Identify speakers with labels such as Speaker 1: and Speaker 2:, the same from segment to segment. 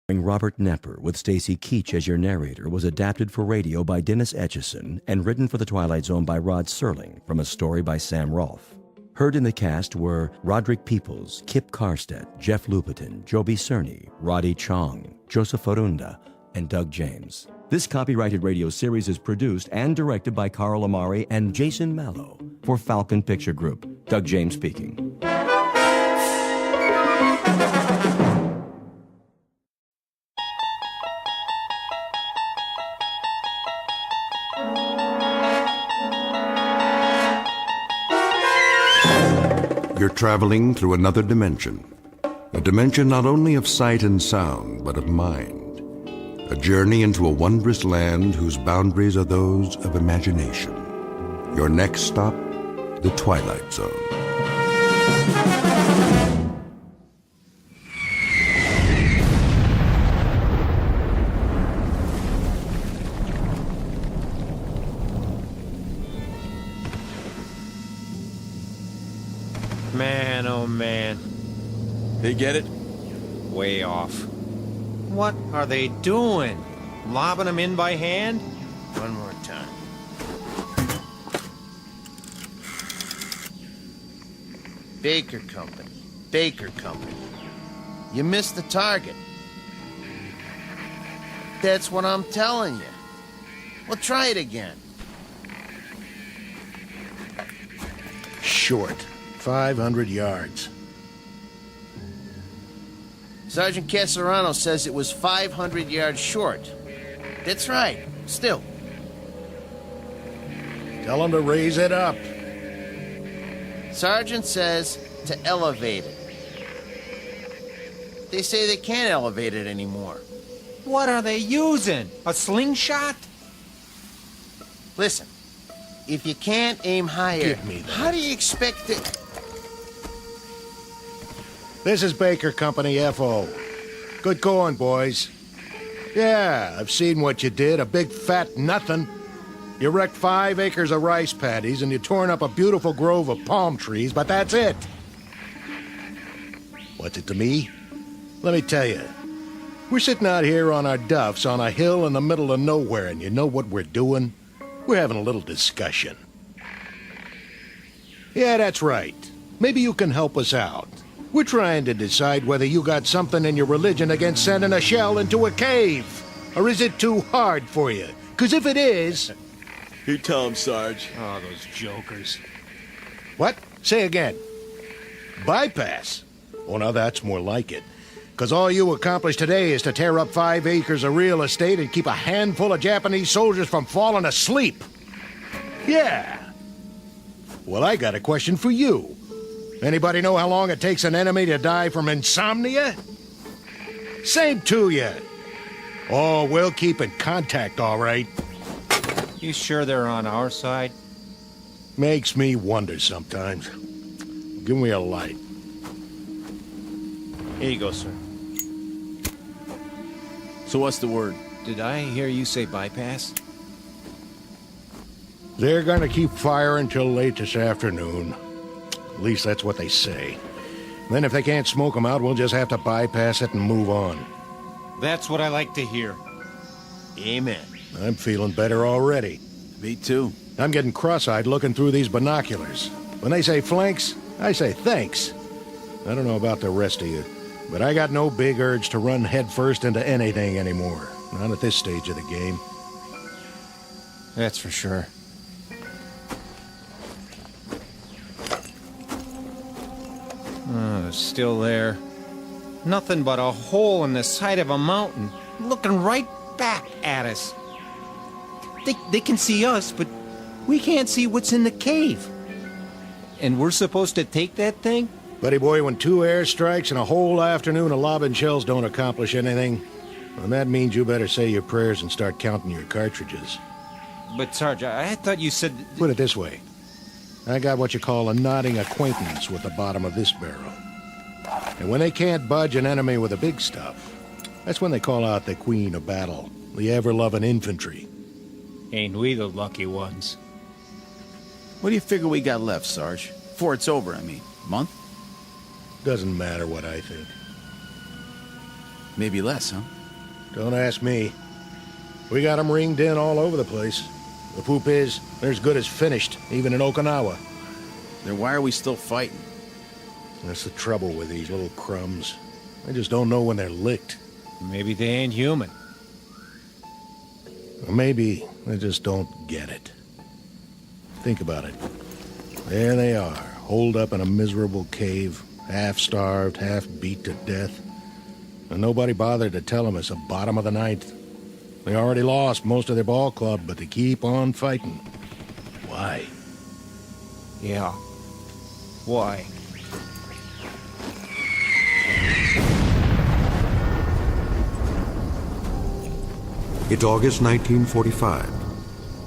Speaker 1: Robert Knepper with Stacy Keach as your narrator was adapted for radio by Dennis Etchison and written for The Twilight Zone by Rod Serling from a story by Sam Rolfe. Heard in the cast were Roderick Peoples, Kip Karstedt, Jeff Lupetin, Joby Cerny, Roddy Chong, Joseph Farunda, and Doug James. This copyrighted radio series is produced and directed by Carl Amari and Jason Mallow for Falcon Picture Group. Doug James speaking.
Speaker 2: You're traveling through another dimension. A dimension not only of sight and sound, but of mind. A journey into a wondrous land whose boundaries are those of imagination. Your next stop, the Twilight Zone.
Speaker 3: Man, oh man.
Speaker 4: They get it?
Speaker 3: Way off. What are they doing? Lobbing them in by hand?
Speaker 4: One more time. Baker Company. Baker Company. You missed the target. That's what I'm telling you. Well, try it again.
Speaker 5: Short. 500 yards.
Speaker 4: Sergeant Caserano says it was 500 yards short. That's right. Still.
Speaker 5: Tell him to raise it up.
Speaker 4: Sergeant says to elevate it. They say they can't elevate it anymore.
Speaker 3: What are they using? A slingshot?
Speaker 4: Listen, if you can't aim higher,
Speaker 5: Give me that.
Speaker 4: how do you expect it?
Speaker 5: This is Baker Company, F.O. Good going, boys. Yeah, I've seen what you did. A big fat nothing. You wrecked 5 acres of rice paddies and you torn up a beautiful grove of palm trees, but that's it. What's it to me? Let me tell you. We're sitting out here on our duffs on a hill in the middle of nowhere, and you know what we're doing? We're having a little discussion. Yeah, that's right. Maybe you can help us out. We're trying to decide whether you got something in your religion against sending a shell into a cave. Or is it too hard for you? Because if it is...
Speaker 4: You tell him, Sarge.
Speaker 3: Oh, those jokers.
Speaker 5: What? Say again. Bypass? Oh, now that's more like it. Because all you accomplished today is to tear up 5 acres of real estate and keep a handful of Japanese soldiers from falling asleep. Yeah. Well, I got a question for you. Anybody know how long it takes an enemy to die from insomnia? Same to you. Oh, we'll keep in contact, all right.
Speaker 3: You sure they're on our side?
Speaker 5: Makes me wonder sometimes. Give me a light.
Speaker 3: Here you go, sir.
Speaker 4: So what's the word?
Speaker 3: Did I hear you say bypass?
Speaker 5: They're gonna keep firing till late this afternoon. At least that's what they say. Then if they can't smoke them out, we'll just have to bypass it and move on.
Speaker 3: That's what I like to hear.
Speaker 4: Amen.
Speaker 5: I'm feeling better already.
Speaker 4: Me too.
Speaker 5: I'm getting cross-eyed looking through these binoculars. When they say flanks, I say thanks. I don't know about the rest of you, but I got no big urge to run headfirst into anything anymore. Not at this stage of the game.
Speaker 3: That's for sure. Oh, still there. Nothing but a hole in the side of a mountain, looking right back at us. They can see us, but we can't see what's in the cave. And we're supposed to take that thing?
Speaker 5: Buddy boy, when 2 airstrikes and a whole afternoon of lobbing shells don't accomplish anything, then that means you better say your prayers and start counting your cartridges.
Speaker 3: But, Sarge, I thought you said...
Speaker 5: Put it this way. I got what you call a nodding acquaintance with the bottom of this barrel. And when they can't budge an enemy with the big stuff, that's when they call out the queen of battle, the ever-loving infantry.
Speaker 3: Ain't we the lucky ones?
Speaker 6: What do you figure we got left, Sarge? Before it's over, I mean. Month?
Speaker 5: Doesn't matter what I think.
Speaker 6: Maybe less, huh?
Speaker 5: Don't ask me. We got 'em ringed in all over the place. The poop is, they're as good as finished, even in Okinawa.
Speaker 6: Then why are we still fighting?
Speaker 5: That's the trouble with these little crumbs. They just don't know when they're licked.
Speaker 3: Maybe they ain't human.
Speaker 5: Or maybe they just don't get it. Think about it. There they are, holed up in a miserable cave, half-starved, half-beat to death. And nobody bothered to tell them it's the bottom of the ninth. They already lost most of their ball club, but they keep on fighting. Why?
Speaker 3: Yeah. Why?
Speaker 2: It's August 1945,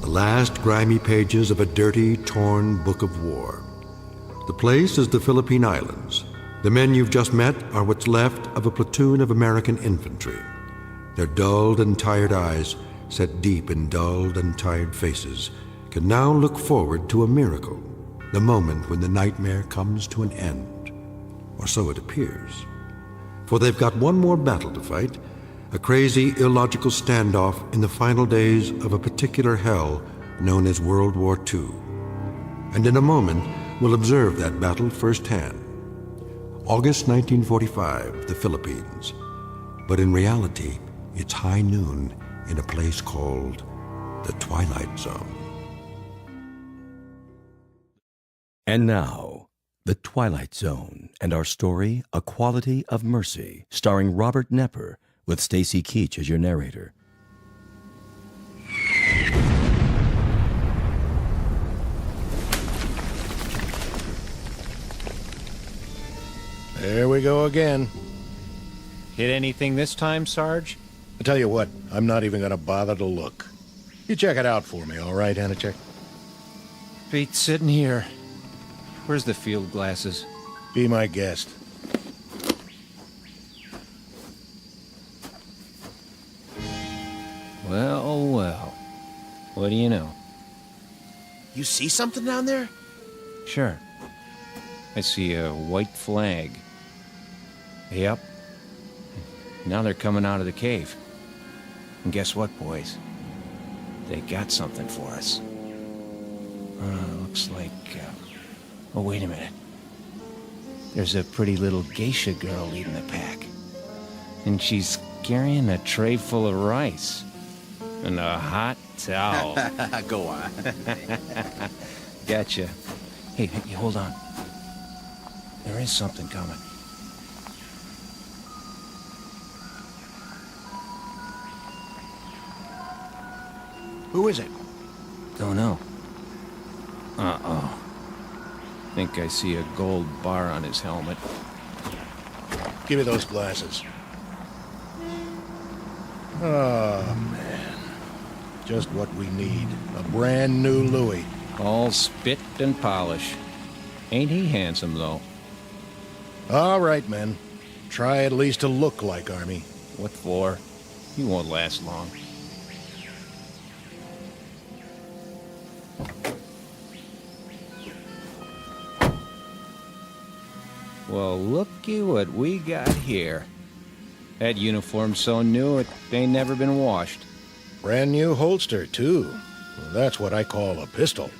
Speaker 2: the last grimy pages of a dirty, torn book of war. The place is the Philippine Islands. The men you've just met are what's left of a platoon of American infantry. Their dulled and tired eyes, set deep in dulled and tired faces, can now look forward to a miracle, the moment when the nightmare comes to an end. Or so it appears. For they've got one more battle to fight, a crazy, illogical standoff in the final days of a particular hell known as World War II. And in a moment, we'll observe that battle firsthand. August 1945, the Philippines. But in reality, it's high noon in a place called the Twilight Zone.
Speaker 1: And now, The Twilight Zone and our story, A Quality of Mercy, starring Robert Nepper, with Stacy Keach as your narrator.
Speaker 5: There we go again.
Speaker 3: Hit anything this time, Sarge?
Speaker 5: I tell you what, I'm not even gonna bother to look. You check it out for me, all right, Anachek?
Speaker 3: Beat sitting here. Where's the field glasses?
Speaker 5: Be my guest.
Speaker 3: Well, well. What do you know?
Speaker 4: You see something down there?
Speaker 3: Sure. I see a white flag. Yep. Now they're coming out of the cave. And guess what, boys? They got something for us. Looks like... Oh, wait a minute. There's a pretty little geisha girl leading the pack. And she's carrying a tray full of rice. And a hot towel.
Speaker 6: Go on.
Speaker 3: Gotcha. Hey, hold on. There is something coming.
Speaker 5: Who is it?
Speaker 3: Don't know. Uh-oh. Think I see a gold bar on his helmet.
Speaker 5: Give me those glasses. Oh, man. Just what we need. A brand new Louis.
Speaker 3: All spit and polish. Ain't he handsome, though?
Speaker 5: All right, men. Try at least to look like Army.
Speaker 3: What for? He won't last long. Well, looky what we got here. That uniform's so new it ain't never been washed.
Speaker 5: Brand new holster, too. Well, that's what I call a pistol.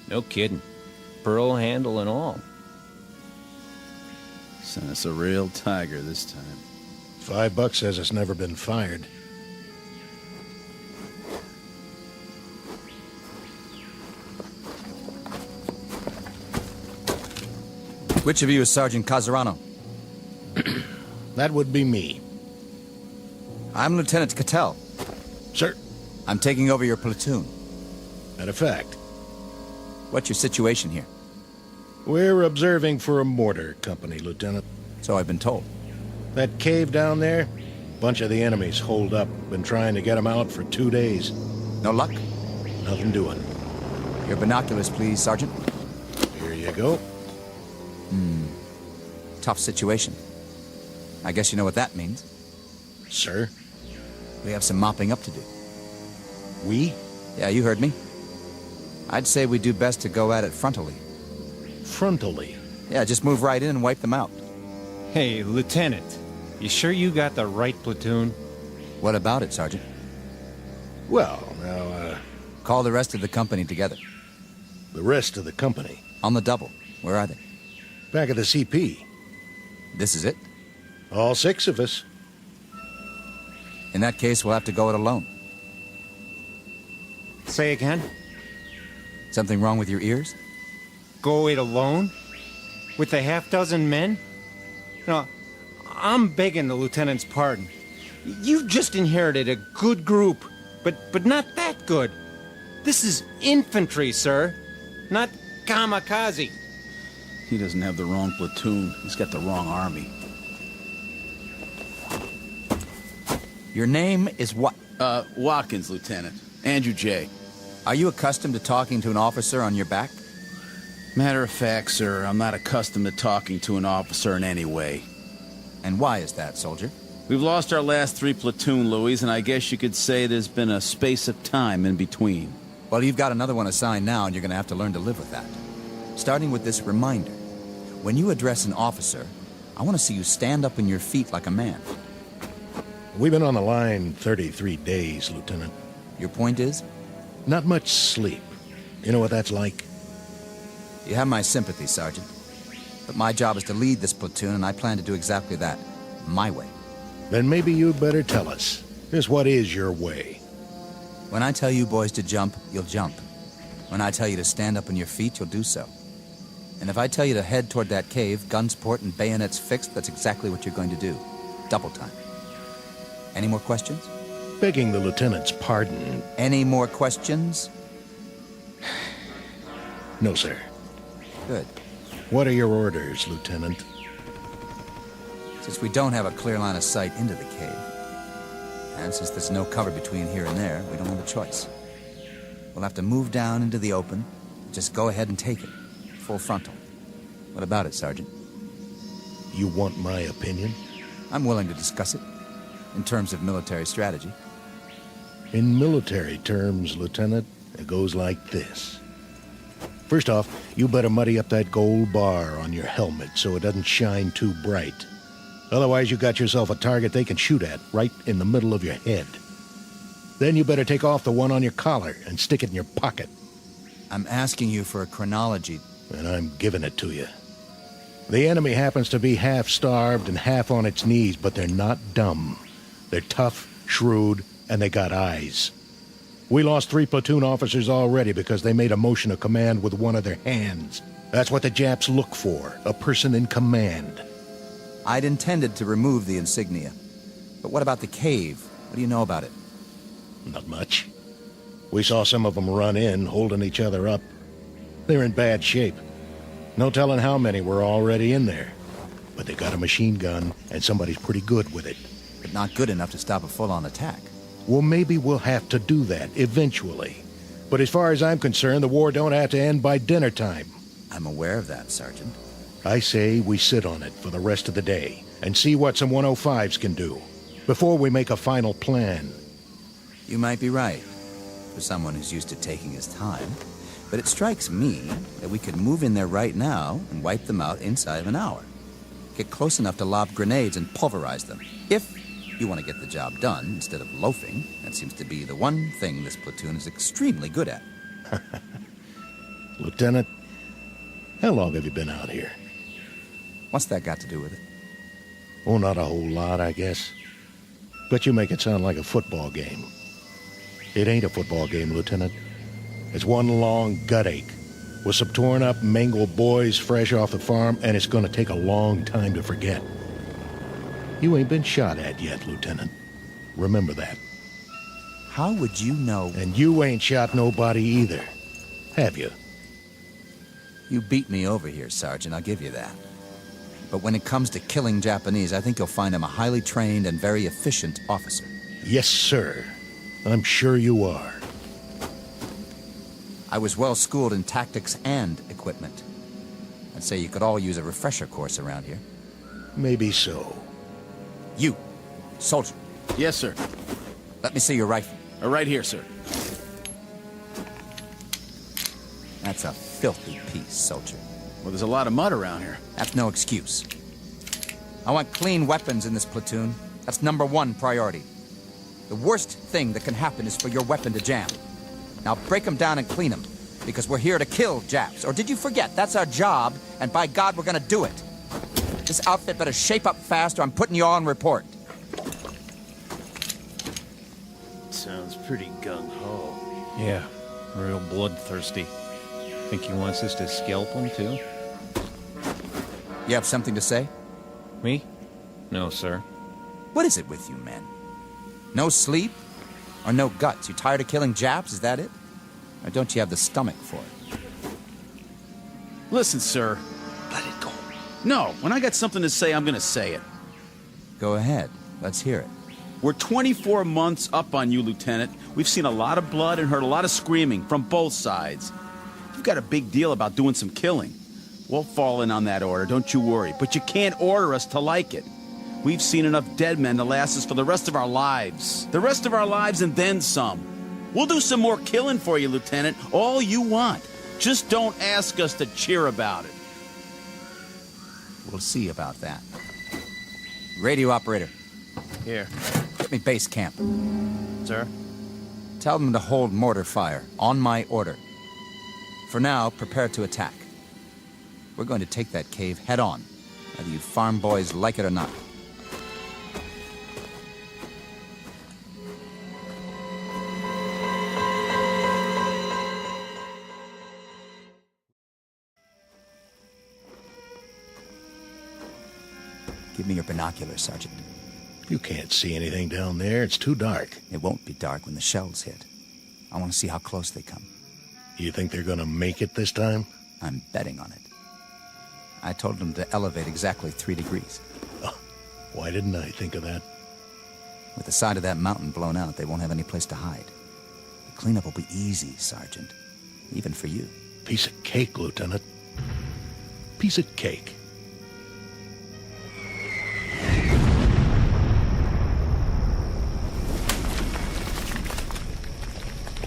Speaker 3: No kidding. Pearl handle and all.
Speaker 6: So it's a real tiger this time.
Speaker 5: $5 says it's never been fired.
Speaker 7: Which of you is Sergeant Casarano?
Speaker 5: That would be me.
Speaker 7: I'm Lieutenant Cattell.
Speaker 5: Sir,
Speaker 7: I'm taking over your platoon.
Speaker 5: matter of fact,
Speaker 7: What's your situation here?
Speaker 5: we're observing for a mortar company, Lieutenant.
Speaker 7: So I've been told.
Speaker 5: That cave down there, bunch of the enemies holed up. Been trying to get them out for 2 days.
Speaker 7: No luck?
Speaker 5: Nothing doing.
Speaker 7: Your binoculars, please, Sergeant.
Speaker 5: Here you go.
Speaker 7: Tough situation. I guess you know what that means.
Speaker 5: Sir,
Speaker 7: We have some mopping up to do.
Speaker 5: we?
Speaker 7: Yeah, you heard me. I'd say we do best to go at it frontally.
Speaker 5: Frontally.
Speaker 7: Yeah, just move right in and wipe them out.
Speaker 3: Hey, Lieutenant. You sure you got the right platoon?
Speaker 7: What about it, Sergeant?
Speaker 5: Well, now,
Speaker 7: Call the rest of the company together.
Speaker 5: the rest of the company.
Speaker 7: On the double. Where are they?
Speaker 5: Back at the CP.
Speaker 7: This is it?
Speaker 5: All 6 of us.
Speaker 7: In that case, we'll have to go it alone.
Speaker 3: Say again?
Speaker 7: Something wrong with your ears?
Speaker 3: Go it alone? With a half-dozen men? No, I'm begging the lieutenant's pardon. You've just inherited a good group, but not that good. This is infantry, sir, not kamikaze.
Speaker 6: He doesn't have the wrong platoon. He's got the wrong army.
Speaker 7: Your name is what?
Speaker 6: Watkins, Lieutenant. Andrew J.
Speaker 7: Are you accustomed to talking to an officer on your back?
Speaker 6: Matter of fact, sir, I'm not accustomed to talking to an officer in any way.
Speaker 7: And why is that, soldier?
Speaker 6: We've lost our last 3 platoon, Louis, and I guess you could say there's been a space of time in between.
Speaker 7: Well, you've got another one assigned now, and you're going to have to learn to live with that. Starting with this reminder. When you address an officer, I want to see you stand up on your feet like a man.
Speaker 5: We've been on the line 33 days, Lieutenant.
Speaker 7: Your point is?
Speaker 5: Not much sleep. You know what that's like?
Speaker 7: You have my sympathy, Sergeant. But my job is to lead this platoon, and I plan to do exactly that. My way.
Speaker 5: Then maybe you'd better tell us. Just what is your way?
Speaker 7: When I tell you boys to jump, you'll jump. When I tell you to stand up on your feet, you'll do so. And if I tell you to head toward that cave, guns port and bayonets fixed, that's exactly what you're going to do. Double time. Any more questions?
Speaker 5: Begging the lieutenant's pardon.
Speaker 7: Any more questions?
Speaker 5: No, sir.
Speaker 7: Good.
Speaker 5: What are your orders, Lieutenant?
Speaker 7: Since we don't have a clear line of sight into the cave, and since there's no cover between here and there, we don't have a choice. We'll have to move down into the open. Just go ahead and take it. Full frontal. What about it, Sergeant?
Speaker 5: You want my opinion?
Speaker 7: I'm willing to discuss it. In terms of military strategy.
Speaker 5: In military terms, Lieutenant, it goes like this. First off, you better muddy up that gold bar on your helmet so it doesn't shine too bright. Otherwise, you got yourself a target they can shoot at right in the middle of your head. Then you better take off the one on your collar and stick it in your pocket.
Speaker 7: I'm asking you for a chronology.
Speaker 5: And I'm giving it to you. The enemy happens to be half starved and half on its knees, but they're not dumb. They're tough, shrewd, and they got eyes. We lost 3 platoon officers already because they made a motion of command with one of their hands. That's what the Japs look for, a person in command.
Speaker 7: I'd intended to remove the insignia. But what about the cave? What do you know about it?
Speaker 5: Not much. We saw some of them run in, holding each other up. They're in bad shape. No telling how many were already in there. But they got a machine gun, and somebody's pretty good with it.
Speaker 7: But not good enough to stop a full-on attack.
Speaker 5: Well, maybe we'll have to do that, eventually. But as far as I'm concerned, the war don't have to end by dinner time.
Speaker 7: I'm aware of that, Sergeant.
Speaker 5: I say we sit on it for the rest of the day, and see what some 105s can do, before we make a final plan.
Speaker 7: You might be right, for someone who's used to taking his time. But it strikes me that we could move in there right now and wipe them out inside of an hour. Get close enough to lob grenades and pulverize them. If you want to get the job done instead of loafing, that seems to be the one thing this platoon is extremely good at.
Speaker 5: Lieutenant, how long have you been out here?
Speaker 7: What's that got to do with it?
Speaker 5: Oh, not a whole lot, I guess. But you make it sound like a football game. It ain't a football game, Lieutenant. It's one long gut ache with some torn up, mangled boys fresh off the farm, and it's gonna take a long time to forget. You ain't been shot at yet, Lieutenant. Remember that.
Speaker 7: How would you know?
Speaker 5: And you ain't shot nobody either, have you?
Speaker 7: You beat me over here, Sergeant, I'll give you that. But when it comes to killing Japanese, I think you'll find him a highly trained and very efficient officer.
Speaker 5: Yes, sir. I'm sure you are.
Speaker 7: I was well schooled in tactics and equipment. I'd say you could all use a refresher course around here.
Speaker 5: Maybe so.
Speaker 7: You, soldier,
Speaker 6: Yes, sir.
Speaker 7: let me see your rifle.
Speaker 6: Right here, sir.
Speaker 7: That's a filthy piece, soldier.
Speaker 6: Well, there's a lot of mud around here.
Speaker 7: That's no excuse. I want clean weapons in this platoon. That's #1 priority. The worst thing that can happen is for your weapon to jam. Now break them down and clean them, because we're here to kill Japs. Or did you forget? That's our job, and by God, we're gonna do it. This outfit better shape up fast, or I'm putting you all on report.
Speaker 4: Sounds pretty gung-ho.
Speaker 3: Yeah, real bloodthirsty. Think he wants us to scalp him, too?
Speaker 7: You have something to say?
Speaker 3: Me? No, sir.
Speaker 7: What is it with you, men? No sleep? Or no guts? You tired of killing Japs, is that it? Or don't you have the stomach for it?
Speaker 6: Listen, sir.
Speaker 4: Let it go.
Speaker 6: No, when I got something to say, I'm gonna say it.
Speaker 7: Go ahead. Let's hear it.
Speaker 6: We're 24 months up on you, Lieutenant. We've seen a lot of blood and heard a lot of screaming from both sides. You've got a big deal about doing some killing. We'll fall in on that order, don't you worry. But you can't order us to like it. We've seen enough dead men to last us for the rest of our lives. The rest of our lives and then some. We'll do some more killing for you, Lieutenant. All you want. Just don't ask us to cheer about it.
Speaker 7: We'll see about that. Radio operator,
Speaker 4: Here.
Speaker 7: get me base camp.
Speaker 4: Sir?
Speaker 7: Tell them to hold mortar fire, on my order. For now, prepare to attack. We're going to take that cave head on, whether you farm boys like it or not. Give me your binoculars, Sergeant.
Speaker 5: You can't see anything down there. It's too dark.
Speaker 7: It won't be dark when the shells hit. I want to see how close they come.
Speaker 5: You think they're gonna make it this time?
Speaker 7: I'm betting on it. I told them to elevate exactly 3 degrees.
Speaker 5: Oh, why didn't I think of that?
Speaker 7: With the side of that mountain blown out, they won't have any place to hide. The cleanup will be easy, Sergeant. Even for you.
Speaker 5: Piece of cake, Lieutenant. Piece of cake.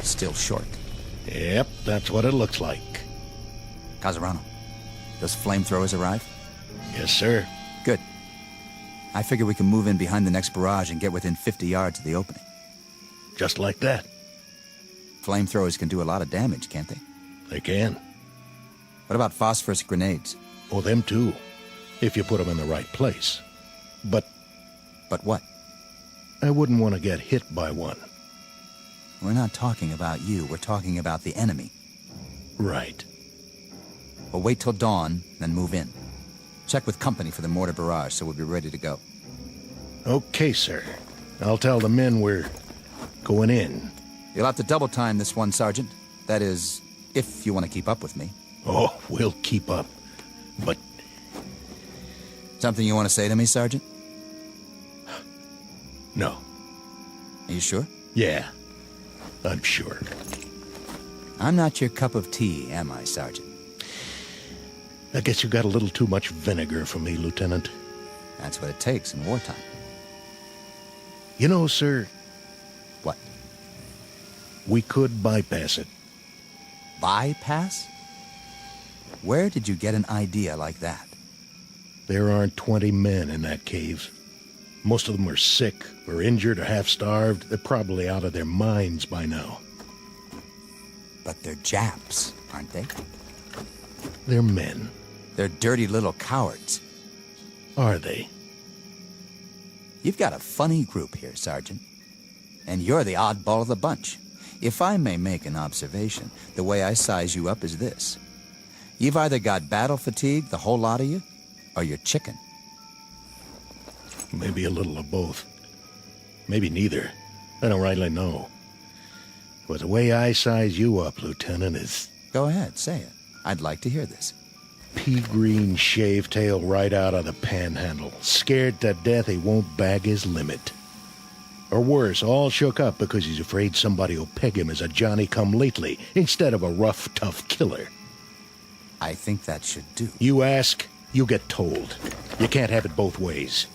Speaker 7: Still short.
Speaker 5: Yep, that's what it looks like.
Speaker 7: Casarano, those flamethrowers arrive?
Speaker 5: Yes, sir.
Speaker 7: Good. I figure we can move in behind the next barrage and get within 50 yards of the opening.
Speaker 5: Just like that.
Speaker 7: Flamethrowers can do a lot of damage, can't they?
Speaker 5: They can.
Speaker 7: What about phosphorus grenades?
Speaker 5: Oh, them too. If you put them in the right place. But
Speaker 7: But what?
Speaker 5: I wouldn't want to get hit by one.
Speaker 7: We're not talking about you, we're talking about the enemy.
Speaker 5: Right.
Speaker 7: We'll wait till dawn, then move in. Check with company for the mortar barrage so we'll be ready to go.
Speaker 5: Okay, sir. I'll tell the men we're going in.
Speaker 7: You'll have to double time this one, Sergeant. That is, if you want to keep up with me.
Speaker 5: Oh, we'll keep up. But
Speaker 7: Something you want to say to me, Sergeant?
Speaker 5: no.
Speaker 7: Are you sure?
Speaker 5: Yeah, I'm sure.
Speaker 7: I'm not your cup of tea, am I, Sergeant?
Speaker 5: I guess you got a little too much vinegar for me, Lieutenant.
Speaker 7: That's what it takes in wartime.
Speaker 5: You know, sir,
Speaker 7: What?
Speaker 5: we could bypass it.
Speaker 7: Bypass? Where did you get an idea like that?
Speaker 5: There aren't 20 men in that cave. Most of them are sick or injured or half-starved. They're probably out of their minds by now.
Speaker 7: But they're Japs, aren't they?
Speaker 5: They're men.
Speaker 7: They're dirty little cowards.
Speaker 5: Are they?
Speaker 7: You've got a funny group here, Sergeant. And you're the oddball of the bunch. If I may make an observation, the way I size you up is this. You've either got battle fatigue, the whole lot of you, or you're chicken.
Speaker 5: Maybe a little of both. Maybe neither. I don't rightly know. But the way I size you up, Lieutenant, is
Speaker 7: Go ahead, say it. I'd like to hear this.
Speaker 5: pea-green shave-tail right out of the panhandle. Scared to death he won't bag his limit. Or worse, all shook up because he's afraid somebody will peg him as a Johnny-come-lately instead of a rough, tough killer.
Speaker 7: I think that should do.
Speaker 5: You ask, you get told. You can't have it both ways.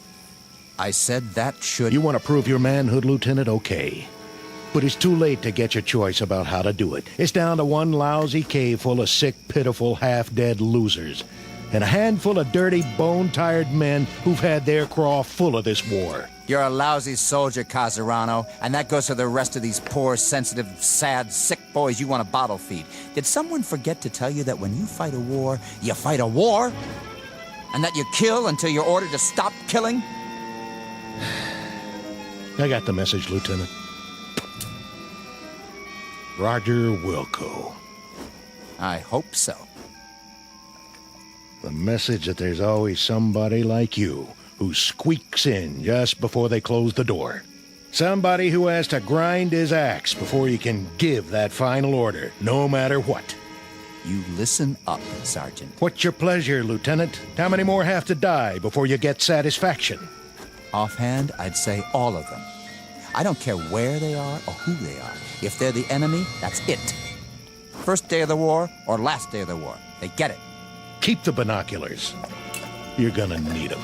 Speaker 7: I said that should...
Speaker 5: You want to prove your manhood, Lieutenant? Okay. But it's too late to get your choice about how to do it. It's down to one lousy cave full of sick, pitiful, half-dead losers. and a handful of dirty, bone-tired men who've had their craw full of this war.
Speaker 7: You're a lousy soldier, Casarano, and that goes for the rest of these poor, sensitive, sad, sick boys you want to bottle feed. Did someone forget to tell you that when you fight a war, you fight a war? And that you kill until you're ordered to stop killing?
Speaker 5: I got the message, Lieutenant. Roger Wilco.
Speaker 7: I hope so.
Speaker 5: The message that there's always somebody like you who squeaks in just before they close the door. Somebody who has to grind his axe before he can give that final order, no matter what.
Speaker 7: You listen up, Sergeant.
Speaker 5: What's your pleasure, Lieutenant? How many more have to die before you get satisfaction?
Speaker 7: Offhand, I'd say all of them. I don't care where they are or who they are. If they're the enemy, that's it. First day of the war or last day of the war. They get it.
Speaker 5: Keep the binoculars. You're gonna need them.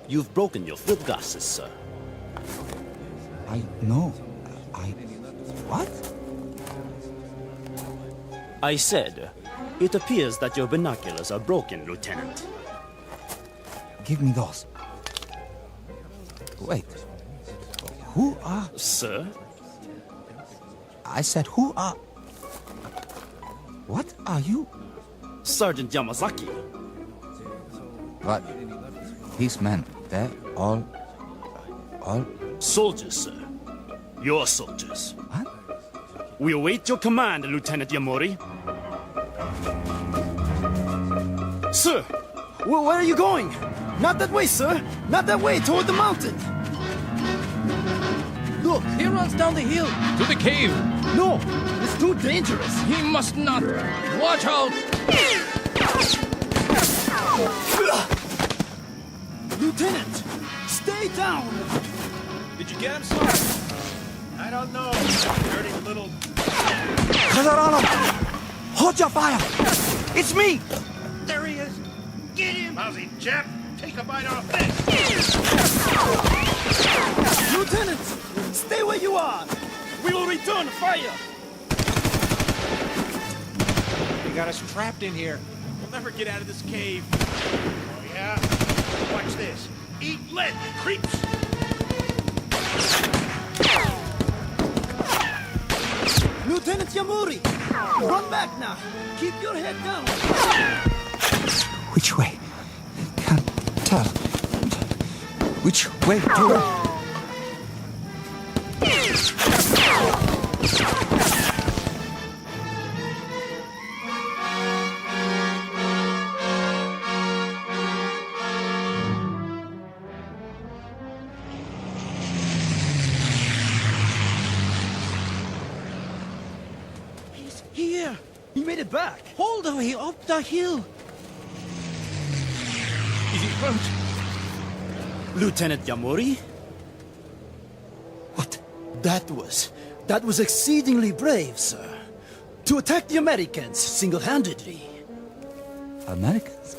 Speaker 8: You've broken your field glasses, sir.
Speaker 7: What?
Speaker 8: I said, it appears that your binoculars are broken, Lieutenant.
Speaker 7: Give me those. Wait. Who are...
Speaker 8: Sir?
Speaker 7: I said, who are... What are you?
Speaker 8: Sergeant Yamazaki.
Speaker 7: But these men, they're all...
Speaker 8: Soldiers, sir. Your soldiers.
Speaker 7: What?
Speaker 8: We await your command, Lieutenant Yamori. Sir, where are you going? Not that way, sir. Not that way, toward the mountain. Look, he runs down the hill.
Speaker 9: To the cave!
Speaker 8: No, it's too dangerous.
Speaker 9: He must not! Watch out!
Speaker 8: Lieutenant, stay down.
Speaker 3: Did you get him, sir? I don't know. Dirty little...
Speaker 7: Casarano! Hold your fire! It's me!
Speaker 5: There he is. Get him! Lousy chap. Take a bite off this.
Speaker 8: Lieutenant, stay where you are. We will return fire.
Speaker 3: They got us trapped in here.
Speaker 6: We'll never get out of this cave.
Speaker 5: Oh, yeah? Watch this. Eat lead, creeps.
Speaker 8: Lieutenant Yamori, run back now. Keep your head down.
Speaker 7: Which way? Can't tell. Which way to...
Speaker 8: He's here. He made it back. All the way up the hill. Is he hurt? Lieutenant Yamori?
Speaker 7: What?
Speaker 8: That was exceedingly brave, sir. To attack the Americans single-handedly.
Speaker 7: Americans?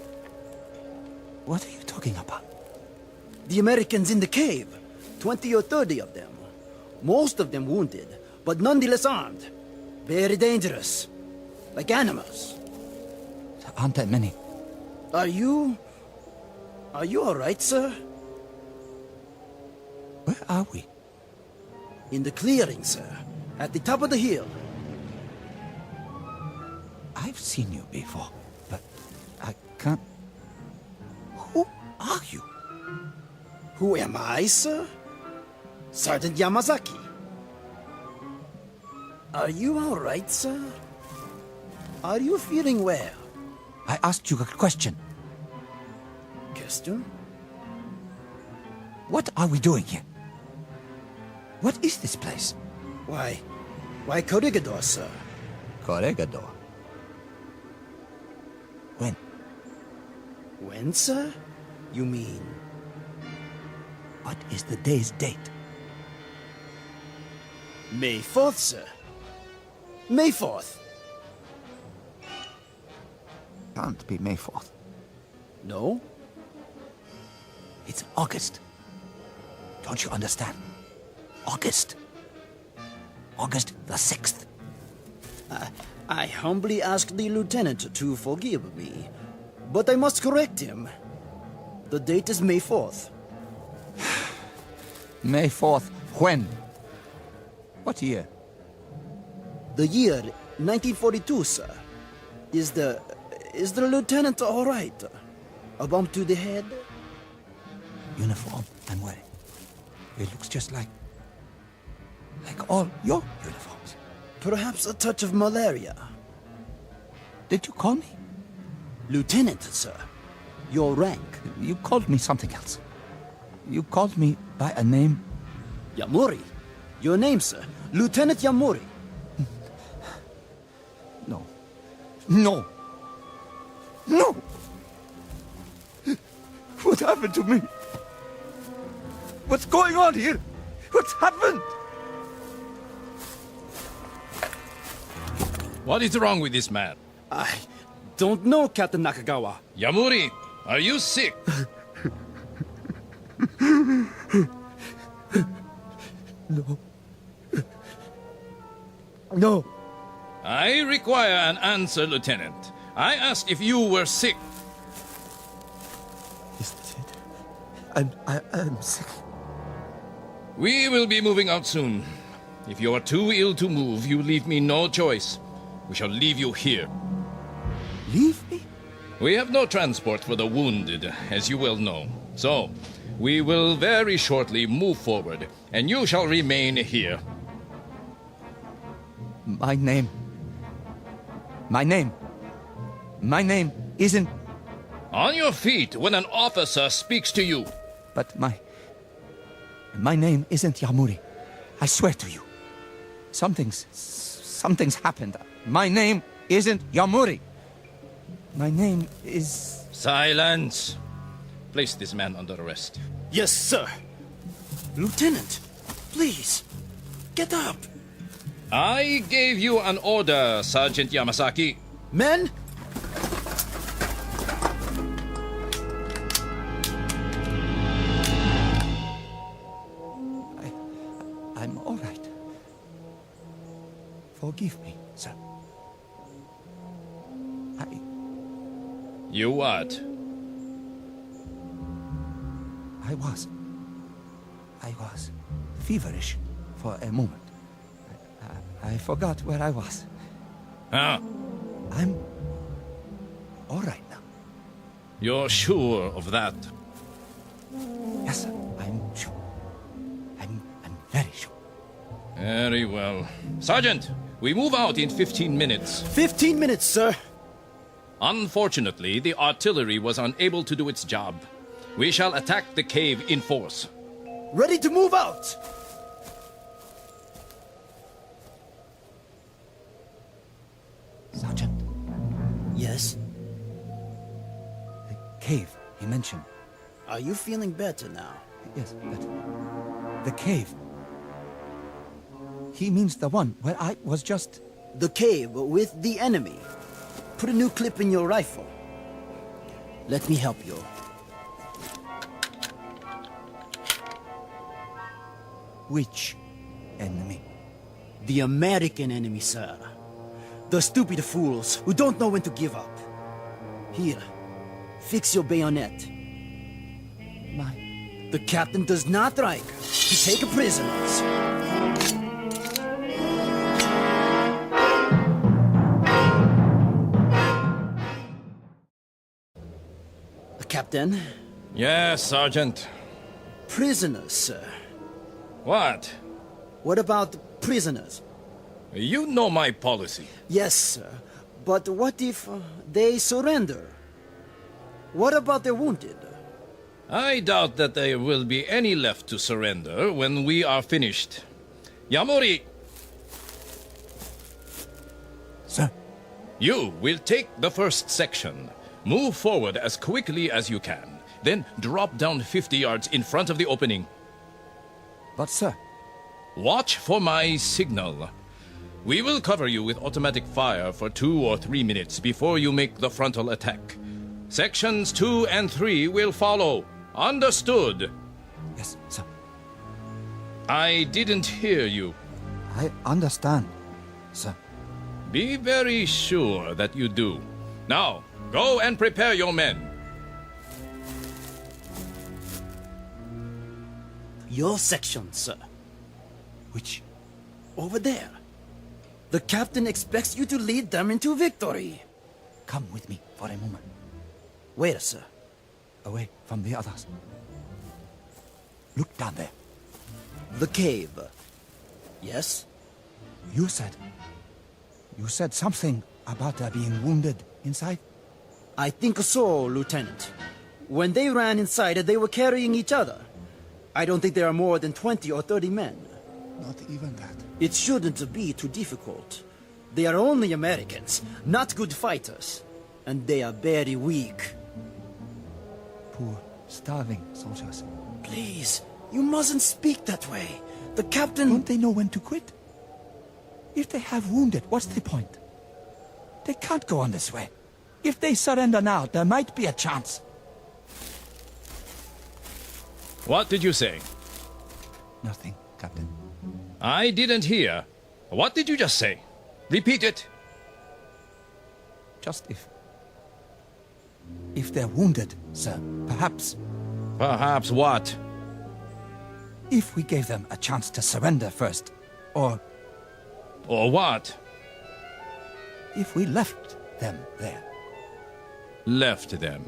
Speaker 7: What are you talking about?
Speaker 8: The Americans in the cave. 20 or 30 of them. Most of them wounded, but nonetheless armed. Very dangerous. Like animals.
Speaker 7: There aren't that many.
Speaker 8: Are you all right, sir?
Speaker 7: Where are we?
Speaker 8: In the clearing, sir. At the top of the hill.
Speaker 7: I've seen you before, but I can't... Who are you?
Speaker 8: Who am I, sir? Sergeant Yamazaki. Are you all right, sir? Are you feeling well?
Speaker 7: I asked you a question.
Speaker 8: Question?
Speaker 7: What are we doing here? What is this place?
Speaker 8: Why Corregidor, sir?
Speaker 7: Corregidor. When?
Speaker 8: When, sir? You mean...
Speaker 7: What is the day's date?
Speaker 8: May 4th, sir. May 4th.
Speaker 7: Can't be May 4th.
Speaker 8: No?
Speaker 7: It's August. Don't you understand? August. August the 6th.
Speaker 8: I humbly ask the lieutenant to forgive me, but I must correct him. The date is May 4th.
Speaker 7: May 4th, when? What year?
Speaker 8: The year 1942, sir. Is the lieutenant all right? A bump to the head?
Speaker 7: Uniform I'm wearing. It looks just like all your uniforms.
Speaker 8: Perhaps a touch of malaria.
Speaker 7: Did you call me?
Speaker 8: Lieutenant, sir. Your rank.
Speaker 7: You called me something else. You called me by a name.
Speaker 8: Yamuri. Your name, sir. Lieutenant Yamuri.
Speaker 7: No. No. No! What happened to me? What's going on here? What's happened?
Speaker 9: What is wrong with this man?
Speaker 8: I don't know, Captain Nakagawa.
Speaker 9: Yamuri, are you sick?
Speaker 7: No. No.
Speaker 9: I require an answer, Lieutenant. I asked if you were sick.
Speaker 7: Is this it? I'm sick.
Speaker 9: We will be moving out soon. If you are too ill to move, you leave me no choice. We shall leave you here.
Speaker 7: Leave me?
Speaker 9: We have no transport for the wounded, as you well know. So, we will very shortly move forward, and you shall remain here.
Speaker 7: My name isn't...
Speaker 9: On your feet when an officer speaks to you.
Speaker 7: But my name isn't Yamuri. I swear to you. Something's happened. My name isn't Yamuri. My name is...
Speaker 9: Silence. Place this man under arrest.
Speaker 8: Yes, sir. Lieutenant, please, get up.
Speaker 9: I gave you an order, Sergeant Yamasaki.
Speaker 8: Men,
Speaker 7: I'm all right. Forgive me, sir.
Speaker 9: You what?
Speaker 7: I was feverish for a moment. I forgot where I was.
Speaker 9: Huh?
Speaker 7: I'm all right now.
Speaker 9: You're sure of that?
Speaker 7: Yes, sir. I'm sure. I'm very sure.
Speaker 9: Very well. Sergeant, we move out in 15 minutes.
Speaker 8: 15 minutes, sir.
Speaker 9: Unfortunately, the artillery was unable to do its job. We shall attack the cave in force.
Speaker 8: Ready to move out.
Speaker 7: Sergeant,
Speaker 8: Yes?
Speaker 7: the cave he mentioned.
Speaker 8: Are you feeling better now?
Speaker 7: Yes, but the cave. He means the one where I was just...
Speaker 8: The cave with the enemy. Put a new clip in your rifle. Let me help you.
Speaker 7: Which enemy?
Speaker 8: The American enemy, sir. The stupid fools who don't know when to give up. Here, fix your bayonet. The captain does not like to take prisoners. Captain?
Speaker 9: Yes, Sergeant.
Speaker 8: Prisoners, sir.
Speaker 9: What?
Speaker 8: What about prisoners?
Speaker 9: You know my policy.
Speaker 8: Yes, sir. But what if they surrender? What about the wounded?
Speaker 9: I doubt that there will be any left to surrender when we are finished. Yamori,
Speaker 7: Sir,
Speaker 9: you will take the first section. Move forward as quickly as you can. Then drop down 50 yards in front of the opening.
Speaker 7: but sir,
Speaker 9: Watch for my signal. We will cover you with automatic fire for 2 or 3 minutes before you make the frontal attack. Sections 2 and 3 will follow. Understood?
Speaker 7: yes, sir.
Speaker 9: I didn't hear you.
Speaker 7: I understand, sir.
Speaker 9: Be very sure that you do. Now, go and prepare your men.
Speaker 8: Your section, sir.
Speaker 7: Which?
Speaker 8: Over there. The captain expects you to lead them into victory.
Speaker 7: Come with me for a moment.
Speaker 8: Where, sir?
Speaker 7: Away from the others. Look down there.
Speaker 8: The cave. Yes?
Speaker 7: You said something about being wounded inside?
Speaker 8: I think so, Lieutenant. When they ran inside, they were carrying each other. I don't think there are more than 20 or 30 men.
Speaker 7: Not even that.
Speaker 8: It shouldn't be too difficult. They are only Americans, not good fighters. And they are very weak.
Speaker 7: Poor, starving soldiers.
Speaker 8: Please, you mustn't speak that way. The captain...
Speaker 7: Don't they know when to quit? If they have wounded, what's the point? They can't go on this way. If they surrender now, there might be a chance.
Speaker 9: What did you say?
Speaker 7: Nothing, Captain.
Speaker 9: I didn't hear. What did you just say? Repeat it.
Speaker 7: Just if... If they're wounded, sir, perhaps...
Speaker 9: Perhaps what?
Speaker 7: If we gave them a chance to surrender first, or...
Speaker 9: Or what?
Speaker 7: If we left them there.
Speaker 9: Left them.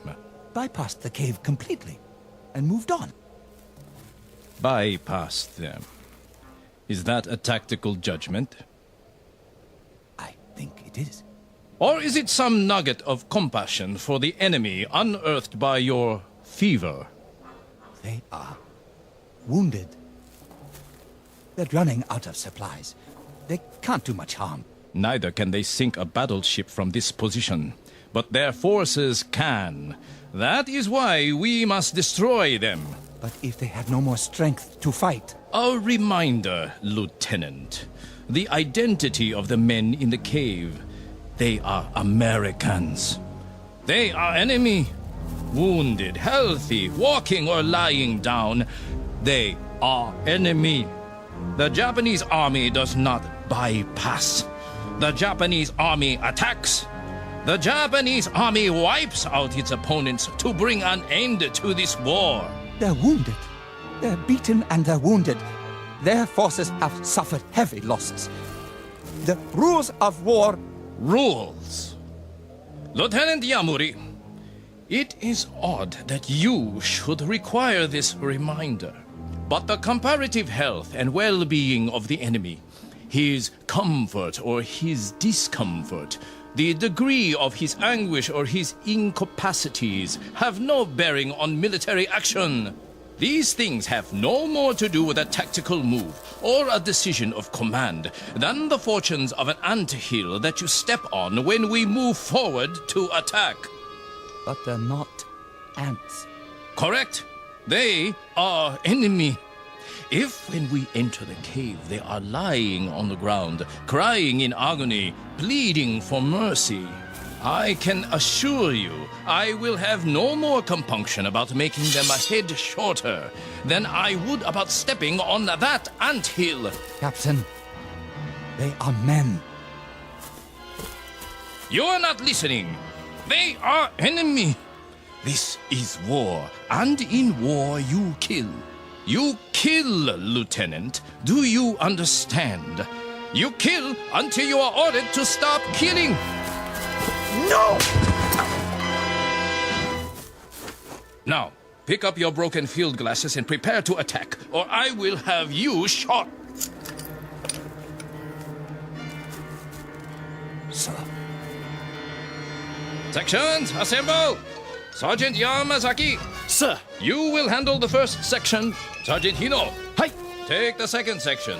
Speaker 7: Bypassed the cave completely, and moved on.
Speaker 9: Bypassed them. Is that a tactical judgment?
Speaker 7: I think it is.
Speaker 9: Or is it some nugget of compassion for the enemy unearthed by your fever?
Speaker 7: They are wounded. They're running out of supplies. They can't do much harm.
Speaker 9: Neither can they sink a battleship from this position, but their forces can. That is why we must destroy them.
Speaker 7: But if they have no more strength to fight...
Speaker 9: A reminder, Lieutenant. The identity of the men in the cave. They are Americans. They are enemy. Wounded, healthy, walking or lying down. They are enemy. The Japanese army does not bypass. The Japanese army attacks. The Japanese army wipes out its opponents to bring an end to this war.
Speaker 7: They're wounded. They're beaten and they're wounded. Their forces have suffered heavy losses. The rules of war...
Speaker 9: Rules? Lieutenant Yamuri, it is odd that you should require this reminder. But the comparative health and well-being of the enemy, his comfort or his discomfort, the degree of his anguish or his incapacities have no bearing on military action. These things have no more to do with a tactical move or a decision of command than the fortunes of an anthill that you step on when we move forward to attack.
Speaker 7: But they're not ants.
Speaker 9: Correct. They are enemy. If when we enter the cave they are lying on the ground, crying in agony, pleading for mercy, I can assure you I will have no more compunction about making them a head shorter than I would about stepping on that anthill.
Speaker 7: Captain, they are men.
Speaker 9: You are not listening. They are enemy. This is war, and in war you kill. You kill, Lieutenant. Do you understand? You kill until you are ordered to stop killing.
Speaker 8: No!
Speaker 9: Now, pick up your broken field glasses and prepare to attack, or I will have you shot.
Speaker 7: Sir.
Speaker 9: Sections, assemble! Sergeant Yamazaki,
Speaker 8: Sir!
Speaker 9: you will handle the first section. Sergeant Hino,
Speaker 8: Hi!
Speaker 9: take the second section.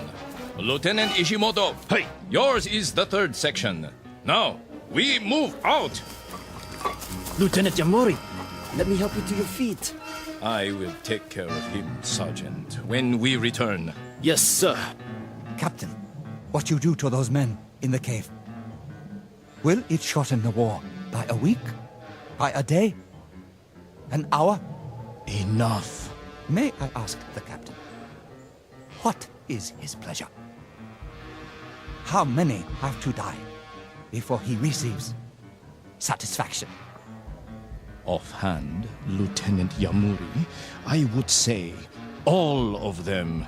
Speaker 9: Lieutenant Ishimoto,
Speaker 5: Hey!
Speaker 9: yours is the third section. Now, we move out.
Speaker 8: Lieutenant Yamori, let me help you to your feet.
Speaker 9: I will take care of him, Sergeant, when we return.
Speaker 8: Yes, sir.
Speaker 7: Captain, what you do to those men in the cave, will it shorten the war by a week? By a day? An hour?
Speaker 9: Enough.
Speaker 7: May I ask the captain, what is his pleasure? How many have to die? before he receives satisfaction.
Speaker 9: Offhand, Lieutenant Yamuri, I would say all of them.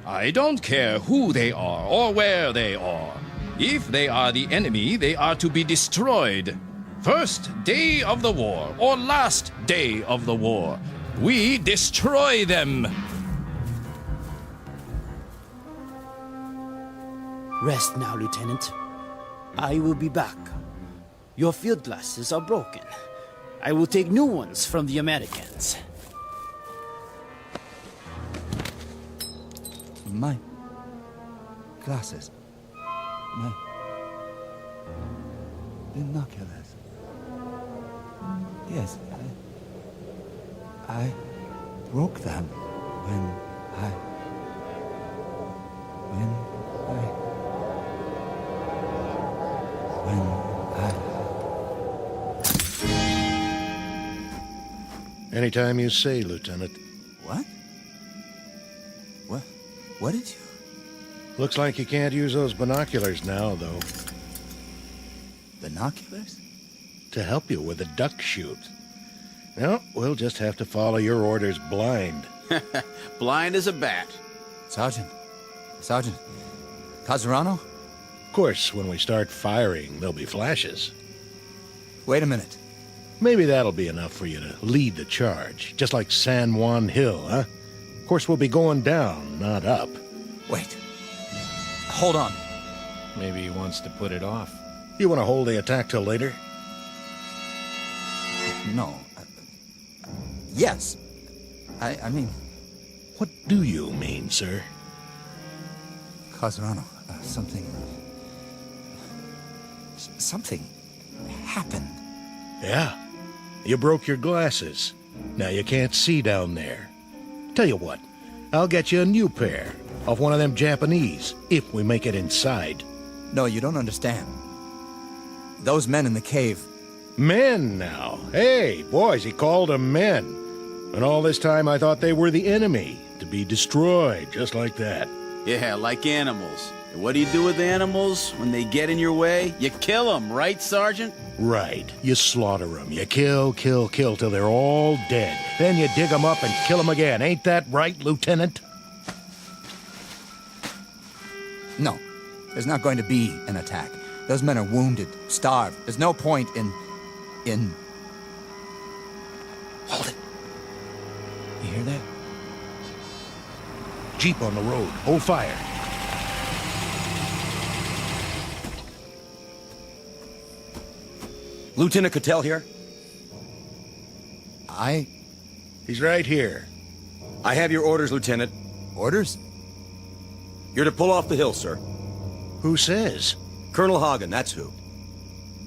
Speaker 9: I don't care who they are or where they are. If they are the enemy, they are to be destroyed. First day of the war or last day of the war, we destroy them.
Speaker 8: Rest now, Lieutenant. I will be back. Your field glasses are broken. I will take new ones from the Americans.
Speaker 7: My glasses. My binoculars. Yes, I broke them when I
Speaker 5: Anytime you say, Lieutenant.
Speaker 7: What? What did you?
Speaker 5: Looks like you can't use those binoculars now, though.
Speaker 7: Binoculars?
Speaker 5: To help you with the duck shoot. No, we'll just have to follow your orders blind.
Speaker 6: Blind as a bat.
Speaker 7: Sergeant. Casarano?
Speaker 5: Of course, when we start firing, there'll be flashes.
Speaker 7: Wait a minute.
Speaker 5: Maybe that'll be enough for you to lead the charge, just like San Juan Hill, huh? Of course, we'll be going down, not up.
Speaker 7: Wait. Hold on.
Speaker 3: Maybe he wants to put it off.
Speaker 5: You want to hold the attack till later?
Speaker 7: No. Yes. I mean...
Speaker 5: What do you mean, sir?
Speaker 7: Casarano, something happened.
Speaker 5: Yeah. You broke your glasses. Now you can't see down there. Tell you what, I'll get you a new pair of one of them Japanese, if we make it inside.
Speaker 7: No, you don't understand. Those men in the cave...
Speaker 5: Men now. Hey, boys, he called them men. And all this time I thought they were the enemy, to be destroyed, just like that.
Speaker 6: Yeah, like animals. And what do you do with animals when they get in your way? You kill them, right, Sergeant?
Speaker 5: Right. You slaughter them. You kill till they're all dead. Then you dig them up and kill them again. Ain't that right, Lieutenant?
Speaker 7: No, there's not going to be an attack. Those men are wounded, starved. There's no point in... Hold it. You hear that?
Speaker 5: Jeep on the road. Hold fire.
Speaker 1: Lieutenant Cattell here?
Speaker 5: He's right here.
Speaker 1: I have your orders, Lieutenant.
Speaker 7: Orders?
Speaker 1: You're to pull off the hill, sir.
Speaker 5: Who says?
Speaker 1: Colonel Hagen, that's who.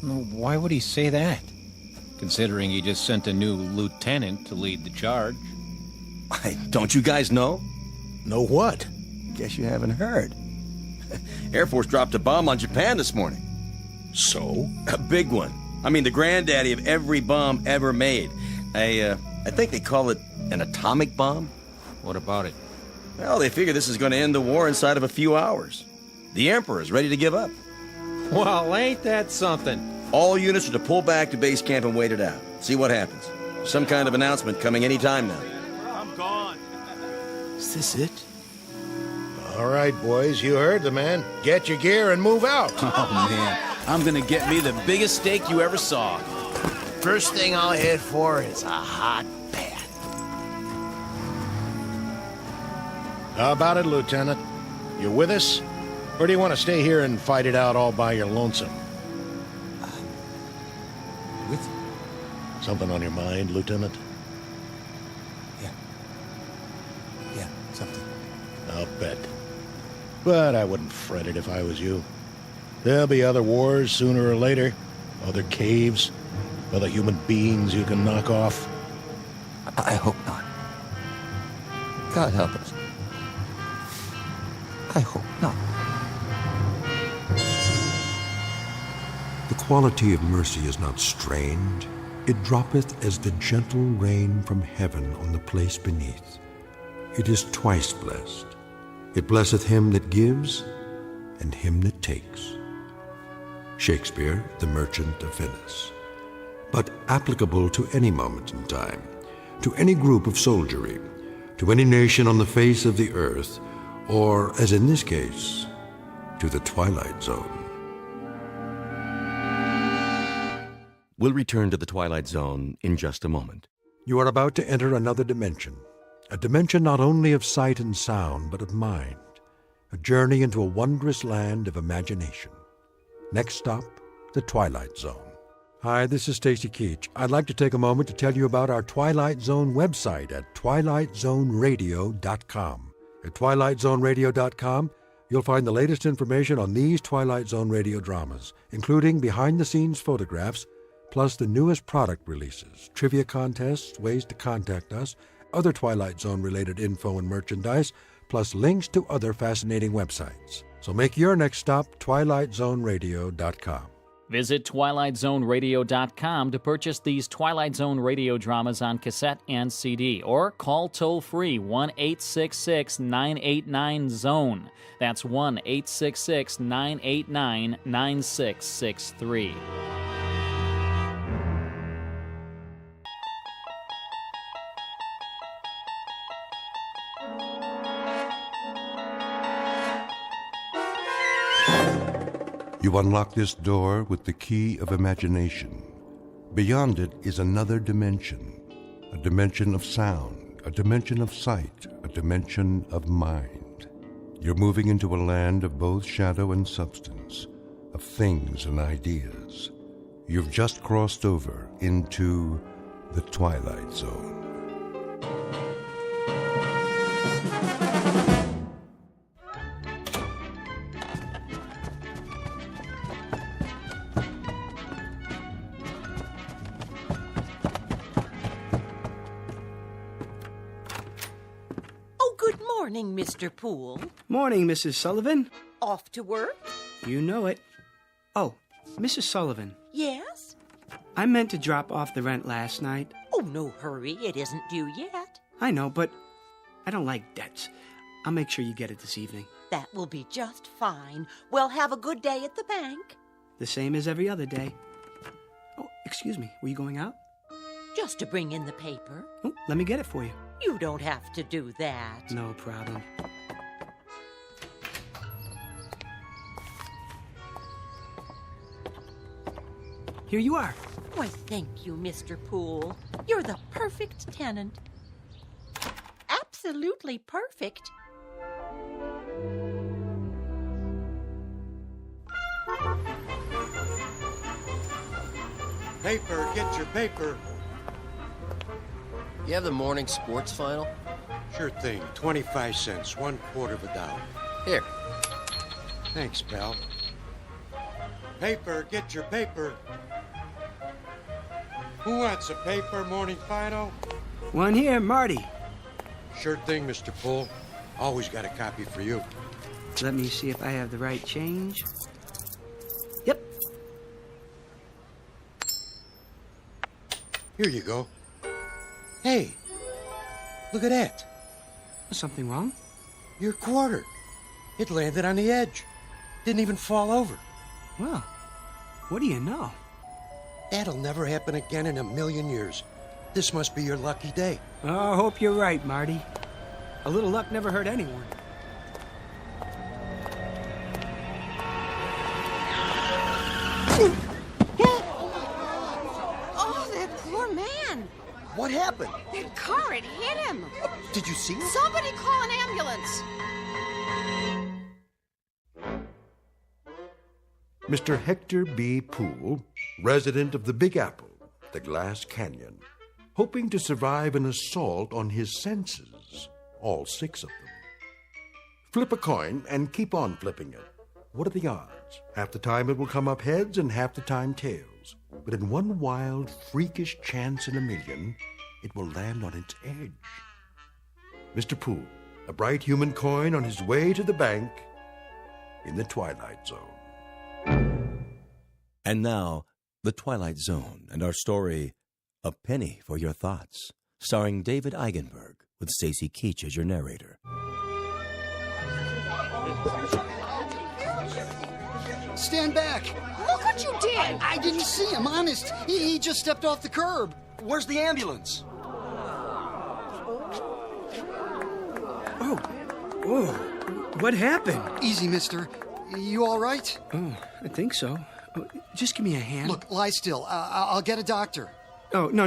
Speaker 3: Why would he say that? Considering he just sent a new lieutenant to lead the charge.
Speaker 1: Don't you guys know?
Speaker 5: Know what?
Speaker 1: Guess you haven't heard. Air Force dropped a bomb on Japan this morning.
Speaker 5: So?
Speaker 1: A big one. I mean, the granddaddy of every bomb ever made. I think they call it an atomic bomb.
Speaker 3: What about it?
Speaker 1: Well, they figure this is going to end the war inside of a few hours. The Emperor's ready to give up.
Speaker 3: Well, ain't that something?
Speaker 1: All units are to pull back to base camp and wait it out. See what happens. Some kind of announcement coming any time now.
Speaker 6: I'm gone.
Speaker 7: Is this it?
Speaker 5: All right, boys, you heard the man. Get your gear and move out.
Speaker 6: Oh, man. I'm gonna get me the biggest steak you ever saw.
Speaker 4: First thing I'll head for is a hot bath.
Speaker 5: How about it, Lieutenant? You with us? Or do you want to stay here and fight it out all by your lonesome?
Speaker 7: With you?
Speaker 5: Something on your mind, Lieutenant?
Speaker 7: Yeah, something.
Speaker 5: I'll bet. But I wouldn't fret it if I was you. There'll be other wars sooner or later. Other caves. Other human beings you can knock off.
Speaker 7: I hope not. God help us. I hope not.
Speaker 2: The quality of mercy is not strained. It droppeth as the gentle rain from heaven on the place beneath. It is twice blessed. It blesseth him that gives and him that takes. Shakespeare, The Merchant of Venice. But applicable to any moment in time, to any group of soldiery, to any nation on the face of the earth, or, as in this case, to the Twilight Zone.
Speaker 1: We'll return to the Twilight Zone in just a moment.
Speaker 2: You are about to enter another dimension, a dimension not only of sight and sound, but of mind, a journey into a wondrous land of imagination. Next stop, the Twilight Zone. Hi, this is Stacy Keach. I'd like to take a moment to tell you about our Twilight Zone website at twilightzoneradio.com. At twilightzoneradio.com, you'll find the latest information on these Twilight Zone radio dramas, including behind-the-scenes photographs, plus the newest product releases, trivia contests, ways to contact us, other Twilight Zone-related info and merchandise, plus links to other fascinating websites. So make your next stop twilightzoneradio.com.
Speaker 10: Visit twilightzoneradio.com to purchase these Twilight Zone radio dramas on cassette and CD, or call toll-free 1-866-989-ZONE. That's 1-866-989-9663.
Speaker 2: You unlock this door with the key of imagination. Beyond it is another dimension, a dimension of sound, a dimension of sight, a dimension of mind. You're moving into a land of both shadow and substance, of things and ideas. You've just crossed over into the Twilight Zone.
Speaker 11: Morning, Mr. Poole.
Speaker 8: Morning, Mrs. Sullivan.
Speaker 11: Off to work?
Speaker 8: You know it. Oh, Mrs. Sullivan.
Speaker 11: Yes?
Speaker 8: I meant to drop off the rent last night.
Speaker 11: Oh, no hurry. It isn't due yet.
Speaker 8: I know, but I don't like debts. I'll make sure you get it this evening.
Speaker 11: That will be just fine. Well, have a good day at the bank.
Speaker 8: The same as every other day. Oh, excuse me. Were you going out?
Speaker 11: Just to bring in the paper.
Speaker 8: Oh, let me get it for you.
Speaker 11: You don't have to do that.
Speaker 8: No problem. Here you are.
Speaker 11: Why, thank you, Mr. Poole. You're the perfect tenant. Absolutely perfect.
Speaker 5: Paper, get your paper.
Speaker 4: You have the morning sports final?
Speaker 5: Sure thing. 25 cents, $1/4 of a dollar.
Speaker 4: Here.
Speaker 5: Thanks, pal. Paper, get your paper. Who wants a paper morning final?
Speaker 8: One here, Marty.
Speaker 5: Sure thing, Mr. Poole. Always got a copy for you.
Speaker 8: Let me see if I have the right change. Yep.
Speaker 5: Here you go. Hey, look at that.
Speaker 8: Something wrong?
Speaker 5: Your quarter. It landed on the edge. Didn't even fall over.
Speaker 8: Well, what do you know?
Speaker 5: That'll never happen again in a million years. This must be your lucky day.
Speaker 8: Oh, I hope you're right, Marty. A little luck never hurt anyone.
Speaker 11: Oh, that poor man.
Speaker 4: What happened?
Speaker 11: That car had hit him.
Speaker 4: Did you see it?
Speaker 11: Somebody call an ambulance.
Speaker 2: Mr. Hector B. Poole, resident of the Big Apple, the Glass Canyon, hoping to survive an assault on his senses, all 6 of them. Flip a coin and keep on flipping it. What are the odds? Half the time it will come up heads and half the time tails. But in one wild, freakish chance in a million, it will land on its edge. Mr. Poole, a bright human coin on his way to the bank in the Twilight Zone.
Speaker 1: And now, The Twilight Zone and our story, A Penny for Your Thoughts, starring David Eigenberg, with Stacy Keach as your narrator.
Speaker 12: Stand back.
Speaker 11: Look what you did!
Speaker 12: I didn't see him, honest. He just stepped off the curb.
Speaker 8: Where's the ambulance?
Speaker 13: Oh. Whoa. What happened?
Speaker 12: Easy, mister. You all right?
Speaker 13: Oh, I think so. Just give me a hand.
Speaker 12: Look, lie still. I'll get a doctor.
Speaker 13: Oh, no.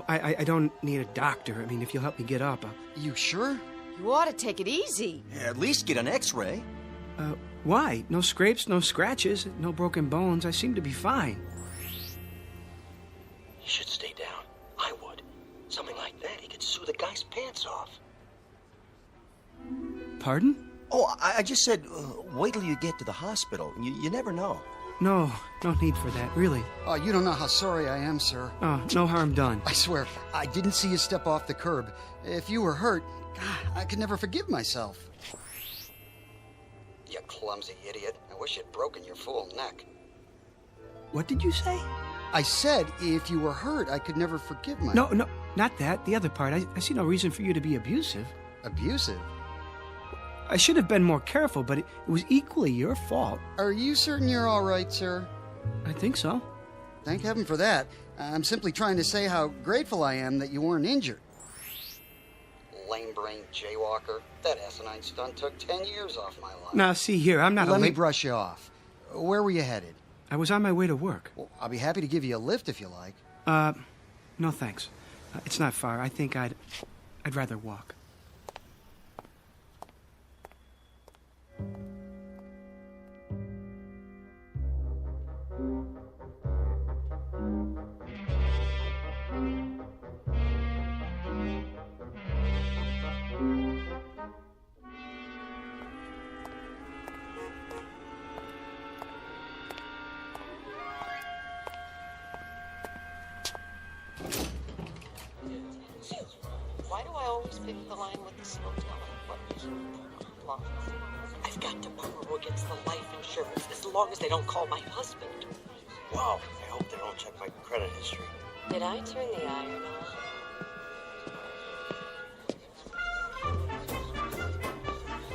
Speaker 13: I don't need a doctor. I mean, if you'll help me get up.
Speaker 12: You sure?
Speaker 11: You ought to take it easy.
Speaker 8: At least get an x-ray.
Speaker 13: Why? No scrapes, no scratches, no broken bones. I seem to be fine.
Speaker 8: You should stay down. I would. Something like that, he could sue the guy's pants off.
Speaker 13: Pardon?
Speaker 8: Oh, I just said, wait till you get to the hospital. You never know.
Speaker 13: No need for that, really.
Speaker 12: Oh, you don't know how sorry I am, sir.
Speaker 13: Oh, no harm done.
Speaker 12: I swear, I didn't see you step off the curb. If you were hurt, God, I could never forgive myself.
Speaker 8: You clumsy idiot. I wish you'd broken your fool neck.
Speaker 13: What did you say?
Speaker 12: I said, if you were hurt, I could never forgive myself.
Speaker 13: No, not that. The other part. I see no reason for you to be abusive.
Speaker 12: Abusive?
Speaker 13: I should have been more careful, but it was equally your fault.
Speaker 12: Are you certain you're all right, sir?
Speaker 13: I think so.
Speaker 12: Thank heaven for that. I'm simply trying to say how grateful I am that you weren't injured.
Speaker 8: Lame-brained jaywalker. That asinine stunt took 10 years off my life.
Speaker 13: Now, see here, I'm not
Speaker 12: Let me brush you off. Where were you headed?
Speaker 13: I was on my way to work.
Speaker 12: Well, I'll be happy to give you a lift if you like.
Speaker 13: No thanks. It's not far. I think I'd rather walk.
Speaker 11: Why do I always pick the line with the slow telling? I've got to borrow against the life insurance as long as they don't call my husband.
Speaker 8: Wow, I hope they don't check my credit history.
Speaker 11: Did I turn the iron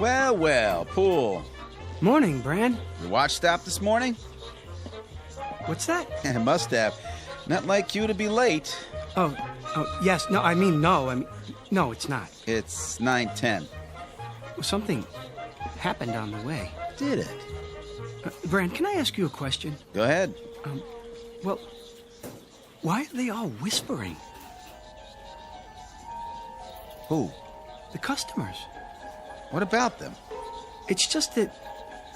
Speaker 11: on?
Speaker 6: Well, Pool.
Speaker 13: Morning, Bran.
Speaker 6: Your watch stopped this morning?
Speaker 13: What's that?
Speaker 6: Must have. Not like you to be late.
Speaker 13: Oh, yes. No, no, it's not.
Speaker 6: It's 9:10.
Speaker 13: Something happened on the way.
Speaker 6: Did it?
Speaker 13: Bran, can I ask you a question?
Speaker 6: Go ahead.
Speaker 13: Well, why are they all whispering?
Speaker 6: Who?
Speaker 13: The customers.
Speaker 6: What about them?
Speaker 13: It's just that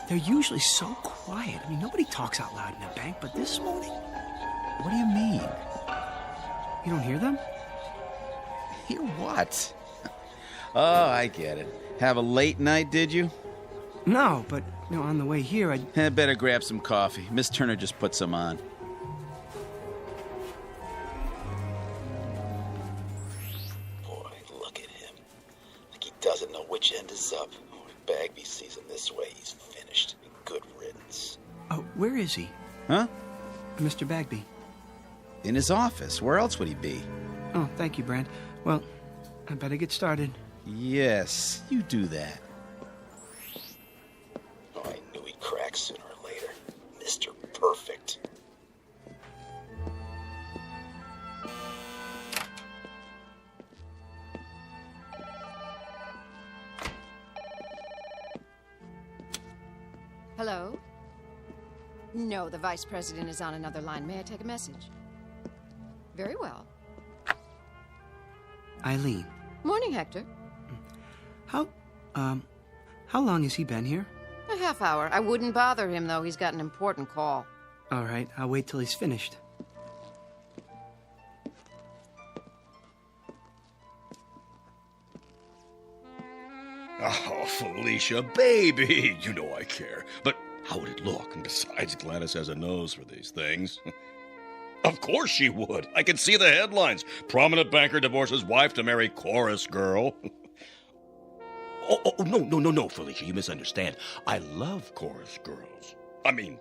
Speaker 13: they're usually so quiet. I mean, nobody talks out loud in a bank, but this morning...
Speaker 6: What do you mean?
Speaker 13: You don't hear them?
Speaker 6: Hear what? Oh, I get it. Have a late night, did you?
Speaker 13: No, but on the way here,
Speaker 6: I better grab some coffee. Miss Turner just put some on.
Speaker 14: Boy, look at him. Like he doesn't know which end is up. Oh, if Bagby sees him this way, he's finished. Good riddance.
Speaker 13: Oh, where is he?
Speaker 6: Huh?
Speaker 13: Mr. Bagby.
Speaker 6: In his office. Where else would he be?
Speaker 13: Oh, thank you, Brand. Well, I better get started.
Speaker 6: Yes, you do that.
Speaker 14: Oh, I knew he'd crack sooner or later. Mr. Perfect.
Speaker 15: Hello? No, the vice president is on another line. May I take a message? Very well.
Speaker 13: Eileen.
Speaker 15: Morning, Hector.
Speaker 13: How long has he been here?
Speaker 15: A half hour. I wouldn't bother him, though. He's got an important call.
Speaker 13: All right, I'll wait till he's finished.
Speaker 16: Oh, Felicia, baby, you know I care. But how would it look? And besides, Gladys has a nose for these things. Of course she would. I can see the headlines. Prominent banker divorces wife to marry chorus girl. No, Felicia, you misunderstand. I love chorus girls. I mean,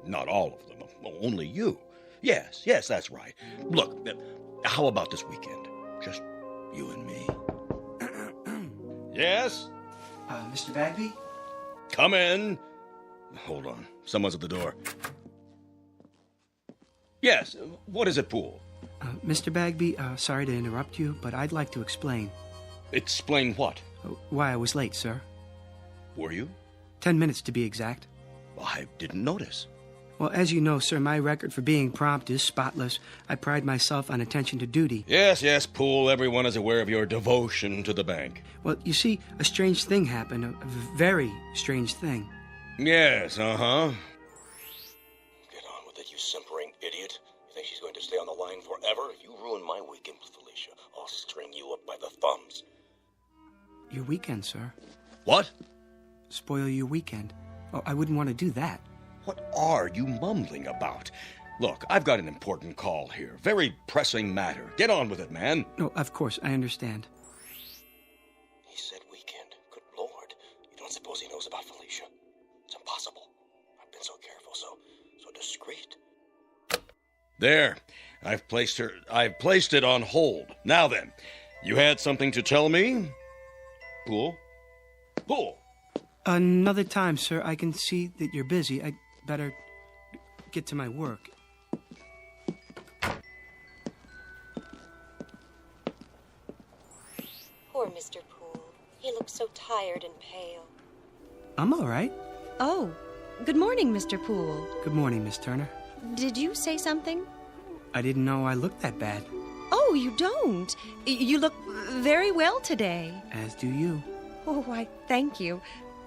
Speaker 16: not all of them. Only you. Yes, that's right. Look, how about this weekend? Just you and me. Yes?
Speaker 13: Mr. Bagby?
Speaker 16: Come in. Hold on. Someone's at the door. Yes, what is it, Poole?
Speaker 13: Mr. Bagby, sorry to interrupt you, but I'd like to explain.
Speaker 16: Explain what?
Speaker 13: Why I was late, sir.
Speaker 16: Were you?
Speaker 13: 10 minutes to be exact.
Speaker 16: I didn't notice.
Speaker 13: Well, as you know, sir, my record for being prompt is spotless. I pride myself on attention to duty.
Speaker 16: Yes, Poole. Everyone is aware of your devotion to the bank.
Speaker 13: Well, you see, a strange thing happened. A very strange thing.
Speaker 16: Yes, uh-huh.
Speaker 14: Get on with it, you simpering idiot. You think she's going to stay on the line forever? If you ruin my weekend with Felicia, I'll string you up by the thumbs.
Speaker 13: Your weekend, sir.
Speaker 16: What?
Speaker 13: Spoil your weekend. Oh, I wouldn't want to do that.
Speaker 16: What are you mumbling about? Look, I've got an important call here. Very pressing matter. Get on with it, man.
Speaker 13: No, of course, I understand.
Speaker 14: He said weekend. Good Lord. You don't suppose he knows about Felicia? It's impossible. I've been so careful, so discreet.
Speaker 16: There. I've placed it on hold. Now then, you had something to tell me? Poole? Poole!
Speaker 13: Another time, sir. I can see that you're busy. I'd better get to my work.
Speaker 17: Poor Mr. Poole. He looks so tired and pale.
Speaker 13: I'm all right.
Speaker 18: Oh, good morning, Mr. Poole.
Speaker 13: Good morning, Miss Turner.
Speaker 18: Did you say something?
Speaker 13: I didn't know I looked that bad.
Speaker 18: Oh, you don't. You look very well today.
Speaker 13: As do you.
Speaker 18: Oh, why, thank you.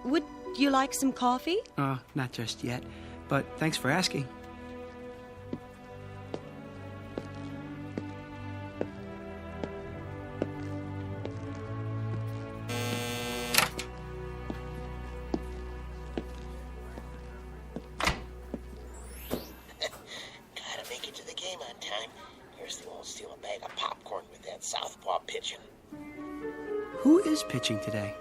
Speaker 18: Would you like some coffee?
Speaker 13: Not just yet, but thanks for asking.
Speaker 4: Gotta make it to the game on time. Here's the won't steal a bag of popcorn with that southpaw pitching.
Speaker 13: Who is pitching today?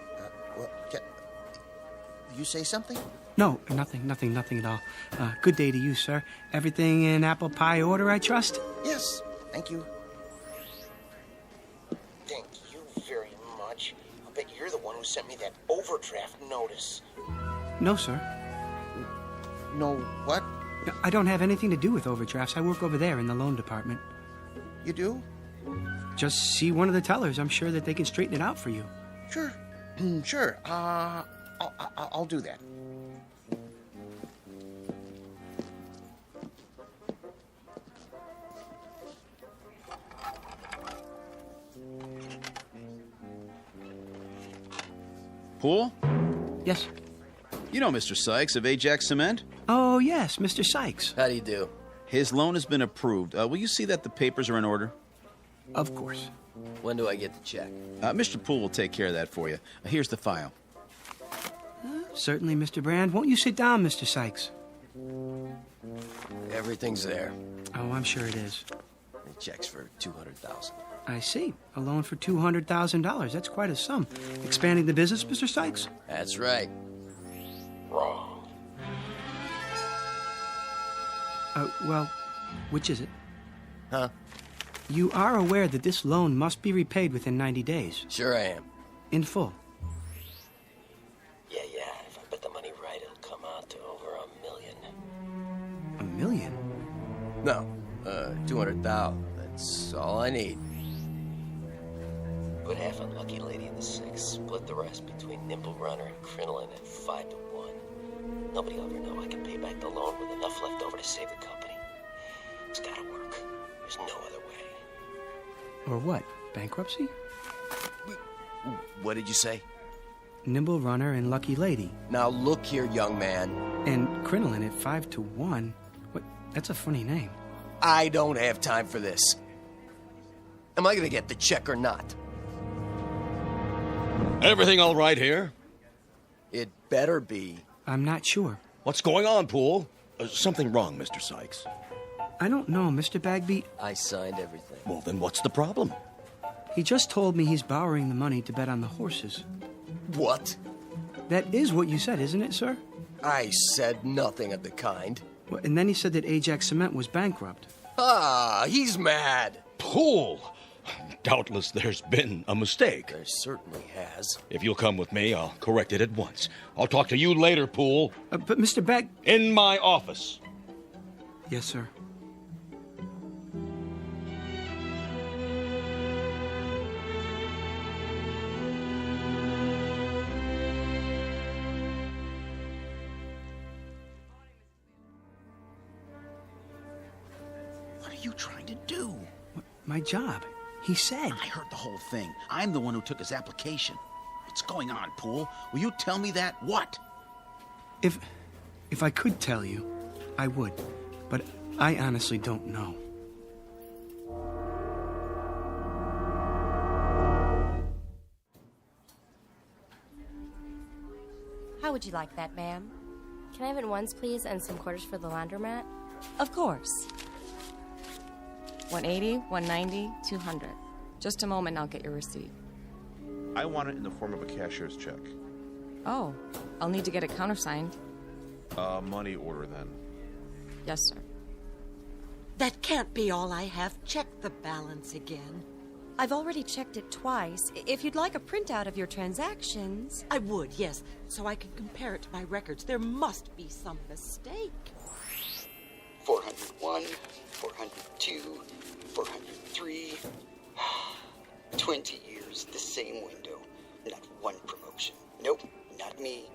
Speaker 4: You say something?
Speaker 13: No, nothing at all. Good day to you, sir. Everything in apple pie order, I trust?
Speaker 4: Yes, thank you. Thank you very much. I'll bet you're the one who sent me that overdraft notice.
Speaker 13: No, sir.
Speaker 4: No, what?
Speaker 13: I don't have anything to do with overdrafts. I work over there in the loan department.
Speaker 4: You do?
Speaker 13: Just see one of the tellers. I'm sure that they can straighten it out for you.
Speaker 4: Sure. Sure. I'll do that.
Speaker 6: Poole?
Speaker 13: Yes?
Speaker 6: You know Mr. Sykes of Ajax Cement?
Speaker 13: Oh, yes, Mr. Sykes.
Speaker 4: How do you do?
Speaker 6: His loan has been approved. Will you see that the papers are in order?
Speaker 13: Of course.
Speaker 4: When do I get the check?
Speaker 6: Mr. Poole will take care of that for you. Here's the file.
Speaker 13: Certainly, Mr. Brand. Won't you sit down, Mr. Sykes?
Speaker 4: Everything's there.
Speaker 13: Oh, I'm sure it is.
Speaker 4: The check's for $200,000.
Speaker 13: I see. A loan for $200,000. That's quite a sum. Expanding the business, Mr. Sykes?
Speaker 4: That's right. Wrong.
Speaker 13: Well, which is it?
Speaker 4: Huh?
Speaker 13: You are aware that this loan must be repaid within 90 days.
Speaker 4: Sure I am.
Speaker 13: In full.
Speaker 14: Yeah. If I bet the money right, it'll come out to over $1 million.
Speaker 13: $1 million?
Speaker 4: No, 200,000. That's all I need.
Speaker 14: Put half on Lucky Lady in the 6. Split the rest between Nimble Runner and Crinoline at 5-1. Nobody will ever know I can pay back the loan with enough left over to save the company. It's gotta work. There's no other way.
Speaker 13: Or what? Bankruptcy?
Speaker 4: What did you say?
Speaker 13: Nimble Runner and Lucky Lady.
Speaker 4: Now look here, young man.
Speaker 13: And Crinoline at 5-1? What? That's a funny name.
Speaker 4: I don't have time for this. Am I gonna get the check or not?
Speaker 16: Everything all right here?
Speaker 4: It better be.
Speaker 13: I'm not sure.
Speaker 16: What's going on, Poole? Something wrong, Mr. Sykes.
Speaker 13: I don't know, Mr. Bagby.
Speaker 14: I signed everything.
Speaker 16: Well, then what's the problem?
Speaker 13: He just told me he's borrowing the money to bet on the horses.
Speaker 4: What?
Speaker 13: That is what you said, isn't it, sir?
Speaker 4: I said nothing of the kind.
Speaker 13: Well, and then he said that Ajax Cement was bankrupt.
Speaker 4: He's mad.
Speaker 16: Poole! Doubtless there's been a mistake.
Speaker 14: There certainly has.
Speaker 16: If you'll come with me, I'll correct it at once. I'll talk to you later, Poole.
Speaker 13: But Mr. Beck...
Speaker 16: In my office.
Speaker 13: Yes, sir.
Speaker 6: What are you trying to do?
Speaker 13: My job. He said.
Speaker 6: I heard the whole thing. I'm the one who took his application. What's going on, Poole? Will you tell me that? What?
Speaker 13: If I could tell you, I would. But I honestly don't know.
Speaker 19: How would you like that, ma'am? Can I have it once, please, and some quarters for the laundromat?
Speaker 18: Of course.
Speaker 19: 180, 190, 200. Just a moment and I'll get your receipt.
Speaker 20: I want it in the form of a cashier's check.
Speaker 19: Oh, I'll need to get it countersigned.
Speaker 20: Money order then.
Speaker 19: Yes, sir.
Speaker 11: That can't be all I have. Check the balance again.
Speaker 18: I've already checked it twice. If you'd like a printout of your transactions...
Speaker 11: I would, yes, so I can compare it to my records. There must be some mistake.
Speaker 21: 401, 402, 403. 20 years, the same window. Not one promotion. Nope, not me.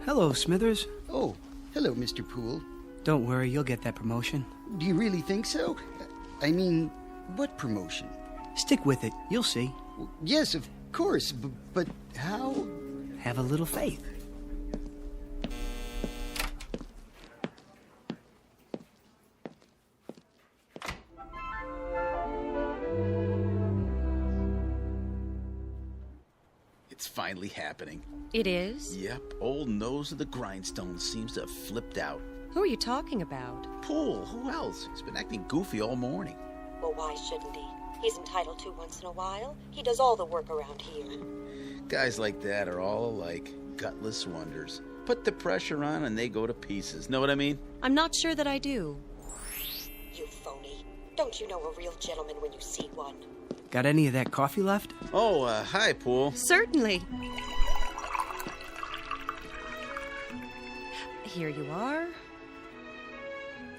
Speaker 13: Hello, Smithers.
Speaker 12: Oh, hello, Mr. Poole.
Speaker 13: Don't worry, you'll get that promotion.
Speaker 12: Do you really think so? I mean, what promotion?
Speaker 13: Stick with it. You'll see.
Speaker 12: Yes, of course, but how?
Speaker 13: Have a little faith.
Speaker 6: It's finally happening.
Speaker 18: It is?
Speaker 6: Yep, old nose of the grindstone seems to have flipped out.
Speaker 18: Who are you talking about?
Speaker 6: Poole, who else? He's been acting goofy all morning.
Speaker 17: Well, why shouldn't he? He's entitled to once in a while. He does all the work around here.
Speaker 6: Guys like that are all alike, gutless wonders. Put the pressure on and they go to pieces. Know what I mean?
Speaker 18: I'm not sure that I do.
Speaker 17: You phony. Don't you know a real gentleman when you see one?
Speaker 13: Got any of that coffee left?
Speaker 6: Oh, hi, Poole.
Speaker 18: Certainly. Here you are.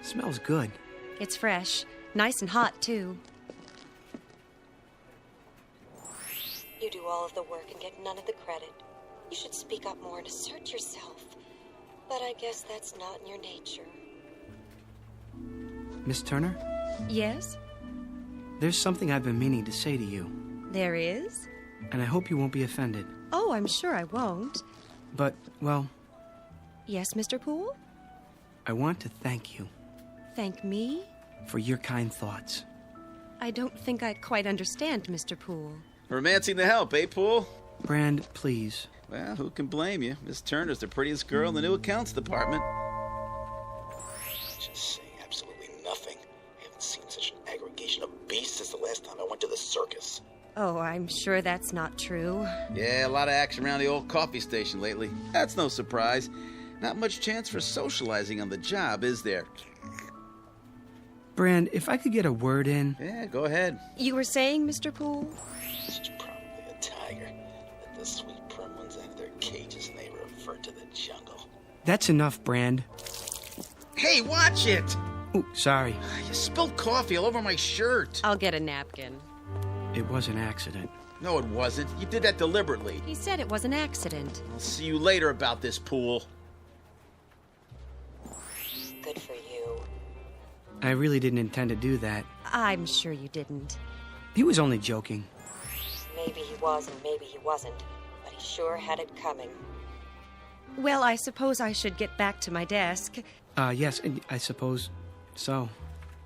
Speaker 13: Smells good.
Speaker 18: It's fresh. Nice and hot, too.
Speaker 17: You do all of the work and get none of the credit. You should speak up more and assert yourself. But I guess that's not in your nature.
Speaker 13: Miss Turner?
Speaker 18: Yes?
Speaker 13: There's something I've been meaning to say to you.
Speaker 18: There is?
Speaker 13: And I hope you won't be offended.
Speaker 18: Oh, I'm sure I won't.
Speaker 13: But, well...
Speaker 18: Yes, Mr. Poole?
Speaker 13: I want to thank you.
Speaker 18: Thank me?
Speaker 13: For your kind thoughts.
Speaker 18: I don't think I quite understand, Mr. Poole.
Speaker 6: Romancing the help, eh, Poole?
Speaker 13: Brand, please.
Speaker 6: Well, who can blame you? Miss Turner's the prettiest girl in the new accounts department.
Speaker 21: Just saying absolutely nothing. I haven't seen such an aggregation of beasts since the last time I went to the circus.
Speaker 18: Oh, I'm sure that's not true.
Speaker 6: Yeah, a lot of action around the old coffee station lately. That's no surprise. Not much chance for socializing on the job, is there?
Speaker 13: Brand, if I could get a word in...
Speaker 6: Yeah, go ahead.
Speaker 18: You were saying, Mr. Poole?
Speaker 21: She's probably a tiger. But the sweet prim ones have their cages and they refer to the jungle.
Speaker 13: That's enough, Brand.
Speaker 6: Hey, watch it!
Speaker 13: Oh, sorry.
Speaker 6: You spilled coffee all over my shirt.
Speaker 18: I'll get a napkin.
Speaker 13: It was an accident.
Speaker 6: No, it wasn't. You did that deliberately.
Speaker 18: He said it was an accident.
Speaker 6: I'll see you later about this, Poole.
Speaker 17: Good for you.
Speaker 13: I really didn't intend to do that.
Speaker 18: I'm sure you didn't.
Speaker 13: He was only joking.
Speaker 17: Maybe he was and maybe he wasn't, but he sure had it coming.
Speaker 18: Well, I suppose I should get back to my desk.
Speaker 13: Yes, I suppose so.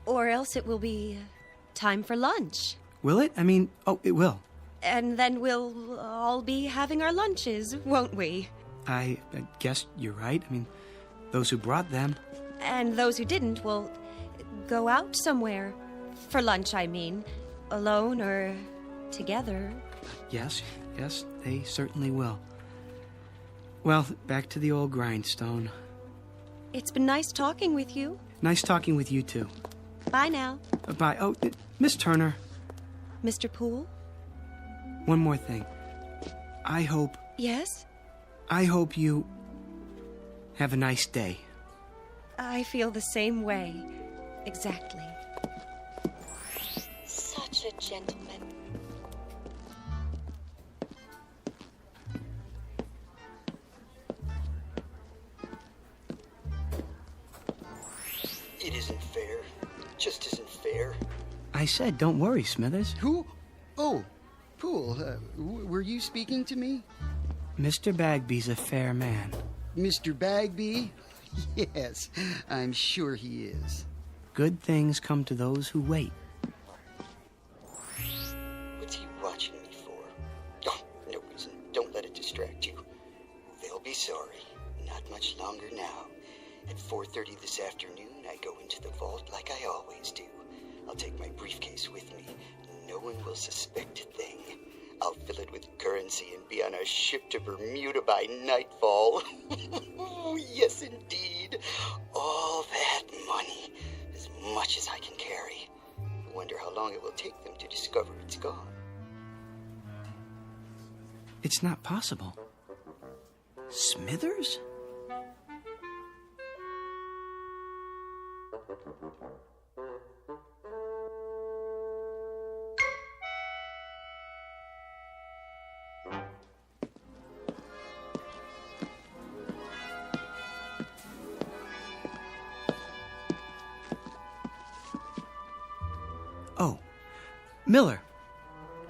Speaker 18: Or else it will be time for lunch.
Speaker 13: Will it? I mean, oh, it will.
Speaker 18: And then we'll all be having our lunches, won't we?
Speaker 13: I guess you're right. I mean, those who brought them.
Speaker 18: And those who didn't will go out somewhere. For lunch, I mean. Alone or together.
Speaker 13: Yes, they certainly will. Well, back to the old grindstone.
Speaker 18: It's been nice talking with you.
Speaker 13: Nice talking with you, too.
Speaker 18: Bye now.
Speaker 13: Bye. Oh, Miss Turner.
Speaker 18: Mr. Poole?
Speaker 13: One more thing.
Speaker 18: Yes?
Speaker 13: I hope you have a nice day.
Speaker 18: I feel the same way. Exactly.
Speaker 17: Such a gentleman.
Speaker 9: It isn't fair. It just isn't fair.
Speaker 13: I said, don't worry, Smithers.
Speaker 12: Who? Oh, Poole, were you speaking to me?
Speaker 13: Mr. Bagby's a fair man.
Speaker 12: Mr. Bagby? Yes, I'm sure he is.
Speaker 13: Good things come to those who wait.
Speaker 9: What's he watching me for? Oh, no reason. Don't let it distract you. They'll be sorry. Not much longer now. At 4:30 this afternoon, I go into the vault like I always do. I'll take my briefcase with me. No one will suspect a thing. I'll fill it with currency and be on a ship to Bermuda by nightfall. Yes, indeed. All that money. As much as I can carry. I wonder how long it will take them to discover it's gone.
Speaker 13: It's not possible. Smithers? Oh, Miller.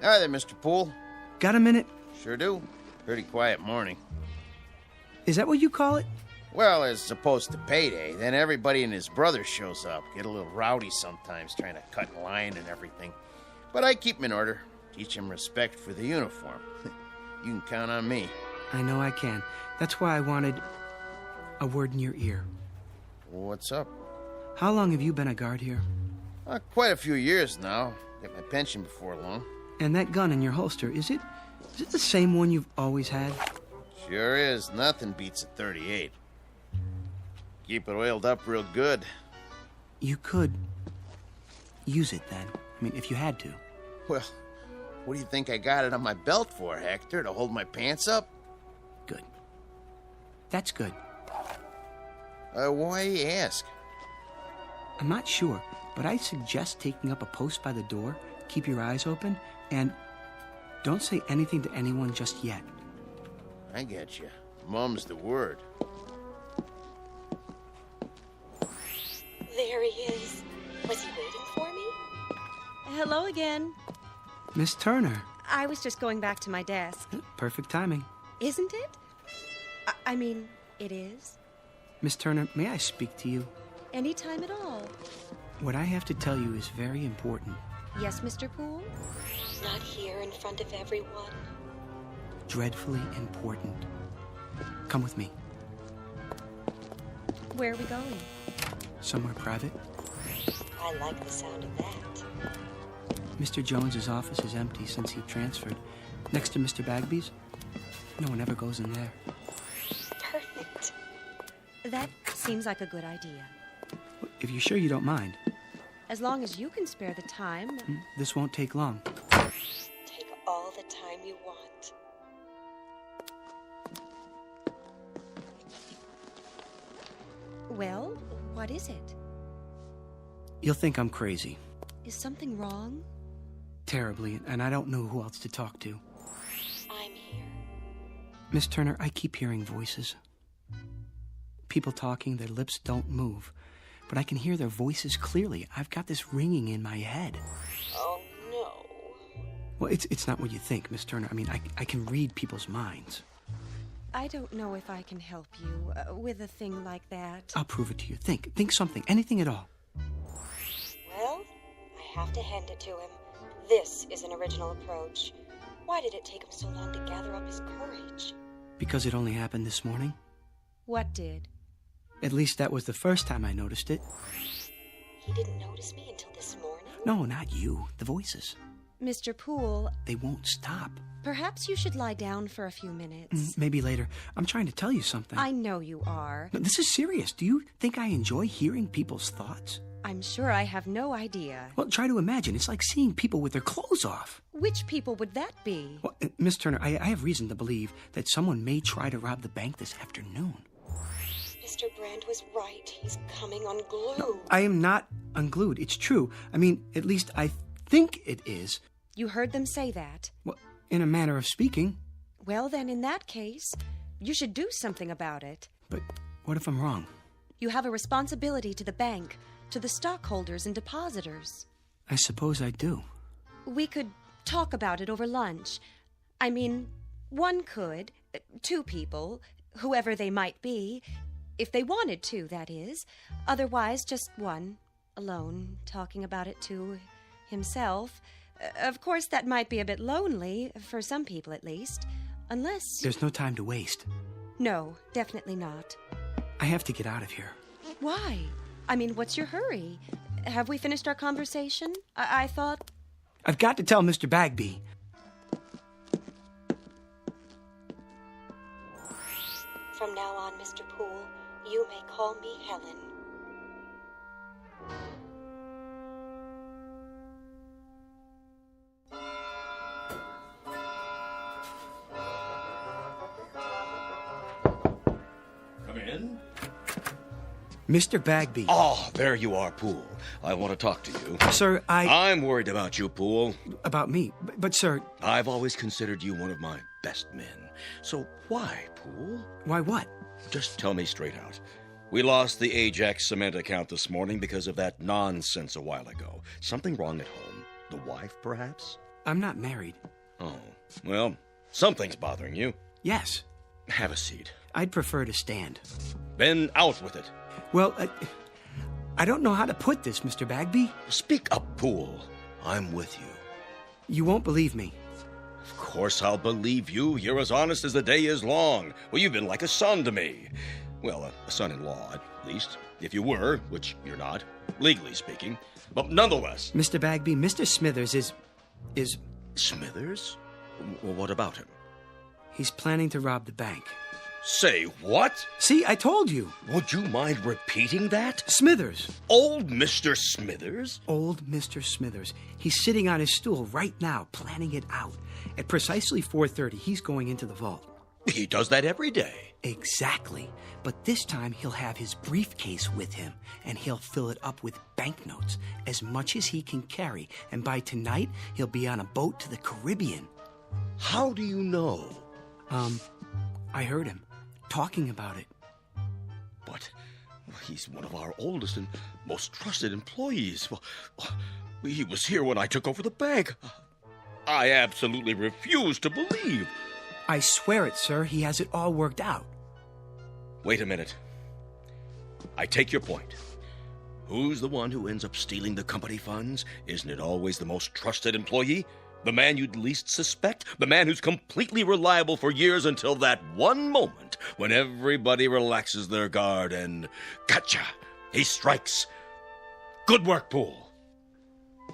Speaker 4: Hi there, Mr. Poole.
Speaker 13: Got a minute?
Speaker 4: Sure do. Pretty quiet morning.
Speaker 13: Is that what you call it?
Speaker 4: Well, as opposed to payday, then everybody and his brother shows up. Get a little rowdy sometimes, trying to cut in line and everything. But I keep him in order. Teach him respect for the uniform. You can count on me.
Speaker 13: I know I can. That's why I wanted a word in your ear.
Speaker 4: What's up?
Speaker 13: How long have you been a guard here?
Speaker 4: Quite a few years now. Get my pension before long.
Speaker 13: And that gun in your holster, is it the same one you've always had?
Speaker 4: Sure is. Nothing beats a .38. Keep it oiled up real good.
Speaker 13: You could use it then. I mean, if you had to.
Speaker 4: Well, what do you think I got it on my belt for, Hector? To hold my pants up?
Speaker 13: Good. That's good.
Speaker 4: Why you ask?
Speaker 13: I'm not sure, but I suggest taking up a post by the door, keep your eyes open, and don't say anything to anyone just yet.
Speaker 4: I get you. Mum's the word.
Speaker 17: There he is. Was he waiting for me?
Speaker 18: Hello again.
Speaker 13: Miss Turner.
Speaker 18: I was just going back to my desk.
Speaker 13: Perfect timing.
Speaker 18: Isn't it? I mean, it is.
Speaker 13: Miss Turner, may I speak to you?
Speaker 18: Anytime at all.
Speaker 13: What I have to tell you is very important.
Speaker 18: Yes, Mr. Poole?
Speaker 17: Not here in front of everyone.
Speaker 13: Dreadfully important. Come with me.
Speaker 18: Where are we going?
Speaker 13: Somewhere private.
Speaker 17: I like the sound of that.
Speaker 13: Mr. Jones's office is empty since he transferred. Next to Mr. Bagby's. No one ever goes in there.
Speaker 17: Perfect.
Speaker 18: That seems like a good idea.
Speaker 13: If you're sure you don't mind.
Speaker 18: As long as you can spare the time.
Speaker 13: This won't take long.
Speaker 17: Take all the time you want.
Speaker 18: Well, what is it?
Speaker 13: You'll think I'm crazy.
Speaker 18: Is something wrong?
Speaker 13: Terribly, and I don't know who else to talk to.
Speaker 17: I'm here.
Speaker 13: Miss Turner, I keep hearing voices. People talking, their lips don't move. But I can hear their voices clearly. I've got this ringing in my head.
Speaker 17: Oh, no.
Speaker 13: Well, it's not what you think, Miss Turner. I mean, I can read people's minds.
Speaker 18: I don't know if I can help you with a thing like that.
Speaker 13: I'll prove it to you. Think something, anything at all.
Speaker 17: Well, I have to hand it to him. This is an original approach. Why did it take him so long to gather up his courage?
Speaker 13: Because it only happened this morning?
Speaker 18: What did?
Speaker 13: At least that was the first time I noticed it.
Speaker 17: He didn't notice me until this morning?
Speaker 13: No, not you. The voices.
Speaker 18: Mr. Poole,
Speaker 13: They won't stop.
Speaker 18: perhaps you should lie down for a few minutes.
Speaker 13: Maybe later. I'm trying to tell you something.
Speaker 18: I know you are.
Speaker 13: No, this is serious. Do you think I enjoy hearing people's thoughts?
Speaker 18: I'm sure I have no idea.
Speaker 13: Well, try to imagine. It's like seeing people with their clothes off.
Speaker 18: Which people would that be?
Speaker 13: Well, Miss Turner, I have reason to believe that someone may try to rob the bank this afternoon.
Speaker 17: Mr. Brand was right. He's coming unglued.
Speaker 13: I am not unglued. It's true. I mean, at least I think it is.
Speaker 18: You heard them say that.
Speaker 13: Well, in a manner of speaking.
Speaker 18: Well, then, in that case, you should do something about it.
Speaker 13: But what if I'm wrong?
Speaker 18: You have a responsibility to the bank, to the stockholders and depositors.
Speaker 13: I suppose I do.
Speaker 18: We could talk about it over lunch. I mean, one could, two people, whoever they might be, if they wanted to, that is. Otherwise, just one, alone, talking about it to himself. Of course, that might be a bit lonely, for some people at least, unless...
Speaker 13: There's no time to waste.
Speaker 18: No, definitely not.
Speaker 13: I have to get out of here.
Speaker 18: Why? I mean, what's your hurry? Have we finished our conversation? I thought...
Speaker 13: I've got to tell Mr. Bagby.
Speaker 17: From now on, Mr. Poole, you may call me Helen.
Speaker 16: Come in.
Speaker 13: Mr. Bagby.
Speaker 16: Oh, there you are, Poole. I want to talk to you.
Speaker 13: Sir,
Speaker 16: I'm worried about you, Poole.
Speaker 13: About me? But sir...
Speaker 16: I've always considered you one of my best men. So why, Poole?
Speaker 13: Why what?
Speaker 16: Just tell me straight out. We lost the Ajax cement account this morning because of that nonsense a while ago. Something wrong at home? The wife, perhaps?
Speaker 13: I'm not married.
Speaker 16: Oh, well, something's bothering you.
Speaker 13: Yes.
Speaker 16: Have a seat.
Speaker 13: I'd prefer to stand.
Speaker 16: Then out with it.
Speaker 13: Well, I don't know how to put this, Mr. Bagby.
Speaker 16: Speak up, Poole. I'm with you.
Speaker 13: You won't believe me.
Speaker 16: Of course I'll believe you. You're as honest as the day is long. Well, you've been like a son to me. Well, a son-in-law, at least. If you were, which you're not, legally speaking. But nonetheless...
Speaker 13: Mr. Bagby, Mr. Smithers is...
Speaker 16: Smithers? Well, what about him?
Speaker 13: He's planning to rob the bank.
Speaker 16: Say what?
Speaker 13: See, I told you.
Speaker 16: Would you mind repeating that?
Speaker 13: Smithers.
Speaker 16: Old Mr. Smithers?
Speaker 13: Old Mr. Smithers. He's sitting on his stool right now, planning it out. At precisely 4:30, he's going into the vault.
Speaker 16: He does that every day.
Speaker 13: Exactly. But this time, he'll have his briefcase with him, and he'll fill it up with banknotes, as much as he can carry. And by tonight, he'll be on a boat to the Caribbean.
Speaker 16: How do you know?
Speaker 13: I heard him talking about it.
Speaker 16: But he's one of our oldest and most trusted employees. Well, he was here when I took over the bank. I absolutely refuse to believe.
Speaker 13: I swear it, sir. He has it all worked out.
Speaker 16: Wait a minute. I take your point. Who's the one who ends up stealing the company funds? Isn't it always the most trusted employee? The man you'd least suspect? The man who's completely reliable for years until that one moment when everybody relaxes their guard and... Gotcha! He strikes. Good work, Poole.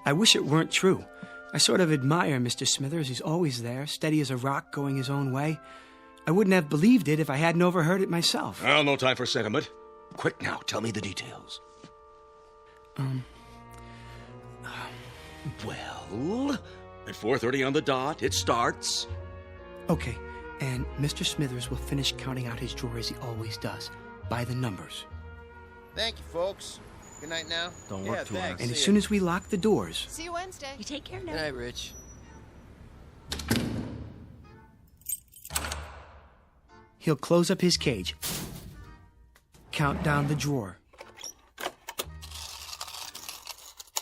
Speaker 13: I wish it weren't true. I sort of admire Mr. Smithers. He's always there, steady as a rock, going his own way. I wouldn't have believed it if I hadn't overheard it myself.
Speaker 16: Well, no time for sentiment. Quick now, tell me the details. Well, at 4:30 on the dot, it starts.
Speaker 13: Okay, and Mr. Smithers will finish counting out his drawer as he always does, by the numbers.
Speaker 4: Thank you, folks. Good night now.
Speaker 6: Don't work too hard.
Speaker 13: And as soon as we lock the doors...
Speaker 15: See you Wednesday.
Speaker 18: You take care now.
Speaker 4: Good night, Rich.
Speaker 13: He'll close up his cage, count down the drawer.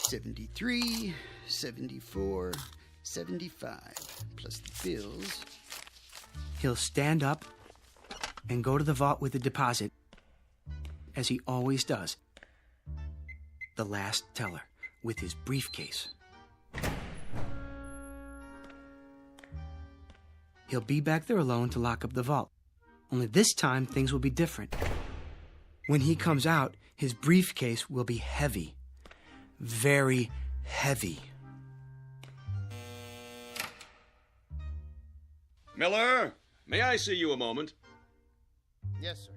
Speaker 12: 73, 74, 75, plus the bills.
Speaker 13: He'll stand up and go to the vault with the deposit, as he always does. The last teller, with his briefcase. He'll be back there alone to lock up the vault. Only this time, things will be different. When he comes out, his briefcase will be heavy. Very heavy.
Speaker 16: Miller, may I see you a moment?
Speaker 4: Yes, sir.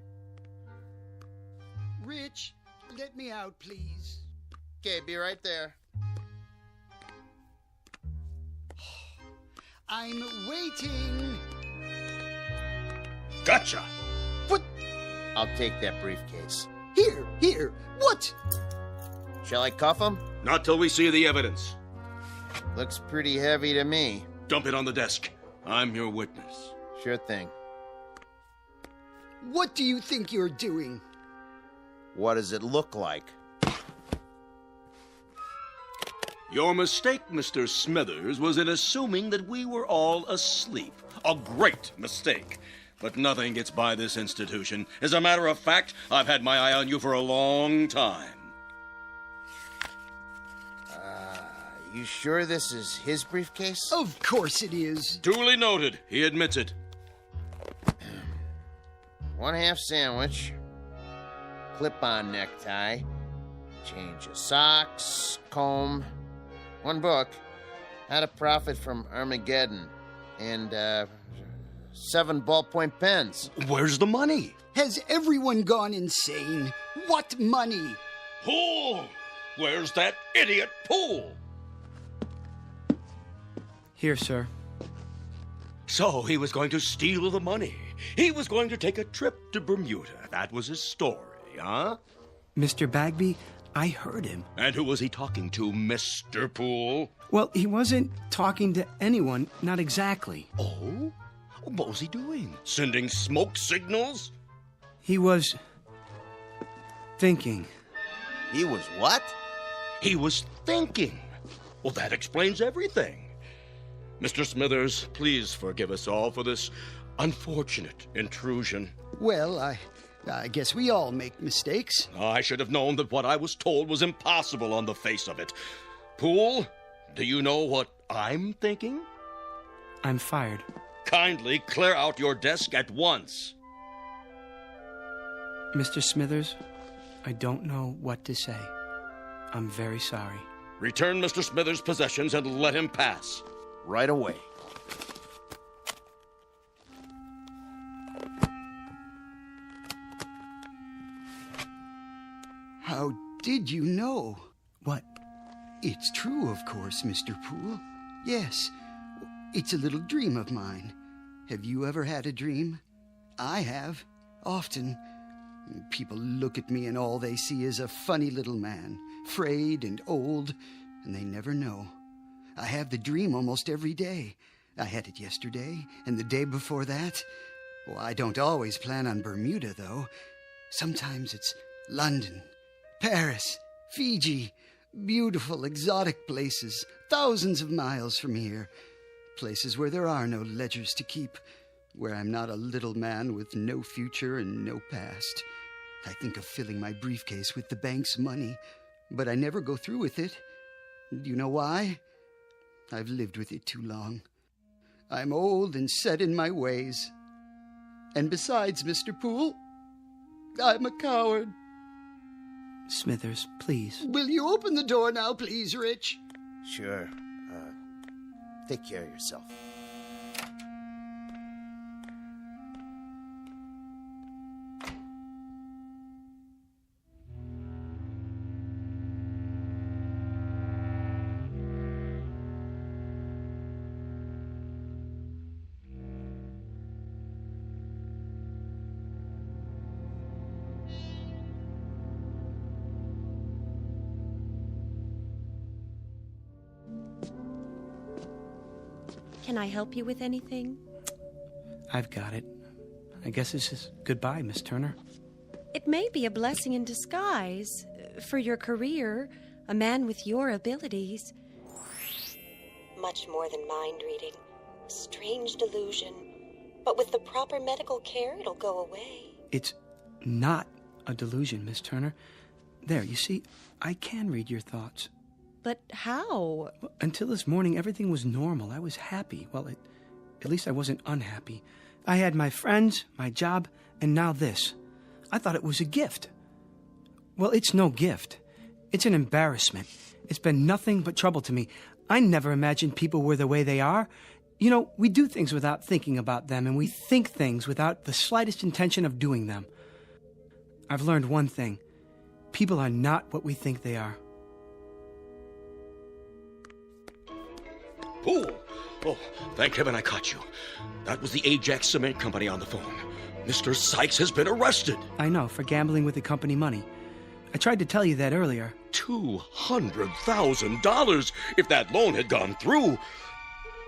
Speaker 12: Rich, let me out, please.
Speaker 4: Okay, be right there.
Speaker 12: I'm waiting.
Speaker 16: Gotcha!
Speaker 12: What?
Speaker 4: I'll take that briefcase.
Speaker 12: Here. What?
Speaker 4: Shall I cuff him?
Speaker 16: Not till we see the evidence.
Speaker 4: Looks pretty heavy to me.
Speaker 16: Dump it on the desk. I'm your witness.
Speaker 4: Sure thing.
Speaker 12: What do you think you're doing?
Speaker 4: What does it look like?
Speaker 16: Your mistake, Mr. Smithers, was in assuming that we were all asleep. A great mistake. But nothing gets by this institution. As a matter of fact, I've had my eye on you for a long time.
Speaker 4: You sure this is his briefcase?
Speaker 12: Of course it is.
Speaker 16: Duly noted. He admits it.
Speaker 4: 1/2 sandwich, clip-on necktie, change of socks, comb, 1 book, How to Profit from Armageddon, and 7 ballpoint pens.
Speaker 16: Where's the money?
Speaker 12: Has everyone gone insane? What money?
Speaker 16: Pool! Where's that idiot Pool?
Speaker 13: Here, sir.
Speaker 16: So he was going to steal the money. He was going to take a trip to Bermuda. That was his story, huh?
Speaker 13: Mr. Bagby, I heard him.
Speaker 16: And who was he talking to, Mr. Poole?
Speaker 13: Well, he wasn't talking to anyone, not exactly.
Speaker 16: Oh? What was he doing? Sending smoke signals?
Speaker 13: He was thinking.
Speaker 4: He was what?
Speaker 16: He was thinking. Well, that explains everything. Mr. Smithers, please forgive us all for this unfortunate intrusion.
Speaker 12: Well, I guess we all make mistakes.
Speaker 16: I should have known that what I was told was impossible on the face of it. Poole, do you know what I'm thinking?
Speaker 13: I'm fired.
Speaker 16: Kindly clear out your desk at once.
Speaker 13: Mr. Smithers, I don't know what to say. I'm very sorry.
Speaker 16: Return Mr. Smithers' possessions and let him pass.
Speaker 4: Right away.
Speaker 12: How did you know?
Speaker 13: What?
Speaker 12: It's true, of course, Mr. Poole. Yes, it's a little dream of mine. Have you ever had a dream? I have, often. People look at me and all they see is a funny little man, frayed and old, and they never know. I have the dream almost every day. I had it yesterday and the day before that. Well, I don't always plan on Bermuda, though. Sometimes it's London, Paris, Fiji, beautiful, exotic places, thousands of miles from here. Places where there are no ledgers to keep, where I'm not a little man with no future and no past. I think of filling my briefcase with the bank's money, but I never go through with it. Do you know why? I've lived with it too long. I'm old and set in my ways. And besides, Mr. Poole, I'm a coward.
Speaker 13: Smithers, please.
Speaker 12: Will you open the door now, please, Rich?
Speaker 4: Sure. Take care of yourself.
Speaker 18: Can I help you with anything?
Speaker 13: I've got it. I guess this is goodbye, Miss Turner.
Speaker 18: It may be a blessing in disguise. For your career, a man with your abilities.
Speaker 17: Much more than mind reading. A strange delusion. But with the proper medical care, it'll go away.
Speaker 13: It's not a delusion, Miss Turner. There, you see, I can read your thoughts.
Speaker 18: But how?
Speaker 13: Well, until this morning, everything was normal. I was happy. Well, at least I wasn't unhappy. I had my friends, my job, and now this. I thought it was a gift. Well, it's no gift. It's an embarrassment. It's been nothing but trouble to me. I never imagined people were the way they are. You know, we do things without thinking about them, and we think things without the slightest intention of doing them. I've learned one thing. People are not what we think they are.
Speaker 16: Poole! Oh, thank heaven I caught you. That was the Ajax Cement Company on the phone. Mr. Sykes has been arrested.
Speaker 13: I know, for gambling with the company money. I tried to tell you that earlier.
Speaker 16: $200,000 if that loan had gone through.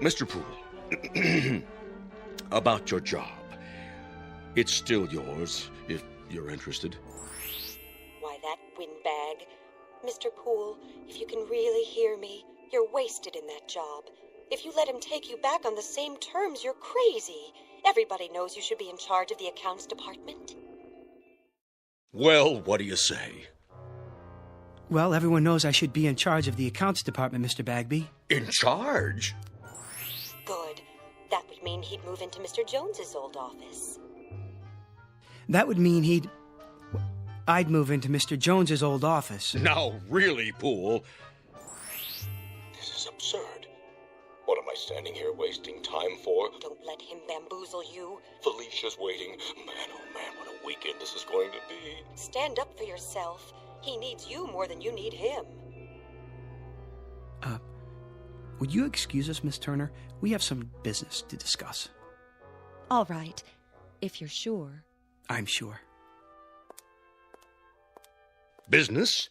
Speaker 16: Mr. Poole, about your job. It's still yours, if you're interested.
Speaker 17: Why, that windbag. Mr. Poole, if you can really hear me, you're wasted in that job. If you let him take you back on the same terms, you're crazy. Everybody knows you should be in charge of the accounts department.
Speaker 16: Well, what do you say?
Speaker 13: Well, everyone knows I should be in charge of the accounts department, Mr. Bagby.
Speaker 16: In charge?
Speaker 17: Good. That would mean he'd move into Mr. Jones's old office.
Speaker 13: That would mean I'd move into Mr. Jones's old office.
Speaker 16: Now, really, Poole.
Speaker 21: This is absurd. What am I standing here wasting time for?
Speaker 17: Don't let him bamboozle you.
Speaker 21: Felicia's waiting. Man, oh man, what a weekend this is going to be.
Speaker 17: Stand up for yourself. He needs you more than you need him.
Speaker 13: Would you excuse us, Miss Turner? We have some business to discuss.
Speaker 18: All right, if you're sure.
Speaker 13: I'm sure.
Speaker 16: Business?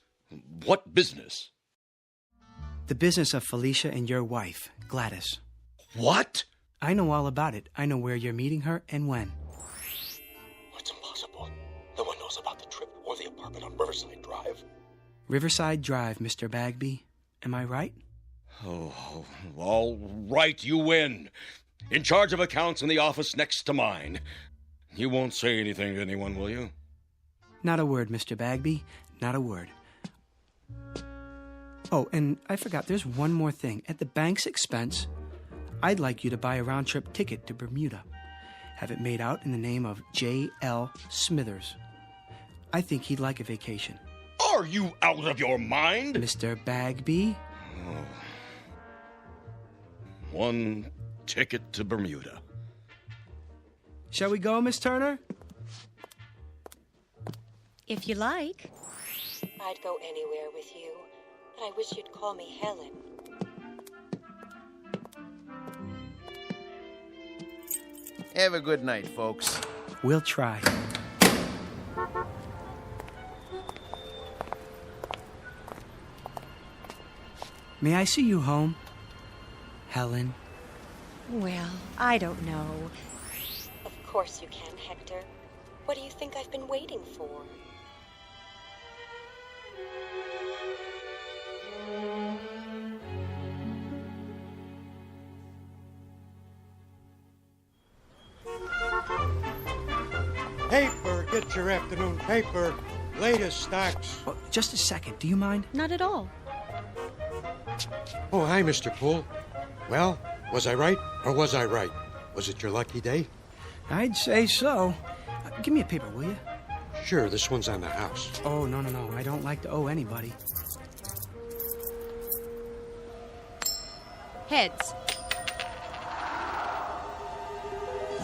Speaker 16: What business?
Speaker 13: The business of Felicia and your wife, Gladys.
Speaker 16: What?
Speaker 13: I know all about it. I know where you're meeting her and when.
Speaker 21: It's impossible. No one knows about the trip or the apartment on Riverside Drive.
Speaker 13: Riverside Drive, Mr. Bagby. Am I right?
Speaker 16: Oh, all right, you win. In charge of accounts in the office next to mine. You won't say anything to anyone, will you?
Speaker 13: Not a word, Mr. Bagby. Not a word. Oh, and I forgot, there's one more thing. At the bank's expense, I'd like you to buy a round-trip ticket to Bermuda. Have it made out in the name of J.L. Smithers. I think he'd like a vacation.
Speaker 16: Are you out of your mind?
Speaker 13: Mr. Bagby?
Speaker 16: Oh. One ticket to Bermuda.
Speaker 13: Shall we go, Miss Turner?
Speaker 18: If you like.
Speaker 17: I'd go anywhere with you, but I wish you'd call me Helen.
Speaker 4: Have a good night, folks.
Speaker 13: We'll try. May I see you home, Helen?
Speaker 18: Well, I don't know.
Speaker 17: Of course you can, Hector. What do you think I've been waiting for?
Speaker 5: Paper, get your afternoon paper. Latest stocks.
Speaker 13: Oh, just a second, do you mind?
Speaker 18: Not at all.
Speaker 5: Oh, hi, Mr. Poole. Well, was I right or was I right? Was it your lucky day?
Speaker 13: I'd say so. Give me a paper, will you?
Speaker 5: Sure, this one's on the house.
Speaker 13: Oh, no. I don't like to owe anybody.
Speaker 18: Heads.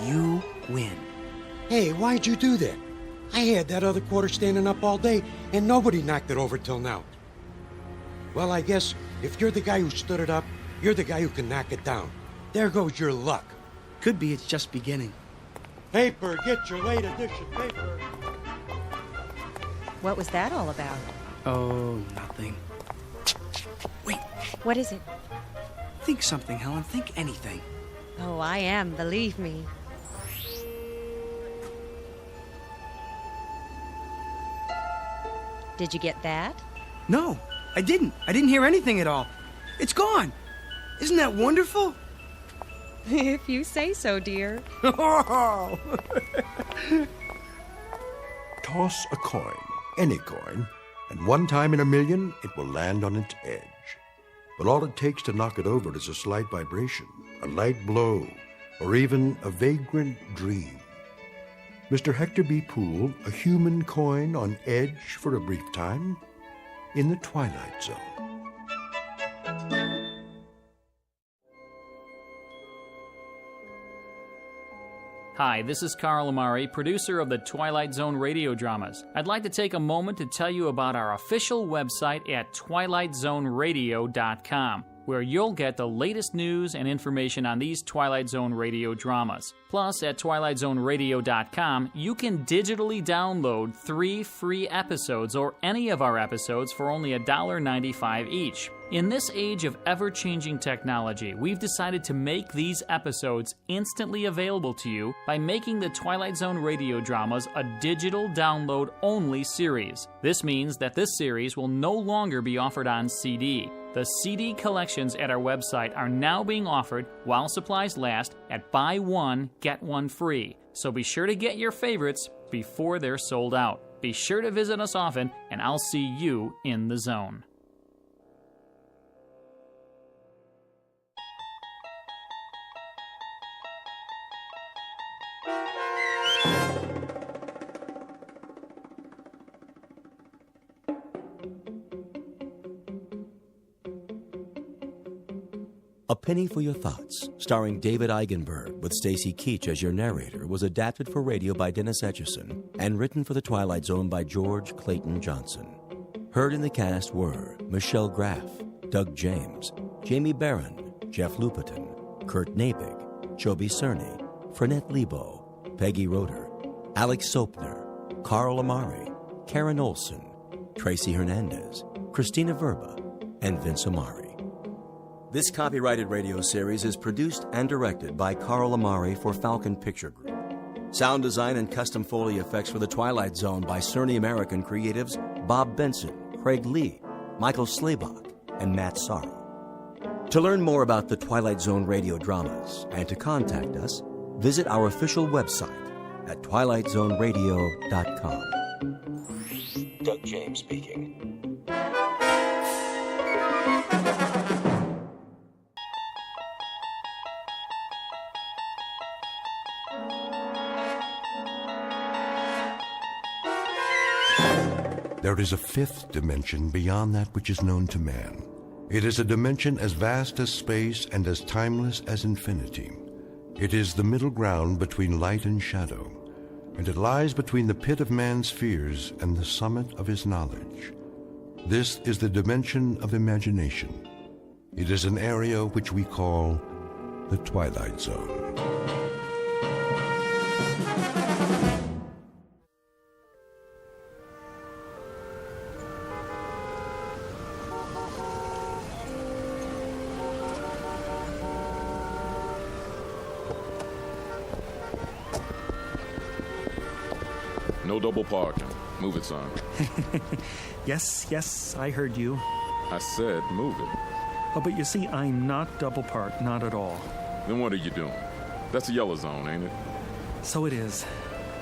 Speaker 13: You win.
Speaker 5: Hey, why'd you do that? I had that other quarter standing up all day, and nobody knocked it over till now. Well, I guess if you're the guy who stood it up, you're the guy who can knock it down. There goes your luck.
Speaker 13: Could be it's just beginning.
Speaker 5: Paper, get your late edition paper.
Speaker 18: What was that all about?
Speaker 13: Oh, nothing. Wait.
Speaker 18: What is it?
Speaker 13: Think something, Helen. Think anything.
Speaker 18: Oh, I am, believe me. Did you get that?
Speaker 13: No, I didn't. I didn't hear anything at all. It's gone. Isn't that wonderful?
Speaker 18: If you say so, dear.
Speaker 2: Toss a coin, any coin, and one time in a million it will land on its edge. But all it takes to knock it over is a slight vibration, a light blow, or even a vagrant dream. Mr. Hector B. Poole, a human coin on edge for a brief time in the Twilight Zone.
Speaker 10: Hi, this is Carl Amari, producer of the Twilight Zone Radio Dramas. I'd like to take a moment to tell you about our official website at twilightzoneradio.com, where you'll get the latest news and information on these Twilight Zone Radio dramas. Plus, at twilightzoneradio.com, you can digitally download 3 free episodes or any of our episodes for only $1.95 each. In this age of ever-changing technology, we've decided to make these episodes instantly available to you by making the Twilight Zone Radio Dramas a digital download-only series. This means that this series will no longer be offered on CD. The CD collections at our website are now being offered, while supplies last, at buy one, get one free. So be sure to get your favorites before they're sold out. Be sure to visit us often, and I'll see you in the zone.
Speaker 1: A Penny for Your Thoughts, starring David Eigenberg with Stacy Keach as your narrator, was adapted for radio by Dennis Etchison and written for The Twilight Zone by George Clayton Johnson. Heard in the cast were Michelle Graff, Doug James, Jamie Barron, Jeff Lupetin, Kurt Nabig, Joby Cerny, Frenette Lebo, Peggy Roeder, Alex Sopner, Carl Amari, Karen Olson, Tracy Hernandez, Christina Verba, and Vince Amari. This copyrighted radio series is produced and directed by Carl Amari for Falcon Picture Group. Sound design and custom Foley effects for The Twilight Zone by Cerny American creatives Bob Benson, Craig Lee, Michael Slaybach, and Matt Sorrow. To learn more about the Twilight Zone radio dramas and to contact us, visit our official website at twilightzoneradio.com.
Speaker 14: Doug James speaking.
Speaker 2: There is a fifth dimension beyond that which is known to man. It is a dimension as vast as space and as timeless as infinity. It is the middle ground between light and shadow, and it lies between the pit of man's fears and the summit of his knowledge. This is the dimension of imagination. It is an area which we call the Twilight Zone.
Speaker 20: No double parking. Move it, son.
Speaker 3: Yes, I heard you.
Speaker 20: I said move it.
Speaker 3: Oh, but you see, I'm not double parked, not at all.
Speaker 20: Then what are you doing? That's a yellow zone, ain't it?
Speaker 3: So it is.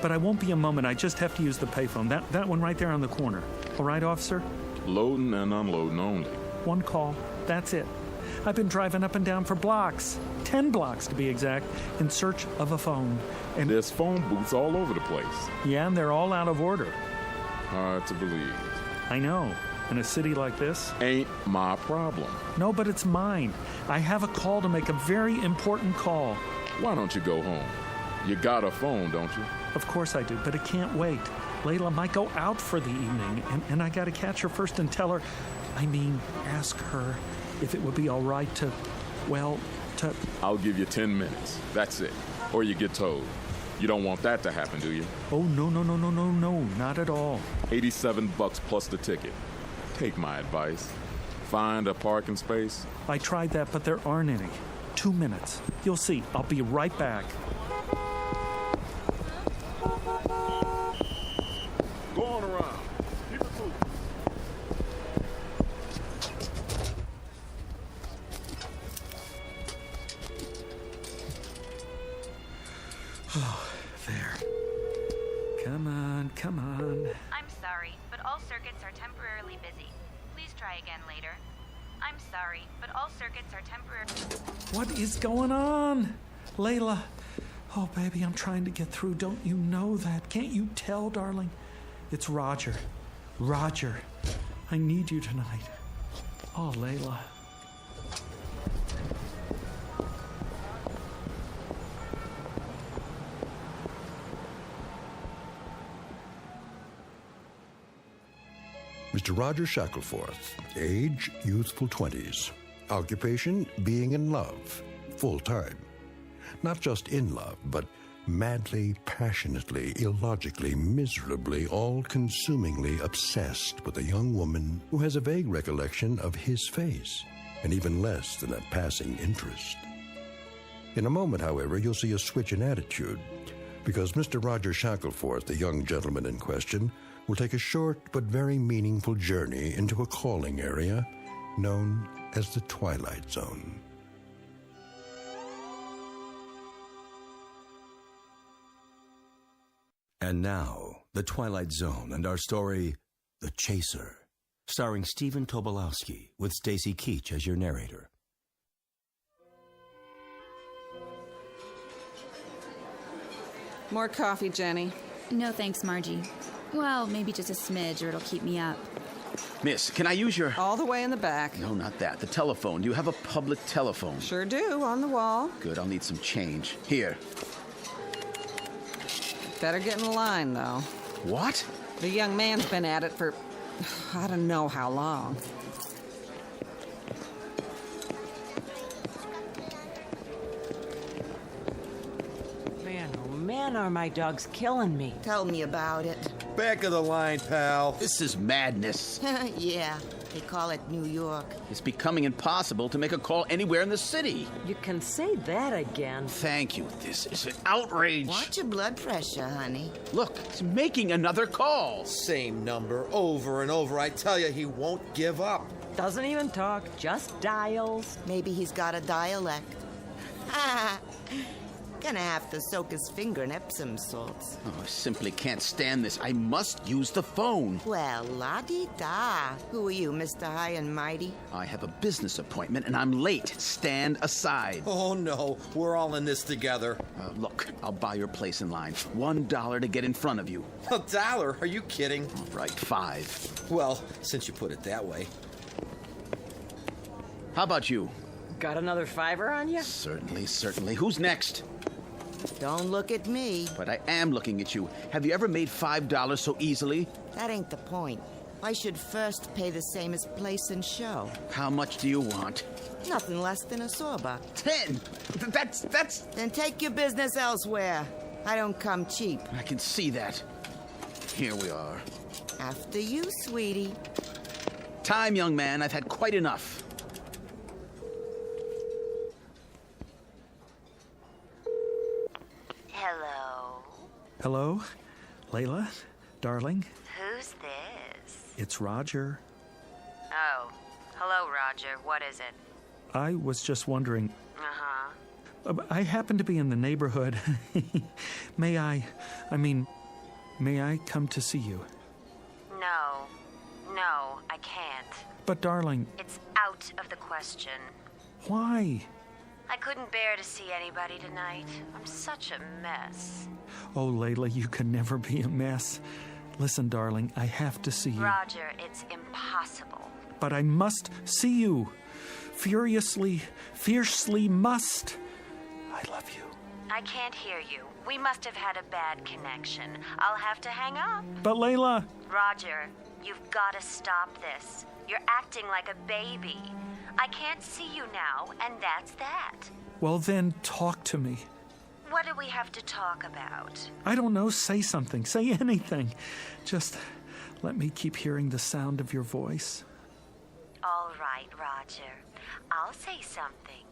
Speaker 3: But I won't be a moment. I just have to use the payphone. That one right there on the corner. All right, officer?
Speaker 20: Loading and unloading only.
Speaker 3: One call. That's it. I've been driving up and down for blocks, 10 blocks to be exact, in search of a phone. And
Speaker 20: there's phone booths all over the place.
Speaker 3: Yeah, and they're all out of order.
Speaker 20: Hard to believe.
Speaker 3: I know. In a city like this.
Speaker 20: Ain't my problem.
Speaker 3: No, but it's mine. I have a call to make, a very important call.
Speaker 20: Why don't you go home? You got a phone, don't you?
Speaker 3: Of course I do, but it can't wait. Layla might go out for the evening, and I gotta catch her first and tell her, ask her if it would be all right to. I'll
Speaker 20: give you 10 minutes. That's it. Or you get towed. You don't want that to happen, do you?
Speaker 3: Oh, no, not at all.
Speaker 20: $87 plus the ticket. Take my advice. Find a parking space.
Speaker 3: I tried that, but there aren't any. 2 minutes. You'll see. I'll be right back.
Speaker 20: Go on around. Keep it moving.
Speaker 3: Oh, there. Come on.
Speaker 22: I'm sorry, but all circuits are temporarily busy. Please try again later. I'm sorry, but all circuits are temporarily...
Speaker 3: What is going on? Layla. Oh, baby, I'm trying to get through. Don't you know that? Can't you tell, darling? It's Roger. Roger, I need you tonight. Oh, Layla.
Speaker 2: Mr. Roger Shackelforth, age youthful 20s, occupation being in love, full-time. Not just in love, but madly, passionately, illogically, miserably, all-consumingly obsessed with a young woman who has a vague recollection of his face, and even less than a passing interest. In a moment, however, you'll see a switch in attitude, because Mr. Roger Shackelforth, the young gentleman in question, will take a short but very meaningful journey into a calling area known as the Twilight Zone.
Speaker 1: And now, The Twilight Zone and our story, The Chaser, starring Stephen Tobolowsky with Stacy Keach as your narrator.
Speaker 7: More coffee, Jenny.
Speaker 8: No thanks, Margie. Well, maybe just a smidge or it'll keep me up.
Speaker 6: Miss, can I use your...
Speaker 7: All the way in the back.
Speaker 6: No, not that. The telephone. Do you have a public telephone?
Speaker 7: Sure do, on the wall.
Speaker 6: Good, I'll need some change. Here.
Speaker 7: Better get in line, though.
Speaker 6: What?
Speaker 7: The young man's been at it for... I don't know how long.
Speaker 23: Man, are my dogs killing me.
Speaker 9: Tell me about it.
Speaker 6: Back of the line, pal. This is madness.
Speaker 9: Yeah, they call it New York.
Speaker 6: It's becoming impossible to make a call anywhere in the city.
Speaker 23: You can say that again.
Speaker 6: Thank you. This is an outrage.
Speaker 9: Watch your blood pressure, honey.
Speaker 6: Look, it's making another call.
Speaker 24: Same number over and over. I tell you, he won't give up.
Speaker 23: Doesn't even talk, just dials.
Speaker 9: Maybe he's got a dialect. Gonna have to soak his finger in Epsom salts.
Speaker 6: Oh, I simply can't stand this. I must use the phone.
Speaker 9: Well, la-di-da. Who are you, Mr. High and Mighty?
Speaker 6: I have a business appointment and I'm late. Stand aside.
Speaker 24: Oh, no. We're all in this together.
Speaker 6: Look, I'll buy your place in line. $1 to get in front of you.
Speaker 24: $1? Are you kidding?
Speaker 6: All right, $5.
Speaker 24: Well, since you put it that way.
Speaker 6: How about you?
Speaker 23: Got another $5 on you?
Speaker 6: Certainly, certainly. Who's next?
Speaker 9: Don't look at me.
Speaker 6: But I am looking at you. Have you ever made $5 so easily?
Speaker 9: That ain't the point. I should first pay the same as place and show.
Speaker 6: How much do you want?
Speaker 9: Nothing less than a $1.
Speaker 6: 10. That's...
Speaker 9: Then take your business elsewhere. I don't come cheap.
Speaker 6: I can see that. Here we are.
Speaker 9: After you, sweetie.
Speaker 6: Time, young man. I've had quite enough.
Speaker 3: Hello? Layla? Darling?
Speaker 22: Who's this?
Speaker 3: It's Roger.
Speaker 22: Oh. Hello, Roger. What is it?
Speaker 3: I was just wondering...
Speaker 22: Uh-huh.
Speaker 3: I happen to be in the neighborhood. May I come to see you?
Speaker 22: No, I can't.
Speaker 3: But, darling...
Speaker 22: It's out of the question.
Speaker 3: Why?
Speaker 22: I couldn't bear to see anybody tonight. I'm such a mess.
Speaker 3: Oh, Layla, you can never be a mess. Listen, darling, I have to see you.
Speaker 22: Roger, it's impossible.
Speaker 3: But I must see you. Furiously, fiercely must. I love you.
Speaker 22: I can't hear you. We must have had a bad connection. I'll have to hang up.
Speaker 3: But, Layla...
Speaker 22: Roger, you've got to stop this. You're acting like a baby. I can't see you now, and that's that.
Speaker 3: Well, then, talk to me.
Speaker 22: What do we have to talk about?
Speaker 3: I don't know. Say something. Say anything. Just let me keep hearing the sound of your voice.
Speaker 22: All right, Roger. I'll say something.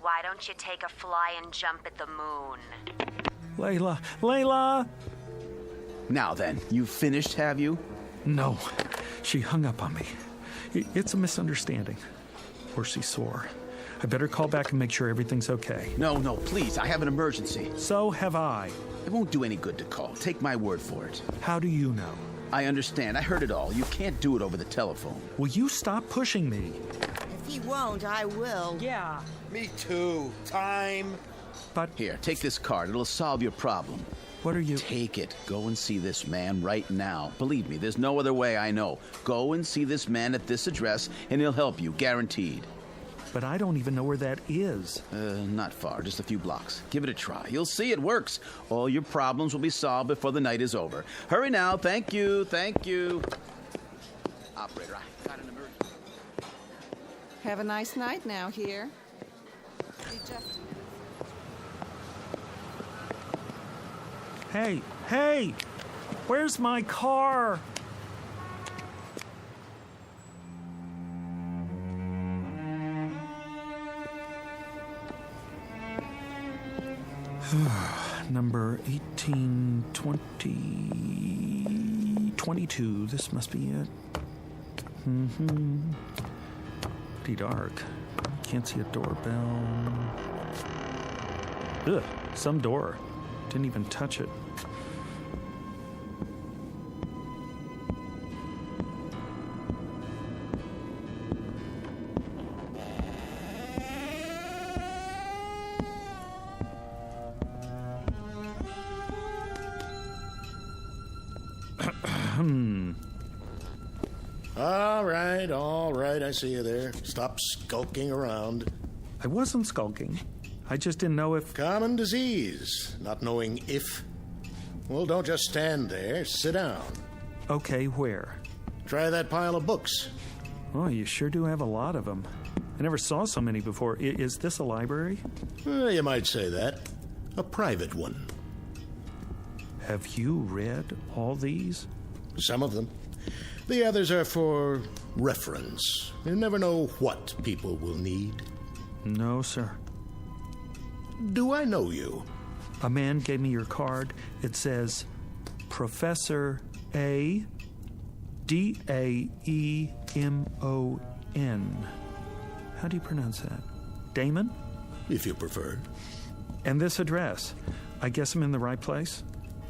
Speaker 22: Why don't you take a fly and jump at the moon?
Speaker 3: Layla!
Speaker 6: Now then, you've finished, have you?
Speaker 3: No. She hung up on me. It's a misunderstanding. Or she's sore. I better call back and make sure everything's okay.
Speaker 6: No, please. I have an emergency.
Speaker 3: So have I.
Speaker 6: It won't do any good to call. Take my word for it.
Speaker 3: How do you know?
Speaker 6: I understand. I heard it all. You can't do it over the telephone.
Speaker 3: Will you stop pushing me?
Speaker 9: If he won't, I will.
Speaker 23: Yeah.
Speaker 24: Me too. Time.
Speaker 3: But...
Speaker 6: Here, take this card. It'll solve your problem.
Speaker 3: What are you...
Speaker 6: Take it. Go and see this man right now. Believe me, there's no other way I know. Go and see this man at this address, and he'll help you, guaranteed.
Speaker 3: But I don't even know where that is.
Speaker 6: Not far, just a few blocks. Give it a try. You'll see it works. All your problems will be solved before the night is over. Hurry now. Thank you. Operator, I got an emergency.
Speaker 7: Have a nice night now here.
Speaker 3: Hey! Where's my car? Number 1822. This must be it. Pretty dark. Can't see a doorbell. Ugh, some door. Didn't even touch it.
Speaker 5: All right, I see you there. Stop skulking around.
Speaker 3: I wasn't skulking. I just didn't know if...
Speaker 5: Common disease, not knowing if. Well, don't just stand there. Sit down.
Speaker 3: Okay, where?
Speaker 5: Try that pile of books.
Speaker 3: Oh, you sure do have a lot of them. I never saw so many before. Is this a library?
Speaker 5: You might say that. A private one.
Speaker 3: Have you read all these?
Speaker 5: Some of them. The others are for reference. You never know what people will need.
Speaker 3: No, sir.
Speaker 5: Do I know you?
Speaker 3: A man gave me your card. It says Professor A. D-A-E-M-O-N. How do you pronounce that? Damon?
Speaker 5: If you prefer.
Speaker 3: And this address. I guess I'm in the right place?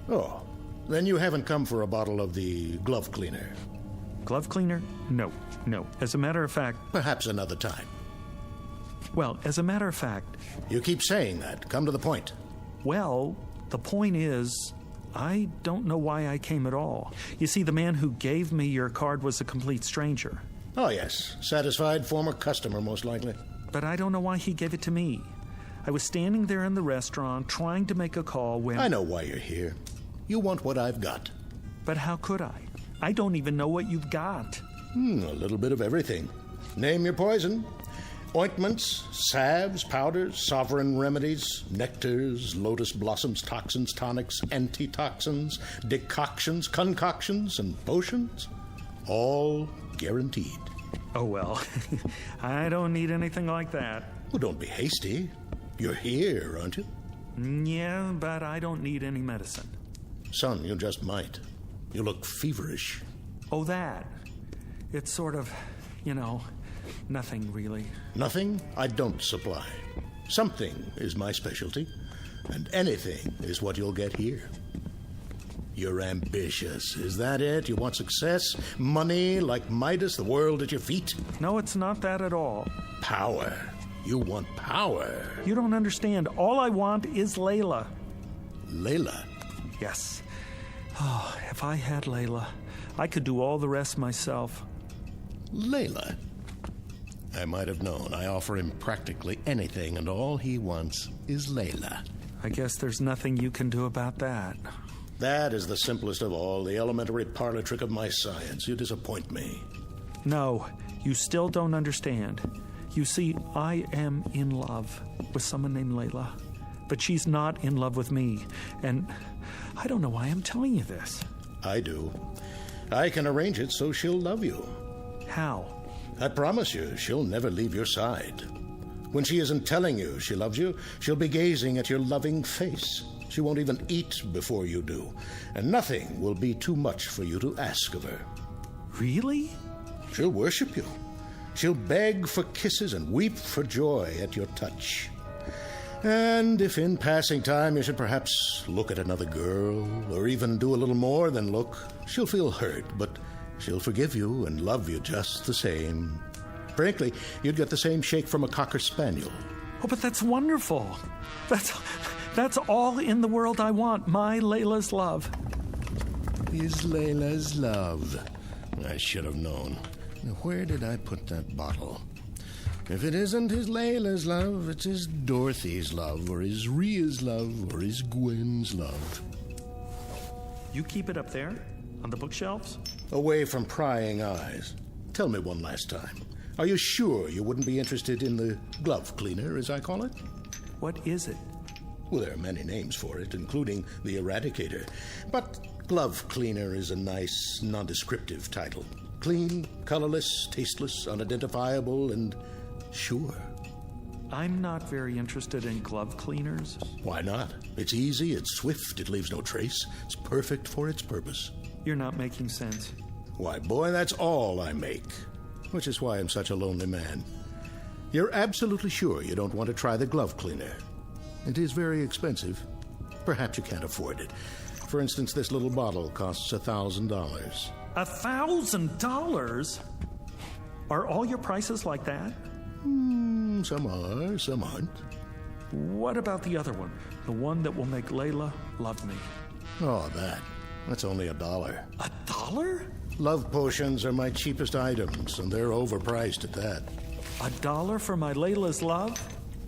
Speaker 5: Oh, then you haven't come for a bottle of the glove cleaner.
Speaker 3: Glove cleaner? No. As a matter of fact...
Speaker 5: Perhaps another time.
Speaker 3: Well, as a matter of fact...
Speaker 5: You keep saying that. Come to the point.
Speaker 3: Well, the point is, I don't know why I came at all. You see, the man who gave me your card was a complete stranger.
Speaker 5: Oh, yes. Satisfied former customer, most likely.
Speaker 3: But I don't know why he gave it to me. I was standing there in the restaurant trying to make a call when...
Speaker 5: I know why you're here. You want what I've got.
Speaker 3: But how could I? I don't even know what you've got.
Speaker 5: A little bit of everything. Name your poison. Ointments, salves, powders, sovereign remedies, nectars, lotus blossoms, toxins, tonics, antitoxins, decoctions, concoctions, and potions. All guaranteed.
Speaker 3: Oh, well, I don't need anything like that.
Speaker 5: Well, don't be hasty. You're here, aren't you?
Speaker 3: Yeah, but I don't need any medicine.
Speaker 5: Son, you just might. You look feverish.
Speaker 3: Oh, that. It's sort of, nothing really.
Speaker 5: Nothing I don't supply. Something is my specialty, and anything is what you'll get here. You're ambitious. Is that it? You want success? Money like Midas, the world at your feet?
Speaker 3: No, it's not that at all.
Speaker 5: Power. You want power.
Speaker 3: You don't understand. All I want is Layla.
Speaker 5: Layla?
Speaker 3: Yes. Oh, if I had Layla, I could do all the rest myself.
Speaker 5: Layla? I might have known. I offer him practically anything, and all he wants is Layla.
Speaker 3: I guess there's nothing you can do about that.
Speaker 5: That is the simplest of all, the elementary parlor trick of my science. You disappoint me.
Speaker 3: No, you still don't understand. You see, I am in love with someone named Layla, but she's not in love with me, and I don't know why I'm telling you this.
Speaker 5: I do. I can arrange it so she'll love you.
Speaker 3: How?
Speaker 5: I promise you, she'll never leave your side. When she isn't telling you she loves you, she'll be gazing at your loving face. She won't even eat before you do, and nothing will be too much for you to ask of her.
Speaker 3: Really?
Speaker 5: She'll worship you. She'll beg for kisses and weep for joy at your touch. And if in passing time you should perhaps look at another girl, or even do a little more than look, she'll feel hurt, but she'll forgive you and love you just the same. Frankly, you'd get the same shake from a Cocker Spaniel.
Speaker 3: Oh, but that's wonderful. That's all in the world I want, my Layla's love.
Speaker 5: Is Layla's love. I should have known. Now, where did I put that bottle? If it isn't his Layla's love, it's his Dorothy's love, or his Rhea's love, or his Gwen's love.
Speaker 3: You keep it up there? On the bookshelves?
Speaker 5: Away from prying eyes. Tell me one last time. Are you sure you wouldn't be interested in the glove cleaner, as I call it?
Speaker 3: What is it?
Speaker 5: Well, there are many names for it, including the Eradicator. But glove cleaner is a nice, nondescriptive title. Clean, colorless, tasteless, unidentifiable, and sure.
Speaker 3: I'm not very interested in glove cleaners.
Speaker 5: Why not? It's easy, it's swift, it leaves no trace. It's perfect for its purpose.
Speaker 3: You're not making sense.
Speaker 5: Why, boy, that's all I make. Which is why I'm such a lonely man. You're absolutely sure you don't want to try the glove cleaner. It is very expensive. Perhaps you can't afford it. For instance, this little bottle costs $1,000.
Speaker 3: $1,000? Are all your prices like that?
Speaker 5: Some are, some aren't.
Speaker 3: What about the other one? The one that will make Layla love me?
Speaker 5: Oh, that's only $1.
Speaker 3: $1?
Speaker 5: Love potions are my cheapest items, and they're overpriced at that.
Speaker 3: $1 for my Layla's love?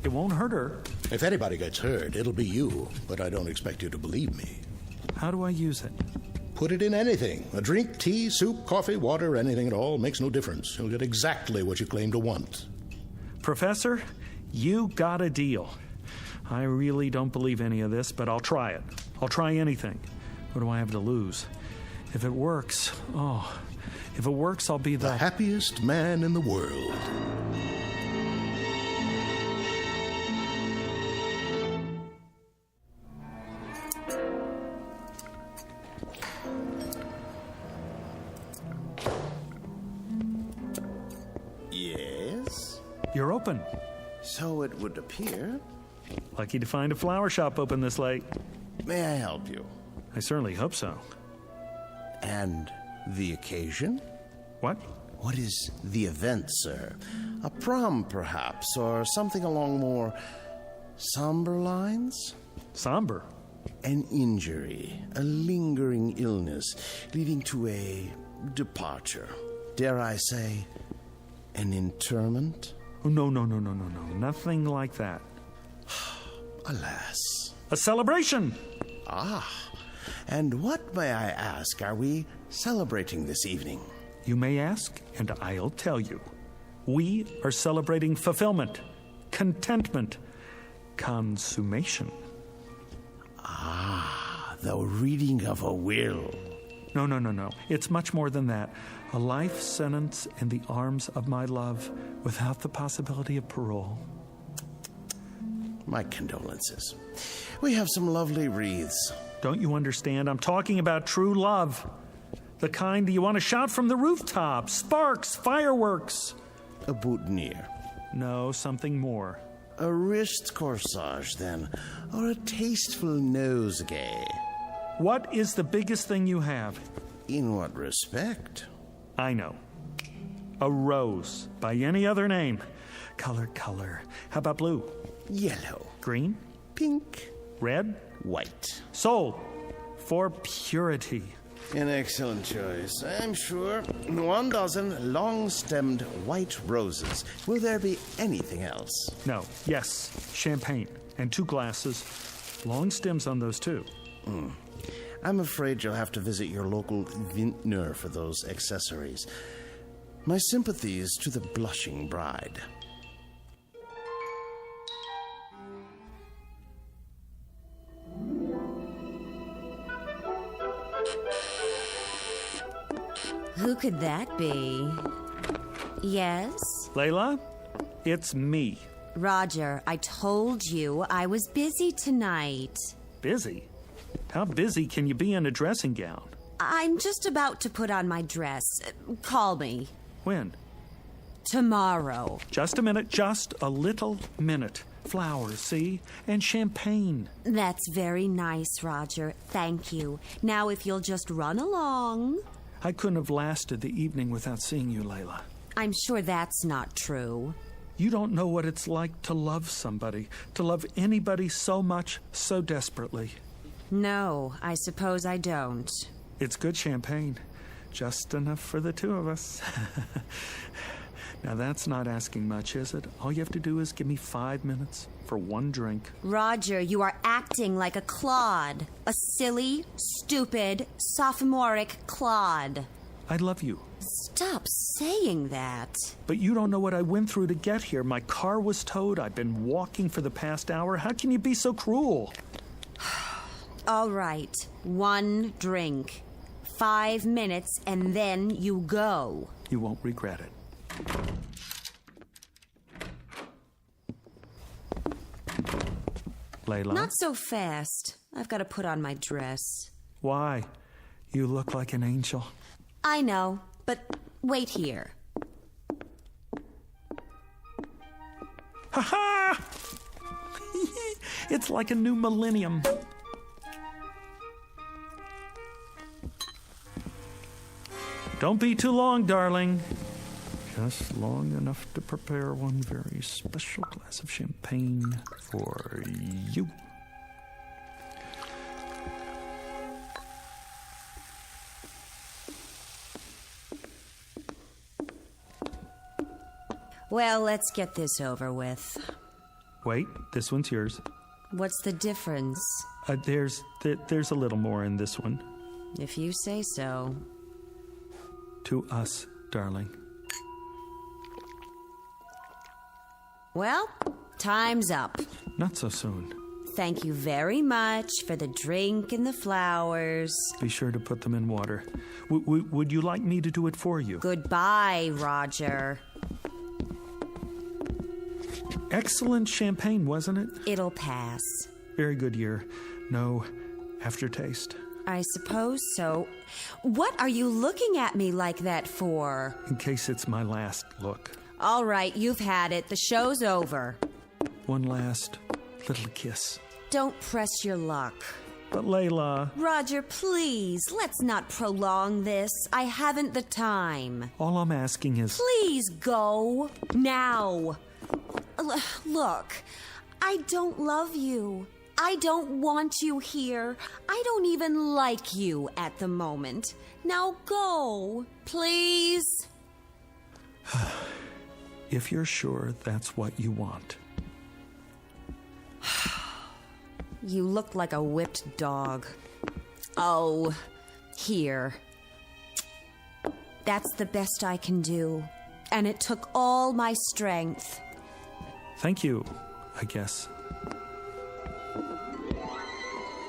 Speaker 3: It won't hurt her.
Speaker 5: If anybody gets hurt, it'll be you, but I don't expect you to believe me.
Speaker 3: How do I use it?
Speaker 5: Put it in anything. A drink, tea, soup, coffee, water, anything at all. Makes no difference. You'll get exactly what you claim to want.
Speaker 3: Professor, you got a deal. I really don't believe any of this, but I'll try it. I'll try anything. What do I have to lose? If it works, I'll be
Speaker 5: the happiest man in the world.
Speaker 4: Yes?
Speaker 3: You're open.
Speaker 4: So it would appear.
Speaker 3: Lucky to find a flower shop open this late.
Speaker 4: May I help you?
Speaker 3: I certainly hope so.
Speaker 4: And the occasion?
Speaker 3: What?
Speaker 4: What is the event, sir? A prom, perhaps, or something along more somber lines?
Speaker 3: Somber?
Speaker 4: An injury, a lingering illness, leading to a departure. Dare I say, an interment?
Speaker 3: Oh, no. Nothing like that.
Speaker 4: Alas.
Speaker 3: A celebration!
Speaker 4: Ah. And what, may I ask, are we celebrating this evening?
Speaker 3: You may ask, and I'll tell you. We are celebrating fulfillment, contentment, consummation.
Speaker 4: Ah, the reading of a will.
Speaker 3: No. It's much more than that. A life sentence in the arms of my love without the possibility of parole.
Speaker 4: My condolences. We have some lovely wreaths.
Speaker 3: Don't you understand? I'm talking about true love. The kind you want to shout from the rooftops. Sparks, fireworks.
Speaker 4: A boutonniere.
Speaker 3: No, something more.
Speaker 4: A wrist corsage, then. Or a tasteful nosegay.
Speaker 3: What is the biggest thing you have?
Speaker 4: In what respect?
Speaker 3: I know. A rose. By any other name. Color. How about blue?
Speaker 4: Yellow.
Speaker 3: Green?
Speaker 4: Pink.
Speaker 3: Red?
Speaker 4: White.
Speaker 3: Soul. For purity.
Speaker 4: An excellent choice, I'm sure. 12 long-stemmed white roses. Will there be anything else?
Speaker 3: No. Yes. Champagne. And 2 glasses. Long stems on those, too.
Speaker 4: I'm afraid you'll have to visit your local vintner for those accessories. My sympathies to the blushing bride.
Speaker 22: Who could that be? Yes?
Speaker 3: Layla, it's me.
Speaker 22: Roger, I told you I was busy tonight.
Speaker 3: Busy? How busy can you be in a dressing gown?
Speaker 22: I'm just about to put on my dress. Call me.
Speaker 3: When?
Speaker 22: Tomorrow.
Speaker 3: Just a minute, just a little minute. Flowers, see? And champagne.
Speaker 22: That's very nice, Roger. Thank you. Now, if you'll just run along.
Speaker 3: I couldn't have lasted the evening without seeing you, Layla.
Speaker 22: I'm sure that's not true.
Speaker 3: You don't know what it's like to love somebody, to love anybody so much, so desperately.
Speaker 22: No, I suppose I don't.
Speaker 3: It's good champagne. Just enough for the 2 of us. Now, that's not asking much, is it? All you have to do is give me 5 minutes for one drink.
Speaker 22: Roger, you are acting like a clod. A silly, stupid, sophomoric clod.
Speaker 3: I love you.
Speaker 22: Stop saying that.
Speaker 3: But you don't know what I went through to get here. My car was towed. I've been walking for the past hour. How can you be so cruel?
Speaker 22: All right, one drink. 5 minutes, and then you go.
Speaker 3: You won't regret it. Layla?
Speaker 22: Not so fast. I've got to put on my dress.
Speaker 3: Why? You look like an angel.
Speaker 22: I know, but wait here.
Speaker 3: Ha-ha! It's like a new millennium. Don't be too long, darling. Just long enough to prepare one very special glass of champagne for you.
Speaker 22: Well, let's get this over with.
Speaker 3: Wait, this one's yours.
Speaker 22: What's the difference?
Speaker 3: There's a little more in this one.
Speaker 22: If you say so.
Speaker 3: To us, darling.
Speaker 22: Well, time's up.
Speaker 3: Not so soon.
Speaker 22: Thank you very much for the drink and the flowers.
Speaker 3: Be sure to put them in water. Would you like me to do it for you?
Speaker 22: Goodbye, Roger.
Speaker 3: Excellent champagne, wasn't it?
Speaker 22: It'll pass.
Speaker 3: Very good year. No aftertaste.
Speaker 22: I suppose so. What are you looking at me like that for?
Speaker 3: In case it's my last look.
Speaker 22: All right, you've had it. The show's over.
Speaker 3: One last little kiss.
Speaker 22: Don't press your luck.
Speaker 3: But Layla...
Speaker 22: Roger, please, let's not prolong this. I haven't the time.
Speaker 3: All I'm asking is...
Speaker 22: Please go. Now. Look, I don't love you. I don't want you here. I don't even like you at the moment. Now go, please.
Speaker 3: If you're sure that's what you want.
Speaker 22: You look like a whipped dog. Oh, here. That's the best I can do. And it took all my strength.
Speaker 3: Thank you, I guess.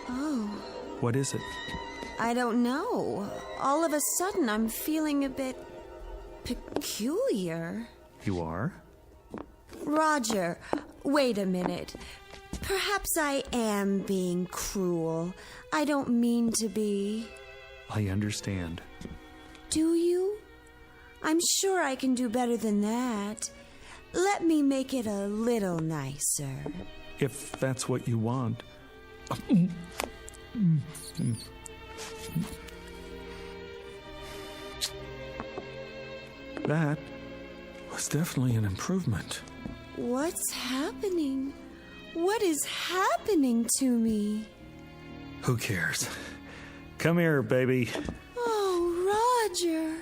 Speaker 22: Oh.
Speaker 3: What is it?
Speaker 22: I don't know. All of a sudden, I'm feeling a bit peculiar.
Speaker 3: You are?
Speaker 22: Roger, wait a minute. Perhaps I am being cruel. I don't mean to be.
Speaker 3: I understand.
Speaker 22: Do you? I'm sure I can do better than that. Let me make it a little nicer.
Speaker 3: If that's what you want. That was definitely an improvement.
Speaker 22: What's happening? What is happening to me?
Speaker 3: Who cares? Come here, baby.
Speaker 22: Oh, Roger.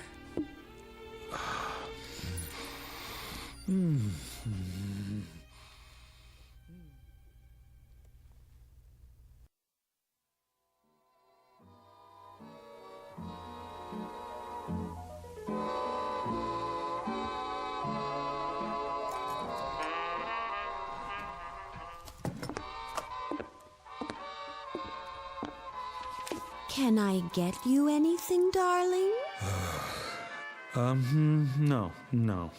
Speaker 22: Can I get you anything, darling?
Speaker 3: No.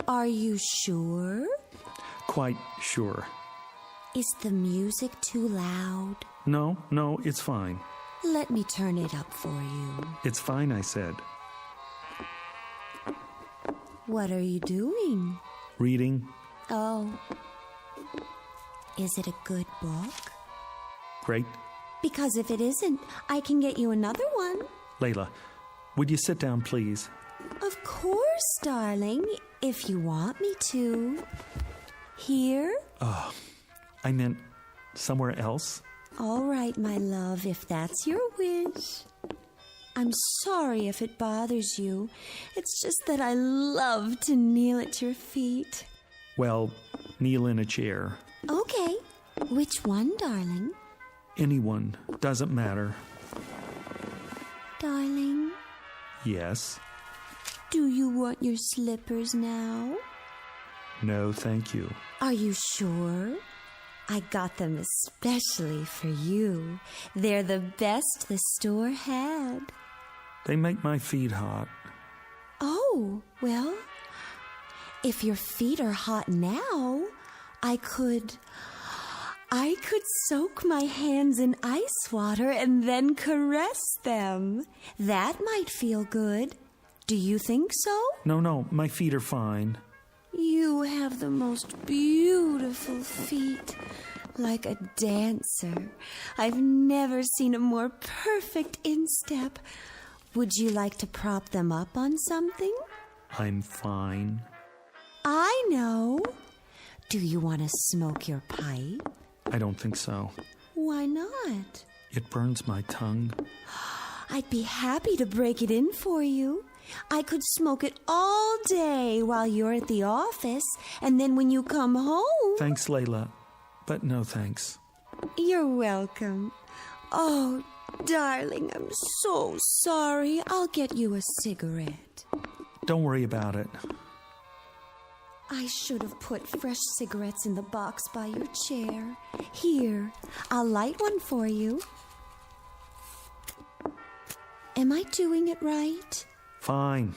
Speaker 22: Are you sure?
Speaker 3: Quite sure.
Speaker 22: Is the music too loud?
Speaker 3: No, it's fine.
Speaker 22: Let me turn it up for you.
Speaker 3: It's fine, I said.
Speaker 22: What are you doing?
Speaker 3: Reading.
Speaker 22: Oh. Is it a good book?
Speaker 3: Great.
Speaker 22: Because if it isn't, I can get you another one.
Speaker 3: Layla, would you sit down, please?
Speaker 22: Of course, darling, if you want me to. Here?
Speaker 3: Oh, I meant somewhere else.
Speaker 22: All right, my love, if that's your wish. I'm sorry if it bothers you. It's just that I love to kneel at your feet.
Speaker 3: Well, kneel in a chair.
Speaker 22: Okay. Which one, darling?
Speaker 3: Anyone. Doesn't matter.
Speaker 22: Darling,
Speaker 3: Yes.
Speaker 22: do you want your slippers now?
Speaker 3: No, thank you.
Speaker 22: Are you sure? I got them especially for you. They're the best the store had.
Speaker 3: They make my feet hot.
Speaker 22: Oh, well, if your feet are hot now, I could soak my hands in ice water and then caress them. That might feel good. Do you think so?
Speaker 3: No, my feet are fine.
Speaker 22: You have the most beautiful feet, like a dancer. I've never seen a more perfect instep. Would you like to prop them up on something?
Speaker 3: I'm fine.
Speaker 22: I know. Do you want to smoke your pipe?
Speaker 3: I don't think so.
Speaker 22: Why not?
Speaker 3: It burns my tongue.
Speaker 22: I'd be happy to break it in for you. I could smoke it all day while you're at the office, and then when you come home...
Speaker 3: Thanks, Layla, but no thanks.
Speaker 22: You're welcome. Oh, darling, I'm so sorry. I'll get you a cigarette.
Speaker 3: Don't worry about it.
Speaker 22: I should have put fresh cigarettes in the box by your chair. Here, I'll light one for you. Am I doing it right?
Speaker 3: Fine.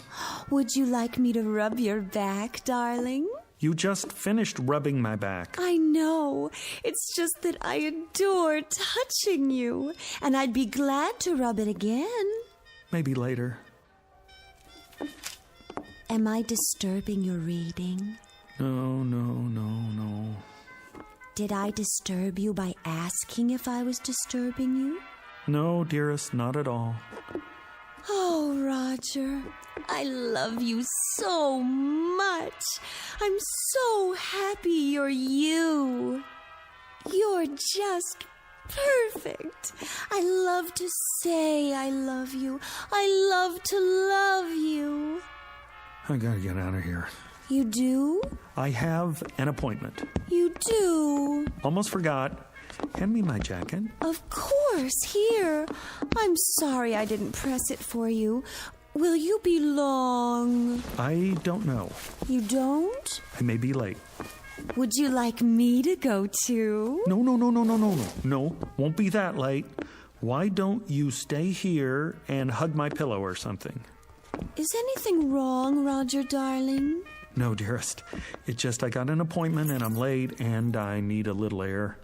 Speaker 22: Would you like me to rub your back, darling?
Speaker 3: You just finished rubbing my back.
Speaker 22: I know. It's just that I adore touching you, and I'd be glad to rub it again.
Speaker 3: Maybe later.
Speaker 22: Am I disturbing your reading?
Speaker 3: No.
Speaker 22: Did I disturb you by asking if I was disturbing you?
Speaker 3: No, dearest, not at all.
Speaker 22: Oh, Roger, I love you so much. I'm so happy you're you. You're just perfect. I love to say I love you. I love to love you.
Speaker 3: I gotta get out of here.
Speaker 22: You do?
Speaker 3: I have an appointment.
Speaker 22: You do?
Speaker 3: Almost forgot. Hand me my jacket.
Speaker 22: Of course, here. I'm sorry I didn't press it for you. Will you be long?
Speaker 3: I don't know.
Speaker 22: You don't?
Speaker 3: I may be late.
Speaker 22: Would you like me to go too?
Speaker 3: No. No, won't be that late. Why don't you stay here and hug my pillow or something?
Speaker 22: Is anything wrong, Roger, darling?
Speaker 3: No, dearest. It's just I got an appointment and I'm late and I need a little air.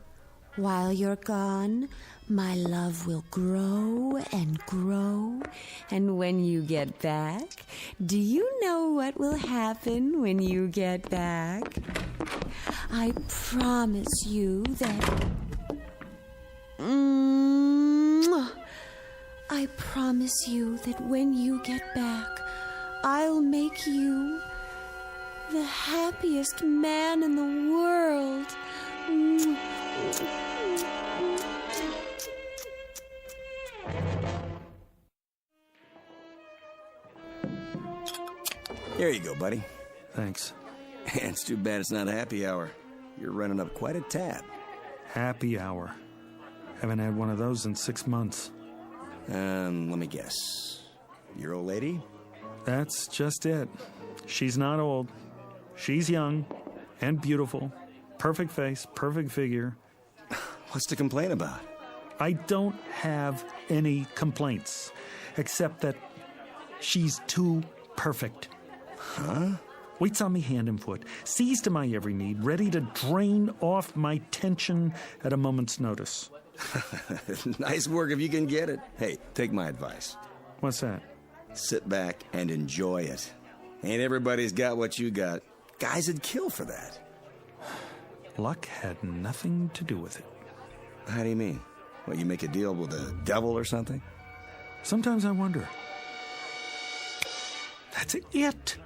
Speaker 22: While you're gone, my love will grow and grow. And when you get back, do you know what will happen when you get back? I promise you that... I promise you that when you get back, I'll make you the happiest man in the world.
Speaker 1: There you go, buddy.
Speaker 3: Thanks.
Speaker 1: It's too bad it's not a happy hour. You're running up quite a tab.
Speaker 3: Happy hour. Haven't had one of those in 6 months.
Speaker 1: Let me guess. Your old lady?
Speaker 3: That's just it. She's not old. She's young and beautiful. Perfect face, perfect figure.
Speaker 1: What's to complain about?
Speaker 3: I don't have any complaints, except that she's too perfect.
Speaker 1: Huh?
Speaker 3: Waits on me hand and foot, sees to my every need, ready to drain off my tension at a moment's notice.
Speaker 1: Nice work if you can get it. Hey, take my advice.
Speaker 3: What's that?
Speaker 1: Sit back and enjoy it. Ain't everybody's got what you got. Guys would kill for that.
Speaker 3: Luck had nothing to do with it.
Speaker 1: How do you mean? What, you make a deal with the devil or something?
Speaker 3: Sometimes I wonder. That's it.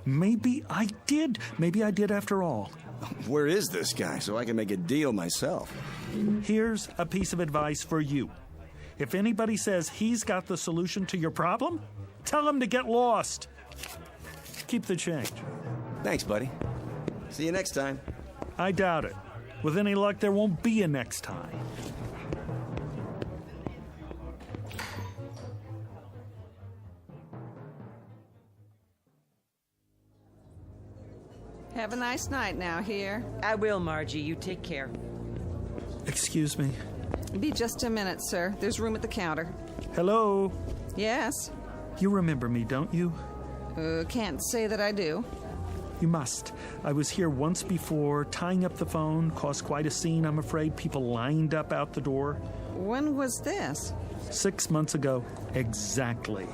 Speaker 3: Maybe I did. Maybe I did after all.
Speaker 1: Where is this guy so I can make a deal myself?
Speaker 3: Here's a piece of advice for you. If anybody says he's got the solution to your problem, tell him to get lost. Keep the change.
Speaker 1: Thanks, buddy. See you next time.
Speaker 3: I doubt it. With any luck, there won't be a next time.
Speaker 7: Have a nice night now here.
Speaker 23: I will, Margie. You take care.
Speaker 3: Excuse me.
Speaker 7: Be just a minute, sir. There's room at the counter.
Speaker 3: Hello?
Speaker 7: Yes?
Speaker 3: You remember me, don't you?
Speaker 7: Can't say that I do.
Speaker 3: You must. I was here once before. Tying up the phone caused quite a scene, I'm afraid. People lined up out the door.
Speaker 7: When was this?
Speaker 3: 6 months ago. Exactly.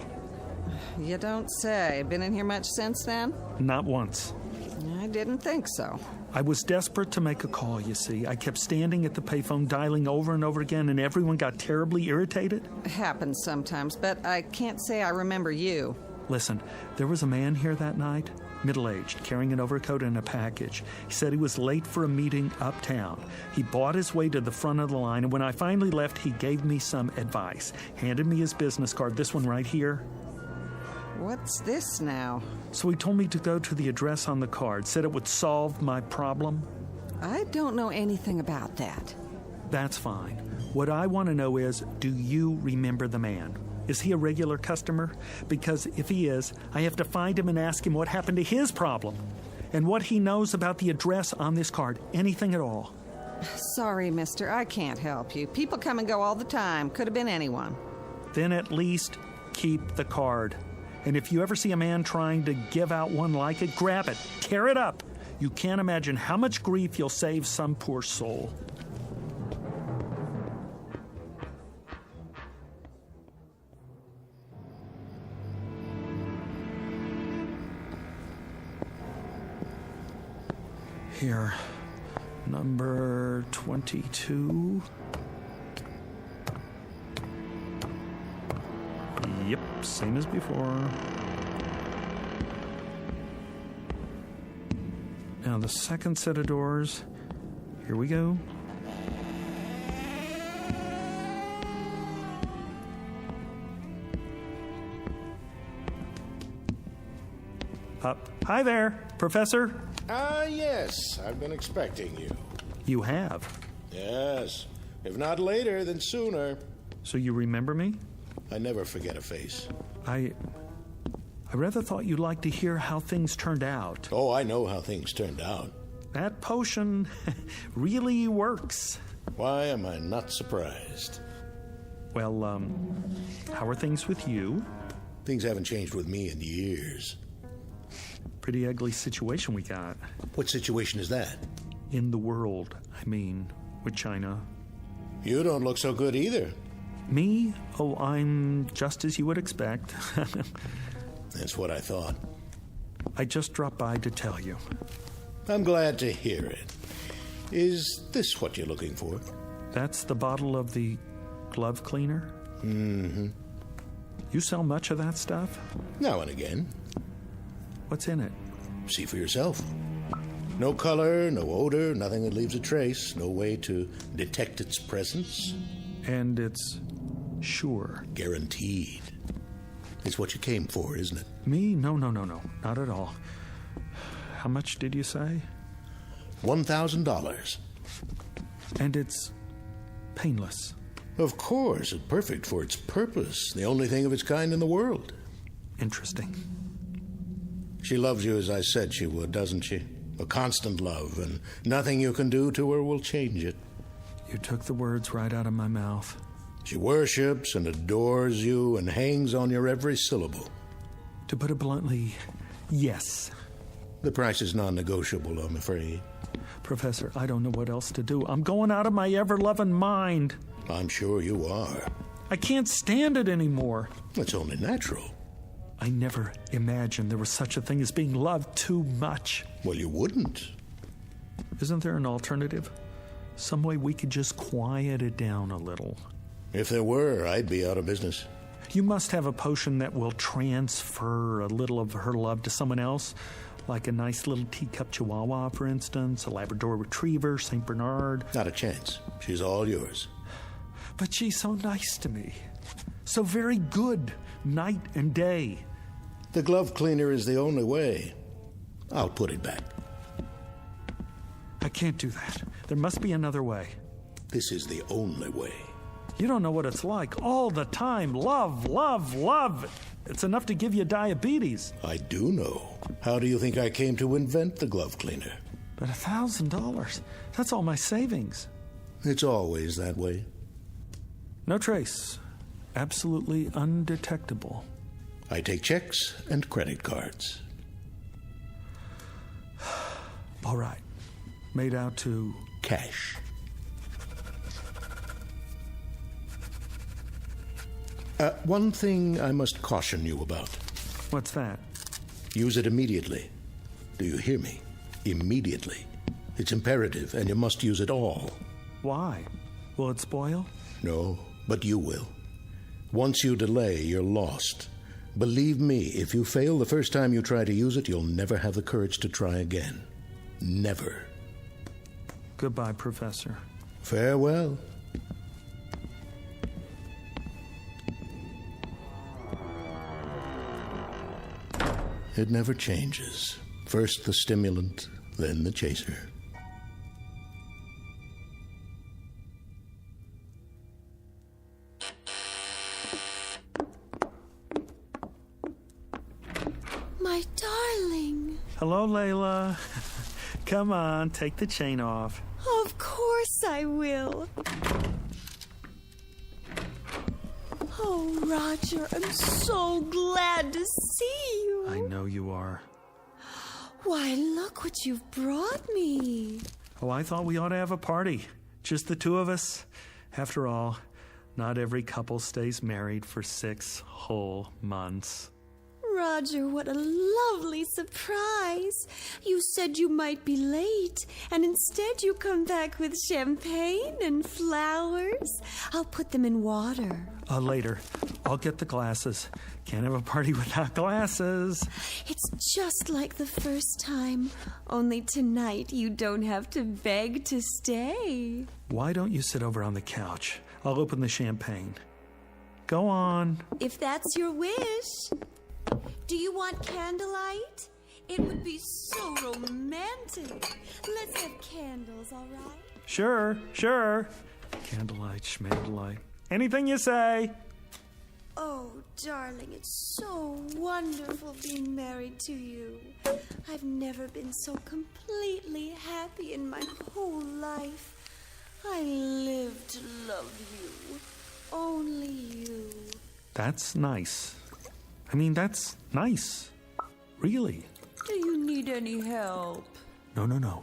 Speaker 7: You don't say. Been in here much since then?
Speaker 3: Not once.
Speaker 7: I didn't think so.
Speaker 3: I was desperate to make a call, you see. I kept standing at the payphone, dialing over and over again, and everyone got terribly irritated.
Speaker 7: It happens sometimes, but I can't say I remember you.
Speaker 3: Listen, there was a man here that night, middle-aged, carrying an overcoat and a package. He said he was late for a meeting uptown. He bought his way to the front of the line, and when I finally left, he gave me some advice. Handed me his business card, this one right here.
Speaker 7: What's this now?
Speaker 3: So he told me to go to the address on the card, said it would solve my problem.
Speaker 7: I don't know anything about that.
Speaker 3: That's fine. What I want to know is, do you remember the man? Is he a regular customer? Because if he is, I have to find him and ask him what happened to his problem and what he knows about the address on this card. Anything at all.
Speaker 7: Sorry, mister. I can't help you. People come and go all the time. Could have been anyone.
Speaker 3: Then at least keep the card. And if you ever see a man trying to give out one like it, grab it, tear it up. You can't imagine how much grief you'll save some poor soul. Here, number 22. Yep, same as before. Now the second set of doors. Here we go. Hi there, Professor.
Speaker 5: Yes. I've been expecting you.
Speaker 3: You have?
Speaker 5: Yes. If not later, then sooner.
Speaker 3: So you remember me?
Speaker 5: I never forget a face.
Speaker 3: I rather thought you'd like to hear how things turned out.
Speaker 5: Oh, I know how things turned out.
Speaker 3: That potion really works.
Speaker 5: Why am I not surprised?
Speaker 3: Well, how are things with you?
Speaker 5: Things haven't changed with me in years.
Speaker 3: Pretty ugly situation we got.
Speaker 5: What situation is that?
Speaker 3: In the world, I mean, with China.
Speaker 5: You don't look so good either.
Speaker 3: Me? Oh, I'm just as you would expect.
Speaker 5: That's what I thought.
Speaker 3: I just dropped by to tell you.
Speaker 5: I'm glad to hear it. Is this what you're looking for?
Speaker 3: That's the bottle of the glove cleaner?
Speaker 5: Mm-hmm.
Speaker 3: You sell much of that stuff?
Speaker 5: Now and again.
Speaker 3: What's in it?
Speaker 5: See for yourself. No color, no odor, nothing that leaves a trace, no way to detect its presence.
Speaker 3: And it's sure.
Speaker 5: Guaranteed. It's what you came for, isn't it?
Speaker 3: Me? No. Not at all. How much did you say?
Speaker 5: $1,000.
Speaker 3: And it's painless.
Speaker 5: Of course, it's perfect for its purpose. The only thing of its kind in the world.
Speaker 3: Interesting.
Speaker 5: She loves you as I said she would, doesn't she? A constant love, and nothing you can do to her will change it.
Speaker 3: You took the words right out of my mouth.
Speaker 5: She worships and adores you and hangs on your every syllable.
Speaker 3: To put it bluntly, yes.
Speaker 5: The price is non-negotiable, I'm afraid.
Speaker 3: Professor, I don't know what else to do. I'm going out of my ever-loving mind.
Speaker 5: I'm sure you are.
Speaker 3: I can't stand it anymore.
Speaker 5: It's only natural.
Speaker 3: I never imagined there was such a thing as being loved too much.
Speaker 5: Well, you wouldn't.
Speaker 3: Isn't there an alternative? Some way we could just quiet it down a little.
Speaker 5: If there were, I'd be out of business.
Speaker 3: You must have a potion that will transfer a little of her love to someone else, like a nice little teacup chihuahua, for instance, a Labrador retriever, St. Bernard.
Speaker 5: Not a chance. She's all yours.
Speaker 3: But she's so nice to me. So very good, night and day.
Speaker 5: The glove cleaner is the only way. I'll put it back.
Speaker 3: I can't do that. There must be another way.
Speaker 5: This is the only way.
Speaker 3: You don't know what it's like. All the time. Love, love, love. It's enough to give you diabetes.
Speaker 5: I do know. How do you think I came to invent the glove cleaner?
Speaker 3: But $1,000, that's all my savings.
Speaker 5: It's always that way.
Speaker 3: No trace. Absolutely undetectable.
Speaker 5: I take checks and credit cards.
Speaker 3: All right. Made out to...
Speaker 5: cash. One thing I must caution you about.
Speaker 3: What's that?
Speaker 5: Use it immediately. Do you hear me? Immediately. It's imperative, and you must use it all.
Speaker 3: Why? Will it spoil?
Speaker 5: No, but you will. Once you delay, you're lost. Believe me, if you fail the first time you try to use it, you'll never have the courage to try again. Never.
Speaker 3: Goodbye, Professor.
Speaker 5: Farewell. It never changes. First the stimulant, then the chaser.
Speaker 22: My darling.
Speaker 3: Hello, Layla. Come on, take the chain off.
Speaker 22: Of course I will. Oh, Roger, I'm so glad to see you.
Speaker 3: I know you are.
Speaker 22: Why, look what you've brought me.
Speaker 3: Oh, I thought we ought to have a party. Just the two of us. After all, not every couple stays married for 6 whole months.
Speaker 22: Roger, what a lovely surprise. You said you might be late, and instead you come back with champagne and flowers. I'll put them in water.
Speaker 3: Later. I'll get the glasses. Can't have a party without glasses.
Speaker 22: It's just like the first time. Only tonight you don't have to beg to stay.
Speaker 3: Why don't you sit over on the couch? I'll open the champagne. Go on.
Speaker 22: If that's your wish. Do you want candlelight? It would be so romantic. Let's have candles, all right?
Speaker 3: Sure. Candlelight, schmandlelight. Anything you say.
Speaker 22: Oh, darling, it's so wonderful being married to you. I've never been so completely happy in my whole life. I live to love you. Only you.
Speaker 3: That's nice. That's nice. Really.
Speaker 22: Do you need any help?
Speaker 3: No.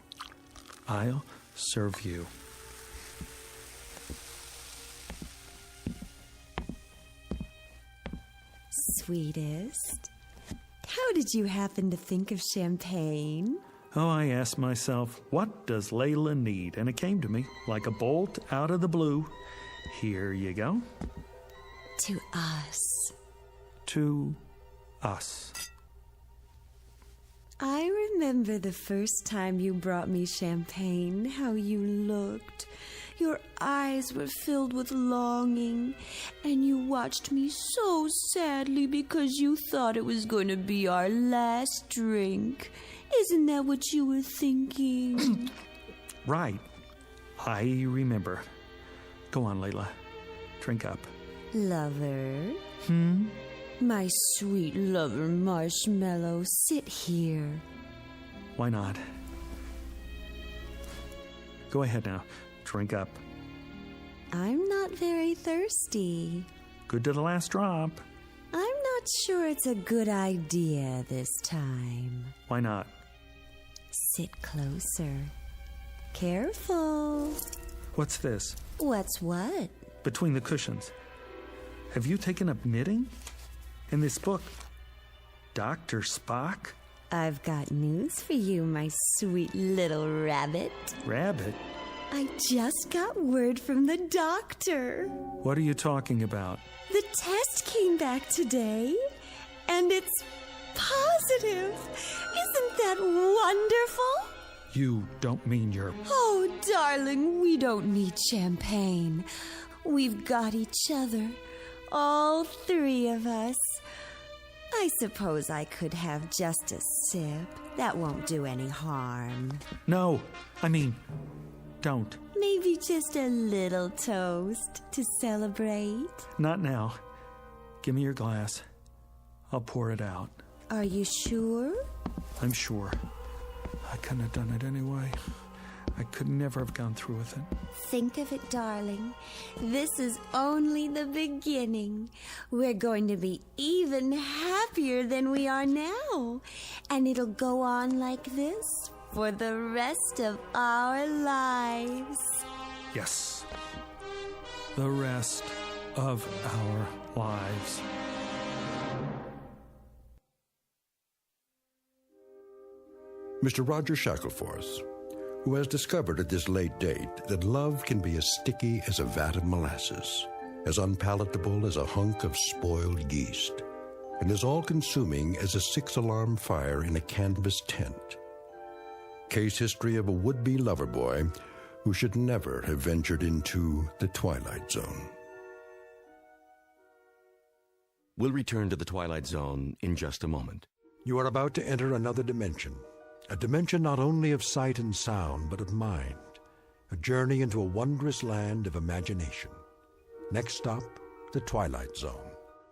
Speaker 3: I'll serve you.
Speaker 22: Sweetest, how did you happen to think of champagne?
Speaker 3: Oh, I asked myself, what does Layla need? And it came to me like a bolt out of the blue. Here you go.
Speaker 22: To us.
Speaker 3: To us.
Speaker 22: I remember the first time you brought me champagne, how you looked. Your eyes were filled with longing, and you watched me so sadly because you thought it was going to be our last drink. Isn't that what you were thinking?
Speaker 3: Right. I remember. Go on, Layla. Drink up.
Speaker 22: Lover?
Speaker 3: Hmm?
Speaker 22: My sweet lover Marshmallow, sit here.
Speaker 3: Why not? Go ahead now. Drink up.
Speaker 22: I'm not very thirsty.
Speaker 3: Good to the last drop.
Speaker 22: I'm not sure it's a good idea this time.
Speaker 3: Why not?
Speaker 22: Sit closer. Careful.
Speaker 3: What's this?
Speaker 22: What's what?
Speaker 3: Between the cushions. Have you taken up knitting? In this book, Dr. Spock?
Speaker 22: I've got news for you, my sweet little rabbit.
Speaker 3: Rabbit?
Speaker 22: I just got word from the doctor.
Speaker 3: What are you talking about?
Speaker 22: The test came back today, and it's positive. Isn't that wonderful?
Speaker 3: You don't mean you're...
Speaker 22: Oh, darling, we don't need champagne. We've got each other, all three of us. I suppose I could have just a sip. That won't do any harm.
Speaker 3: No, I mean, don't.
Speaker 22: Maybe just a little toast to celebrate.
Speaker 3: Not now. Give me your glass. I'll pour it out.
Speaker 22: Are you sure?
Speaker 3: I'm sure. I couldn't have done it anyway. I could never have gone through with it.
Speaker 22: Think of it, darling. This is only the beginning. We're going to be even happier than we are now. And it'll go on like this for the rest of our lives.
Speaker 3: Yes. The rest of our lives.
Speaker 2: Mr. Roger Shackleforth, who has discovered at this late date that love can be as sticky as a vat of molasses, as unpalatable as a hunk of spoiled yeast, and as all-consuming as a 6-alarm fire in a canvas tent. Case history of a would-be lover boy who should never have ventured into the Twilight Zone.
Speaker 1: We'll return to the Twilight Zone in just a moment.
Speaker 2: You are about to enter another dimension. A dimension not only of sight and sound, but of mind. A journey into a wondrous land of imagination. Next stop, the Twilight Zone.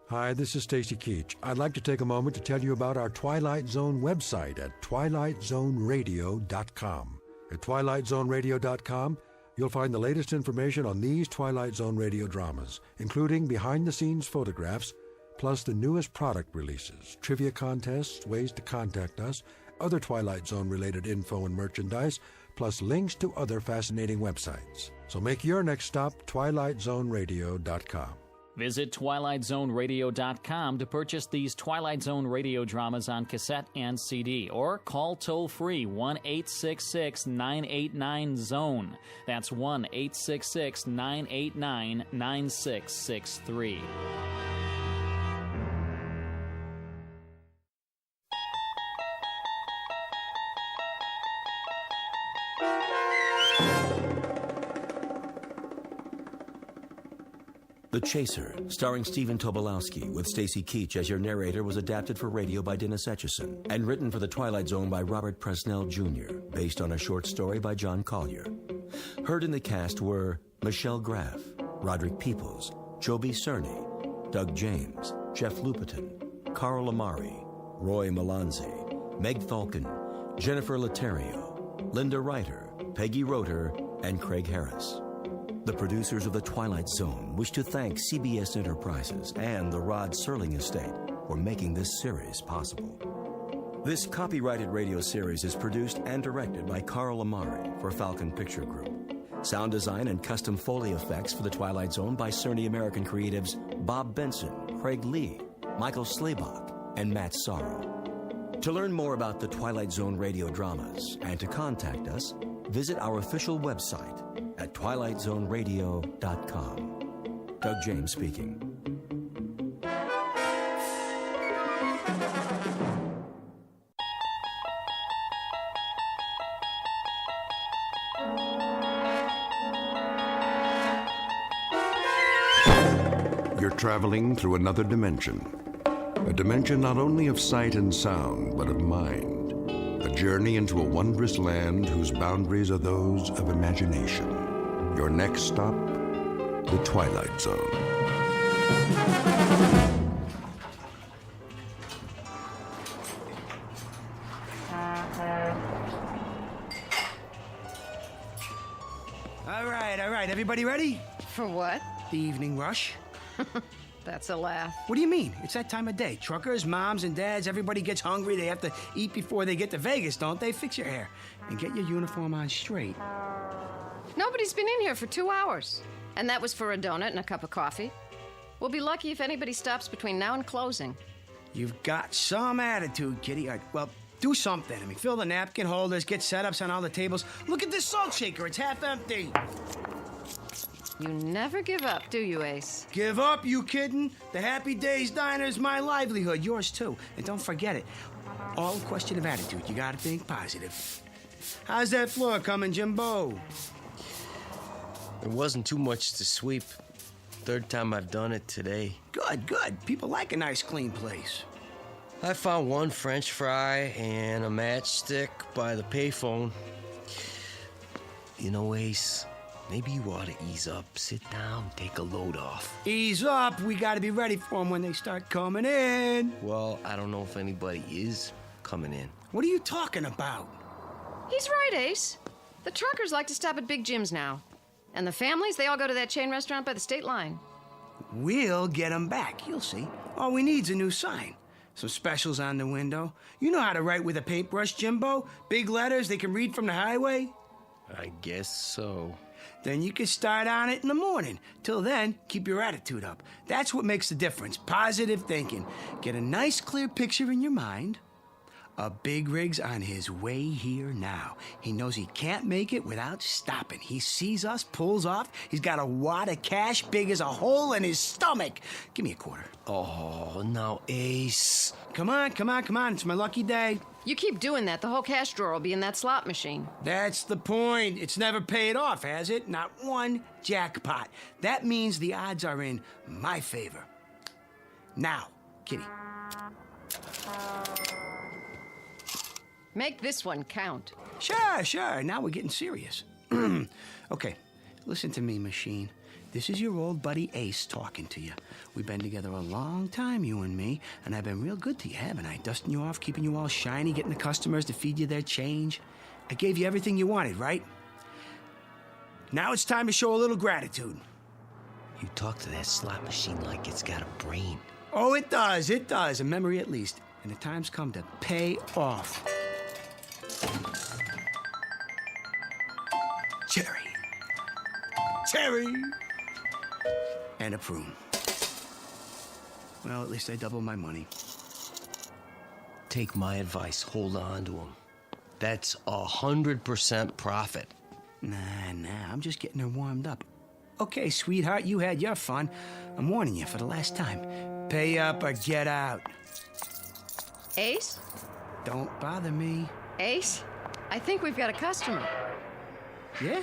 Speaker 2: Hi, this is Stacy Keach. I'd like to take a moment to tell you about our Twilight Zone website at twilightzoneradio.com. At twilightzoneradio.com, you'll find the latest information on these Twilight Zone radio dramas, including behind-the-scenes photographs, plus the newest product releases, trivia contests, ways to contact us, other Twilight Zone-related info and merchandise, plus links to other fascinating websites. So make your next stop twilightzoneradio.com.
Speaker 10: Visit twilightzoneradio.com to purchase these Twilight Zone radio dramas on cassette and CD, or call toll-free 1-866-989-ZONE. That's 1-866-989-9663.
Speaker 1: The Chaser, starring Stephen Tobolowsky, with Stacy Keach as your narrator, was adapted for radio by Dennis Etchison and written for The Twilight Zone by Robert Presnell Jr., based on a short story by John Collier. Heard in the cast were Michelle Graff, Roderick Peoples, Joby Cerny, Doug James, Jeff Lupetin, Carl Amari, Roy Melanzi, Meg Falcon, Jennifer Laterio, Linda Reiter, Peggy Roeder, and Craig Harris. The producers of The Twilight Zone wish to thank CBS Enterprises and the Rod Serling Estate for making this series possible. This copyrighted radio series is produced and directed by Carl Amari for Falcon Picture Group. Sound design and custom Foley effects for The Twilight Zone by Cerny American creatives Bob Benson, Craig Lee, Michael Slaybach, and Matt Sorrow. To learn more about the Twilight Zone radio dramas and to contact us, visit our official website at twilightzoneradio.com. Doug James speaking.
Speaker 2: You're traveling through another dimension. A dimension not only of sight and sound, but of mind. A journey into a wondrous land whose boundaries are those of imagination. Your next stop, the Twilight Zone.
Speaker 13: All right. Everybody ready?
Speaker 7: For what?
Speaker 13: The evening rush.
Speaker 7: That's a laugh.
Speaker 13: What do you mean? It's that time of day. Truckers, moms, and dads, everybody gets hungry. They have to eat before they get to Vegas, don't they? Fix your hair and get your uniform on straight.
Speaker 7: Nobody's been in here for 2 hours. And that was for a donut and a cup of coffee. We'll be lucky if anybody stops between now and closing.
Speaker 13: You've got some attitude, Kitty. Well, do something. Fill the napkin holders, get setups on all the tables. Look at this salt shaker. It's half empty.
Speaker 7: You never give up, do you, Ace?
Speaker 13: Give up? You kidding? The Happy Days Diner is my livelihood. Yours, too. And don't forget it. All a question of attitude. You gotta think positive. How's that floor coming, Jimbo?
Speaker 14: There wasn't too much to sweep.
Speaker 11: Third time I've done it today.
Speaker 13: Good, good. People like a nice, clean place.
Speaker 11: I found one French fry and a matchstick by the payphone. You know, Ace, maybe you ought to ease up, sit down, take a load off.
Speaker 13: Ease up. We got to be ready for them when they start coming in.
Speaker 11: Well, I don't know if anybody is coming in.
Speaker 13: What are you talking about?
Speaker 7: He's right, Ace. The truckers like to stop at big gyms now. And the families, they all go to that chain restaurant by the state line.
Speaker 13: We'll get them back. You'll see. All we need's a new sign. Some specials on the window. You know how to write with a paintbrush, Jimbo? Big letters they can read from the highway?
Speaker 11: I guess so.
Speaker 13: Then you can start on it in the morning. Till then, keep your attitude up. That's what makes the difference. Positive thinking. Get a nice, clear picture in your mind. A big rig's on his way here now. He knows he can't make it without stopping. He sees us, pulls off. He's got a wad of cash big as a hole in his stomach. Give me a quarter.
Speaker 11: Oh, now, Ace.
Speaker 13: Come on, come on, come on. It's my lucky day.
Speaker 7: You keep doing that, the whole cash drawer will be in that slot machine.
Speaker 13: That's the point. It's never paid off, has it? Not one jackpot. That means the odds are in my favor. Now, Kitty.
Speaker 7: Make this one count.
Speaker 13: Sure, sure. Now we're getting serious. Okay, listen to me, machine. This is your old buddy Ace talking to you. We've been together a long time, you and me, and I've been real good to you, haven't I? Dusting you off, keeping you all shiny, getting the customers to feed you their change. I gave you everything you wanted, right? Now it's time to show a little gratitude.
Speaker 11: You talk to that slot machine like it's got a brain.
Speaker 13: Oh, it does, a memory at least. And the time's come to pay off. Cherry. And a prune. Well, at least I doubled my money.
Speaker 11: Take my advice. Hold on to them. That's 100% profit.
Speaker 13: Nah, I'm just getting her warmed up. Okay, sweetheart, you had your fun. I'm warning you for the last time. Pay up or get out.
Speaker 7: Ace?
Speaker 13: Don't bother me.
Speaker 7: Ace, I think we've got a customer.
Speaker 13: Yeah?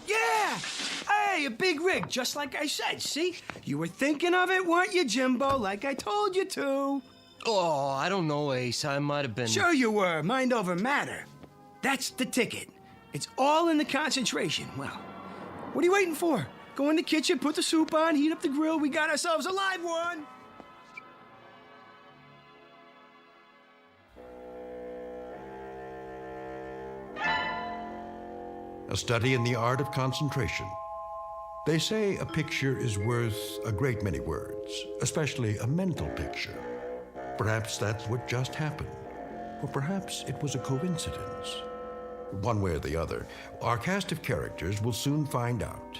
Speaker 13: Yeah! Hey, a big rig, just like I said, see? You were thinking of it, weren't you, Jimbo? Like I told you to.
Speaker 11: Oh, I don't know, Ace. I might have been...
Speaker 13: Sure you were. Mind over matter. That's the ticket. It's all in the concentration. Well, what are you waiting for? Go in the kitchen, put the soup on, heat up the grill. We got ourselves a live one.
Speaker 2: A study in the art of concentration. They say a picture is worth a great many words, especially a mental picture. Perhaps that's what just happened. Or perhaps it was a coincidence. One way or the other, our cast of characters will soon find out.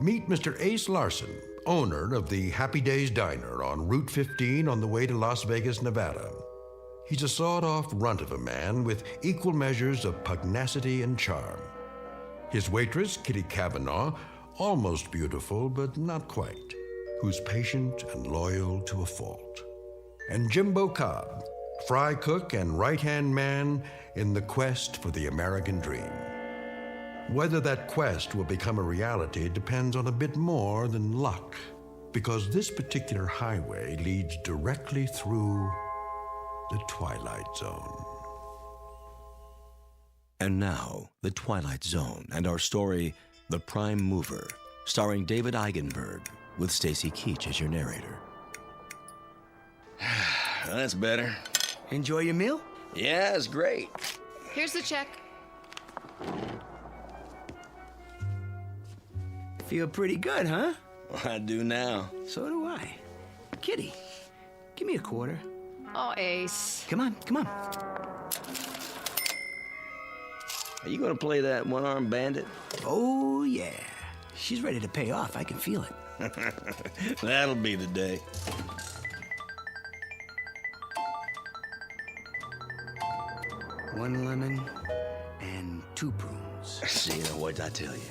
Speaker 2: Meet Mr. Ace Larson, owner of the Happy Days Diner on Route 15 on the way to Las Vegas, Nevada. He's a sawed-off runt of a man with equal measures of pugnacity and charm. His waitress, Kitty Cavanaugh, almost beautiful, but not quite, who's patient and loyal to a fault. And Jimbo Cobb, fry cook and right-hand man in the quest for the American dream. Whether that quest will become a reality depends on a bit more than luck, because this particular highway leads directly through the Twilight Zone.
Speaker 1: And now, The Twilight Zone and our story, The Prime Mover, starring David Eigenberg, with Stacy Keach as your narrator.
Speaker 11: That's better.
Speaker 13: Enjoy your meal?
Speaker 11: Yeah, it's great.
Speaker 7: Here's the check.
Speaker 13: Feel pretty good, huh?
Speaker 11: Well, I do now.
Speaker 13: So do I. Kitty, give me a quarter.
Speaker 7: Oh, Ace.
Speaker 13: Come on, come on.
Speaker 11: Are you going to play that one-armed bandit?
Speaker 13: Oh, yeah. She's ready to pay off. I can feel it.
Speaker 11: That'll be the day.
Speaker 13: One lemon and 2 prunes.
Speaker 11: See, you know what I tell you?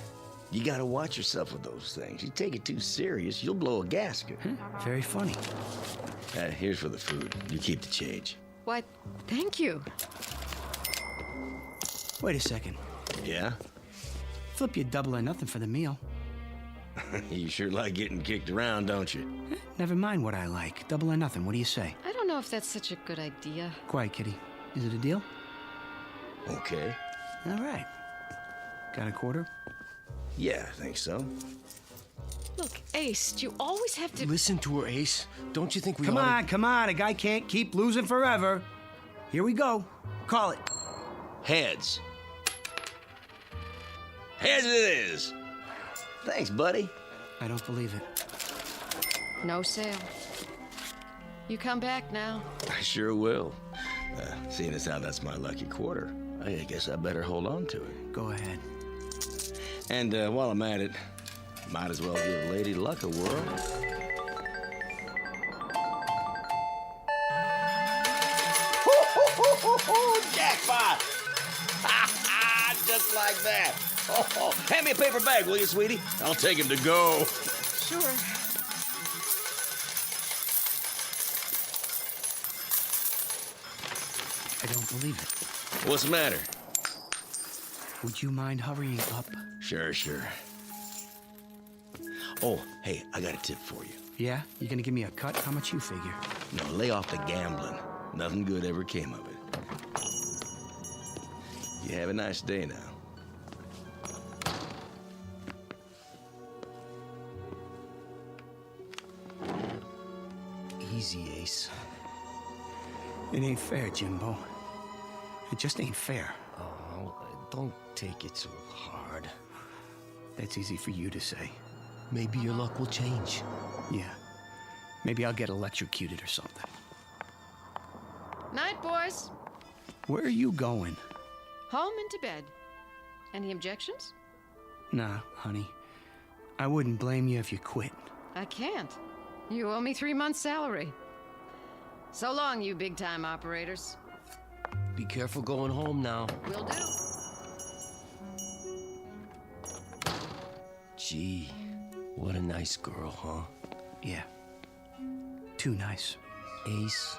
Speaker 11: You got to watch yourself with those things. You take it too serious, you'll blow a gasket.
Speaker 13: Very funny.
Speaker 11: Here's for the food. You keep the change.
Speaker 7: Why, thank you.
Speaker 13: Wait a second.
Speaker 11: Yeah?
Speaker 13: Flip you double or nothing for the meal.
Speaker 11: You sure like getting kicked around, don't you?
Speaker 13: Never mind what I like. Double or nothing. What do you say?
Speaker 7: I don't know if that's such a good idea.
Speaker 13: Quiet, kitty. Is it a deal?
Speaker 11: Okay.
Speaker 13: All right. Got a quarter?
Speaker 11: Yeah, I think so.
Speaker 7: Look, Ace, you always have to...
Speaker 11: Listen to her, Ace. Don't you think we
Speaker 13: Come
Speaker 11: ought
Speaker 13: on, come on. A guy can't keep losing forever. Here we go. Call it.
Speaker 11: Heads. Heads it is. Thanks, buddy.
Speaker 13: I don't believe it.
Speaker 7: No sale. You come back now.
Speaker 11: I sure will. Seeing as how that's my lucky quarter, I guess I better hold on to it.
Speaker 13: Go ahead.
Speaker 11: And while I'm at it, might as well give Lady Luck a whirl. Jackpot! Just like that. Oh, hand me a paper bag, will you, sweetie? I'll take him to go.
Speaker 7: Sure.
Speaker 13: I don't believe it.
Speaker 11: What's the matter?
Speaker 13: Would you mind hurrying up?
Speaker 11: Sure. Oh, hey, I got a tip for you.
Speaker 13: Yeah? You gonna give me a cut? How much you figure?
Speaker 11: No, lay off the gambling. Nothing good ever came of it. You have a nice day now. Easy, Ace.
Speaker 13: It ain't fair, Jimbo. It just ain't fair.
Speaker 11: Oh, don't take it so hard.
Speaker 13: That's easy for you to say.
Speaker 11: Maybe your luck will change.
Speaker 13: Yeah. Maybe I'll get electrocuted or something.
Speaker 7: Night, boys.
Speaker 13: Where are you going?
Speaker 7: Home and to bed. Any objections?
Speaker 13: Nah, honey. I wouldn't blame you if you quit.
Speaker 7: I can't. You owe me 3 months' salary. So long, you big-time operators.
Speaker 11: Be careful going home now.
Speaker 7: Will do.
Speaker 11: Gee, what a nice girl, huh?
Speaker 13: Yeah. Too nice.
Speaker 11: Ace,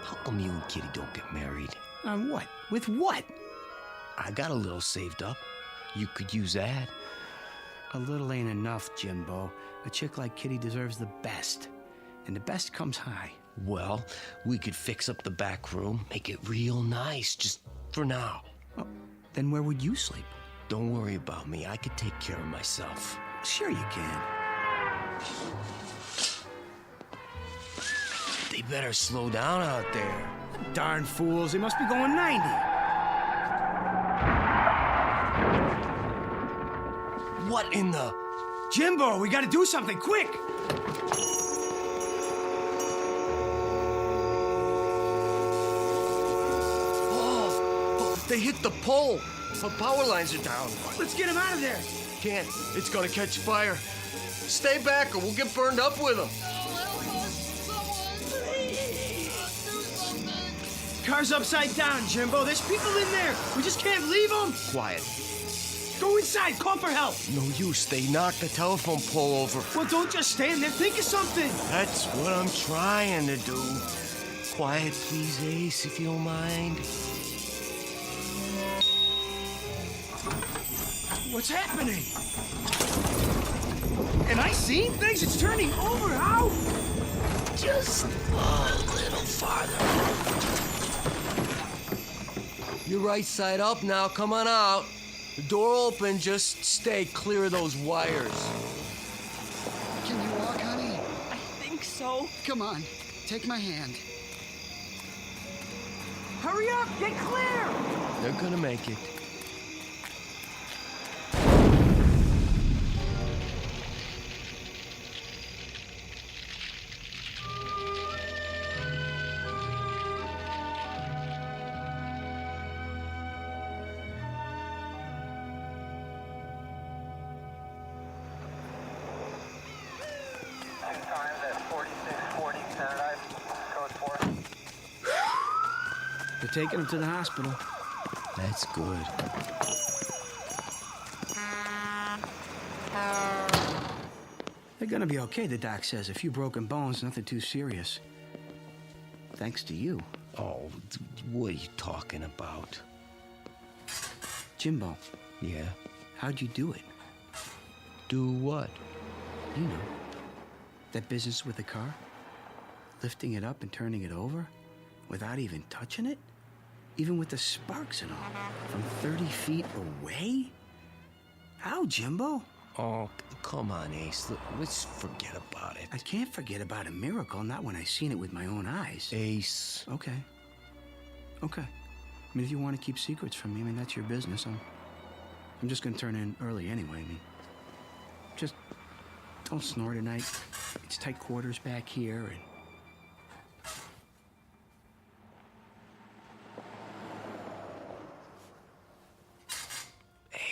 Speaker 11: how come you and Kitty don't get married?
Speaker 13: On what? With what?
Speaker 11: I got a little saved up. You could use that.
Speaker 13: A little ain't enough, Jimbo. A chick like Kitty deserves the best. And the best comes high.
Speaker 11: Well, we could fix up the back room, make it real nice, just for now.
Speaker 13: Oh, then where would you sleep?
Speaker 11: Don't worry about me. I could take care of myself.
Speaker 13: Sure you can.
Speaker 11: They better slow down out there.
Speaker 13: Darn fools. They must be going 90.
Speaker 11: What in the...
Speaker 13: Jimbo, we gotta do something, quick!
Speaker 11: Oh, they hit the pole. The power lines are down.
Speaker 13: Let's get him out of there.
Speaker 11: Can't. It's gonna catch fire. Stay back or we'll get burned up with them.
Speaker 13: Car's upside down, Jimbo. There's people in there. We just can't leave them.
Speaker 11: Quiet.
Speaker 13: Go inside. Call for help.
Speaker 11: No use. They knocked the telephone pole over.
Speaker 13: Well, don't just stand there. Think of something.
Speaker 11: That's what I'm trying to do. Quiet, please, Ace, if you don't mind.
Speaker 13: What's happening? Am I seeing things? It's turning over. How?
Speaker 11: Just a little farther. You're right side up now. Come on out. The door open. Just stay clear of those wires.
Speaker 12: Can you walk, honey?
Speaker 18: I think so.
Speaker 12: Come on. Take my hand.
Speaker 13: Hurry up. Get clear.
Speaker 11: They're gonna make it.
Speaker 13: They're taking him to the hospital.
Speaker 11: That's good.
Speaker 13: They're gonna be okay, the doc says. A few broken bones, nothing too serious. Thanks to you.
Speaker 11: Oh, what are you talking about?
Speaker 13: Jimbo.
Speaker 11: Yeah?
Speaker 13: How'd you do it?
Speaker 11: Do what?
Speaker 13: You know, that business with the car? Lifting it up and turning it over without even touching it? Even with the sparks and all? From 30 feet away? How, Jimbo?
Speaker 11: Oh, come on, Ace. Let's forget about it.
Speaker 13: I can't forget about a miracle, not when I seen it with my own eyes.
Speaker 11: Ace.
Speaker 13: Okay. I mean, if you want to keep secrets from me, I mean, that's your business. I'm just going to turn in early anyway. I mean, just don't snore tonight. It's tight quarters back here, and...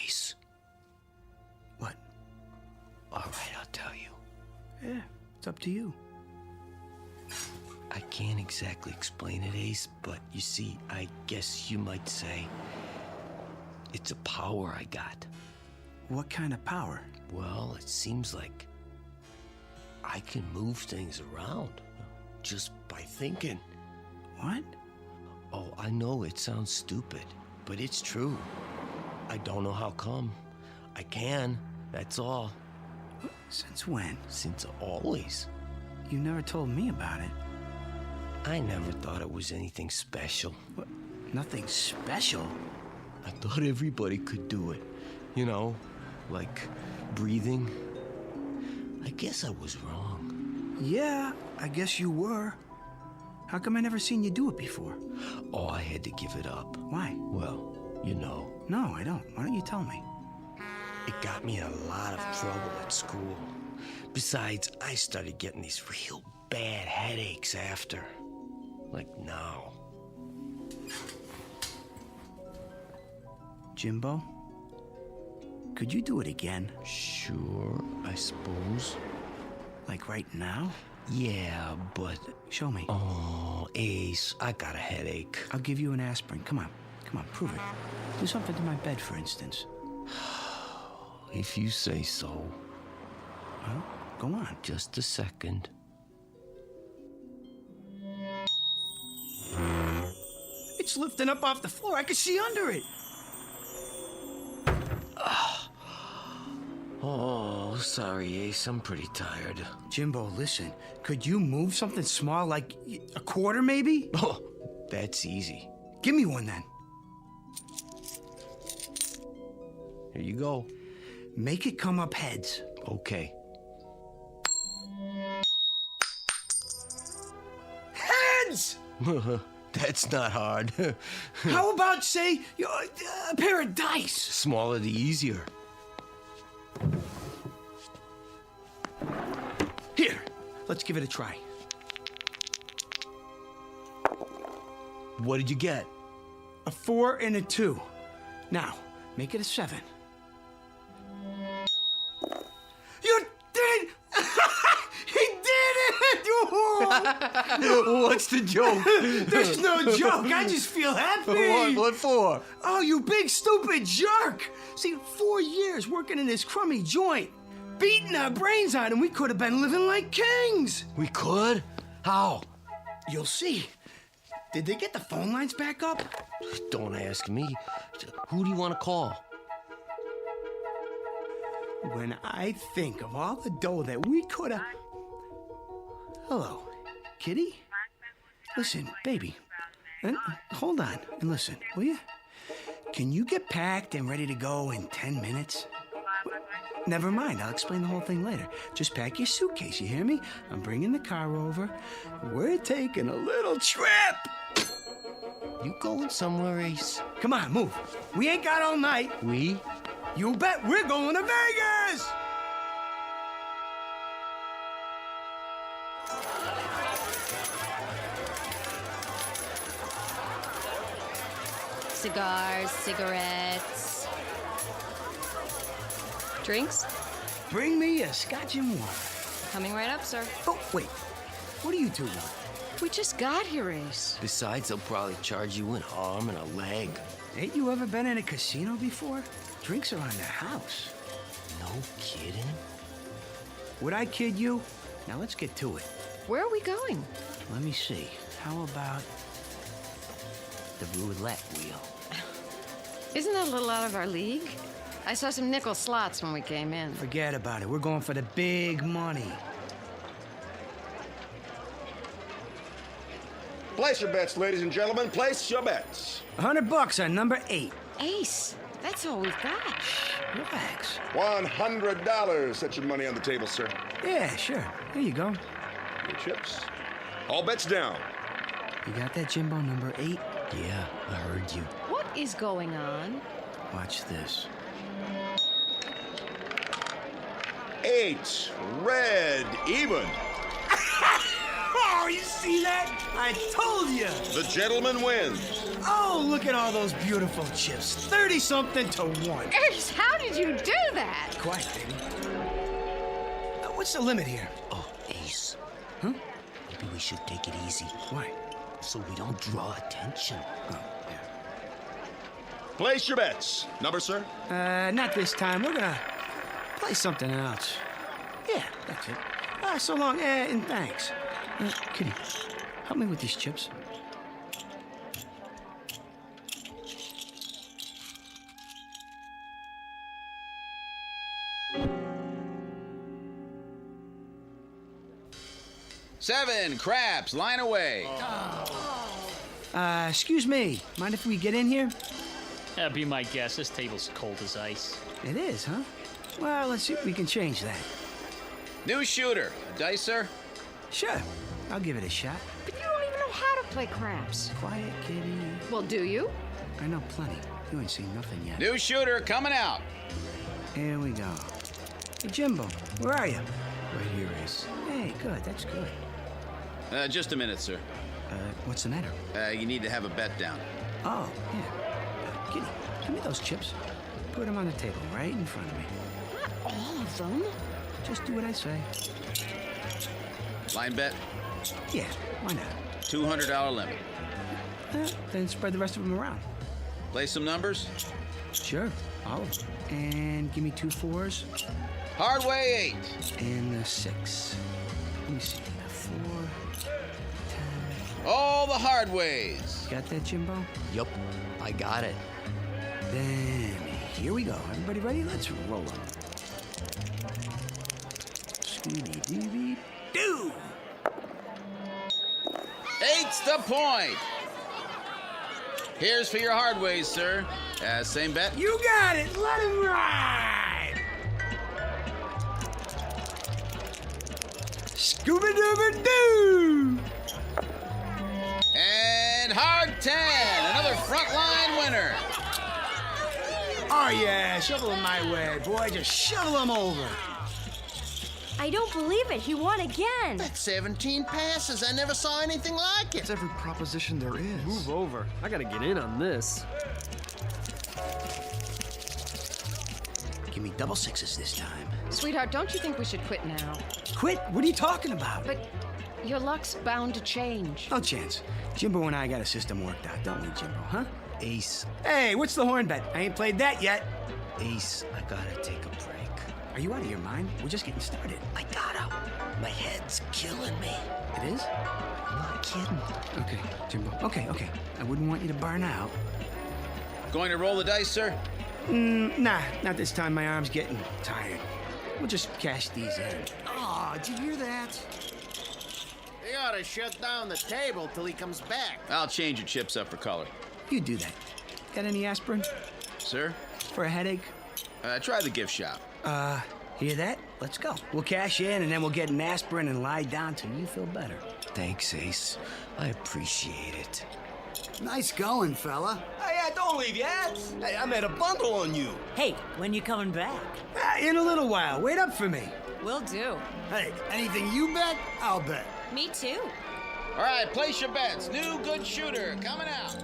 Speaker 11: Ace.
Speaker 13: What?
Speaker 11: All right, I'll tell you.
Speaker 13: Yeah, it's up to you.
Speaker 11: I can't exactly explain it, Ace, but you see, I guess you might say it's a power I got.
Speaker 13: What kind of power?
Speaker 11: Well, it seems like I can move things around just by thinking.
Speaker 13: What?
Speaker 11: Oh, I know it sounds stupid, but it's true. I don't know how come. I can, that's all.
Speaker 13: Since when?
Speaker 11: Since always.
Speaker 13: You never told me about it.
Speaker 11: I never thought it was anything special.
Speaker 13: What? Nothing special?
Speaker 11: I thought everybody could do it. You know, like breathing. I guess I was wrong.
Speaker 13: Yeah, I guess you were. How come I never seen you do it before?
Speaker 11: Oh, I had to give it up.
Speaker 13: Why?
Speaker 11: Well, you know.
Speaker 13: No, I don't. Why don't you tell me?
Speaker 11: It got me in a lot of trouble at school. Besides, I started getting these real bad headaches after. Like now.
Speaker 13: Jimbo? Could you do it again?
Speaker 11: Sure, I suppose.
Speaker 13: Like right now?
Speaker 11: Yeah, but...
Speaker 13: Show me.
Speaker 11: Oh, Ace, I got a headache.
Speaker 13: I'll give you an aspirin. Come on, prove it. Do something to my bed, for instance.
Speaker 11: If you say so.
Speaker 13: Well, go on.
Speaker 11: Just a second.
Speaker 13: It's lifting up off the floor. I can see under it.
Speaker 11: Oh, sorry, Ace. I'm pretty tired.
Speaker 13: Jimbo, listen. Could you move something small, like a quarter, maybe?
Speaker 11: Oh, that's easy.
Speaker 13: Give me one, then.
Speaker 11: Here you go.
Speaker 13: Make it come up heads.
Speaker 11: Okay.
Speaker 13: Heads!
Speaker 11: That's not hard.
Speaker 13: How about, say, a pair of dice?
Speaker 11: Smaller the easier.
Speaker 13: Here, let's give it a try.
Speaker 11: What did you get?
Speaker 13: A 4 and a 2. Now, make it a 7. You did it! He did it!
Speaker 11: What's the joke?
Speaker 13: There's no joke. I just feel happy.
Speaker 11: What for?
Speaker 13: Oh, you big stupid jerk! See, 4 years working in this crummy joint, beating our brains out, and we could have been living like kings.
Speaker 11: We could? How?
Speaker 13: You'll see. Did they get the phone lines back up?
Speaker 11: Don't ask me. Who do you want to call?
Speaker 13: When I think of all the dough that we could have... Hello, kitty? Listen, baby. Hold on and listen, will you? Can you get packed and ready to go in 10 minutes? Never mind, I'll explain the whole thing later. Just pack your suitcase, you hear me? I'm bringing the car over. We're taking a little trip.
Speaker 11: You going somewhere, Ace?
Speaker 13: Come on, move. We ain't got all night.
Speaker 11: We?
Speaker 13: You bet we're going to Vegas!
Speaker 7: Cigars, cigarettes. Drinks?
Speaker 13: Bring me a scotch and water.
Speaker 7: Coming right up, sir.
Speaker 13: Oh, wait. What do you two want?
Speaker 7: We just got here, Ace.
Speaker 11: Besides, they'll probably charge you an arm and a leg.
Speaker 13: Ain't you ever been in a casino before? Drinks are on the house.
Speaker 11: No kidding?
Speaker 13: Would I kid you? Now let's get to it.
Speaker 7: Where are we going?
Speaker 13: Let me see. How about the roulette wheel?
Speaker 7: Isn't that a little out of our league? I saw some nickel slots when we came in.
Speaker 13: Forget about it. We're going for the big money.
Speaker 15: Place your bets, ladies and gentlemen. Place your bets.
Speaker 13: $100 on number 8.
Speaker 7: Ace, that's all we've got.
Speaker 13: Relax.
Speaker 15: $100. Set your money on the table, sir.
Speaker 13: Yeah, sure. Here you go.
Speaker 15: Your chips. All bets down.
Speaker 13: You got that, Jimbo, number 8?
Speaker 11: Yeah, I heard you.
Speaker 7: What is going on?
Speaker 13: Watch this.
Speaker 15: 8. Red. Even.
Speaker 13: Oh, you see that? I told you.
Speaker 15: The gentleman wins.
Speaker 13: Oh, look at all those beautiful chips. 30-something to 1.
Speaker 7: Ace, how did you do that?
Speaker 13: Quiet, baby. What's the limit here?
Speaker 11: Oh, Ace.
Speaker 13: Huh?
Speaker 11: Maybe we should take it easy.
Speaker 13: Why?
Speaker 11: So we don't draw attention.
Speaker 13: Oh, yeah.
Speaker 15: Place your bets. Number, sir?
Speaker 13: Not this time. We're gonna play something else. Yeah, that's it. So long, and thanks. Kitty, help me with these chips.
Speaker 6: Seven craps, line away.
Speaker 13: Excuse me. Mind if we get in here?
Speaker 10: That'd be my guess. This table's cold as ice.
Speaker 13: It is, huh? Well, let's see if we can change that.
Speaker 6: New shooter. Dice, sir?
Speaker 13: Sure. I'll give it a shot.
Speaker 7: But you don't even know how to play craps.
Speaker 13: Quiet, kitty.
Speaker 7: Well, do you?
Speaker 13: I know plenty. You ain't seen nothing yet.
Speaker 6: New shooter coming out.
Speaker 13: Here we go. Hey, Jimbo, where are you? Right here, Ace. Hey, good. That's good.
Speaker 6: Just a minute, sir.
Speaker 13: What's the matter?
Speaker 6: You need to have a bet down.
Speaker 13: Oh, yeah. Kitty, give me those chips. Put them on the table right in front of me.
Speaker 7: Not all of them.
Speaker 13: Just do what I say.
Speaker 6: Line bet?
Speaker 13: Yeah, why not?
Speaker 6: $200 limit.
Speaker 13: Then spread the rest of them around.
Speaker 6: Play some numbers?
Speaker 13: Sure, all of them. And give me 2 4s.
Speaker 6: Hard way 8.
Speaker 13: And a 6. Let me see. 4, 10.
Speaker 6: All the hard ways.
Speaker 13: Got that, Jimbo?
Speaker 11: Yup, I got it.
Speaker 13: Then here we go. Everybody ready? Let's roll them. Scooby-Dooby-Doo!
Speaker 6: 8's the point. Here's for your hard ways, sir. Same bet?
Speaker 13: You got it. Let him ride. Scooby-Dooby-Doo!
Speaker 6: And hard 10. Another frontline winner.
Speaker 13: Oh, yeah. Shovel them my way, boy. Just shovel them over.
Speaker 16: I don't believe it. He won again.
Speaker 4: That's 17 passes. I never saw anything like it.
Speaker 19: It's every proposition there is.
Speaker 21: Move over. I gotta get in on this.
Speaker 13: Give me double 6s this time.
Speaker 7: Sweetheart, don't you think we should quit now?
Speaker 13: Quit? What are you talking about?
Speaker 7: But your luck's bound to change.
Speaker 13: No chance. Jimbo and I got a system worked out, don't we, Jimbo, huh?
Speaker 11: Ace.
Speaker 13: Hey, what's the horn bet? I ain't played that yet.
Speaker 11: Ace, I gotta take a break.
Speaker 13: Are you out of your mind? We're just getting started.
Speaker 11: I gotta. My head's killing me.
Speaker 13: It is?
Speaker 11: I'm not kidding.
Speaker 13: Okay, Jimbo. Okay. I wouldn't want you to burn out.
Speaker 6: Going to roll the dice, sir?
Speaker 13: Nah, not this time. My arm's getting tired. We'll just cash these in.
Speaker 12: Oh, did you hear that?
Speaker 4: They ought to shut down the table till he comes back.
Speaker 6: I'll change your chips up for color.
Speaker 13: You do that. Got any aspirin?
Speaker 6: Sir?
Speaker 13: For a headache?
Speaker 6: Try the gift shop.
Speaker 13: Hear that? Let's go. We'll cash in and then we'll get an aspirin and lie down till you feel better.
Speaker 11: Thanks, Ace. I appreciate it.
Speaker 12: Nice going, fella.
Speaker 11: Hey, don't leave yet. Hey, I made a bundle on you.
Speaker 25: Hey, when you coming back?
Speaker 13: In a little while. Wait up for me.
Speaker 25: Will do.
Speaker 12: Hey, anything you bet, I'll bet.
Speaker 25: Me too.
Speaker 6: All right, place your bets. New good shooter coming out.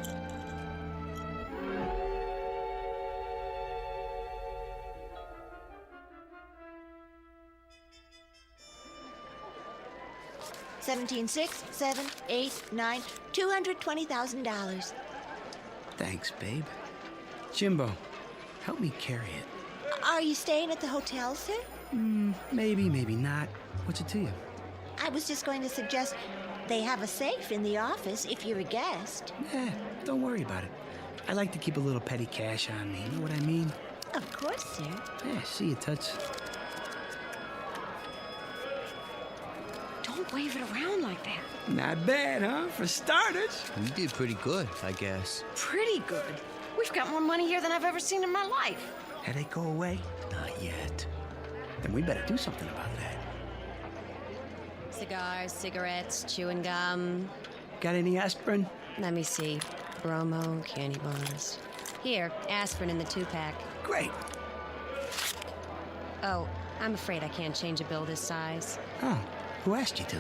Speaker 26: $17,600, $7,000, $8,000, $9,000, $220,000.
Speaker 13: Thanks, babe. Jimbo, help me carry it.
Speaker 26: Are you staying at the hotel, sir?
Speaker 13: Maybe, maybe not. What's it to you?
Speaker 26: I was just going to suggest they have a safe in the office if you're a guest.
Speaker 13: Don't worry about it. I like to keep a little petty cash on me. You know what I mean?
Speaker 26: Of course, sir.
Speaker 13: Yeah, see you, Toots.
Speaker 7: Don't wave it around like that.
Speaker 13: Not bad, huh? For starters.
Speaker 11: You did pretty good, I guess.
Speaker 7: Pretty good. We've got more money here than I've ever seen in my life.
Speaker 13: Headache go away?
Speaker 11: Not yet.
Speaker 13: Then we better do something about that.
Speaker 18: Cigars, cigarettes, chewing gum.
Speaker 13: Got any aspirin?
Speaker 18: Let me see. Bromo, candy bars. Here, aspirin in the 2-pack.
Speaker 13: Great.
Speaker 18: Oh, I'm afraid I can't change a bill this size.
Speaker 13: Oh, who asked you to?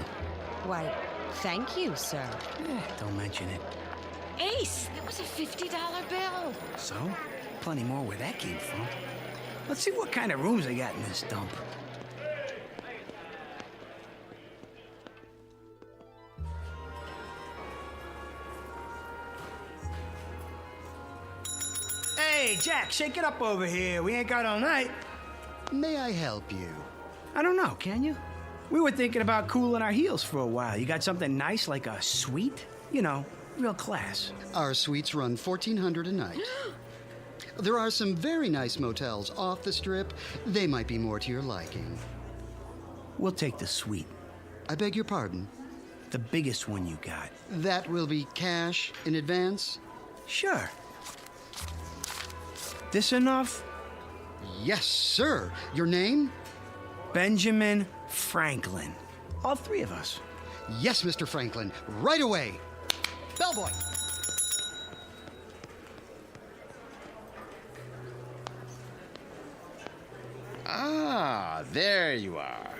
Speaker 18: Why, thank you, sir.
Speaker 13: Don't mention it.
Speaker 7: Ace, that was a $50 bill.
Speaker 13: So? Plenty more where that came from. Let's see what kind of rooms they got in this dump. Hey, Jack, shake it up over here. We ain't got all night.
Speaker 12: May I help you?
Speaker 13: I don't know, can you? We were thinking about cooling our heels for a while. You got something nice like a suite? You know, real class.
Speaker 8: Our suites run $1,400 a night. There are some very nice motels off the strip. They might be more to your liking.
Speaker 13: We'll take the suite.
Speaker 8: I beg your pardon?
Speaker 13: The biggest one you got.
Speaker 8: That will be cash in advance?
Speaker 13: Sure. This enough?
Speaker 8: Yes, sir. Your name?
Speaker 13: Benjamin Franklin. All three of us.
Speaker 8: Yes, Mr. Franklin. Right away. Bellboy.
Speaker 4: Ah, there you are.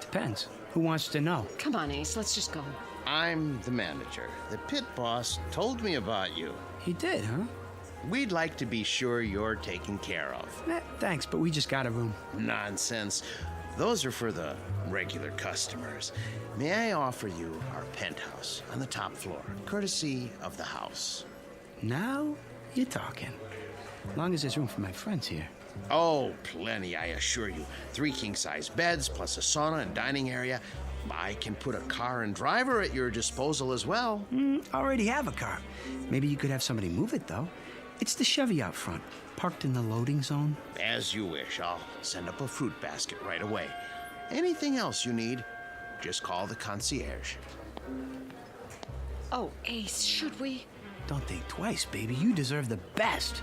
Speaker 13: Depends. Who wants to know?
Speaker 7: Come on, Ace, let's just go.
Speaker 4: I'm the manager. The pit boss told me about you.
Speaker 13: He did, huh?
Speaker 4: We'd like to be sure you're taken care of.
Speaker 13: Thanks, but we just got a room.
Speaker 4: Nonsense. Those are for the regular customers. May I offer you our penthouse on the top floor, courtesy of the house?
Speaker 13: Now you're talking. As long as there's room for my friends here.
Speaker 4: Oh, plenty, I assure you. 3 king-size beds, plus a sauna and dining area. I can put a car and driver at your disposal as well.
Speaker 13: Already have a car. Maybe you could have somebody move it, though. It's the Chevy out front, parked in the loading zone.
Speaker 4: As you wish. I'll send up a fruit basket right away. Anything else you need, just call the concierge.
Speaker 7: Oh, Ace, should we?
Speaker 13: Don't think twice, baby. You deserve the best.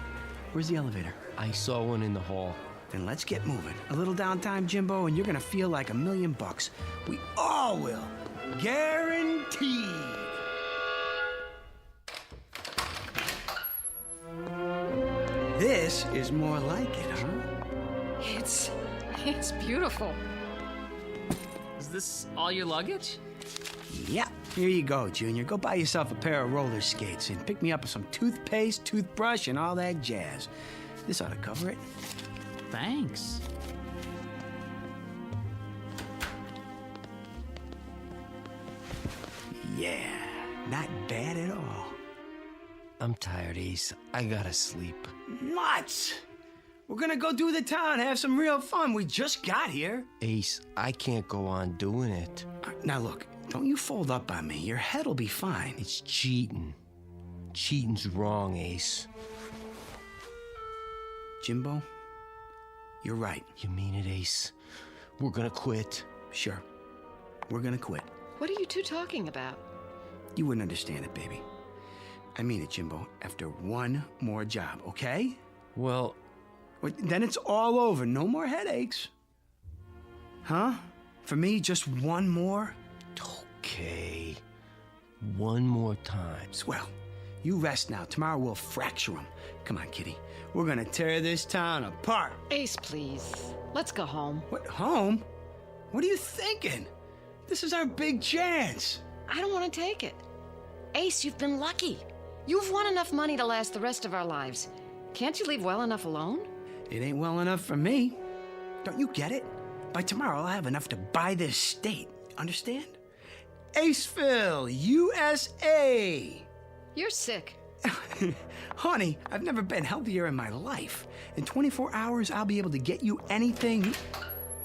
Speaker 13: Where's the elevator?
Speaker 11: I saw one in the hall.
Speaker 13: Then let's get moving. A little downtime, Jimbo, and you're gonna feel like $1 million. We all will. Guaranteed. This is more like it, huh?
Speaker 7: It's beautiful.
Speaker 10: Is this all your luggage?
Speaker 13: Yeah. Here you go, Junior. Go buy yourself a pair of roller skates and pick me up some toothpaste, toothbrush, and all that jazz. This ought to cover it.
Speaker 10: Thanks.
Speaker 13: Yeah, not bad at all.
Speaker 11: I'm tired, Ace. I gotta sleep.
Speaker 13: Nuts! We're gonna go do the town, have some real fun. We just got here.
Speaker 11: Ace, I can't go on doing it.
Speaker 13: Now look, don't you fold up on me. Your head'll be fine.
Speaker 11: It's cheating. Cheating's wrong, Ace.
Speaker 13: Jimbo, you're right.
Speaker 11: You mean it, Ace? We're gonna quit.
Speaker 13: Sure. We're gonna quit.
Speaker 7: What are you two talking about?
Speaker 13: You wouldn't understand it, baby. I mean it, Jimbo. After one more job, okay?
Speaker 11: Well,
Speaker 13: then it's all over. No more headaches. Huh? For me, just one more?
Speaker 11: Okay. One more time.
Speaker 13: Swell. You rest now. Tomorrow we'll fracture them. Come on, kitty. We're gonna tear this town apart.
Speaker 7: Ace, please. Let's go home.
Speaker 13: What, home? What are you thinking? This is our big chance.
Speaker 7: I don't want to take it. Ace, you've been lucky. You've won enough money to last the rest of our lives. Can't you leave well enough alone?
Speaker 13: It ain't well enough for me. Don't you get it? By tomorrow, I'll have enough to buy this state. Understand? Aceville, USA.
Speaker 7: You're sick.
Speaker 13: Honey, I've never been healthier in my life. In 24 hours, I'll be able to get you anything.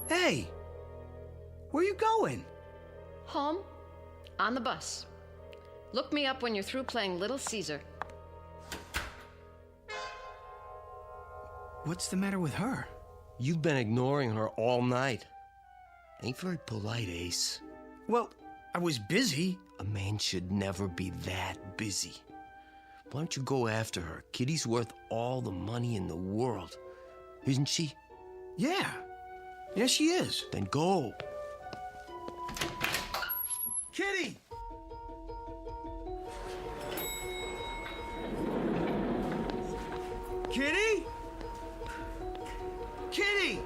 Speaker 13: Hey, where you going?
Speaker 7: Home. On the bus. Look me up when you're through playing Little Caesar.
Speaker 13: What's the matter with her?
Speaker 11: You've been ignoring her all night. Ain't very polite, Ace.
Speaker 13: Well, I was busy.
Speaker 11: A man should never be that busy. Why don't you go after her? Kitty's worth all the money in the world. Isn't she?
Speaker 13: Yeah. Yes, she is.
Speaker 11: Then go.
Speaker 13: Kitty! Kitty? Kitty!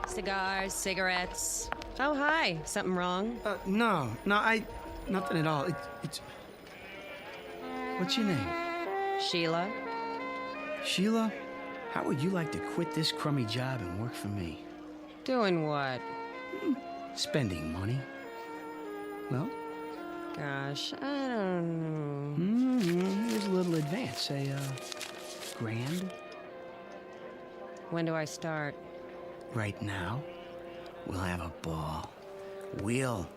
Speaker 18: Cigars, cigarettes. Oh, hi. Something wrong?
Speaker 13: No, nothing at all. It's... What's your name?
Speaker 18: Sheila.
Speaker 13: Sheila, how would you like to quit this crummy job and work for me?
Speaker 18: Doing what?
Speaker 13: Spending money. Well?
Speaker 18: Gosh, I don't know.
Speaker 13: Here's a little advance. Say, $1,000?
Speaker 18: When do I start?
Speaker 13: Right now. We'll have a ball. We'll...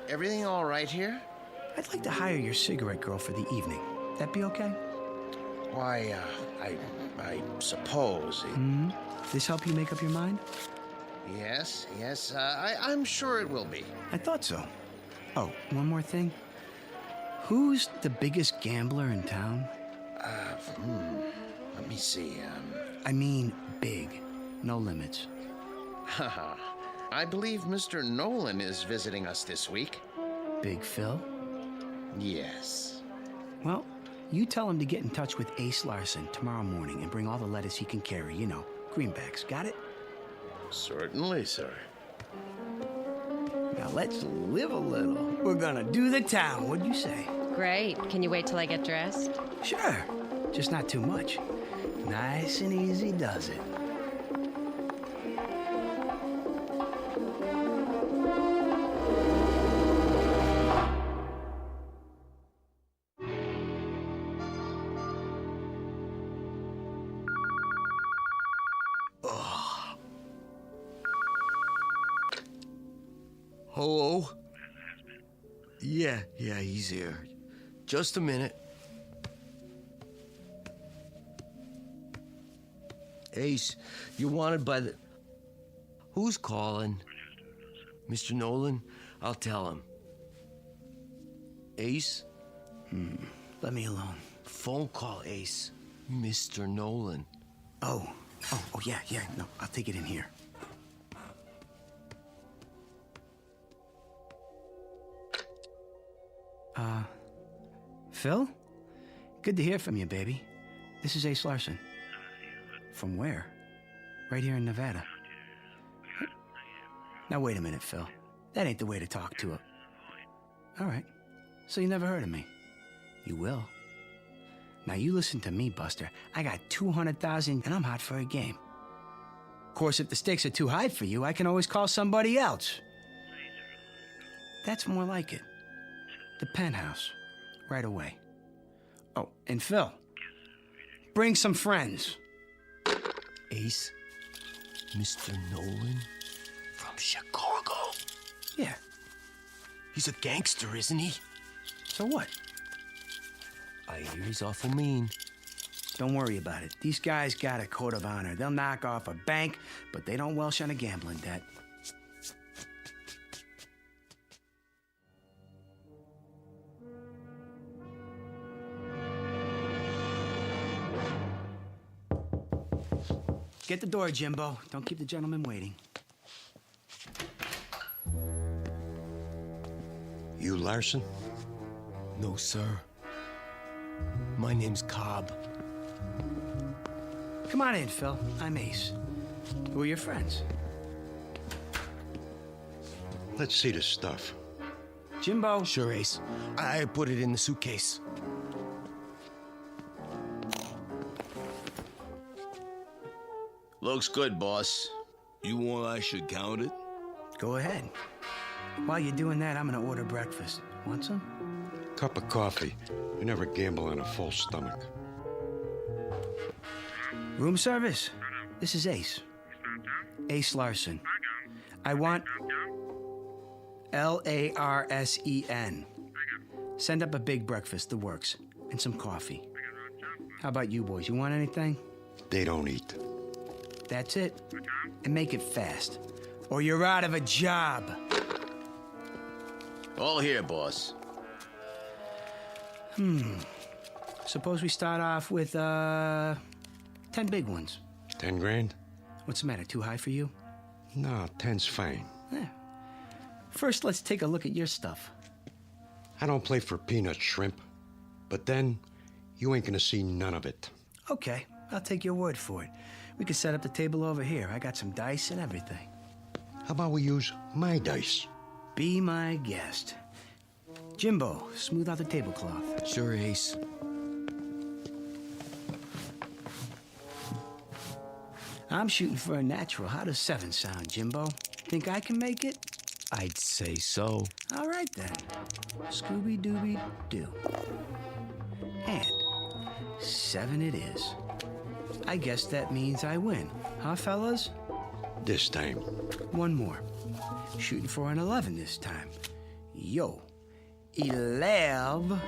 Speaker 4: Everything all right here?
Speaker 13: I'd like to hire your cigarette girl for the evening. That be okay?
Speaker 4: Why, I suppose.
Speaker 13: This help you make up your mind?
Speaker 4: Yes, I'm sure it will be.
Speaker 13: I thought so. Oh, one more thing. Who's the biggest gambler in town?
Speaker 4: Let me see.
Speaker 13: I mean big. No limits.
Speaker 4: I believe Mr. Nolan is visiting us this week.
Speaker 13: Big Phil?
Speaker 4: Yes.
Speaker 13: Well, you tell him to get in touch with Ace Larson tomorrow morning and bring all the lettuce he can carry. You know, greenbacks. Got it?
Speaker 4: Certainly, sir.
Speaker 13: Now let's live a little. We're gonna do the town. What'd you say?
Speaker 18: Great. Can you wait till I get dressed?
Speaker 13: Sure. Just not too much. Nice and easy does it.
Speaker 11: Hello? Yeah, he's here. Just a minute. Ace, you're wanted by the... Who's calling? Mr. Nolan? I'll tell him. Ace?
Speaker 13: Let me alone.
Speaker 11: Phone call, Ace. Mr. Nolan.
Speaker 13: Oh, yeah. No, I'll take it in here. Phil? Good to hear from you, baby. This is Ace Larson. From where? Right here in Nevada. Now, wait a minute, Phil. That ain't the way to talk to a... All right. So you never heard of me? You will. Now, you listen to me, Buster. I got 200,000 and I'm hot for a game. Of course, if the stakes are too high for you, I can always call somebody else. That's more like it. The penthouse. Right away. Oh, and Phil, bring some friends.
Speaker 11: Ace? Mr. Nolan? From Chicago?
Speaker 13: Yeah.
Speaker 11: He's a gangster, isn't he?
Speaker 13: So what?
Speaker 11: I hear he's awful mean.
Speaker 13: Don't worry about it. These guys got a code of honor. They'll knock off a bank, but they don't welsh on a gambling debt. Get the door, Jimbo. Don't keep the gentleman waiting.
Speaker 5: You Larson?
Speaker 11: No, sir. My name's Cobb.
Speaker 13: Come on in, Phil. I'm Ace. Who are your friends?
Speaker 5: Let's see the stuff.
Speaker 13: Jimbo.
Speaker 11: Sure, Ace. I put it in the suitcase.
Speaker 6: Looks good, boss.
Speaker 11: You want I should count it?
Speaker 13: Go ahead. While you're doing that, I'm gonna order breakfast. Want some?
Speaker 5: Cup of coffee. You never gamble on a full stomach.
Speaker 13: Room service. This is Ace. Ace Larson. I want Larsen. Send up a big breakfast, the works, and some coffee. How about you boys? You want anything?
Speaker 2: They don't eat.
Speaker 13: That's it. And make it fast, or you're out of a job.
Speaker 4: All here, boss.
Speaker 13: Suppose we start off with, 10 big ones.
Speaker 2: 10 grand?
Speaker 13: What's the matter, too high for you?
Speaker 2: No, 10's fine.
Speaker 13: Yeah. First, let's take a look at your stuff.
Speaker 2: I don't play for peanut shrimp. But then, you ain't gonna see none of it.
Speaker 13: Okay, I'll take your word for it. We can set up the table over here. I got some dice and everything.
Speaker 2: How about we use my dice?
Speaker 13: Be my guest. Jimbo, smooth out the tablecloth.
Speaker 11: Sure, Ace.
Speaker 13: I'm shooting for a natural. How does 7 sound, Jimbo? Think I can make it?
Speaker 11: I'd say so.
Speaker 13: All right, then. Scooby-Dooby-Doo. And 7 it is. I guess that means I win. Huh, fellas?
Speaker 2: This time.
Speaker 13: One more. Shooting for an 11 this time. Yo. 11.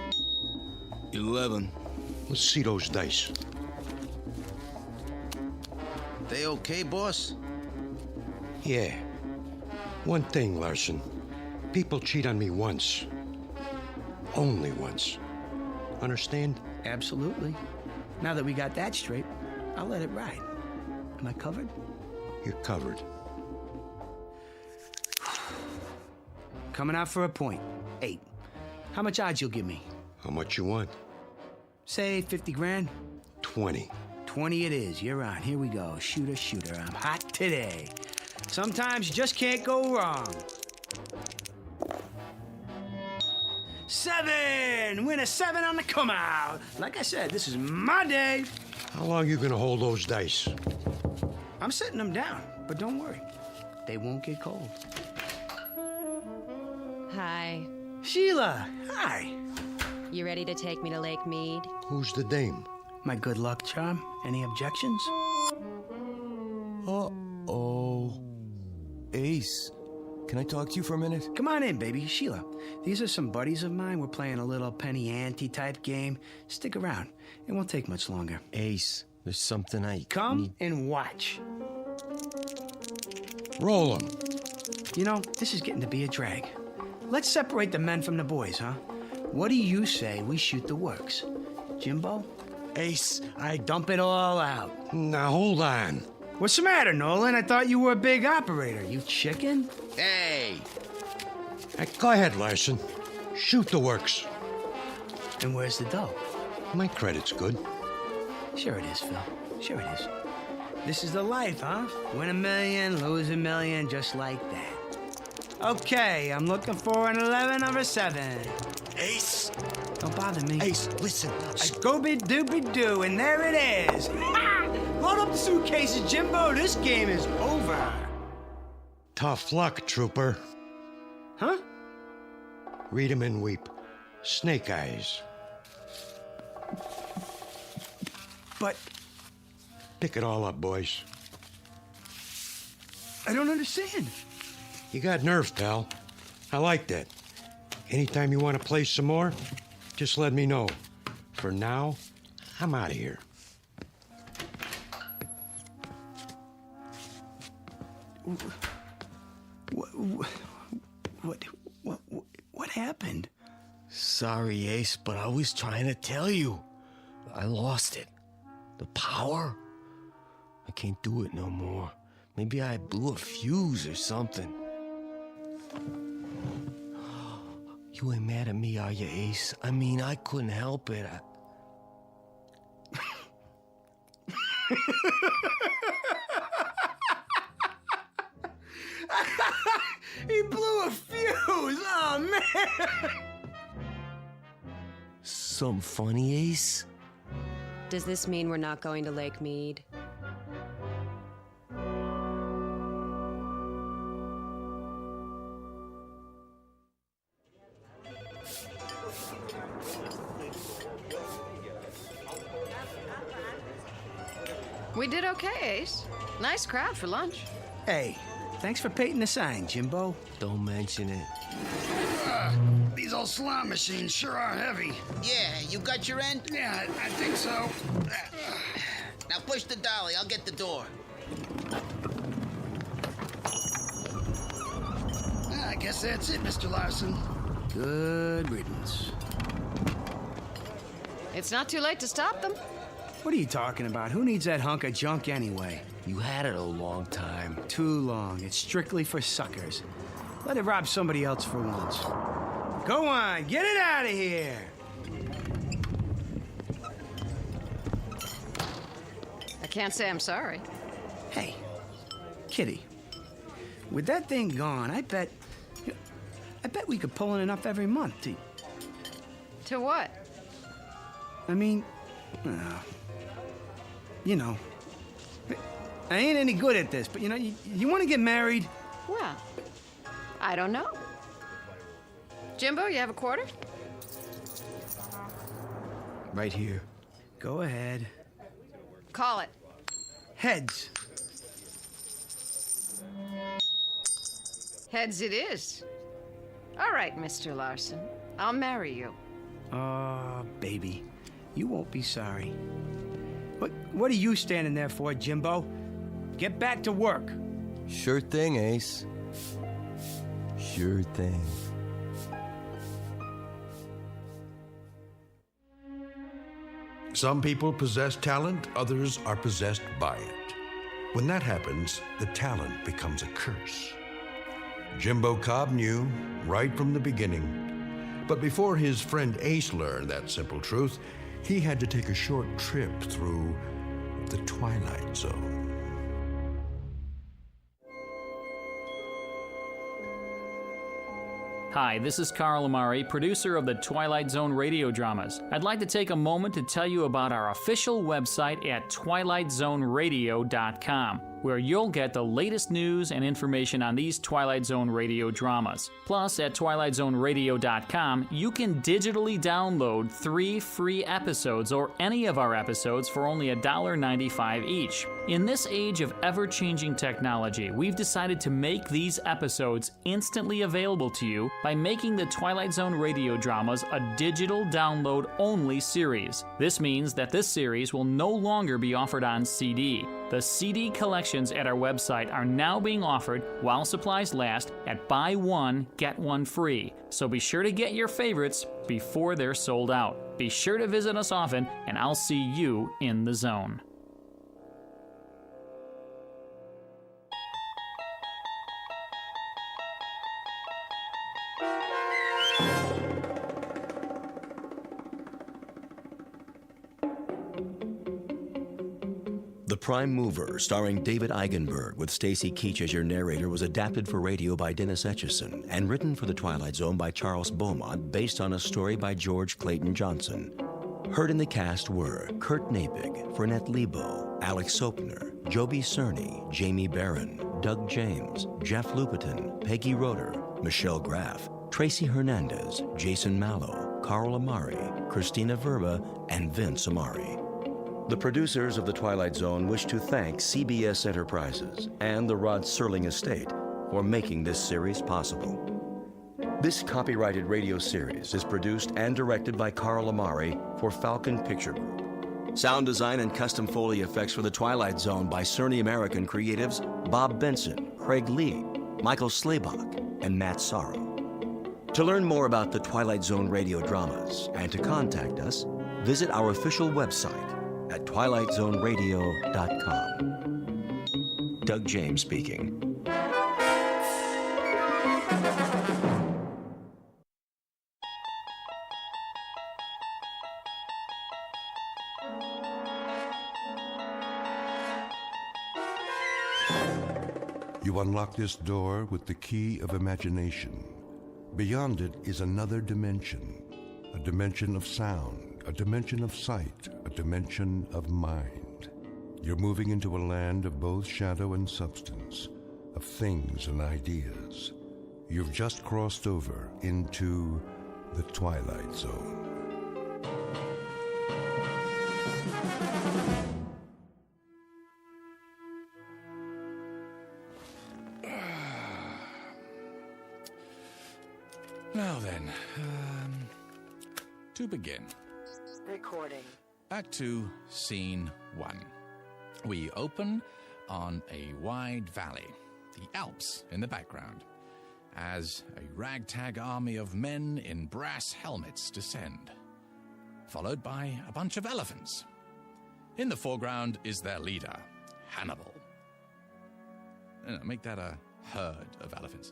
Speaker 11: 11.
Speaker 2: Let's see those dice.
Speaker 4: They okay, boss?
Speaker 2: Yeah. One thing, Larson. People cheat on me once. Only once. Understand?
Speaker 13: Absolutely. Now that we got that straight, I'll let it ride. Am I covered?
Speaker 2: You're covered.
Speaker 13: Coming out for a point. 8. How much odds you'll give me?
Speaker 2: How much you want?
Speaker 13: Say 50 grand.
Speaker 2: 20.
Speaker 13: 20 it is. You're on. Here we go. Shooter, shooter. I'm hot today. Sometimes you just can't go wrong. 7! Win a 7 on the come out. Like I said, this is my day.
Speaker 2: How long you gonna hold those dice?
Speaker 13: I'm setting them down, but don't worry. They won't get cold.
Speaker 9: Hi.
Speaker 13: Sheila, hi.
Speaker 9: You ready to take me to Lake Mead?
Speaker 2: Who's the dame?
Speaker 13: My good luck charm. Any objections?
Speaker 11: Uh-oh. Ace, can I talk to you for a minute?
Speaker 13: Come on in, baby. Sheila, these are some buddies of mine. We're playing a little penny ante type game. Stick around. It won't take much longer.
Speaker 11: Ace, there's something I
Speaker 13: Come
Speaker 11: need...
Speaker 13: and watch.
Speaker 2: Roll them.
Speaker 13: You know, this is getting to be a drag. Let's separate the men from the boys, huh? What do you say we shoot the works? Jimbo?
Speaker 11: Ace,
Speaker 13: I dump it all out.
Speaker 2: Now, hold on.
Speaker 13: What's the matter, Nolan? I thought you were a big operator. You chicken?
Speaker 4: Hey!
Speaker 2: Hey, go ahead, Larson. Shoot the works.
Speaker 13: And where's the dough?
Speaker 2: My credit's good.
Speaker 13: Sure it is, Phil. Sure it is. This is the life, huh? Win $1 million, lose $1 million, just like that. Okay, I'm looking for an 11 or a 7.
Speaker 11: Ace!
Speaker 13: Don't bother me.
Speaker 11: Ace, listen.
Speaker 13: Scooby-Dooby-Doo, and there it is. Load up the suitcases, Jimbo. This game is over.
Speaker 2: Tough luck, trooper.
Speaker 13: Huh?
Speaker 2: Read 'em and weep. Snake eyes.
Speaker 13: But...
Speaker 2: Pick it all up, boys.
Speaker 13: I don't understand.
Speaker 2: You got nerve, pal. I like that. Anytime you want to play some more, just let me know. For now, I'm out of here.
Speaker 13: What happened?
Speaker 11: Sorry, Ace, but I was trying to tell you. I lost it. The power. I can't do it no more. Maybe I blew a fuse or something. You ain't mad at me, are you, Ace? I mean, I couldn't help it.
Speaker 13: He blew a fuse! Oh, man!
Speaker 11: Some funny, Ace?
Speaker 9: Does this mean we're not going to Lake Mead?
Speaker 7: We did okay, Ace. Nice crowd for lunch.
Speaker 13: Hey, thanks for painting the sign, Jimbo.
Speaker 11: Don't mention it.
Speaker 17: These old slot machines sure are heavy.
Speaker 4: Yeah, you got your end?
Speaker 17: Yeah, I think so.
Speaker 4: Now push the dolly. I'll get the door.
Speaker 17: I guess that's it, Mr. Larson.
Speaker 13: Good riddance.
Speaker 7: It's not too late to stop them.
Speaker 13: What are you talking about? Who needs that hunk of junk anyway?
Speaker 11: You had it a long time.
Speaker 13: Too long. It's strictly for suckers. Let it rob somebody else for once. Go on, get it out of here!
Speaker 7: I can't say I'm sorry.
Speaker 13: Hey, Kitty, with that thing gone, I bet we could pull in enough every month to...
Speaker 7: To what?
Speaker 13: I mean, you know, I ain't any good at this, but you know, you want to get married?
Speaker 7: Well, I don't know. Jimbo, you have a quarter?
Speaker 13: Right here. Go ahead.
Speaker 7: Call it.
Speaker 13: Heads.
Speaker 7: Heads it is. All right, Mr. Larson. I'll marry you.
Speaker 13: Oh, baby. You won't be sorry. What are you standing there for, Jimbo? Get back to work.
Speaker 1: Sure thing, Ace. Sure thing.
Speaker 2: Some people possess talent, others are possessed by it. When that happens, the talent becomes a curse. Jimbo Cobb knew right from the beginning. But before his friend Ace learned that simple truth, he had to take a short trip through the Twilight Zone.
Speaker 10: Hi, this is Carl Amari, producer of the Twilight Zone Radio Dramas. I'd like to take a moment to tell you about our official website at twilightzoneradio.com, where you'll get the latest news and information on these Twilight Zone radio dramas. Plus, at twilightzoneradio.com, you can digitally download 3 free episodes or any of our episodes for only $1.95 each. In this age of ever-changing technology, we've decided to make these episodes instantly available to you by making the Twilight Zone radio dramas a digital download-only series. This means that this series will no longer be offered on CD. The CD collections at our website are now being offered while supplies last at buy one, get one free. So be sure to get your favorites before they're sold out. Be sure to visit us often, and I'll see you in the zone.
Speaker 1: The Prime Mover, starring David Eigenberg with Stacy Keach as your narrator, was adapted for radio by Dennis Etchison and written for The Twilight Zone by Charles Beaumont, based on a story by George Clayton Johnson. Heard in the cast were Kurt Nabig, Fernette Lebo, Alex Sopner, Joby Cerny, Jamie Barron, Doug James, Jeff Lupiton, Peggy Roeder, Michelle Graff, Tracy Hernandez, Jason Mallow, Carl Amari, Christina Verba, and Vince Amari. The producers of The Twilight Zone wish to thank CBS Enterprises and the Rod Serling Estate for making this series possible. This copyrighted radio series is produced and directed by Carl Amari for Falcon Picture Group. Sound design and custom Foley effects for The Twilight Zone by Cerny American creatives Bob Benson, Craig Lee, Michael Slaybach, and Matt Sorrow. To learn more about the Twilight Zone radio dramas and to contact us, visit our official website at twilightzoneradio.com. Doug James speaking.
Speaker 2: You unlock this door with the key of imagination. Beyond it is another dimension, a dimension of sound, a dimension of sight, a dimension of mind. You're moving into a land of both shadow and substance, of things and ideas. You've just crossed over into the Twilight Zone.
Speaker 3: Now then, to begin.
Speaker 19: Recording.
Speaker 3: Act 2, Scene 1. We open on a wide valley, the Alps in the background, as a ragtag army of men in brass helmets descend, followed by a bunch of elephants. In the foreground is their leader, Hannibal. Make that a herd of elephants.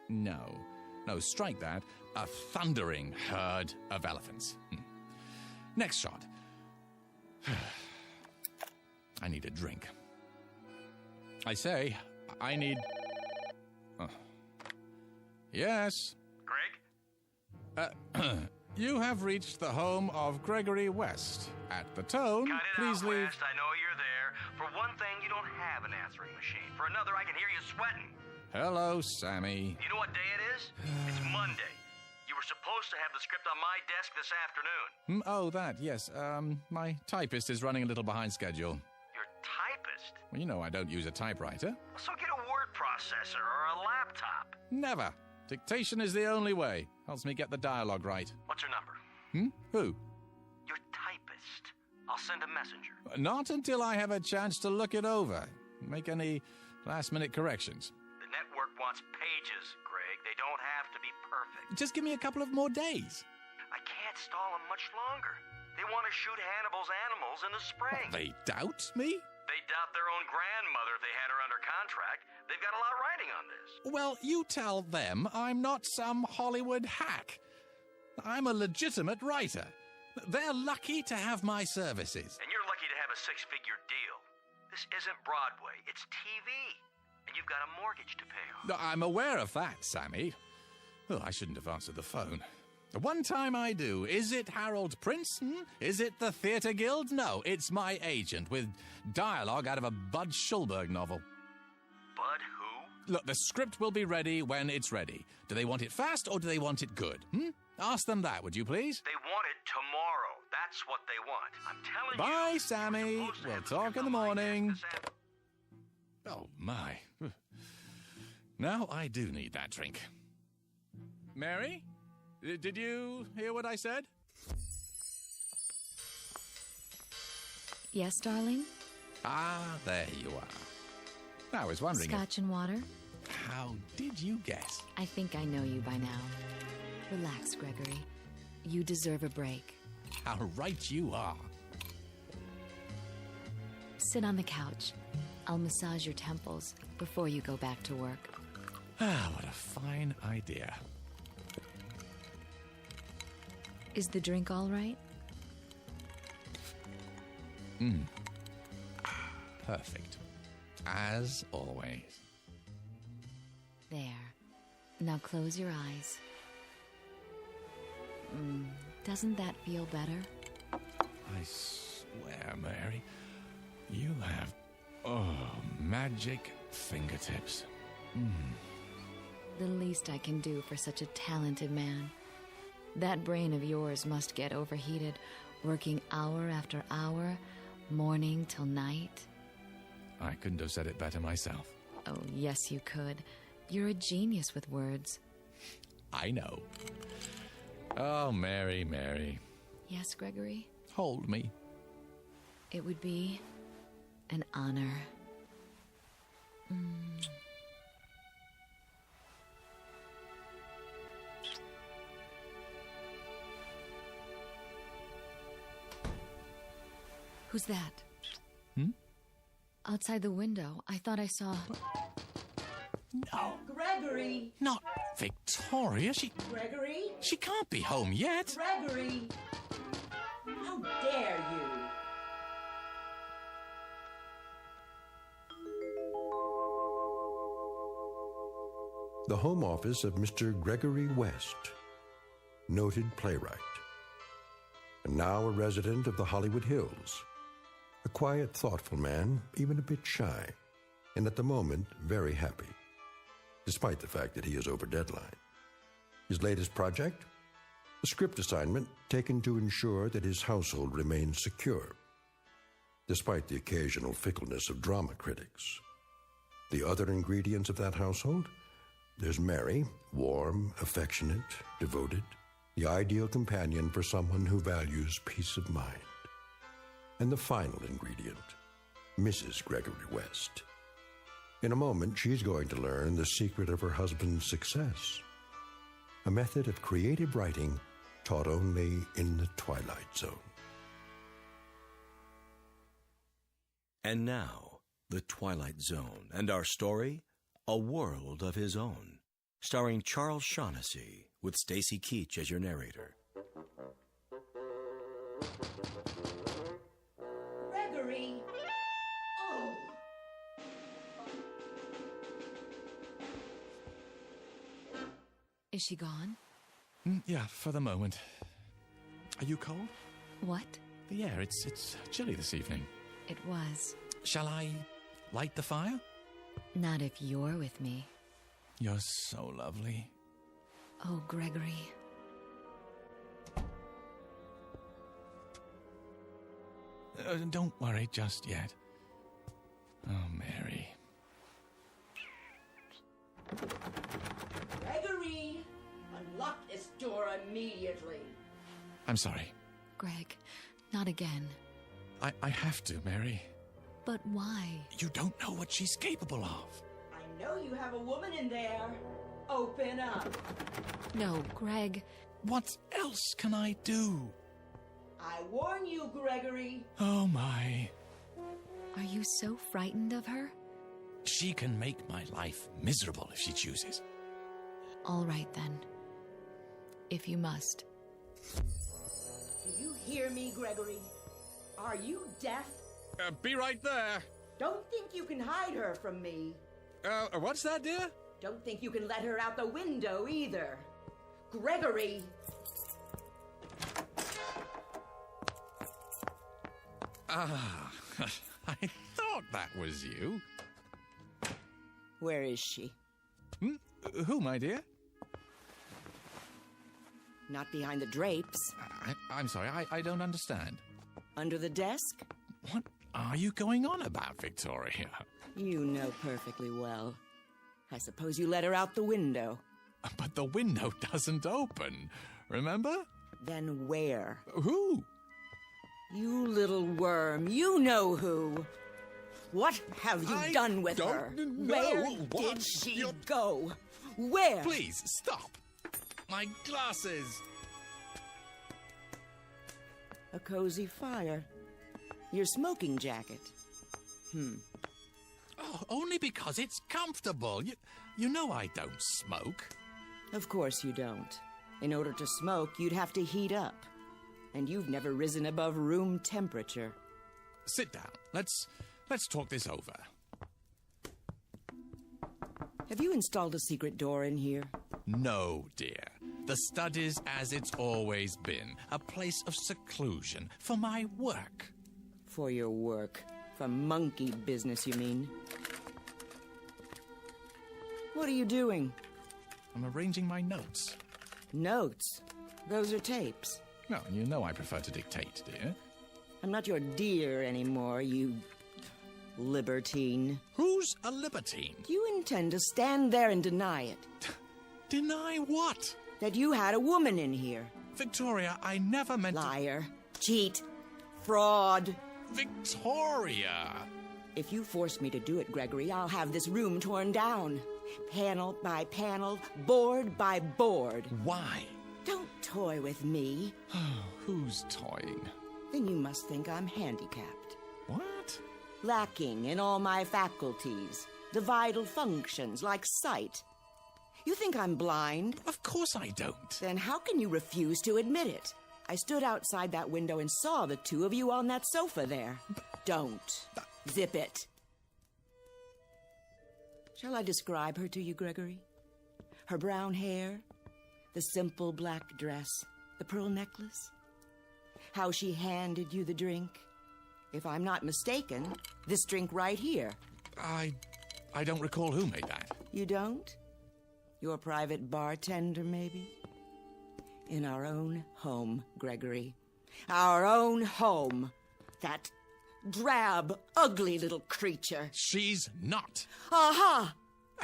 Speaker 3: No, strike that. A thundering herd of elephants. Next shot. I need a drink. I say, I need... Oh. Yes?
Speaker 20: Greg?
Speaker 3: You have reached the home of Gregory West. At the tone,
Speaker 20: Cut it
Speaker 3: please
Speaker 20: out,
Speaker 3: leave...
Speaker 20: West. I know you're there. For one thing, you don't have an answering machine. For another, I can hear you sweating.
Speaker 3: Hello, Sammy.
Speaker 20: You know what day it is? It's Monday. You were supposed to have the script on my desk this afternoon.
Speaker 3: Oh, that, yes. My typist is running a little behind schedule.
Speaker 20: Your typist?
Speaker 3: Well, you know I don't use a typewriter.
Speaker 20: So get a word processor or a laptop.
Speaker 3: Never. Dictation is the only way. Helps me get the dialogue right.
Speaker 20: What's her number?
Speaker 3: Who?
Speaker 20: Your typist. I'll send a messenger.
Speaker 3: Not until I have a chance to look it over. Make any last-minute corrections.
Speaker 20: The network wants pages, Greg. They don't have to be perfect.
Speaker 3: Just give me a couple of more days.
Speaker 20: I can't stall them much longer. They want to shoot Hannibal's animals in the spring.
Speaker 3: They doubt me?
Speaker 20: They doubt their own grandmother if they had her under contract. They've got a lot riding on this.
Speaker 3: Well, you tell them I'm not some Hollywood hack. I'm a legitimate writer. They're lucky to have my services.
Speaker 20: And you're lucky to have a six-figure deal. This isn't Broadway, it's TV. And you've got a mortgage to pay off.
Speaker 3: I'm aware of that, Sammy. Oh, I shouldn't have answered the phone. The one time I do, is it Harold Prince? Is it the Theatre Guild? No, it's my agent with dialogue out of a Bud Schulberg novel.
Speaker 20: Bud who?
Speaker 3: Look, the script will be ready when it's ready. Do they want it fast or do they want it good? Ask them that, would you please?
Speaker 20: They want it tomorrow. That's what they want. I'm telling you.
Speaker 3: Bye, Sammy. We'll talk in the morning. Oh, my. Now I do need that drink. Mary? Did you hear what I said?
Speaker 22: Yes, darling?
Speaker 3: Ah, there you are. I was wondering...
Speaker 22: Scotch and water?
Speaker 3: How did you guess?
Speaker 22: I think I know you by now. Relax, Gregory. You deserve a break.
Speaker 3: How right you are.
Speaker 22: Sit on the couch. I'll massage your temples before you go back to work.
Speaker 3: Ah, what a fine idea.
Speaker 22: Is the drink all right?
Speaker 3: Perfect. As always.
Speaker 22: There. Now close your eyes. Doesn't that feel better?
Speaker 3: I swear, Mary, you have, magic fingertips.
Speaker 22: The least I can do for such a talented man. That brain of yours must get overheated, working hour after hour, morning till night.
Speaker 3: I couldn't have said it better myself.
Speaker 22: Oh, yes, you could. You're a genius with words.
Speaker 3: I know. Oh, Mary, Mary.
Speaker 22: Yes, Gregory?
Speaker 3: Hold me.
Speaker 22: It would be an honor. Who's that? Outside the window. I thought I saw...
Speaker 3: No.
Speaker 23: Gregory!
Speaker 3: Not Victoria.
Speaker 23: Gregory?
Speaker 3: She can't be home yet.
Speaker 23: Gregory! How dare you!
Speaker 2: The home office of Mr. Gregory West, noted playwright, and now a resident of the Hollywood Hills. A quiet, thoughtful man, even a bit shy, and at the moment, very happy, despite the fact that he is over deadline. His latest project? A script assignment taken to ensure that his household remains secure, despite the occasional fickleness of drama critics. The other ingredients of that household? There's Mary, warm, affectionate, devoted, the ideal companion for someone who values peace of mind. And the final ingredient, Mrs. Gregory West. In a moment, she's going to learn the secret of her husband's success, a method of creative writing taught only in the Twilight Zone.
Speaker 1: And now, The Twilight Zone, and our story, A World of His Own, starring Charles Shaughnessy, with Stacy Keach as your narrator.
Speaker 23: Gregory! Oh!
Speaker 22: Is she gone?
Speaker 3: Yeah, for the moment. Are you cold?
Speaker 22: What?
Speaker 3: The air, it's chilly this evening.
Speaker 22: It was.
Speaker 3: Shall I light the fire?
Speaker 22: Not if you're with me.
Speaker 3: You're so lovely.
Speaker 22: Oh, Gregory.
Speaker 3: Don't worry just yet. Oh, Mary.
Speaker 23: Gregory! Unlock this door immediately.
Speaker 3: I'm sorry.
Speaker 22: Greg, not again.
Speaker 3: I have to, Mary.
Speaker 22: But why?
Speaker 3: You don't know what she's capable of.
Speaker 23: I know you have a woman in there. Open up.
Speaker 22: No, Greg.
Speaker 3: What else can I do?
Speaker 23: I warn you, Gregory.
Speaker 3: Oh, my.
Speaker 22: Are you so frightened of her?
Speaker 3: She can make my life miserable if she chooses.
Speaker 22: All right, then. If you must.
Speaker 23: Do you hear me, Gregory? Are you deaf?
Speaker 3: Be right there.
Speaker 23: Don't think you can hide her from me.
Speaker 3: What's that, dear?
Speaker 23: Don't think you can let her out the window either. Gregory!
Speaker 3: Ah, I thought that was you.
Speaker 23: Where is she?
Speaker 3: Who, my dear?
Speaker 23: Not behind the drapes.
Speaker 3: I'm sorry, I don't understand.
Speaker 23: Under the desk?
Speaker 3: What are you going on about, Victoria?
Speaker 23: You know perfectly well. I suppose you let her out the window.
Speaker 3: But the window doesn't open, remember?
Speaker 23: Then where?
Speaker 3: Who?
Speaker 23: You little worm, you know who. What have you done with her? Where did she go? Where?
Speaker 3: Please, stop. My glasses.
Speaker 23: A cozy fire. Your smoking jacket.
Speaker 3: Oh, only because it's comfortable. You know I don't smoke.
Speaker 23: Of course you don't. In order to smoke, you'd have to heat up. And you've never risen above room temperature.
Speaker 3: Sit down. Let's talk this over.
Speaker 23: Have you installed a secret door in here?
Speaker 3: No, dear. The stud is as it's always been, a place of seclusion for my work.
Speaker 23: For your work. For monkey business, you mean? What are you doing?
Speaker 3: I'm arranging my notes.
Speaker 23: Notes? Those are tapes.
Speaker 3: Well, you know I prefer to dictate, dear.
Speaker 23: I'm not your dear anymore, you libertine.
Speaker 3: Who's a libertine?
Speaker 23: You intend to stand there and deny it.
Speaker 3: Deny what?
Speaker 23: That you had a woman in here.
Speaker 3: Victoria, I never meant
Speaker 23: Liar. Cheat. Fraud.
Speaker 3: Victoria!
Speaker 23: If you force me to do it, Gregory, I'll have this room torn down. Panel by panel, board by board.
Speaker 3: Why?
Speaker 23: Don't toy with me.
Speaker 3: Who's toying?
Speaker 23: Then you must think I'm handicapped.
Speaker 3: What?
Speaker 23: Lacking in all my faculties. The vital functions, like sight. You think I'm blind?
Speaker 3: Of course I don't.
Speaker 23: Then how can you refuse to admit it? I stood outside that window and saw the two of you on that sofa there. Don't. Zip it. Shall I describe her to you, Gregory? Her brown hair, the simple black dress, the pearl necklace, how she handed you the drink. If I'm not mistaken, this drink right here.
Speaker 3: I don't recall who made that.
Speaker 23: You don't? Your private bartender, maybe? In our own home, Gregory. Our own home. That drab, ugly little creature.
Speaker 3: She's not.
Speaker 23: Aha!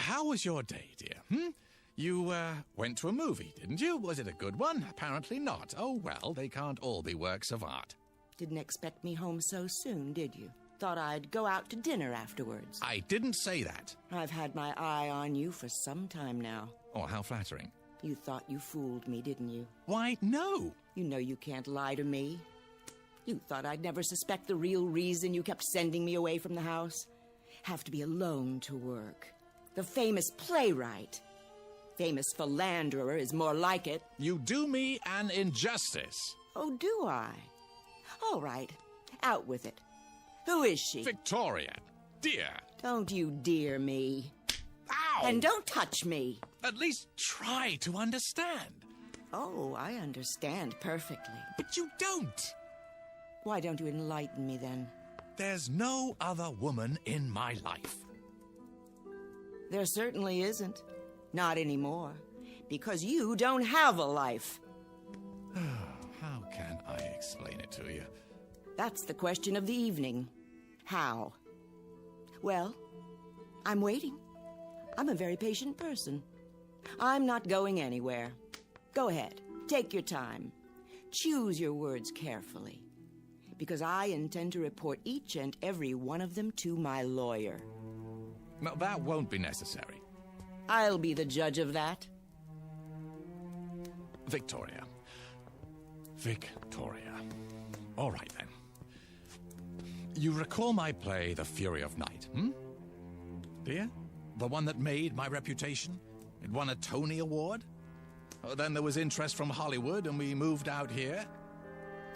Speaker 3: how was your day, dear? You went to a movie, didn't you? Was it a good one? Apparently not. Oh, well, they can't all be works of art.
Speaker 23: Didn't expect me home so soon, did you? Thought I'd go out to dinner afterwards.
Speaker 3: I didn't say that.
Speaker 23: I've had my eye on you for some time now.
Speaker 3: Oh, how flattering.
Speaker 23: You thought you fooled me, didn't you?
Speaker 3: Why, no.
Speaker 23: You know you can't lie to me. You thought I'd never suspect the real reason you kept sending me away from the house. Have to be alone to work. The famous playwright. Famous philanderer is more like it.
Speaker 3: You do me an injustice.
Speaker 23: Oh, do I? All right, out with it. Who is she?
Speaker 3: Victoria, dear.
Speaker 23: Don't you dear me.
Speaker 3: Ow!
Speaker 23: And don't touch me.
Speaker 3: At least try to understand.
Speaker 23: Oh, I understand perfectly.
Speaker 3: But you don't.
Speaker 23: Why don't you enlighten me then?
Speaker 3: There's no other woman in my life.
Speaker 23: There certainly isn't. Not anymore. Because you don't have a life.
Speaker 3: How can I explain it to you?
Speaker 23: That's the question of the evening. How? Well, I'm waiting. I'm a very patient person. I'm not going anywhere. Go ahead. Take your time. Choose your words carefully. Because I intend to report each and every one of them to my lawyer.
Speaker 3: No, that won't be necessary.
Speaker 23: I'll be the judge of that.
Speaker 3: Victoria. All right, then. You recall my play, The Fury of Night, Do you? The one that made my reputation? It won a Tony Award? Then there was interest from Hollywood, and we moved out here.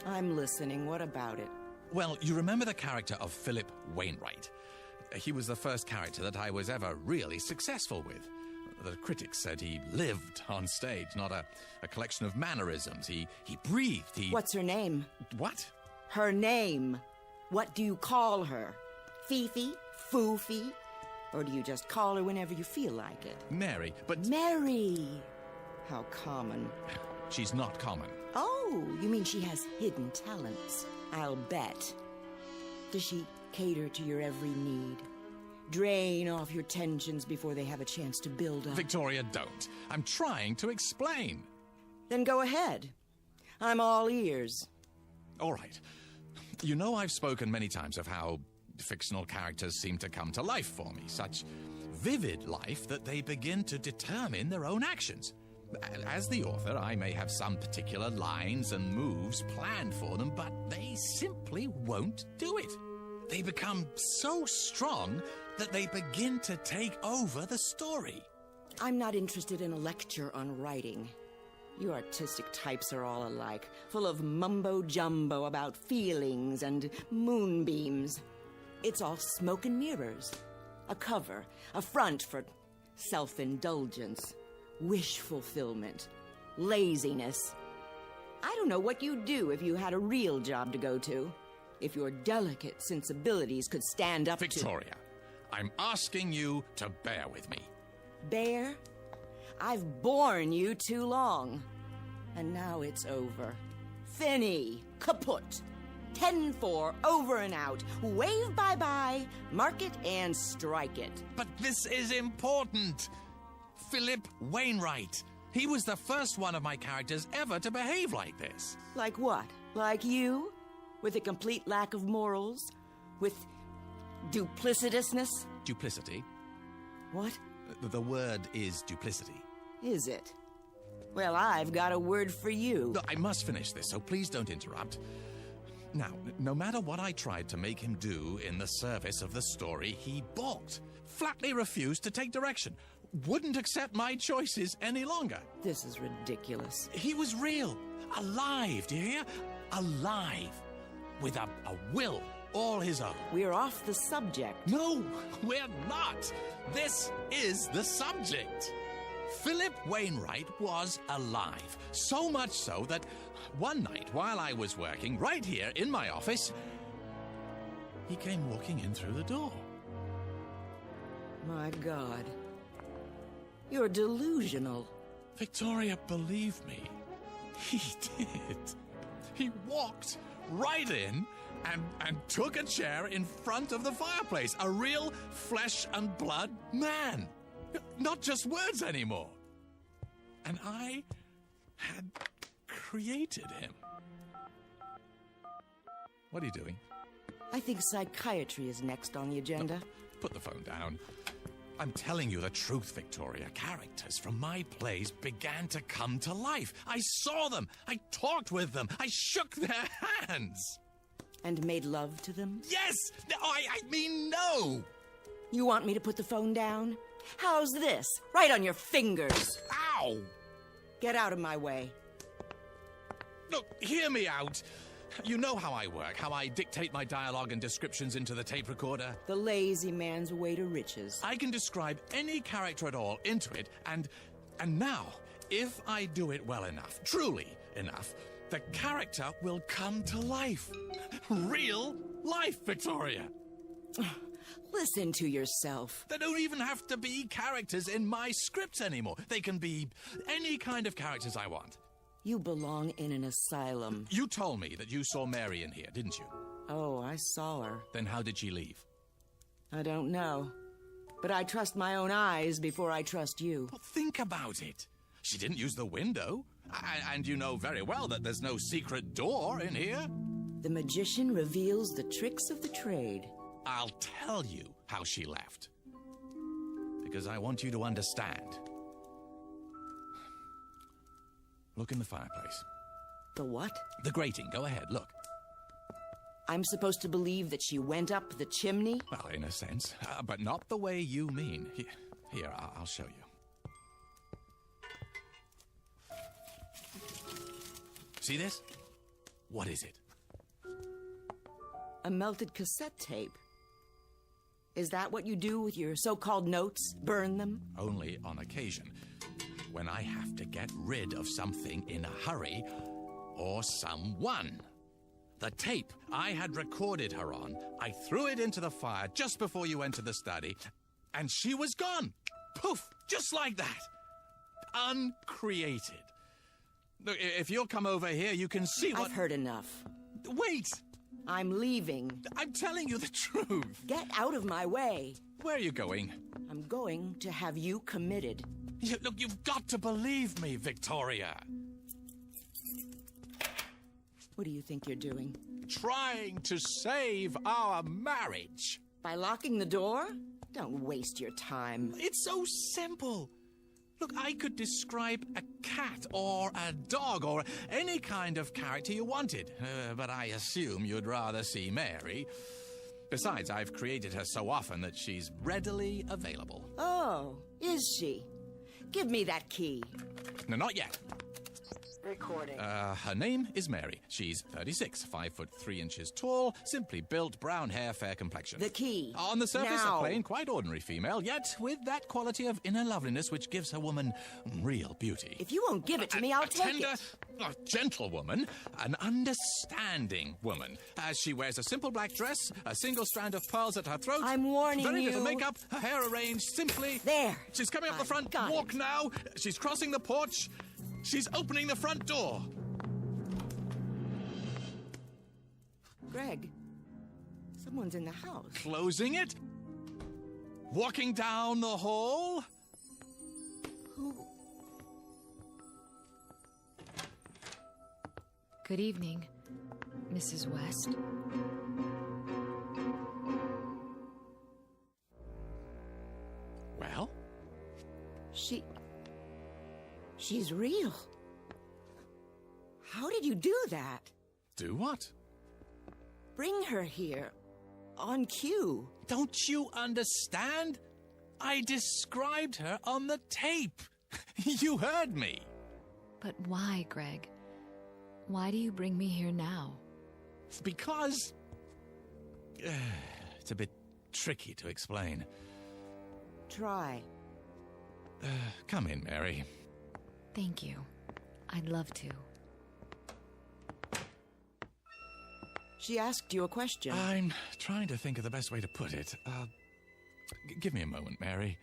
Speaker 23: I'm listening. What about it?
Speaker 3: Well, you remember the character of Philip Wainwright. He was the first character that I was ever really successful with. The critics said he lived on stage, not a collection of mannerisms. He breathed,
Speaker 23: What's her name?
Speaker 3: What?
Speaker 23: Her name. What do you call her? Fifi? Foofy? Or do you just call her whenever you feel like it?
Speaker 3: Mary, but...
Speaker 23: Mary! How common.
Speaker 3: She's not common.
Speaker 23: Oh, you mean she has hidden talents? I'll bet. Does she cater to your every need? Drain off your tensions before they have a chance to build up?
Speaker 3: Victoria, don't. I'm trying to explain.
Speaker 23: Then go ahead. I'm all ears.
Speaker 3: All right. You know I've spoken many times of how fictional characters seem to come to life for me. Such vivid life that they begin to determine their own actions. As the author, I may have some particular lines and moves planned for them, but they simply won't do it. They become so strong that they begin to take over the story.
Speaker 23: I'm not interested in a lecture on writing. You artistic types are all alike, full of mumbo-jumbo about feelings and moonbeams. It's all smoke and mirrors. A cover, a front for self-indulgence, wish fulfillment, laziness. I don't know what you'd do if you had a real job to go to. If your delicate sensibilities could stand up
Speaker 3: Victoria, I'm asking you to bear with me.
Speaker 23: Bear? I've borne you too long. And now it's over. Finny, kaput. 10-4, over and out. Wave bye-bye, mark it and strike it.
Speaker 3: But this is important. Philip Wainwright. He was the first one of my characters ever to behave like this.
Speaker 23: Like what? Like you? With a complete lack of morals? With duplicitousness?
Speaker 3: Duplicity?
Speaker 23: What?
Speaker 3: The word is duplicity.
Speaker 23: Is it? Well, I've got a word for you.
Speaker 3: I must finish this, so please don't interrupt. Now, no matter what I tried to make him do in the service of the story, he balked. Flatly refused to take direction. Wouldn't accept my choices any longer.
Speaker 23: This is ridiculous.
Speaker 3: He was real. Alive, do you hear? Alive. With a will all his own.
Speaker 23: We're off the subject.
Speaker 3: No, we're not. This is the subject. Philip Wainwright was alive. So much so that one night while I was working right here in my office, he came walking in through the door.
Speaker 23: My God. You're delusional.
Speaker 3: Victoria, believe me, he did. He walked right in and took a chair in front of the fireplace. A real flesh and blood man. Not just words anymore. And I had created him. What are you doing?
Speaker 23: I think psychiatry is next on the agenda.
Speaker 3: No, put the phone down. I'm telling you the truth, Victoria. Characters from my plays began to come to life. I saw them. I talked with them. I shook their hands.
Speaker 23: And made love to them?
Speaker 3: Yes! No, I mean no!
Speaker 23: You want me to put the phone down? How's this? Right on your fingers.
Speaker 3: Ow!
Speaker 23: Get out of my way.
Speaker 3: Look, hear me out. You know how I work, how I dictate my dialogue and descriptions into the tape recorder.
Speaker 23: The lazy man's way to riches.
Speaker 3: I can describe any character at all into it, and now, if I do it well enough, truly enough, the character will come to life. Real life, Victoria.
Speaker 23: Listen to yourself.
Speaker 3: They don't even have to be characters in my scripts anymore. They can be any kind of characters I want.
Speaker 23: You belong in an asylum.
Speaker 3: You told me that you saw Mary in here, didn't you?
Speaker 23: Oh, I saw her.
Speaker 3: Then how did she leave?
Speaker 23: I don't know. But I trust my own eyes before I trust you.
Speaker 3: Well, think about it. She didn't use the window. And you know very well that there's no secret door in here.
Speaker 23: The magician reveals the tricks of the trade.
Speaker 3: I'll tell you how she left. Because I want you to understand. Look in the fireplace.
Speaker 23: The what?
Speaker 3: The grating. Go ahead, look.
Speaker 23: I'm supposed to believe that she went up the chimney?
Speaker 3: Well, in a sense, but not the way you mean. Here, I'll show you. See this? What is it?
Speaker 23: A melted cassette tape. Is that what you do with your so-called notes? Burn them?
Speaker 3: Only on occasion. When I have to get rid of something in a hurry, or someone. The tape I had recorded her on, I threw it into the fire just before you entered the study, and she was gone. Poof! Just like that. Uncreated. Look, if you'll come over here, you can see what...
Speaker 23: I've heard enough.
Speaker 3: Wait!
Speaker 23: I'm leaving.
Speaker 3: I'm telling you the truth.
Speaker 23: Get out of my way.
Speaker 3: Where are you going?
Speaker 23: I'm going to have you committed.
Speaker 3: Look, you've got to believe me, Victoria.
Speaker 23: What do you think you're doing?
Speaker 3: Trying to save our marriage.
Speaker 23: By locking the door? Don't waste your time.
Speaker 3: It's so simple. Look, I could describe a cat or a dog or any kind of character you wanted, but I assume you'd rather see Mary. Besides, I've created her so often that she's readily available.
Speaker 23: Oh, is she? Give me that key.
Speaker 3: No, not yet.
Speaker 23: Recording.
Speaker 3: Her name is Mary. She's 36, 5'3" tall, simply built, brown hair, fair complexion.
Speaker 23: The key.
Speaker 3: On the surface,
Speaker 23: now.
Speaker 3: A plain, quite ordinary female, yet with that quality of inner loveliness which gives her woman real beauty.
Speaker 23: If you won't give it to me, I'll take it.
Speaker 3: A gentle woman, an understanding woman. As she wears a simple black dress, a single strand of pearls at her throat.
Speaker 23: I'm warning
Speaker 3: very
Speaker 23: you.
Speaker 3: Very little makeup, her hair arranged simply.
Speaker 23: There.
Speaker 3: She's coming up the front walk now. She's crossing the porch. She's opening the front door.
Speaker 23: Greg, someone's in the house.
Speaker 3: Closing it. Walking down the hall.
Speaker 23: Who?
Speaker 22: Good evening, Mrs. West.
Speaker 3: Well?
Speaker 23: She's real. How did you do that?
Speaker 3: Do what?
Speaker 23: Bring her here. On cue.
Speaker 3: Don't you understand? I described her on the tape. You heard me.
Speaker 22: But why, Greg? Why do you bring me here now?
Speaker 3: Because... it's a bit tricky to explain.
Speaker 23: Try.
Speaker 3: Come in, Mary.
Speaker 22: Thank you. I'd love to.
Speaker 23: She asked you a question.
Speaker 3: I'm trying to think of the best way to put it. Give me a moment, Mary.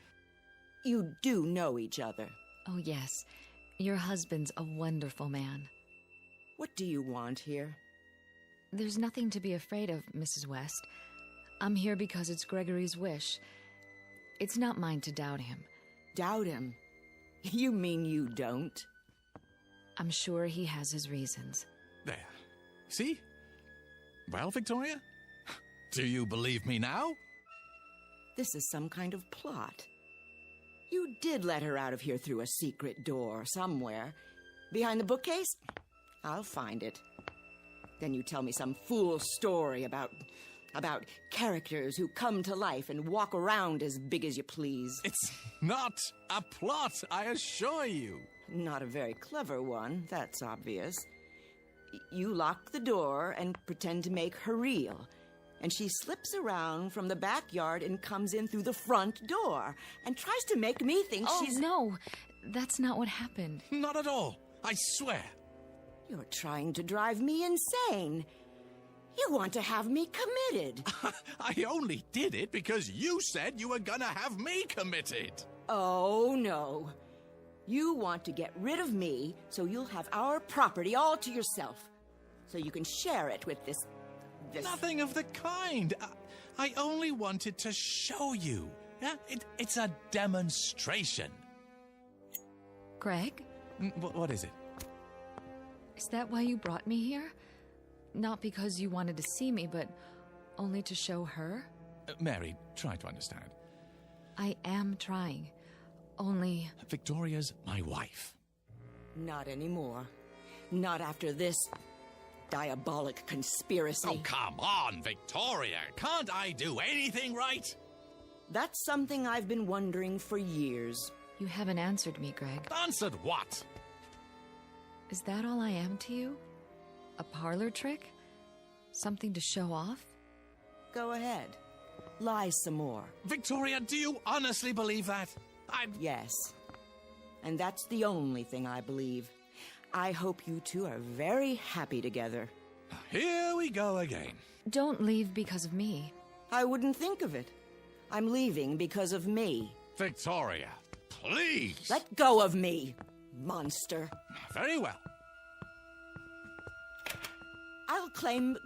Speaker 23: You do know each other.
Speaker 22: Oh, yes. Your husband's a wonderful man.
Speaker 23: What do you want here?
Speaker 22: There's nothing to be afraid of, Mrs. West. I'm here because it's Gregory's wish. It's not mine to doubt him.
Speaker 23: Doubt him? You mean you don't?
Speaker 22: I'm sure he has his reasons.
Speaker 3: There. See? Well, Victoria? Do you believe me now?
Speaker 23: This is some kind of plot. You did let her out of here through a secret door somewhere. Behind the bookcase? I'll find it. Then you tell me some fool story about characters who come to life and walk around as big as you please.
Speaker 3: It's not a plot, I assure you.
Speaker 23: Not a very clever one, that's obvious. You lock the door and pretend to make her real. And she slips around from the backyard and comes in through the front door and tries to make me think she's...
Speaker 22: Oh, no. That's not what happened.
Speaker 3: Not at all. I swear.
Speaker 23: You're trying to drive me insane. You want to have me committed.
Speaker 3: I only did it because you said you were gonna have me committed.
Speaker 23: Oh, no. You want to get rid of me so you'll have our property all to yourself. So you can share it with this...
Speaker 3: Nothing of the kind. I only wanted to show you. Yeah, it's a demonstration.
Speaker 22: Greg?
Speaker 3: What is it?
Speaker 22: Is that why you brought me here? Not because you wanted to see me, but only to show her?
Speaker 3: Mary, try to understand.
Speaker 22: I am trying. Only...
Speaker 3: Victoria's my wife.
Speaker 23: Not anymore. Not after this diabolic conspiracy.
Speaker 3: Oh, come on, Victoria. Can't I do anything right?
Speaker 23: That's something I've been wondering for years.
Speaker 22: You haven't answered me, Greg.
Speaker 3: Answered what?
Speaker 22: Is that all I am to you? A parlor trick? Something to show off?
Speaker 23: Go ahead. Lie some more.
Speaker 3: Victoria, do you honestly believe that?
Speaker 23: Yes. And that's the only thing I believe. I hope you two are very happy together.
Speaker 3: Here we go again.
Speaker 22: Don't leave because of me.
Speaker 23: I wouldn't think of it. I'm leaving because of me.
Speaker 3: Victoria, please.
Speaker 23: Let go of me, monster.
Speaker 3: Very well.
Speaker 23: I'll claim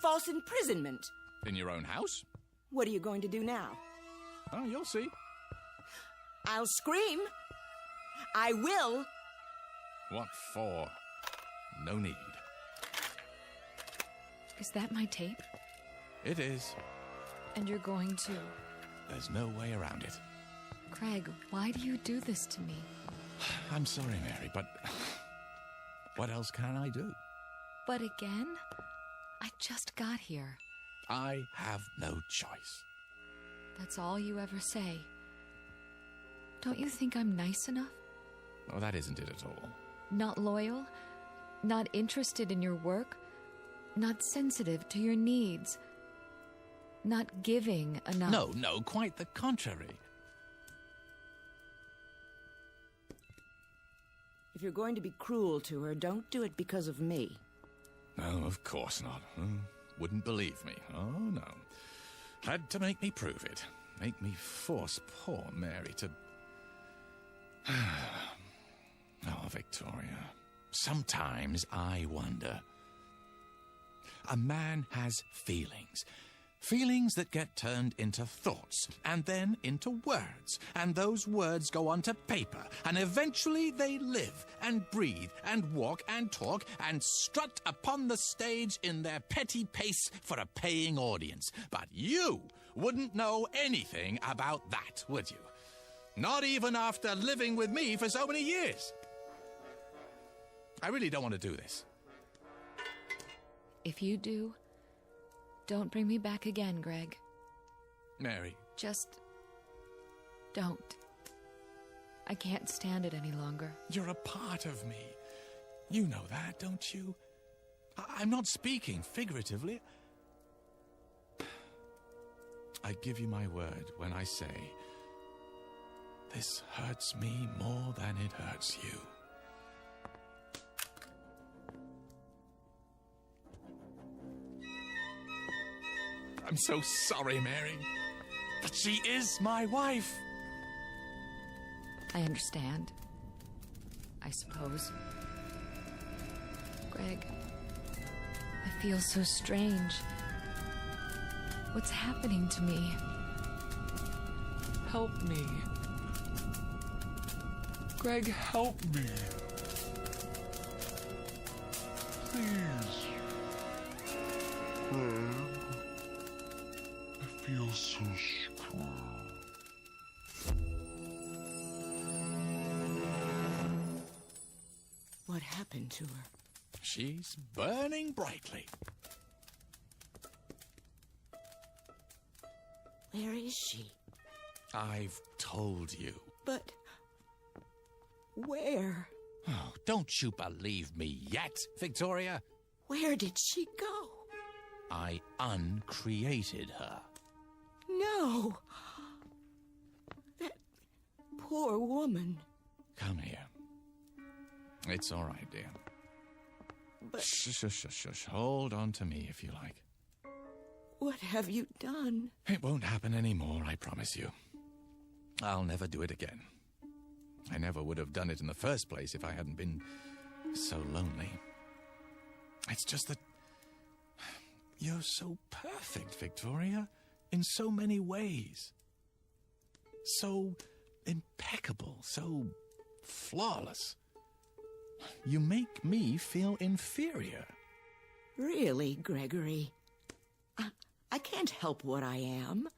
Speaker 23: false imprisonment.
Speaker 3: In your own house?
Speaker 23: What are you going to do now?
Speaker 3: Oh, you'll see.
Speaker 23: I'll scream. I will.
Speaker 3: What for? No need.
Speaker 22: Is that my tape?
Speaker 3: It is.
Speaker 22: And you're going to...
Speaker 3: There's no way around it.
Speaker 22: Craig, why do you do this to me?
Speaker 3: I'm sorry, Mary, but what else can I do?
Speaker 22: But again? I just got here.
Speaker 3: I have no choice.
Speaker 22: That's all you ever say. Don't you think I'm nice enough?
Speaker 3: Oh, that isn't it at all.
Speaker 22: Not loyal? Not interested in your work? Not sensitive to your needs? Not giving enough?
Speaker 3: No, quite the contrary.
Speaker 23: If you're going to be cruel to her, don't do it because of me.
Speaker 3: No, of course not. Wouldn't believe me. Oh, no. Had to make me prove it. Make me force poor Mary to... Oh, Victoria. Sometimes I wonder. A man has feelings. Feelings that get turned into thoughts, and then into words. And those words go onto paper, and eventually they live, and breathe, and walk, and talk, and strut upon the stage in their petty pace for a paying audience. But you wouldn't know anything about that, would you? Not even after living with me for so many years. I really don't want to do this.
Speaker 22: If you do, don't bring me back again, Greg.
Speaker 3: Mary.
Speaker 22: Just don't. I can't stand it any longer.
Speaker 3: You're a part of me. You know that, don't you? I'm not speaking figuratively. I give you my word when I say, this hurts me more than it hurts you. I'm so sorry, Mary. But she is my wife.
Speaker 22: I understand. I suppose. Greg, I feel so strange. What's happening to me? Help me.
Speaker 3: Greg, help me. Please. Greg, I feel so strong.
Speaker 23: What happened to her?
Speaker 3: She's burning brightly.
Speaker 23: Where is she?
Speaker 3: I've told you.
Speaker 23: But where?
Speaker 3: Oh, don't you believe me yet, Victoria?
Speaker 23: Where did she go?
Speaker 3: I uncreated her.
Speaker 23: No. That poor woman.
Speaker 3: Come here. It's all right, dear.
Speaker 23: But
Speaker 3: Shush. Hold on to me if you like.
Speaker 23: what have you done?
Speaker 3: It won't happen anymore, I promise you. I'll never do it again. I never would have done it in the first place if I hadn't been so lonely. It's just that you're so perfect, Victoria, in so many ways. So impeccable, so flawless. You make me feel inferior.
Speaker 23: Really, Gregory? I can't help what I am.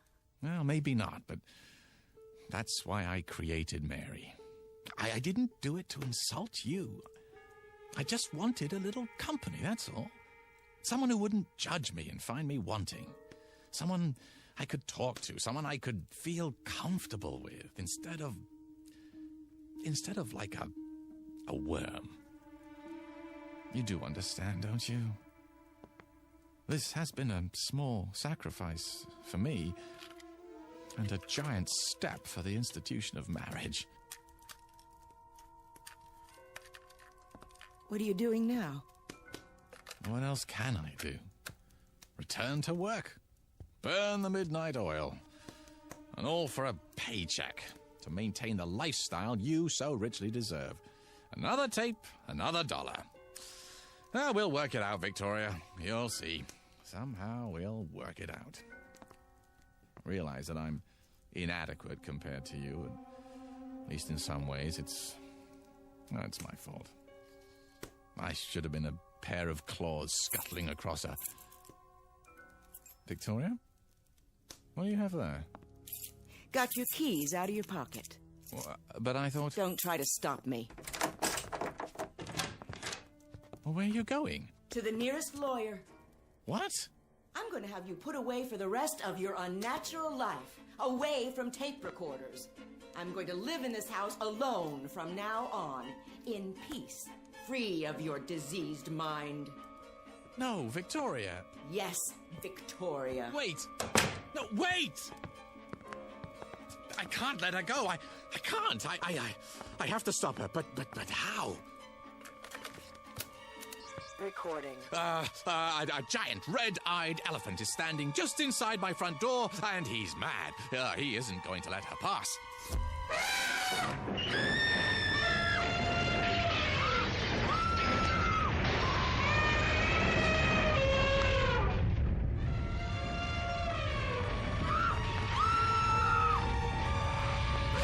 Speaker 3: Well, maybe not, but that's why I created Mary. I didn't do it to insult you. I just wanted a little company, that's all. Someone who wouldn't judge me and find me wanting. Someone I could talk to, someone I could feel comfortable with, instead of like a worm. You do understand, don't you? This has been a small sacrifice for me, and a giant step for the institution of marriage.
Speaker 23: What are you doing now?
Speaker 3: What else can I do? Return to work. Burn the midnight oil. And all for a paycheck to maintain the lifestyle you so richly deserve. Another tape, another dollar. We'll work it out, Victoria. You'll see. Somehow we'll work it out. Realize that I'm inadequate compared to you, and at least in some ways it's my fault. I should have been a pair of claws scuttling across a... Victoria? What do you have there?
Speaker 23: Got your keys out of your pocket.
Speaker 3: Well, but I thought...
Speaker 23: Don't try to stop me.
Speaker 3: Well, where are you going?
Speaker 23: To the nearest lawyer.
Speaker 3: What?
Speaker 23: I'm going to have you put away for the rest of your unnatural life. Away from tape recorders. I'm going to live in this house alone from now on. In peace. Free of your diseased mind.
Speaker 3: No, Victoria.
Speaker 23: Yes, Victoria.
Speaker 3: Wait! No, wait! I can't let her go. I can't. I have to stop her. But how?
Speaker 23: Recording.
Speaker 3: A giant red-eyed elephant is standing just inside my front door, and he's mad. He isn't going to let her pass.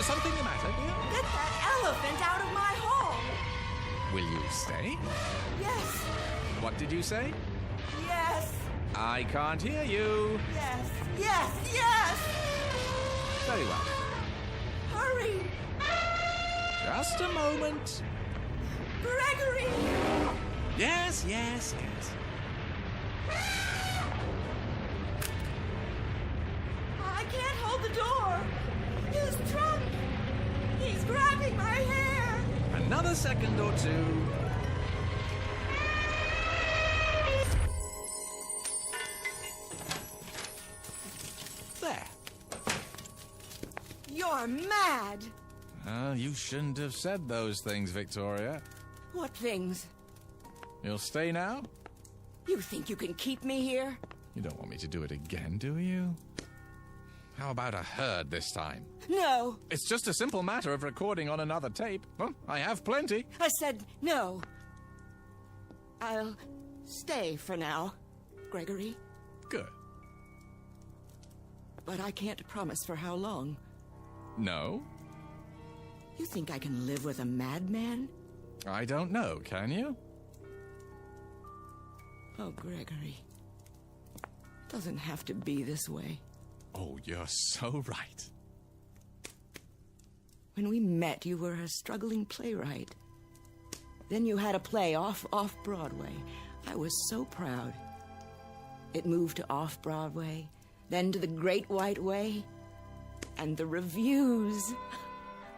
Speaker 3: Something the matter, dear?
Speaker 23: Get that elephant out of my hall!
Speaker 3: Will you stay?
Speaker 23: Yes.
Speaker 3: What did you say?
Speaker 23: Yes.
Speaker 3: I can't hear you.
Speaker 23: Yes. Yes. Yes.
Speaker 3: Very well.
Speaker 23: Hurry.
Speaker 3: Just a moment.
Speaker 23: Gregory!
Speaker 3: Yes.
Speaker 23: I can't hold the door. He's drunk. He's grabbing my hair.
Speaker 3: Another second or two. There.
Speaker 23: You're mad.
Speaker 3: You shouldn't have said those things, Victoria.
Speaker 23: What things?
Speaker 3: You'll stay now?
Speaker 23: You think you can keep me here?
Speaker 3: You don't want me to do it again, do you? How about a herd this time?
Speaker 23: No.
Speaker 3: It's just a simple matter of recording on another tape. Well, I have plenty.
Speaker 23: I said no. I'll stay for now, Gregory.
Speaker 3: Good.
Speaker 23: But I can't promise for how long.
Speaker 3: No?
Speaker 23: You think I can live with a madman?
Speaker 3: I don't know, can you?
Speaker 23: Oh, Gregory. It doesn't have to be this way.
Speaker 3: Oh, you're so right.
Speaker 23: When we met, you were a struggling playwright. Then you had a play off Broadway. I was so proud. It moved to off-Broadway, then to the Great White Way, and the reviews.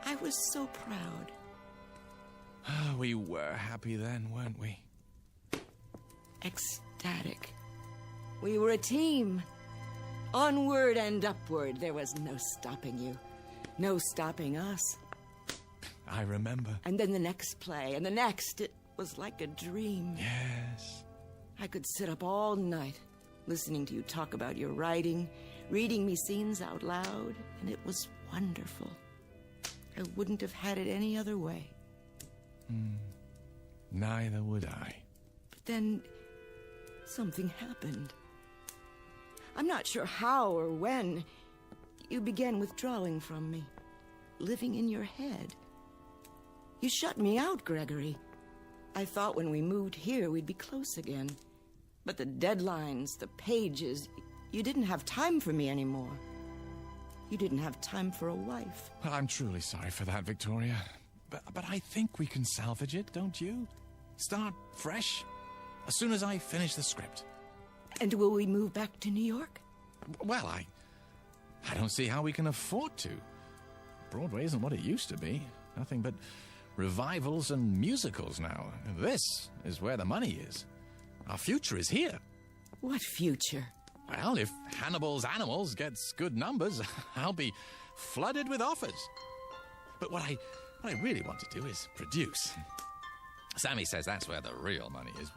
Speaker 23: I was so proud.
Speaker 3: We were happy then, weren't we?
Speaker 23: Ecstatic. We were a team. Onward and upward. There was no stopping you. No stopping us.
Speaker 3: I remember.
Speaker 23: And then the next play, and the next. It was like a dream.
Speaker 3: Yes.
Speaker 23: I could sit up all night, listening to you talk about your writing, reading me scenes out loud, and it was wonderful. I wouldn't have had it any other way.
Speaker 3: Neither would I.
Speaker 23: But then, something happened. I'm not sure how or when. You began withdrawing from me, living in your head. You shut me out, Gregory. I thought when we moved here we'd be close again. But the deadlines, the pages, you didn't have time for me anymore. You didn't have time for a wife.
Speaker 3: Well, I'm truly sorry for that, Victoria. But I think we can salvage it, don't you? Start fresh, as soon as I finish the script.
Speaker 23: And will we move back to New York?
Speaker 3: Well, I don't see how we can afford to. Broadway isn't what it used to be. Nothing but revivals and musicals now. This is where the money is. Our future is here.
Speaker 23: What future?
Speaker 3: Well, if Hannibal's Animals gets good numbers, I'll be flooded with offers. But what I really want to do is produce. Sammy says that's where the real money is.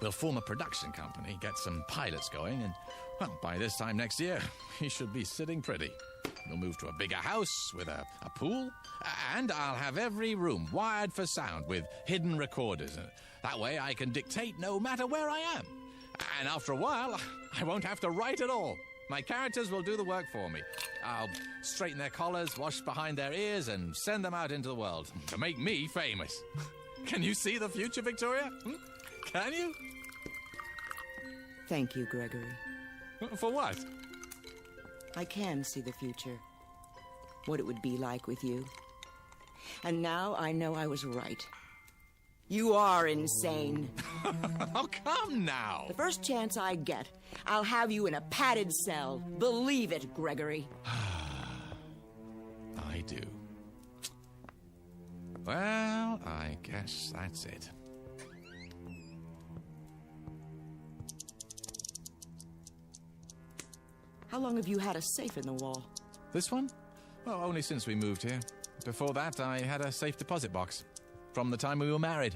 Speaker 3: We'll form a production company, get some pilots going, and, well, by this time next year, we should be sitting pretty. We'll move to a bigger house with a pool, and I'll have every room wired for sound with hidden recorders. That way I can dictate no matter where I am. And after a while, I won't have to write at all. My characters will do the work for me. I'll straighten their collars, wash behind their ears, and send them out into the world to make me famous. Can you see the future, Victoria? Can you?
Speaker 23: Thank you, Gregory.
Speaker 3: For what?
Speaker 23: I can see the future. What it would be like with you. And now I know I was right. You are insane.
Speaker 3: Oh, come now.
Speaker 23: The first chance I get, I'll have you in a padded cell. Believe it, Gregory.
Speaker 3: I do. Well, I guess that's it.
Speaker 23: How long have you had a safe in the wall?
Speaker 3: This one? Well, only since we moved here. Before that, I had a safe deposit box. From the time we were married.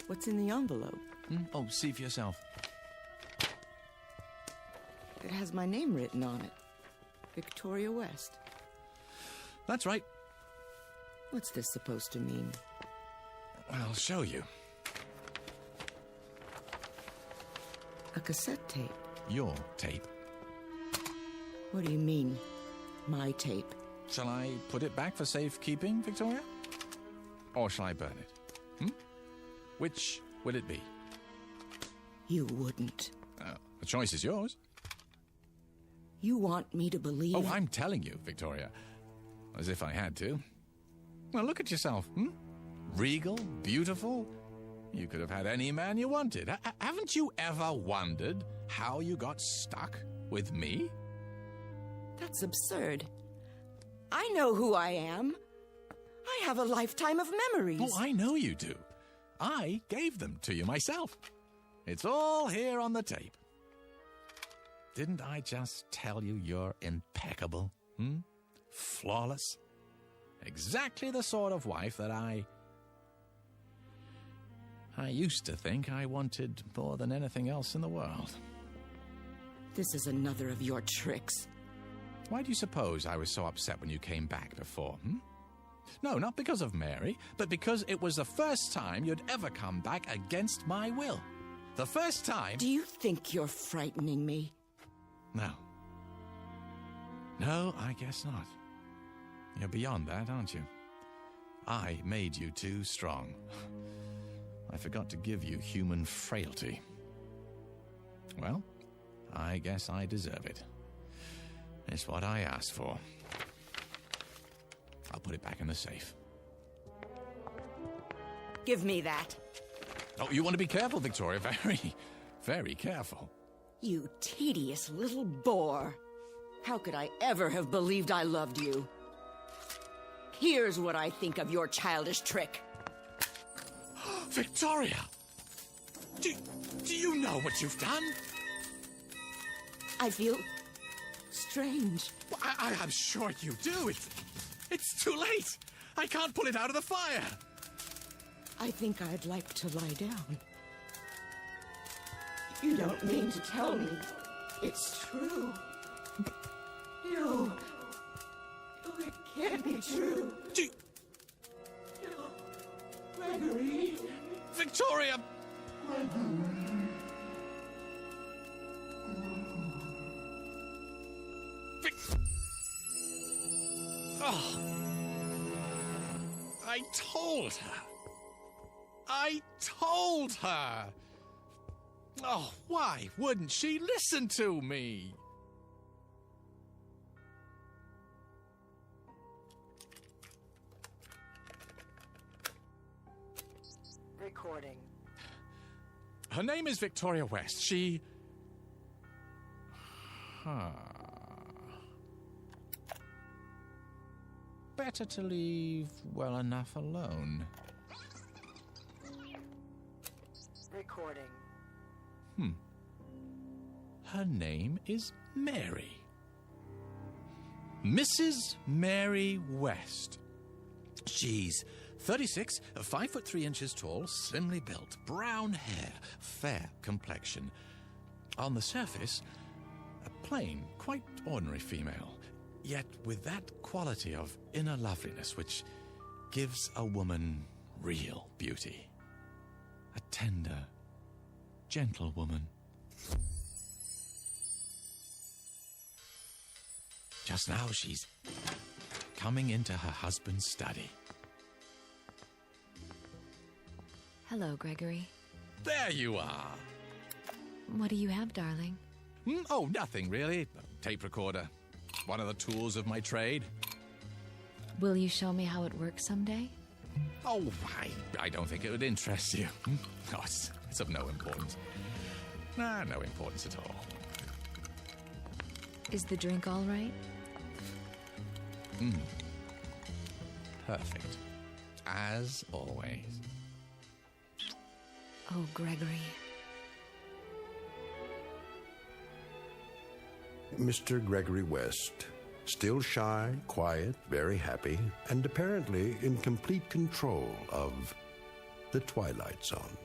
Speaker 23: What's in the envelope?
Speaker 3: Oh, see for yourself.
Speaker 23: It has my name written on it. Victoria West.
Speaker 3: That's right.
Speaker 23: What's this supposed to mean?
Speaker 3: I'll show you.
Speaker 23: A cassette tape.
Speaker 3: Your tape.
Speaker 23: What do you mean, my tape?
Speaker 3: Shall I put it back for safekeeping, Victoria? Or shall I burn it? Which will it be?
Speaker 23: You wouldn't.
Speaker 3: The choice is yours.
Speaker 23: You want me to believe...
Speaker 3: Oh, I'm telling you, Victoria. As if I had to. Well, look at yourself, Regal, beautiful. You could have had any man you wanted. Haven't you ever wondered how you got stuck with me?
Speaker 23: That's absurd. I know who I am. I have a lifetime of memories.
Speaker 3: Oh, I know you do. I gave them to you myself. It's all here on the tape. Didn't I just tell you you're impeccable? Flawless? Exactly the sort of wife that I used to think I wanted more than anything else in the world.
Speaker 23: This is another of your tricks.
Speaker 3: Why do you suppose I was so upset when you came back before, No, not because of Mary, but because it was the first time you'd ever come back against my will. The first time...
Speaker 23: Do you think you're frightening me?
Speaker 3: No. No, I guess not. You're beyond that, aren't you? I made you too strong. I forgot to give you human frailty. Well, I guess I deserve it. It's what I asked for. I'll put it back in the safe.
Speaker 23: Give me that.
Speaker 3: Oh, you want to be careful, Victoria. Very, very careful.
Speaker 23: You tedious little bore. How could I ever have believed I loved you? Here's what I think of your childish trick.
Speaker 3: Victoria! Do you know what you've done?
Speaker 23: I feel strange.
Speaker 3: I'm sure you do. It's too late. I can't pull it out of the fire.
Speaker 23: I think I'd like to lie down. You don't mean to tell me it's true. No. No, it can't be true. No. Gregory.
Speaker 3: Victoria! Oh. I told her. I told her. Oh, why wouldn't she listen to me?
Speaker 23: Recording.
Speaker 3: Her name is Victoria West. She... Better to leave well enough alone.
Speaker 23: Recording.
Speaker 3: Her name is Mary. Mrs. Mary West. She's 36, 5 foot 3 inches tall, slimly built, brown hair, fair complexion. On the surface, a plain, quite ordinary female, yet with that quality of inner loveliness which gives a woman real beauty. A tender, gentle woman. Just now she's coming into her husband's study.
Speaker 22: Hello, Gregory.
Speaker 3: There you are.
Speaker 22: What do you have, darling?
Speaker 3: Oh, nothing really. A tape recorder. One of the tools of my trade.
Speaker 22: Will you show me how it works someday?
Speaker 3: Oh, I don't think it would interest you. Oh, it's of no importance. Nah, no importance at all.
Speaker 22: Is the drink all right?
Speaker 3: Perfect. As always.
Speaker 22: Oh, Gregory.
Speaker 2: Mr. Gregory West, still shy, quiet, very happy, and apparently in complete control of the Twilight Zone.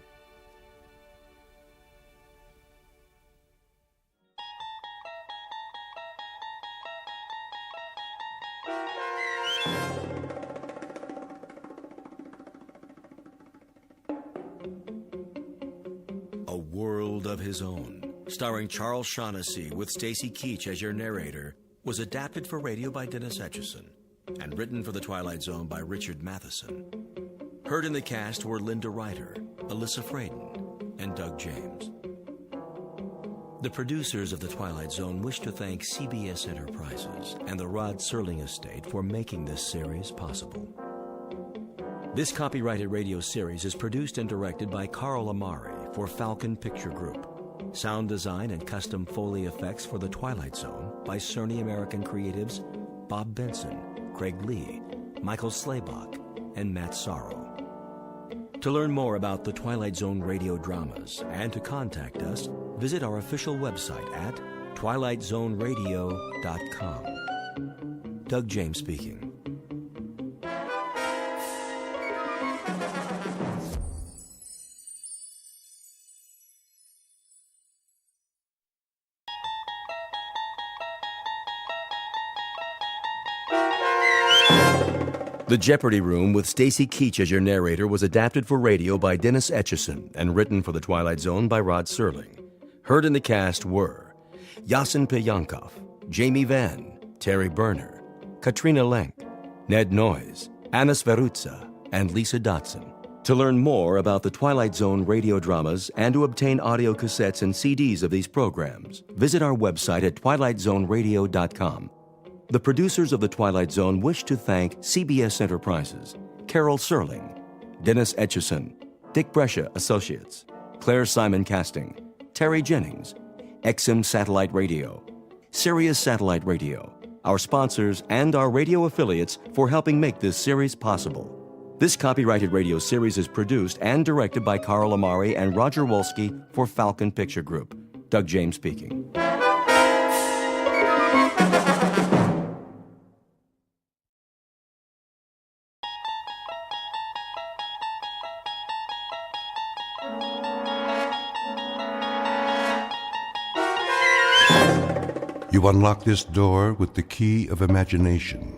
Speaker 1: A World of His Own, starring Charles Shaughnessy with Stacy Keach as your narrator, was adapted for radio by Dennis Etchison and written for The Twilight Zone by Richard Matheson. Heard in the cast were Linda Ryder, Alyssa Fraden, and Doug James. The producers of The Twilight Zone wish to thank CBS Enterprises and the Rod Serling estate for making this series possible. This copyrighted radio series is produced and directed by Carl Amari for Falcon Picture Group. Sound design and custom Foley effects for The Twilight Zone by Cerny American creatives Bob Benson, Craig Lee, Michael Slaybach, and Matt Sorrow. To learn more about The Twilight Zone radio dramas and to contact us, visit our official website at twilightzoneradio.com. Doug James speaking. The Jeopardy Room with Stacy Keach as your narrator was adapted for radio by Dennis Etchison and written for The Twilight Zone by Rod Serling. Heard in the cast were Yasin Piyankov, Jamie Vann, Terry Berner, Katrina Lenk, Ned Noyes, Anna Sverutza, and Lisa Dotson. To learn more about the Twilight Zone radio dramas and to obtain audio cassettes and CDs of these programs, visit our website at twilightzoneradio.com. The producers of The Twilight Zone wish to thank CBS Enterprises, Carol Serling, Dennis Etchison, Dick Brescia Associates, Claire Simon Casting, Terry Jennings, XM Satellite Radio, Sirius Satellite Radio, our sponsors, and our radio affiliates for helping make this series possible. This copyrighted radio series is produced and directed by Carl Amari and Roger Wolski for Falcon Picture Group. Doug James speaking.
Speaker 2: You unlock this door with the key of imagination.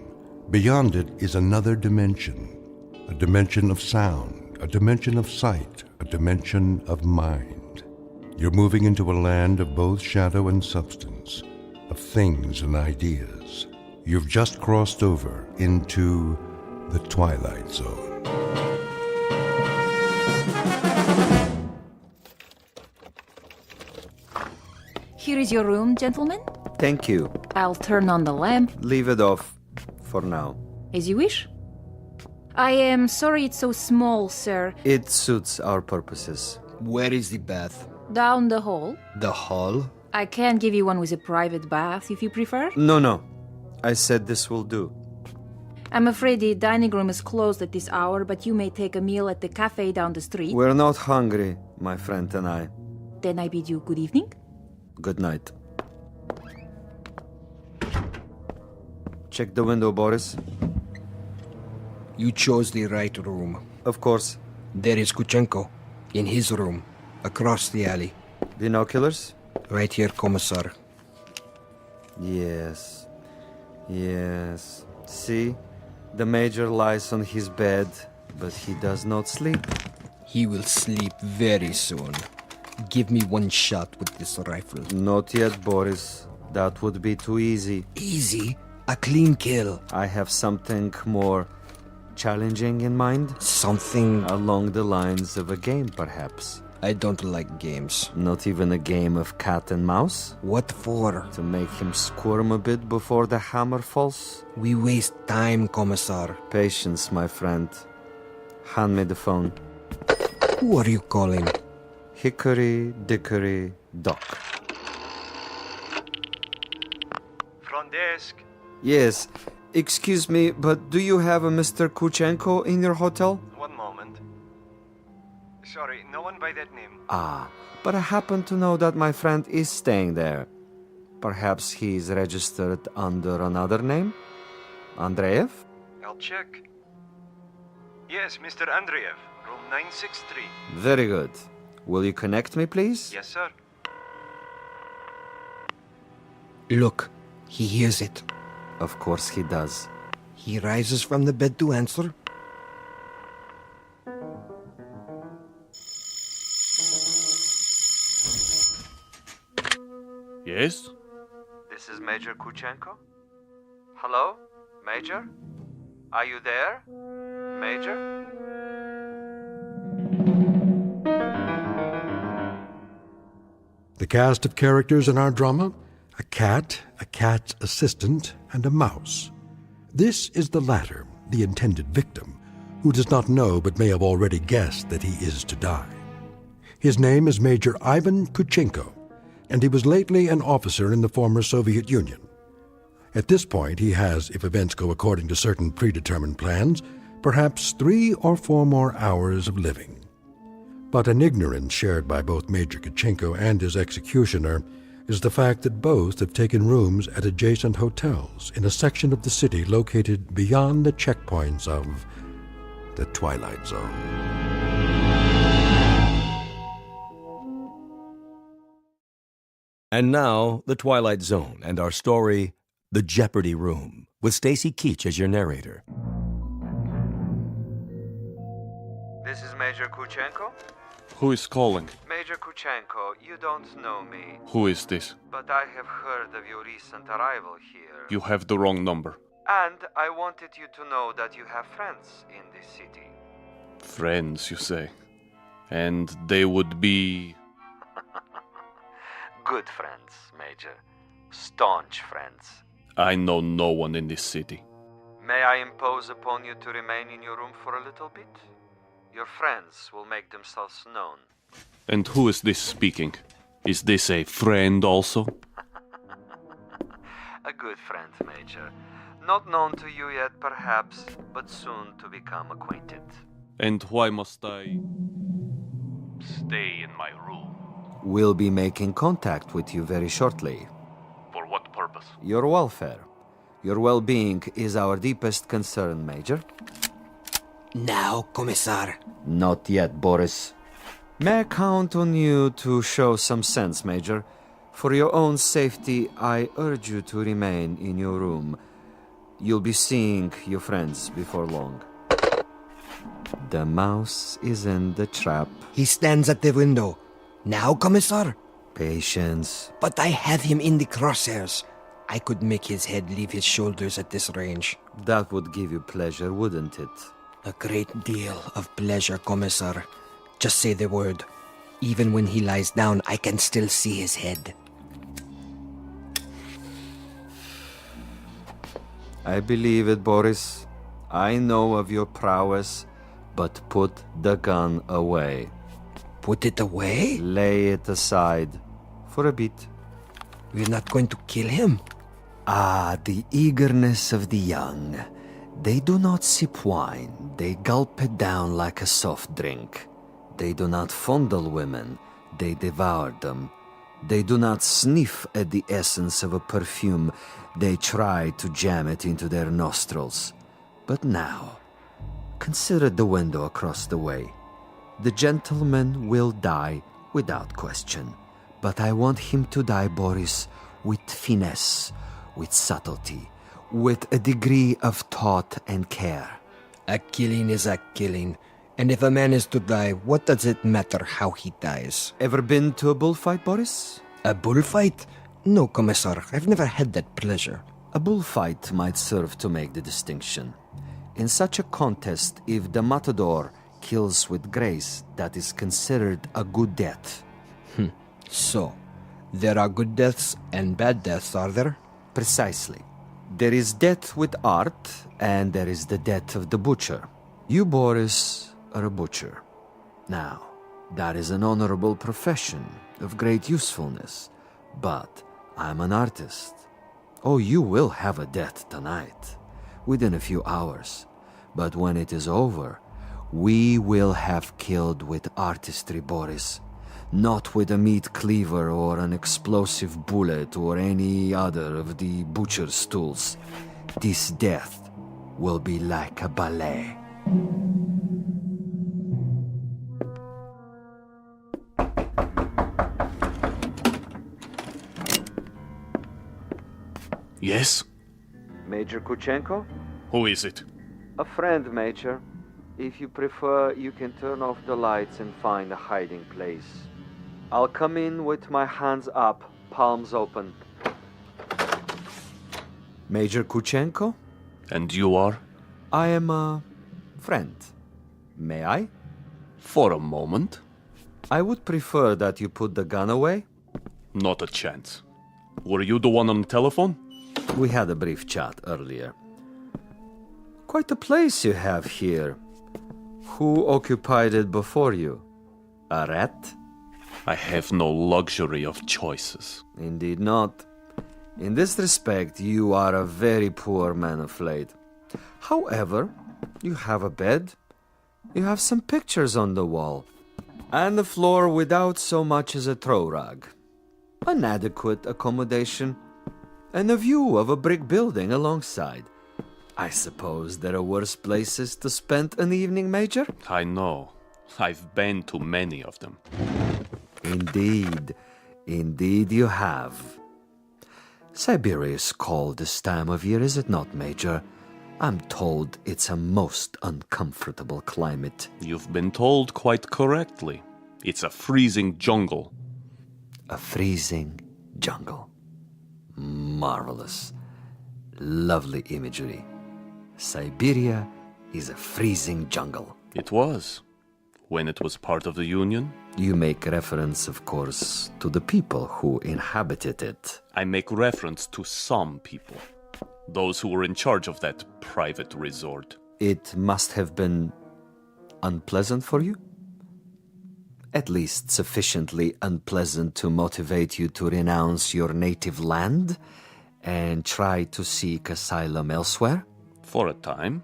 Speaker 2: Beyond it is another dimension. A dimension of sound, a dimension of sight, a dimension of mind. You're moving into a land of both shadow and substance, of things and ideas. You've just crossed over into the Twilight Zone.
Speaker 14: Here is your room, gentlemen.
Speaker 15: Thank you.
Speaker 14: I'll turn on the lamp.
Speaker 15: Leave it off for now.
Speaker 14: As you wish. I am sorry it's so small, sir.
Speaker 15: It suits our purposes.
Speaker 16: Where is the bath?
Speaker 14: Down the hall.
Speaker 16: The hall?
Speaker 14: I can give you one with a private bath if you prefer.
Speaker 15: No. I said this will do.
Speaker 14: I'm afraid the dining room is closed at this hour, but you may take a meal at the cafe down the street.
Speaker 15: We're not hungry, my friend and I.
Speaker 14: Then I bid you good evening.
Speaker 15: Good night. Check the window, Boris.
Speaker 16: You chose the right room.
Speaker 15: Of course.
Speaker 16: There is Kuchenko, in his room, across the alley.
Speaker 15: Binoculars?
Speaker 16: Right here, Commissar.
Speaker 15: Yes. See? The Major lies on his bed, but he does not sleep.
Speaker 16: He will sleep very soon. Give me one shot with this rifle.
Speaker 15: Not yet, Boris. That would be too easy.
Speaker 16: Easy? A clean kill.
Speaker 15: I have something more challenging in mind.
Speaker 16: Something
Speaker 15: along the lines of a game, perhaps.
Speaker 16: I don't like games.
Speaker 15: Not even a game of cat and mouse?
Speaker 16: What for?
Speaker 15: To make him squirm a bit before the hammer falls?
Speaker 16: We waste time, Commissar.
Speaker 15: Patience, my friend. Hand me the phone.
Speaker 16: Who are you calling?
Speaker 15: Hickory Dickory Dock.
Speaker 20: Front desk.
Speaker 15: Yes. Excuse me, but do you have a Mr. Kuchenko in your hotel?
Speaker 20: One moment. Sorry, no one by that name.
Speaker 15: But I happen to know that my friend is staying there. Perhaps he's registered under another name? Andreev?
Speaker 20: I'll check. Yes, Mr. Andreev, room 963.
Speaker 15: Very good. Will you connect me, please?
Speaker 20: Yes, sir.
Speaker 16: Look, he hears it.
Speaker 15: Of course he does.
Speaker 16: He rises from the bed to answer.
Speaker 19: Yes?
Speaker 15: This is Major Kuchenko. Hello? Major? Are you there? Major?
Speaker 2: The cast of characters in our drama: a cat, a cat's assistant, and a mouse. This is the latter, the intended victim, who does not know but may have already guessed that he is to die. His name is Major Ivan Kuchenko, and he was lately an officer in the former Soviet Union. At this point, he has, if events go according to certain predetermined plans, perhaps 3 or 4 more hours of living. But an ignorance shared by both Major Kuchenko and his executioner is the fact that both have taken rooms at adjacent hotels in a section of the city located beyond the checkpoints of the Twilight Zone.
Speaker 1: And now, The Twilight Zone and our story, The Jeopardy Room, with Stacy Keach as your narrator.
Speaker 15: This is Major Kuchenko?
Speaker 19: Who is calling?
Speaker 15: Major Kuchenko, you don't know me.
Speaker 19: Who is this?
Speaker 15: But I have heard of your recent arrival here.
Speaker 19: You have the wrong number.
Speaker 15: And I wanted you to know that you have friends in this city.
Speaker 19: Friends, you say? And they would be...
Speaker 15: Good friends, Major. Staunch friends.
Speaker 19: I know no one in this city.
Speaker 15: May I impose upon you to remain in your room for a little bit? Your friends will make themselves known.
Speaker 19: And who is this speaking? Is this a friend also?
Speaker 15: A good friend, Major. Not known to you yet, perhaps, but soon to become acquainted.
Speaker 19: And why must I stay in my room?
Speaker 15: We'll be making contact with you very shortly.
Speaker 19: For what purpose?
Speaker 15: Your welfare. Your well-being is our deepest concern, Major.
Speaker 16: Now, Commissar.
Speaker 15: Not yet, Boris. May I count on you to show some sense, Major? For your own safety, I urge you to remain in your room. You'll be seeing your friends before long. The mouse is in the trap.
Speaker 16: He stands at the window. Now, Commissar?
Speaker 15: Patience.
Speaker 16: But I have him in the crosshairs. I could make his head leave his shoulders at this range.
Speaker 15: That would give you pleasure, wouldn't it?
Speaker 16: A great deal of pleasure, Commissar. Just say the word. Even when he lies down, I can still see his head.
Speaker 15: I believe it, Boris. I know of your prowess, but put the gun away.
Speaker 16: Put it away?
Speaker 15: Lay it aside for a bit.
Speaker 16: We're not going to kill him.
Speaker 15: Ah, the eagerness of the young. They do not sip wine. They gulp it down like a soft drink. They do not fondle women. They devour them. They do not sniff at the essence of a perfume. They try to jam it into their nostrils. But now, consider the window across the way. The gentleman will die without question. But I want him to die, Boris, with finesse, with subtlety, with a degree of thought and care.
Speaker 16: A killing is a killing. And if a man is to die, what does it matter how he dies?
Speaker 15: Ever been to a bullfight, Boris?
Speaker 16: A bullfight? No, Commissar. I've never had that pleasure.
Speaker 15: A bullfight might serve to make the distinction. In such a contest, if the matador kills with grace, that is considered a good death.
Speaker 16: So, there are good deaths and bad deaths, are there?
Speaker 15: Precisely. There is death with art, and there is the death of the butcher. You, Boris, are a butcher. Now, that is an honorable profession of great usefulness. But I'm an artist. Oh, you will have a death tonight, within a few hours. But when it is over, we will have killed with artistry, Boris. Not with a meat cleaver or an explosive bullet or any other of the butcher's tools. This death will be like a ballet.
Speaker 19: Yes?
Speaker 15: Major Kuchenko?
Speaker 19: Who is it?
Speaker 15: A friend, Major. If you prefer, you can turn off the lights and find a hiding place. I'll come in with my hands up, palms open. Major Kuchenko?
Speaker 19: And you are?
Speaker 15: I am a friend. May I?
Speaker 19: For a moment.
Speaker 15: I would prefer that you put the gun away.
Speaker 19: Not a chance. Were you the one on the telephone?
Speaker 15: We had a brief chat earlier. Quite a place you have here. Who occupied it before you? A rat?
Speaker 19: I have no luxury of choices.
Speaker 15: Indeed not. In this respect, you are a very poor man of late. However, you have a bed, you have some pictures on the wall, and the floor without so much as a throw rug. An adequate accommodation, and a view of a brick building alongside. I suppose there are worse places to spend an evening, Major?
Speaker 19: I know. I've been to many of them.
Speaker 15: Indeed. Indeed you have. Siberia is cold this time of year, is it not, Major? I'm told it's a most uncomfortable climate.
Speaker 19: You've been told quite correctly. It's a freezing jungle.
Speaker 15: A freezing jungle. Marvelous. Lovely imagery. Siberia is a freezing jungle.
Speaker 19: It was. When it was part of the Union.
Speaker 15: You make reference, of course, to the people who inhabited it.
Speaker 19: I make reference to some people. Those who were in charge of that private resort.
Speaker 15: It must have been unpleasant for you? At least sufficiently unpleasant to motivate you to renounce your native land and try to seek asylum elsewhere?
Speaker 19: For a time.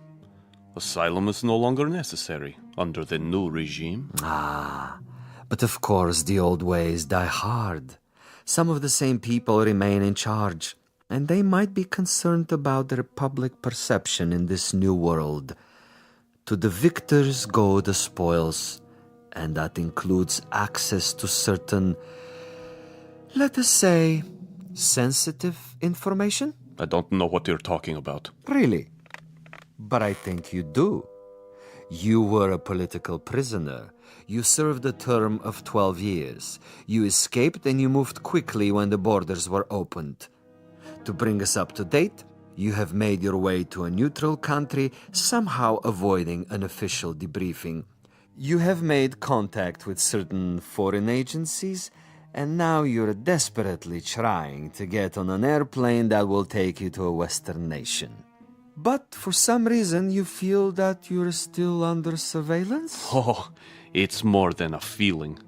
Speaker 19: Asylum is no longer necessary under the new regime.
Speaker 15: But of course the old ways die hard. Some of the same people remain in charge, and they might be concerned about their public perception in this new world. To the victors go the spoils, and that includes access to certain, let us say, sensitive information?
Speaker 19: I don't know what you're talking about.
Speaker 15: Really? But I think you do. You were a political prisoner. You served a term of 12 years. You escaped and you moved quickly when the borders were opened. To bring us up to date, you have made your way to a neutral country, somehow avoiding an official debriefing. You have made contact with certain foreign agencies, and now you're desperately trying to get on an airplane that will take you to a Western nation. But for some reason, you feel that you're still under surveillance?
Speaker 19: Oh, it's more than a feeling.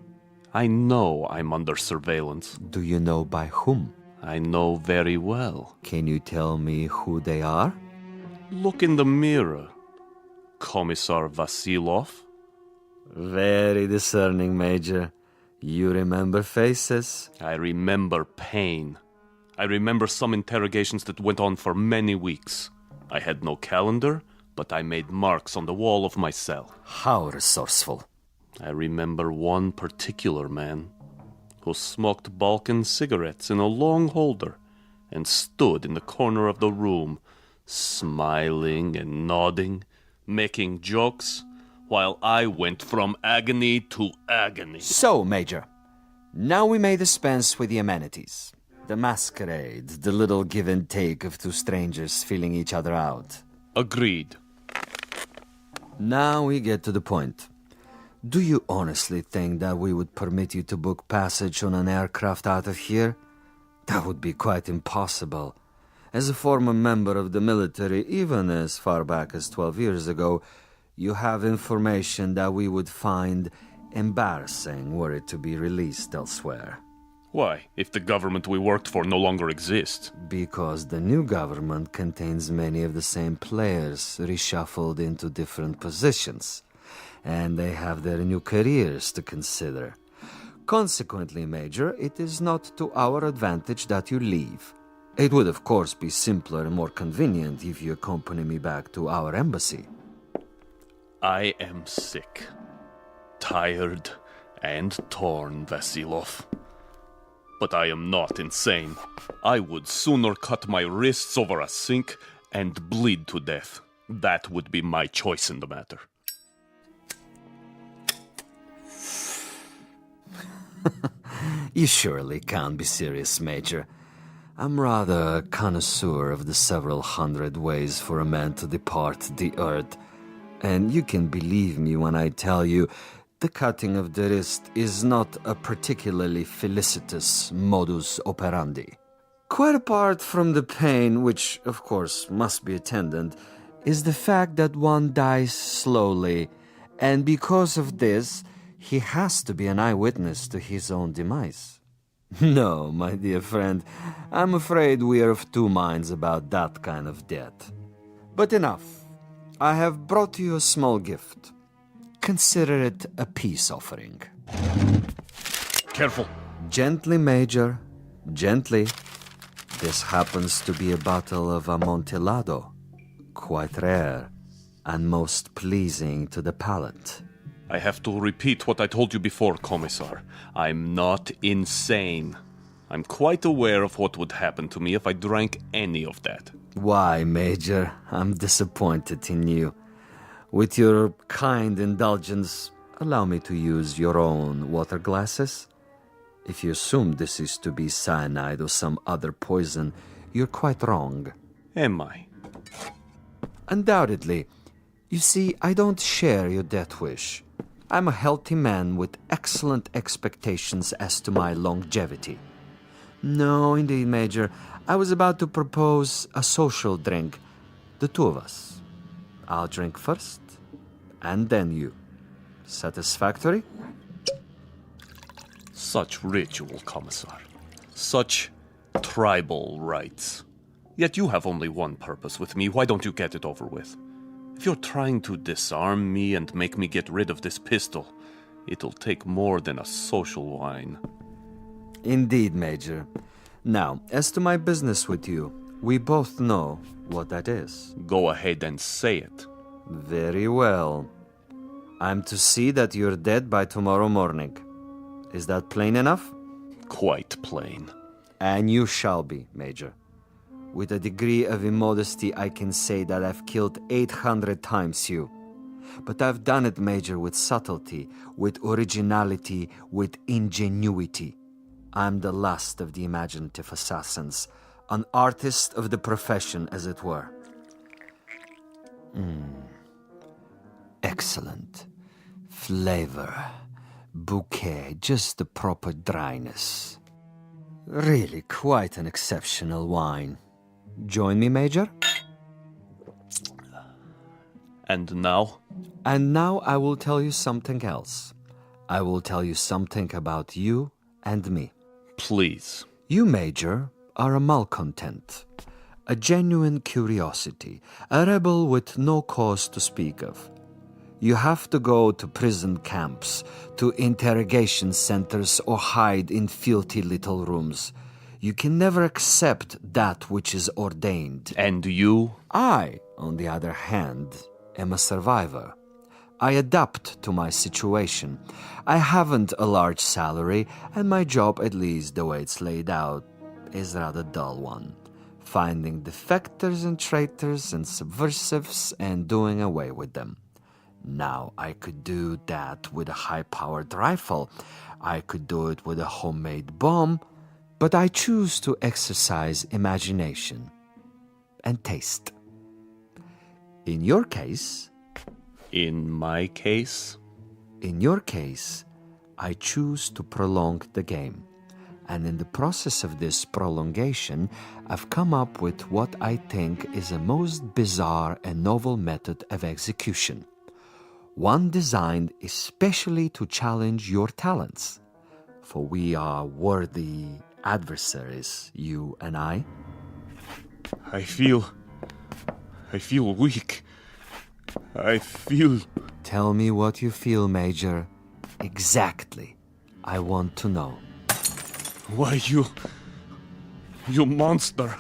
Speaker 19: I know I'm under surveillance.
Speaker 15: Do you know by whom?
Speaker 19: I know very well.
Speaker 15: Can you tell me who they are?
Speaker 19: Look in the mirror. Commissar Vasilov.
Speaker 15: Very discerning, Major. You remember faces?
Speaker 19: I remember pain. I remember some interrogations that went on for many weeks. I had no calendar, but I made marks on the wall of my cell.
Speaker 15: How resourceful.
Speaker 19: I remember one particular man who smoked Balkan cigarettes in a long holder and stood in the corner of the room, smiling and nodding, making jokes, while I went from agony to agony.
Speaker 15: So, Major, now we may dispense with the amenities. The masquerade, the little give and take of two strangers feeling each other out.
Speaker 19: Agreed.
Speaker 15: Now we get to the point. Do you honestly think that we would permit you to book passage on an aircraft out of here? That would be quite impossible. As a former member of the military, even as far back as 12 years ago, you have information that we would find embarrassing were it to be released elsewhere.
Speaker 19: Why, if the government we worked for no longer exists?
Speaker 15: Because the new government contains many of the same players reshuffled into different positions, and they have their new careers to consider. Consequently, Major, it is not to our advantage that you leave. It would, of course, be simpler and more convenient if you accompany me back to our embassy.
Speaker 19: I am sick, tired, and torn, Vasilov. But I am not insane. I would sooner cut my wrists over a sink and bleed to death. That would be my choice in the matter.
Speaker 15: You surely can't be serious, Major. I'm rather a connoisseur of the several hundred ways for a man to depart the earth. And you can believe me when I tell you the cutting of the wrist is not a particularly felicitous modus operandi. Quite apart from the pain, which of course must be attendant, is the fact that one dies slowly, and because of this, he has to be an eyewitness to his own demise. No, my dear friend, I'm afraid we are of two minds about that kind of death. But enough. I have brought you a small gift. Consider it a peace offering.
Speaker 19: Careful.
Speaker 15: Gently, Major. Gently. This happens to be a bottle of Amontillado. Quite rare and most pleasing to the palate.
Speaker 19: I have to repeat what I told you before, Commissar. I'm not insane. I'm quite aware of what would happen to me if I drank any of that.
Speaker 15: Why, Major? I'm disappointed in you. With your kind indulgence, allow me to use your own water glasses. If you assume this is to be cyanide or some other poison, you're quite wrong.
Speaker 19: Am I?
Speaker 15: Undoubtedly. You see, I don't share your death wish. I'm a healthy man with excellent expectations as to my longevity. No, indeed, Major. I was about to propose a social drink. The two of us. I'll drink first, and then you. Satisfactory?
Speaker 19: Such ritual, Commissar. Such tribal rites. Yet you have only one purpose with me. Why don't you get it over with? If you're trying to disarm me and make me get rid of this pistol, it'll take more than a social wine.
Speaker 15: Indeed, Major. Now, as to my business with you, we both know what that is.
Speaker 19: Go ahead and say it.
Speaker 15: Very well. I'm to see that you're dead by tomorrow morning. Is that plain enough?
Speaker 19: Quite plain.
Speaker 15: And you shall be, Major. With a degree of immodesty, I can say that I've killed 800 times you. But I've done it, Major, with subtlety, with originality, with ingenuity. I'm the last of the imaginative assassins, an artist of the profession, as it were. Excellent. Flavor. Bouquet, just the proper dryness. Really quite an exceptional wine. Join me, Major?
Speaker 19: And now?
Speaker 15: And now I will tell you something else. I will tell you something about you and me.
Speaker 19: Please.
Speaker 15: You, Major, are a malcontent, a genuine curiosity, a rebel with no cause to speak of. You have to go to prison camps, to interrogation centers, or hide in filthy little rooms. You can never accept that which is ordained.
Speaker 19: And you?
Speaker 15: I, on the other hand, am a survivor. I adapt to my situation. I haven't a large salary, and my job, at least the way it's laid out, is a rather dull one. Finding defectors and traitors and subversives and doing away with them. Now, I could do that with a high-powered rifle. I could do it with a homemade bomb. But I choose to exercise imagination and taste. In your case...
Speaker 19: In my case?
Speaker 15: In your case, I choose to prolong the game. And in the process of this prolongation, I've come up with what I think is a most bizarre and novel method of execution. One designed especially to challenge your talents. For we are worthy adversaries, you and I.
Speaker 19: I feel weak. I feel...
Speaker 15: Tell me what you feel, Major. Exactly. I want to know.
Speaker 19: Why, you monster.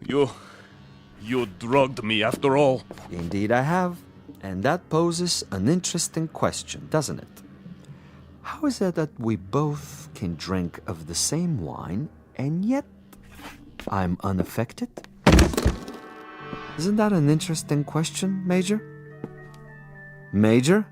Speaker 19: You drugged me after all.
Speaker 15: Indeed I have. And that poses an interesting question, doesn't it? How is it that we both can drink of the same wine, and yet I'm unaffected? Isn't that an interesting question, Major? Major?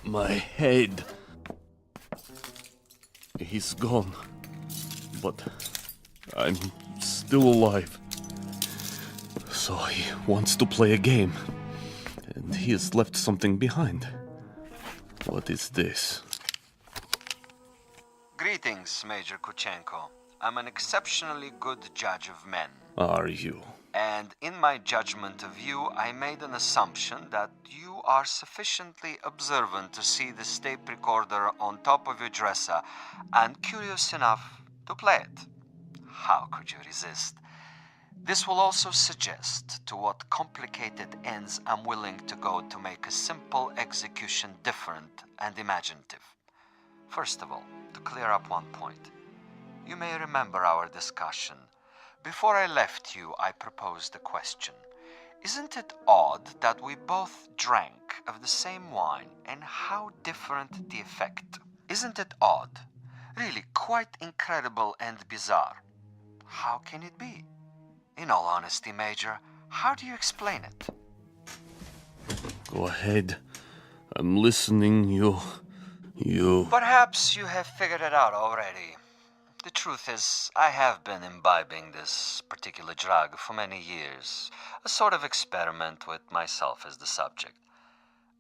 Speaker 19: My head. He's gone. But I'm still alive. So he wants to play a game. And he has left something behind. What is this?
Speaker 15: Greetings, Major Kuchenko. I'm an exceptionally good judge of men.
Speaker 19: Are you?
Speaker 15: And in my judgment of you, I made an assumption that you are sufficiently observant to see the tape recorder on top of your dresser and curious enough to play it. How could you resist? This will also suggest to what complicated ends I'm willing to go to make a simple execution different and imaginative. First of all, to clear up one point. You may remember our discussion. Before I left you, I proposed a question. Isn't it odd that we both drank of the same wine, and how different the effect? Isn't it odd? Really quite incredible and bizarre. How can it be? In all honesty, Major, how do you explain it?
Speaker 19: Go ahead. I'm listening. You.
Speaker 15: Perhaps you have figured it out already. The truth is, I have been imbibing this particular drug for many years, a sort of experiment with myself as the subject.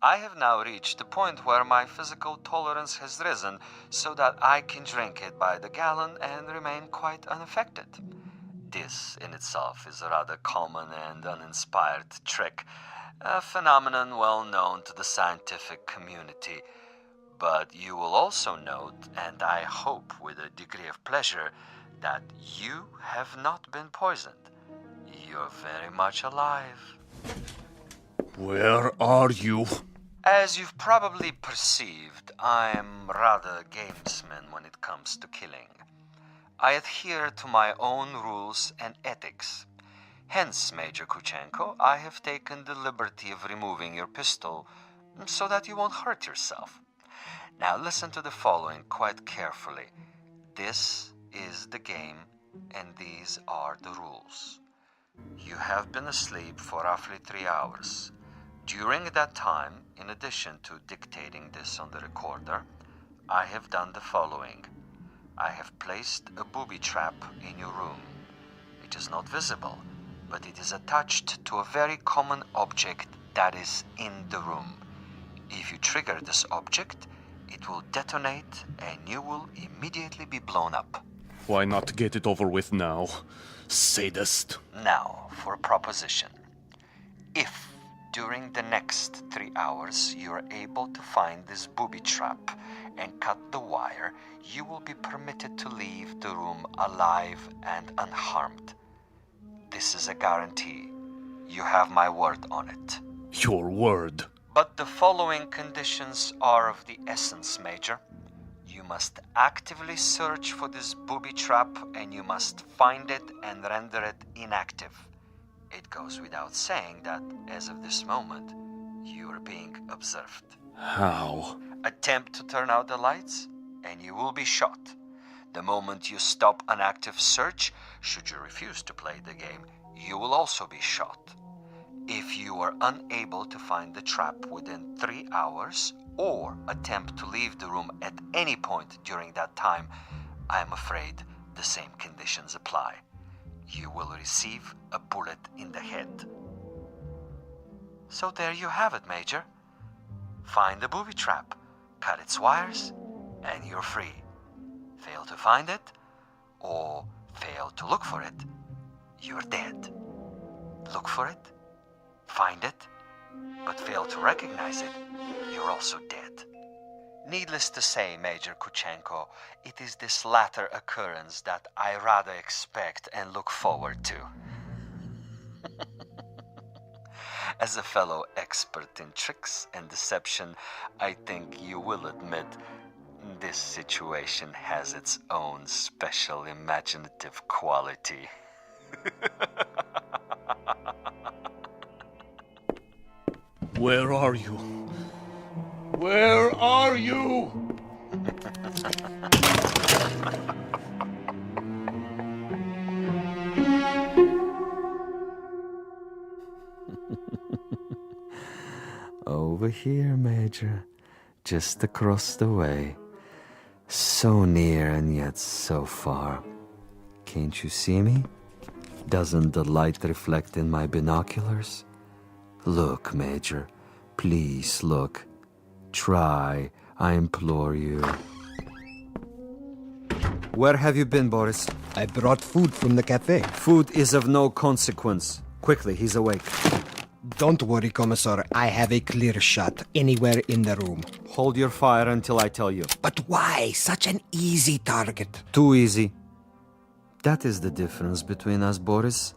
Speaker 15: I have now reached the point where my physical tolerance has risen so that I can drink it by the gallon and remain quite unaffected. This in itself is a rather common and uninspired trick, a phenomenon well known to the scientific community. But you will also note, and I hope with a degree of pleasure, that you have not been poisoned. You're very much alive.
Speaker 19: Where are you?
Speaker 15: As you've probably perceived, I am rather a gamesman when it comes to killing. I adhere to my own rules and ethics. Hence, Major Kuchenko, I have taken the liberty of removing your pistol so that you won't hurt yourself. Now listen to the following quite carefully. This is the game, and these are the rules. You have been asleep for roughly 3 hours. During that time, in addition to dictating this on the recorder, I have done the following. I have placed a booby trap in your room. It is not visible, but it is attached to a very common object that is in the room. If you trigger this object, it will detonate and you will immediately be blown up.
Speaker 19: Why not get it over with now? Sadist.
Speaker 15: Now, for a proposition. If during the next 3 hours you are able to find this booby trap and cut the wire, you will be permitted to leave the room alive and unharmed. This is a guarantee. You have my word on it.
Speaker 19: Your word.
Speaker 15: But the following conditions are of the essence, Major. You must actively search for this booby trap and you must find it and render it inactive. It goes without saying that, as of this moment, you are being observed.
Speaker 19: How?
Speaker 15: Attempt to turn out the lights, and you will be shot. The moment you stop an active search, should you refuse to play the game, you will also be shot. If you are unable to find the trap within 3 hours, or attempt to leave the room at any point during that time, I am afraid the same conditions apply. You will receive a bullet in the head. So there you have it, Major. Find the booby trap, cut its wires, and you're free. Fail to find it, or fail to look for it, you're dead. Look for it, find it, but fail to recognize it, you're also dead. Needless to say, Major Kuchenko, it is this latter occurrence that I rather expect and look forward to. As a fellow expert in tricks and deception, I think you will admit this situation has its own special imaginative quality.
Speaker 19: Where are you? Where are you?
Speaker 15: Over here, Major. Just across the way. So near and yet so far. Can't you see me? Doesn't the light reflect in my binoculars? Look, Major. Please look. Try, I implore you.
Speaker 16: Where have you been, Boris? I brought food from the cafe.
Speaker 15: Food is of no consequence. Quickly, he's awake.
Speaker 16: Don't worry, Commissar. I have a clear shot anywhere in the room.
Speaker 15: Hold your fire until I tell you.
Speaker 16: But why? Such an easy target.
Speaker 15: Too easy. That is the difference between us, Boris.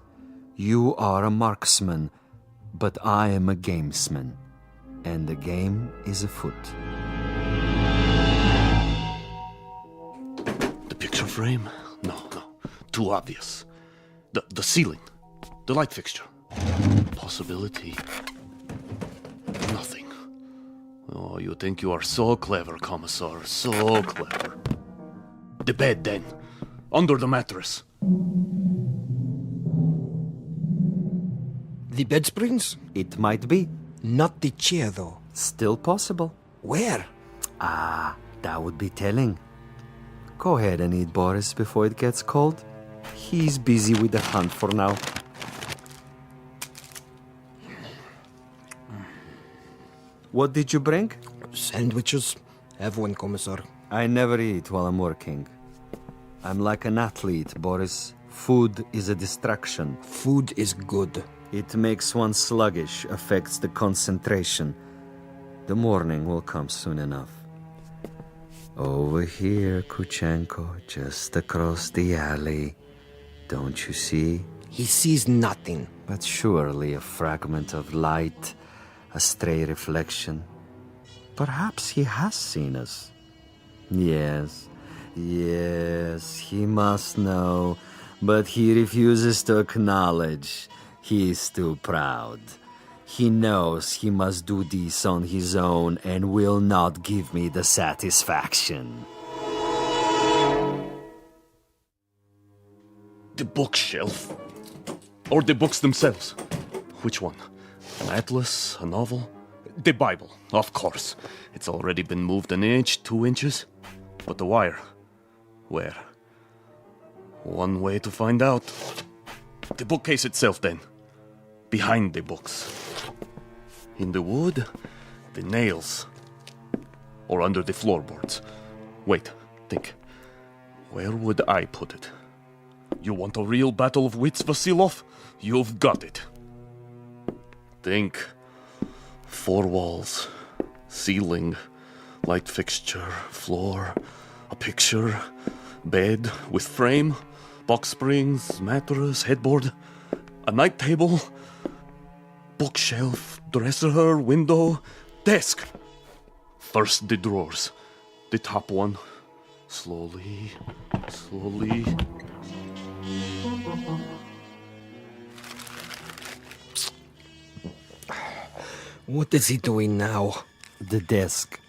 Speaker 15: You are a marksman, but I am a gamesman. And the game is afoot.
Speaker 19: The picture frame? No. Too obvious. The ceiling. The light fixture. Possibility. Nothing. Oh, you think you are so clever, Commissar. So clever. The bed, then. Under the mattress.
Speaker 16: The bed springs?
Speaker 15: It might be.
Speaker 16: Not the chair, though.
Speaker 15: Still possible.
Speaker 16: Where?
Speaker 15: That would be telling. Go ahead and eat, Boris, before it gets cold. He's busy with the hunt for now. What did you bring?
Speaker 16: Sandwiches. Have one, Commissar.
Speaker 15: I never eat while I'm working. I'm like an athlete, Boris. Food is a distraction.
Speaker 16: Food is good.
Speaker 15: It makes one sluggish, affects the concentration. The morning will come soon enough. Over here, Kuchenko, just across the alley. Don't you see?
Speaker 16: He sees nothing.
Speaker 15: But surely a fragment of light, a stray reflection. Perhaps he has seen us. Yes, he must know, but he refuses to acknowledge. He is too proud. He knows he must do this on his own and will not give me the satisfaction.
Speaker 19: The bookshelf. Or the books themselves. Which one? An atlas? A novel? The Bible, of course. It's already been moved an inch, 2 inches. But the wire? Where? One way to find out. The bookcase itself, then. Behind the books. In the wood, the nails. Or under the floorboards. Wait, think. Where would I put it? You want a real battle of wits, Vasilov? You've got it. Think. 4 walls. Ceiling. Light fixture. Floor. A picture. Bed with frame. Box springs. Mattress. Headboard. A night table. Bookshelf. Dresser. Window. Desk. First the drawers. The top one. Slowly.
Speaker 16: What is he doing now?
Speaker 15: The desk.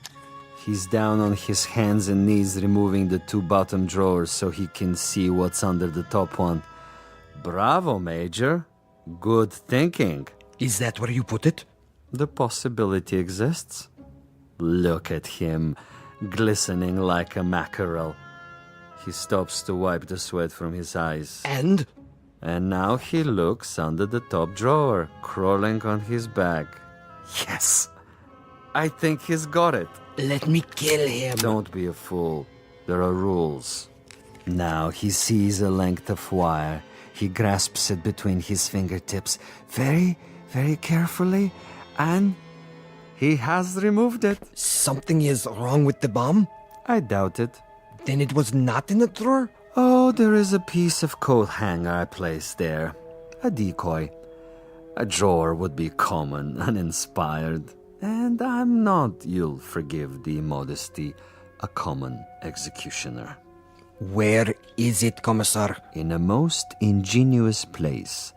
Speaker 15: He's down on his hands and knees removing the 2 bottom drawers so he can see what's under the top one. Bravo, Major. Good thinking.
Speaker 16: Is that where you put it?
Speaker 15: The possibility exists. Look at him, glistening like a mackerel. He stops to wipe the sweat from his eyes.
Speaker 16: And
Speaker 15: now he looks under the top drawer, crawling on his back. Yes! I think he's got it.
Speaker 16: Let me kill him.
Speaker 15: Don't be a fool. There are rules. Now he sees a length of wire. He grasps it between his fingertips very, very carefully, and he has removed it.
Speaker 16: Something is wrong with the bomb?
Speaker 15: I doubt it.
Speaker 16: Then it was not in the drawer?
Speaker 15: Oh, there is a piece of coat hanger I placed there. A decoy. A drawer would be common, uninspired. And I'm not, you'll forgive the immodesty, a common executioner.
Speaker 16: Where is it, Commissar?
Speaker 15: In a most ingenious place.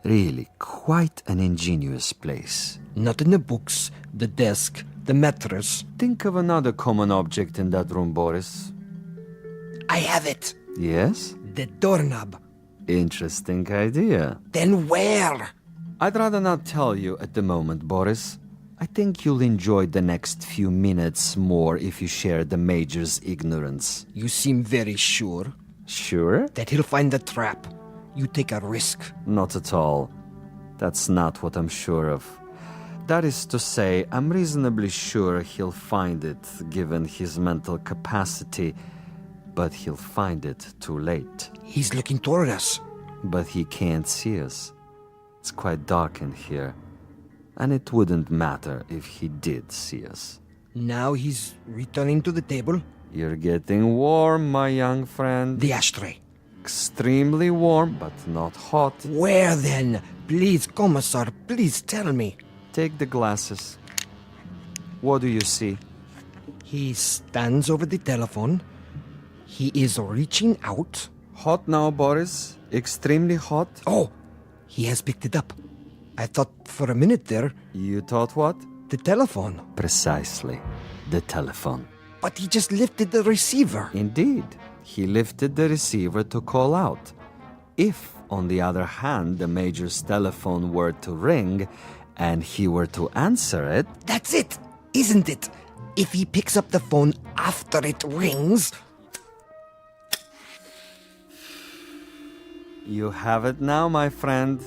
Speaker 15: Really, quite an ingenious place.
Speaker 16: Not in the books, the desk, the mattress.
Speaker 15: Think of another common object in that room, Boris.
Speaker 16: I have it.
Speaker 15: Yes?
Speaker 16: The doorknob.
Speaker 15: Interesting idea.
Speaker 16: Then where?
Speaker 15: I'd rather not tell you at the moment, Boris. I think you'll enjoy the next few minutes more if you share the Major's ignorance.
Speaker 16: You seem very sure.
Speaker 15: Sure?
Speaker 16: That he'll find the trap. You take a risk.
Speaker 15: Not at all. That's not what I'm sure of. That is to say, I'm reasonably sure he'll find it, given his mental capacity. But he'll find it too late.
Speaker 16: He's looking toward us.
Speaker 15: But he can't see us. It's quite dark in here. And it wouldn't matter if he did see us.
Speaker 16: Now he's returning to the table.
Speaker 15: You're getting warm, my young friend.
Speaker 16: The ashtray.
Speaker 15: Extremely warm, but not hot.
Speaker 16: Where then? Please, Commissar, please tell me.
Speaker 15: Take the glasses. What do you see?
Speaker 16: He stands over the telephone. He is reaching out.
Speaker 15: Hot now, Boris. Extremely hot.
Speaker 16: Oh, he has picked it up. I thought for a minute there...
Speaker 15: You thought what?
Speaker 16: The telephone.
Speaker 15: Precisely. The telephone.
Speaker 16: But he just lifted the receiver.
Speaker 15: Indeed. He lifted the receiver to call out. If, on the other hand, the Major's telephone were to ring and he were to answer it...
Speaker 16: That's it, isn't it? If he picks up the phone after it rings...
Speaker 15: You have it now, my friend.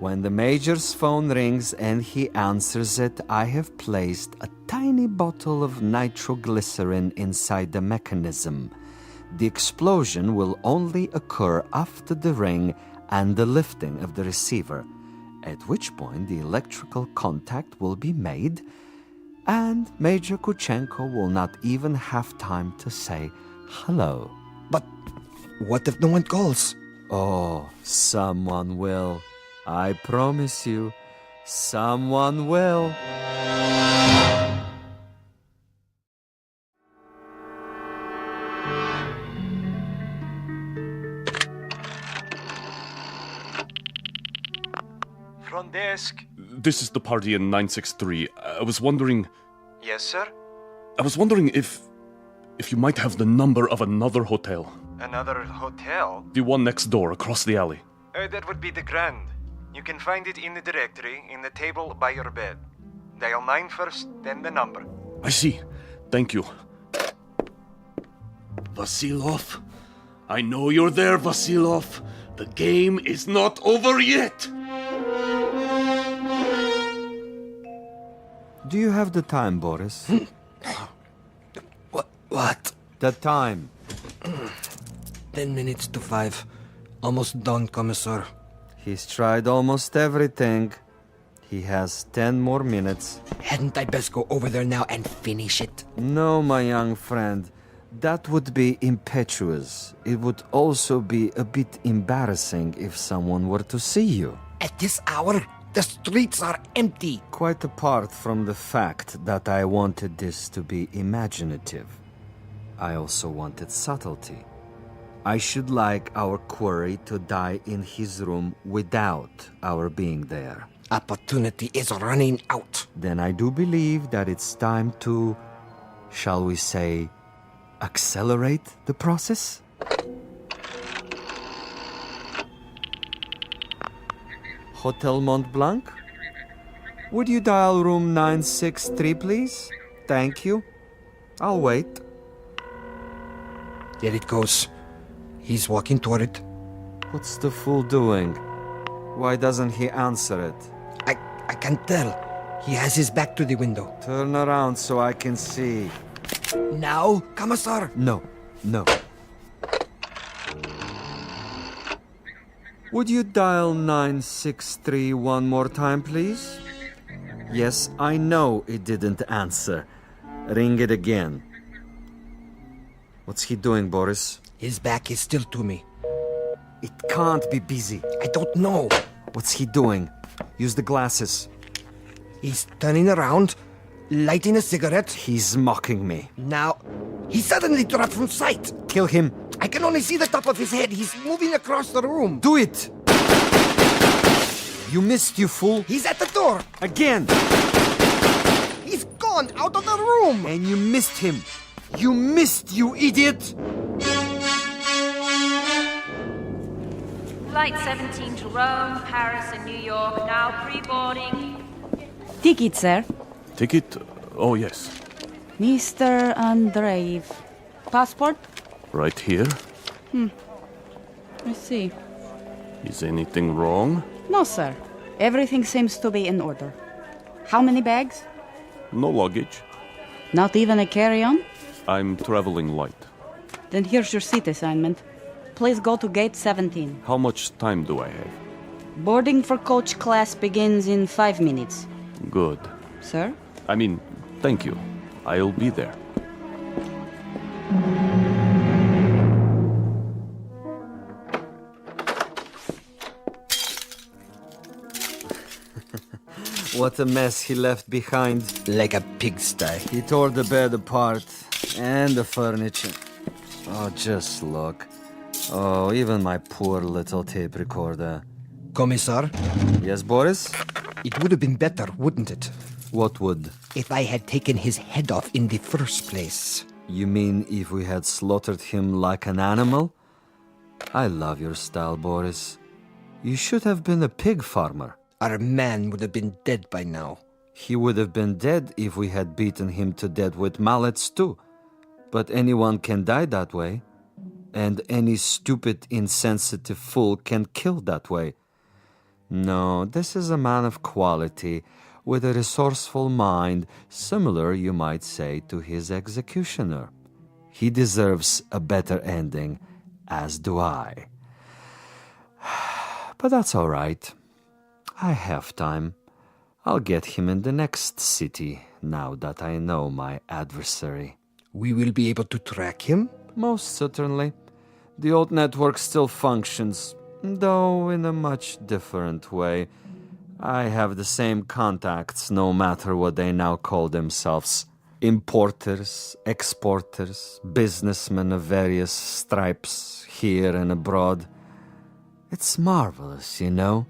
Speaker 15: When the Major's phone rings and he answers it, I have placed a tiny bottle of nitroglycerin inside the mechanism. The explosion will only occur after the ring and the lifting of the receiver, at which point the electrical contact will be made, and Major Kuchenko will not even have time to say hello.
Speaker 16: But what if no one calls?
Speaker 15: Oh, someone will. I promise you, someone will.
Speaker 8: Front desk.
Speaker 19: This is the party in 963. I was wondering...
Speaker 8: Yes, sir?
Speaker 19: I was wondering if you might have the number of another hotel.
Speaker 8: Another hotel?
Speaker 19: The one next door, across the alley.
Speaker 8: That would be the Grand. You can find it in the directory, in the table by your bed. Dial 9 first, then the number.
Speaker 19: I see. Thank you. Vasilov? I know you're there, Vasilov. The game is not over yet.
Speaker 15: Do you have the time, Boris?
Speaker 16: What?
Speaker 15: The time.
Speaker 16: 10 minutes to 5. Almost done, Commissar.
Speaker 15: He's tried almost everything. He has 10 more minutes.
Speaker 16: Hadn't I best go over there now and finish it?
Speaker 15: No, my young friend. That would be impetuous. It would also be a bit embarrassing if someone were to see you.
Speaker 16: At this hour, the streets are empty.
Speaker 15: Quite apart from the fact that I wanted this to be imaginative, I also wanted subtlety. I should like our quarry to die in his room without our being there.
Speaker 16: Opportunity is running out.
Speaker 15: Then I do believe that it's time to, shall we say, accelerate the process? Hotel Mont Blanc? Would you dial room 963, please? Thank you. I'll wait.
Speaker 16: There it goes. He's walking toward it.
Speaker 15: What's the fool doing? Why doesn't he answer it?
Speaker 16: I can't tell. He has his back to the window.
Speaker 15: Turn around so I can see.
Speaker 16: Now, Commissar?
Speaker 15: No. Would you dial 963 one more time, please? Yes, I know it didn't answer. Ring it again. What's he doing, Boris?
Speaker 16: His back is still to me.
Speaker 15: It can't be busy.
Speaker 16: I don't know.
Speaker 15: What's he doing? Use the glasses.
Speaker 16: He's turning around, lighting a cigarette.
Speaker 15: He's mocking me.
Speaker 16: Now, he suddenly dropped from sight.
Speaker 15: Kill him.
Speaker 16: I can only see the top of his head. He's moving across the room.
Speaker 15: Do it! You missed, you fool.
Speaker 16: He's at the door.
Speaker 15: Again.
Speaker 16: He's gone out of the room.
Speaker 15: And you missed him. You missed, you idiot.
Speaker 14: Flight 17 to Rome, Paris, and New York, now pre-boarding.
Speaker 12: Ticket, sir.
Speaker 19: Ticket? Oh, yes.
Speaker 12: Mr. Andreev. Passport?
Speaker 19: Right here.
Speaker 12: I see.
Speaker 19: Is anything wrong?
Speaker 12: No, sir. Everything seems to be in order. How many bags?
Speaker 19: No luggage.
Speaker 12: Not even a carry-on?
Speaker 19: I'm traveling light.
Speaker 12: Then here's your seat assignment. Please go to gate 17.
Speaker 19: How much time do I have?
Speaker 12: Boarding for coach class begins in 5 minutes.
Speaker 19: Good.
Speaker 12: Sir?
Speaker 19: I mean, thank you. I'll be there.
Speaker 15: What a mess he left behind.
Speaker 16: Like a pigsty.
Speaker 15: He tore the bed apart. And the furniture. Oh, just look. Oh, even my poor little tape recorder.
Speaker 16: Commissar?
Speaker 15: Yes, Boris?
Speaker 16: It would have been better, wouldn't it?
Speaker 15: What would?
Speaker 16: If I had taken his head off in the first place.
Speaker 15: You mean if we had slaughtered him like an animal? I love your style, Boris. You should have been a pig farmer.
Speaker 16: Our man would have been dead by now.
Speaker 15: He would have been dead if we had beaten him to death with mallets too. But anyone can die that way. And any stupid, insensitive fool can kill that way. No, this is a man of quality, with a resourceful mind, similar, you might say, to his executioner. He deserves a better ending, as do I. But that's all right. I have time. I'll get him in the next city, now that I know my adversary.
Speaker 16: We will be able to track him?
Speaker 15: Most certainly. The old network still functions, though in a much different way. I have the same contacts, no matter what they now call themselves. Importers, exporters, businessmen of various stripes, here and abroad. It's marvelous, you know?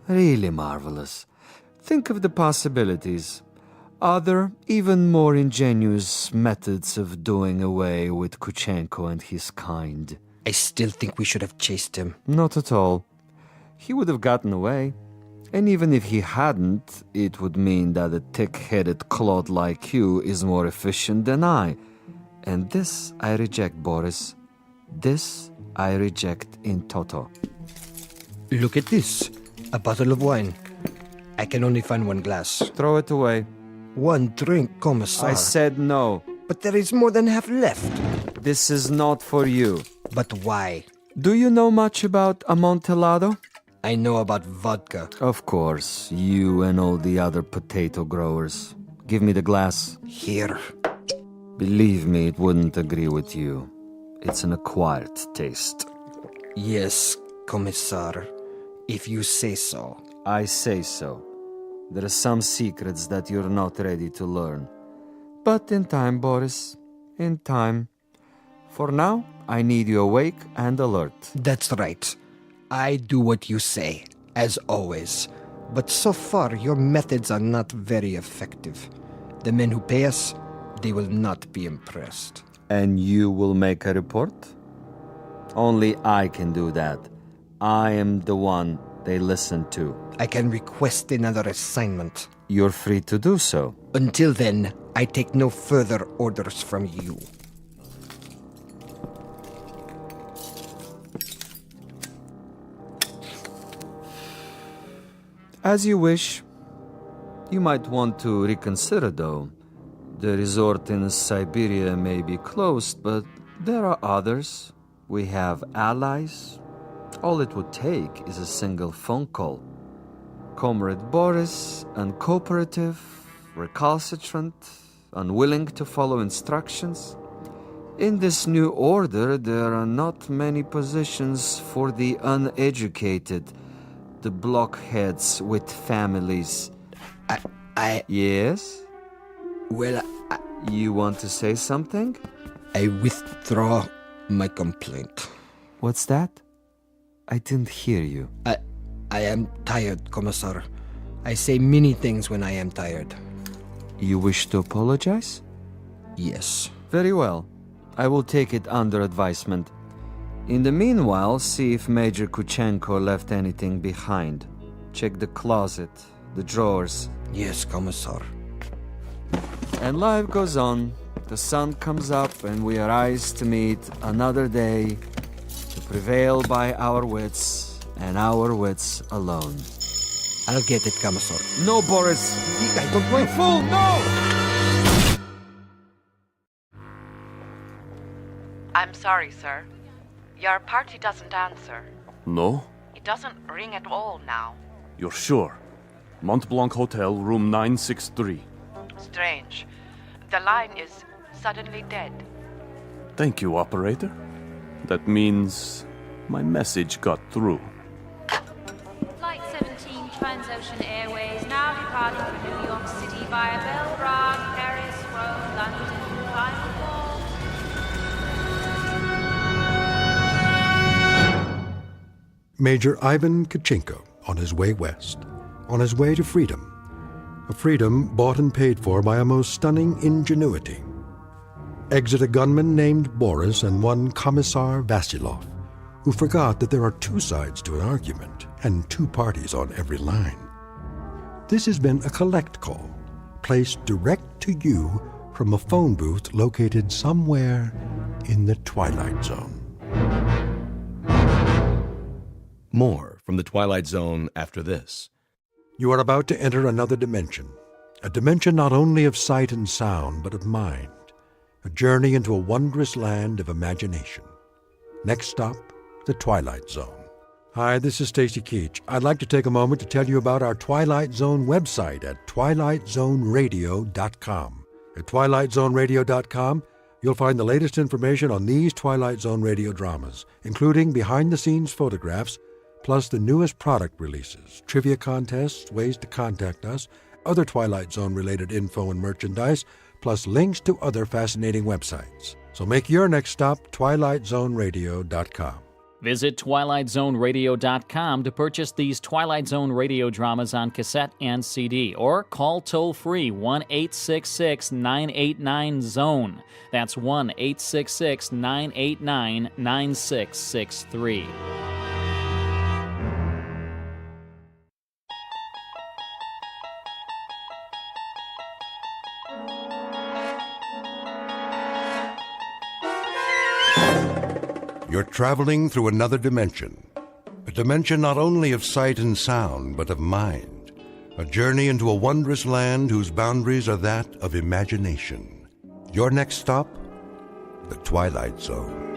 Speaker 15: Really marvelous. Think of the possibilities. Other, even more ingenious methods of doing away with Kuchenko and his kind.
Speaker 16: I still think we should have chased him.
Speaker 15: Not at all. He would have gotten away. And even if he hadn't, it would mean that a thick-headed clod like you is more efficient than I. And this I reject, Boris. This I reject in toto.
Speaker 16: Look at this. A bottle of wine. I can only find one glass.
Speaker 15: Throw it away.
Speaker 16: One drink, Commissar.
Speaker 15: I said no.
Speaker 16: But there is more than half left.
Speaker 15: This is not for you.
Speaker 16: But why?
Speaker 15: Do you know much about Amontillado?
Speaker 16: I know about vodka.
Speaker 15: Of course, you and all the other potato growers. Give me the glass.
Speaker 16: Here.
Speaker 15: Believe me, it wouldn't agree with you. It's an acquired taste.
Speaker 16: Yes, Commissar. If you say so.
Speaker 15: I say so. There are some secrets that you're not ready to learn. But in time, Boris. In time. For now, I need you awake and alert.
Speaker 16: That's right. I do what you say, as always. But so far, your methods are not very effective. The men who pay us, they will not be impressed.
Speaker 15: And you will make a report? Only I can do that. I am the one they listen to.
Speaker 16: I can request another assignment.
Speaker 15: You're free to do so.
Speaker 16: Until then, I take no further orders from you.
Speaker 15: As you wish. You might want to reconsider, though. The resort in Siberia may be closed, but there are others. We have allies. All it would take is a single phone call. Comrade Boris, uncooperative, recalcitrant, unwilling to follow instructions. In this new order, there are not many positions for the uneducated, the blockheads with families. Yes?
Speaker 16: Well,
Speaker 15: You want to say something?
Speaker 16: I withdraw my complaint.
Speaker 15: What's that? I didn't hear you.
Speaker 16: I am tired, Commissar. I say many things when I am tired.
Speaker 15: You wish to apologize?
Speaker 16: Yes.
Speaker 15: Very well. I will take it under advisement. In the meanwhile, see if Major Kuchenko left anything behind. Check the closet, the drawers.
Speaker 16: Yes, Commissar.
Speaker 15: And life goes on. The sun comes up and we arise to meet another day, to prevail by our wits and our wits alone.
Speaker 16: I'll get it, Commissar.
Speaker 15: No, Boris!
Speaker 16: I don't want...
Speaker 15: Fool, no!
Speaker 6: I'm sorry, sir. Your party doesn't answer.
Speaker 19: No?
Speaker 6: It doesn't ring at all now.
Speaker 19: You're sure? Mont Blanc Hotel, room 963.
Speaker 6: Strange. The line is suddenly dead.
Speaker 19: Thank you, operator. That means my message got through.
Speaker 18: Flight 17 Transocean Airways now departing for New York City via Belgrade, Paris, Rome, London, final call.
Speaker 2: Major Ivan Kuchenko on his way west, on his way to freedom. A freedom bought and paid for by a most stunning ingenuity. Exit a gunman named Boris and one Commissar Vasilov, who forgot that there are two sides to an argument and two parties on every line. This has been a collect call, placed direct to you from a phone booth located somewhere in the Twilight Zone.
Speaker 1: More from the Twilight Zone after this.
Speaker 2: You are about to enter another dimension, a dimension not only of sight and sound, but of mind, a journey into a wondrous land of imagination. Next stop, the Twilight Zone. Hi, this is Stacy Keach. I'd like to take a moment to tell you about our Twilight Zone website at twilightzoneradio.com. At twilightzoneradio.com, you'll find the latest information on these Twilight Zone radio dramas, including behind-the-scenes photographs, plus the newest product releases, trivia contests, ways to contact us, other Twilight Zone-related info and merchandise, plus links to other fascinating websites. So make your next stop twilightzoneradio.com.
Speaker 10: Visit twilightzoneradio.com to purchase these Twilight Zone radio dramas on cassette and CD, or call toll-free 1-866-989-ZONE. That's 1-866-989-9663.
Speaker 2: You're traveling through another dimension, a dimension not only of sight and sound, but of mind, a journey into a wondrous land whose boundaries are that of imagination. Your next stop, the Twilight Zone.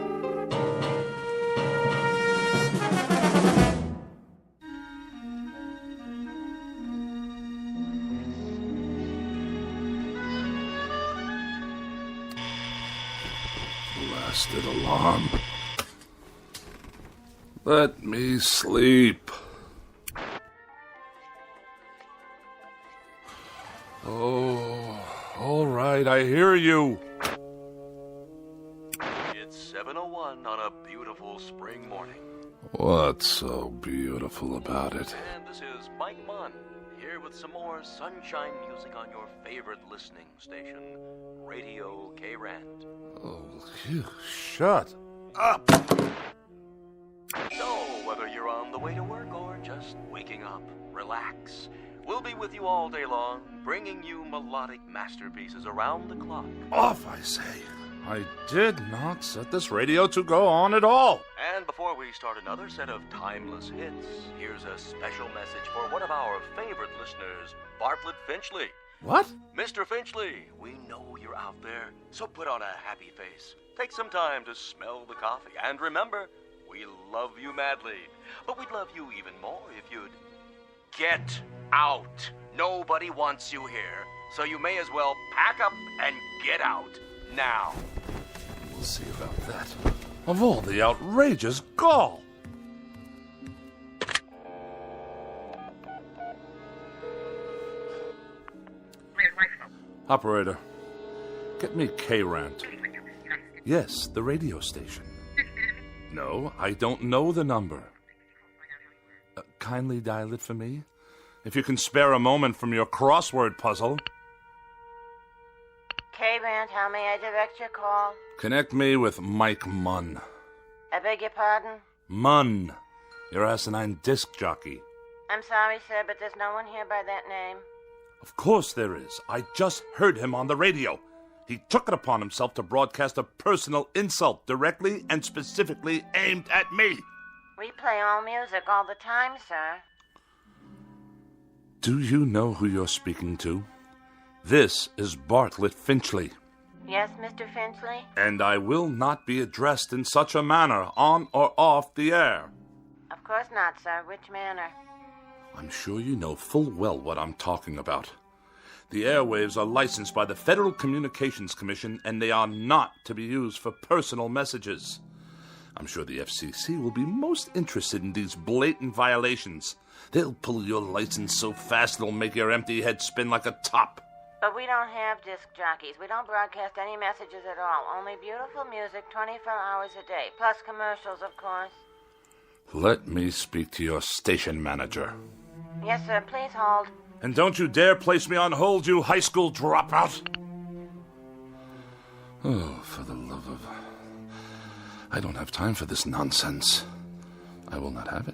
Speaker 5: Blasted alarm. Let me sleep. Oh, all right, I hear you.
Speaker 20: It's 7:01 on a beautiful spring morning.
Speaker 5: What's so beautiful about it?
Speaker 20: And this is Mike Munn, here with some more sunshine music on your favorite listening station, Radio K-Rand.
Speaker 5: Oh, you shut up.
Speaker 20: So, whether you're on the way to work or just waking up, relax. We'll be with you all day long, bringing you melodic masterpieces around the clock.
Speaker 5: Off, I say. I did not set this radio to go on at all.
Speaker 20: And before we start another set of timeless hits, here's a special message for one of our favorite listeners, Bartlett Finchley.
Speaker 5: What?
Speaker 20: Mr. Finchley, we know you're out there, so put on a happy face. Take some time to smell the coffee, and remember, we love you madly, but we'd love you even more if you'd get out. Nobody wants you here, so you may as well pack up and get out now.
Speaker 5: We'll see about that. Of all the outrageous gall. Operator, get me K-Rand. Yes, the radio station. No, I don't know the number. Kindly dial it for me. If you can spare a moment from your crossword puzzle.
Speaker 9: K-Rand, how may I direct your call?
Speaker 5: Connect me with Mike Munn.
Speaker 9: I beg your pardon?
Speaker 5: Munn, your asinine disc jockey.
Speaker 9: I'm sorry, sir, but there's no one here by that name.
Speaker 5: Of course there is. I just heard him on the radio. He took it upon himself to broadcast a personal insult directly and specifically aimed at me.
Speaker 9: We play all music all the time, sir.
Speaker 5: Do you know who you're speaking to? This is Bartlett Finchley.
Speaker 9: Yes, Mr. Finchley?
Speaker 5: And I will not be addressed in such a manner, on or off the air.
Speaker 9: Of course not, sir. Which manner?
Speaker 5: I'm sure you know full well what I'm talking about. The airwaves are licensed by the Federal Communications Commission, and they are not to be used for personal messages. I'm sure the FCC will be most interested in these blatant violations. They'll pull your license so fast it'll make your empty head spin like a top.
Speaker 9: But we don't have disc jockeys. We don't broadcast any messages at all. Only beautiful music 24 hours a day, plus commercials, of course.
Speaker 5: Let me speak to your station manager.
Speaker 9: Yes, sir. Please hold.
Speaker 5: And don't you dare place me on hold, you high school dropout. Oh, for the love of... I don't have time for this nonsense. I will not have it.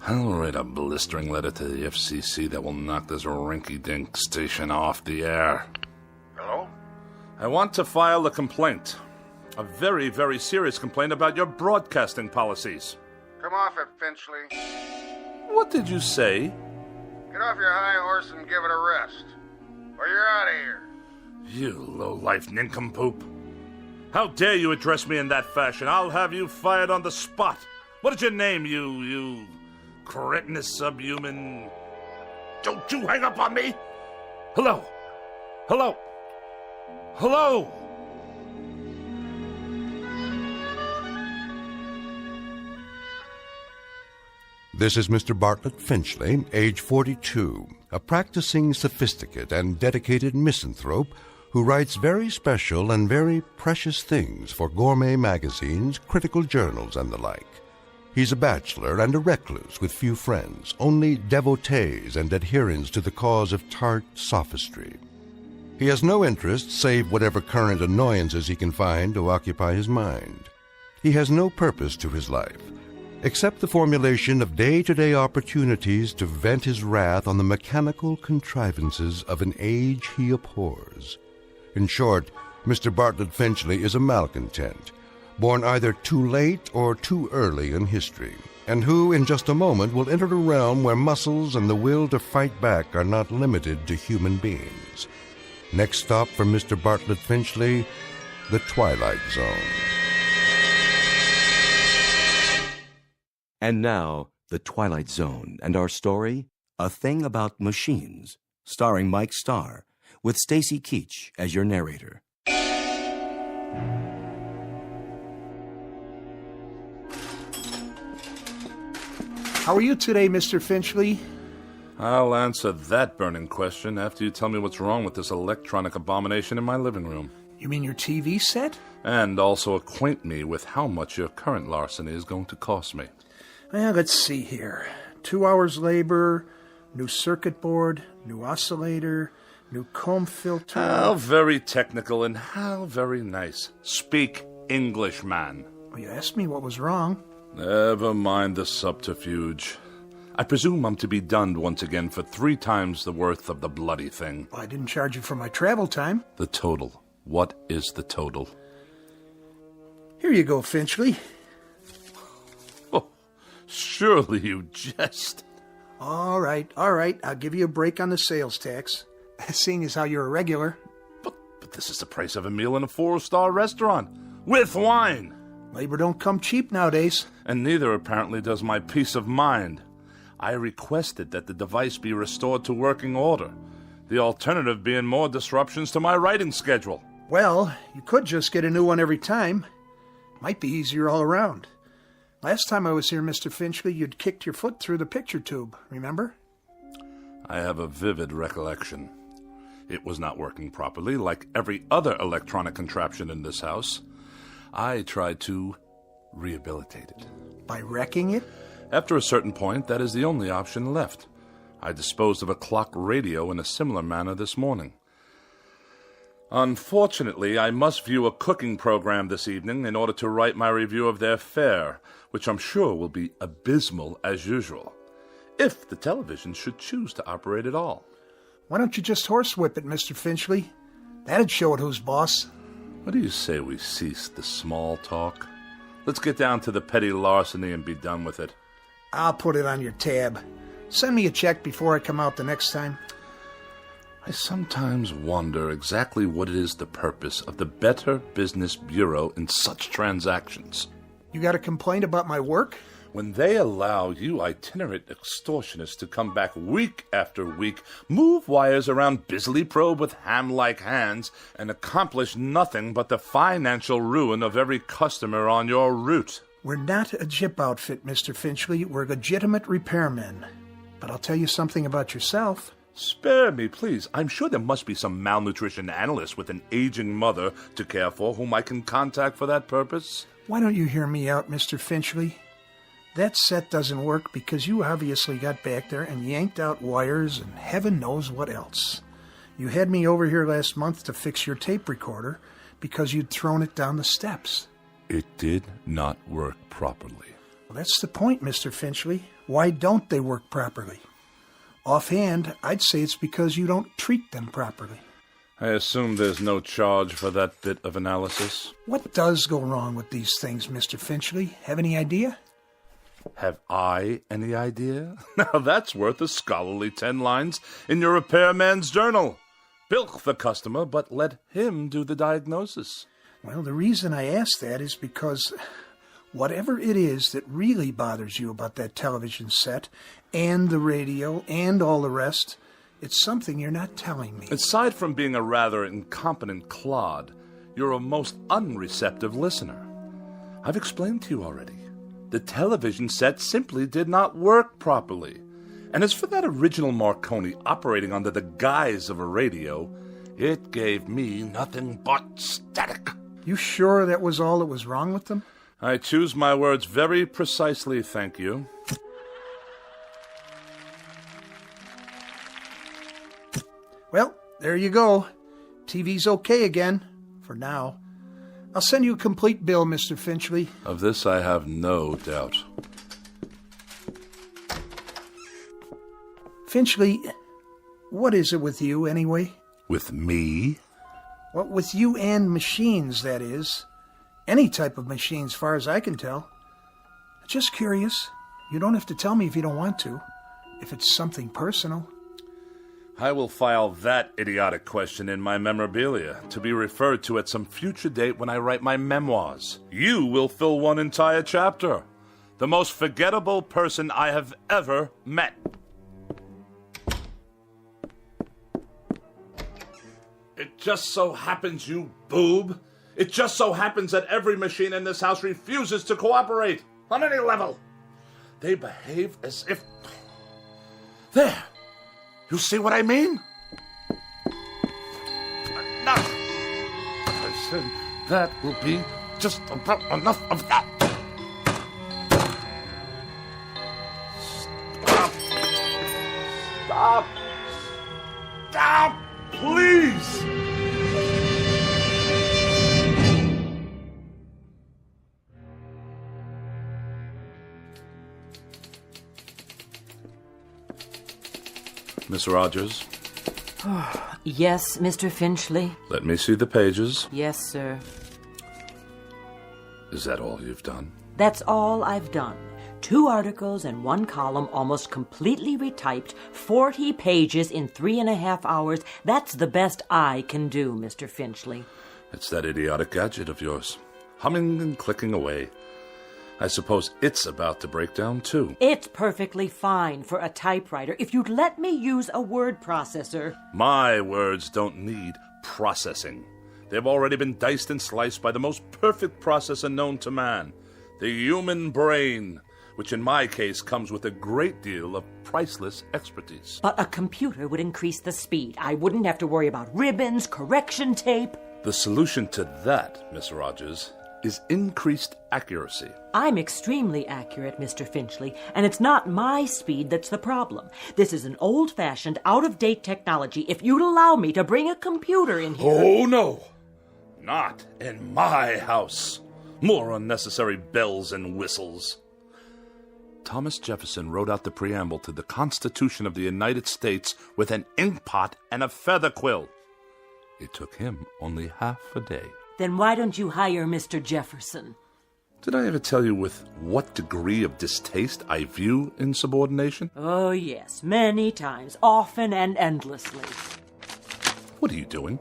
Speaker 5: I'll write a blistering letter to the FCC that will knock this rinky-dink station off the air.
Speaker 4: Hello?
Speaker 5: I want to file a complaint. A very, very serious complaint about your broadcasting policies.
Speaker 4: Come off it, Finchley.
Speaker 5: What did you say?
Speaker 4: Get off your high horse and give it a rest. Or you're out of here.
Speaker 5: You low-life nincompoop. How dare you address me in that fashion? I'll have you fired on the spot. What is your name, you cretinous subhuman? Don't you hang up on me! Hello? Hello? Hello?
Speaker 2: This is Mr. Bartlett Finchley, age 42, a practicing sophisticate and dedicated misanthrope who writes very special and very precious things for gourmet magazines, critical journals, and the like. He's a bachelor and a recluse with few friends, only devotees and adherents to the cause of tart sophistry. He has no interest save whatever current annoyances he can find to occupy his mind. He has no purpose to his life, except the formulation of day-to-day opportunities to vent his wrath on the mechanical contrivances of an age he abhors. In short, Mr. Bartlett Finchley is a malcontent, born either too late or too early in history, and who in just a moment will enter a realm where muscles and the will to fight back are not limited to human beings. Next stop for Mr. Bartlett Finchley, the Twilight Zone.
Speaker 1: And now, The Twilight Zone, and our story, A Thing About Machines, starring Mike Starr, with Stacy Keach as your narrator.
Speaker 17: How are you today, Mr. Finchley?
Speaker 5: I'll answer that burning question after you tell me what's wrong with this electronic abomination in my living room.
Speaker 17: You mean your TV set?
Speaker 5: And also acquaint me with how much your current larceny is going to cost me.
Speaker 17: Well, let's see here. 2 hours labor, new circuit board, new oscillator, new comb filter.
Speaker 5: How very technical and how very nice. Speak English, man.
Speaker 17: Well, you asked me what was wrong.
Speaker 5: Never mind the subterfuge. I presume I'm to be dunned once again for 3 times the worth of the bloody thing.
Speaker 17: Well, I didn't charge you for my travel time.
Speaker 5: The total. What is the total?
Speaker 17: Here you go, Finchley.
Speaker 5: Oh, surely you jest.
Speaker 17: All right. I'll give you a break on the sales tax, seeing as how you're a regular.
Speaker 5: But this is the price of a meal in a 4-star restaurant, with wine.
Speaker 17: Labor don't come cheap nowadays.
Speaker 5: And neither, apparently, does my peace of mind. I requested that the device be restored to working order, the alternative being more disruptions to my writing schedule.
Speaker 17: Well, you could just get a new one every time. Might be easier all around. Last time I was here, Mr. Finchley, you'd kicked your foot through the picture tube, remember?
Speaker 5: I have a vivid recollection. It was not working properly, like every other electronic contraption in this house. I tried to rehabilitate it.
Speaker 17: By wrecking it?
Speaker 5: After a certain point, that is the only option left. I disposed of a clock radio in a similar manner this morning. Unfortunately, I must view a cooking program this evening in order to write my review of their fare, which I'm sure will be abysmal as usual, if the television should choose to operate at all.
Speaker 17: Why don't you just horsewhip it, Mr. Finchley? That'd show it who's boss.
Speaker 5: What do you say we cease the small talk? Let's get down to the petty larceny and be done with it.
Speaker 17: I'll put it on your tab. Send me a check before I come out the next time.
Speaker 5: I sometimes wonder exactly what it is the purpose of the Better Business Bureau in such transactions.
Speaker 17: You got a complaint about my work?
Speaker 5: When they allow you itinerant extortionists to come back week after week, move wires around busily probe with ham-like hands, and accomplish nothing but the financial ruin of every customer on your route.
Speaker 17: We're not a jip outfit, Mr. Finchley. We're legitimate repairmen. But I'll tell you something about yourself.
Speaker 5: Spare me, please. I'm sure there must be some malnutrition analyst with an aging mother to care for whom I can contact for that purpose.
Speaker 17: Why don't you hear me out, Mr. Finchley? That set doesn't work because you obviously got back there and yanked out wires and heaven knows what else. You had me over here last month to fix your tape recorder because you'd thrown it down the steps.
Speaker 5: It did not work properly.
Speaker 17: Well, that's the point, Mr. Finchley. Why don't they work properly? Offhand, I'd say it's because you don't treat them properly.
Speaker 5: I assume there's no charge for that bit of analysis.
Speaker 17: What does go wrong with these things, Mr. Finchley? Have any idea?
Speaker 5: Have I any idea? Now that's worth a scholarly 10 lines in your repairman's journal. Bilk the customer, but let him do the diagnosis.
Speaker 17: Well, the reason I ask that is because whatever it is that really bothers you about that television set and the radio and all the rest, it's something you're not telling me.
Speaker 5: Aside from being a rather incompetent clod, you're a most unreceptive listener. I've explained to you already. The television set simply did not work properly. And as for that original Marconi operating under the guise of a radio, it gave me nothing but static.
Speaker 17: You sure that was all that was wrong with them?
Speaker 5: I choose my words very precisely, thank you.
Speaker 17: Well, there you go. TV's okay again, for now. I'll send you a complete bill, Mr. Finchley.
Speaker 5: Of this I have no doubt.
Speaker 17: Finchley, what is it with you, anyway?
Speaker 5: With me?
Speaker 17: Well, with you and machines, that is. Any type of machine, as far as I can tell. Just curious. You don't have to tell me if you don't want to. If it's something personal.
Speaker 5: I will file that idiotic question in my memorabilia, to be referred to at some future date when I write my memoirs. You will fill one entire chapter. The most forgettable person I have ever met. It just so happens, you boob. It just so happens that every machine in this house refuses to cooperate on any level. They behave as if... There! You see what I mean? Enough! I said that will be just about enough of that. Stop! Stop! Stop! Please! Miss Rogers?
Speaker 9: Yes, Mr. Finchley?
Speaker 5: Let me see the pages.
Speaker 9: Yes, sir.
Speaker 5: Is that all you've done?
Speaker 9: That's all I've done. 2 articles and 1 column, almost completely retyped, 40 pages in 3.5 hours. That's the best I can do, Mr. Finchley.
Speaker 5: It's that idiotic gadget of yours, humming and clicking away. I suppose it's about to break down, too.
Speaker 9: It's perfectly fine for a typewriter if you'd let me use a word processor.
Speaker 5: My words don't need processing. They've already been diced and sliced by the most perfect processor known to man, the human brain, which in my case comes with a great deal of priceless expertise.
Speaker 9: But a computer would increase the speed. I wouldn't have to worry about ribbons, correction tape.
Speaker 5: The solution to that, Miss Rogers, is increased accuracy.
Speaker 9: I'm extremely accurate, Mr. Finchley, and it's not my speed that's the problem. This is an old-fashioned, out-of-date technology. If you'd allow me to bring a computer in here...
Speaker 5: Oh, no! Not in my house. More unnecessary bells and whistles. Thomas Jefferson wrote out the preamble to the Constitution of the United States with an inkpot and a feather quill. It took him only half a day.
Speaker 9: Then why don't you hire Mr. Jefferson?
Speaker 5: Did I ever tell you with what degree of distaste I view insubordination?
Speaker 9: Oh, yes, many times, often and endlessly.
Speaker 5: What are you doing?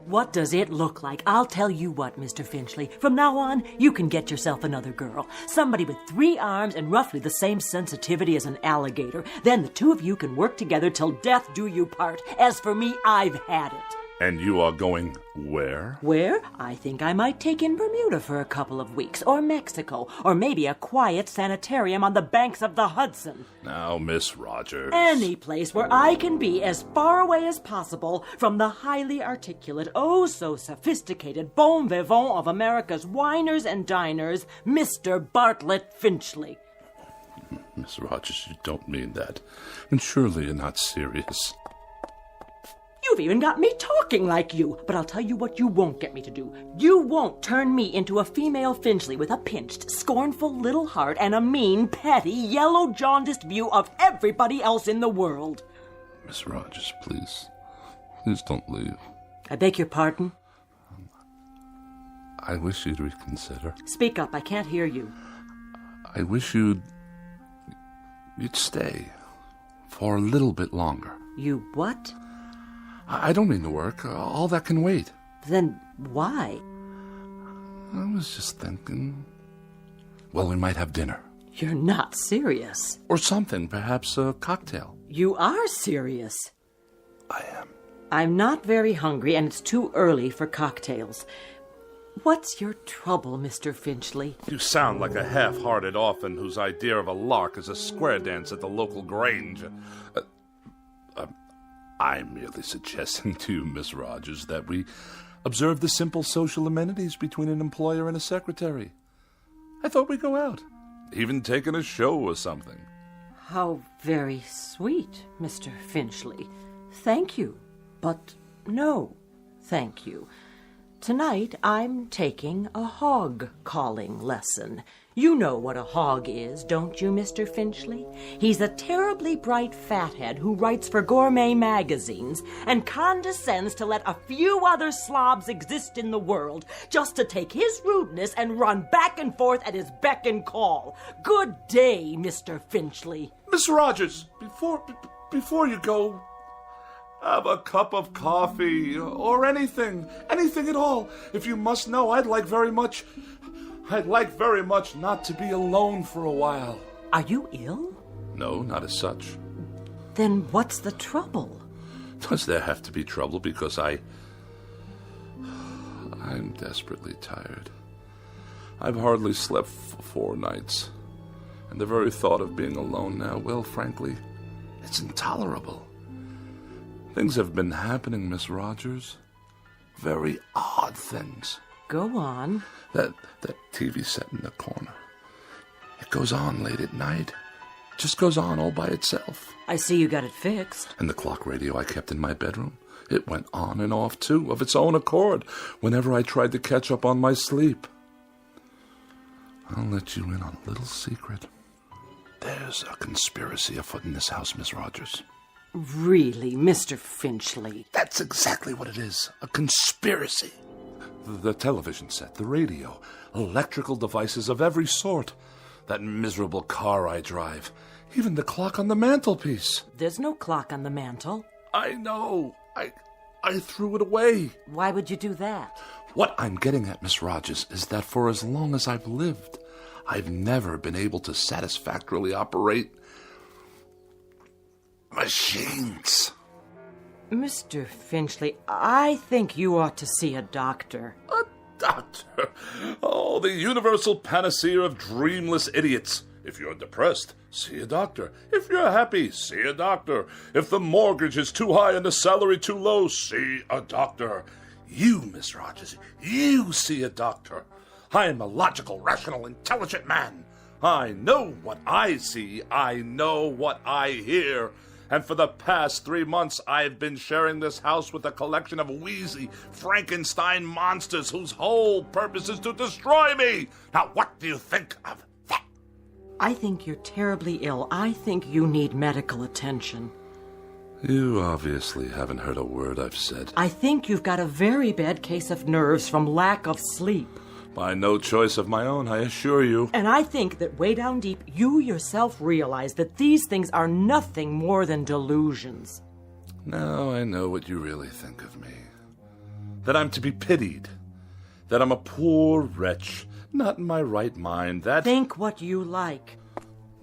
Speaker 9: What does it look like? I'll tell you what, Mr. Finchley. From now on, you can get yourself another girl. Somebody with 3 arms and roughly the same sensitivity as an alligator. Then the 2 of you can work together till death do you part. As for me, I've had it.
Speaker 5: And you are going where?
Speaker 9: Where? I think I might take in Bermuda for a couple of weeks, or Mexico, or maybe a quiet sanitarium on the banks of the Hudson.
Speaker 5: Now, Miss Rogers.
Speaker 9: Any place where I can be as far away as possible from the highly articulate, oh so sophisticated bon vivant of America's winers and diners, Mr. Bartlett Finchley.
Speaker 5: Miss Rogers, you don't mean that. And surely you're not serious.
Speaker 9: You've You've even got me talking like you. But I'll tell you what you won't get me to do. You won't turn me into a female Finchley with a pinched, scornful little heart and a mean, petty, yellow, jaundiced view of everybody else in the world.
Speaker 5: Miss Rogers, please. Please don't leave.
Speaker 9: I beg your pardon?
Speaker 5: I wish you'd reconsider.
Speaker 9: Speak up, I can't hear you.
Speaker 5: I wish you'd stay for a little bit longer.
Speaker 9: You what?
Speaker 5: I don't mean to work. All that can wait.
Speaker 9: Then why?
Speaker 5: I was just thinking, well, we might have dinner.
Speaker 9: You're not serious.
Speaker 5: Or something, perhaps a cocktail.
Speaker 9: You are serious.
Speaker 5: I am.
Speaker 9: I'm not very hungry, and it's too early for cocktails. What's your trouble, Mr. Finchley?
Speaker 5: You sound like a half-hearted orphan whose idea of a lark is a square dance at the local grange. I'm merely suggesting to you, Miss Rogers, that we observe the simple social amenities between an employer and a secretary. I thought we'd go out, even taking a show or something.
Speaker 9: How very sweet, Mr. Finchley. Thank you, but no, thank you. Tonight, I'm taking a hog-calling lesson. You know what a hog is, don't you, Mr. Finchley? He's a terribly bright fathead who writes for gourmet magazines and condescends to let a few other slobs exist in the world just to take his rudeness and run back and forth at his beck and call. Good day, Mr. Finchley.
Speaker 5: Miss Rogers, before you go, have a cup of coffee or anything at all. If you must know, I'd like very much not to be alone for a while.
Speaker 9: Are you ill?
Speaker 5: No, not as such.
Speaker 9: Then what's the trouble?
Speaker 5: Does there have to be trouble because I'm desperately tired. I've hardly slept for 4 nights. And the very thought of being alone now, well, frankly, it's intolerable. Things have been happening, Miss Rogers. Very odd things.
Speaker 9: Go on.
Speaker 5: That TV set in the corner. It goes on late at night. Just goes on all by itself.
Speaker 9: I see you got it fixed.
Speaker 5: And the clock radio I kept in my bedroom. It went on and off, too, of its own accord, whenever I tried to catch up on my sleep. I'll let you in on a little secret. There's a conspiracy afoot in this house, Miss Rogers.
Speaker 9: Really, Mr. Finchley?
Speaker 5: That's exactly what it is. A conspiracy. The television set, the radio, electrical devices of every sort. That miserable car I drive. Even the clock on the mantelpiece.
Speaker 9: There's no clock on the mantel.
Speaker 5: I know. I threw it away.
Speaker 9: Why would you do that?
Speaker 5: What I'm getting at, Miss Rogers, is that for as long as I've lived, I've never been able to satisfactorily operate machines.
Speaker 9: Mr. Finchley, I think you ought to see a doctor.
Speaker 5: A doctor? Oh, the universal panacea of dreamless idiots. If you're depressed, see a doctor. If you're happy, see a doctor. If the mortgage is too high and the salary too low, see a doctor. You, Miss Rogers, you see a doctor. I am a logical, rational, intelligent man. I know what I see. I know what I hear. And for the past 3 months, I've been sharing this house with a collection of wheezy Frankenstein monsters whose whole purpose is to destroy me. Now, what do you think of that?
Speaker 9: I think you're terribly ill. I think you need medical attention.
Speaker 5: You obviously haven't heard a word I've said.
Speaker 9: I think you've got a very bad case of nerves from lack of sleep.
Speaker 5: By no choice of my own, I assure you.
Speaker 9: And I think that way down deep, you yourself realize that these things are nothing more than delusions.
Speaker 5: Now I know what you really think of me. That I'm to be pitied. That I'm a poor wretch, not in my right mind, that...
Speaker 9: Think what you like.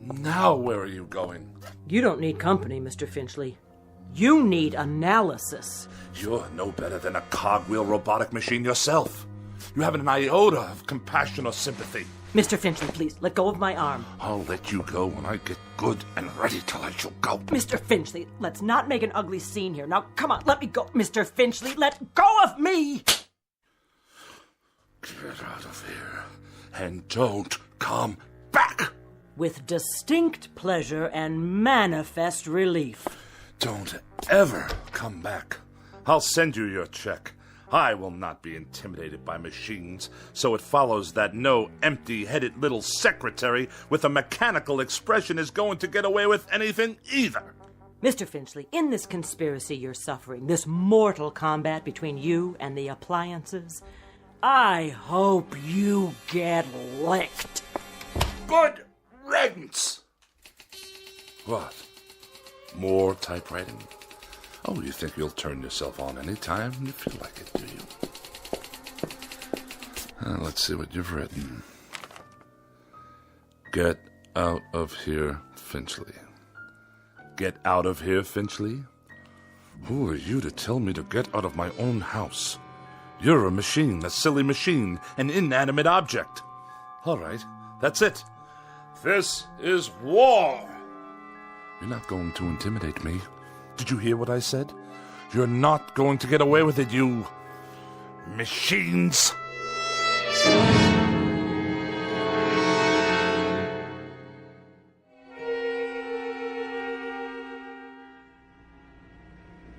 Speaker 5: Now where are you going?
Speaker 9: You don't need company, Mr. Finchley. You need analysis.
Speaker 5: You're no better than a cogwheel robotic machine yourself. You haven't an iota of compassion or sympathy.
Speaker 9: Mr. Finchley, please, let go of my arm.
Speaker 5: I'll let you go when I get good and ready to let you go.
Speaker 9: Mr. Finchley, let's not make an ugly scene here. Now, come on, let me go. Mr. Finchley, let go of me!
Speaker 5: Get out of here and don't come back!
Speaker 9: With distinct pleasure and manifest relief.
Speaker 5: Don't ever come back. I'll send you your check. I will not be intimidated by machines, so it follows that no empty-headed little secretary with a mechanical expression is going to get away with anything either.
Speaker 9: Mr. Finchley, in this conspiracy you're suffering, this mortal combat between you and the appliances, I hope you get licked.
Speaker 5: Good riddance! What? More typewriting? Oh, you think you'll turn yourself on any time you feel like it, do you? Let's see what you've written. Get out of here, Finchley. Get out of here, Finchley? Who are you to tell me to get out of my own house? You're a machine, a silly machine, an inanimate object. All right, that's it. This is war. You're not going to intimidate me. Did you hear what I said? You're not going to get away with it, you machines.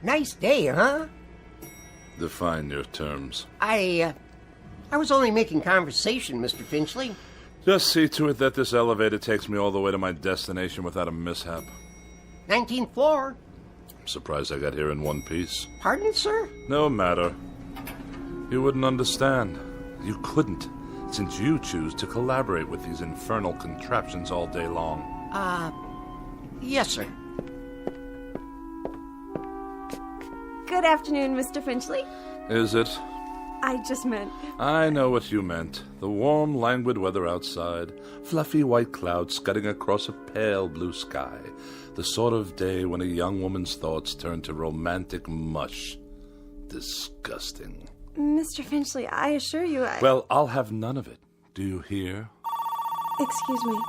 Speaker 7: Nice day, huh?
Speaker 5: Define your terms.
Speaker 7: I was only making conversation, Mr. Finchley.
Speaker 5: Just see to it that this elevator takes me all the way to my destination without a mishap.
Speaker 7: 19th floor.
Speaker 5: I'm surprised I got here in one piece.
Speaker 7: Pardon, sir?
Speaker 5: No matter. You wouldn't understand. You couldn't, since you choose to collaborate with these infernal contraptions all day long.
Speaker 7: Yes, sir.
Speaker 11: Good afternoon, Mr. Finchley.
Speaker 5: Is it?
Speaker 11: I just meant...
Speaker 5: I know what you meant. The warm, languid weather outside, fluffy white clouds scudding across a pale blue sky. The sort of day when a young woman's thoughts turn to romantic mush. Disgusting.
Speaker 11: Mr. Finchley, I assure you
Speaker 5: Well, I'll have none of it. Do you hear?
Speaker 11: Excuse me.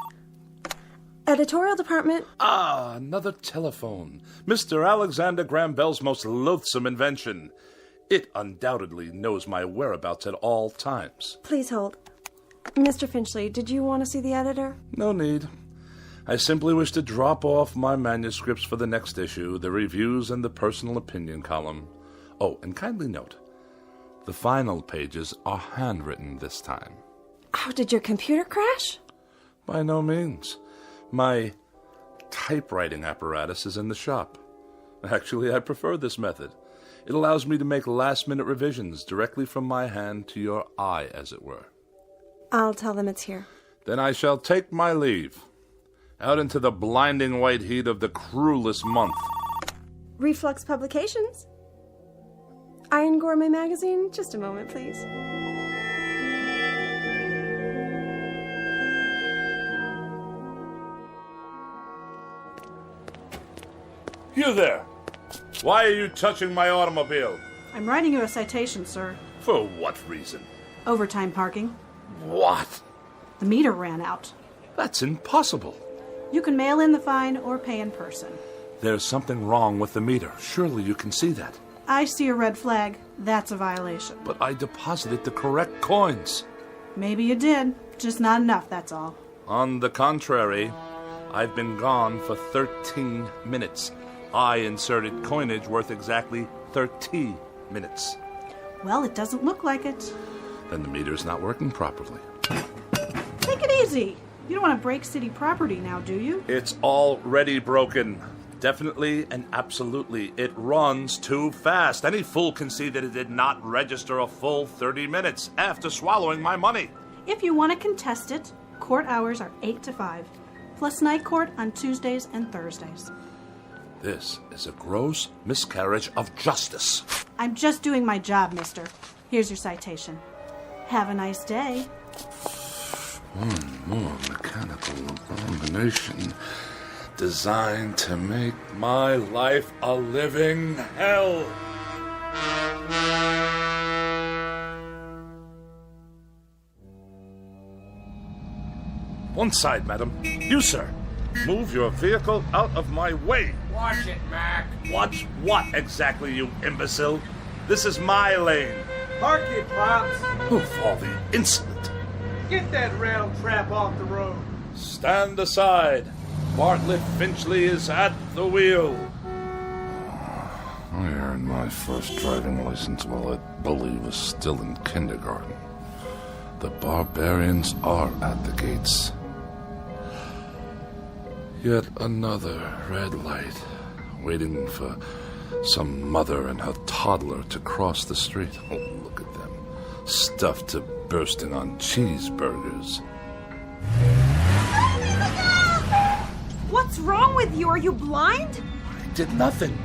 Speaker 11: Editorial department...
Speaker 5: Ah, another telephone. Mr. Alexander Graham Bell's most loathsome invention. It undoubtedly knows my whereabouts at all times.
Speaker 11: Please hold. Mr. Finchley, did you want to see the editor?
Speaker 5: No need. I simply wish to drop off my manuscripts for the next issue, the reviews and the personal opinion column. Oh, and kindly note, the final pages are handwritten this time.
Speaker 11: Oh, did your computer crash?
Speaker 5: By no means. My typewriting apparatus is in the shop. Actually, I prefer this method. It allows me to make last-minute revisions directly from my hand to your eye, as it were.
Speaker 11: I'll tell them it's here.
Speaker 5: Then I shall take my leave. Out into the blinding white heat of the cruelest month.
Speaker 11: Reflux Publications? Iron Gourmet Magazine? Just a moment, please.
Speaker 5: You there! Why are you touching my automobile?
Speaker 21: I'm writing you a citation, sir.
Speaker 5: For what reason?
Speaker 21: Overtime parking.
Speaker 5: What?
Speaker 21: The meter ran out.
Speaker 5: That's impossible.
Speaker 21: You can mail in the fine or pay in person.
Speaker 5: There's something wrong with the meter. Surely you can see that.
Speaker 21: I see a red flag. That's a violation.
Speaker 5: But I deposited the correct coins.
Speaker 21: Maybe you did. Just not enough, that's all.
Speaker 5: On the contrary, I've been gone for 13 minutes. I inserted coinage worth exactly 30 minutes.
Speaker 21: Well, it doesn't look like it.
Speaker 5: Then the meter's not working properly.
Speaker 21: Take it easy. You don't want to break city property now, do you?
Speaker 5: It's already broken. Definitely and absolutely. It runs too fast. Any fool can see that it did not register a full 30 minutes after swallowing my money.
Speaker 21: If you want to contest it, court hours are 8 to 5, plus night court on Tuesdays and Thursdays.
Speaker 5: This is a gross miscarriage of justice.
Speaker 21: I'm just doing my job, mister. Here's your citation. Have a nice day.
Speaker 5: One more mechanical abomination designed to make my life a living hell. One side, madam. You, sir. Move your vehicle out of my way.
Speaker 24: Watch it, Mac.
Speaker 5: Watch what exactly, you imbecile? This is my lane.
Speaker 24: Park it, Pops.
Speaker 5: Of all the insolent.
Speaker 24: Get that round trap off the road.
Speaker 5: Stand aside. Bartlett Finchley is at the wheel. Where earned my first driving license while that bully was still in kindergarten. The barbarians are at the gates. Yet another red light, waiting for some mother and her toddler to cross the street. Oh, look at them, stuffed to bursting on cheeseburgers.
Speaker 11: What's wrong with you? Are you blind?
Speaker 5: I did nothing.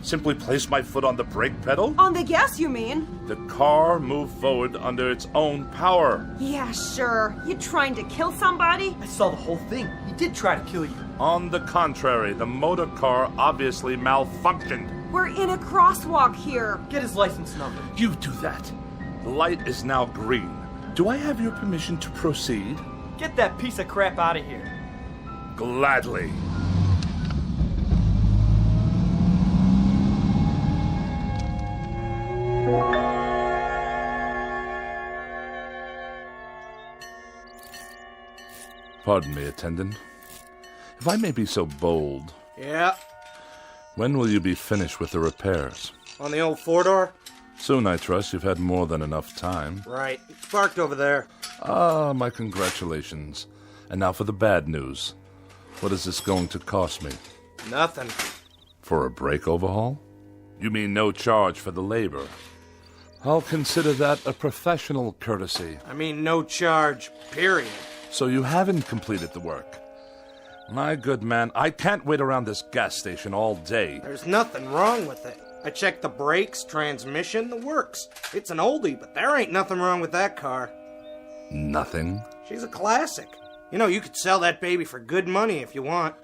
Speaker 5: Simply placed my foot on the brake pedal.
Speaker 11: On the gas, you mean?
Speaker 5: The car moved forward under its own power.
Speaker 11: Yeah, sure. You trying to kill somebody?
Speaker 3: I saw the whole thing. He did try to kill you.
Speaker 5: On the contrary, the motor car obviously malfunctioned.
Speaker 11: We're in a crosswalk here.
Speaker 3: Get his license number.
Speaker 5: You do that. The light is now green. Do I have your permission to proceed?
Speaker 3: Get that piece of crap out of here.
Speaker 5: Gladly. Pardon me, attendant. If I may be so bold.
Speaker 24: Yeah.
Speaker 5: When will you be finished with the repairs?
Speaker 24: On the old four-door?
Speaker 5: Soon, I trust. You've had more than enough time.
Speaker 24: Right. It's parked over there.
Speaker 5: Ah, my congratulations. And now for the bad news. What is this going to cost me?
Speaker 24: Nothing.
Speaker 5: For a brake overhaul? You mean no charge for the labor? I'll consider that a professional courtesy.
Speaker 24: I mean no charge, period.
Speaker 5: So you haven't completed the work. My good man, I can't wait around this gas station all day.
Speaker 24: There's nothing wrong with it. I checked the brakes, transmission, the works. It's an oldie, but there ain't nothing wrong with that car.
Speaker 5: Nothing?
Speaker 24: She's a classic. You know, you could sell that baby for good money if you want.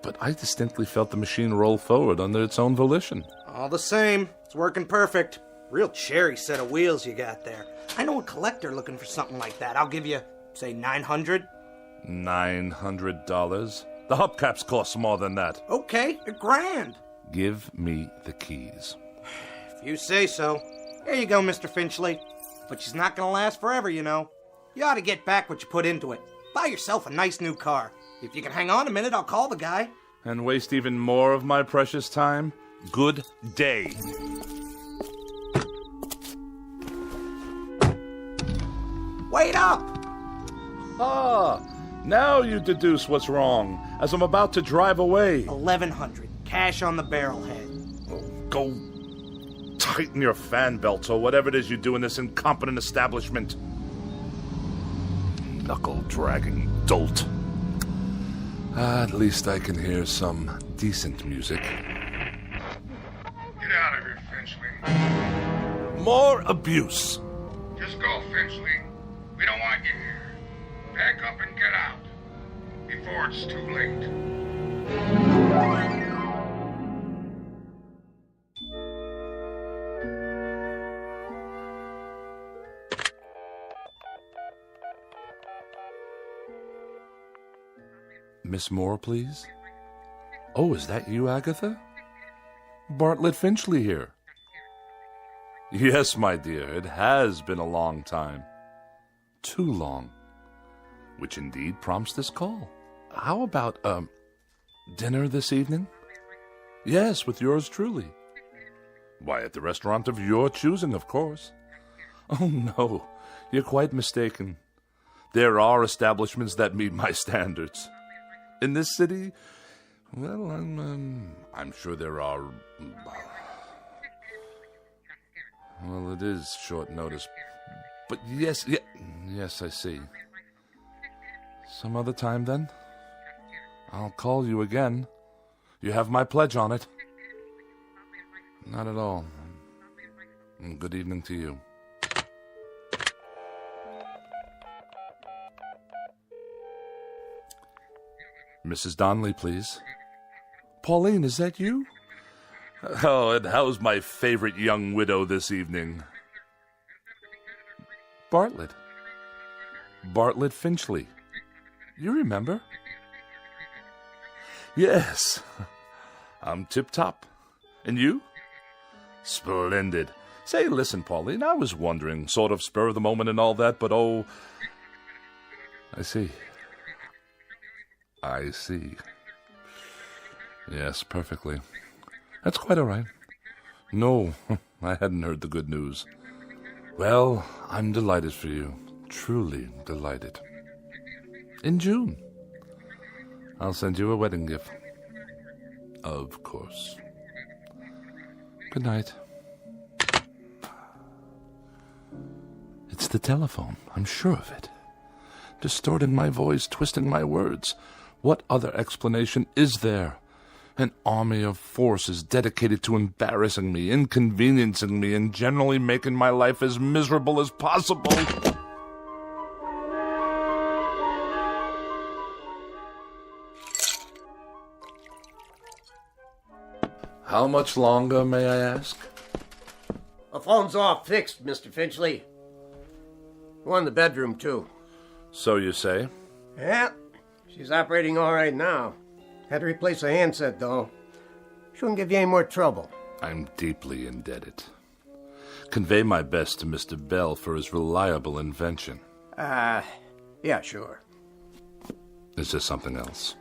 Speaker 5: But I distinctly felt the machine roll forward under its own volition.
Speaker 24: All the same, it's working perfect. Real cherry set of wheels you got there. I know a collector looking for something like that. I'll give you, say, $900.
Speaker 5: $900? The hubcaps cost more than that.
Speaker 24: Okay, $1,000.
Speaker 5: Give me the keys.
Speaker 24: If you say so. Here you go, Mr. Finchley. But she's not gonna last forever, you know. You ought to get back what you put into it. Buy yourself a nice new car. If you can hang on a minute, I'll call the guy.
Speaker 5: And waste even more of my precious time? Good day.
Speaker 24: Wait up!
Speaker 5: Ah, now you deduce what's wrong, as I'm about to drive away.
Speaker 24: $1,100, cash on the barrelhead.
Speaker 5: Oh, go tighten your fan belts or whatever it is you do in this incompetent establishment. Knuckle-dragging dolt. At least I can hear some decent music.
Speaker 4: Get out of here, Finchley.
Speaker 5: More abuse.
Speaker 4: Just go, Finchley. We don't want you here. Pack up and get out. Before it's too late.
Speaker 5: Miss Moore, please? Oh, is that you, Agatha? Bartlett Finchley here. Yes, my dear, it has been a long time. Too long. Which indeed prompts this call. How about, dinner this evening? Yes, with yours truly. Why, at the restaurant of your choosing, of course. Oh, no, you're quite mistaken. There are establishments that meet my standards. In this city, well, I'm sure there are. Well, it is short notice. But yes, I see. Some other time, then? I'll call you again. You have my pledge on it. Not at all. Good evening to you. Mrs. Donnelly, please. Pauline, is that you? Oh, and how's my favorite young widow this evening? Bartlett. Bartlett Finchley. You remember? Yes. I'm tip-top. And you? Splendid. Say, listen, Pauline, I was wondering, sort of spur of the moment and all that, but oh... I see. I see. Yes, perfectly. That's quite all right. No, I hadn't heard the good news. Well, I'm delighted for you. Truly delighted. In June. I'll send you a wedding gift. Of course. Good night. It's the telephone. I'm sure of it. Distorting my voice, twisting my words. What other explanation is there? An army of forces dedicated to embarrassing me, inconveniencing me, and generally making my life as miserable as possible. How much longer, may I ask?
Speaker 7: The phone's all fixed, Mr. Finchley. One in the bedroom, too.
Speaker 5: So you say?
Speaker 7: Yeah, she's operating all right now. Had to replace the handset, though. Shouldn't give you any more trouble.
Speaker 5: I'm deeply indebted. Convey my best to Mr. Bell for his reliable invention.
Speaker 7: Yeah, sure.
Speaker 5: Is there something else?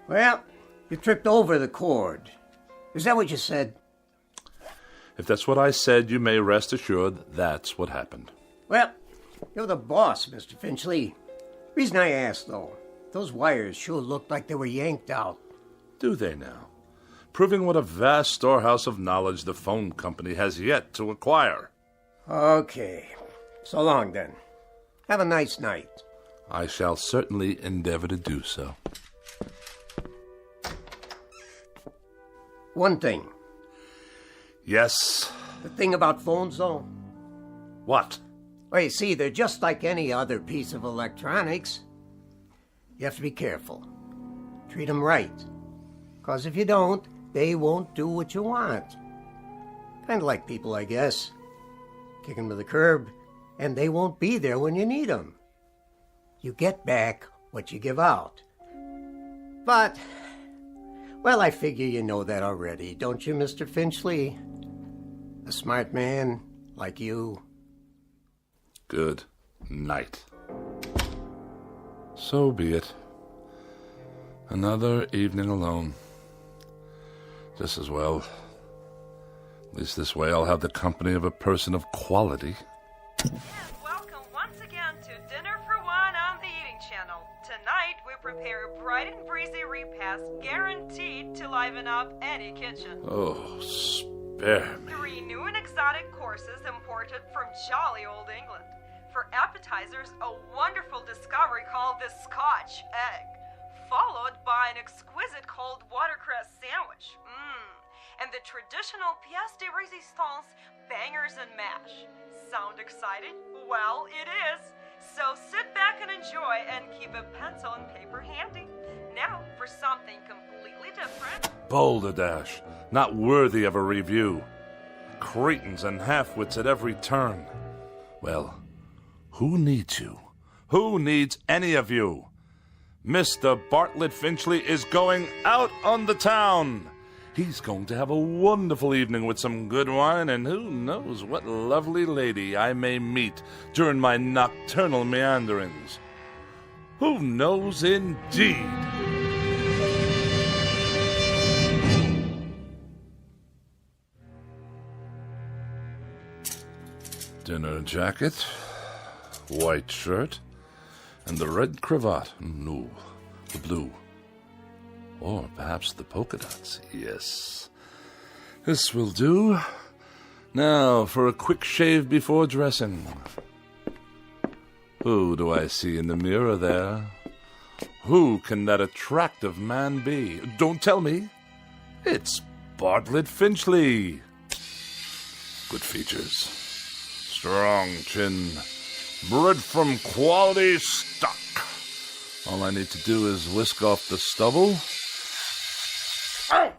Speaker 7: Well, you tripped over the cord. Is that what you said?
Speaker 5: If that's what I said, you may rest assured that's what happened.
Speaker 7: Well, you're the boss, Mr. Finchley. Reason I asked, though, those wires sure looked like they were yanked out.
Speaker 5: Do they now? Proving what a vast storehouse of knowledge the phone company has yet to acquire.
Speaker 7: Okay. So long, then. Have a nice night.
Speaker 5: I shall certainly endeavor to do so.
Speaker 7: One thing.
Speaker 5: Yes?
Speaker 7: The thing about phones, though.
Speaker 5: What?
Speaker 7: Well, you see, they're just like any other piece of electronics. You have to be careful. Treat them right. Because if you don't, they won't do what you want. Kind of like people, I guess. Kick them to the curb, and they won't be there when you need them. You get back what you give out. But, well, I figure you know that already, don't you, Mr. Finchley? A smart man like you.
Speaker 5: Good night. So be it. Another evening alone. Just as well. At least this way I'll have the company of a person of quality.
Speaker 8: And welcome once again to Dinner for One on the Eating Channel. Tonight we prepare a bright and breezy repast guaranteed to liven up any kitchen.
Speaker 5: Oh, spare me.
Speaker 8: 3 new and exotic courses imported from jolly old England. For appetizers, a wonderful discovery called the Scotch egg, followed by an exquisite cold watercress sandwich. And the traditional pièce de résistance, bangers and mash. Sound exciting? Well, it is. So sit back and enjoy and keep a pencil and paper handy. Now for something completely different.
Speaker 5: Balderdash, not worthy of a review. Cretins and half-wits at every turn. Well, who needs you? Who needs any of you? Mr. Bartlett Finchley is going out on the town. He's going to have a wonderful evening with some good wine, and who knows what lovely lady I may meet during my nocturnal meanderings. Who knows indeed? Dinner jacket, white shirt, and the red cravat. No, the blue. Or perhaps the polka dots. Yes. This will do. Now for a quick shave before dressing. Who do I see in the mirror there? Who can that attractive man be? Don't tell me. It's Bartlett Finchley. Good features. Strong chin. Bred from quality stock. All I need to do is whisk off the stubble. Ow!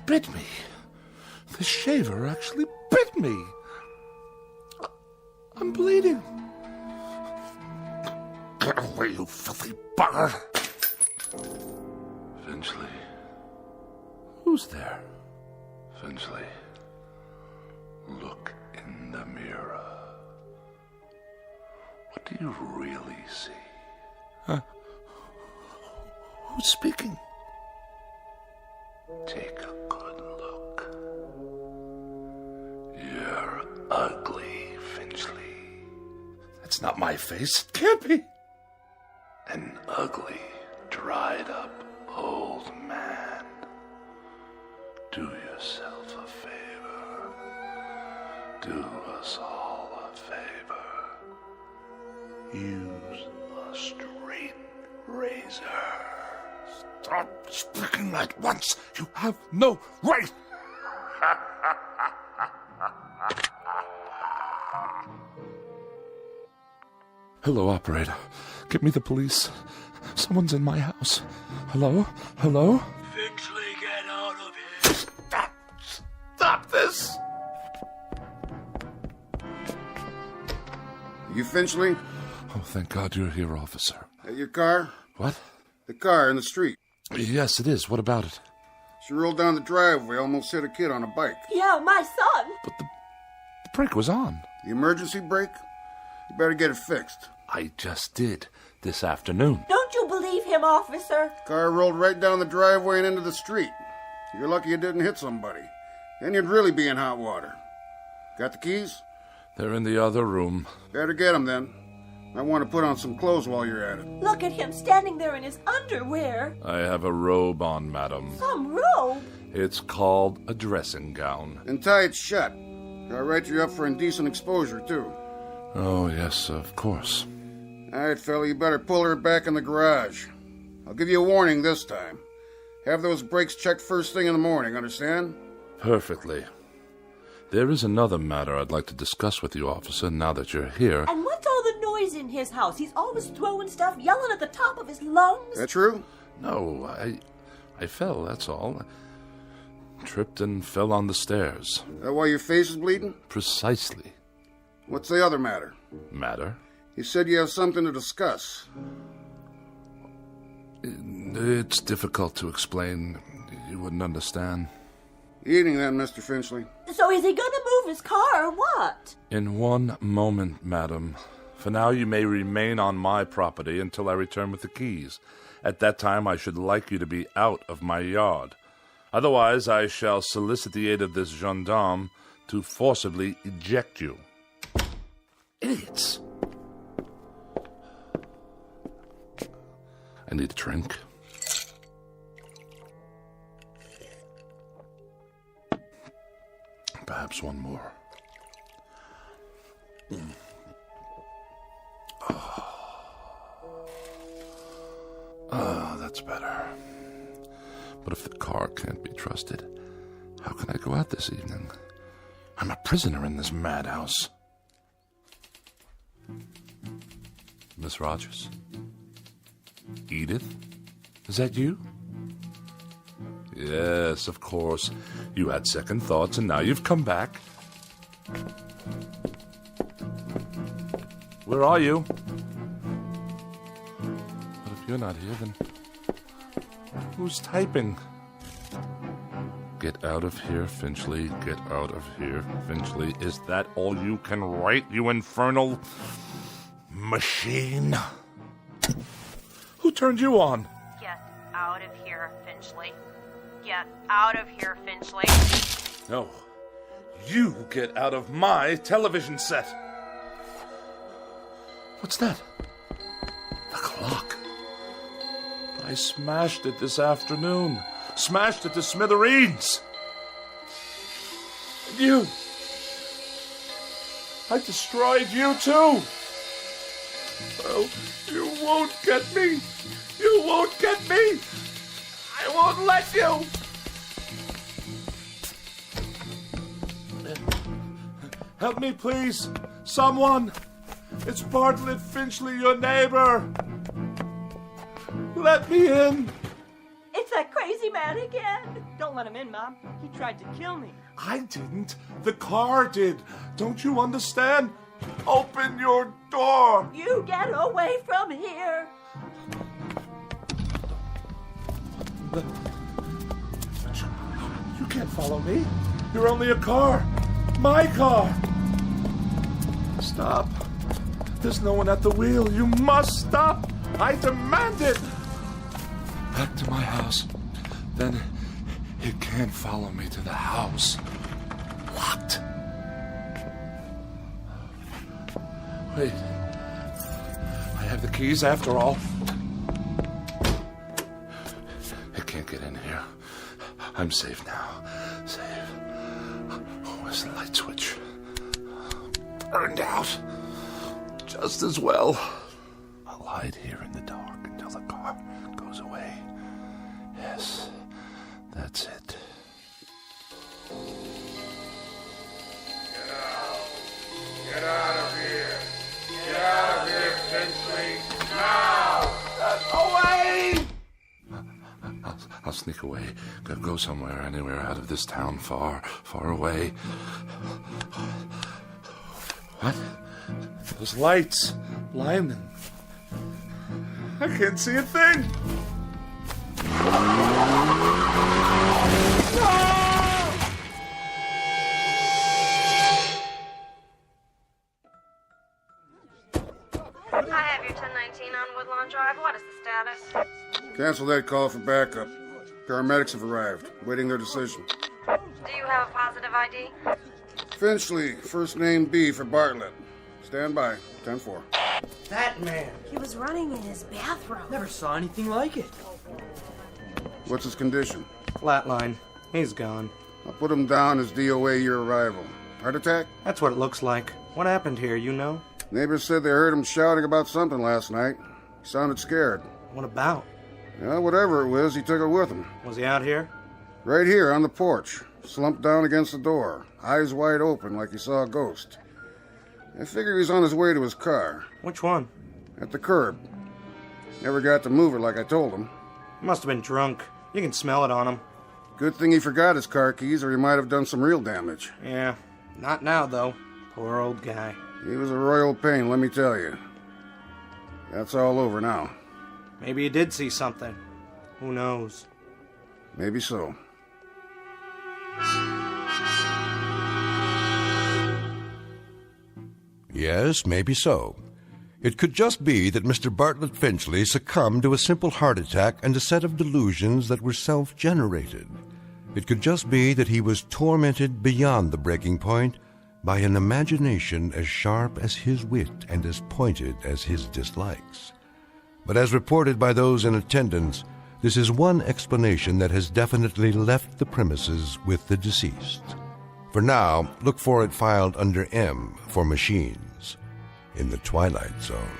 Speaker 5: Bit me. The shaver actually bit me. I'm bleeding. Get away, you filthy bugger. Finchley. Who's there? Finchley. Look in the mirror. What do you really see? Huh? Who's speaking? Take a good ugly, Finchley. That's not my face. It can't be. An ugly, dried-up old man. Do yourself a favor. Do us all a favor. Use a straight razor. Stop speaking at once. You have no right. Hello, operator. Get me the police. Someone's in my house. Hello? Hello?
Speaker 13: Finchley, get out of here.
Speaker 5: Stop this!
Speaker 14: You Finchley?
Speaker 5: Oh, thank God you're here, officer.
Speaker 14: Your car?
Speaker 5: What?
Speaker 14: The car in the street.
Speaker 5: Yes, it is. What about it?
Speaker 14: She rolled down the driveway, almost hit a kid on a bike.
Speaker 11: Yeah, my son.
Speaker 5: But the brake was on.
Speaker 14: The emergency brake? You better get it fixed.
Speaker 5: I just did this afternoon.
Speaker 11: Don't you believe him, officer?
Speaker 14: Car rolled right down the driveway and into the street. You're lucky you didn't hit somebody. Then you'd really be in hot water. Got the keys?
Speaker 5: They're in the other room.
Speaker 14: Better get them then. I want to put on some clothes while you're at it.
Speaker 11: Look at him standing there in his underwear.
Speaker 5: I have a robe on, madam.
Speaker 11: Some robe?
Speaker 5: It's called a dressing gown.
Speaker 14: And tie it shut. I'll write you up for indecent exposure, too.
Speaker 5: Oh, yes, of course.
Speaker 14: All right, fella, you better pull her back in the garage. I'll give you a warning this time. Have those brakes checked first thing in the morning, understand?
Speaker 5: Perfectly. There is another matter I'd like to discuss with you, officer, now that you're here.
Speaker 11: And what's all the noise in his house? He's always throwing stuff, yelling at the top of his lungs.
Speaker 14: That true?
Speaker 5: No, I fell, that's all. Tripped and fell on the stairs.
Speaker 14: That why your face is bleeding?
Speaker 5: Precisely.
Speaker 14: What's the other matter?
Speaker 5: Matter?
Speaker 14: You said you have something to discuss.
Speaker 5: It's difficult to explain. You wouldn't understand.
Speaker 14: Evening then, Mr. Finchley.
Speaker 11: So is he going to move his car or what?
Speaker 5: In one moment, madam. For now, you may remain on my property until I return with the keys. At that time, I should like you to be out of my yard. Otherwise, I shall solicit the aid of this gendarme to forcibly eject you. Idiots! I need a drink. Perhaps one more. That's better. But if the car can't be trusted, how can I go out this evening? I'm a prisoner in this madhouse. Miss Rogers? Edith? Is that you? Yes, of course. You had second thoughts, and now you've come back. Where are you? But if you're not here, then who's typing? Get out of here, Finchley. Get out of here, Finchley. Is that all you can write, you infernal machine? Who turned you on?
Speaker 6: Get out of here, Finchley. Get out of here, Finchley.
Speaker 5: No. You get out of my television set. What's that? The clock. I smashed it this afternoon. Smashed it to smithereens. And you. I destroyed you too. Oh, you won't get me. You won't get me. I won't let you. Help me, please. Someone. It's Bartlett Finchley, your neighbor. Let me in.
Speaker 11: It's that crazy man again. Don't let him in, Mom. He tried to kill me.
Speaker 5: I didn't. The car did. Don't you understand? Open your door.
Speaker 11: You get away from here.
Speaker 5: You can't follow me. You're only a car. My car. Stop. There's no one at the wheel. You must stop. I demand it. Back to my house. Then it can't follow me to the house. Locked. Wait. I have the keys after all. It can't get in here. I'm safe now. Safe. Oh, where's the light switch? Burned out. Just as well. I'll hide here in the dark until the car goes away. Yes, that's it.
Speaker 4: Get out of here! Get out of here, Finchley! Now!
Speaker 5: Away! I'll sneak away. Go somewhere, anywhere out of this town, far, far away. What? Those lights. Lyman. I can't see a thing.
Speaker 6: I have your 1019 on Woodlawn Drive. What is the status?
Speaker 14: Cancel that call for backup. Paramedics have arrived, waiting their decision.
Speaker 6: Do you have a positive ID?
Speaker 14: Finchley, first name B for Bartlett. Stand by, 10-4.
Speaker 24: That man.
Speaker 11: He was running in his bathroom.
Speaker 3: Never saw anything like it.
Speaker 14: What's his condition?
Speaker 24: Flatline. He's gone.
Speaker 14: I'll put him down as DOA your arrival. Heart attack?
Speaker 24: That's what it looks like. What happened here, you know?
Speaker 14: Neighbors said they heard him shouting about something last night. He sounded scared.
Speaker 24: What about?
Speaker 14: Well, whatever it was, he took it with him.
Speaker 24: Was he out here?
Speaker 14: Right here on the porch, slumped down against the door, eyes wide open like he saw a ghost. I figure he was on his way to his car.
Speaker 24: Which one?
Speaker 14: At the curb. Never got to move it like I told him.
Speaker 24: He must have been drunk. You can smell it on him.
Speaker 14: Good thing he forgot his car keys or he might have done some real damage.
Speaker 24: Yeah, not now, though. Poor old guy.
Speaker 14: He was a royal pain, let me tell you. That's all over now.
Speaker 24: Maybe he did see something. Who knows?
Speaker 14: Maybe so.
Speaker 2: Yes, maybe so. It could just be that Mr. Bartlett Finchley succumbed to a simple heart attack and a set of delusions that were self-generated. It could just be that he was tormented beyond the breaking point by an imagination as sharp as his wit and as pointed as his dislikes. But as reported by those in attendance, this is one explanation that has definitely left the premises with the deceased. For now, look for it filed under M for machines in the Twilight Zone.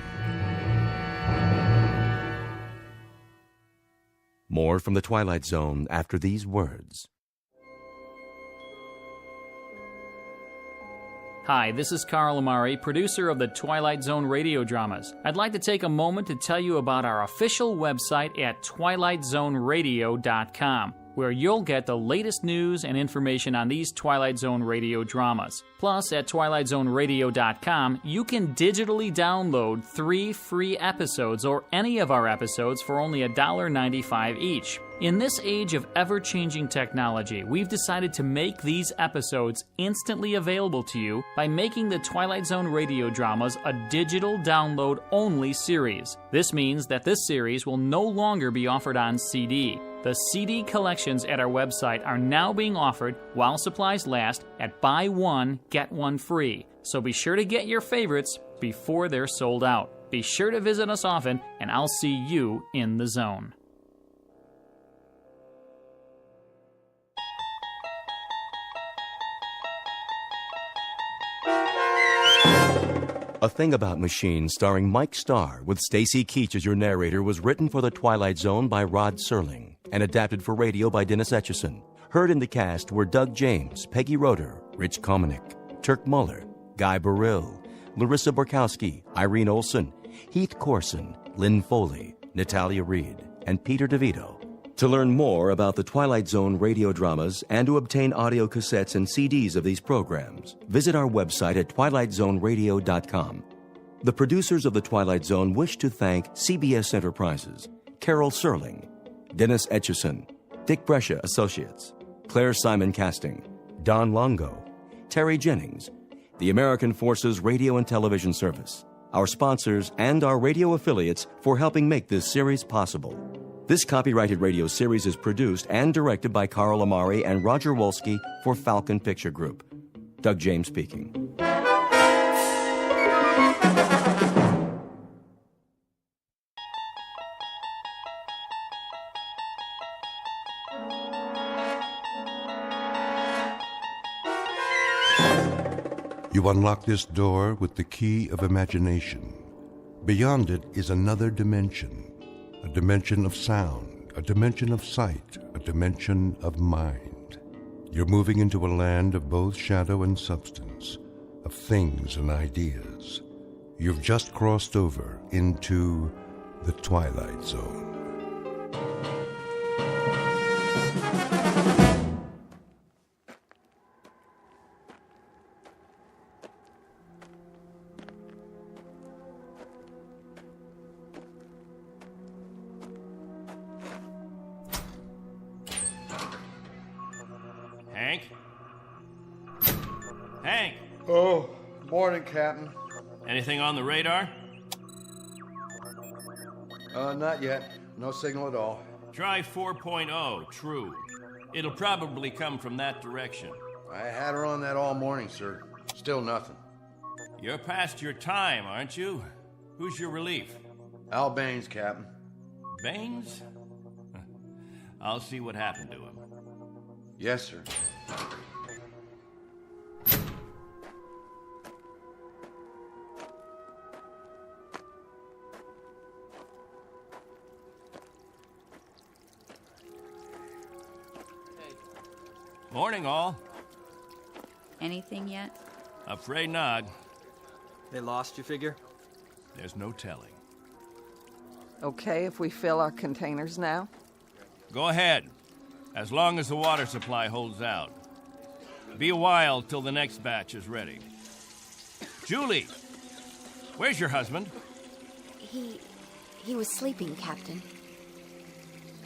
Speaker 1: More from the Twilight Zone after these words.
Speaker 10: Hi, this is Carl Amari, producer of the Twilight Zone Radio Dramas. I'd like to take a moment to tell you about our official website at twilightzoneradio.com, where you'll get the latest news and information on these Twilight Zone radio dramas. Plus, at twilightzoneradio.com, you can digitally download 3 free episodes or any of our episodes for only $1.95 each. In this age of ever-changing technology, we've decided to make these episodes instantly available to you by making the Twilight Zone radio dramas a digital download-only series. This means that this series will no longer be offered on CD. The CD collections at our website are now being offered, while supplies last, at buy one, get one free. So be sure to get your favorites before they're sold out. Be sure to visit us often, and I'll see you in the zone.
Speaker 1: A Thing About Machines, starring Mike Starr, with Stacy Keach as your narrator, was written for The Twilight Zone by Rod Serling and adapted for radio by Dennis Etchison. Heard in the cast were Doug James, Peggy Roeder, Rich Kominick, Turk Muller, Guy Burrill, Larissa Borkowski, Irene Olson, Heath Corson, Lynn Foley, Natalia Reed, and Peter DeVito. To learn more about the Twilight Zone radio dramas and to obtain audio cassettes and CDs of these programs, visit our website at twilightzoneradio.com. The producers of The Twilight Zone wish to thank CBS Enterprises, Carol Serling, Dennis Etchison, Dick Brescia Associates, Claire Simon Casting, Don Longo, Terry Jennings, the American Forces Radio and Television Service, our sponsors, and our radio affiliates for helping make this series possible. This copyrighted radio series is produced and directed by Carl Amari and Roger Wolski for Falcon Picture Group. Doug James speaking.
Speaker 2: You unlock this door with the key of imagination. Beyond it is another dimension, a dimension of sound, a dimension of sight, a dimension of mind. You're moving into a land of both shadow and substance, of things and ideas. You've just crossed over into the Twilight Zone.
Speaker 12: Hank? Hank!
Speaker 16: Oh, morning, Captain.
Speaker 12: Anything on the radar?
Speaker 16: Not yet. No signal at all.
Speaker 12: Try 4.0, true. It'll probably come from that direction.
Speaker 16: I had her on that all morning, sir. Still nothing.
Speaker 12: You're past your time, aren't you? Who's your relief?
Speaker 16: Al Baines, Captain.
Speaker 12: Baines? I'll see what happened to him.
Speaker 16: Yes, sir.
Speaker 12: Morning, all.
Speaker 22: Anything yet?
Speaker 12: Afraid not.
Speaker 23: They lost, you figure?
Speaker 12: There's no telling.
Speaker 25: Okay if we fill our containers now?
Speaker 12: Go ahead, as long as the water supply holds out. Be a while till the next batch is ready. Julie, where's your husband?
Speaker 22: He was sleeping, Captain.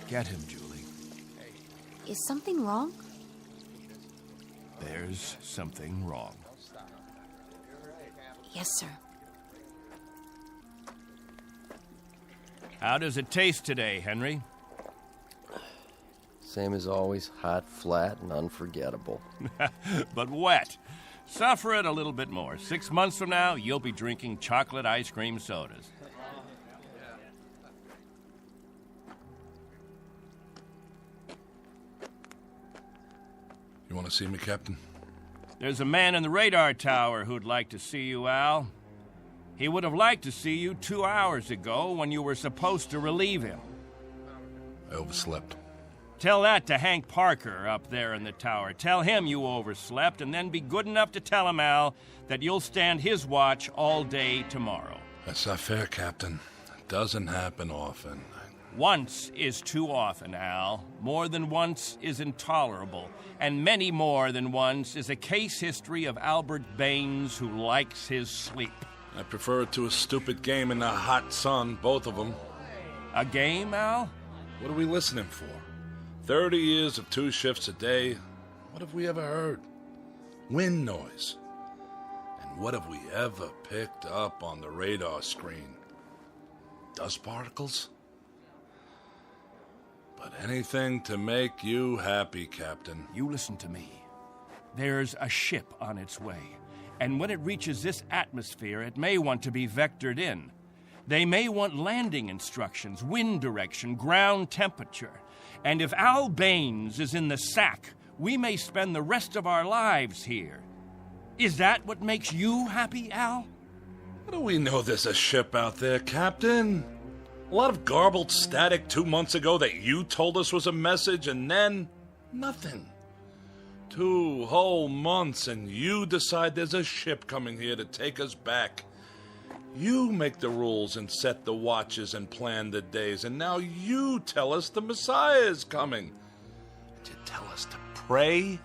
Speaker 12: Get him, Julie.
Speaker 22: Is something wrong?
Speaker 12: There's something wrong.
Speaker 22: Yes, sir.
Speaker 12: How does it taste today, Henry?
Speaker 26: Same as always, hot, flat, and unforgettable.
Speaker 12: But wet. Suffer it a little bit more. 6 months from now, you'll be drinking chocolate ice cream sodas.
Speaker 5: You want to see me, Captain?
Speaker 12: There's a man in the radar tower who'd like to see you, Al. He would have liked to see you 2 hours ago when you were supposed to relieve him.
Speaker 5: I overslept.
Speaker 12: Tell that to Hank Parker up there in the tower. Tell him you overslept, and then be good enough to tell him, Al, that you'll stand his watch all day tomorrow.
Speaker 5: That's not fair, Captain. It doesn't happen often.
Speaker 12: Once is too often, Al. More than once is intolerable. And many more than once is a case history of Albert Baines who likes his sleep.
Speaker 5: I prefer it to a stupid game in the hot sun, both of them.
Speaker 12: A game, Al?
Speaker 5: What are we listening for? 30 years of 2 shifts a day. What have we ever heard? Wind noise. And what have we ever picked up on the radar screen? Dust particles? But anything to make you happy, Captain.
Speaker 12: You listen to me. There's a ship on its way, and when it reaches this atmosphere, it may want to be vectored in. They may want landing instructions, wind direction, ground temperature. And if Al Baines is in the sack, we may spend the rest of our lives here. Is that what makes you happy, Al?
Speaker 5: How do we know there's a ship out there, Captain? A lot of garbled static 2 months ago that you told us was a message, and then nothing. 2 whole months, and you decide there's a ship coming here to take us back. You make the rules and set the watches and plan the days, and now you tell us the Messiah is coming. And you tell us to pray?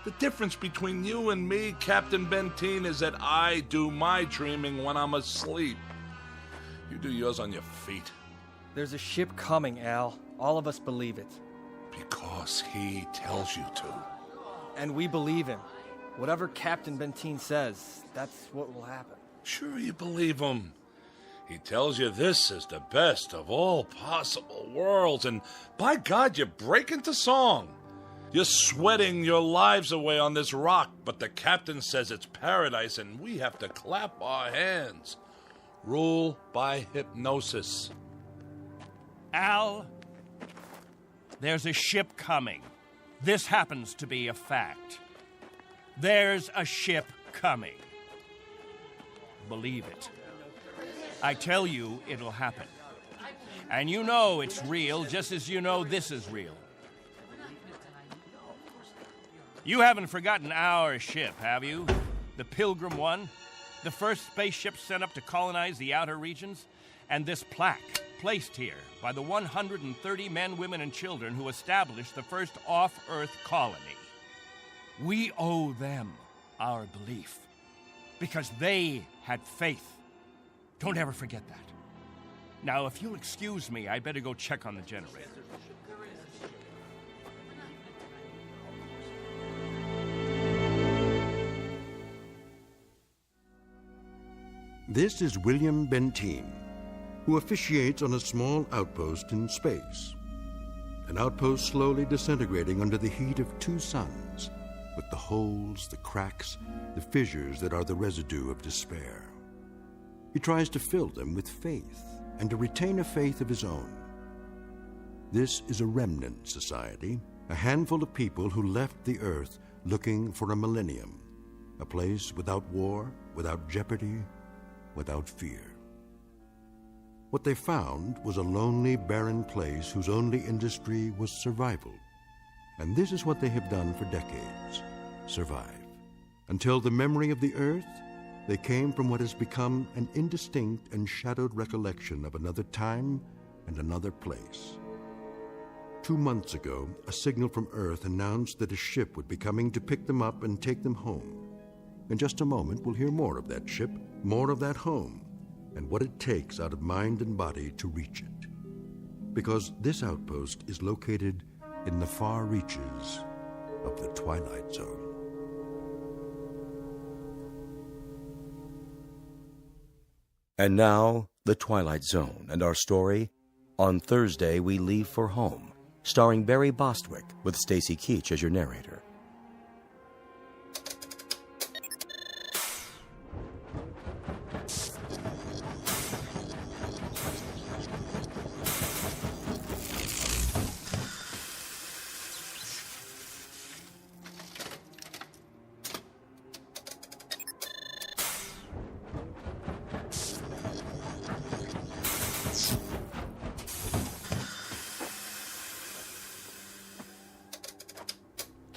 Speaker 5: The difference between you and me, Captain Benteen, is that I do my dreaming when I'm asleep. You do yours on your feet.
Speaker 23: There's a ship coming, Al. All of us believe it.
Speaker 5: Because he tells you to.
Speaker 23: And we believe him. Whatever Captain Benteen says, that's what will happen.
Speaker 5: Sure you believe him. He tells you this is the best of all possible worlds, and by God, you break into song. You're sweating your lives away on this rock, but the captain says it's paradise, and we have to clap our hands. Rule by hypnosis.
Speaker 12: Al, there's a ship coming. This happens to be a fact. There's a ship coming. believe it. I tell you, it'll happen. And you know it's real, just as you know this is real. You haven't forgotten our ship, have you? The Pilgrim 1? The first spaceship sent up to colonize the outer regions? And this plaque, placed here by the 130 men, women, and children who established the first off-Earth colony. We owe them our belief, because they had faith. Don't ever forget that. Now, if you'll excuse me, I'd better go check on the generator.
Speaker 2: This is William Benteen, who officiates on a small outpost in space. An outpost slowly disintegrating under the heat of two suns, with the holes, the cracks, the fissures that are the residue of despair. He tries to fill them with faith and to retain a faith of his own. This is a remnant society, a handful of people who left the Earth looking for a millennium, a place without war, without jeopardy, without fear. What they found was a lonely, barren place whose only industry was survival. And this is what they have done for decades, survive. Until the memory of the Earth, they came from what has become an indistinct and shadowed recollection of another time and another place. 2 months ago, a signal from Earth announced that a ship would be coming to pick them up and take them home. In just a moment, we'll hear more of that ship, more of that home, and what it takes out of mind and body to reach it. Because this outpost is located in the far reaches of the Twilight Zone.
Speaker 1: And now, The Twilight Zone and our story, On Thursday We Leave for Home, starring Barry Bostwick with Stacy Keach as your narrator.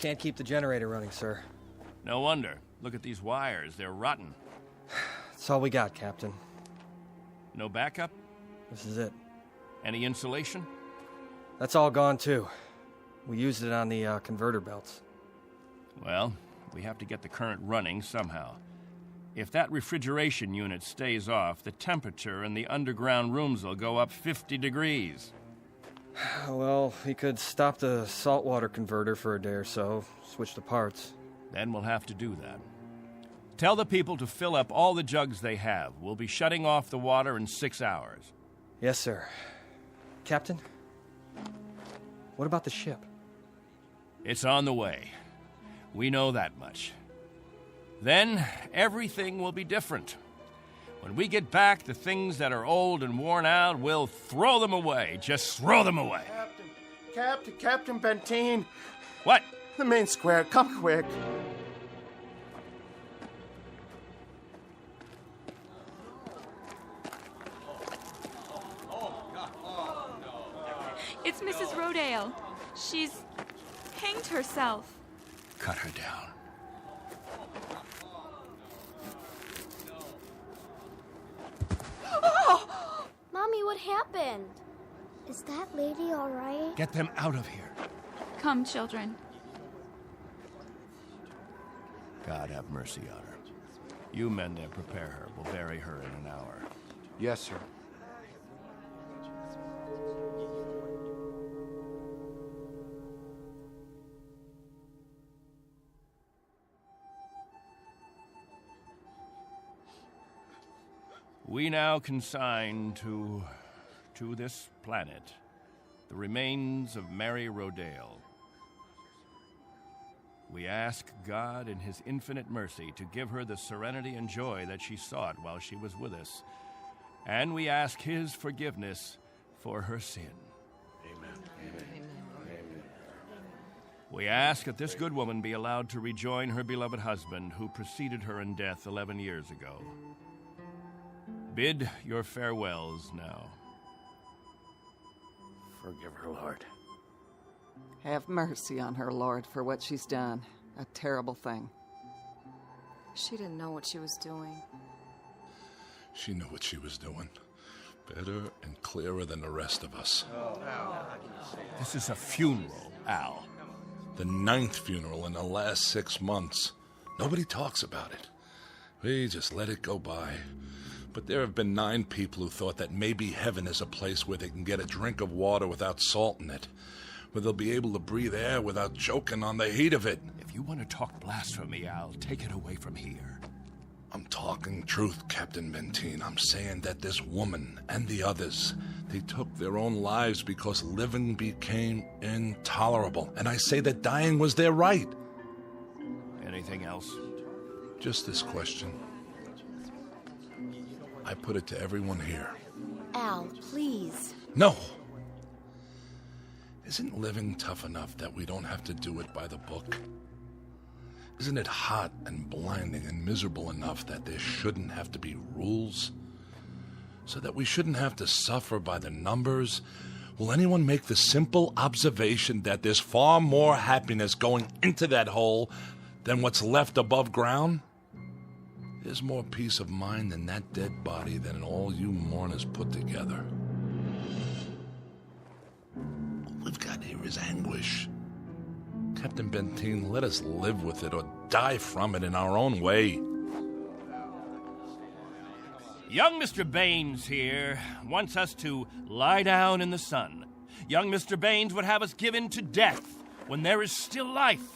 Speaker 23: Can't keep the generator running, sir.
Speaker 12: No wonder. Look at these wires. They're rotten.
Speaker 23: That's all we got, Captain.
Speaker 12: No backup?
Speaker 23: This is it.
Speaker 12: Any insulation?
Speaker 23: That's all gone, too. We used it on the converter belts.
Speaker 12: Well, we have to get the current running somehow. If that refrigeration unit stays off, the temperature in the underground rooms will go up 50 degrees.
Speaker 23: Well, we could stop the saltwater converter for a day or so, switch the parts.
Speaker 12: Then we'll have to do that. Tell the people to fill up all the jugs they have. We'll be shutting off the water in 6 hours.
Speaker 23: Yes, sir. Captain, what about the ship?
Speaker 12: It's on the way. We know that much. Then everything will be different. When we get back, the things that are old and worn out, we'll throw them away. Just throw them away.
Speaker 9: Captain Benteen.
Speaker 12: What?
Speaker 9: The main square. Come quick.
Speaker 15: It's Mrs. Rodale. She's hanged herself.
Speaker 12: Cut her down.
Speaker 17: Mommy, what happened? Is that lady all right?
Speaker 12: Get them out of here.
Speaker 15: Come, children.
Speaker 12: God have mercy on her. You men there, prepare her. We'll bury her in an hour.
Speaker 16: Yes, sir.
Speaker 12: We now consign to this planet the remains of Mary Rodale. We ask God in His infinite mercy to give her the serenity and joy that she sought while she was with us. And we ask His forgiveness for her sin. Amen. We ask that this good woman be allowed to rejoin her beloved husband who preceded her in death 11 years ago. Bid your farewells now.
Speaker 26: Forgive her, Lord.
Speaker 25: Have mercy on her, Lord, for what she's done. A terrible thing.
Speaker 22: She didn't know what she was doing.
Speaker 5: She knew what she was doing. Better and clearer than the rest of us.
Speaker 12: This is a funeral, Al.
Speaker 5: The 9th funeral in the last 6 months. Nobody talks about it. We just let it go by. But there have been 9 people who thought that maybe heaven is a place where they can get a drink of water without salt in it, where they'll be able to breathe air without choking on the heat of it.
Speaker 12: If you want to talk blasphemy, Al, take it away from here.
Speaker 5: I'm talking truth, Captain Benteen. I'm saying that this woman and the others, they took their own lives because living became intolerable. And I say that dying was their right.
Speaker 12: Anything else?
Speaker 5: Just this question. I put it to everyone here.
Speaker 22: Al, please.
Speaker 5: No! Isn't living tough enough that we don't have to do it by the book? Isn't it hot and blinding and miserable enough that there shouldn't have to be rules? So that we shouldn't have to suffer by the numbers? Will anyone make the simple observation that there's far more happiness going into that hole than what's left above ground? There's more peace of mind in that dead body than all you mourners put together. All we've got here is anguish. Captain Benteen, let us live with it or die from it in our own way.
Speaker 12: Young Mr. Baines here wants us to lie down in the sun. Young Mr. Baines would have us give in to death when there is still life.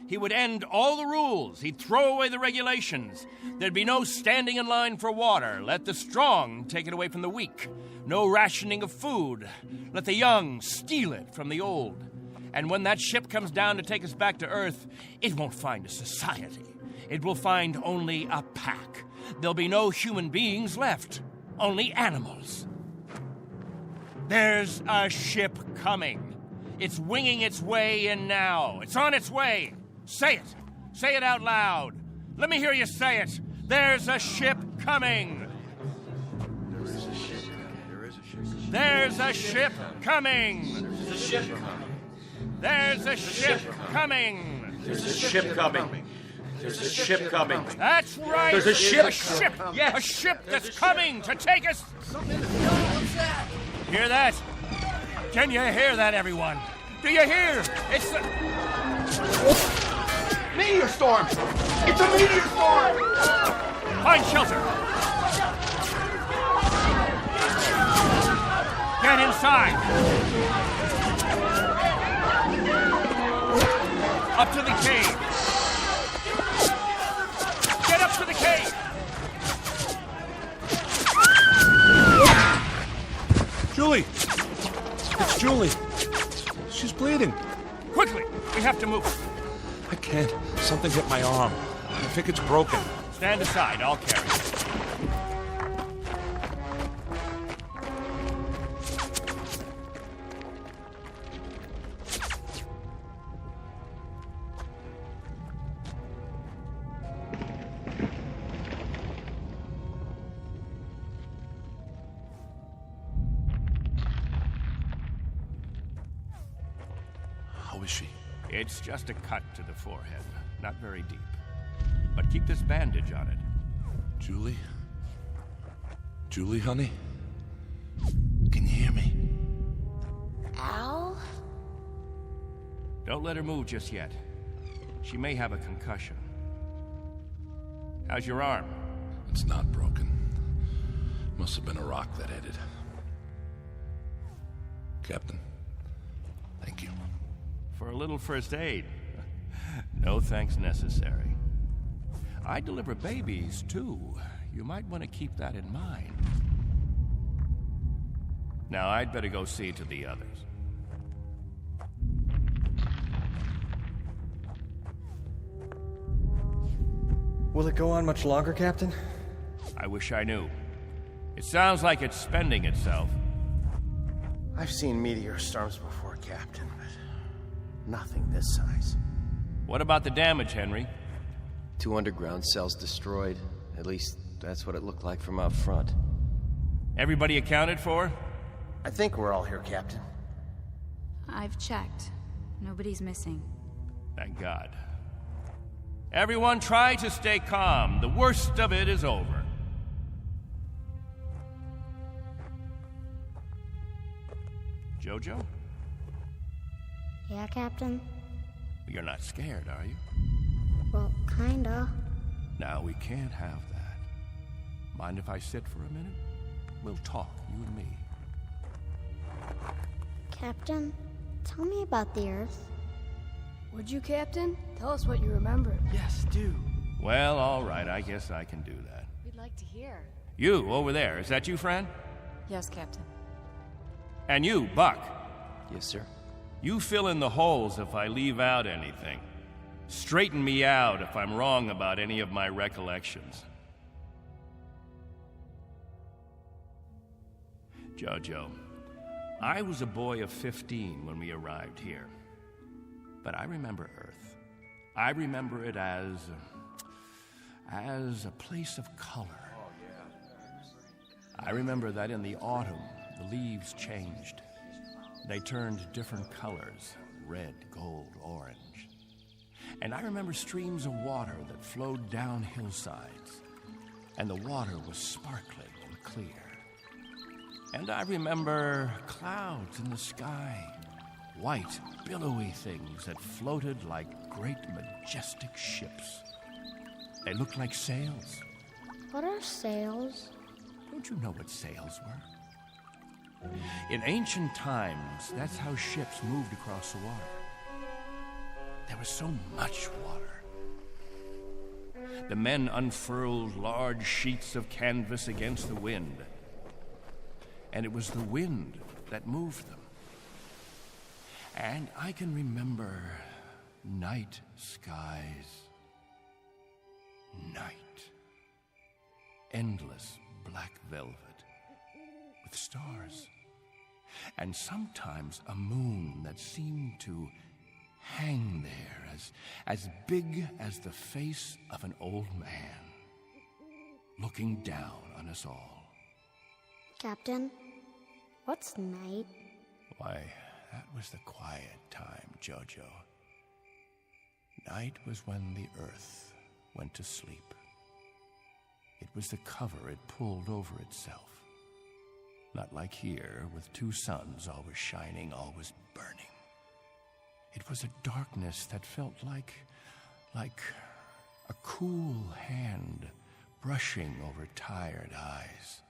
Speaker 12: He would end all the rules. He'd throw away the regulations. There'd be no standing in line for water. Let the strong take it away from the weak. No rationing of food. Let the young steal it from the old. And when that ship comes down to take us back to Earth, it won't find a society. It will find only a pack. There'll be no human beings left, only animals. There's a ship coming. It's winging its way in now. It's on its way. Say it. Say it out loud. Let me hear you say it. There's a ship coming.
Speaker 16: There is a ship. There is a ship.
Speaker 12: There's a ship coming.
Speaker 3: There's a ship coming.
Speaker 12: There's a ship coming.
Speaker 3: There's a ship coming. There's a ship coming.
Speaker 12: That's right.
Speaker 3: There's a ship.
Speaker 12: A ship.
Speaker 3: Yes.
Speaker 12: A ship that's coming to take us.
Speaker 3: What's that?
Speaker 12: Hear that? Can you hear that, everyone? Do you hear? It's the...
Speaker 14: Meteor storm! It's a meteor storm!
Speaker 12: Find shelter. Get inside. Up to the cave. Get up to the cave.
Speaker 5: Julie! It's Julie. She's bleeding.
Speaker 12: Quickly, we have to move.
Speaker 5: I can't. Something hit my arm. I think it's broken.
Speaker 12: Stand aside, I'll carry it.
Speaker 5: How is she?
Speaker 12: It's just a cut to the forehead, not very deep. But keep this bandage on it.
Speaker 5: Julie? Julie, honey? Can you hear me?
Speaker 22: Al?
Speaker 12: Don't let her move just yet. She may have a concussion. How's your arm?
Speaker 5: It's not broken. Must have been a rock that hit it. Captain, thank you.
Speaker 12: For a little first aid. No thanks necessary. I deliver babies, too. You might want to keep that in mind. Now, I'd better go see to the others.
Speaker 23: Will it go on much longer, Captain?
Speaker 12: I wish I knew. It sounds like it's spending itself.
Speaker 9: I've seen meteor storms before, Captain, but nothing this size.
Speaker 12: What about the damage, Henry?
Speaker 26: 2 underground cells destroyed. At least, that's what it looked like from out front.
Speaker 12: Everybody accounted for?
Speaker 9: I think we're all here, Captain.
Speaker 15: I've checked. Nobody's missing.
Speaker 12: Thank God. Everyone try to stay calm. The worst of it is over. Jojo?
Speaker 17: Yeah, Captain?
Speaker 12: You're not scared, are you?
Speaker 17: Well, kinda.
Speaker 12: Now, we can't have that. Mind if I sit for a minute? We'll talk, you and me.
Speaker 17: Captain, tell me about the Earth.
Speaker 7: Would you, Captain? Tell us what you remember.
Speaker 23: Yes, do.
Speaker 12: Well, all right, I guess I can do that.
Speaker 22: We'd like to hear.
Speaker 12: You, over there, is that you, friend?
Speaker 22: Yes, Captain.
Speaker 12: And you, Buck.
Speaker 26: Yes, sir.
Speaker 12: You fill in the holes if I leave out anything. Straighten me out if I'm wrong about any of my recollections. Jojo, I was a boy of 15 when we arrived here. But I remember Earth. I remember it as a place of color. I remember that in the autumn, the leaves changed. They turned different colors, red, gold, orange. And I remember streams of water that flowed down hillsides, and the water was sparkling and clear. And I remember clouds in the sky, white, billowy things that floated like great, majestic ships. They looked like sails.
Speaker 17: What are sails?
Speaker 12: Don't you know what sails were? In ancient times, that's how ships moved across the water. There was so much water. The men unfurled large sheets of canvas against the wind, and it was the wind that moved them. And I can remember night skies. Night. Endless black velvet with stars. And sometimes a moon that seemed to hang there as big as the face of an old man, looking down on us all.
Speaker 17: Captain, what's night?
Speaker 12: Why, that was the quiet time, Jojo. Night was when the earth went to sleep. It was the cover it pulled over itself. Not like here, with two suns always shining, always burning. It was a darkness that felt like a cool hand brushing over tired eyes.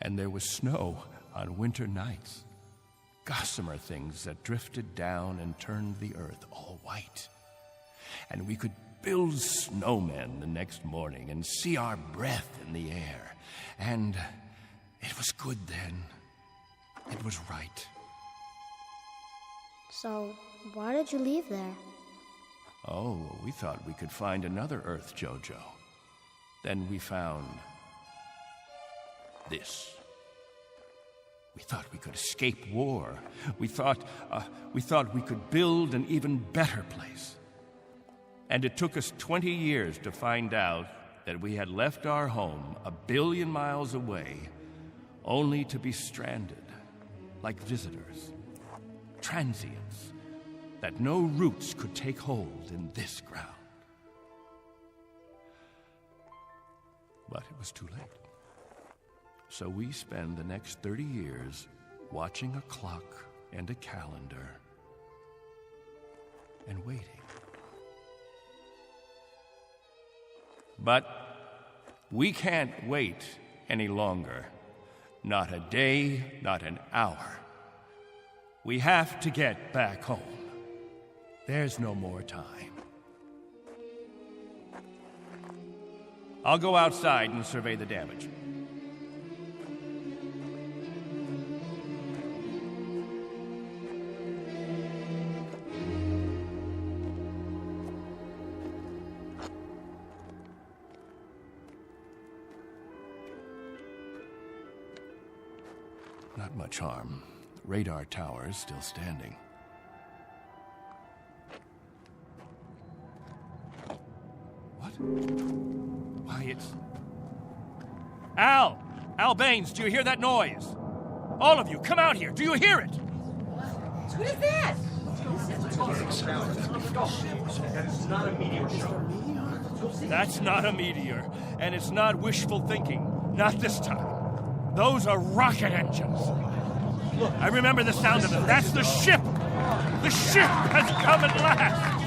Speaker 12: And there was snow on winter nights, gossamer things that drifted down and turned the earth all white. And we could build snowmen the next morning and see our breath in the air. And it was good then. It was right.
Speaker 17: So, why did you leave there?
Speaker 12: Oh, we thought we could find another Earth, Jojo. Then we found this. We thought we could escape war. We thought we could build an even better place. And it took us 20 years to find out that we had left our home 1 billion miles away, only to be stranded, like visitors, transients, that no roots could take hold in this ground. But it was too late. So we spend the next 30 years watching a clock and a calendar and waiting. But we can't wait any longer. Not a day, not an hour. We have to get back home. There's no more time. I'll go outside and survey the damage. Not much harm. Radar tower is still standing. What? Why, it's... Al! Al Baines, do you hear that noise? All of you, come out here. Do you hear it?
Speaker 15: What is that?
Speaker 3: That's not a meteor shower.
Speaker 12: That's not a meteor, and it's not wishful thinking. Not this time. Those are rocket engines. Look, I remember the sound of them. That's the ship. The ship has come at last.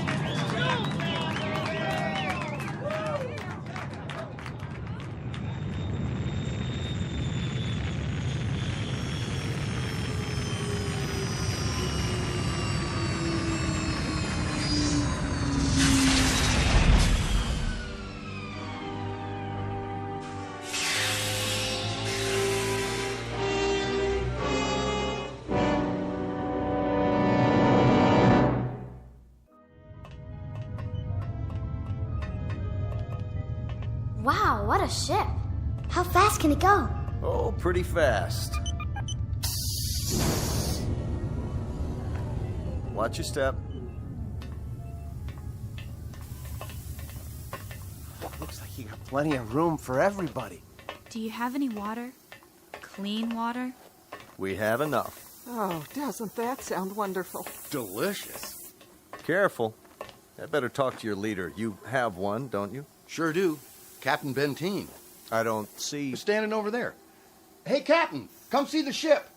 Speaker 17: Wow, what a ship. How fast can it go?
Speaker 16: Oh, pretty fast. Watch your step.
Speaker 9: Looks like you got plenty of room for everybody.
Speaker 15: Do you have any water? Clean water?
Speaker 16: We have enough.
Speaker 25: Oh, doesn't that sound wonderful?
Speaker 16: Delicious. Careful. I better talk to your leader. You have one, don't you? Sure do. Captain Benteen. I don't see... He's standing over there. Hey, Captain, come see the ship.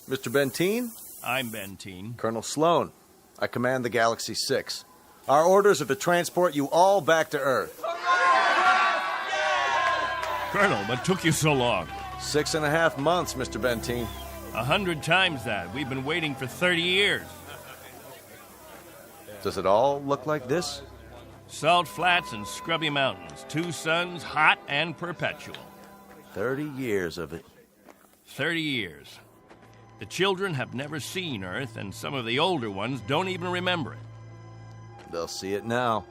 Speaker 16: Mr. Benteen?
Speaker 12: I'm Benteen.
Speaker 16: Colonel Sloan. I command the Galaxy 6. Our orders are to transport you all back to Earth.
Speaker 12: Colonel, what took you so long?
Speaker 16: 6.5 months, Mr. Benteen.
Speaker 12: 100 times that. We've been waiting for 30 years.
Speaker 16: Does it all look like this?
Speaker 12: Salt flats and scrubby mountains. 2 suns, hot and perpetual.
Speaker 16: 30 years of it.
Speaker 12: 30 years. The children have never seen Earth, and some of the older ones don't even remember it.
Speaker 16: They'll see it now.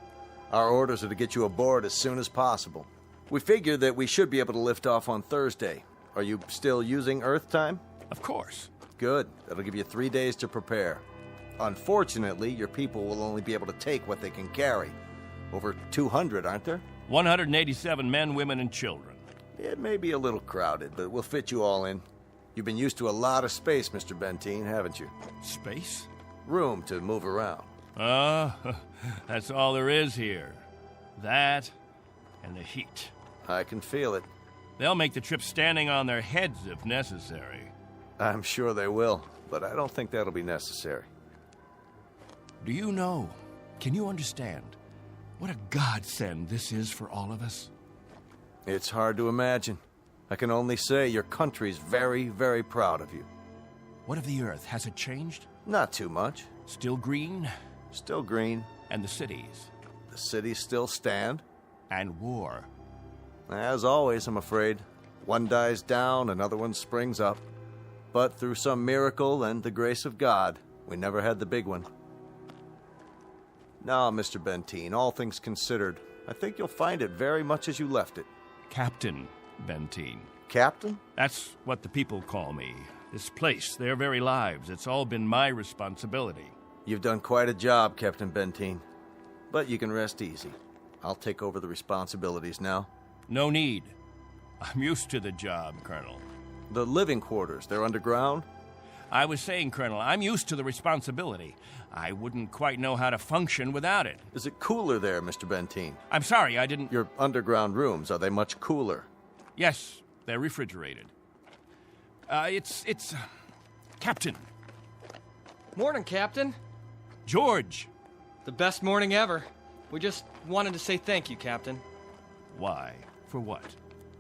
Speaker 16: Our orders are to get you aboard as soon as possible. We figure that we should be able to lift off on Thursday. Are you still using Earth time?
Speaker 12: Of course.
Speaker 16: Good. That'll give you 3 days to prepare. Unfortunately, your people will only be able to take what they can carry. Over 200, aren't there?
Speaker 12: 187 men, women, and children.
Speaker 16: It may be a little crowded, but we'll fit you all in. You've been used to a lot of space, Mr. Benteen, haven't you?
Speaker 12: Space?
Speaker 16: Room to move around.
Speaker 12: That's all there is here. That and the heat.
Speaker 16: I can feel it.
Speaker 12: They'll make the trip standing on their heads if necessary.
Speaker 16: I'm sure they will, but I don't think that'll be necessary.
Speaker 12: Do you know, can you understand what a godsend this is for all of us?
Speaker 16: It's hard to imagine. I can only say your country's very, very proud of you.
Speaker 12: What of the Earth? Has it changed?
Speaker 16: Not too much.
Speaker 12: Still green?
Speaker 16: Still green.
Speaker 12: And the cities?
Speaker 16: The cities still stand.
Speaker 12: And war?
Speaker 16: As always, I'm afraid. One dies down, another one springs up. But through some miracle and the grace of God, we never had the big one. Now, Mr. Benteen, all things considered, I think you'll find it very much as you left it.
Speaker 12: Captain Benteen.
Speaker 16: Captain?
Speaker 12: That's what the people call me. This place, their very lives, it's all been my responsibility.
Speaker 16: You've done quite a job, Captain Benteen. But you can rest easy. I'll take over the responsibilities now.
Speaker 12: No need. I'm used to the job, Colonel.
Speaker 16: The living quarters, they're underground?
Speaker 12: I was saying, Colonel, I'm used to the responsibility. I wouldn't quite know how to function without it.
Speaker 16: Is it cooler there, Mr. Benteen?
Speaker 12: I'm sorry, I didn't...
Speaker 16: Your underground rooms, are they much cooler?
Speaker 12: Yes, they're refrigerated. It's... Captain.
Speaker 23: Morning, Captain.
Speaker 12: George.
Speaker 23: The best morning ever. We just wanted to say thank you, Captain.
Speaker 12: Why? For what?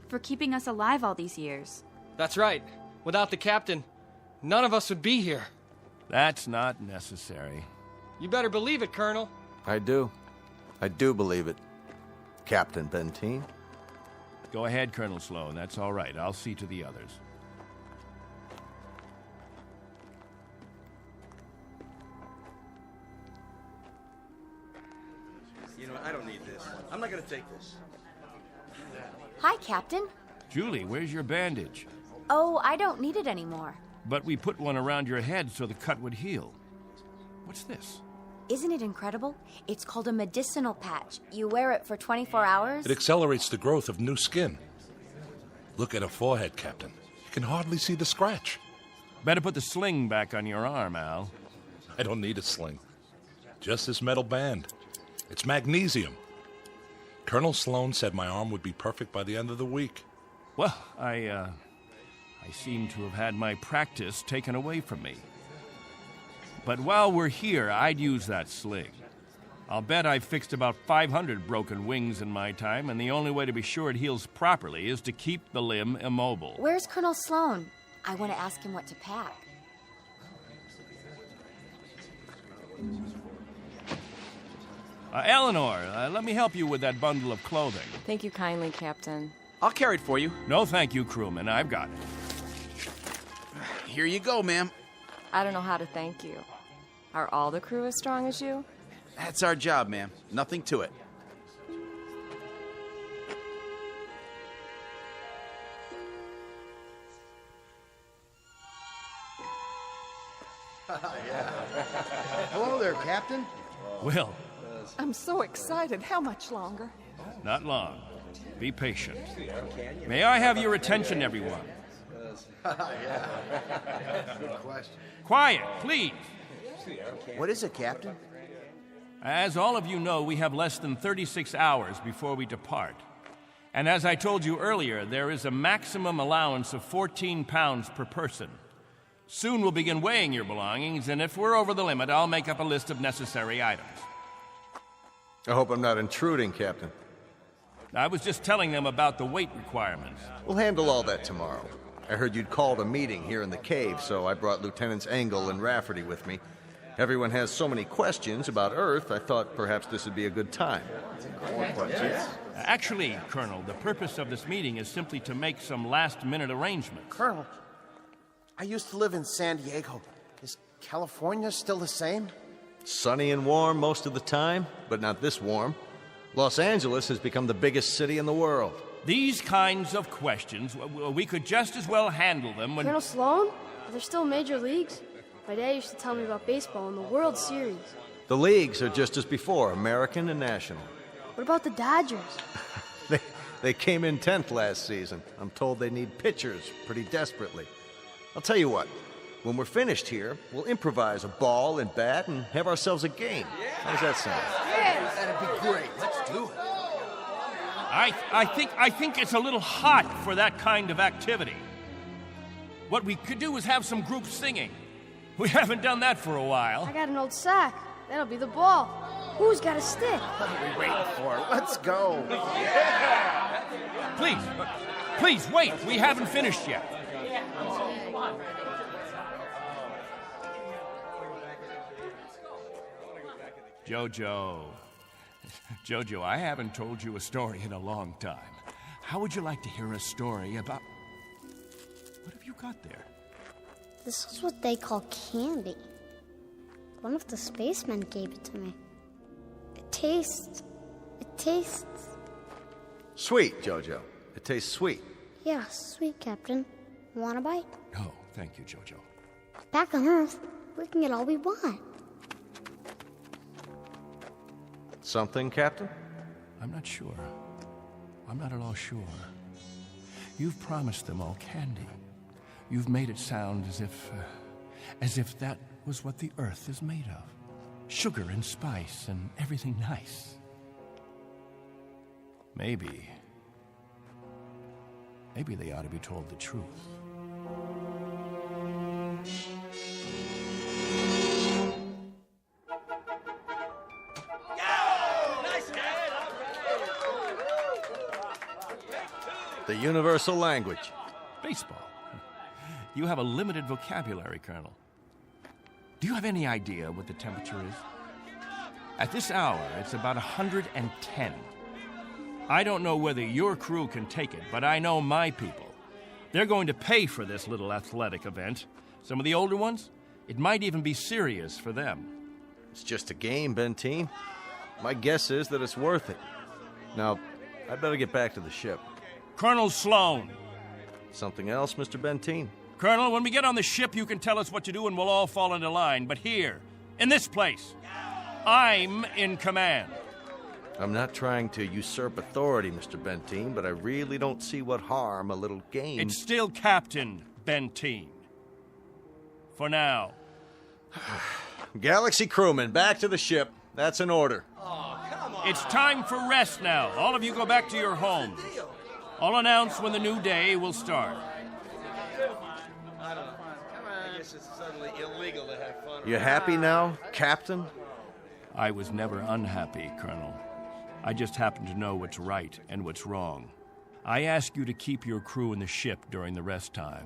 Speaker 15: For keeping us alive all these years.
Speaker 23: That's right. Without the captain, none of us would be here.
Speaker 12: That's not necessary.
Speaker 23: You better believe it, Colonel.
Speaker 16: I do. I do believe it. Captain Benteen.
Speaker 12: Go ahead, Colonel Sloan. That's all right. I'll see to the others.
Speaker 16: You know, I don't need this. I'm not going to take this.
Speaker 17: Hi, Captain.
Speaker 12: Julie, where's your bandage?
Speaker 17: Oh, I don't need it anymore.
Speaker 12: But we put one around your head so the cut would heal. What's this?
Speaker 8: Isn't it incredible? It's called a medicinal patch. You wear it for 24 hours.
Speaker 5: It accelerates the growth of new skin. Look at her forehead, Captain. You can hardly see the scratch.
Speaker 12: Better put the sling back on your arm, Al.
Speaker 5: I don't need a sling. Just this metal band. It's magnesium. Colonel Sloan said my arm would be perfect by the end of the week.
Speaker 12: Well, I seem to have had my practice taken away from me. But while we're here, I'd use that sling. I'll bet I've fixed about 500 broken wings in my time, and the only way to be sure it heals properly is to keep the limb immobile.
Speaker 8: Where's Colonel Sloan? I want to ask him what to pack.
Speaker 12: Eleanor, let me help you with that bundle of clothing.
Speaker 22: Thank you kindly, Captain.
Speaker 13: I'll carry it for you.
Speaker 12: No, thank you, crewman. I've got it.
Speaker 13: Here you go, ma'am.
Speaker 22: I don't know how to thank you. Are all the crew as strong as you?
Speaker 13: That's our job, ma'am. Nothing to it.
Speaker 9: Hello there, Captain.
Speaker 12: Will.
Speaker 25: I'm so excited. How much longer?
Speaker 12: Not long. Be patient. May I have your attention, everyone?
Speaker 9: Good question.
Speaker 12: Quiet, please.
Speaker 9: What is it, Captain?
Speaker 12: As all of you know, we have less than 36 hours before we depart. And as I told you earlier, there is a maximum allowance of 14 pounds per person. Soon we'll begin weighing your belongings, and if we're over the limit, I'll make up a list of necessary items.
Speaker 16: I hope I'm not intruding, Captain.
Speaker 12: I was just telling them about the weight requirements.
Speaker 16: We'll handle all that tomorrow. I heard you'd called a meeting here in the cave, so I brought Lieutenants Engel and Rafferty with me. Everyone has so many questions about Earth, I thought perhaps this would be a good time.
Speaker 12: Actually, Colonel, the purpose of this meeting is simply to make some last-minute arrangements.
Speaker 9: Colonel, I used to live in San Diego. Is California still the same?
Speaker 16: Sunny and warm most of the time, but not this warm. Los Angeles has become the biggest city in the world.
Speaker 12: These kinds of questions, we could just as well handle them when...
Speaker 7: Colonel Sloan? Are there still major leagues? My dad used to tell me about baseball and the World Series.
Speaker 16: The leagues are just as before, American and national.
Speaker 7: What about the Dodgers?
Speaker 16: They came in 10th last season. I'm told they need pitchers pretty desperately. I'll tell you what, when we're finished here, we'll improvise a ball and bat and have ourselves a game. How does that sound?
Speaker 9: Yes! That'd be great. Let's do it.
Speaker 12: I think it's a little hot for that kind of activity. What we could do is have some group singing. We haven't done that for a while.
Speaker 7: I got an old sack. That'll be the ball. Who's got a stick?
Speaker 9: What are we waiting for? Let's go.
Speaker 12: Please, wait. We haven't finished yet. Jojo, I haven't told you a story in a long time. How would you like to hear a story about... What have you got there?
Speaker 17: This is what they call candy. One of the spacemen gave it to me. It tastes...
Speaker 16: Sweet, Jojo. It tastes sweet.
Speaker 17: Yeah, sweet, Captain. Want a bite?
Speaker 12: No, thank you, Jojo.
Speaker 17: Back on Earth, we can get all we want.
Speaker 16: Something, Captain?
Speaker 12: I'm not sure. I'm not at all sure. You've promised them all candy. You've made it sound as if that was what the Earth is made of. Sugar and spice and everything nice. Maybe they ought to be told the truth.
Speaker 16: The universal language.
Speaker 12: Baseball. You have a limited vocabulary, Colonel. Do you have any idea what the temperature is? At this hour, it's about 110. I don't know whether your crew can take it, but I know my people. They're going to pay for this little athletic event. Some of the older ones, it might even be serious for them.
Speaker 16: It's just a game, Benteen. My guess is that it's worth it. Now, I'd better get back to the ship.
Speaker 12: Colonel Sloan.
Speaker 16: Something else, Mr. Benteen?
Speaker 12: Colonel, when we get on the ship, you can tell us what to do and we'll all fall into line. But here, in this place, I'm in command.
Speaker 16: I'm not trying to usurp authority, Mr. Benteen, but I really don't see what harm a little game...
Speaker 12: It's still Captain Benteen. For now.
Speaker 16: Galaxy crewmen, back to the ship. That's an order.
Speaker 12: It's time for rest now. All of you go back to your homes. I'll announce when the new day will start.
Speaker 16: I don't know. I guess it's suddenly illegal to have fun. You happy now, Captain?
Speaker 12: I was never unhappy, Colonel. I just happen to know what's right and what's wrong. I ask you to keep your crew in the ship during the rest time.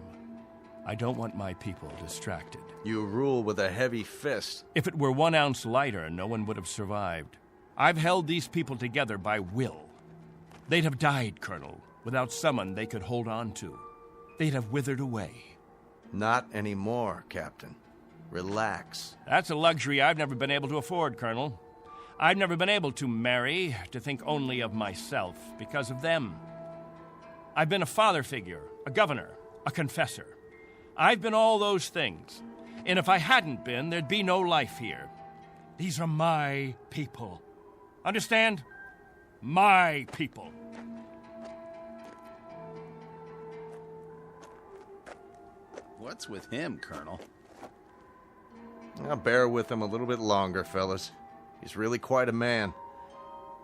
Speaker 12: I don't want my people distracted.
Speaker 16: You rule with a heavy fist.
Speaker 12: If it were 1 ounce lighter, no one would have survived. I've held these people together by will. They'd have died, Colonel, without someone they could hold on to. They'd have withered away.
Speaker 16: Not anymore, Captain. Relax.
Speaker 12: That's a luxury I've never been able to afford, Colonel. I've never been able to marry, to think only of myself, because of them. I've been a father figure, a governor, a confessor. I've been all those things. And if I hadn't been, there'd be no life here. These are my people. Understand? My people.
Speaker 13: What's with him, Colonel?
Speaker 16: I'll bear with him a little bit longer, fellas. He's really quite a man.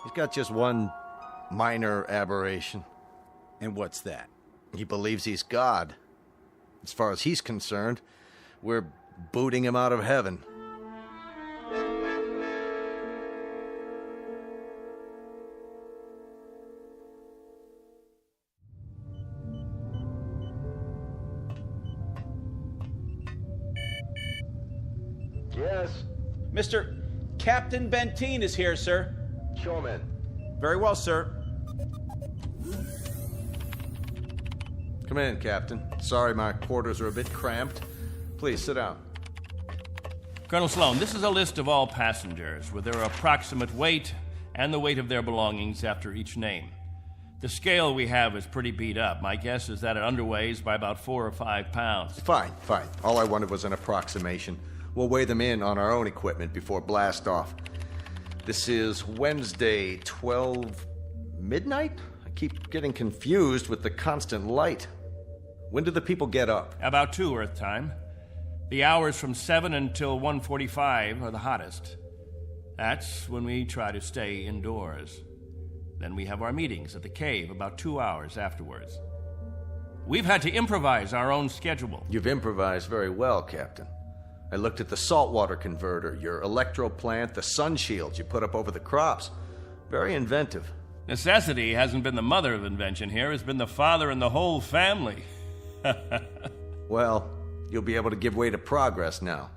Speaker 16: He's got just one minor aberration.
Speaker 13: And what's that?
Speaker 16: He believes he's God. As far as he's concerned, we're booting him out of heaven.
Speaker 13: Yes? Mr. Captain Benteen is here, sir.
Speaker 16: Show him in.
Speaker 13: Very well, sir.
Speaker 16: Come in, Captain. Sorry my quarters are a bit cramped. Please, sit down.
Speaker 12: Colonel Sloan, this is a list of all passengers with their approximate weight and the weight of their belongings after each name. The scale we have is pretty beat up. My guess is that it underweighs by about 4 or 5 pounds.
Speaker 16: Fine. All I wanted was an approximation. We'll weigh them in on our own equipment before blast off. This is Wednesday, 12 midnight? I keep getting confused with the constant light. When do the people get up?
Speaker 12: About 2 Earth time. The hours from 7 until 1:45 are the hottest. That's when we try to stay indoors. Then we have our meetings at the cave about 2 hours afterwards. We've had to improvise our own schedule.
Speaker 16: You've improvised very well, Captain. I looked at the saltwater converter, your electro plant, the sun shields you put up over the crops. Very inventive.
Speaker 12: Necessity hasn't been the mother of invention here. It's been the father and the whole family.
Speaker 16: Well, you'll be able to give way to progress now.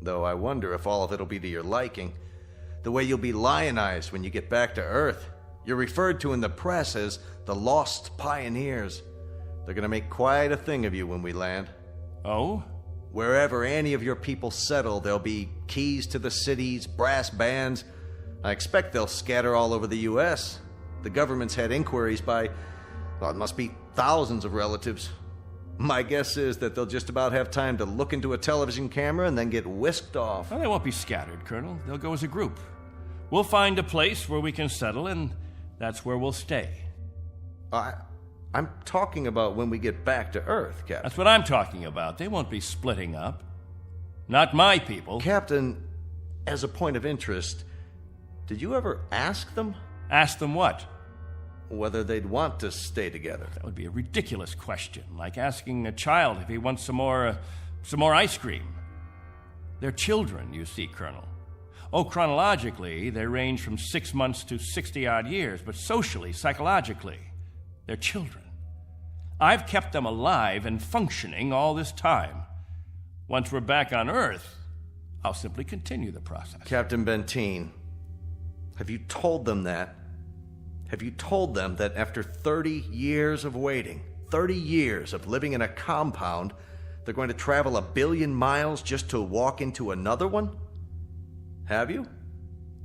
Speaker 16: Though I wonder if all of it'll be to your liking. The way you'll be lionized when you get back to Earth. You're referred to in the press as the Lost Pioneers. They're gonna make quite a thing of you when we land.
Speaker 12: Oh?
Speaker 16: Wherever any of your people settle, there'll be keys to the cities, brass bands. I expect they'll scatter all over the U.S. The government's had inquiries by, well, it must be thousands of relatives. My guess is that they'll just about have time to look into a television camera and then get whisked off.
Speaker 12: Well, they won't be scattered, Colonel. They'll go as a group. We'll find a place where we can settle, and that's where we'll stay.
Speaker 16: I'm talking about when we get back to Earth, Captain.
Speaker 12: That's what I'm talking about. They won't be splitting up. Not my people.
Speaker 16: Captain, as a point of interest, did you ever ask them?
Speaker 12: Ask them what?
Speaker 16: Whether they'd want to stay together.
Speaker 12: That would be a ridiculous question, like asking a child if he wants some more ice cream. They're children, you see, Colonel. Oh, chronologically, they range from 6 months to 60-odd years, but socially, psychologically, they're children. I've kept them alive and functioning all this time. Once we're back on Earth, I'll simply continue the process.
Speaker 16: Captain Benteen, have you told them that? Have you told them that after 30 years of waiting, 30 years of living in a compound, they're going to travel 1 billion miles just to walk into another one? Have you?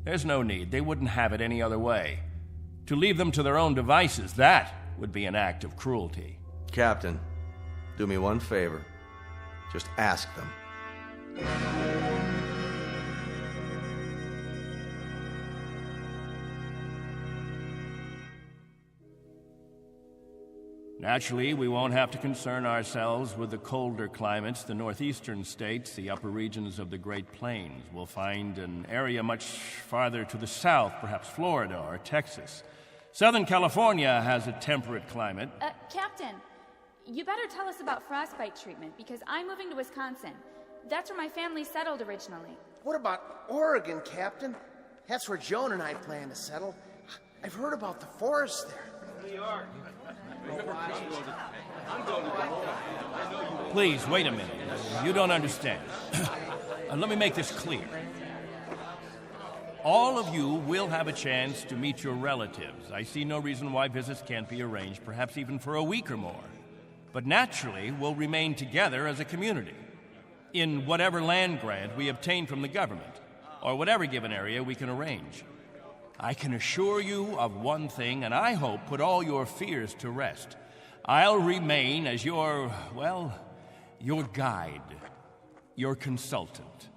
Speaker 12: There's no need. They wouldn't have it any other way. To leave them to their own devices, that would be an act of cruelty.
Speaker 16: Captain, do me one favor. Just ask them.
Speaker 12: Naturally, we won't have to concern ourselves with the colder climates. The northeastern states, the upper regions of the Great Plains, will find an area much farther to the south, perhaps Florida or Texas. Southern California has a temperate climate.
Speaker 15: Captain, you better tell us about frostbite treatment, because I'm moving to Wisconsin. That's where my family settled originally.
Speaker 24: What about Oregon, Captain? That's where Joan and I plan to settle. I've heard about the forest there.
Speaker 3: New York.
Speaker 12: Please, wait a minute. You don't understand. Let me make this clear. All of you will have a chance to meet your relatives. I see no reason why visits can't be arranged, perhaps even for a week or more. But naturally, we'll remain together as a community in whatever land grant we obtain from the government, or whatever given area we can arrange. I can assure you of one thing, and I hope put all your fears to rest. I'll remain as your guide, your consultant.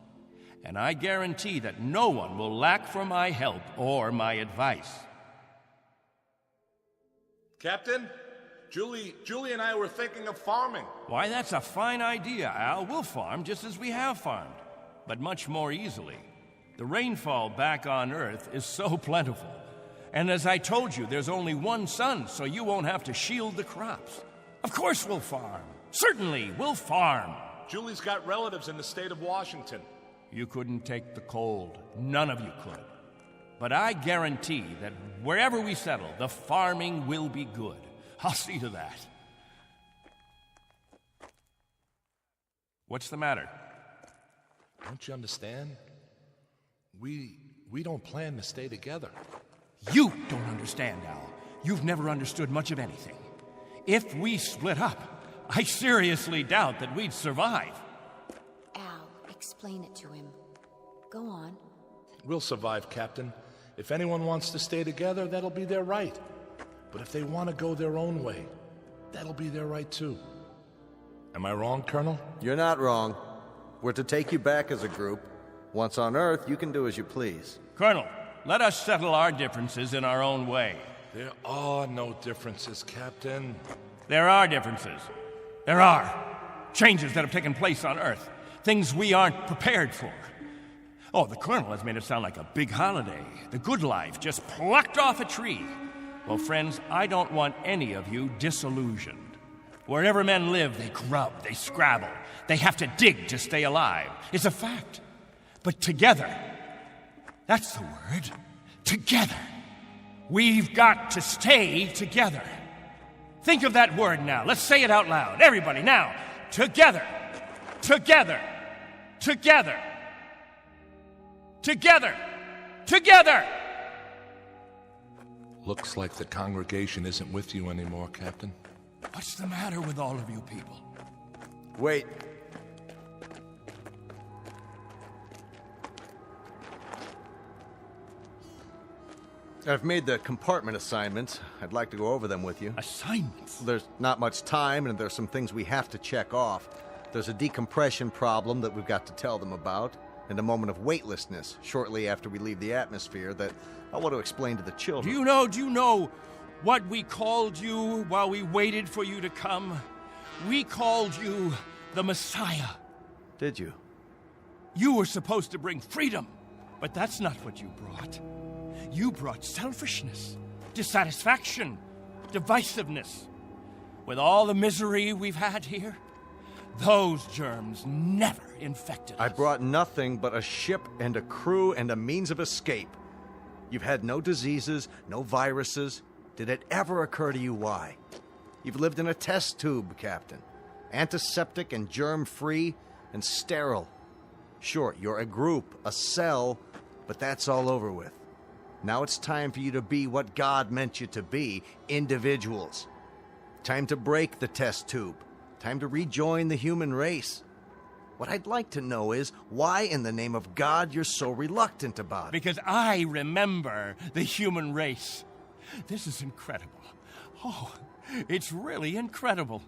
Speaker 12: And I guarantee that no one will lack for my help or my advice.
Speaker 5: Captain, Julie and I were thinking of farming.
Speaker 12: Why, that's a fine idea, Al. We'll farm just as we have farmed, but much more easily. The rainfall back on Earth is so plentiful. And as I told you, there's only one sun, so you won't have to shield the crops. Of course we'll farm. Certainly, we'll farm.
Speaker 5: Julie's got relatives in the state of Washington.
Speaker 12: You couldn't take the cold. None of you could. But I guarantee that wherever we settle, the farming will be good. I'll see to that. What's the matter?
Speaker 5: Don't you understand? We don't plan to stay together.
Speaker 12: You don't understand, Al. You've never understood much of anything. If we split up, I seriously doubt that we'd survive.
Speaker 8: Al, explain it to him. Go on.
Speaker 5: We'll survive, Captain. If anyone wants to stay together, that'll be their right. But if they want to go their own way, that'll be their right too. Am I wrong, Colonel?
Speaker 16: You're not wrong. We're to take you back as a group. Once on Earth, you can do as you please.
Speaker 12: Colonel, let us settle our differences in our own way.
Speaker 5: There are no differences, Captain.
Speaker 12: There are differences. There are. Changes that have taken place on Earth. Things we aren't prepared for. Oh, the Colonel has made it sound like a big holiday. The good life just plucked off a tree. Well, friends, I don't want any of you disillusioned. Wherever men live, they grub, they scrabble. They have to dig to stay alive. It's a fact. But together, that's the word, together. We've got to stay together. Think of that word now. Let's say it out loud. Everybody, now. Together. Together. Together. Together. Together.
Speaker 5: Looks like the congregation isn't with you anymore, Captain.
Speaker 12: What's the matter with all of you people?
Speaker 16: Wait. I've made the compartment assignments. I'd like to go over them with you.
Speaker 12: Assignments?
Speaker 16: There's not much time, and there's some things we have to check off. There's a decompression problem that we've got to tell them about, and a moment of weightlessness shortly after we leave the atmosphere that I want to explain to the children.
Speaker 12: Do you know what we called you while we waited for you to come? We called you the Messiah.
Speaker 16: Did you?
Speaker 12: You were supposed to bring freedom, but that's not what you brought. You brought selfishness, dissatisfaction, divisiveness. With all the misery we've had here, those germs never infected us.
Speaker 16: I brought nothing but a ship and a crew and a means of escape. You've had no diseases, no viruses. Did it ever occur to you why? You've lived in a test tube, Captain. Antiseptic and germ-free and sterile. Sure, you're a group, a cell, but that's all over with. Now it's time for you to be what God meant you to be, individuals. Time to break the test tube. Time to rejoin the human race. What I'd like to know is why in the name of God you're so reluctant about it.
Speaker 12: Because I remember the human race. This is incredible. Oh, it's really incredible.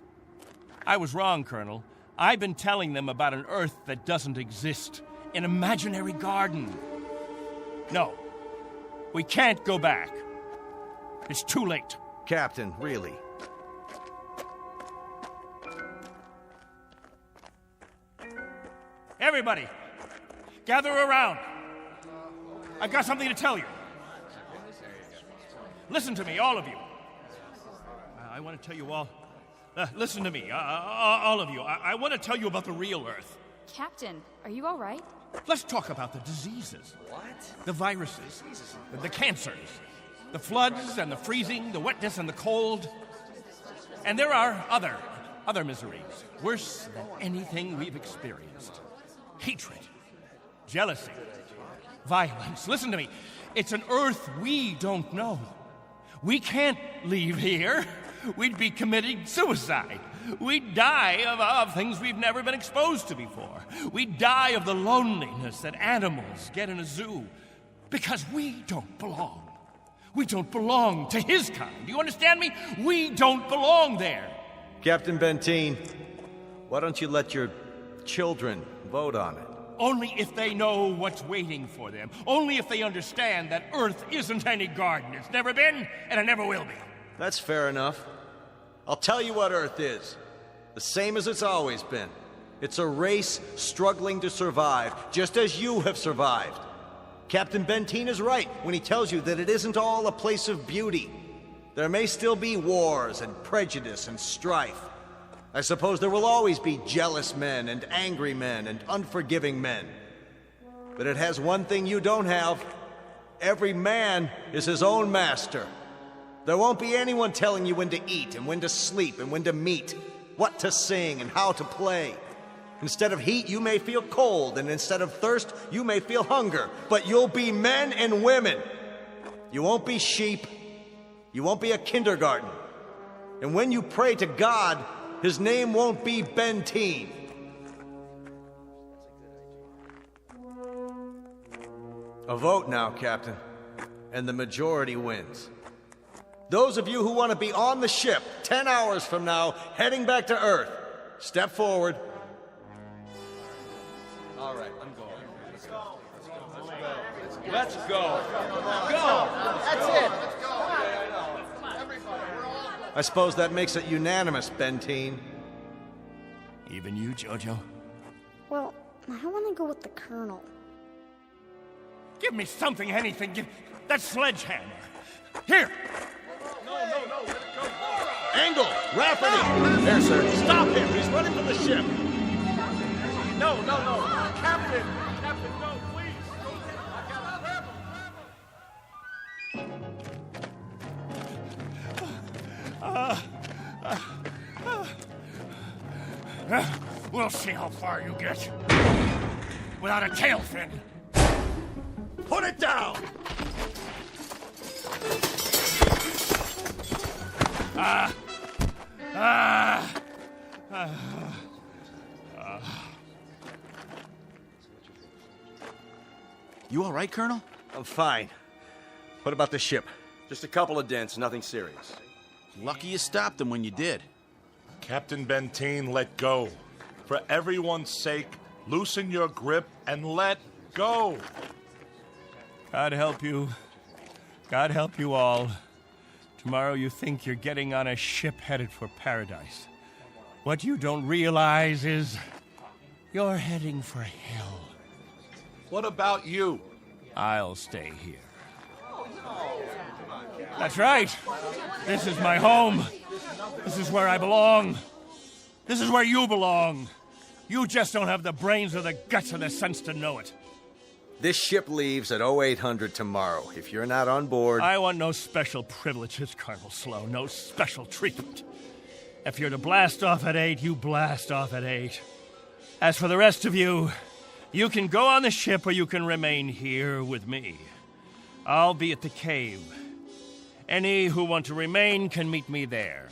Speaker 12: I was wrong, Colonel. I've been telling them about an Earth that doesn't exist, an imaginary garden. No, we can't go back. It's too late.
Speaker 16: Captain, really?
Speaker 12: Everybody, gather around. I've got something to tell you. Listen to me, all of you. I want to tell you all. Listen to me, all of you. I want to tell you about the real Earth.
Speaker 15: Captain, are you all right?
Speaker 12: Let's talk about the diseases. What? The viruses, the cancers, the floods and the freezing, the wetness and the cold. And there are other miseries, worse than anything we've experienced. Hatred, jealousy, violence. Listen to me. It's an Earth we don't know. We can't leave here. We'd be committing suicide. We'd die of things we've never been exposed to before. We'd die of the loneliness that animals get in a zoo. Because we don't belong. We don't belong to his kind. Do you understand me? We don't belong there.
Speaker 16: Captain Benteen, why don't you let your children vote on it?
Speaker 12: Only if they know what's waiting for them. Only if they understand that Earth isn't any garden. It's never been, and it never will be.
Speaker 16: That's fair enough. I'll tell you what Earth is. The same as it's always been. It's a race struggling to survive, just as you have survived. Captain Benteen is right when he tells you that it isn't all a place of beauty. There may still be wars and prejudice and strife. I suppose there will always be jealous men and angry men and unforgiving men. But it has one thing you don't have. Every man is his own master. There won't be anyone telling you when to eat and when to sleep and when to meet, what to sing and how to play. Instead of heat, you may feel cold, and instead of thirst, you may feel hunger. But you'll be men and women. You won't be sheep. You won't be a kindergarten. And when you pray to God, his name won't be Benteen. A vote now, Captain, and the majority wins. Those of you who want to be on the ship 10 hours from now, heading back to Earth, step forward. All right, I'm going.
Speaker 12: Let's go.
Speaker 16: Go! That's it! I suppose that makes it unanimous, Benteen.
Speaker 12: Even you, Jojo?
Speaker 17: Well, I want to go with the Colonel.
Speaker 12: Give me something, anything. Give that sledgehammer. Here!
Speaker 16: No, let it go. Angle! Rafferty! There, sir. Stop him! He's running from the ship! No. Captain! Captain, no, please!
Speaker 12: We'll see how far you get. Without a tail fin.
Speaker 16: Put it down!
Speaker 13: You all right, Colonel?
Speaker 16: I'm fine. What about the ship?
Speaker 4: Just a couple of dents, nothing serious.
Speaker 13: Lucky you stopped them when you did.
Speaker 5: Captain Benteen, let go. For everyone's sake, loosen your grip and let go.
Speaker 12: God help you. God help you all. Tomorrow you think you're getting on a ship headed for paradise. What you don't realize is you're heading for hell.
Speaker 5: What about you?
Speaker 12: I'll stay here. That's right. This is my home. This is where I belong. This is where you belong. You just don't have the brains or the guts or the sense to know it.
Speaker 16: This ship leaves at 0800 tomorrow. If you're not on board...
Speaker 12: I want no special privileges, Colonel Slow. No special treatment. If you're to blast off at 8, you blast off at 8. As for the rest of you, you can go on the ship or you can remain here with me. I'll be at the cave. Any who want to remain can meet me there.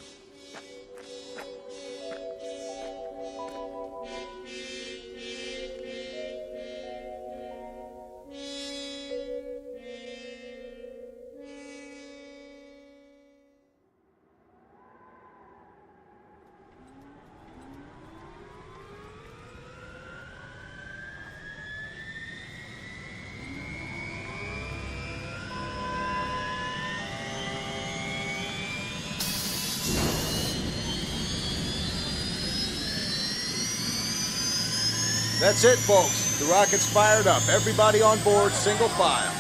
Speaker 16: That's it, folks. The rocket's fired up. Everybody on board, single file.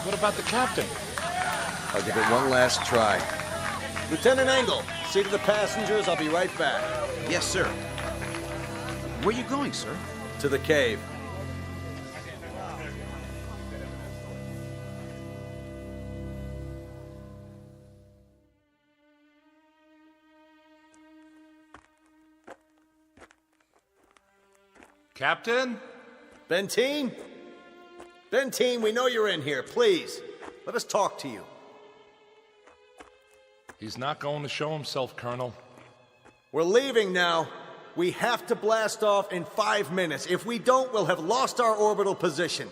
Speaker 5: What about the captain?
Speaker 16: I'll give it one last try. Lieutenant Engel, see to the passengers. I'll be right back.
Speaker 13: Yes, sir. Where are you going, sir?
Speaker 16: To the cave.
Speaker 5: Captain?
Speaker 16: Benteen? Benteen, we know you're in here. Please, let us talk to you.
Speaker 5: He's not going to show himself, Colonel.
Speaker 16: We're leaving now. We have to blast off in 5 minutes. If we don't, we'll have lost our orbital position.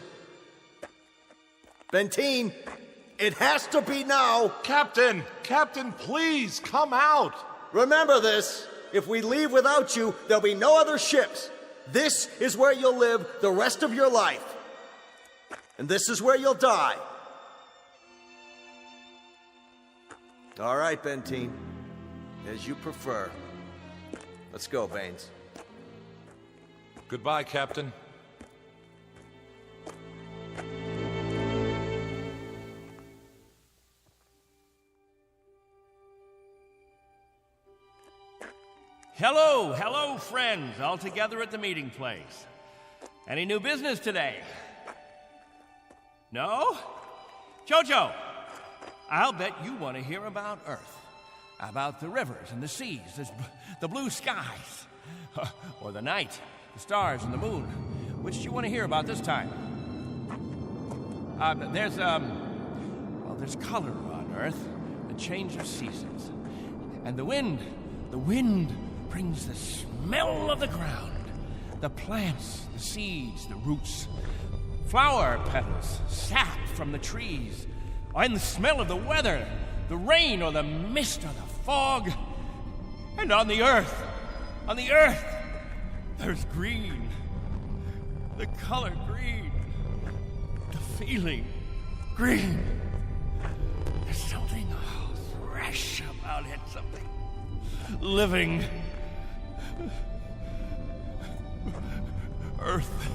Speaker 16: Benteen, it has to be now.
Speaker 5: Captain! Captain, please, come out!
Speaker 16: Remember this. If we leave without you, there'll be no other ships. This is where you'll live the rest of your life. And this is where you'll die. All right, Benteen. As you prefer. Let's go, Baines.
Speaker 5: Goodbye, Captain.
Speaker 12: Hello, friends, all together at the meeting place. Any new business today? No? Jojo, I'll bet you want to hear about Earth. About the rivers and the seas, the blue skies, or the night, the stars and the moon. Which do you want to hear about this time? There's color on Earth, the change of seasons. And the wind brings the smell of the ground, the plants, the seeds, the roots, flower petals, sap from the trees, and the smell of the weather, the rain or the mist or the fog. And on the earth, there's green, the color green, the feeling green. There's something fresh about it, something living. Earth.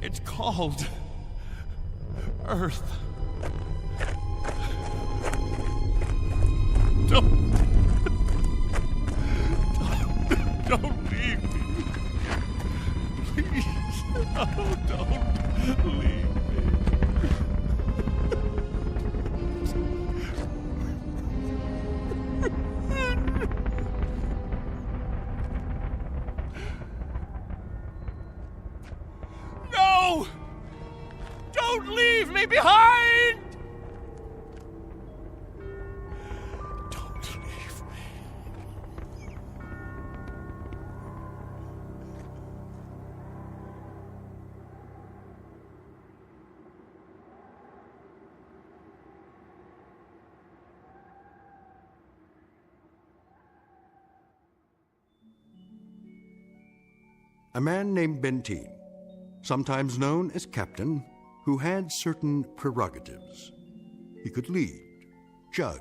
Speaker 12: It's called Earth. Don't leave me. Please. Oh, don't leave me. No! Don't leave me behind! Don't leave me.
Speaker 2: A man named Benteen, sometimes known as Captain, who had certain prerogatives. He could lead, judge,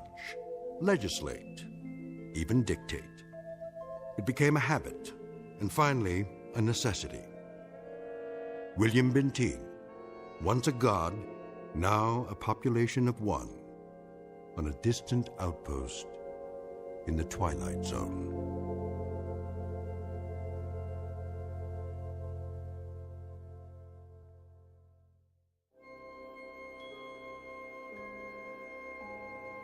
Speaker 2: legislate, even dictate. It became a habit, and finally, a necessity. William Benteen, once a god, now a population of one, on a distant outpost in the Twilight Zone.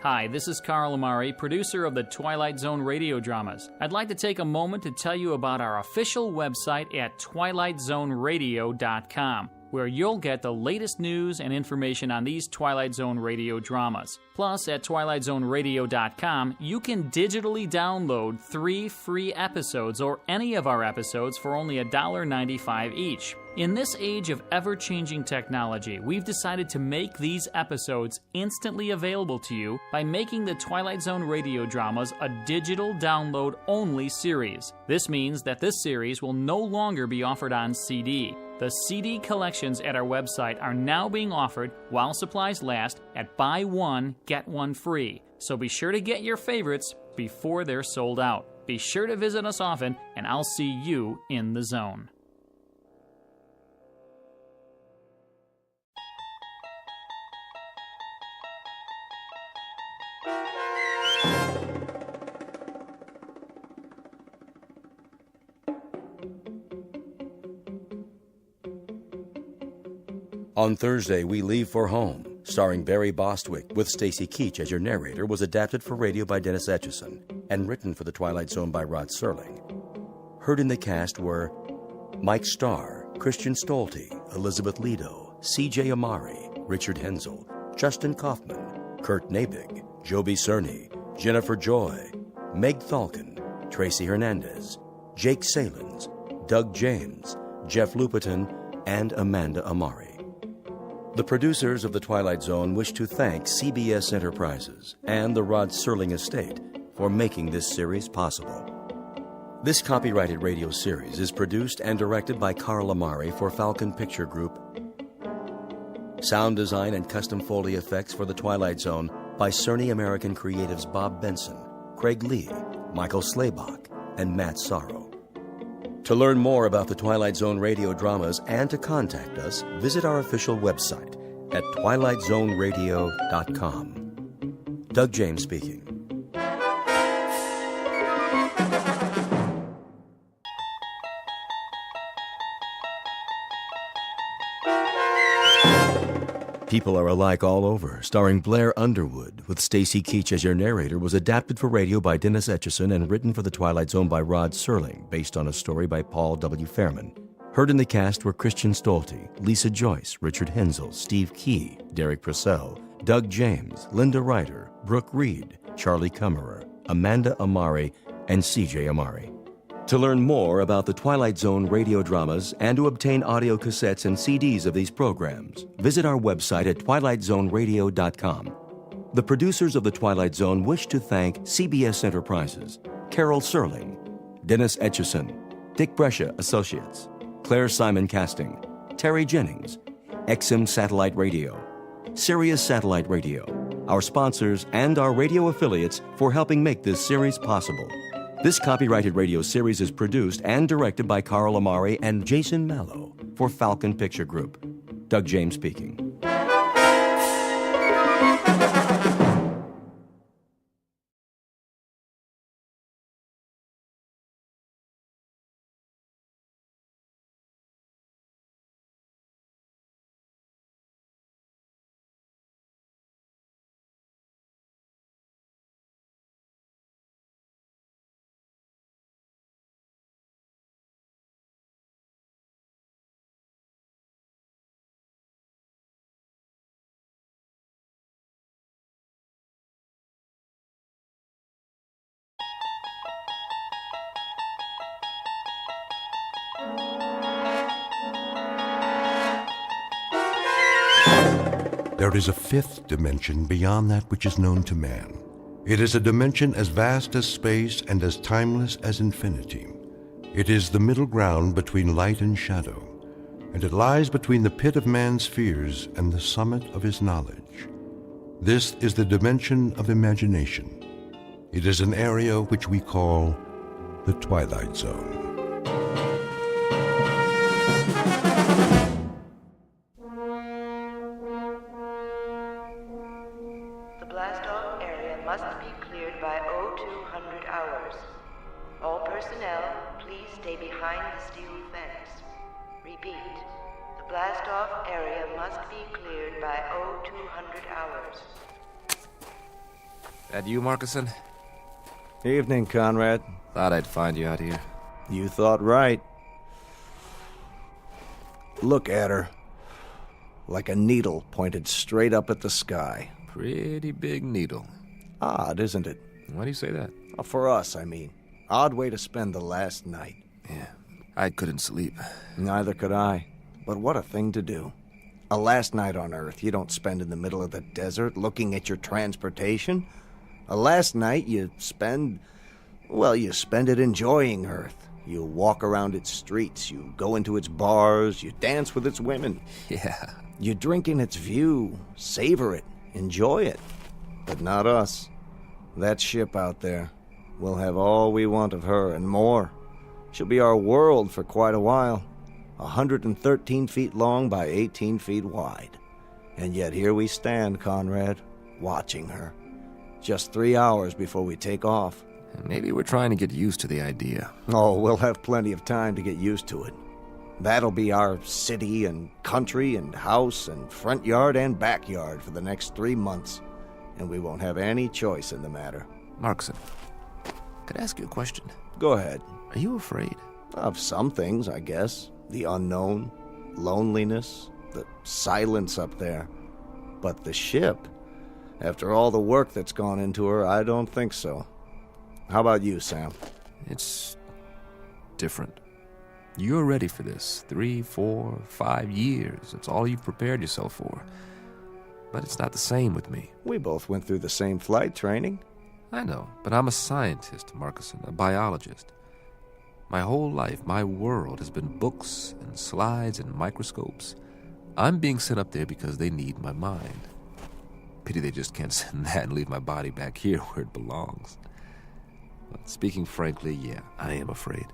Speaker 10: Hi, this is Carl Amari, producer of the Twilight Zone Radio Dramas. I'd like to take a moment to tell you about our official website at twilightzoneradio.com, where you'll get the latest news and information on these Twilight Zone Radio dramas. Plus, at twilightzoneradio.com, you can digitally download 3 free episodes or any of our episodes for only $1.95 each. In this age of ever-changing technology, we've decided to make these episodes instantly available to you by making the Twilight Zone Radio Dramas a digital download-only series. This means that this series will no longer be offered on CD. The CD collections at our website are now being offered, while supplies last, at buy one, get one free. So be sure to get your favorites before they're sold out. Be sure to visit us often, and I'll see you in the zone.
Speaker 1: On Thursday, We Leave for Home, starring Barry Bostwick with Stacy Keach as your narrator, was adapted for radio by Dennis Etchison and written for The Twilight Zone by Rod Serling. Heard in the cast were Mike Starr, Christian Stolte, Elizabeth Lido, C.J. Amari, Richard Hensel, Justin Kaufman, Kurt Nabig, Joby Cerny, Jennifer Joy, Meg Thalken, Tracy Hernandez, Jake Salins, Doug James, Jeff Lupetin, and Amanda Amari. The producers of The Twilight Zone wish to thank CBS Enterprises and the Rod Serling Estate for making this series possible. This copyrighted radio series is produced and directed by Carl Amari for Falcon Picture Group. Sound design and custom Foley effects for The Twilight Zone by Cerny American Creatives Bob Benson, Craig Lee, Michael Slaybach, and Matt Sorrow. To learn more about the Twilight Zone radio dramas and to contact us, visit our official website at twilightzoneradio.com. Doug James speaking. People Are Alike All Over, starring Blair Underwood, with Stacy Keach as your narrator, was adapted for radio by Dennis Etchison and written for The Twilight Zone by Rod Serling, based on a story by Paul W. Fairman. Heard in the cast were Christian Stolte, Lisa Joyce, Richard Hensel, Steve Key, Derek Purcell, Doug James, Linda Ryder, Brooke Reed, Charlie Kummerer, Amanda Amari, and C.J. Amari. To learn more about the Twilight Zone radio dramas and to obtain audio cassettes and CDs of these programs, visit our website at twilightzoneradio.com. The producers of The Twilight Zone wish to thank CBS Enterprises, Carol Serling, Dennis Etchison, Dick Brescia Associates, Claire Simon Casting, Terry Jennings, XM Satellite Radio, Sirius Satellite Radio, our sponsors, and our radio affiliates for helping make this series possible. This copyrighted radio series is produced and directed by Carl Amari and Jason Mallow for Falcon Picture Group. Doug James speaking.
Speaker 2: There is a fifth dimension beyond that which is known to man. It is a dimension as vast as space and as timeless as infinity. It is the middle ground between light and shadow, and it lies between the pit of man's fears and the summit of his knowledge. This is the dimension of imagination. It is an area which we call the Twilight Zone.
Speaker 6: That you, Markison?
Speaker 11: Evening, Conrad.
Speaker 6: Thought I'd find you out here.
Speaker 11: You thought right. Look at her. Like a needle pointed straight up at the sky.
Speaker 6: Pretty big needle.
Speaker 11: Odd, isn't it?
Speaker 6: Why do you say that?
Speaker 11: For us, I mean. Odd way to spend the last night.
Speaker 6: Yeah, I couldn't sleep.
Speaker 11: Neither could I. But what a thing to do. A last night on Earth you don't spend in the middle of the desert looking at your transportation. A last night you spend it enjoying Earth. You walk around its streets, you go into its bars, you dance with its women.
Speaker 6: Yeah.
Speaker 11: You drink in its view, savor it, enjoy it. But not us. That ship out there, We'll have all we want of her and more. She'll be our world for quite a while. 113 feet long by 18 feet wide. And yet here we stand, Conrad, watching her. Just 3 hours before we take off.
Speaker 6: Maybe we're trying to get used to the idea.
Speaker 11: Oh, we'll have plenty of time to get used to it. That'll be our city and country and house and front yard and backyard for the next 3 months. And we won't have any choice in the matter.
Speaker 6: Markson, could I ask you a question?
Speaker 11: Go ahead.
Speaker 6: Are you afraid?
Speaker 11: Of some things, I guess. The unknown, loneliness, the silence up there. But the ship, after all the work that's gone into her, I don't think so. How about you, Sam?
Speaker 6: It's different. You're ready for this. 3, 4, 5 years. It's all you've prepared yourself for. But it's not the same with me.
Speaker 11: We both went through the same flight training.
Speaker 6: I know, but I'm a scientist, Markison, a biologist. My whole life, my world has been books and slides and microscopes. I'm being sent up there because they need my mind. Pity they just can't send that and leave my body back here where it belongs. But speaking frankly, yeah, I am afraid.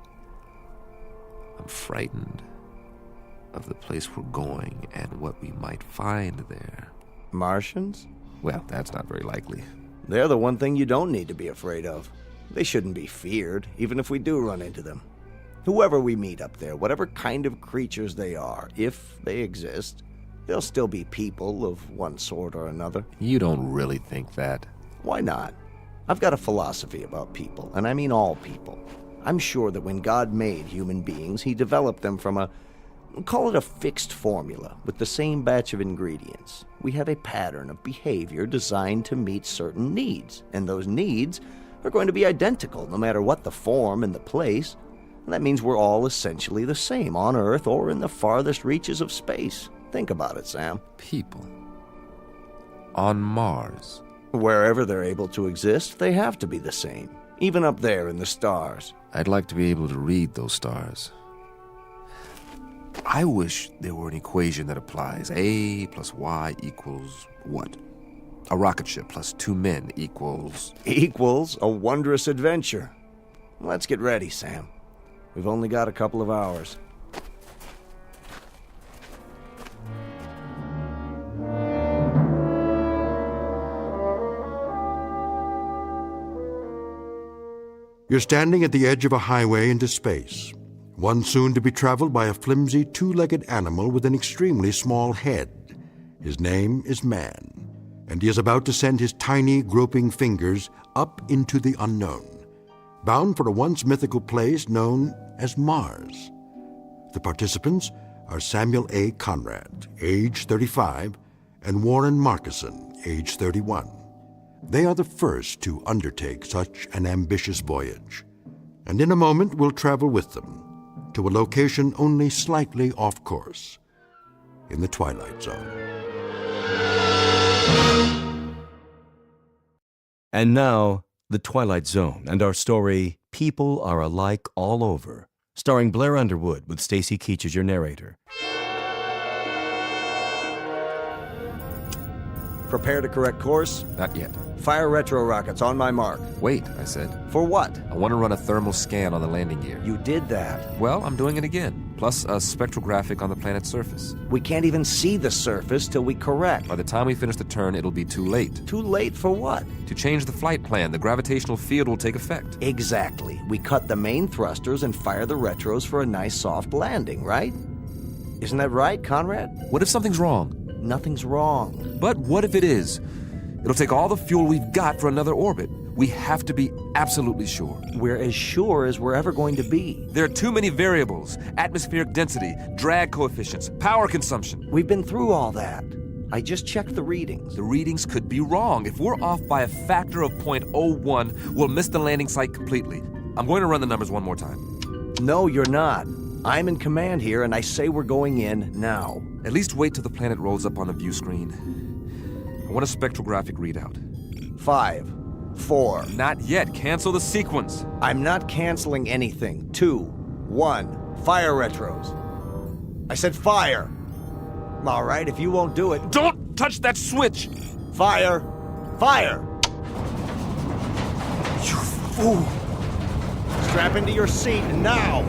Speaker 6: I'm frightened of the place we're going and what we might find there.
Speaker 11: Martians?
Speaker 6: Well, that's not very likely.
Speaker 11: They're the one thing you don't need to be afraid of. They shouldn't be feared, even if we do run into them. Whoever we meet up there, whatever kind of creatures they are, if they exist, they'll still be people of one sort or another.
Speaker 6: You don't really think that?
Speaker 11: Why not? I've got a philosophy about people, and I mean all people. I'm sure that when God made human beings, he developed them from call it a fixed formula, with the same batch of ingredients. We have a pattern of behavior designed to meet certain needs, and those needs are going to be identical no matter what the form and the place. And that means we're all essentially the same on Earth or in the farthest reaches of space. Think about it, Sam.
Speaker 6: People. On Mars.
Speaker 11: Wherever they're able to exist, they have to be the same, even up there in the stars.
Speaker 6: I'd like to be able to read those stars. I wish there were an equation that applies. A plus Y equals what? A rocket ship plus 2 men equals...
Speaker 11: Equals a wondrous adventure. Let's get ready, Sam. We've only got a couple of hours.
Speaker 2: You're standing at the edge of a highway into space, one soon to be traveled by a flimsy, two-legged animal with an extremely small head. His name is Man, and he is about to send his tiny, groping fingers up into the unknown, bound for a once mythical place known as Mars. The participants are Samuel A. Conrad, age 35, and Warren Markison, age 31. They are the first to undertake such an ambitious voyage, and in a moment we'll travel with them to a location only slightly off course, in the Twilight Zone.
Speaker 1: And now, the Twilight Zone and our story, People Are Alike All Over, starring Blair Underwood with Stacy Keach as your narrator.
Speaker 11: Prepare to correct course?
Speaker 6: Not yet.
Speaker 11: Fire retro rockets on my mark.
Speaker 6: Wait, I said.
Speaker 11: For what?
Speaker 6: I want to run a thermal scan on the landing gear.
Speaker 11: You did that.
Speaker 6: Well, I'm doing it again, plus a spectrographic on the planet's surface.
Speaker 11: We can't even see the surface till we correct.
Speaker 6: By the time we finish the turn, it'll be too late.
Speaker 11: Too late for what?
Speaker 6: To change the flight plan, the gravitational field will take effect.
Speaker 11: Exactly. We cut the main thrusters and fire the retros for a nice soft landing, right? Isn't that right, Conrad?
Speaker 6: What if something's wrong?
Speaker 11: Nothing's wrong.
Speaker 6: But what if it is? It'll take all the fuel we've got for another orbit. We have to be absolutely sure.
Speaker 11: We're as sure as we're ever going to be.
Speaker 6: There are too many variables. Atmospheric density, drag coefficients, power consumption.
Speaker 11: We've been through all that. I just checked the readings.
Speaker 6: The readings could be wrong. If we're off by a factor of 0.01, we'll miss the landing site completely. I'm going to run the numbers one more time.
Speaker 11: No, you're not. I'm in command here, and I say we're going in now.
Speaker 6: At least wait till the planet rolls up on the view screen. I want a spectrographic readout.
Speaker 11: 5, 4.
Speaker 6: Not yet. Cancel the sequence.
Speaker 11: I'm not canceling anything. 2, 1. Fire retros. I said fire. All right, if you won't do it...
Speaker 6: Don't touch that switch!
Speaker 11: Fire! Fire!
Speaker 6: You fool!
Speaker 11: Strap into your seat now.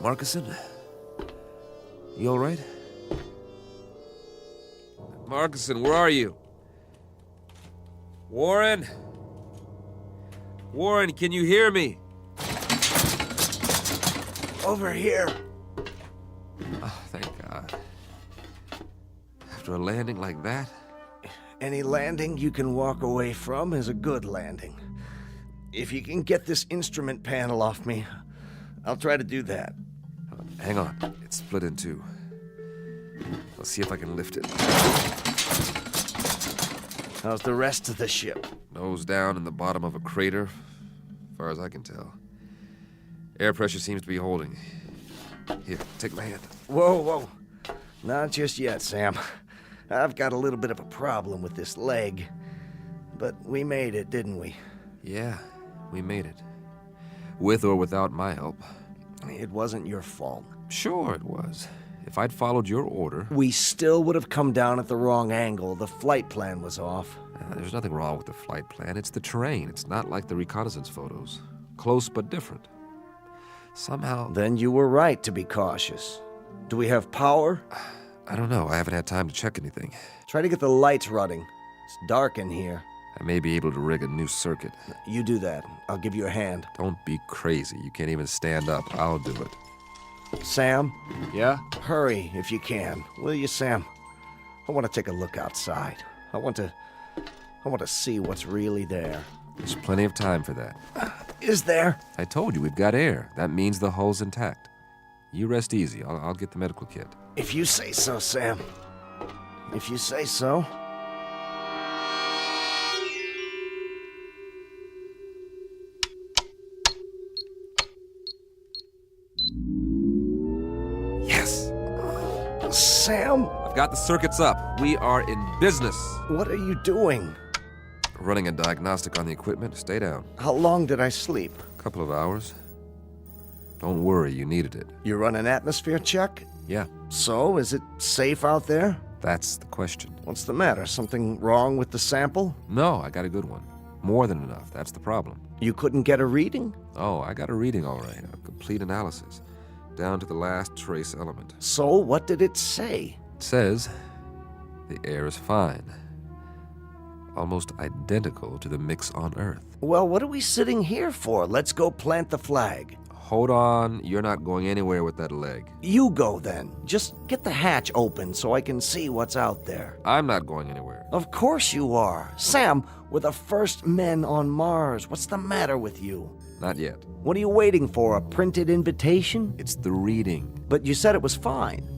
Speaker 6: Marcuson? You all right? Marcuson, where are you? Warren? Warren, can you hear me?
Speaker 11: Over here.
Speaker 6: Oh, thank God. After a landing like that?
Speaker 11: Any landing you can walk away from is a good landing. If you can get this instrument panel off me, I'll try to do that.
Speaker 6: Hang on. It's split in two. I'll see if I can lift it.
Speaker 11: How's the rest of the ship?
Speaker 6: Nose down in the bottom of a crater, as far as I can tell. Air pressure seems to be holding. Here, take my hand.
Speaker 11: Whoa. Not just yet, Sam. I've got a little bit of a problem with this leg. But we made it, didn't we?
Speaker 6: Yeah, we made it. With or without my help.
Speaker 11: It wasn't your fault.
Speaker 6: Sure it was. If I'd followed your order...
Speaker 11: We still would have come down at the wrong angle. The flight plan was off.
Speaker 6: There's nothing wrong with the flight plan. It's the terrain. It's not like the reconnaissance photos. Close but different. Somehow...
Speaker 11: Then you were right to be cautious. Do we have power?
Speaker 6: I don't know. I haven't had time to check anything.
Speaker 11: Try to get the lights running. It's dark in here.
Speaker 6: I may be able to rig a new circuit.
Speaker 11: You do that. I'll give you a hand.
Speaker 6: Don't be crazy. You can't even stand up. I'll do it.
Speaker 11: Sam?
Speaker 6: Yeah?
Speaker 11: Hurry, if you can. Will you, Sam? I want to take a look outside. I want to see what's really there.
Speaker 6: There's plenty of time for that.
Speaker 11: Is there?
Speaker 6: I told you, we've got air. That means the hull's intact. You rest easy. I'll get the medical kit.
Speaker 11: If you say so, Sam. If you say so.
Speaker 6: Yes!
Speaker 11: Sam?
Speaker 6: I've got the circuits up. We are in business.
Speaker 11: What are you doing?
Speaker 6: Running a diagnostic on the equipment. Stay down.
Speaker 11: How long did I sleep?
Speaker 6: A couple of hours. Don't worry, you needed it.
Speaker 11: You run an atmosphere check?
Speaker 6: Yeah.
Speaker 11: So, is it safe out there?
Speaker 6: That's the question.
Speaker 11: What's the matter? Something wrong with the sample?
Speaker 6: No, I got a good one. More than enough. That's the problem.
Speaker 11: You couldn't get a reading?
Speaker 6: Oh, I got a reading all right. A complete analysis. Down to the last trace element.
Speaker 11: So, what did it say?
Speaker 6: It says the air is fine. Almost identical to the mix on Earth.
Speaker 11: Well, what are we sitting here for? Let's go plant the flag.
Speaker 6: Hold on. You're not going anywhere with that leg.
Speaker 11: You go then. Just get the hatch open so I can see what's out there.
Speaker 6: I'm not going anywhere.
Speaker 11: Of course you are. Sam, we're the first men on Mars. What's the matter with you?
Speaker 6: Not yet.
Speaker 11: What are you waiting for, a printed invitation?
Speaker 6: It's the reading.
Speaker 11: But you said it was fine.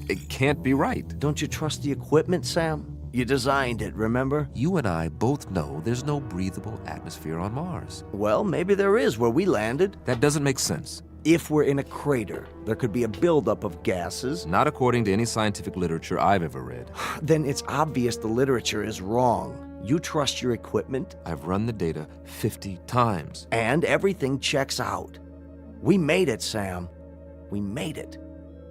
Speaker 6: It can't be right.
Speaker 11: Don't you trust the equipment, Sam? You designed it, remember?
Speaker 6: You and I both know there's no breathable atmosphere on Mars.
Speaker 11: Well, maybe there is where we landed.
Speaker 6: That doesn't make sense.
Speaker 11: If we're in a crater, there could be a buildup of gases.
Speaker 6: Not according to any scientific literature I've ever read.
Speaker 11: Then it's obvious the literature is wrong. You trust your equipment?
Speaker 6: I've run the data 50 times.
Speaker 11: And everything checks out. We made it, Sam. We made it.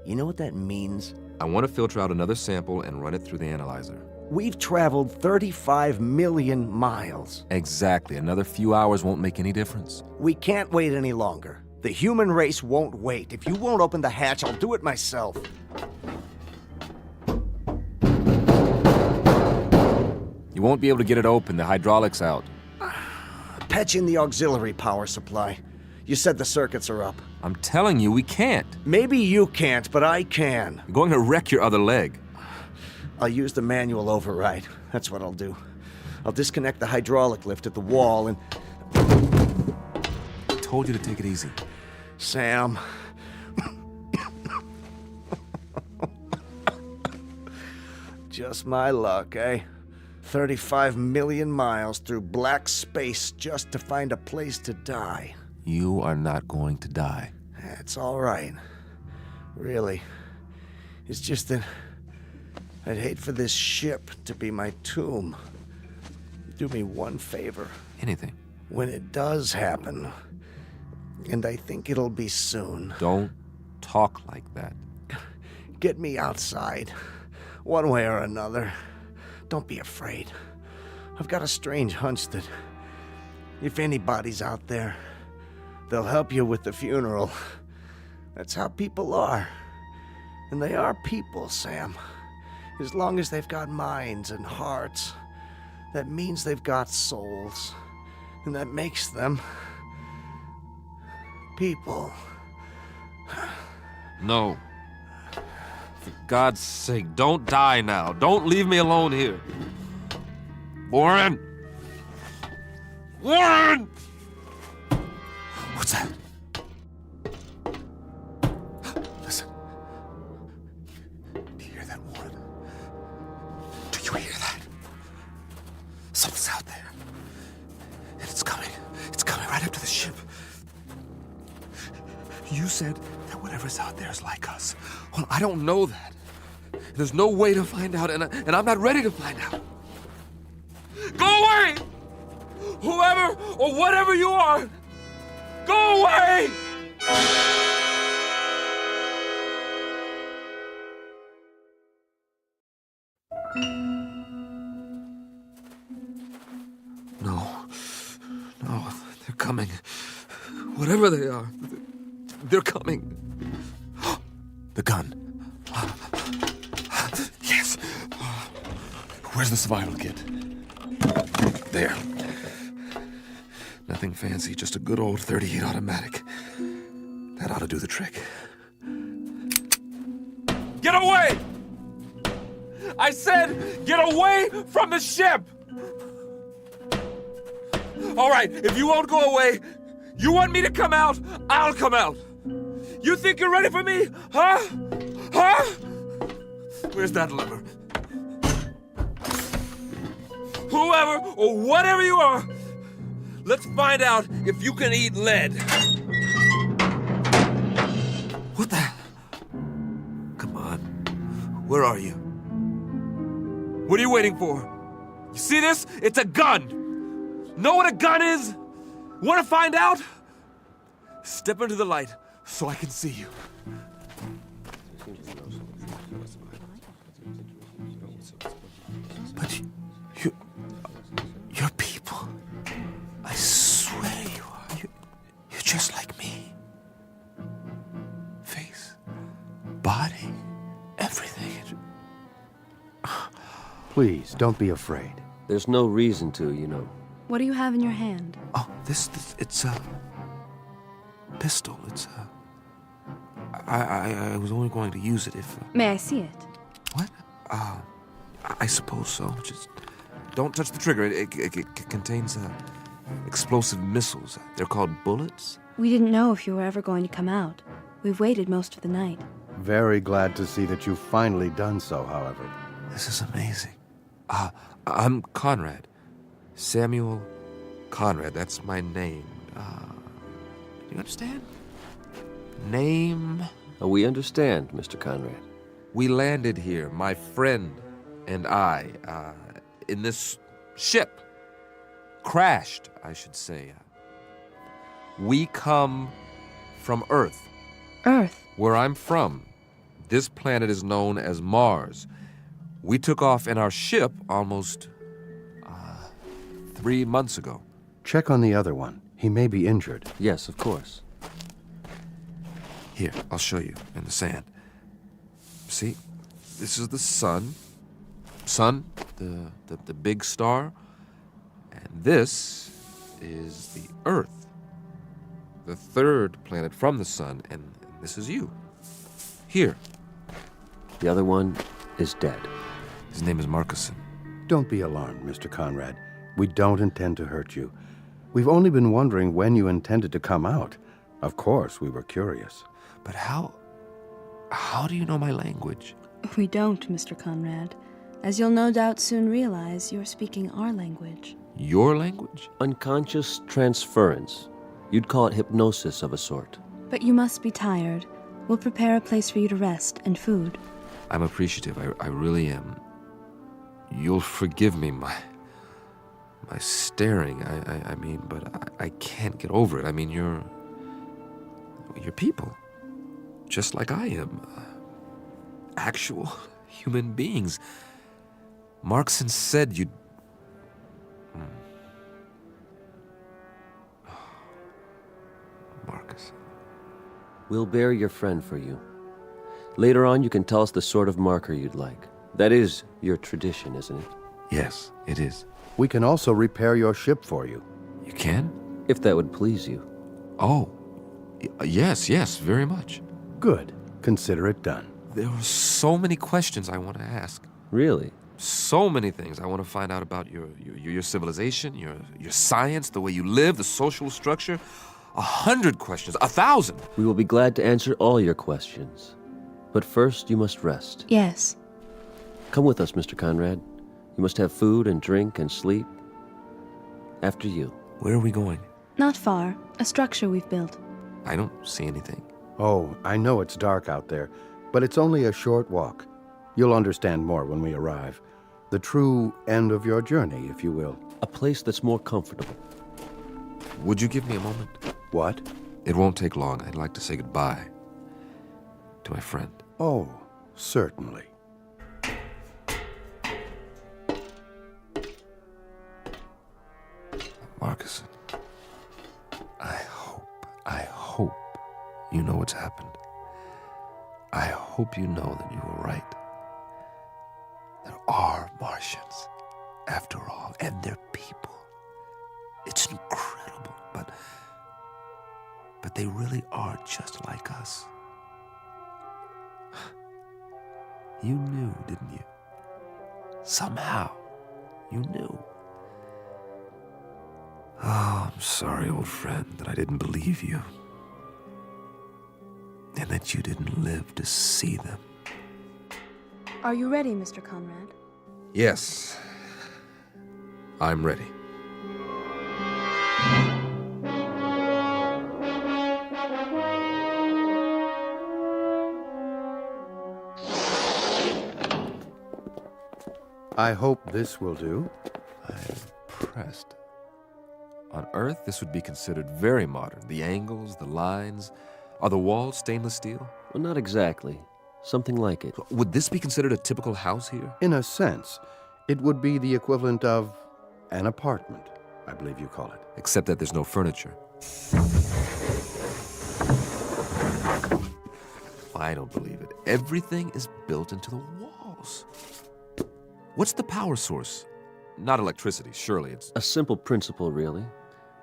Speaker 11: You know what that means?
Speaker 6: I want to filter out another sample and run it through the analyzer.
Speaker 11: We've traveled 35 million miles.
Speaker 6: Exactly. Another few hours won't make any difference.
Speaker 11: We can't wait any longer. The human race won't wait. If you won't open the hatch, I'll do it myself.
Speaker 6: You won't be able to get it open. The hydraulics out.
Speaker 11: Patch in the auxiliary power supply. You said the circuits are up.
Speaker 6: I'm telling you, we can't.
Speaker 11: Maybe you can't, but I can.
Speaker 6: You're going to wreck your other leg.
Speaker 11: I'll use the manual override. That's what I'll do. I'll disconnect the hydraulic lift at the wall and...
Speaker 6: I told you to take it easy.
Speaker 11: Sam. Just my luck, eh? 35 million miles through black space just to find a place to die.
Speaker 6: You are not going to die.
Speaker 11: It's all right. Really. It's just that I'd hate for this ship to be my tomb. Do me one favor.
Speaker 6: Anything.
Speaker 11: When it does happen, and I think it'll be soon.
Speaker 6: Don't talk like that.
Speaker 11: Get me outside, one way or another. Don't be afraid. I've got a strange hunch that if anybody's out there, they'll help you with the funeral. That's how people are. And they are people, Sam. As long as they've got minds and hearts, that means they've got souls. And that makes them people.
Speaker 6: No. For God's sake, don't die now. Don't leave me alone here. Warren! Warren! What's that? Listen. Do you hear that, Warren? Do you hear that? Something's out there. And it's coming. It's coming right up to the ship. You said that whatever's out there is like us. Well, I don't know that. There's no way to find out, and I'm not ready to find out. Go away! Whoever or whatever you are, go away! No, they're coming. Whatever they are, they're coming. The gun. Yes. Where's the survival kit? There. Nothing fancy, just a good old .38 automatic. That ought to do the trick. Get away! I said, get away from the ship! All right, if you won't go away, you want me to come out, I'll come out. You think you're ready for me? Huh? Huh? Where's that lever? Whoever or whatever you are, let's find out if you can eat lead. What the? Come on. Where are you? What are you waiting for? You see this? It's a gun. Know what a gun is? Want to find out? Step into the light so I can see you. But you're people. I swear you are. You're just like me. Face, body, everything.
Speaker 14: Please, don't be afraid. There's no reason to, you know.
Speaker 18: What do you have in your hand?
Speaker 6: Oh, this it's a pistol. It's I was only going to use it if...
Speaker 18: May I see it?
Speaker 6: What? I suppose so. Just don't touch the trigger. It contains explosive missiles. They're called bullets.
Speaker 18: We didn't know if you were ever going to come out. We've waited most of the night.
Speaker 14: Very glad to see that you've finally done so, however.
Speaker 6: This is amazing. I'm Conrad. Samuel Conrad. That's my name. Do you understand? Name?
Speaker 14: We understand, Mr. Conrad.
Speaker 6: We landed here, my friend and I, in this ship. Crashed, I should say. We come from Earth.
Speaker 18: Earth?
Speaker 6: Where I'm from. This planet is known as Mars. We took off in our ship almost 3 months ago.
Speaker 14: Check on the other one. He may be injured. Yes, of course.
Speaker 6: Here, I'll show you in the sand. See, this is the sun. Sun, the big star. And this is the Earth, the third planet from the sun, and this is you. Here.
Speaker 14: The other one is dead.
Speaker 6: His name is Marcuson.
Speaker 14: Don't be alarmed, Mr. Conrad. We don't intend to hurt you. We've only been wondering when you intended to come out. Of course, we were curious.
Speaker 6: But how do you know my language?
Speaker 18: We don't, Mr. Conrad. As you'll no doubt soon realize, you're speaking our language.
Speaker 6: Your language?
Speaker 14: Unconscious transference. You'd call it hypnosis of a sort.
Speaker 18: But you must be tired. We'll prepare a place for you to rest and food.
Speaker 6: I'm appreciative. I really am. You'll forgive me, my staring. I mean, but I can't get over it. I mean, you're people, just like I am. Actual human beings. Markson said you'd... Marcus.
Speaker 19: We'll bear your friend for you. Later on, you can tell us the sort of marker you'd like. That is your tradition, isn't it?
Speaker 6: Yes, it is.
Speaker 14: We can also repair your ship for you.
Speaker 6: You can?
Speaker 19: If that would please you.
Speaker 6: Oh, yes, very much.
Speaker 14: Good. Consider it done.
Speaker 6: There are so many questions I want to ask.
Speaker 19: Really?
Speaker 6: So many things I want to find out about your civilization, your science, the way you live, the social structure. 100 questions, 1,000.
Speaker 19: We will be glad to answer all your questions. But first, you must rest.
Speaker 18: Yes.
Speaker 19: Come with us, Mr. Conrad. You must have food and drink and sleep. After you.
Speaker 6: Where are we going?
Speaker 18: Not far. A structure we've built.
Speaker 6: I don't see anything.
Speaker 14: Oh, I know it's dark out there, but it's only a short walk. You'll understand more when we arrive. The true end of your journey, if you will.
Speaker 19: A place that's more comfortable.
Speaker 6: Would you give me a moment?
Speaker 14: What?
Speaker 6: It won't take long. I'd like to say goodbye to my friend.
Speaker 14: Oh, certainly.
Speaker 6: Marcus, I hope you know what's happened. I hope you know that you were right. There are Martians, after all, and they're people. It's incredible, but they really are just like us. You knew, didn't you? Somehow, you knew. Oh, I'm sorry, old friend, that I didn't believe you. And that you didn't live to see them.
Speaker 18: Are you ready, Mr. Conrad?
Speaker 6: Yes, I'm ready.
Speaker 14: I hope this will do.
Speaker 6: I'm impressed. On Earth, this would be considered very modern. The angles, the lines. Are the walls stainless steel?
Speaker 19: Well, not exactly. Something like it.
Speaker 6: Would this be considered a typical house here?
Speaker 14: In a sense, it would be the equivalent of an apartment, I believe you call it.
Speaker 6: Except that there's no furniture. I don't believe it. Everything is built into the walls. What's the power source? Not electricity, surely. It's
Speaker 19: a simple principle, really.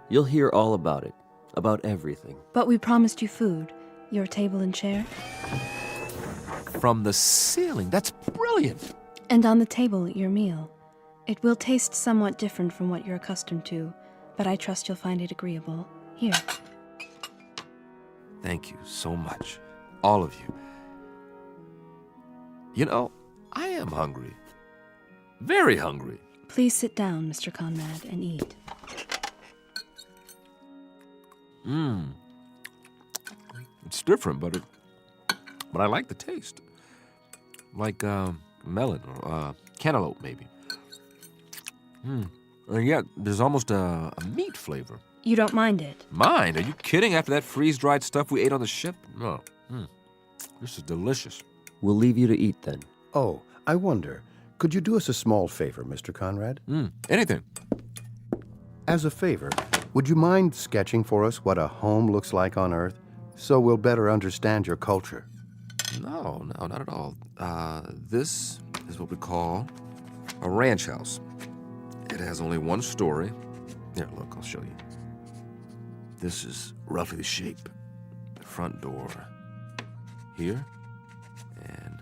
Speaker 19: You'll hear all about it. About everything.
Speaker 18: But we promised you food. Your table and chair.
Speaker 6: From the ceiling. That's brilliant.
Speaker 18: And on the table, your meal. It will taste somewhat different from what you're accustomed to, but I trust you'll find it agreeable. Here.
Speaker 6: Thank you so much. All of you. You know, I am hungry. Very hungry.
Speaker 18: Please sit down, Mr. Conrad, and eat.
Speaker 6: It's different, but I like the taste. Like melon or cantaloupe, maybe. And yet, there's almost a meat flavor.
Speaker 18: You don't mind it?
Speaker 6: Mind? Are you kidding? After that freeze-dried stuff we ate on the ship? No. This is delicious.
Speaker 19: We'll leave you to eat, then.
Speaker 14: Oh, I wonder, could you do us a small favor, Mr. Conrad?
Speaker 6: Anything.
Speaker 14: As a favor, would you mind sketching for us what a home looks like on Earth, so we'll better understand your culture?
Speaker 6: No, not at all. This is what we call a ranch house. It has only one story. Here, look, I'll show you. This is roughly the shape. The front door here, and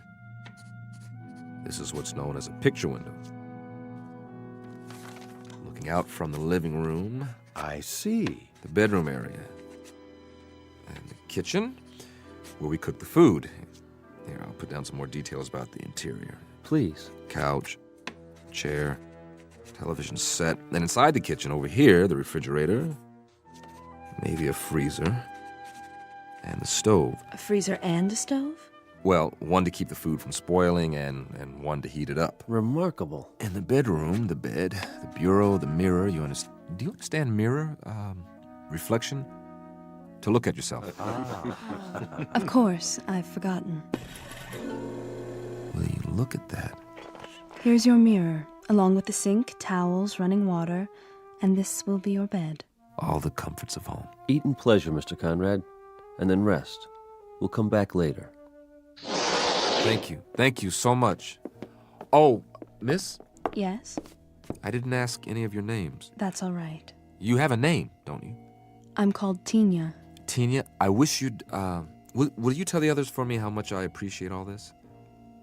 Speaker 6: this is what's known as a picture window. Looking out from the living room.
Speaker 14: I see.
Speaker 6: The bedroom area. And the kitchen, where we cook the food. Here, I'll put down some more details about the interior.
Speaker 19: Please.
Speaker 6: Couch, chair, television set. Then inside the kitchen, over here, the refrigerator, maybe a freezer, and the stove.
Speaker 18: A freezer and a stove?
Speaker 6: Well, one to keep the food from spoiling and one to heat it up.
Speaker 19: Remarkable.
Speaker 6: In the bedroom, the bed, the bureau, the mirror, do you understand mirror? Reflection? To look at yourself.
Speaker 18: Of course, I've forgotten.
Speaker 6: Will you look at that?
Speaker 18: Here's your mirror, along with the sink, towels, running water, and this will be your bed.
Speaker 6: All the comforts of home.
Speaker 19: Eat in pleasure, Mr. Conrad, and then rest. We'll come back later.
Speaker 6: Thank you. Thank you so much. Oh, miss?
Speaker 18: Yes?
Speaker 6: I didn't ask any of your names.
Speaker 18: That's all right.
Speaker 6: You have a name, don't you?
Speaker 18: I'm called Tina.
Speaker 6: Tina, I wish you'd, will you tell the others for me how much I appreciate all this?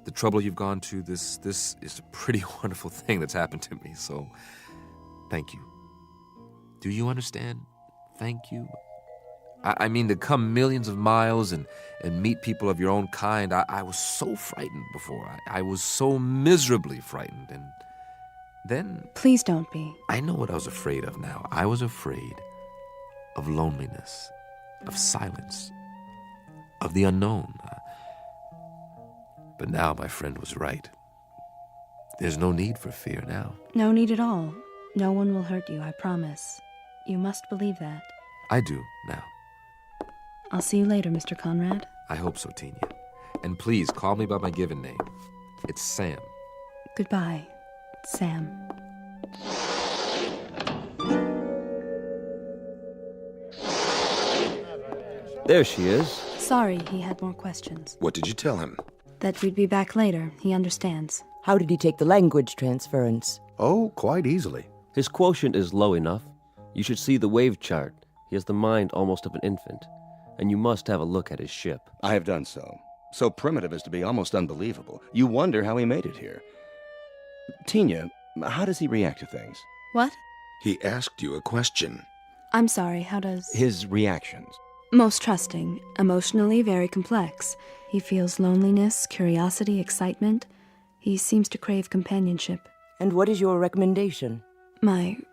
Speaker 6: The trouble you've gone to, this is a pretty wonderful thing that's happened to me, so thank you. Do you understand? Thank you. I mean, to come millions of miles and meet people of your own kind, I was so frightened before. I was so miserably frightened, and then...
Speaker 18: Please don't be.
Speaker 6: I know what I was afraid of now. I was afraid of loneliness, of silence, of the unknown. But now my friend was right. There's no need for fear now.
Speaker 18: No need at all. No one will hurt you, I promise. You must believe that.
Speaker 6: I do now.
Speaker 18: I'll see you later, Mr. Conrad.
Speaker 6: I hope so, Tina. And please call me by my given name. It's Sam.
Speaker 18: Goodbye, Sam.
Speaker 19: There she is.
Speaker 18: Sorry, he had more questions.
Speaker 20: What did you tell him?
Speaker 18: That we'd be back later. He understands.
Speaker 21: How did he take the language transference?
Speaker 14: Oh, quite easily.
Speaker 19: His quotient is low enough. You should see the wave chart. He has the mind almost of an infant. And you must have a look at his ship.
Speaker 1: I have done so. So primitive as to be almost unbelievable. You wonder how he made it here. Tina, how does he react to things?
Speaker 18: What?
Speaker 20: He asked you a question.
Speaker 18: I'm sorry, how does...
Speaker 1: His reactions.
Speaker 18: Most trusting, emotionally very complex. He feels loneliness, curiosity, excitement. He seems to crave companionship.
Speaker 21: And what is your recommendation?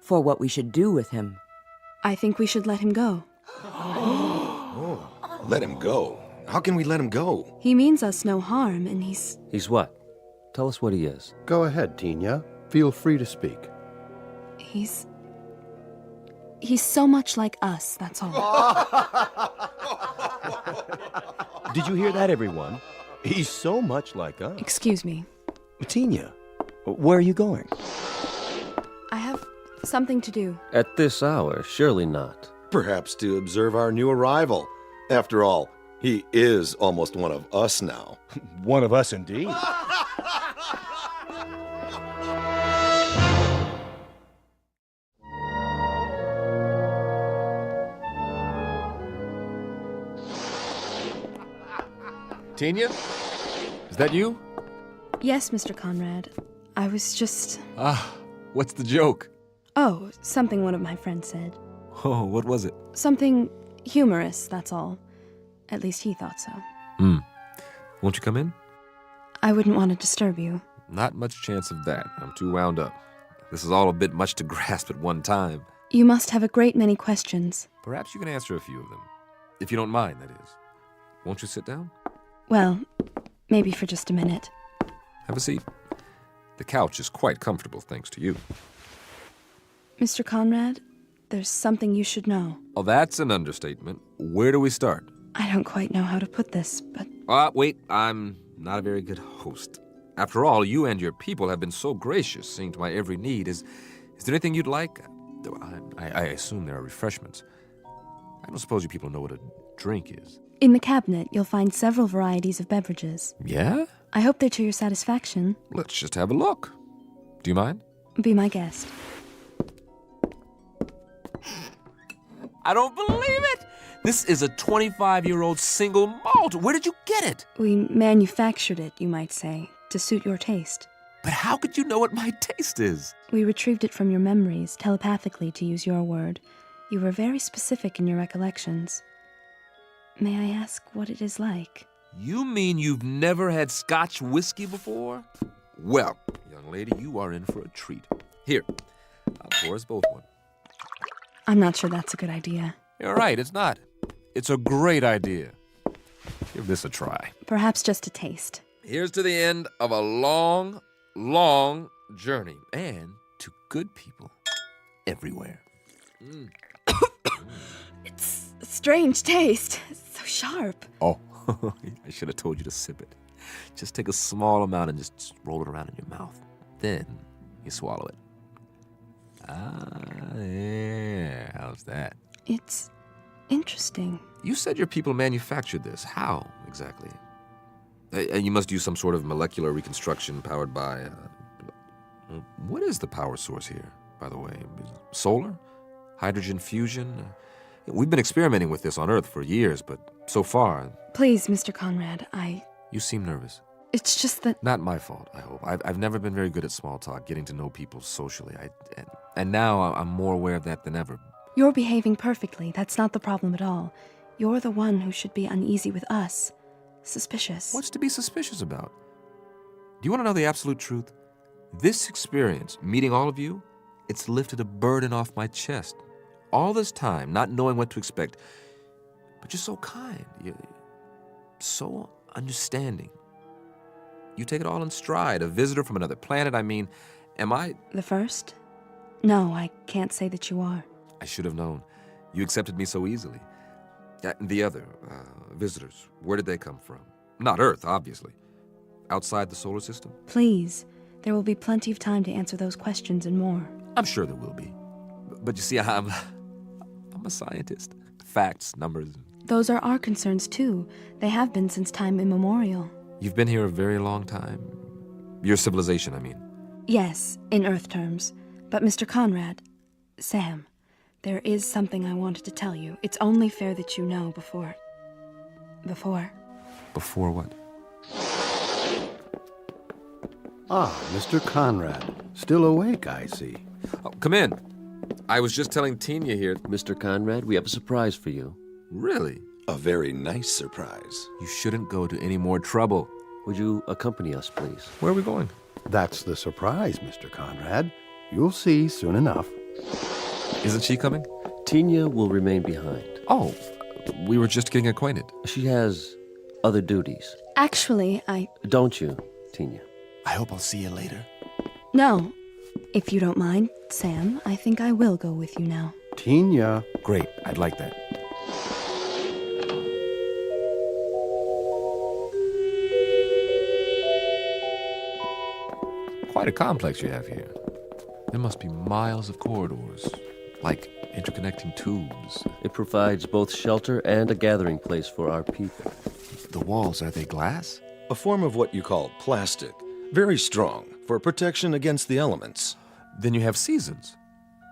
Speaker 21: For what we should do with him?
Speaker 18: I think we should let him go.
Speaker 20: Let him go? How can we let him go?
Speaker 18: He means us no harm, and he's...
Speaker 19: He's what? Tell us what he is.
Speaker 14: Go ahead, Tina. Feel free to speak.
Speaker 18: He's so much like us, that's all.
Speaker 1: Did you hear that, everyone? He's so much like us.
Speaker 18: Excuse me.
Speaker 1: Tina, where are you going?
Speaker 18: I have something to do.
Speaker 19: At this hour, surely not.
Speaker 20: Perhaps to observe our new arrival. After all, he is almost one of us now.
Speaker 1: One of us indeed.
Speaker 6: Tina? Is that you?
Speaker 18: Yes, Mr. Conrad. I was just...
Speaker 6: What's the joke?
Speaker 18: Oh, something one of my friends said.
Speaker 6: Oh, what was it?
Speaker 18: Something humorous, that's all. At least he thought so.
Speaker 6: Won't you come in?
Speaker 18: I wouldn't want to disturb you.
Speaker 6: Not much chance of that. I'm too wound up. This is all a bit much to grasp at one time.
Speaker 18: You must have a great many questions.
Speaker 6: Perhaps you can answer a few of them. If you don't mind, that is. Won't you sit down?
Speaker 18: Well, maybe for just a minute.
Speaker 6: Have a seat. The couch is quite comfortable, thanks to you.
Speaker 18: Mr. Conrad, there's something you should know.
Speaker 6: Oh, that's an understatement. Where do we start?
Speaker 18: I don't quite know how to put this, but...
Speaker 6: Wait, I'm not a very good host. After all, you and your people have been so gracious, seeing to my every need. Is there anything you'd like? I assume there are refreshments. I don't suppose you people know what a drink is.
Speaker 18: In the cabinet, you'll find several varieties of beverages.
Speaker 6: Yeah?
Speaker 18: I hope they're to your satisfaction.
Speaker 6: Let's just have a look. Do you mind?
Speaker 18: Be my guest.
Speaker 6: I don't believe it! This is a 25-year-old single malt. Where did you get it?
Speaker 18: We manufactured it, you might say, to suit your taste.
Speaker 6: But how could you know what my taste is?
Speaker 18: We retrieved it from your memories, telepathically, to use your word. You were very specific in your recollections. May I ask what it is like?
Speaker 6: You mean you've never had Scotch whiskey before? Well, young lady, you are in for a treat. Here, I'll pour us both one.
Speaker 18: I'm not sure that's a good idea.
Speaker 6: You're right, it's not. It's a great idea. Give this a try.
Speaker 18: Perhaps just a taste.
Speaker 6: Here's to the end of a long, long journey. And to good people everywhere.
Speaker 18: It's a strange taste. It's so sharp.
Speaker 6: Oh, I should have told you to sip it. Just take a small amount and just roll it around in your mouth. Then you swallow it. Ah, yeah. How's that?
Speaker 18: It's interesting.
Speaker 6: You said your people manufactured this. How, exactly? You must use some sort of molecular reconstruction powered by... what is the power source here, by the way? Solar? Hydrogen fusion? We've been experimenting with this on Earth for years, but so far...
Speaker 18: Please, Mr. Conrad,
Speaker 6: You seem nervous.
Speaker 18: It's just that...
Speaker 6: Not my fault, I hope. I've never been very good at small talk, getting to know people socially. And now I'm more aware of that than ever.
Speaker 18: You're behaving perfectly. That's not the problem at all. You're the one who should be uneasy with us. Suspicious.
Speaker 6: What's to be suspicious about? Do you want to know the absolute truth? This experience, meeting all of you, it's lifted a burden off my chest. All this time, not knowing what to expect. But you're so kind. You're so understanding. You take it all in stride. A visitor from another planet, I mean, am I...
Speaker 18: The first? No, I can't say that you are.
Speaker 6: I should have known. You accepted me so easily. The other, visitors, where did they come from? Not Earth, obviously. Outside the solar system?
Speaker 18: Please. There will be plenty of time to answer those questions and more.
Speaker 6: I'm sure there will be. But you see, I'm a scientist. Facts, numbers.
Speaker 18: Those are our concerns, too. They have been since time immemorial.
Speaker 6: You've been here a very long time. Your civilization, I mean.
Speaker 18: Yes, in Earth terms. But Mr. Conrad, Sam, there is something I wanted to tell you. It's only fair that you know before...
Speaker 6: Before what?
Speaker 14: Ah, Mr. Conrad. Still awake, I see.
Speaker 6: Oh, come in. I was just telling Tina here...
Speaker 19: Mr. Conrad, we have a surprise for you.
Speaker 6: Really?
Speaker 20: A very nice surprise.
Speaker 6: You shouldn't go to any more trouble.
Speaker 19: Would you accompany us, please?
Speaker 6: Where are we going?
Speaker 14: That's the surprise, Mr. Conrad. You'll see soon enough.
Speaker 6: Isn't she coming?
Speaker 19: Tina will remain behind.
Speaker 6: Oh, we were just getting acquainted.
Speaker 19: She has other duties.
Speaker 18: Actually,
Speaker 19: Don't you, Tina?
Speaker 6: I hope I'll see you later.
Speaker 18: No. If you don't mind, Sam, I think I will go with you now.
Speaker 14: Tina.
Speaker 6: Great, I'd like that. Quite a complex you have here. There must be miles of corridors, like interconnecting tubes.
Speaker 19: It provides both shelter and a gathering place for our people.
Speaker 6: The walls, are they glass?
Speaker 20: A form of what you call plastic. Very strong, for protection against the elements.
Speaker 6: Then you have seasons.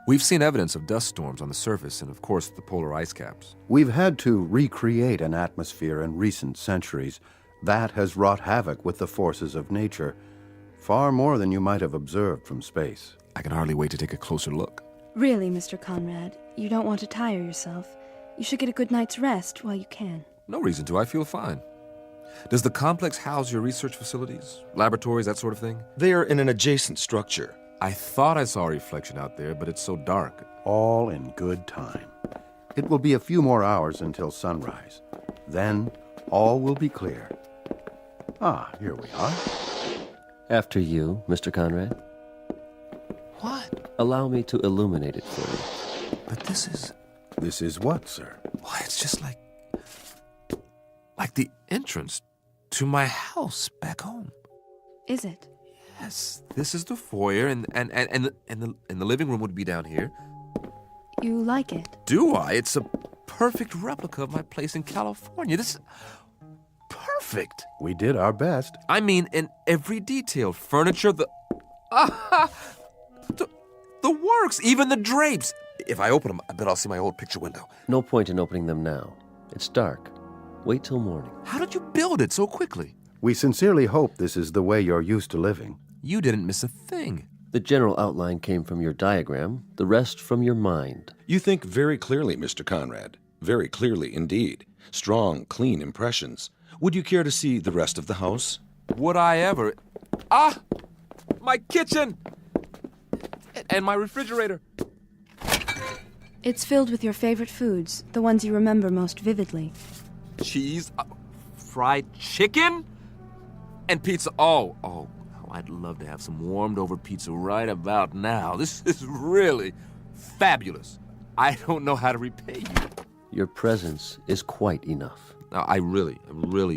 Speaker 6: We've seen evidence of dust storms on the surface and, of course, the polar ice caps.
Speaker 14: We've had to recreate an atmosphere in recent centuries. That has wrought havoc with the forces of nature. Far more than you might have observed from space.
Speaker 6: I can hardly wait to take a closer look.
Speaker 18: Really, Mr. Conrad, you don't want to tire yourself. You should get a good night's rest while you can.
Speaker 6: No reason to. I feel fine. Does the complex house your research facilities, laboratories, that sort of thing?
Speaker 20: They are in an adjacent structure.
Speaker 6: I thought I saw a reflection out there, but it's so dark.
Speaker 14: All in good time. It will be a few more hours until sunrise. Then, all will be clear. Ah, here we are.
Speaker 19: After you, Mr. Conrad.
Speaker 6: What?
Speaker 19: Allow me to illuminate it for you.
Speaker 6: But this is...
Speaker 14: This is what, sir?
Speaker 6: Why, it's just like the entrance to my house back home.
Speaker 18: Is it?
Speaker 6: Yes, this is the foyer, and the living room would be down here.
Speaker 18: You like it?
Speaker 6: Do I? It's a perfect replica of my place in California. This is perfect.
Speaker 14: We did our best.
Speaker 6: I mean, in every detail. Furniture, the works, even the drapes. If I open them, I bet I'll see my old picture window.
Speaker 19: No point in opening them now. It's dark. Wait till morning.
Speaker 6: How did you build it so quickly?
Speaker 14: We sincerely hope this is the way you're used to living.
Speaker 6: You didn't miss a thing.
Speaker 19: The general outline came from your diagram, the rest from your mind.
Speaker 20: You think very clearly, Mr. Conrad. Very clearly indeed. Strong, clean impressions. Would you care to see the rest of the house?
Speaker 6: Would I ever? Ah! My kitchen! And my refrigerator.
Speaker 18: It's filled with your favorite foods, the ones you remember most vividly.
Speaker 6: Cheese, fried chicken and pizza. Oh, I'd love to have some warmed over pizza right about now. This is really fabulous. I don't know how to repay you.
Speaker 19: Your presence is quite enough.
Speaker 6: Now, I really,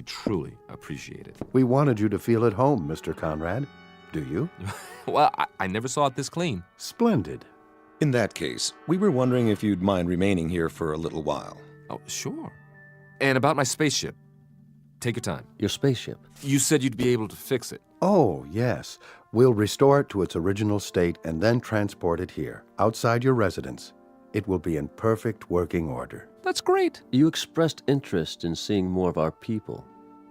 Speaker 6: truly appreciate it.
Speaker 14: We wanted you to feel at home, Mr. Conrad. Do you?
Speaker 6: Well, I never saw it this clean.
Speaker 14: Splendid.
Speaker 20: In that case, we were wondering if you'd mind remaining here for a little while.
Speaker 6: Oh, sure. And about my spaceship. Take your time.
Speaker 19: Your spaceship?
Speaker 6: You said you'd be able to fix it.
Speaker 14: Oh, yes. We'll restore it to its original state and then transport it here, outside your residence. It will be in perfect working order.
Speaker 6: That's great.
Speaker 19: You expressed interest in seeing more of our people.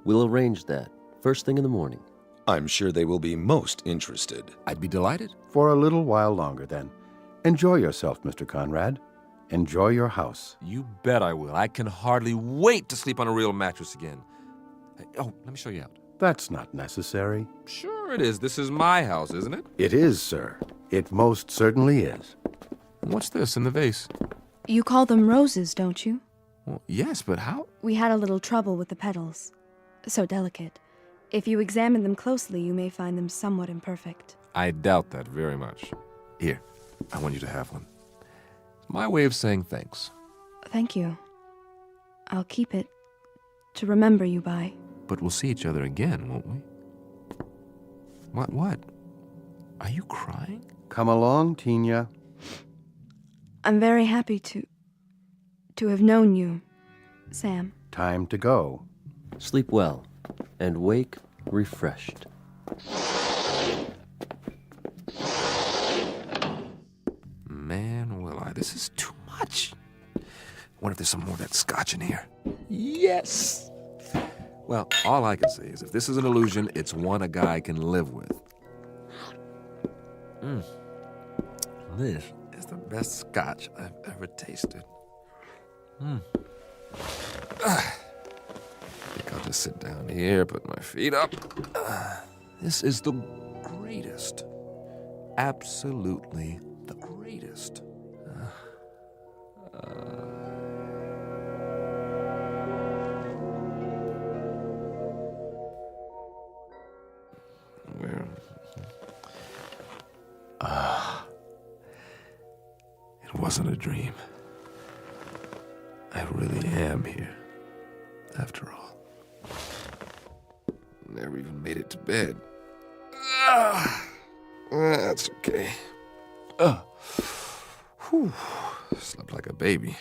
Speaker 19: We'll arrange that first thing in the morning.
Speaker 20: I'm sure they will be most interested.
Speaker 6: I'd be delighted.
Speaker 14: For a little while longer, then. Enjoy yourself, Mr. Conrad. Enjoy your house.
Speaker 6: You bet I will. I can hardly wait to sleep on a real mattress again. Oh, let me show you out.
Speaker 14: That's not necessary.
Speaker 6: Sure it is. This is my house, isn't it?
Speaker 14: It is, sir. It most certainly is.
Speaker 6: What's this in the vase?
Speaker 18: You call them roses, don't you?
Speaker 6: Well, yes, but how?
Speaker 18: We had a little trouble with the petals. So delicate. If you examine them closely, you may find them somewhat imperfect.
Speaker 6: I doubt that very much. Here, I want you to have one. It's my way of saying thanks.
Speaker 18: Thank you. I'll keep it to remember you by.
Speaker 6: But we'll see each other again, won't we? What? Are you crying?
Speaker 14: Come along, Tina.
Speaker 18: I'm very happy to have known you, Sam.
Speaker 14: Time to go.
Speaker 19: Sleep well and wake refreshed.
Speaker 6: Man, will I. This is too much. Wonder if there's some more of that scotch in here. Yes! Well, all I can say is if this is an illusion, it's one a guy can live with. This is the best scotch I've ever tasted. I think I'll just sit down here, put my feet up. This is the greatest. Absolutely the greatest. Where? It wasn't a dream. I really am here, after all. Never even made it to bed. That's okay. Slept like a baby.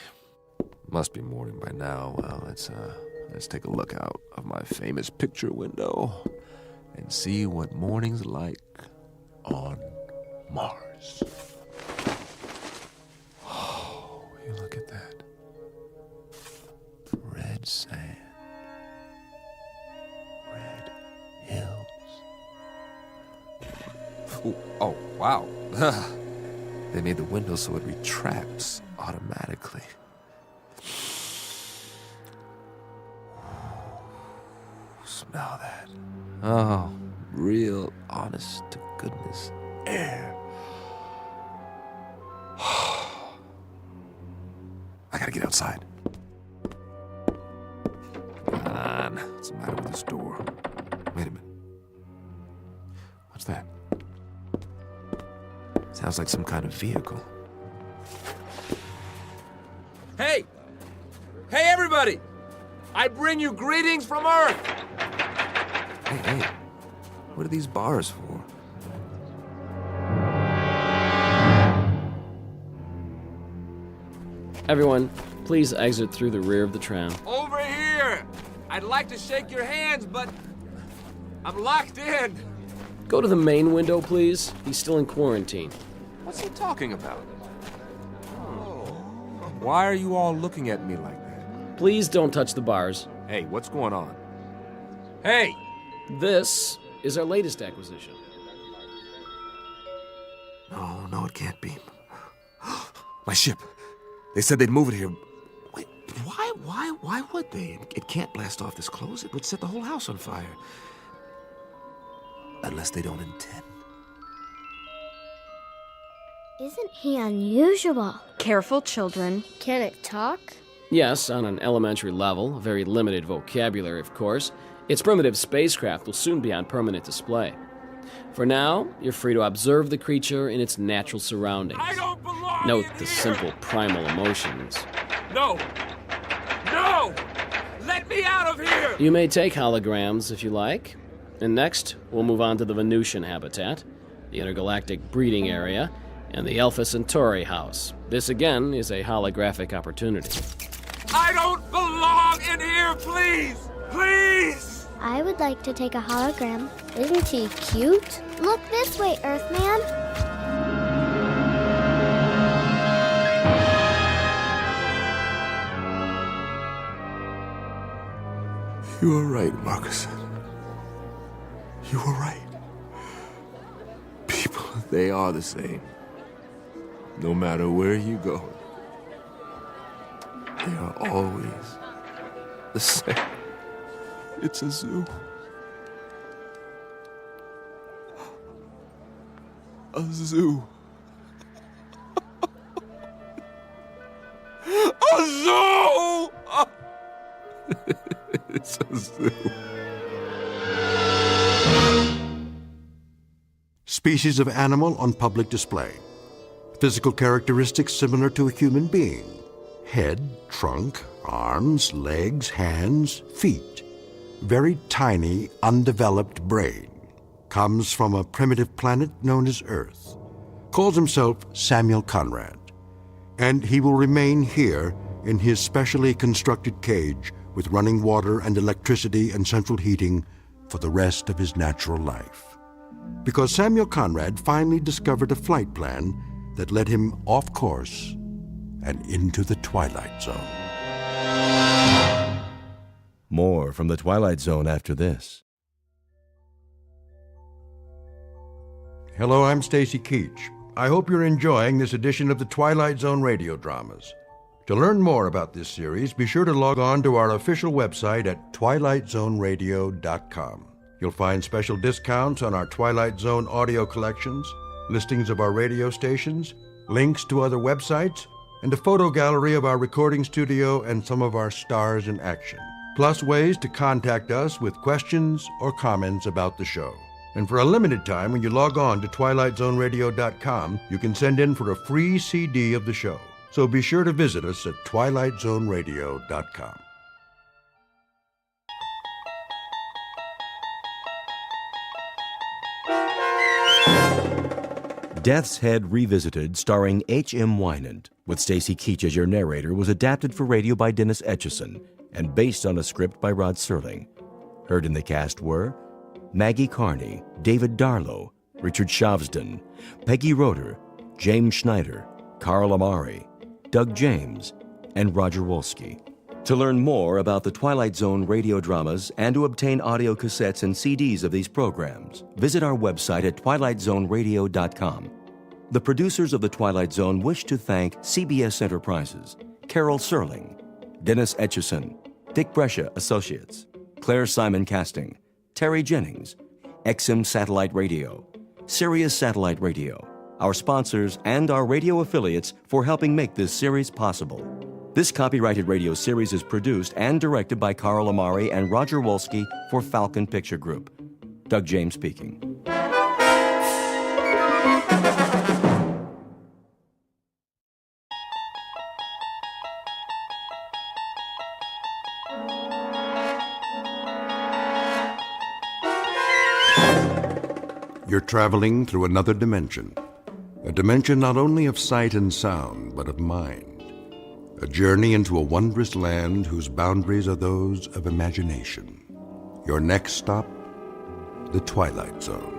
Speaker 6: Must be morning by now. Well, let's take a look out of my famous picture window and see what morning's like on Mars. Oh, you look at that. Red sand. Red hills. Ooh, oh, wow. They made the window so it retracts automatically. Smell that. Oh, real honest to goodness air. I gotta get outside. Come on. What's the matter with this door? Wait a minute. What's that? Sounds like some kind of vehicle. Hey! Hey, everybody! I bring you greetings from Earth! Hey, what are these bars for?
Speaker 7: Everyone, please exit through the rear of the tram.
Speaker 6: Over here! I'd like to shake your hands, but I'm locked in.
Speaker 7: Go to the main window, please. He's still in quarantine.
Speaker 6: What's he talking about? Why are you all looking at me like that?
Speaker 7: Please don't touch the bars.
Speaker 6: Hey, what's going on? Hey!
Speaker 7: This is our latest acquisition.
Speaker 6: No, it can't be. My ship. They said they'd move it here. Wait, why would they? It can't blast off this close. It would set the whole house on fire. Unless they don't intend.
Speaker 17: Isn't he unusual?
Speaker 18: Careful, children.
Speaker 17: Can it talk?
Speaker 7: Yes, on an elementary level, a very limited vocabulary, of course, its primitive spacecraft will soon be on permanent display. For now, you're free to observe the creature in its natural surroundings.
Speaker 12: I don't belong
Speaker 7: Note
Speaker 12: in
Speaker 7: the
Speaker 12: here.
Speaker 7: simple primal emotions.
Speaker 12: No! No! Let me out of here!
Speaker 7: You may take holograms if you like. And next, we'll move on to the Venusian habitat, the intergalactic breeding area, and the Alpha Centauri house. This again is a holographic opportunity.
Speaker 12: I don't belong in here, please! Please!
Speaker 17: I would like to take a hologram. Isn't he cute? Look this way, Earthman.
Speaker 9: You were right, Marcus. You were right. People, they are the same. No matter where you go, they are always the same. It's a zoo. A zoo. A zoo! It's a zoo.
Speaker 2: Species of animal on public display. Physical characteristics similar to a human being. Head, trunk, arms, legs, hands, feet. Very tiny, undeveloped brain. Comes from a primitive planet known as Earth. Calls himself Samuel Conrad. And he will remain here in his specially constructed cage with running water and electricity and central heating for the rest of his natural life. Because Samuel Conrad finally discovered a flight plan that led him off course and into the Twilight Zone.
Speaker 1: More from the Twilight Zone after this.
Speaker 2: Hello, I'm Stacy Keach. I hope you're enjoying this edition of the Twilight Zone Radio Dramas. To learn more about this series, be sure to log on to our official website at twilightzoneradio.com. You'll find special discounts on our Twilight Zone audio collections, listings of our radio stations, links to other websites, and a photo gallery of our recording studio and some of our stars in action. Plus ways to contact us with questions or comments about the show. And for a limited time, when you log on to twilightzoneradio.com, you can send in for a free CD of the show. So be sure to visit us at twilightzoneradio.com.
Speaker 1: Death's Head Revisited, starring H.M. Wynant, with Stacy Keach as your narrator, was adapted for radio by Dennis Etchison and based on a script by Rod Serling. Heard in the cast were Maggie Carney, David Darlow, Richard Shavsden, Peggy Roeder, James Schneider, Carl Amari, Doug James, and Roger Wolski. To learn more about the Twilight Zone radio dramas and to obtain audio cassettes and CDs of these programs, visit our website at twilightzoneradio.com. The producers of The Twilight Zone wish to thank CBS Enterprises, Carol Serling, Dennis Etchison, Dick Brescia Associates, Claire Simon Casting, Terry Jennings, XM Satellite Radio, Sirius Satellite Radio, our sponsors, and our radio affiliates for helping make this series possible. This copyrighted radio series is produced and directed by Carl Amari and Roger Wolski for Falcon Picture Group. Doug James speaking.
Speaker 2: You're traveling through another dimension. A dimension not only of sight and sound, but of mind. A journey into a wondrous land whose boundaries are those of imagination. Your next stop, the Twilight Zone.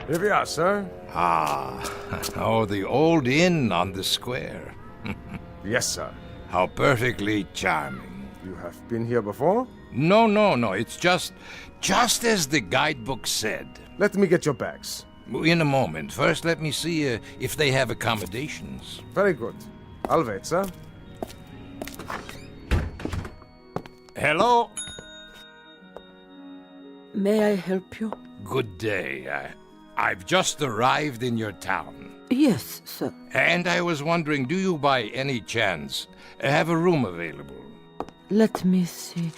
Speaker 22: Here we are, sir.
Speaker 23: The old inn on the square.
Speaker 22: Yes, sir.
Speaker 23: How perfectly charming.
Speaker 22: You have been here before?
Speaker 23: No. It's just as the guidebook said.
Speaker 22: Let me get your bags.
Speaker 23: In a moment. First, let me see if they have accommodations.
Speaker 22: Very good. I'll wait, sir.
Speaker 23: Hello?
Speaker 21: May I help you?
Speaker 23: Good day. I've just arrived in your town.
Speaker 21: Yes, sir.
Speaker 23: And I was wondering, do you by any chance have a room available?
Speaker 21: Let me see.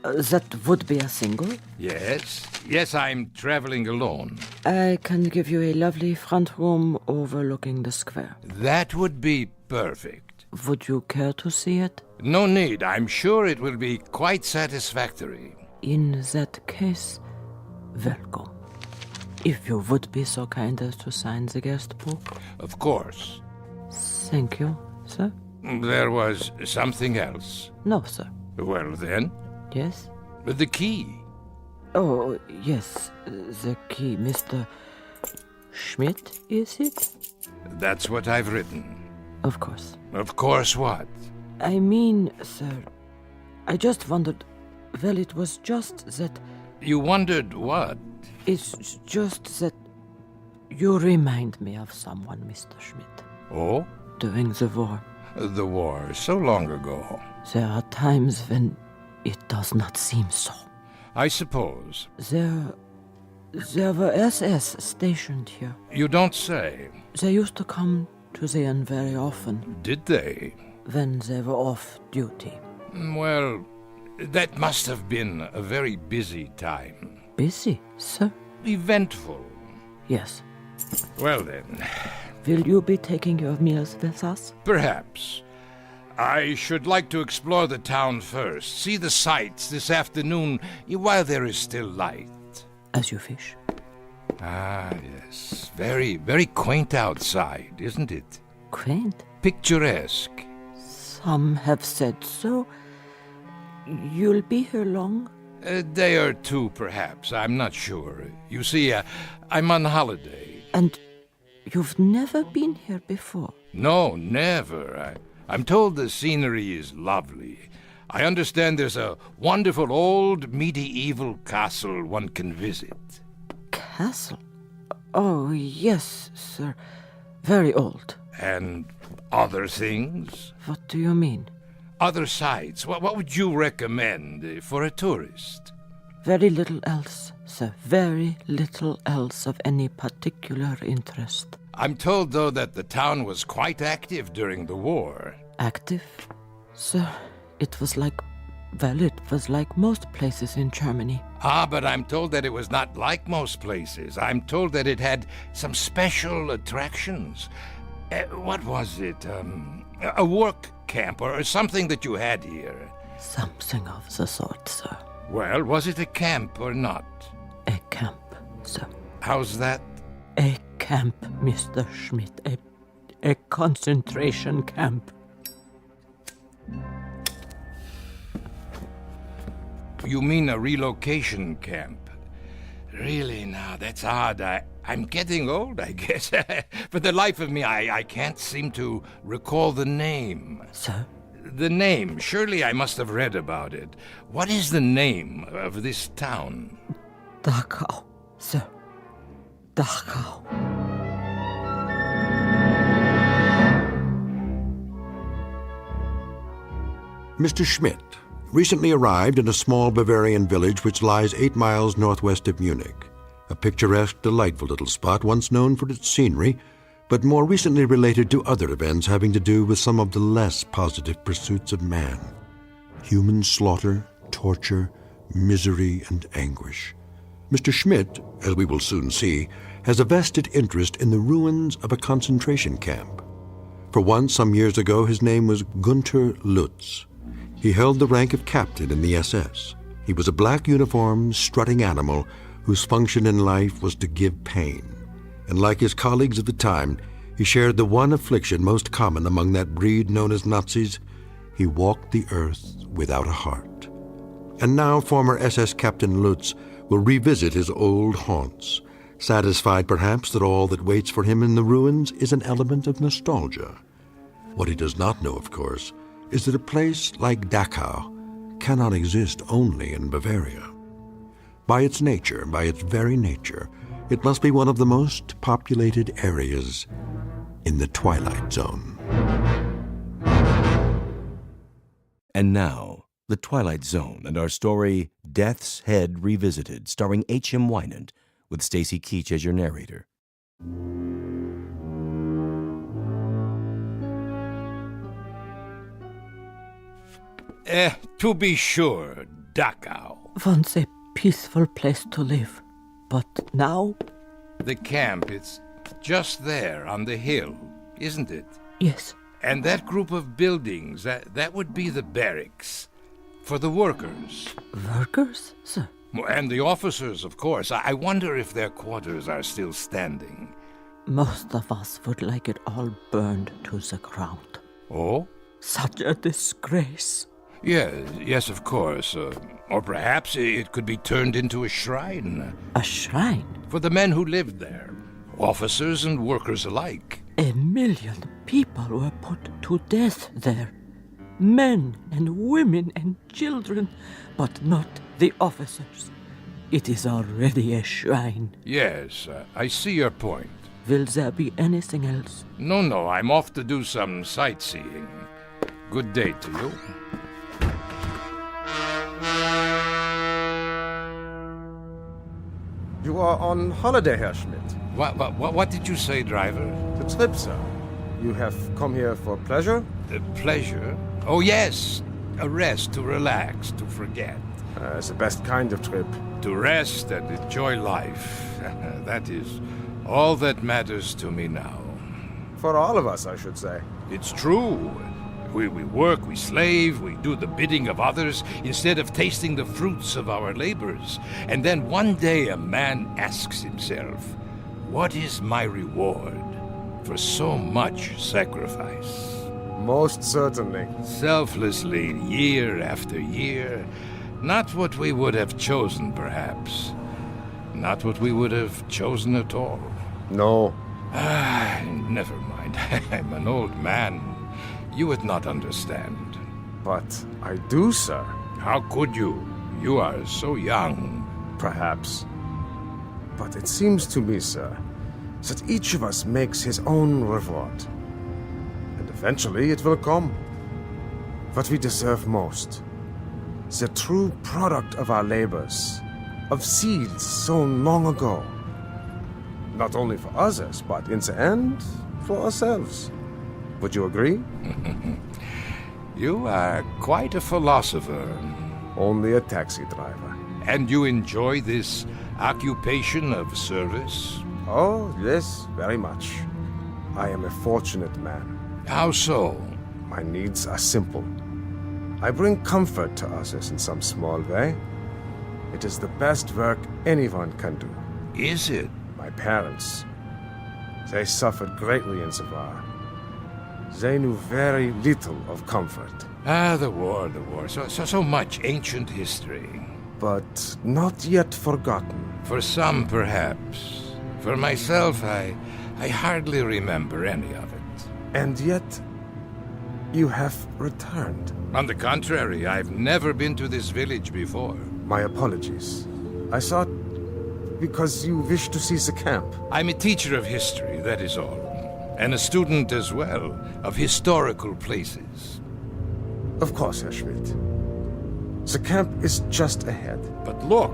Speaker 21: That would be a single?
Speaker 23: Yes. Yes, I'm traveling alone.
Speaker 21: I can give you a lovely front room overlooking the square.
Speaker 23: That would be perfect.
Speaker 21: Would you care to see it?
Speaker 23: No need. I'm sure it will be quite satisfactory.
Speaker 21: In that case, welcome. If you would be so kind as to sign the guest book.
Speaker 23: Of course.
Speaker 21: Thank you, sir.
Speaker 23: There was something else.
Speaker 21: No, sir.
Speaker 23: Well, then.
Speaker 21: Yes?
Speaker 23: The key.
Speaker 21: Oh, yes, the key. Mr. Schmidt, is it?
Speaker 23: That's what I've written.
Speaker 21: Of course.
Speaker 23: Of course what?
Speaker 21: I mean, sir, I just wondered. Well, it was just that...
Speaker 23: You wondered what?
Speaker 21: It's just that you remind me of someone, Mr. Schmidt.
Speaker 23: Oh?
Speaker 21: During the war.
Speaker 23: The war, so long ago.
Speaker 21: There are times when it does not seem so.
Speaker 23: I suppose.
Speaker 21: There were SS stationed here.
Speaker 23: You don't say.
Speaker 21: They used to come to the inn very often.
Speaker 23: Did they?
Speaker 21: When they were off duty.
Speaker 23: Well, that must have been a very busy time.
Speaker 21: Busy, sir?
Speaker 23: Eventful.
Speaker 21: Yes.
Speaker 23: Well then.
Speaker 21: Will you be taking your meals with us?
Speaker 23: Perhaps. I should like to explore the town first, see the sights this afternoon while there is still light.
Speaker 21: As you wish.
Speaker 23: Ah, yes. Very, very quaint outside, isn't it?
Speaker 21: Quaint?
Speaker 23: Picturesque.
Speaker 21: Some have said so. You'll be here long?
Speaker 23: A day or two, perhaps. I'm not sure. You see, I'm on holiday.
Speaker 21: And you've never been here before?
Speaker 23: No, never. I'm told the scenery is lovely. I understand there's a wonderful old medieval castle one can visit.
Speaker 21: Castle? Oh, yes, sir. Very old.
Speaker 23: And other things?
Speaker 21: What do you mean?
Speaker 23: Other sights. What would you recommend for a tourist?
Speaker 21: Very little else, sir. Very little else of any particular interest.
Speaker 23: I'm told, though, that the town was quite active during the war.
Speaker 21: Active? Sir, it was like most places in Germany.
Speaker 23: Ah, but I'm told that it was not like most places. I'm told that it had some special attractions. What was it? A work camp or something that you had here?
Speaker 21: Something of the sort, sir.
Speaker 23: Well, was it a camp or not?
Speaker 21: A camp, sir.
Speaker 23: How's that?
Speaker 21: A camp, Mr. Schmidt. A concentration camp.
Speaker 23: You mean a relocation camp? Really, now, that's odd. I'm getting old, I guess. For the life of me, I can't seem to recall the name.
Speaker 21: Sir?
Speaker 23: The name. Surely I must have read about it. What is the name of this town?
Speaker 21: Dachau, sir. Dachau.
Speaker 2: Mr. Schmidt recently arrived in a small Bavarian village which lies 8 miles northwest of Munich. A picturesque, delightful little spot once known for its scenery, but more recently related to other events having to do with some of the less positive pursuits of man. Human slaughter, torture, misery, and anguish. Mr. Schmidt, as we will soon see, has a vested interest in the ruins of a concentration camp. For once, some years ago, his name was Gunther Lutz. He held the rank of captain in the SS. He was a black-uniformed, strutting animal whose function in life was to give pain. And like his colleagues of the time, he shared the one affliction most common among that breed known as Nazis. He walked the earth without a heart. And now former SS Captain Lutz will revisit his old haunts, satisfied perhaps that all that waits for him in the ruins is an element of nostalgia. What he does not know, of course, is that a place like Dachau cannot exist only in Bavaria. By its nature, by its very nature, It must be one of the most populated areas in the Twilight Zone.
Speaker 1: And now, The Twilight Zone and our story, Death's Head Revisited, starring H.M. Wynant, with Stacy Keach as your narrator.
Speaker 23: To be sure, Dachau.
Speaker 21: Once a peaceful place to live. But now?
Speaker 23: The camp, it's just there on the hill, isn't it?
Speaker 21: Yes.
Speaker 23: And that group of buildings, that would be the barracks. For the workers.
Speaker 21: Workers, sir?
Speaker 23: And the officers, of course. I wonder if their quarters are still standing.
Speaker 21: Most of us would like it all burned to the ground.
Speaker 23: Oh?
Speaker 21: Such a disgrace.
Speaker 23: Yes, of course. Or perhaps it could be turned into a shrine.
Speaker 21: A shrine?
Speaker 23: For the men who lived there. Officers and workers alike.
Speaker 21: 1 million people were put to death there. Men and women and children, but not the officers. It is already a shrine.
Speaker 23: Yes, I see your point.
Speaker 21: Will there be anything else?
Speaker 23: No, I'm off to do some sightseeing. Good day to you.
Speaker 22: You are on holiday, Herr Schmidt.
Speaker 23: What did you say, driver?
Speaker 22: The trip, sir. You have come here for pleasure?
Speaker 23: Pleasure? Oh, yes. A rest, to relax, to forget.
Speaker 22: It's the best kind of trip.
Speaker 23: To rest and enjoy life. That is all that matters to me now.
Speaker 22: For all of us, I should say.
Speaker 23: It's true. We work, we slave, we do the bidding of others instead of tasting the fruits of our labors. And then one day a man asks himself, what is my reward for so much sacrifice?
Speaker 22: Most certainly.
Speaker 23: Selflessly, year after year. Not what we would have chosen, perhaps. Not what we would have chosen at all.
Speaker 22: No.
Speaker 23: Never mind. I'm an old man. You would not understand.
Speaker 22: But I do, sir.
Speaker 23: How could you? You are so young.
Speaker 22: Perhaps. But it seems to me, sir, that each of us makes his own reward. And eventually it will come. What we deserve most. The true product of our labors. Of seeds sown long ago. Not only for others, but in the end, for ourselves. Would you agree?
Speaker 23: You are quite a philosopher.
Speaker 22: Only a taxi driver.
Speaker 23: And you enjoy this occupation of service?
Speaker 22: Oh, yes, very much. I am a fortunate man.
Speaker 23: How so?
Speaker 22: My needs are simple. I bring comfort to others in some small way. It is the best work anyone can do.
Speaker 23: Is it?
Speaker 22: My parents. They suffered greatly in the war. They knew very little of comfort.
Speaker 23: The war. So much ancient history.
Speaker 22: But not yet forgotten.
Speaker 23: For some, perhaps. For myself, I hardly remember any of it.
Speaker 22: And yet, you have returned.
Speaker 23: On the contrary, I've never been to this village before.
Speaker 22: My apologies. I thought because you wish to see the camp.
Speaker 23: I'm a teacher of history, that is all. And a student as well of historical places.
Speaker 22: Of course, Herr Schmidt. The camp is just ahead.
Speaker 23: But look,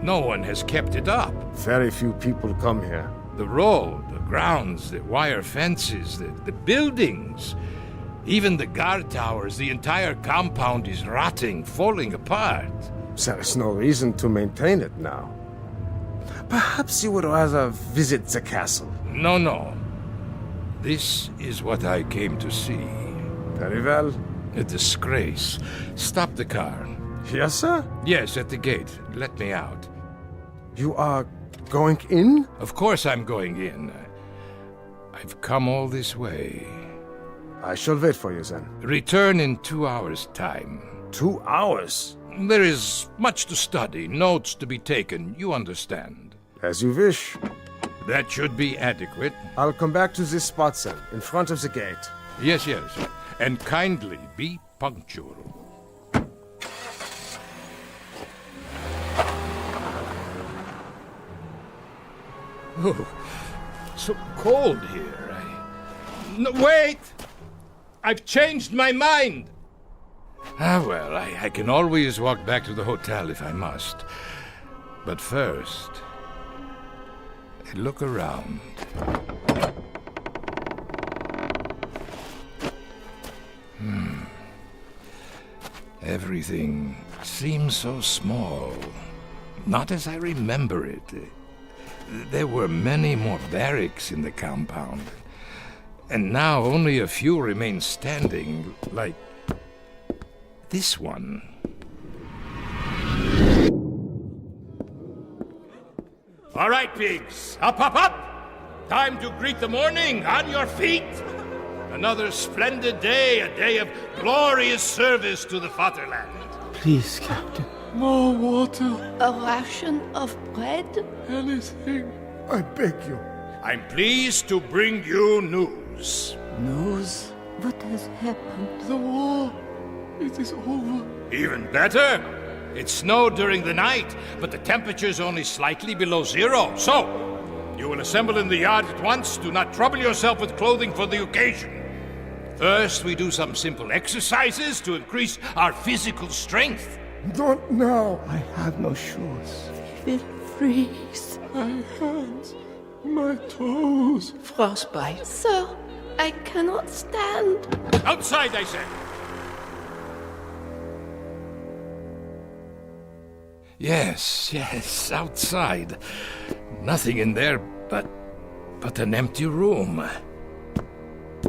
Speaker 23: no one has kept it up.
Speaker 22: Very few people come here.
Speaker 23: The road, the grounds, the wire fences, the buildings, even the guard towers, the entire compound is rotting, falling apart.
Speaker 22: There is no reason to maintain it now. Perhaps you would rather visit the castle.
Speaker 23: No. This is what I came to see.
Speaker 22: Very well.
Speaker 23: A disgrace. Stop the car.
Speaker 22: Yes, sir?
Speaker 23: Yes, at the gate. Let me out.
Speaker 22: You are going in?
Speaker 23: Of course I'm going in. I've come all this way.
Speaker 22: I shall wait for you then.
Speaker 23: Return in 2 hours' time.
Speaker 22: 2 hours?
Speaker 23: There is much to study, notes to be taken, you understand.
Speaker 22: As you wish.
Speaker 23: That should be adequate.
Speaker 22: I'll come back to this spot, then, in front of the gate.
Speaker 23: Yes. And kindly be punctual. Oh, so cold here. No, wait! I've changed my mind! Well, I can always walk back to the hotel if I must. But first, I look around. Everything seems so small. Not as I remember it. There were many more barracks in the compound. And now only a few remain standing, like this one. All right, pigs. Up, up, up! Time to greet the morning. On your feet! Another splendid day, a day of glorious service to the fatherland.
Speaker 9: Please, Captain. More water.
Speaker 21: A ration of bread?
Speaker 9: Anything. I beg you.
Speaker 23: I'm pleased to bring you news.
Speaker 9: News?
Speaker 21: What has happened?
Speaker 9: The war. It is over.
Speaker 23: Even better. It snowed during the night, but the temperature's only slightly below zero. So, you will assemble in the yard at once. Do not trouble yourself with clothing for the occasion. First, we do some simple exercises to increase our physical strength.
Speaker 9: Not now. I have no shoes.
Speaker 21: We will freeze.
Speaker 9: My hands, my toes.
Speaker 21: Frostbite. Sir, I cannot stand.
Speaker 23: Outside, I said. Yes, outside. Nothing in there but an empty room.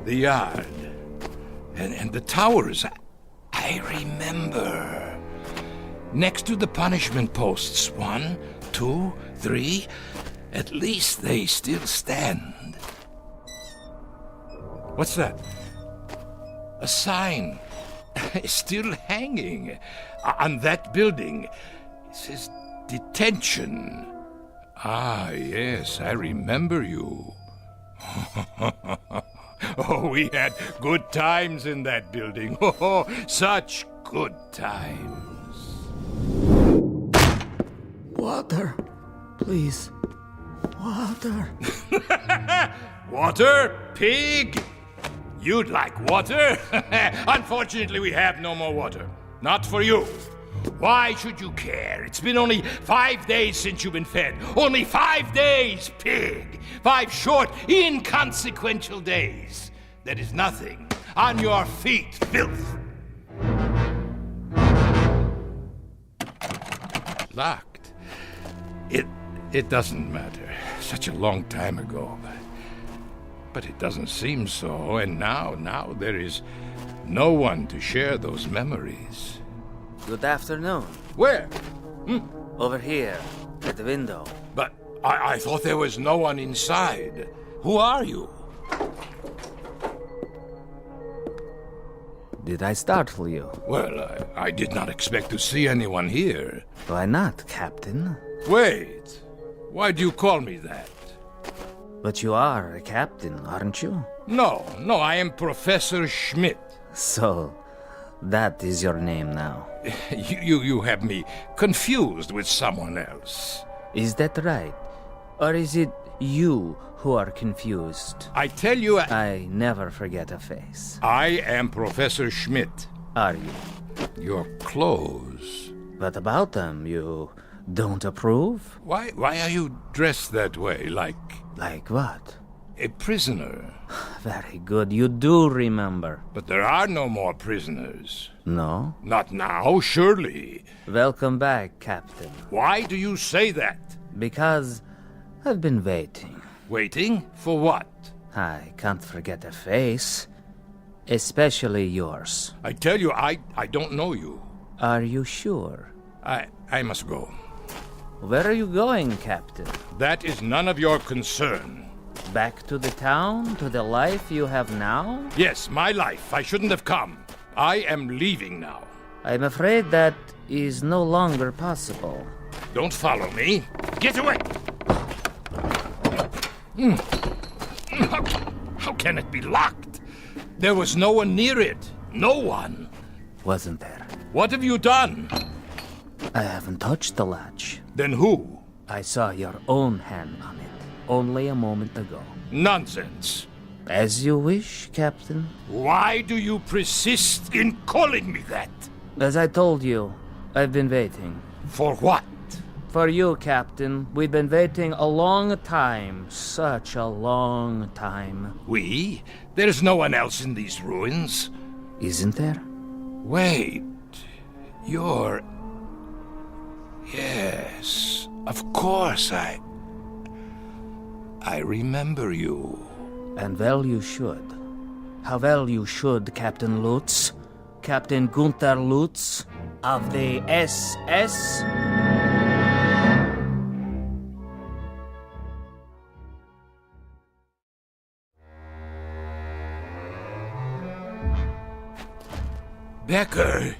Speaker 23: The yard. And the towers. I remember. Next to the punishment posts. 1, 2, 3. At least they still stand. What's that? A sign. Still hanging. On that building. It says detention. Ah, yes, I remember you. Oh, we had good times in that building. Oh, such good times.
Speaker 9: Water. Please. Water.
Speaker 23: Water, pig? You'd like water? Unfortunately, we have no more water. Not for you. Why should you care? It's been only 5 days since you've been fed. Only 5 days, pig. 5 short, inconsequential days. That is nothing. On your feet, filth. Locked. It doesn't matter. Such a long time ago. But it doesn't seem so. And now there is no one to share those memories.
Speaker 3: Good afternoon.
Speaker 23: Where?
Speaker 3: Over here, at the window.
Speaker 23: But I thought there was no one inside. Who are you?
Speaker 3: Did I startle you?
Speaker 23: Well, I did not expect to see anyone here.
Speaker 3: Why not, Captain?
Speaker 23: Wait. Why do you call me that?
Speaker 3: But you are a captain, aren't you?
Speaker 23: No, I am Professor Schmidt.
Speaker 3: So, that is your name now.
Speaker 23: You have me confused with someone else.
Speaker 3: Is that right? Or is it you who are confused?
Speaker 23: I tell you,
Speaker 3: I never forget a face.
Speaker 23: I am Professor Schmidt.
Speaker 3: Are you?
Speaker 23: Your clothes.
Speaker 3: But about them, you don't approve?
Speaker 23: Why are you dressed that way, like...
Speaker 3: Like what?
Speaker 23: A prisoner.
Speaker 3: Very good, you do remember.
Speaker 23: But there are no more prisoners.
Speaker 3: No?
Speaker 23: Not now, surely.
Speaker 3: Welcome back, Captain.
Speaker 23: Why do you say that?
Speaker 3: Because I've been waiting.
Speaker 23: Waiting? For what?
Speaker 3: I can't forget a face. Especially yours.
Speaker 23: I tell you, I don't know you.
Speaker 3: Are you sure?
Speaker 23: I must go.
Speaker 3: Where are you going, Captain?
Speaker 23: That is none of your concern.
Speaker 3: Back to the town? To the life you have now?
Speaker 23: Yes, my life. I shouldn't have come. I am leaving now.
Speaker 3: I'm afraid that is no longer possible.
Speaker 23: Don't follow me. Get away! How can it be locked? There was no one near it. No one.
Speaker 3: Wasn't there?
Speaker 23: What have you done?
Speaker 3: I haven't touched the latch.
Speaker 23: Then who?
Speaker 3: I saw your own hand on it. only a moment ago.
Speaker 23: Nonsense.
Speaker 3: As you wish, Captain.
Speaker 23: Why do you persist in calling me that?
Speaker 3: As I told you, I've been waiting.
Speaker 23: For what?
Speaker 3: For you, Captain. We've been waiting a long time. Such a long time.
Speaker 23: We? There's no one else in these ruins.
Speaker 3: Isn't there?
Speaker 23: Wait. You're... Yes. Of course, I remember you.
Speaker 3: And well you should. How well you should, Captain Lutz. Captain Gunther Lutz of the SS.
Speaker 23: Becker,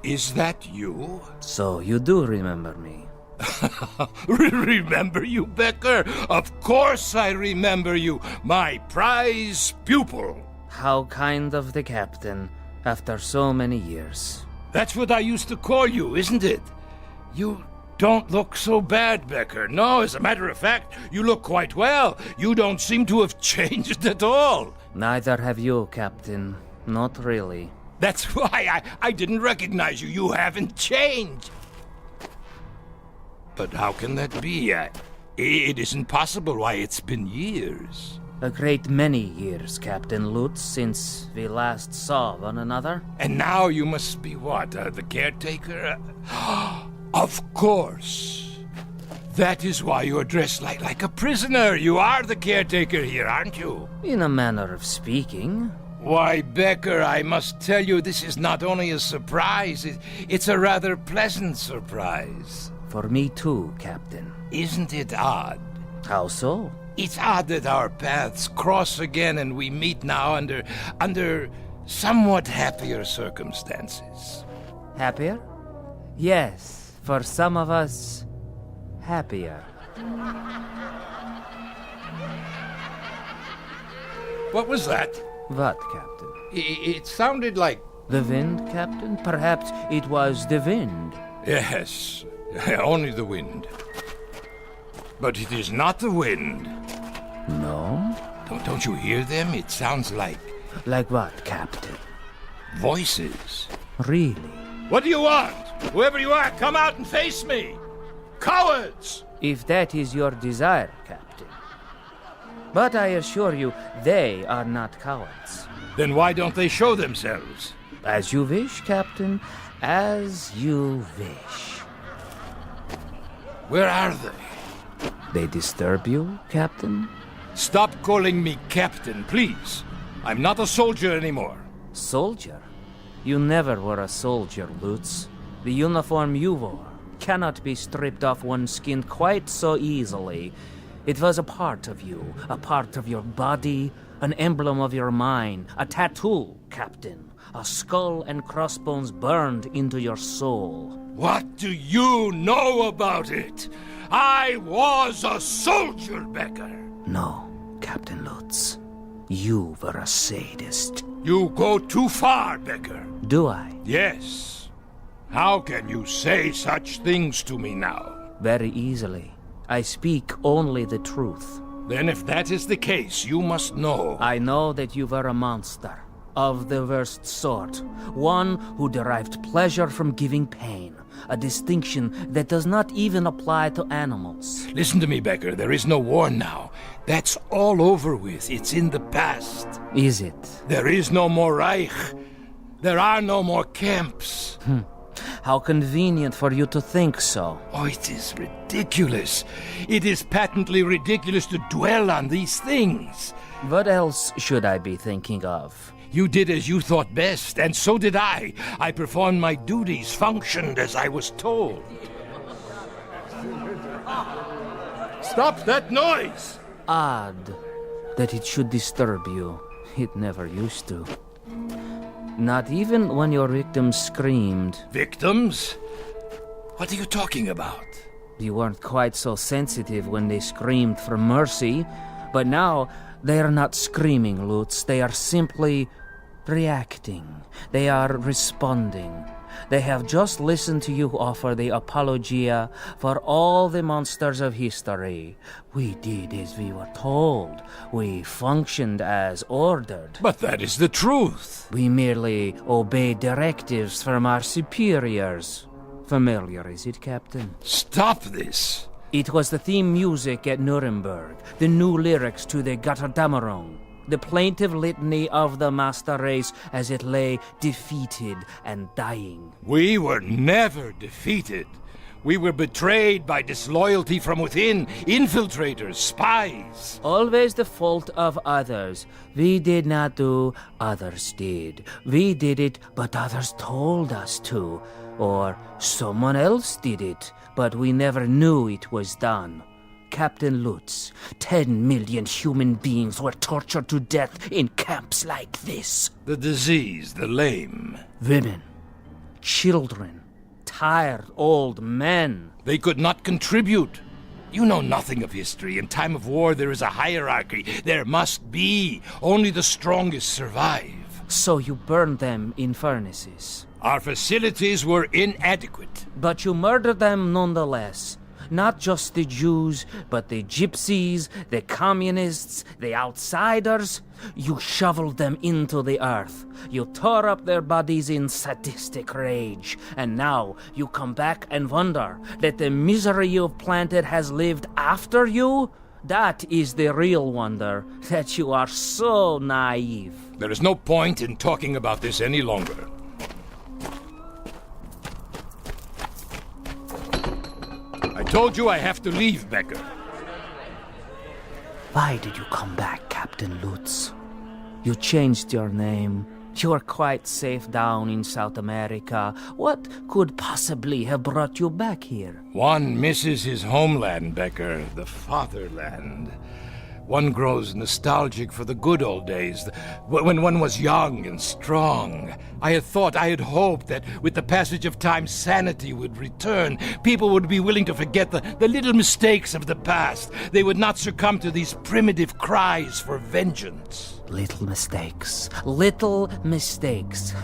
Speaker 23: is that you?
Speaker 3: So you do remember me.
Speaker 23: Remember you, Becker? Of course I remember you, my prize pupil.
Speaker 3: How kind of the captain, after so many years.
Speaker 23: That's what I used to call you, isn't it? You don't look so bad, Becker. No, as a matter of fact, you look quite well. You don't seem to have changed at all.
Speaker 3: Neither have you, Captain. Not really.
Speaker 23: That's why I didn't recognize you. You haven't changed. But how can that be? It isn't possible. Why, it's been years.
Speaker 3: A great many years, Captain Lutz, since we last saw one another.
Speaker 23: And now you must be what, the caretaker? Of course. That is why you're dressed like a prisoner. You are the caretaker here, aren't you?
Speaker 3: In a manner of speaking.
Speaker 23: Why, Becker, I must tell you, this is not only a surprise, it's a rather pleasant surprise.
Speaker 3: For me too, Captain.
Speaker 23: Isn't it odd?
Speaker 3: How so?
Speaker 23: It's odd that our paths cross again and we meet now under somewhat happier circumstances.
Speaker 3: Happier? Yes, for some of us, happier.
Speaker 23: What was that?
Speaker 3: What, Captain?
Speaker 23: It sounded like...
Speaker 3: The wind, Captain? Perhaps it was the wind.
Speaker 23: Yes, only the wind. But it is not the wind.
Speaker 3: No?
Speaker 23: Don't you hear them? It sounds like...
Speaker 3: Like what, Captain?
Speaker 23: Voices.
Speaker 3: Really?
Speaker 23: What do you want? Whoever you are, come out and face me! Cowards!
Speaker 3: If that is your desire, Captain. But I assure you, they are not cowards.
Speaker 23: Then why don't they show themselves?
Speaker 3: As you wish, Captain. As you wish.
Speaker 23: Where are they?
Speaker 3: They disturb you, Captain?
Speaker 23: Stop calling me Captain, please. I'm not a soldier anymore.
Speaker 3: Soldier? You never were a soldier, Lutz. The uniform you wore cannot be stripped off one's skin quite so easily. It was a part of you, a part of your body, an emblem of your mind, a tattoo, Captain. A skull and crossbones burned into your soul.
Speaker 23: What do you know about it? I was a soldier, Becker.
Speaker 3: No, Captain Lutz. You were a sadist.
Speaker 23: You go too far, Becker.
Speaker 3: Do I?
Speaker 23: Yes. How can you say such things to me now?
Speaker 3: Very easily. I speak only the truth.
Speaker 23: Then if that is the case, you must know.
Speaker 3: I know that you were a monster. Of the worst sort. One who derived pleasure from giving pain. A distinction that does not even apply to animals.
Speaker 23: Listen to me, Becker. There is no war now. That's all over with. It's in the past.
Speaker 3: Is it?
Speaker 23: There is no more Reich. There are no more camps.
Speaker 3: How convenient for you to think so.
Speaker 23: Oh, it is ridiculous. It is patently ridiculous to dwell on these things.
Speaker 3: What else should I be thinking of?
Speaker 23: You did as you thought best, and so did I. I performed my duties, functioned as I was told. Stop that noise!
Speaker 3: Odd that it should disturb you. It never used to. Not even when your victims screamed.
Speaker 23: Victims? What are you talking about?
Speaker 3: You weren't quite so sensitive when they screamed for mercy, but now they are not screaming, Lutz. They are simply reacting. They are responding. They have just listened to you offer the apologia for all the monsters of history. We did as we were told. We functioned as ordered.
Speaker 23: But that is the truth.
Speaker 3: We merely obeyed directives from our superiors. Familiar, is it, Captain?
Speaker 23: Stop this.
Speaker 3: It was the theme music at Nuremberg, the new lyrics to the Götterdämmerung, the plaintive litany of the master race as it lay defeated and dying.
Speaker 23: We were never defeated. We were betrayed by disloyalty from within, infiltrators, spies.
Speaker 3: Always the fault of others. We did not do, others did. We did it, but others told us to. Or someone else did it, but we never knew it was done. Captain Lutz, 10 million human beings were tortured to death in camps like this.
Speaker 23: The disease, the lame.
Speaker 3: Women, children, tired old men.
Speaker 23: They could not contribute. You know nothing of history. In time of war, there is a hierarchy. There must be. Only the strongest survive.
Speaker 3: So you burned them in furnaces.
Speaker 23: Our facilities were inadequate.
Speaker 3: But you murdered them nonetheless. Not just the Jews, but the gypsies, the communists, the outsiders. You shoveled them into the earth. You tore up their bodies in sadistic rage. And now you come back and wonder that the misery you've planted has lived after you? That is the real wonder, that you are so naive.
Speaker 23: There is no point in talking about this any longer. I told you I have to leave, Becker.
Speaker 3: Why did you come back, Captain Lutz? You changed your name. You are quite safe down in South America. What could possibly have brought you back here?
Speaker 23: One misses his homeland, Becker, the fatherland. One grows nostalgic for the good old days, when one was young and strong. I had hoped that with the passage of time, sanity would return. People would be willing to forget the little mistakes of the past. They would not succumb to these primitive cries for vengeance.
Speaker 3: Little mistakes. Little mistakes.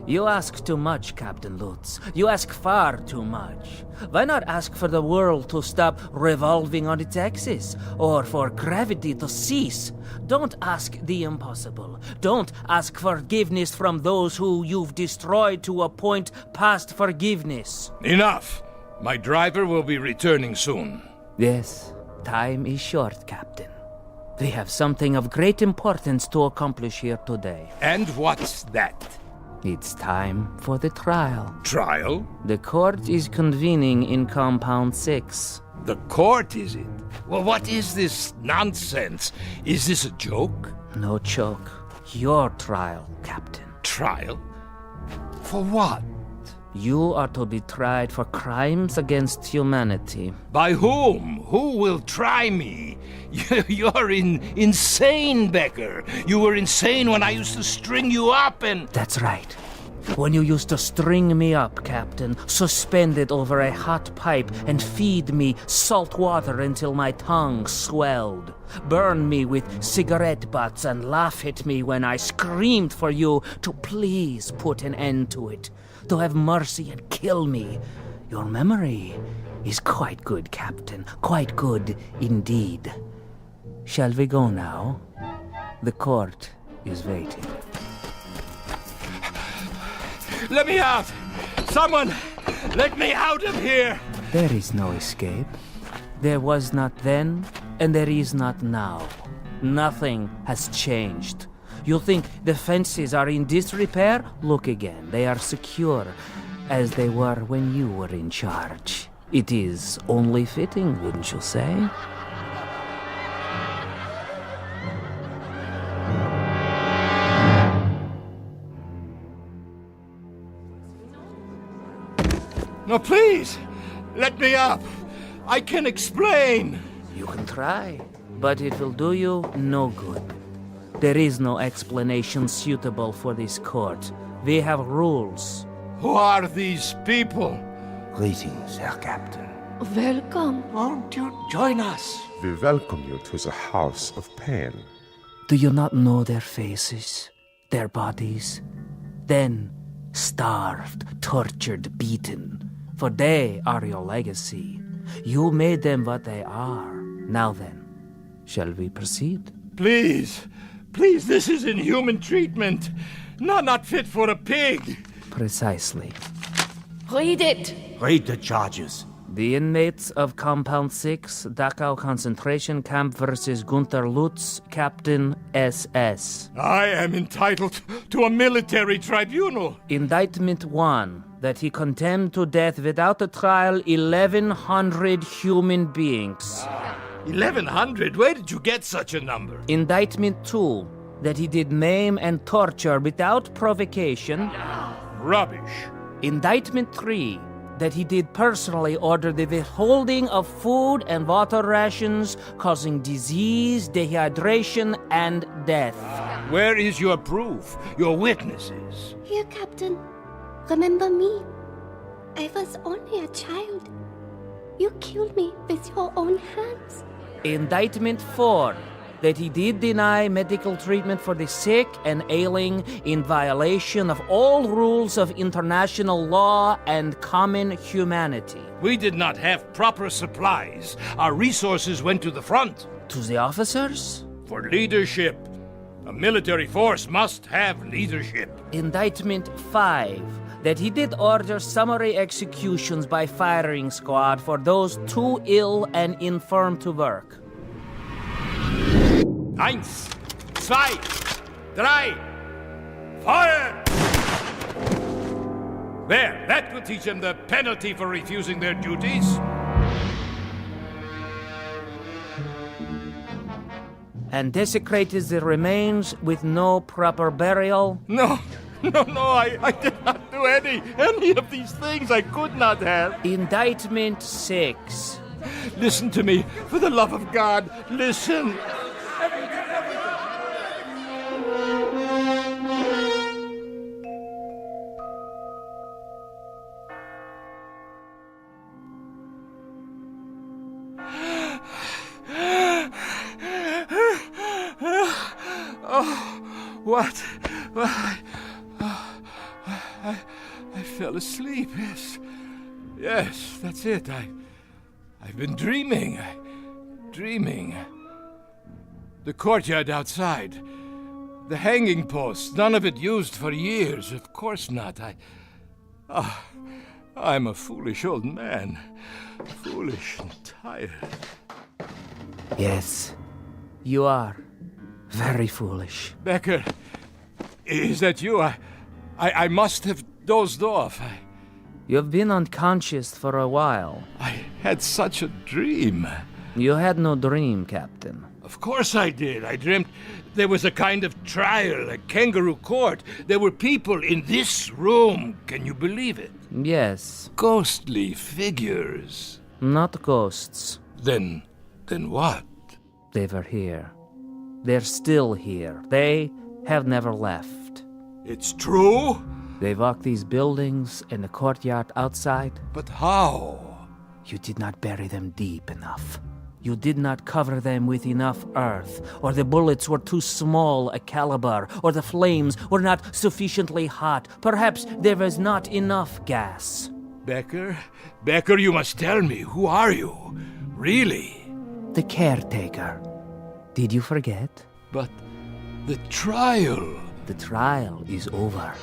Speaker 3: You ask too much, Captain Lutz. You ask far too much. Why not ask for the world to stop revolving on its axis, or for gravity to cease? Don't ask the impossible. Don't ask forgiveness from those who you've destroyed to a point past forgiveness.
Speaker 23: Enough! My driver will be returning soon.
Speaker 3: Yes, time is short, Captain. We have something of great importance to accomplish here today.
Speaker 23: And what's that?
Speaker 3: It's time for the trial.
Speaker 23: Trial?
Speaker 3: The court is convening in Compound 6.
Speaker 23: The court, is it? Well, what is this nonsense? Is this a joke?
Speaker 3: No joke. Your trial, Captain.
Speaker 23: Trial? For what?
Speaker 3: You are to be tried for crimes against humanity.
Speaker 23: By whom? Who will try me? You're insane, Becker. You were insane when I used to string you up and...
Speaker 3: That's right. When you used to string me up, Captain, suspended over a hot pipe and feed me salt water until my tongue swelled. Burn me with cigarette butts and laugh at me when I screamed for you to please put an end to it. To have mercy and kill me. Your memory is quite good, Captain. Quite good indeed. Shall we go now? The court is waiting.
Speaker 23: Let me out! Someone, let me out of here!
Speaker 3: There is no escape. There was not then, and there is not now. Nothing has changed. You think the fences are in disrepair? Look again. They are secure, as they were when you were in charge. It is only fitting, wouldn't you say?
Speaker 23: No, please! Let me up! I can explain!
Speaker 3: You can try, but it will do you no good. There is no explanation suitable for this court. We have rules.
Speaker 23: Who are these people?
Speaker 1: Greetings, Herr Captain.
Speaker 21: Welcome.
Speaker 23: Won't you join us?
Speaker 22: We welcome you to the house of pain.
Speaker 3: Do you not know their faces, their bodies? Then Starved, tortured, beaten. For they are your legacy. You made them what they are. Now then, shall we proceed?
Speaker 12: Please, please, this is inhuman treatment. Not fit for a pig.
Speaker 3: Precisely.
Speaker 4: Read it.
Speaker 13: Read the charges.
Speaker 3: The inmates of Compound 6, Dachau Concentration Camp versus Gunther Lutz, Captain SS.
Speaker 12: I am entitled to a military tribunal.
Speaker 3: Indictment 1, that he condemned to death without a trial 1,100 human beings.
Speaker 12: 1,100? Where did you get such a number?
Speaker 3: Indictment 2, that he did maim and torture without provocation.
Speaker 12: Rubbish.
Speaker 3: Indictment 3, that he did personally order the withholding of food and water rations, causing disease, dehydration, and death.
Speaker 12: Where is your proof, your witnesses?
Speaker 4: Here, Captain. Remember me. I was only a child. You killed me with your own hands.
Speaker 3: Indictment 4, that he did deny medical treatment for the sick and ailing in violation of all rules of international law and common humanity.
Speaker 12: We did not have proper supplies. Our resources went to the front.
Speaker 3: To the officers?
Speaker 12: For leadership. A military force must have leadership.
Speaker 3: Indictment 5, that he did order summary executions by firing squad for those too ill and infirm to work.
Speaker 12: 1, 2, 3, fire! There, that will teach them the penalty for refusing their duties.
Speaker 3: And desecrated the remains with no proper burial?
Speaker 12: No, I did not do any of these things. I could not have.
Speaker 3: Indictment 6.
Speaker 12: Listen to me, for the love of God, listen. What? I fell asleep, Yes, that's it. I've been dreaming. The courtyard outside. The hanging post, none of it used for years. Of course not. I'm a foolish old man. Foolish and tired.
Speaker 3: Yes, you are. Very foolish.
Speaker 12: Becker, is that you? I must have dozed off.
Speaker 3: You've been unconscious for a while.
Speaker 12: I had such a dream.
Speaker 3: You had no dream, Captain.
Speaker 12: Of course I did. I dreamt there was a kind of trial, a kangaroo court. There were people in this room. Can you believe it?
Speaker 3: Yes.
Speaker 12: Ghostly figures.
Speaker 3: Not ghosts.
Speaker 12: Then what?
Speaker 3: They were here. They're still here. They have never left.
Speaker 12: It's true?
Speaker 3: They walk these buildings and the courtyard outside.
Speaker 12: But how?
Speaker 3: You did not bury them deep enough. You did not cover them with enough earth, or the bullets were too small a caliber, or the flames were not sufficiently hot. Perhaps there was not enough gas.
Speaker 12: Becker, you must tell me. Who are you? Really?
Speaker 3: The caretaker. Did you forget?
Speaker 12: But the trial...
Speaker 3: The trial is over.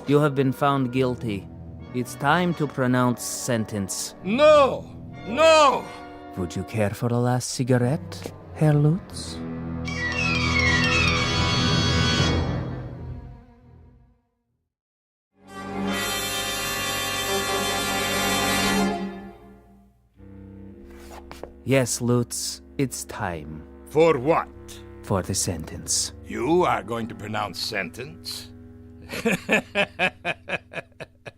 Speaker 3: You have been found guilty. It's time to pronounce sentence.
Speaker 12: No!
Speaker 3: Would you care for a last cigarette, Herr Lutz? Yes, Lutz, it's time.
Speaker 12: For what?
Speaker 3: For the sentence.
Speaker 12: You are going to pronounce sentence?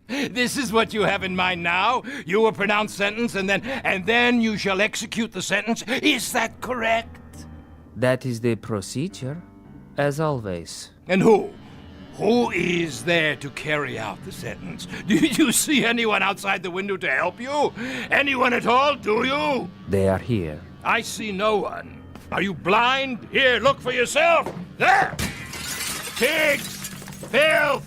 Speaker 12: This is what you have in mind now? You will pronounce sentence and then you shall execute the sentence? Is that correct?
Speaker 3: That is the procedure, as always.
Speaker 12: And who? Who is there to carry out the sentence? Do you see anyone outside the window to help you? Anyone at all, do you?
Speaker 3: They are here.
Speaker 12: I see no one. Are you blind? Here, look for yourself. There! Pigs! Filth!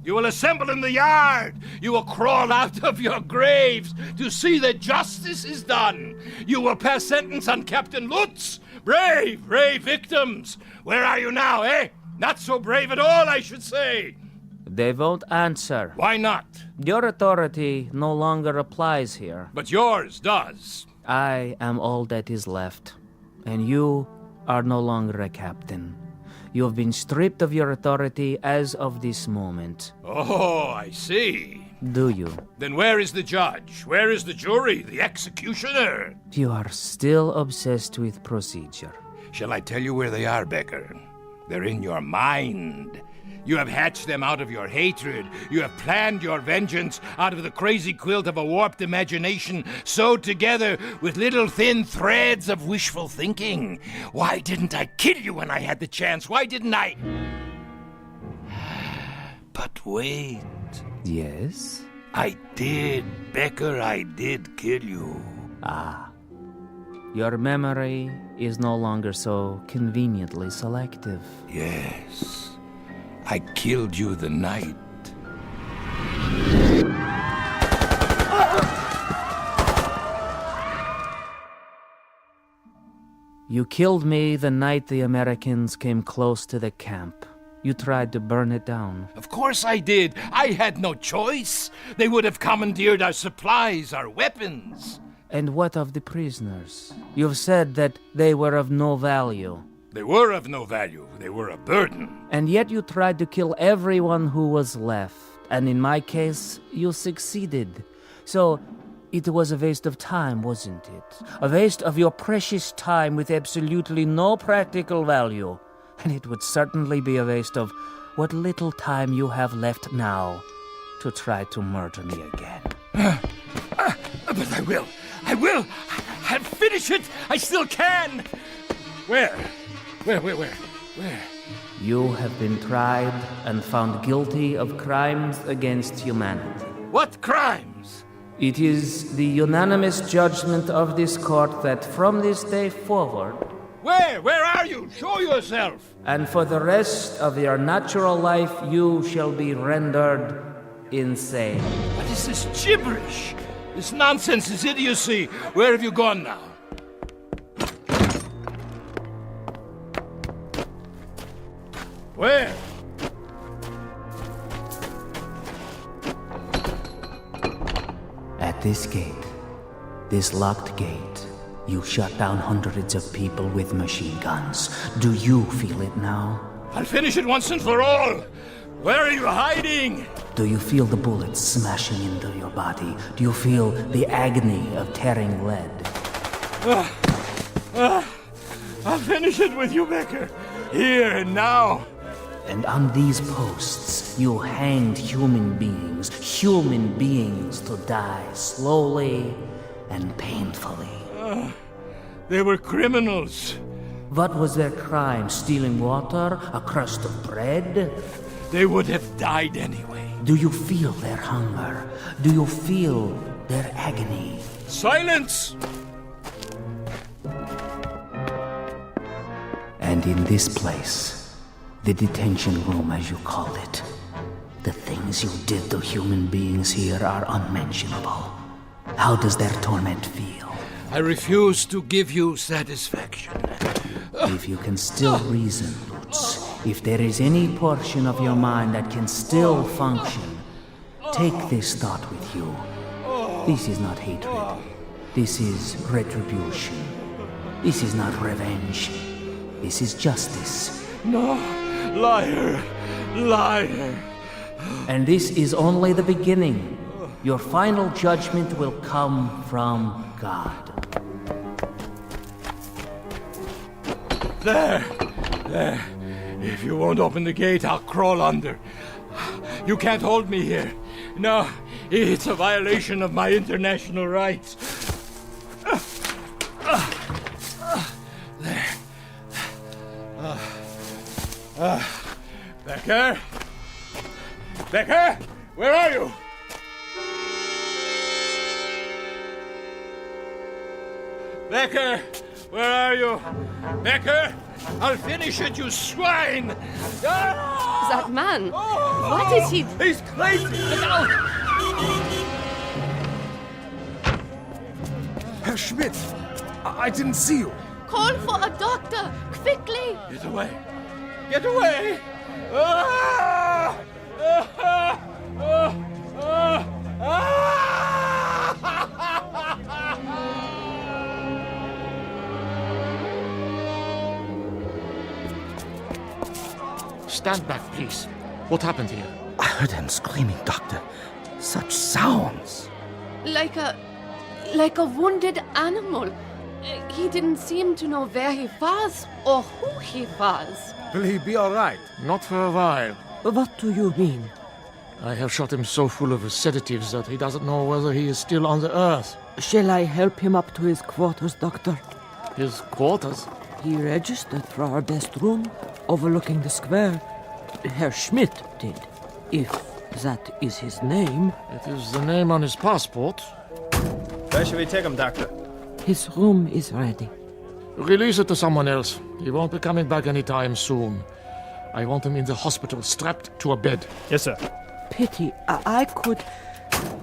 Speaker 12: You will assemble in the yard. You will crawl out of your graves to see that justice is done. You will pass sentence on Captain Lutz. Brave, brave victims. Where are you now, eh? Not so brave at all, I should say.
Speaker 3: They won't answer.
Speaker 12: Why not?
Speaker 3: Your authority no longer applies here.
Speaker 12: But yours does.
Speaker 3: I am all that is left, and you are no longer a captain. You have been stripped of your authority as of this moment.
Speaker 12: Oh, I see.
Speaker 3: Do you?
Speaker 12: Then where is the judge? Where is the jury, the executioner?
Speaker 3: You are still obsessed with procedure.
Speaker 12: Shall I tell you where they are, Becker? They're in your mind. You have hatched them out of your hatred. You have planned your vengeance out of the crazy quilt of a warped imagination sewed together with little thin threads of wishful thinking. Why didn't I kill you when I had the chance? Why didn't I? But wait.
Speaker 3: Yes?
Speaker 12: I did, Becker, I did kill you.
Speaker 3: Ah. Your memory is no longer so conveniently selective.
Speaker 12: Yes. I killed you the night.
Speaker 3: You killed me the night the Americans came close to the camp. You tried to burn it down.
Speaker 12: Of course I did. I had no choice. They would have commandeered our supplies, our weapons.
Speaker 3: And what of the prisoners? You've said that they were of no value.
Speaker 12: They were of no value. They were a burden.
Speaker 3: And yet you tried to kill everyone who was left. And in my case, you succeeded. So, it was a waste of time, wasn't it? A waste of your precious time with absolutely no practical value. And it would certainly be a waste of what little time you have left now to try to murder me again.
Speaker 12: But I will. I'll finish it. I still can. Where?
Speaker 3: You have been tried and found guilty of crimes against humanity.
Speaker 12: What crimes?
Speaker 3: It is the unanimous judgment of this court that from this day forward...
Speaker 12: Where are you? Show yourself!
Speaker 3: And for the rest of your natural life, you shall be rendered insane.
Speaker 12: What is this gibberish? This nonsense, this idiocy. Where have you gone now? Where?
Speaker 3: At this gate, this locked gate, you shut down hundreds of people with machine guns. Do you feel it now?
Speaker 12: I'll finish it once and for all. Where are you hiding?
Speaker 3: Do you feel the bullets smashing into your body? Do you feel the agony of tearing lead?
Speaker 12: I'll finish it with you, Becker. Here and now.
Speaker 3: And on these posts, you hanged human beings to die slowly and painfully.
Speaker 12: They were criminals.
Speaker 3: What was their crime? Stealing water? A crust of bread?
Speaker 12: They would have died anyway.
Speaker 3: Do you feel their hunger? Do you feel their agony?
Speaker 12: Silence!
Speaker 3: And in this place, the detention room as you call it, the things you did to human beings here are unmentionable. How does their torment feel?
Speaker 12: I refuse to give you satisfaction.
Speaker 3: If you can still reason, Lutz, if there is any portion of your mind that can still function, take this thought with you. This is not hatred. This is retribution. This is not revenge. This is justice.
Speaker 12: No, liar, liar.
Speaker 3: And this is only the beginning. Your final judgment will come from God.
Speaker 12: There. If you won't open the gate, I'll crawl under. You can't hold me here. No, it's a violation of my international rights. There. Becker? Becker? Where are you? Becker? Where are you? Becker? I'll finish it, you swine! Ah!
Speaker 8: That man, what is he?
Speaker 12: He's crazy! Look out!
Speaker 22: Herr Schmidt, I didn't see you.
Speaker 8: Call for a doctor, quickly!
Speaker 12: Get away! Get away! Ah! Ah! Ah! Ah!
Speaker 15: Stand back, please. What happened here?
Speaker 1: I heard him screaming, Doctor. Such sounds.
Speaker 8: Like a wounded animal. He didn't seem to know where he was or who he was.
Speaker 22: Will he be all right?
Speaker 15: Not for a while.
Speaker 21: What do you mean?
Speaker 15: I have shot him so full of sedatives that he doesn't know whether he is still on the earth.
Speaker 21: Shall I help him up to his quarters, Doctor?
Speaker 15: His quarters?
Speaker 21: He registered for our best room, overlooking the square. Herr Schmidt did, if that is his name.
Speaker 15: It is the name on his passport.
Speaker 22: Where shall we take him, Doctor?
Speaker 21: His room is ready.
Speaker 15: Release it to someone else. He won't be coming back anytime soon. I want him in the hospital, strapped to a bed.
Speaker 22: Yes, sir.
Speaker 21: Pity, I could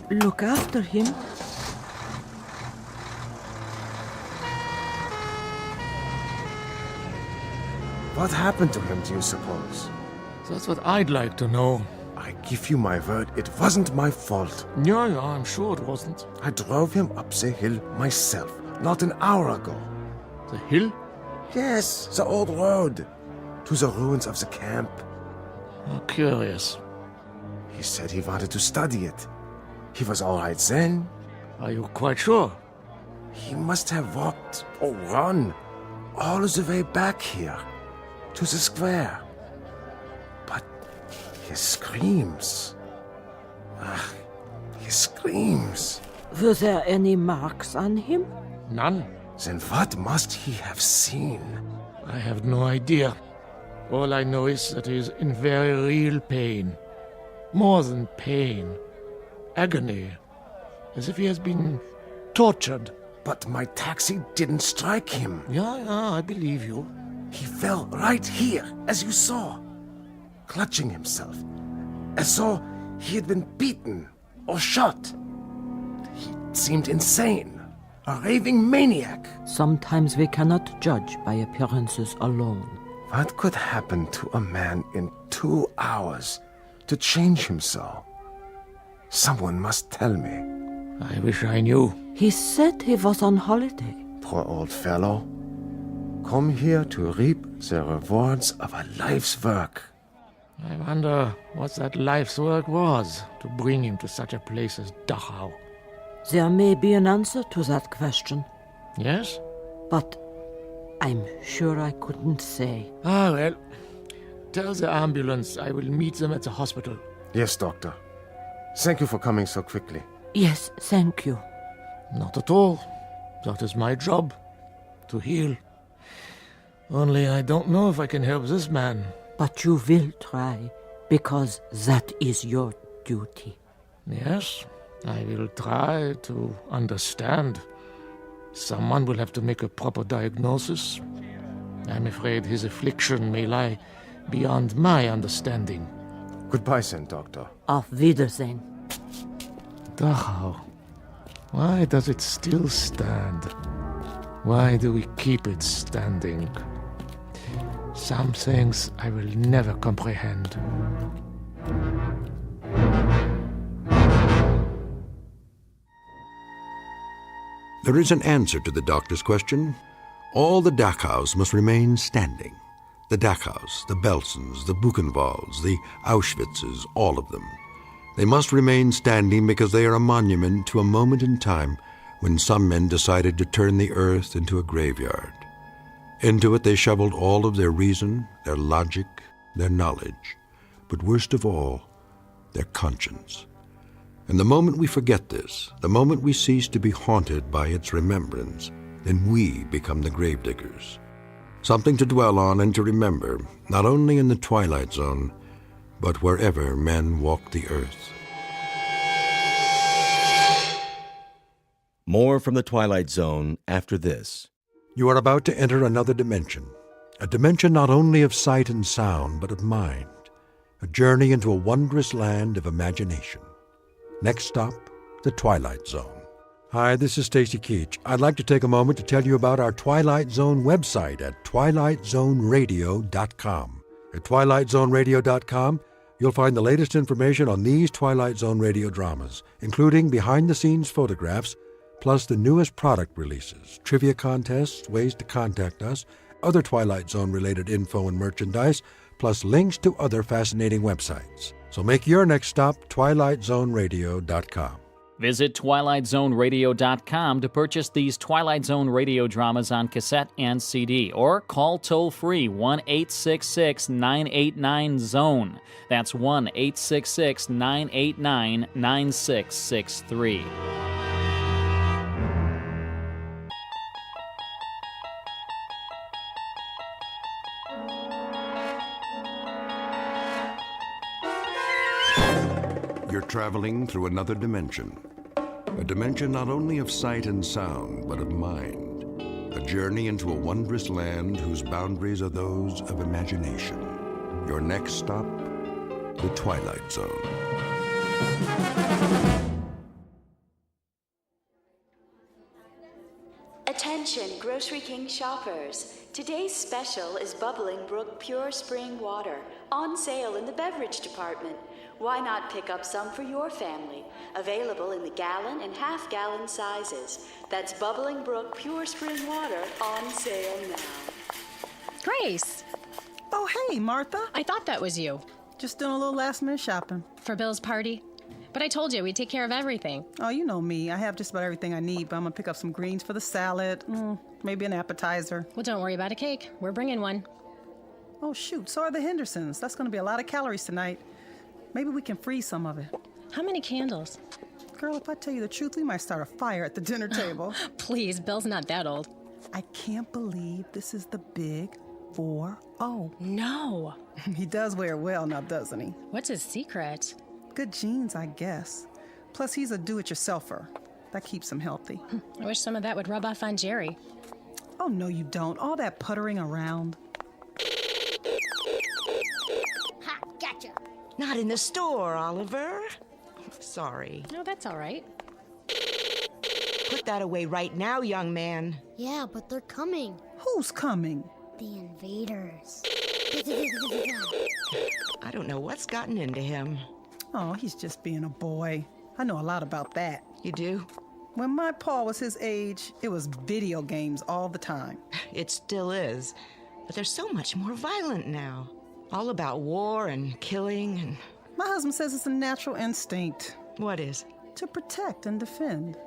Speaker 21: look after him.
Speaker 22: What happened to him, do you suppose?
Speaker 15: That's what I'd like to know.
Speaker 22: I give you my word, it wasn't my fault.
Speaker 15: Yeah, I'm sure it wasn't.
Speaker 22: I drove him up the hill myself, not an hour ago.
Speaker 15: The hill?
Speaker 22: Yes, the old road. To the ruins of the camp.
Speaker 15: Oh, curious.
Speaker 22: He said he wanted to study it. He was all right then.
Speaker 15: Are you quite sure?
Speaker 22: He must have walked or run all the way back here to the square. But his screams. His screams.
Speaker 21: Were there any marks on him?
Speaker 15: None.
Speaker 22: Then what must he have seen?
Speaker 15: I have no idea. All I know is that he is in very real pain. More than pain. Agony. As if he has been tortured.
Speaker 22: But my taxi didn't strike him.
Speaker 15: Yeah, I believe you.
Speaker 22: He fell right here, as you saw, clutching himself, as though he had been beaten or shot. He seemed insane, a raving maniac.
Speaker 21: Sometimes we cannot judge by appearances alone.
Speaker 22: What could happen to a man in 2 hours to change him so? Someone must tell me.
Speaker 15: I wish I knew.
Speaker 21: He said he was on holiday.
Speaker 22: Poor old fellow. Come here to reap the rewards of a life's work.
Speaker 15: I wonder what that life's work was to bring him to such a place as Dachau.
Speaker 21: There may be an answer to that question.
Speaker 15: Yes?
Speaker 21: But I'm sure I couldn't say.
Speaker 15: Ah, well, tell the ambulance I will meet them at the hospital.
Speaker 22: Yes, Doctor. Thank you for coming so quickly.
Speaker 21: Yes, thank you.
Speaker 15: Not at all. That is my job, to heal. Only I don't know if I can help this man.
Speaker 21: But you will try, because that is your duty.
Speaker 15: Yes, I will try to understand. Someone will have to make a proper diagnosis. I'm afraid his affliction may lie beyond my understanding.
Speaker 22: Goodbye, then, Doctor.
Speaker 21: Auf Wiedersehen.
Speaker 15: Dachau. Why does it still stand? Why do we keep it standing? Some things I will never comprehend.
Speaker 2: There is an answer to the doctor's question. All the Dachaus must remain standing. The Dachaus, the Belsens, the Buchenwalds, the Auschwitzes, all of them. They must remain standing because they are a monument to a moment in time when some men decided to turn the earth into a graveyard. Into it they shoveled all of their reason, their logic, their knowledge, but worst of all, their conscience. And the moment we forget this, the moment we cease to be haunted by its remembrance, then we become the gravediggers. Something to dwell on and to remember, not only in the Twilight Zone, but wherever men walk the earth.
Speaker 1: More from the Twilight Zone after this.
Speaker 2: You are about to enter another dimension, A dimension not only of sight and sound, but of mind. A journey into a wondrous land of imagination. Next stop, the Twilight Zone. Hi, this is Stacy Keach. I'd like to take a moment to tell you about our Twilight Zone website at twilightzoneradio.com. At twilightzoneradio.com, you'll find the latest information on these Twilight Zone radio dramas, including behind-the-scenes photographs, plus the newest product releases, trivia contests, ways to contact us, other Twilight Zone-related info and merchandise, plus links to other fascinating websites. So make your next stop twilightzoneradio.com.
Speaker 5: Visit twilightzoneradio.com to purchase these Twilight Zone radio dramas on cassette and CD, or call toll-free 1-866-989-ZONE. That's 1-866-989-9663.
Speaker 2: You're traveling through another dimension. A dimension not only of sight and sound, but of mind. A journey into a wondrous land whose boundaries are those of imagination. Your next stop, the Twilight Zone.
Speaker 10: Attention, Grocery King shoppers. Today's special is Bubbling Brook Pure Spring Water, on sale in the beverage department. Why not pick up some for your family? Available in the gallon and half-gallon sizes. That's Bubbling Brook Pure Spring Water, on sale now.
Speaker 16: Grace! Oh, hey, Martha.
Speaker 24: I thought that was you.
Speaker 16: Just doing a little last-minute shopping.
Speaker 24: For Bill's party? But I told you we'd take care of everything.
Speaker 16: Oh, you know me. I have just about everything I need, but I'm gonna pick up some greens for the salad, maybe an appetizer.
Speaker 24: Well, don't worry about a cake. We're bringing one.
Speaker 16: Oh, shoot. So are the Hendersons. That's gonna be a lot of calories tonight. Maybe we can freeze some of it.
Speaker 24: How many candles?
Speaker 16: Girl, if I tell you the truth, we might start a fire at the dinner table.
Speaker 24: Please, Bill's not that old.
Speaker 16: I can't believe this is the big 4-0.
Speaker 24: No.
Speaker 16: He does wear it well now, doesn't he?
Speaker 24: What's his secret?
Speaker 16: Good genes, I guess. Plus, he's a do-it-yourselfer. That keeps him healthy.
Speaker 24: I wish some of that would rub off on Jerry.
Speaker 16: Oh, no, you don't. All that puttering around.
Speaker 25: Ha, gotcha. Not in the store, Oliver. Sorry.
Speaker 24: No, that's all right.
Speaker 25: Put that away right now, young man.
Speaker 17: Yeah, but they're coming.
Speaker 16: Who's coming?
Speaker 17: The invaders.
Speaker 25: I don't know what's gotten into him.
Speaker 16: Oh, he's just being a boy. I know a lot about that.
Speaker 25: You do?
Speaker 16: When my pa was his age, it was video games all the time.
Speaker 25: It still is. But they're so much more violent now. All about war and killing and...
Speaker 16: My husband says it's a natural instinct.
Speaker 25: What is?
Speaker 16: To protect and defend.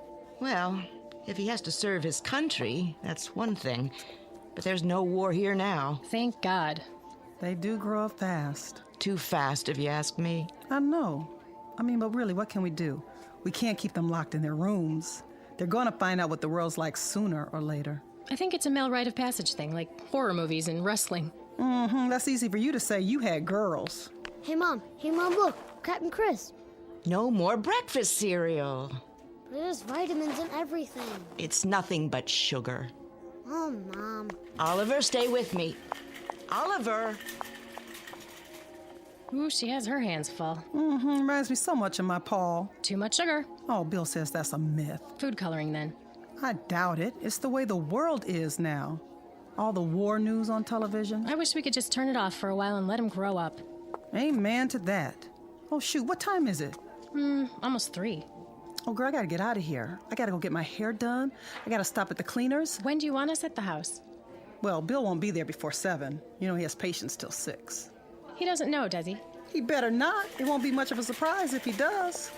Speaker 25: Well, if he has to serve his country, that's one thing. But there's no war here now.
Speaker 24: Thank God.
Speaker 16: They do grow up fast.
Speaker 25: Too fast, if you ask me.
Speaker 16: I know. But really, what can we do? We can't keep them locked in their rooms. They're going to find out what the world's like sooner or later.
Speaker 24: I think it's a male rite of passage thing, like horror movies and wrestling.
Speaker 16: That's easy for you to say. You had girls.
Speaker 17: Hey, Mom, look. Captain Chris.
Speaker 25: No more breakfast cereal.
Speaker 17: There's vitamins in everything.
Speaker 25: It's nothing but sugar.
Speaker 17: Oh, Mom.
Speaker 25: Oliver, stay with me. Oliver!
Speaker 24: Ooh, she has her hands full.
Speaker 16: Reminds me so much of my pa.
Speaker 24: Too much sugar.
Speaker 16: Oh, Bill says that's a myth.
Speaker 24: Food coloring, then.
Speaker 16: I doubt it. It's the way the world is now. All the war news on television.
Speaker 24: I wish we could just turn it off for a while and let him grow up.
Speaker 16: Amen to that. Oh, shoot, what time is it?
Speaker 24: Almost 3.
Speaker 16: Oh, girl, I gotta get out of here. I gotta go get my hair done. I gotta stop at the cleaners.
Speaker 24: When do you want us at the house?
Speaker 16: Well, Bill won't be there before 7. You know, he has patients till 6.
Speaker 24: He doesn't know, does he?
Speaker 16: He better not. It won't be much of a surprise if he does.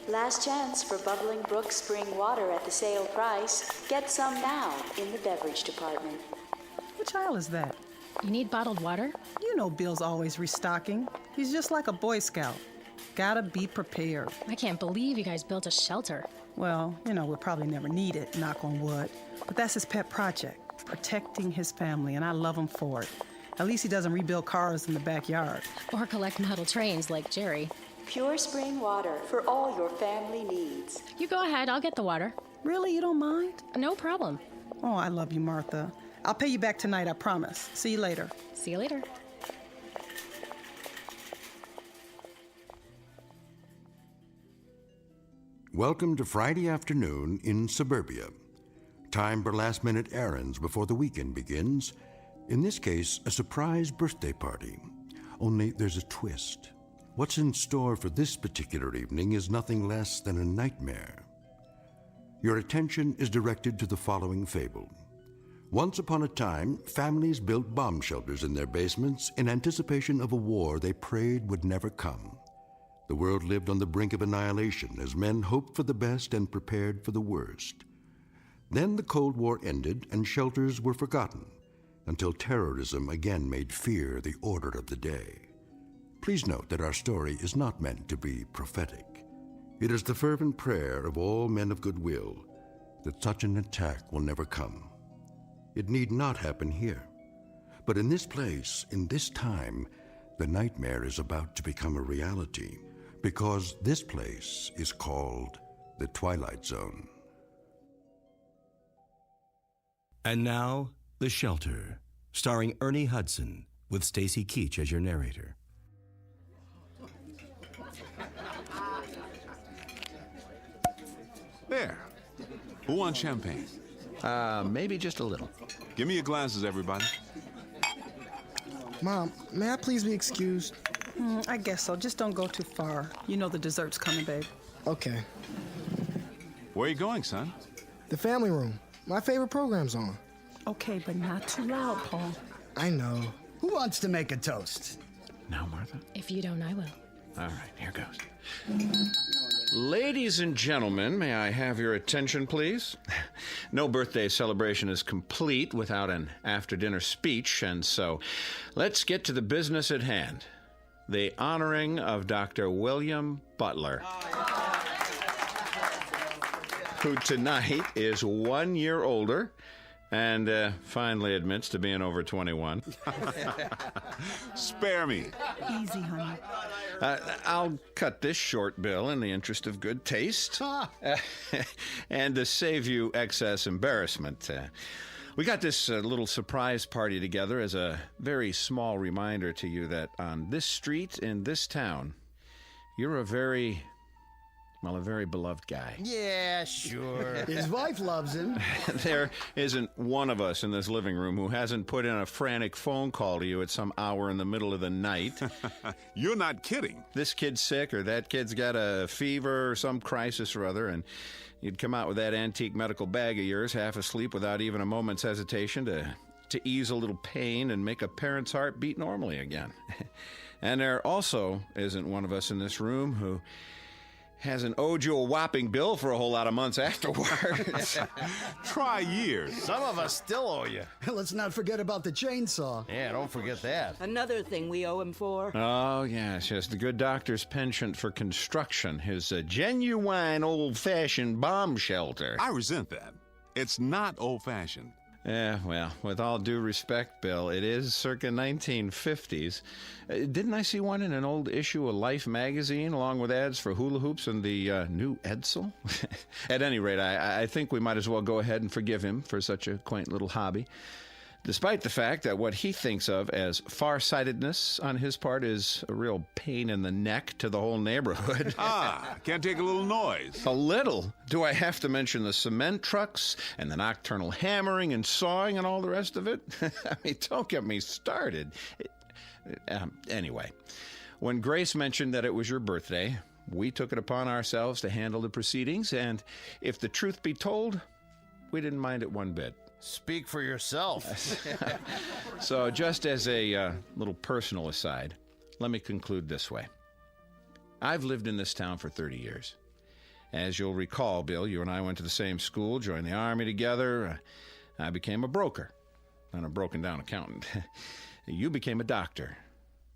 Speaker 10: Last chance for Bubbling Brook Spring Water at the sale price. Get some now in the beverage department.
Speaker 16: Which aisle is that?
Speaker 24: You need bottled water?
Speaker 16: You know Bill's always restocking. He's just like a Boy Scout. Gotta be prepared.
Speaker 24: I can't believe you guys built a shelter.
Speaker 16: Well, we'll probably never need it, knock on wood. But that's his pet project, protecting his family, and I love him for it. At least he doesn't rebuild cars in the backyard.
Speaker 24: Or collect model trains like Jerry.
Speaker 10: Pure spring water for all your family needs.
Speaker 24: You go ahead, I'll get the water.
Speaker 16: Really? You don't mind?
Speaker 24: No problem.
Speaker 16: Oh, I love you, Martha. I'll pay you back tonight, I promise. See you later.
Speaker 24: See you later.
Speaker 2: Welcome to Friday afternoon in suburbia. Time for last-minute errands before the weekend begins. In this case, a surprise birthday party. Only there's a twist. What's in store for this particular evening is nothing less than a nightmare. Your attention is directed to the following fable. Once upon a time, families built bomb shelters in their basements in anticipation of a war they prayed would never come. The world lived on the brink of annihilation as men hoped for the best and prepared for the worst. Then the Cold War ended and shelters were forgotten until terrorism again made fear the order of the day. Please note that our story is not meant to be prophetic. It is the fervent prayer of all men of goodwill that such an attack will never come. It need not happen here. But in this place, in this time, the nightmare is about to become a reality because this place is called the Twilight Zone.
Speaker 1: And now, The Shelter, starring Ernie Hudson, with Stacy Keach as your narrator.
Speaker 6: There. Who wants champagne?
Speaker 13: Maybe just a little.
Speaker 6: Give me your glasses, everybody.
Speaker 11: Mom, may I please be excused?
Speaker 16: I guess so. Just don't go too far. You know the dessert's coming, babe.
Speaker 11: Okay.
Speaker 6: Where are you going, son?
Speaker 11: The family room. My favorite program's on.
Speaker 16: Okay, but not too loud, Paul.
Speaker 11: I know.
Speaker 13: Who wants to make a toast?
Speaker 6: Now, Martha.
Speaker 24: If you don't, I will.
Speaker 13: All right, here goes. Ladies and gentlemen, may I have your attention, please? No birthday celebration is complete without an after-dinner speech, and so let's get to the business at hand. The honoring of Dr. William Butler, who tonight is 1 year older and finally admits to being over 21.
Speaker 6: Spare me.
Speaker 16: Easy, honey.
Speaker 13: I'll cut this short, Bill, in the interest of good taste and to save you excess embarrassment. We got this little surprise party together as a very small reminder to you that on this street in this town, you're a very beloved guy. Yeah, sure.
Speaker 14: His wife loves him.
Speaker 13: There isn't one of us in this living room who hasn't put in a frantic phone call to you at some hour in the middle of the night.
Speaker 6: You're not kidding.
Speaker 13: This kid's sick, or that kid's got a fever or some crisis or other, and you'd come out with that antique medical bag of yours, half asleep without even a moment's hesitation to ease a little pain and make a parent's heart beat normally again. And there also isn't one of us in this room who hasn't owed you a whopping bill for a whole lot of months afterwards.
Speaker 6: Try years.
Speaker 14: Some of us still owe you. Let's not forget about the chainsaw.
Speaker 13: Yeah, don't forget that.
Speaker 21: Another thing we owe him for.
Speaker 13: Oh, yes, the good doctor's penchant for construction, his genuine old-fashioned bomb shelter.
Speaker 6: I resent that. It's not old-fashioned.
Speaker 13: Yeah, well, with all due respect, Bill, it is circa 1950s. Didn't I see one in an old issue of Life magazine, along with ads for hula hoops and the new Edsel? At any rate, I think we might as well go ahead and forgive him for such a quaint little hobby, despite the fact that what he thinks of as farsightedness on his part is a real pain in the neck to the whole neighborhood.
Speaker 6: Can't take a little noise.
Speaker 13: A little? Do I have to mention the cement trucks and the nocturnal hammering and sawing and all the rest of it? I mean, don't get me started. Anyway, when Grace mentioned that it was your birthday, we took it upon ourselves to handle the proceedings, and if the truth be told, we didn't mind it one bit.
Speaker 14: Speak for yourself.
Speaker 13: So just as a little personal aside, let me conclude this way. I've lived in this town for 30 years. As you'll recall, Bill, you and I went to the same school, joined the Army together. I became a broker, and a broken-down accountant. You became a doctor.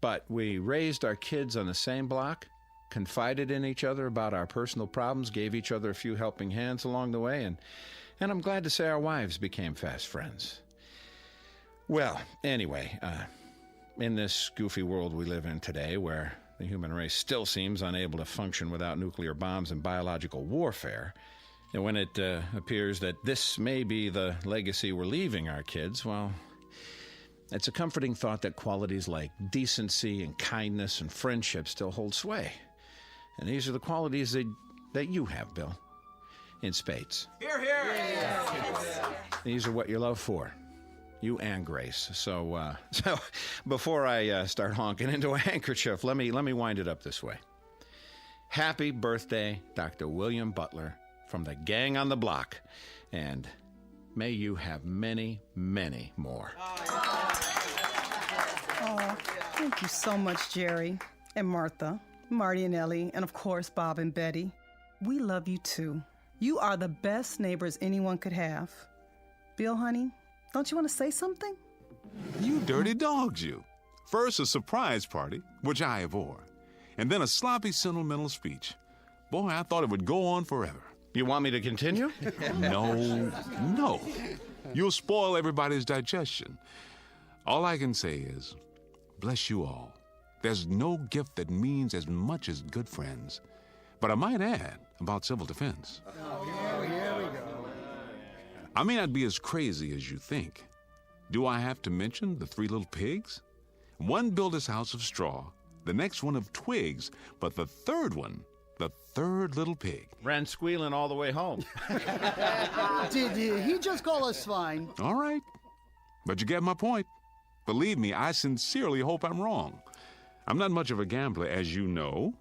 Speaker 13: But we raised our kids on the same block, confided in each other about our personal problems, gave each other a few helping hands along the way, and I'm glad to say our wives became fast friends. Well, anyway, in this goofy world we live in today, where the human race still seems unable to function without nuclear bombs and biological warfare, And when it appears that this may be the legacy we're leaving our kids, well, it's a comforting thought that qualities like decency and kindness and friendship still hold sway. And these are the qualities that you have, Bill, in spades.
Speaker 7: Here, here! Yes.
Speaker 13: These are what you love for, you and Grace. So before I start honking into a handkerchief, let me wind it up this way. Happy birthday, Dr. William Butler, from the gang on the block, and may you have many, many more.
Speaker 16: Oh, thank you so much, Jerry and Martha, Marty and Ellie, and of course, Bob and Betty. We love you too. You are the best neighbors anyone could have. Bill, honey, don't you want to say something?
Speaker 6: You dirty dogs, you. First, a surprise party, which I abhor, and then a sloppy, sentimental speech. Boy, I thought it would go on forever.
Speaker 13: You want me to continue?
Speaker 6: No. You'll spoil everybody's digestion. All I can say is, bless you all. There's no gift that means as much as good friends. But I might add about civil defense.
Speaker 14: Oh, here we go.
Speaker 6: I may not be as crazy as you think. Do I have to mention the 3 little pigs? One built his house of straw, the next one of twigs, but the third one, the third little pig,
Speaker 13: ran squealing all the way home.
Speaker 14: Did he just call us swine?
Speaker 6: All right, but you get my point. Believe me, I sincerely hope I'm wrong. I'm not much of a gambler, as you know.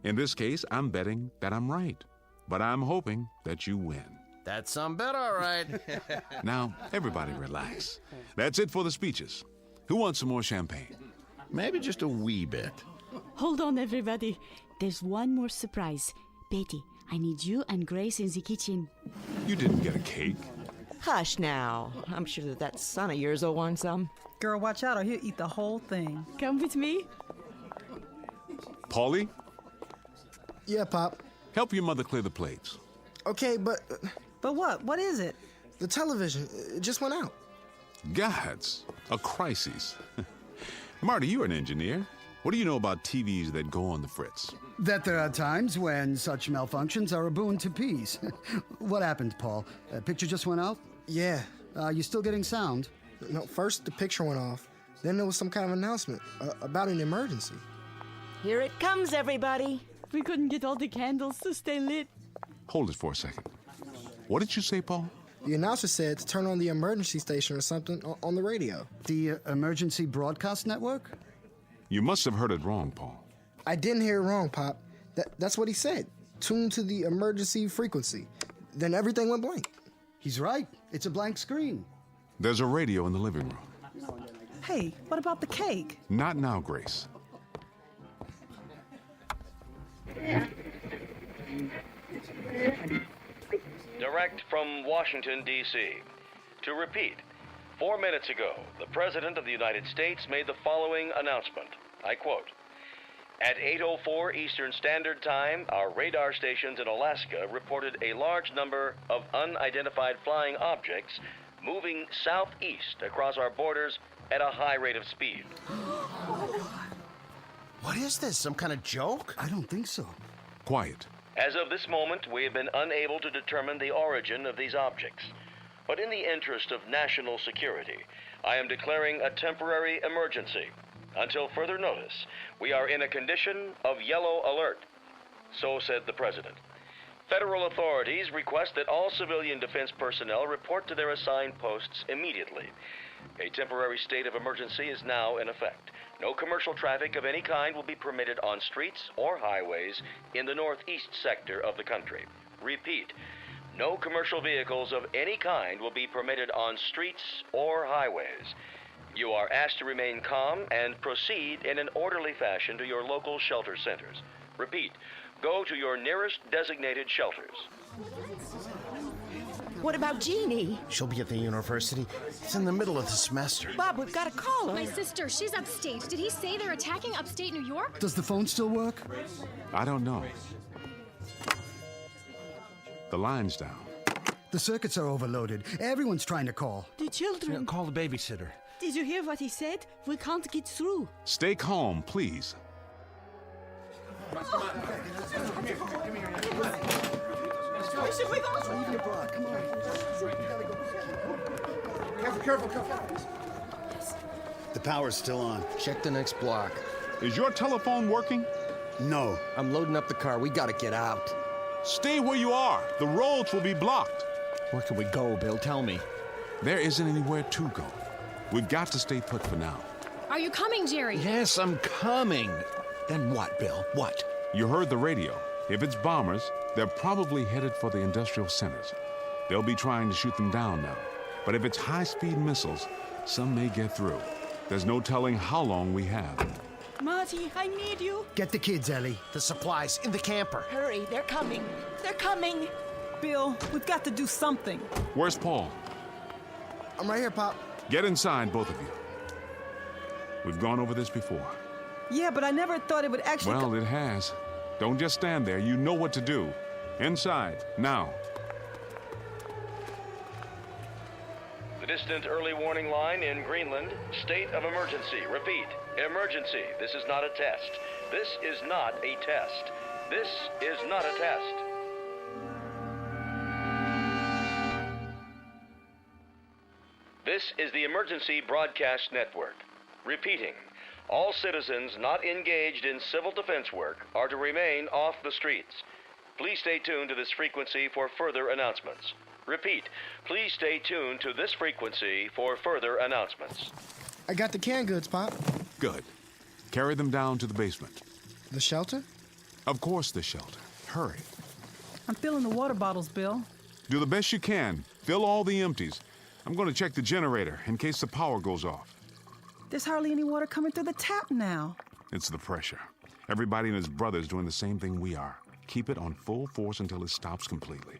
Speaker 6: In this case, I'm betting that I'm right, but I'm hoping that you win.
Speaker 7: That's some bet, all right.
Speaker 6: Now, everybody relax. That's it for the speeches. Who wants some more champagne?
Speaker 13: Maybe just a wee bit.
Speaker 9: Hold on, everybody. There's one more surprise. Betty, I need you and Grace in the kitchen.
Speaker 6: You didn't get a cake.
Speaker 25: Hush now. I'm sure that son of yours will want some.
Speaker 16: Girl, watch out or he'll eat the whole thing.
Speaker 9: Come with me.
Speaker 6: Paulie?
Speaker 11: Yeah, Pop.
Speaker 6: Help your mother clear the plates.
Speaker 11: Okay, but...
Speaker 16: But what? What is it?
Speaker 11: The television. It just went out.
Speaker 6: Gods, a crisis. Marty, you're an engineer. What do you know about TVs that go on the fritz?
Speaker 14: That there are times when such malfunctions are a boon to peace. What happened, Paul? Picture just went out?
Speaker 11: Yeah.
Speaker 14: You still getting sound?
Speaker 11: No, first the picture went off. Then there was some kind of announcement about an emergency.
Speaker 25: Here it comes, everybody.
Speaker 9: We couldn't get all the candles to stay lit.
Speaker 6: Hold it for a second. What did you say, Paul?
Speaker 11: The announcer said to turn on the emergency station or something on the radio.
Speaker 14: The emergency broadcast network?
Speaker 6: You must have heard it wrong, Paul.
Speaker 11: I didn't hear it wrong, Pop. That's what he said. Tune to the emergency frequency. Then everything went blank.
Speaker 14: He's right. It's a blank screen.
Speaker 6: There's a radio in the living room.
Speaker 16: Hey, what about the cake?
Speaker 6: Not now, Grace.
Speaker 18: Direct from Washington, D.C. To repeat, 4 minutes ago, the President of the United States made the following announcement. I quote, "At 8:04 Eastern Standard Time, our radar stations in Alaska reported a large number of unidentified flying objects moving southeast across our borders at a high rate of speed."
Speaker 7: What is this, some kind of joke?
Speaker 14: I don't think so.
Speaker 6: Quiet.
Speaker 18: As of this moment, we have been unable to determine the origin of these objects. But in the interest of national security, I am declaring a temporary emergency. Until further notice, we are in a condition of yellow alert. So said the President. Federal authorities request that all civilian defense personnel report to their assigned posts immediately. A temporary state of emergency is now in effect. No commercial traffic of any kind will be permitted on streets or highways in the northeast sector of the country. Repeat, no commercial vehicles of any kind will be permitted on streets or highways. You are asked to remain calm and proceed in an orderly fashion to your local shelter centers. Repeat, go to your nearest designated shelters.
Speaker 25: What about Jeannie?
Speaker 7: She'll be at the university. It's in the middle of the semester.
Speaker 25: Bob, we've got to call her.
Speaker 19: My sister, she's upstate. Did he say they're attacking upstate New York?
Speaker 14: Does the phone still work?
Speaker 6: I don't know. The line's down.
Speaker 14: The circuits are overloaded. Everyone's trying to call.
Speaker 9: The children.
Speaker 7: Call the babysitter.
Speaker 9: Did you hear what he said? We can't get through.
Speaker 6: Stay calm, please.
Speaker 16: Where should we go?
Speaker 11: Leave your bra. Come on. Careful.
Speaker 3: The power's still on.
Speaker 7: Check the next block.
Speaker 6: Is your telephone working?
Speaker 3: No.
Speaker 7: I'm loading up the car. We gotta get out.
Speaker 6: Stay where you are. The roads will be blocked.
Speaker 7: Where can we go, Bill? Tell me.
Speaker 6: There isn't anywhere to go. We've got to stay put for now.
Speaker 19: Are you coming, Jerry?
Speaker 7: Yes, I'm coming. Then what, Bill? What?
Speaker 6: You heard the radio. If it's bombers, they're probably headed for the industrial centers. They'll be trying to shoot them down now. But if it's high-speed missiles, some may get through. There's no telling how long we have.
Speaker 9: Marty, I need you.
Speaker 14: Get the kids, Ellie.
Speaker 7: The supplies in the camper.
Speaker 25: Hurry, they're coming. They're coming.
Speaker 16: Bill, we've got to do something.
Speaker 6: Where's Paul?
Speaker 11: I'm right here, Pop.
Speaker 6: Get inside, both of you. We've gone over this before.
Speaker 16: Yeah, but I never thought it would actually...
Speaker 6: Well, it has. Don't just stand there. You know what to do. Inside, now.
Speaker 18: The distant early warning line in Greenland, state of emergency. Repeat, emergency. This is not a test. This is not a test. This is not a test. This is the Emergency Broadcast Network. Repeating, all citizens not engaged in civil defense work are to remain off the streets. Please stay tuned to this frequency for further announcements. Repeat, please stay tuned to this frequency for further announcements.
Speaker 11: I got the canned goods, Pop.
Speaker 6: Good. Carry them down to the basement.
Speaker 11: The shelter?
Speaker 6: Of course, the shelter. Hurry.
Speaker 16: I'm filling the water bottles, Bill.
Speaker 6: Do the best you can. Fill all the empties. I'm going to check the generator in case the power goes off.
Speaker 16: There's hardly any water coming through the tap now.
Speaker 6: It's the pressure. Everybody and his brother's doing the same thing we are. Keep it on full force until it stops completely.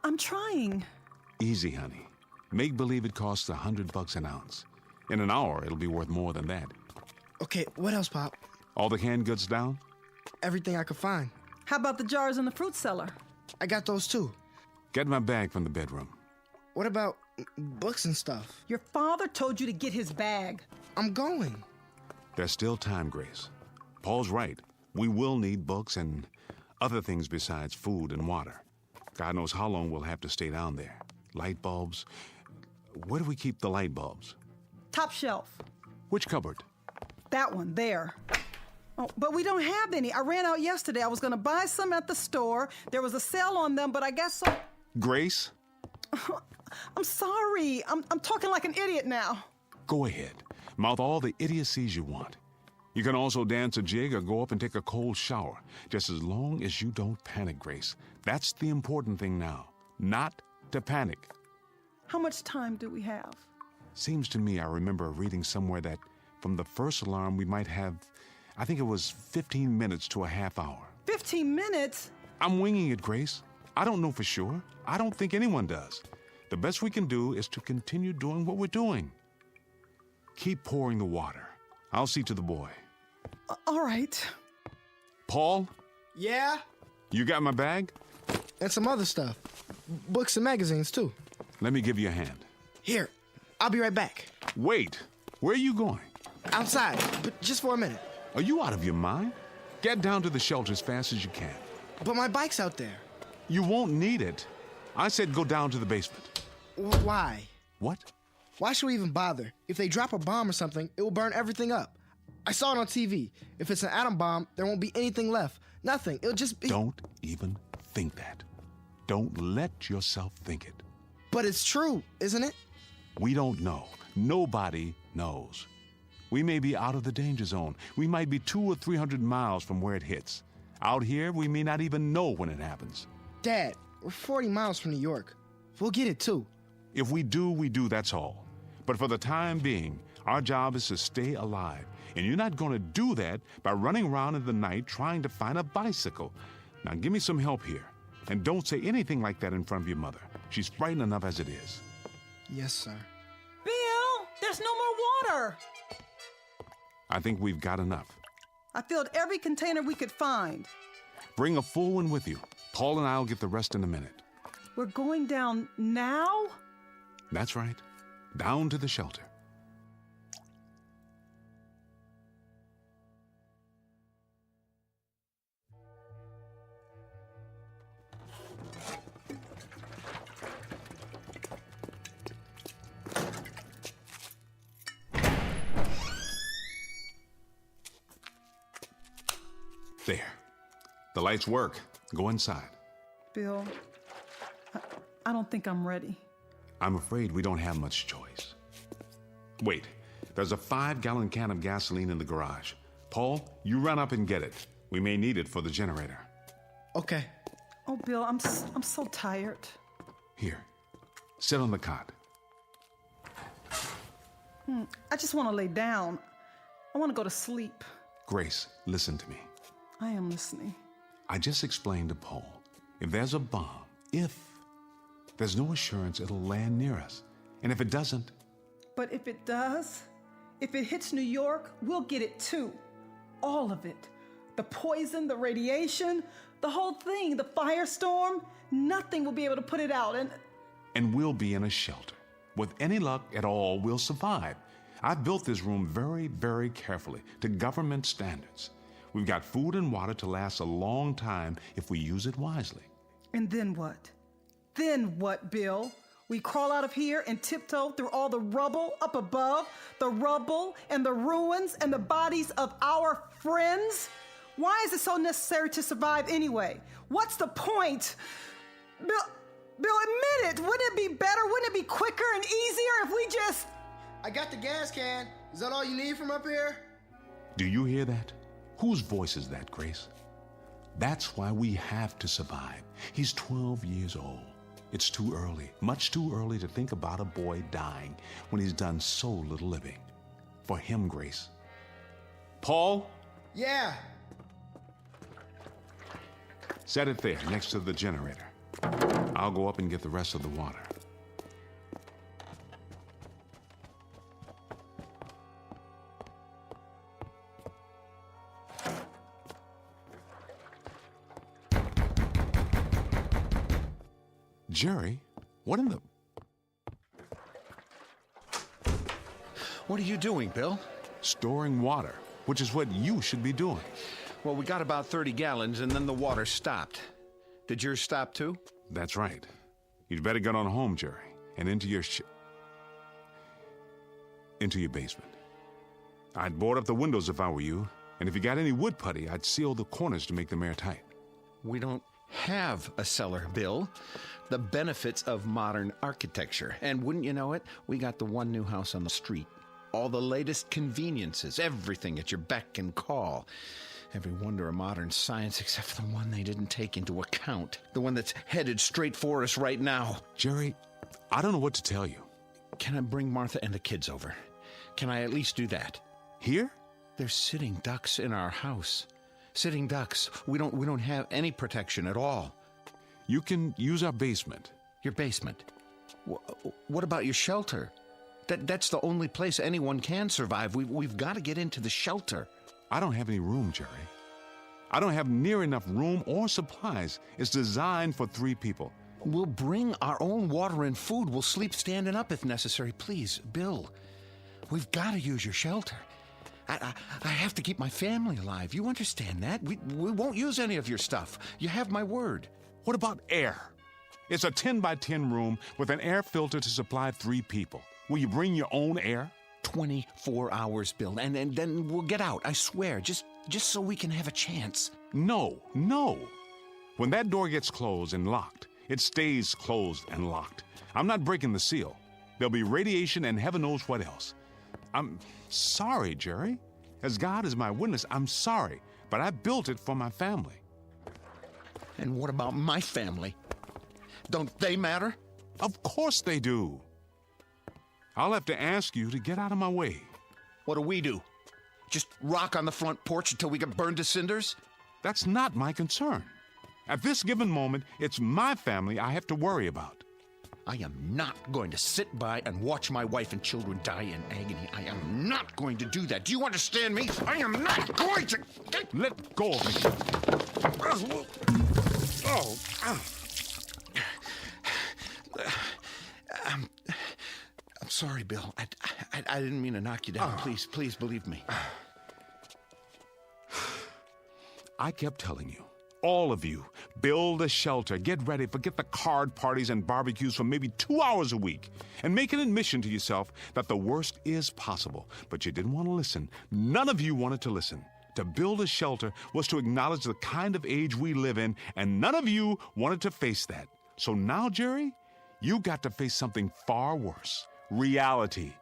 Speaker 16: I'm trying.
Speaker 6: Easy, honey. Make believe it costs $100 an ounce. In an hour, it'll be worth more than that.
Speaker 11: Okay, what else, Pop?
Speaker 6: All the canned goods down?
Speaker 11: Everything I could find.
Speaker 16: How about the jars in the fruit cellar?
Speaker 11: I got those too.
Speaker 6: Get my bag from the bedroom.
Speaker 11: What about books and stuff?
Speaker 16: Your father told you to get his bag.
Speaker 11: I'm going.
Speaker 6: There's still time, Grace. Paul's right. We will need books and other things besides food and water. God knows how long we'll have to stay down there. Light bulbs. Where do we keep the light bulbs?
Speaker 16: Top shelf.
Speaker 6: Which cupboard?
Speaker 16: That one, there. Oh, but we don't have any. I ran out yesterday. I was going to buy some at the store. There was a sale on them, but I guess so.
Speaker 6: Grace?
Speaker 16: I'm sorry. I'm talking like an idiot now.
Speaker 6: Go ahead. Mouth all the idiocies you want. You can also dance a jig or go up and take a cold shower, just as long as you don't panic, Grace. That's the important thing now. Not to panic.
Speaker 16: How much time do we have?
Speaker 6: Seems to me I remember reading somewhere that from the first alarm we might have, I think it was 15 minutes to a half hour.
Speaker 16: 15 minutes?
Speaker 6: I'm winging it, Grace. I don't know for sure. I don't think anyone does. The best we can do is to continue doing what we're doing. Keep pouring the water. I'll see to the boy.
Speaker 16: All right.
Speaker 6: Paul?
Speaker 11: Yeah?
Speaker 6: You got my bag?
Speaker 11: And some other stuff. Books and magazines, too.
Speaker 6: Let me give you a hand.
Speaker 11: Here. I'll be right back.
Speaker 6: Wait. Where are you going?
Speaker 11: Outside, but just for a minute.
Speaker 6: Are you out of your mind? Get down to the shelter as fast as you can.
Speaker 11: But my bike's out there.
Speaker 6: You won't need it. I said go down to the basement.
Speaker 11: Why?
Speaker 6: What?
Speaker 11: Why should we even bother? If they drop a bomb or something, it will burn everything up. I saw it on TV. If it's an atom bomb, there won't be anything left. Nothing. It'll just be...
Speaker 6: Don't even think that. Don't let yourself think it.
Speaker 11: But it's true, isn't it?
Speaker 6: We don't know. Nobody knows. We may be out of the danger zone. We might be 200 or 300 miles from where it hits. Out here, we may not even know when it happens.
Speaker 11: Dad, we're 40 miles from New York. We'll get it too.
Speaker 6: If we do, that's all. But for the time being, our job is to stay alive. And you're not going to do that by running around in the night trying to find a bicycle. Now give me some help here. And don't say anything like that in front of your mother. She's frightened enough as it is.
Speaker 11: Yes, sir.
Speaker 16: Bill, there's no more water.
Speaker 6: I think we've got enough.
Speaker 16: I filled every container we could find.
Speaker 6: Bring a full one with you. Paul and I'll get the rest in a minute.
Speaker 16: We're going down now?
Speaker 6: That's right. Down to the shelter. There. The lights work. Go inside.
Speaker 16: Bill, I don't think I'm ready.
Speaker 6: I'm afraid we don't have much choice. Wait, there's a 5-gallon can of gasoline in the garage. Paul, you run up and get it. We may need it for the generator.
Speaker 11: Okay.
Speaker 16: Oh, Bill, I'm so tired.
Speaker 6: Here, sit on the cot.
Speaker 16: I just want to lay down. I want to go to sleep.
Speaker 6: Grace, listen to me.
Speaker 16: I am listening.
Speaker 6: I just explained to Paul, if there's a bomb, there's no assurance it'll land near us. And if it doesn't...
Speaker 16: But if it does, if it hits New York, we'll get it too. All of it. The poison, the radiation, the whole thing, the firestorm, nothing will be able to put it out.
Speaker 6: And we'll be in a shelter. With any luck at all, we'll survive. I've built this room very, very carefully to government standards. We've got food and water to last a long time if we use it wisely.
Speaker 16: And then what? Then what, Bill? We crawl out of here and tiptoe through all the rubble up above, the rubble and the ruins and the bodies of our friends? Why is it so necessary to survive anyway? What's the point? Bill, admit it. Wouldn't it be better? Wouldn't it be quicker and easier if we just...
Speaker 11: I got the gas can. Is that all you need from up here?
Speaker 6: Do you hear that? Whose voice is that, Grace? That's why we have to survive. He's 12 years old. It's too early, much too early to think about a boy dying when he's done so little living. For him, Grace. Paul?
Speaker 11: Yeah.
Speaker 6: Set it there, next to the generator. I'll go up and get the rest of the water. Jerry, what in the...
Speaker 13: What are you doing, Bill?
Speaker 6: Storing water, which is what you should be doing.
Speaker 13: Well, we got about 30 gallons, and then the water stopped. Did yours stop, too?
Speaker 6: That's right. You'd better get on home, Jerry, and into your basement. I'd board up the windows if I were you, and if you got any wood putty, I'd seal the corners to make them airtight.
Speaker 13: We don't have a cellar, Bill. The benefits of modern architecture. And wouldn't you know it, we got the one new house on the street. All the latest conveniences, everything at your beck and call. Every wonder of modern science except for the one they didn't take into account. The one that's headed straight for us right now.
Speaker 6: Jerry, I don't know what to tell you.
Speaker 13: Can I bring Martha and the kids over? Can I at least do that?
Speaker 6: Here?
Speaker 13: There's sitting ducks in our house. Sitting ducks. We don't have any protection at all.
Speaker 6: You can use our basement.
Speaker 13: Your basement? What about your shelter? That's the only place anyone can survive. We've got to get into the shelter.
Speaker 6: I don't have any room, Jerry. I don't have near enough room or supplies. It's designed for 3 people.
Speaker 13: We'll bring our own water and food. We'll sleep standing up if necessary. Please, Bill, we've got to use your shelter. I have to keep my family alive. You understand that? We won't use any of your stuff. You have my word.
Speaker 6: What about air? It's a 10 by 10 room with an air filter to supply 3 people. Will you bring your own air?
Speaker 13: 24 hours, Bill, and then we'll get out, I swear, just so we can have a chance.
Speaker 6: No. When that door gets closed and locked, it stays closed and locked. I'm not breaking the seal. There'll be radiation and heaven knows what else. I'm sorry, Jerry. As God is my witness, I'm sorry, but I built it for my family.
Speaker 13: And what about my family? Don't they matter?
Speaker 6: Of course they do. I'll have to ask you to get out of my way.
Speaker 13: What do we do? Just rock on the front porch until we get burned to cinders?
Speaker 6: That's not my concern. At this given moment, it's my family I have to worry about.
Speaker 13: I am not going to sit by and watch my wife and children die in agony. I am not going to do that. Do you understand me? I am not going to...
Speaker 6: Let go of me.
Speaker 13: I'm sorry, Bill. I didn't mean to knock you down. Please believe me.
Speaker 6: I kept telling you, all of you, build a shelter, get ready, forget the card parties and barbecues for maybe 2 hours a week, and make an admission to yourself that the worst is possible. But you didn't want to listen. None of you wanted to listen. To build a shelter was to acknowledge the kind of age we live in, and none of you wanted to face that. So now, Jerry, you got to face something far worse. Reality.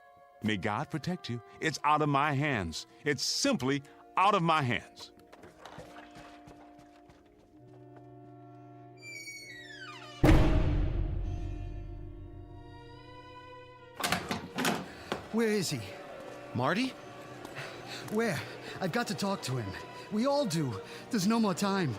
Speaker 6: May God protect you. It's out of my hands. It's simply out of my hands.
Speaker 14: Where is he?
Speaker 7: Marty?
Speaker 14: Where? I've got to talk to him. We all do. There's no more time.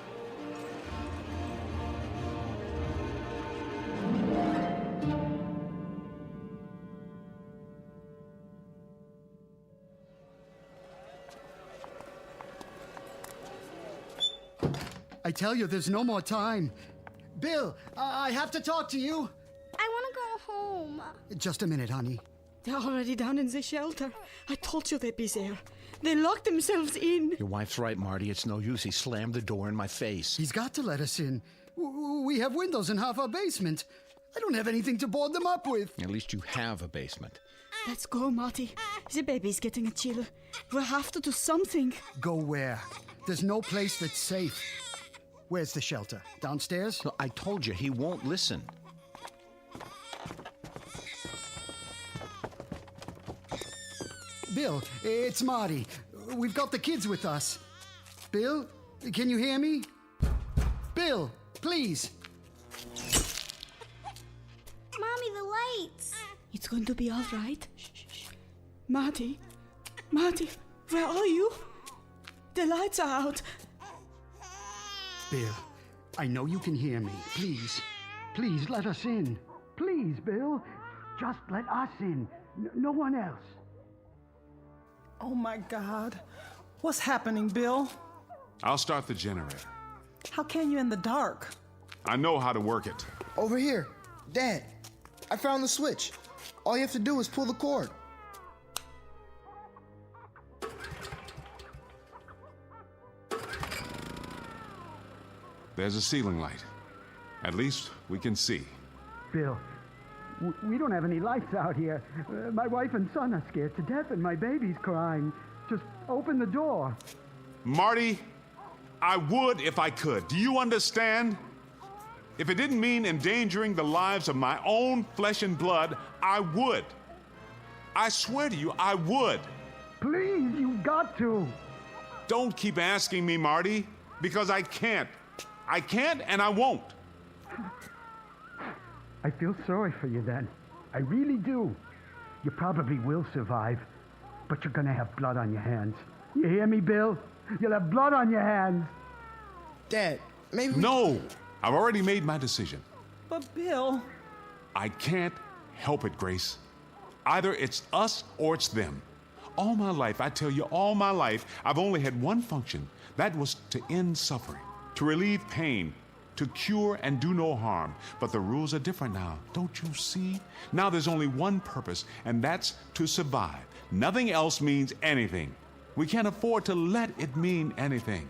Speaker 14: I tell you, there's no more time. Bill, I have to talk to you.
Speaker 17: I want to go home.
Speaker 14: Just a minute, honey.
Speaker 9: They're already down in the shelter. I told you they'd be there. They locked themselves in.
Speaker 7: Your wife's right, Marty. It's no use. He slammed the door in my face.
Speaker 14: He's got to let us in. We have windows in half our basement. I don't have anything to board them up with.
Speaker 7: At least you have a basement.
Speaker 9: Let's go, Marty. The baby's getting a chill. We'll have to do something.
Speaker 14: Go where? There's no place that's safe. Where's the shelter? Downstairs?
Speaker 7: No, I told you, he won't listen.
Speaker 14: Bill, it's Marty. We've got the kids with us. Bill, can you hear me? Bill, please.
Speaker 17: Mommy, the lights.
Speaker 9: It's going to be all right. Shh, shh, shh. Marty, where are you? The lights are out.
Speaker 14: Bill, I know you can hear me. Please let us in. Please, Bill. Just let us in. No one else.
Speaker 16: Oh my God. What's happening, Bill?
Speaker 6: I'll start the generator.
Speaker 16: How can you in the dark?
Speaker 6: I know how to work it.
Speaker 11: Over here. Dad, I found the switch. All you have to do is pull the cord.
Speaker 6: There's a ceiling light. At least we can see.
Speaker 14: Bill, we don't have any lights out here. My wife and son are scared to death and my baby's crying. Just open the door.
Speaker 6: Marty, I would if I could. Do you understand? If it didn't mean endangering the lives of my own flesh and blood, I would. I swear to you, I would.
Speaker 14: Please, you've got to.
Speaker 6: Don't keep asking me, Marty, because I can't. I can't and I won't.
Speaker 14: I feel sorry for you then. I really do. You probably will survive, but you're gonna have blood on your hands. You hear me, Bill? You'll have blood on your hands.
Speaker 11: Dad, maybe
Speaker 6: No! I've already made my decision.
Speaker 16: But Bill...
Speaker 6: I can't help it, Grace. Either it's us or it's them. All my life, I tell you, all my life, I've only had one function. That was to end suffering, to relieve pain, to cure and do no harm. But the rules are different now, don't you see? Now there's only one purpose, and that's to survive. Nothing else means anything. We can't afford to let it mean anything.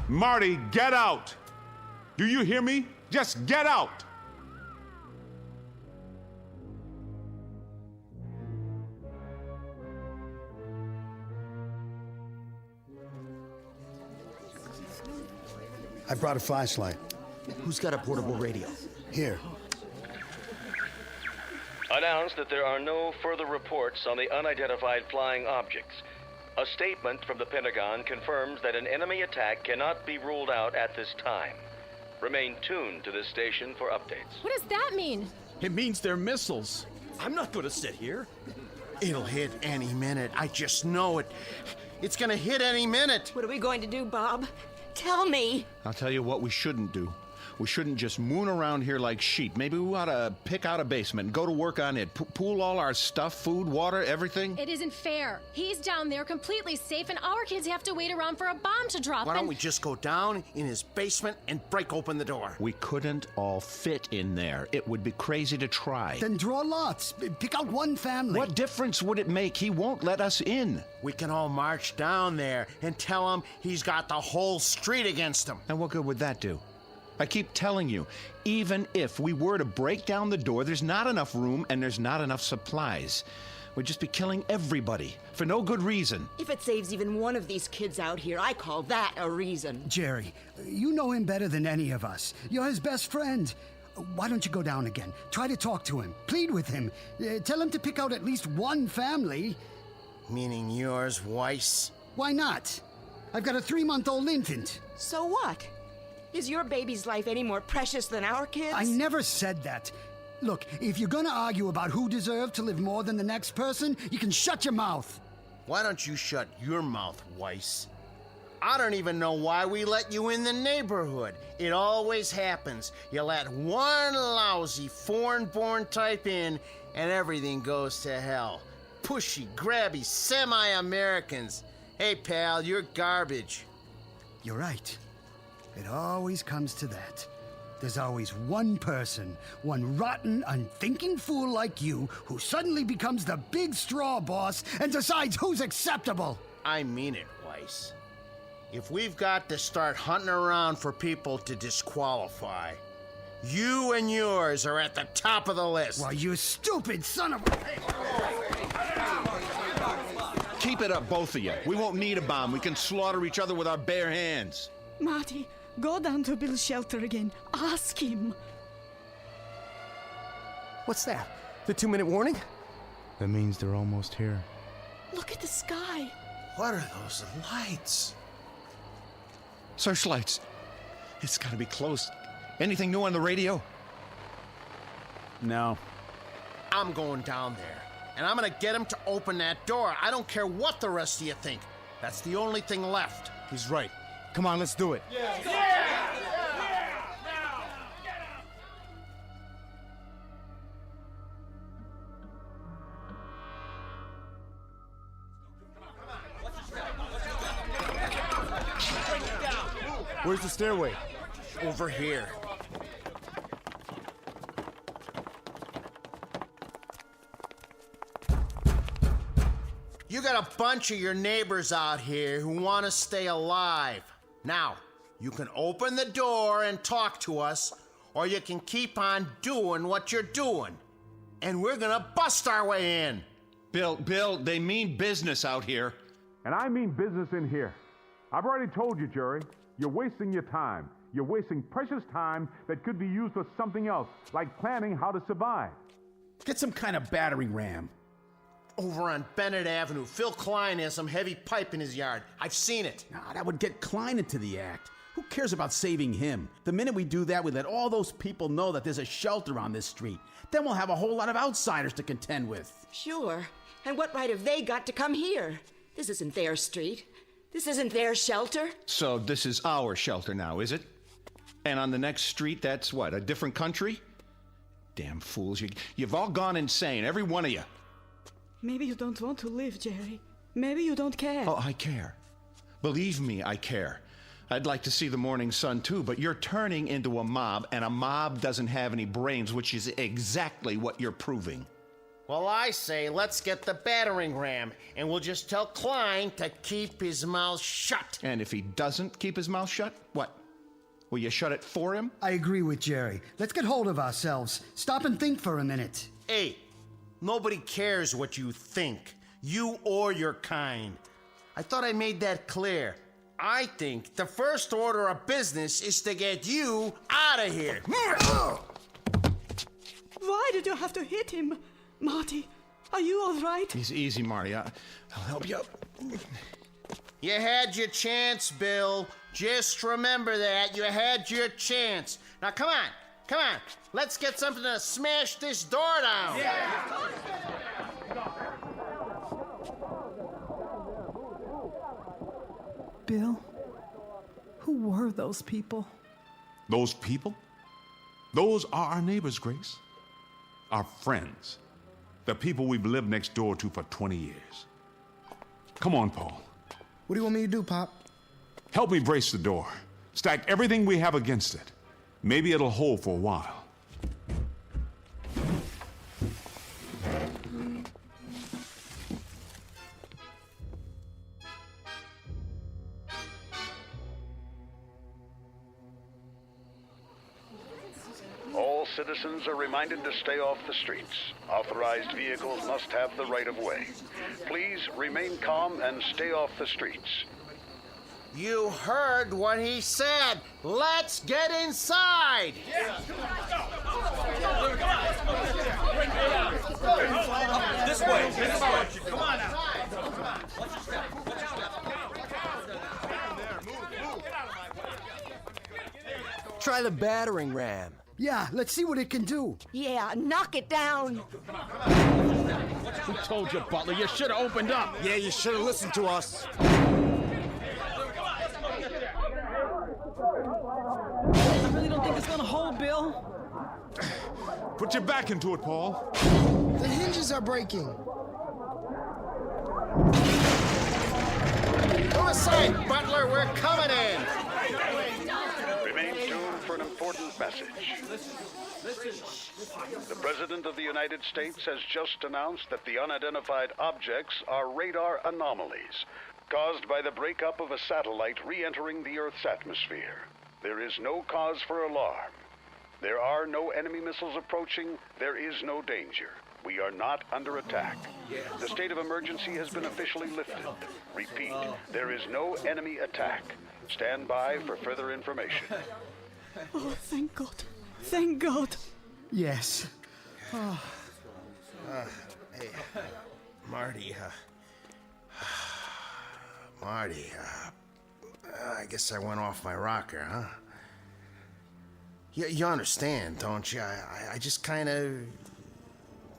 Speaker 6: Marty, get out! Do you hear me? Just get out!
Speaker 3: I brought a flashlight.
Speaker 7: Who's got a portable radio?
Speaker 3: Here.
Speaker 18: Announced that there are no further reports on the unidentified flying objects. A statement from the Pentagon confirms that an enemy attack cannot be ruled out at this time. Remain tuned to this station for updates.
Speaker 19: What does that mean?
Speaker 7: It means they're missiles. I'm not going to sit here. It'll hit any minute. I just know it. It's going to hit any minute.
Speaker 25: What are we going to do, Bob? Tell me.
Speaker 13: I'll tell you what we shouldn't do. We shouldn't just moon around here like sheep. Maybe we ought to pick out a basement and go to work on it. Pool all our stuff, food, water, everything.
Speaker 19: It isn't fair. He's down there completely safe, and our kids have to wait around for a bomb to drop.
Speaker 7: Why don't we just go down in his basement and break open the door?
Speaker 13: We couldn't all fit in there. It would be crazy to try.
Speaker 14: Then draw lots. Pick out one family.
Speaker 13: What difference would it make? He won't let us in.
Speaker 7: We can all march down there and tell him he's got the whole street against him.
Speaker 13: And what good would that do? I keep telling you, even if we were to break down the door, there's not enough room and there's not enough supplies. We'd just be killing everybody for no good reason.
Speaker 25: If it saves even one of these kids out here, I call that a reason.
Speaker 3: Jerry, you know him better than any of us. You're his best friend. Why don't you go down again? Try to talk to him. Plead with him. Tell him to pick out at least one family.
Speaker 7: Meaning yours, Weiss?
Speaker 3: Why not? I've got a 3-month-old infant.
Speaker 25: So what? Is your baby's life any more precious than our kids?
Speaker 3: I never said that. Look, if you're gonna argue about who deserved to live more than the next person, you can shut your mouth.
Speaker 7: Why don't you shut your mouth, Weiss? I don't even know why we let you in the neighborhood. It always happens. You let one lousy foreign-born type in, and everything goes to hell. Pushy, grabby, semi-Americans. Hey, pal, you're garbage.
Speaker 3: You're right. It always comes to that. There's always one person, one rotten, unthinking fool like you, who suddenly becomes the big straw boss and decides who's acceptable.
Speaker 7: I mean it, Weiss. If we've got to start hunting around for people to disqualify, you and yours are at the top of the list.
Speaker 3: Why, you stupid son of a...
Speaker 13: Keep it up, both of you. We won't need a bomb. We can slaughter each other with our bare hands.
Speaker 9: Marty, go down to Bill's shelter again. Ask him.
Speaker 22: What's that? The 2-minute warning?
Speaker 11: That means they're almost here.
Speaker 9: Look at the sky.
Speaker 7: What are those lights?
Speaker 13: Searchlights. It's gotta be close. Anything new on the radio?
Speaker 22: No.
Speaker 7: I'm going down there, and I'm gonna get him to open that door. I don't care what the rest of you think. That's the only thing left.
Speaker 11: He's right. Come on, let's do it. Where's the stairway?
Speaker 7: Over here. You got a bunch of your neighbors out here who want to stay alive. Now, you can open the door and talk to us, or you can keep on doing what you're doing. And we're gonna bust our way in.
Speaker 13: Bill, they mean business out here.
Speaker 4: And I mean business in here. I've already told you, Jerry, you're wasting your time. You're wasting precious time that could be used for something else, like planning how to survive.
Speaker 12: Get some kind of battering ram.
Speaker 7: Over on Bennett Avenue, Phil Klein has some heavy pipe in his yard. I've seen it.
Speaker 12: Nah, that would get Klein into the act. Who cares about saving him? The minute we do that, we let all those people know that there's a shelter on this street. Then we'll have a whole lot of outsiders to contend with.
Speaker 25: Sure. And what right have they got to come here? This isn't their street. This isn't their shelter.
Speaker 13: So this is our shelter now, is it? And on the next street, that's what, a different country? Damn fools, you've all gone insane, every one of you.
Speaker 9: Maybe you don't want to live, Jerry. Maybe you don't care.
Speaker 13: Oh, I care. Believe me, I care. I'd like to see the morning sun too, but you're turning into a mob, and a mob doesn't have any brains, which is exactly what you're proving.
Speaker 7: Well, I say let's get the battering ram, and we'll just tell Klein to keep his mouth shut.
Speaker 13: And if he doesn't keep his mouth shut, what? Will you shut it for him?
Speaker 3: I agree with Jerry. Let's get hold of ourselves. Stop and think for a minute.
Speaker 7: Hey, nobody cares what you think, you or your kind. I thought I made that clear. I think the first order of business is to get you out of here.
Speaker 9: Why did you have to hit him? Marty, are you all right?
Speaker 13: He's easy, Marty. I'll help you up.
Speaker 7: You had your chance, Bill. Just remember that. You had your chance. Now, come on. Come on. Let's get something to smash this door down.
Speaker 16: Bill, who were those people?
Speaker 6: Those people? Those are our neighbors, Grace. Our friends. The people we've lived next door to for 20 years. Come on, Paul.
Speaker 11: What do you want me to do, Pop?
Speaker 6: Help me brace the door. Stack everything we have against it. Maybe it'll hold for a while.
Speaker 18: All
Speaker 5: citizens are reminded to stay off the streets. Authorized vehicles must have the right of way. Please remain calm and stay off the streets.
Speaker 7: You heard what he said. Let's get inside.
Speaker 8: This way. Come on now.
Speaker 15: Try the battering ram.
Speaker 3: Yeah, let's see what it can do.
Speaker 25: Yeah, knock it down.
Speaker 12: Who told you, Butler? You should have opened up.
Speaker 15: Yeah, you should have listened to us.
Speaker 16: I really don't think it's gonna hold, Bill.
Speaker 6: Put your back into it, Paul.
Speaker 11: The hinges are breaking.
Speaker 7: Go aside, Butler. We're coming in.
Speaker 5: Remain tuned for an important message. The President of the United States has just announced that the unidentified objects are radar anomalies caused by the breakup of a satellite re-entering the Earth's atmosphere. There is no cause for alarm. There are no enemy missiles approaching. There is no danger. We are not under attack. The state of emergency has been officially lifted. Repeat, there is no enemy attack. Stand by for further information.
Speaker 9: Oh, thank God. Thank God.
Speaker 3: Yes. Oh.
Speaker 7: Hey, Marty, I guess I went off my rocker, huh? You understand, don't you? I just kind of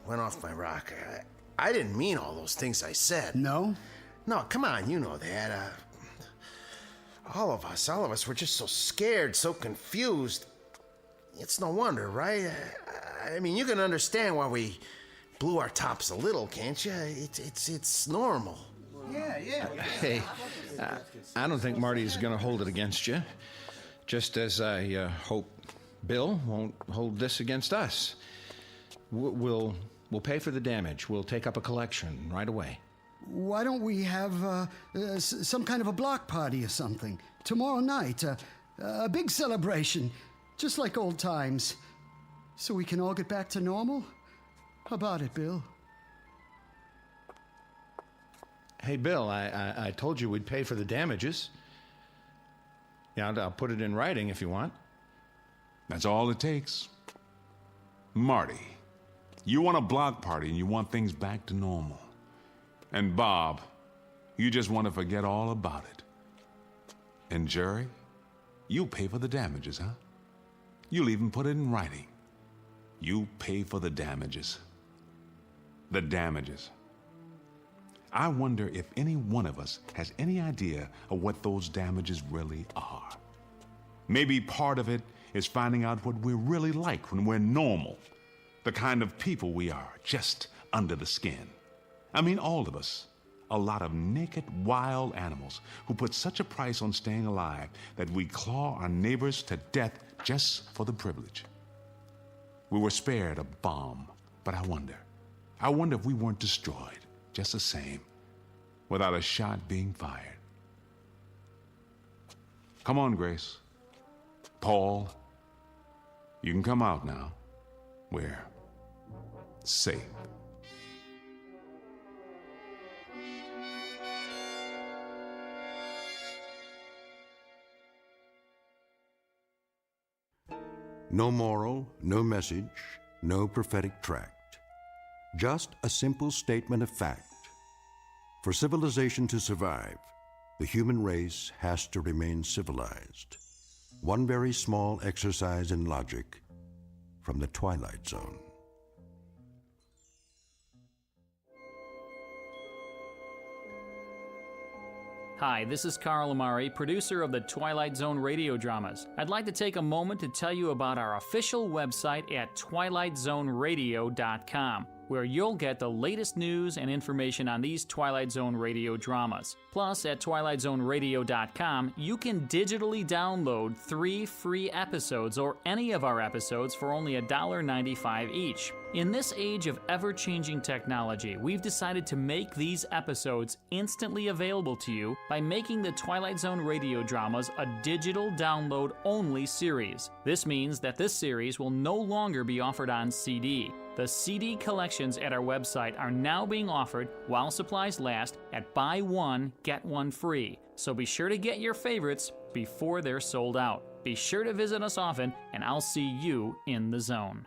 Speaker 7: went off my rocker. I didn't mean all those things I said.
Speaker 3: No?
Speaker 7: No, come on, you know that. All of us were just so scared, so confused. It's no wonder, right? I mean, you can understand why we blew our tops a little, can't you? It's normal.
Speaker 13: Yeah. Hey, I don't think Marty's going to hold it against you. Just as I hope Bill won't hold this against us. We'll pay for the damage. We'll take up a collection right away.
Speaker 3: Why don't we have some kind of a block party or something? Tomorrow night, a big celebration, just like old times. So we can all get back to normal? How about it, Bill?
Speaker 13: Hey, Bill, I told you we'd pay for the damages. Yeah, I'll put it in writing if you want.
Speaker 6: That's all it takes. Marty, you want a block party and you want things back to normal. And Bob, you just want to forget all about it. And Jerry, you pay for the damages, huh? You'll even put it in writing. You pay for the damages. The damages. I wonder if any one of us has any idea of what those damages really are. Maybe part of it is finding out what we're really like when we're normal. The kind of people we are, just under the skin. I mean, all of us. A lot of naked, wild animals who put such a price on staying alive that we claw our neighbors to death just for the privilege. We were spared a bomb, but I wonder if we weren't destroyed just the same, without a shot being fired. Come on, Grace. Paul, you can come out now. We're safe.
Speaker 2: No moral, no message, no prophetic tract. Just a simple statement of fact. For civilization to survive, the human race has to remain civilized. One very small exercise in logic from the Twilight Zone.
Speaker 20: Hi, this is Carl Amari, producer of the Twilight Zone Radio Dramas. I'd like to take a moment to tell you about our official website at twilightzoneradio.com. where you'll get the latest news and information on these Twilight Zone radio dramas. Plus, at twilightzoneradio.com, you can digitally download 3 free episodes or any of our episodes for only $1.95 each. In this age of ever-changing technology, we've decided to make these episodes instantly available to you by making the Twilight Zone radio dramas a digital download-only series. This means that this series will no longer be offered on CD. The CD collections at our website are now being offered while supplies last at buy one, get one free. So be sure to get your favorites before they're sold out. Be sure to visit us often, and I'll see you in the zone.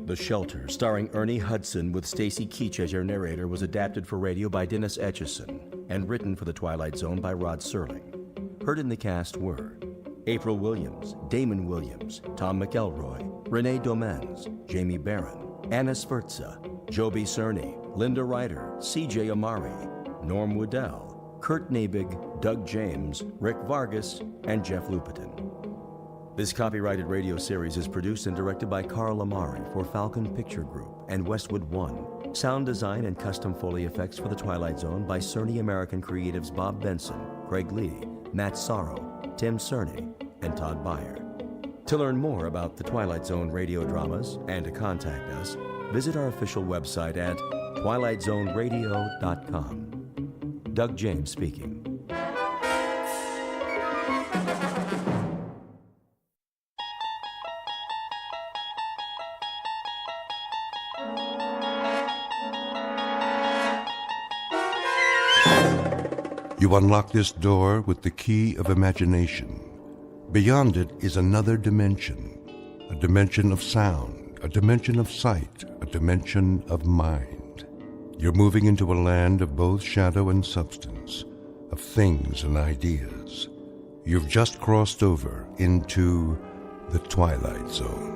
Speaker 1: The Shelter, starring Ernie Hudson with Stacy Keach as your narrator, was adapted for radio by Dennis Etchison and written for The Twilight Zone by Rod Serling. Heard in the cast were April Williams, Damon Williams, Tom McElroy, Renee Domens, Jamie Barron, Anna Sferza, Joby Cerny, Linda Ryder, C.J. Amari, Norm Woodell, Kurt Nabig, Doug James, Rick Vargas, and Jeff Lupitin. This copyrighted radio series is produced and directed by Carl Amari for Falcon Picture Group and Westwood One. Sound design and custom Foley effects for The Twilight Zone by Cerny American creatives Bob Benson, Craig Lee, Matt Sorrow, Tim Cerny, and Todd Beyer. To learn more about The Twilight Zone radio dramas and to contact us, visit our official website at twilightzoneradio.com. Doug James speaking.
Speaker 2: You unlock this door with the key of imagination. Beyond it is another dimension, a dimension of sound, a dimension of sight, a dimension of mind. You're moving into a land of both shadow and substance, of things and ideas. You've just crossed over into the Twilight Zone.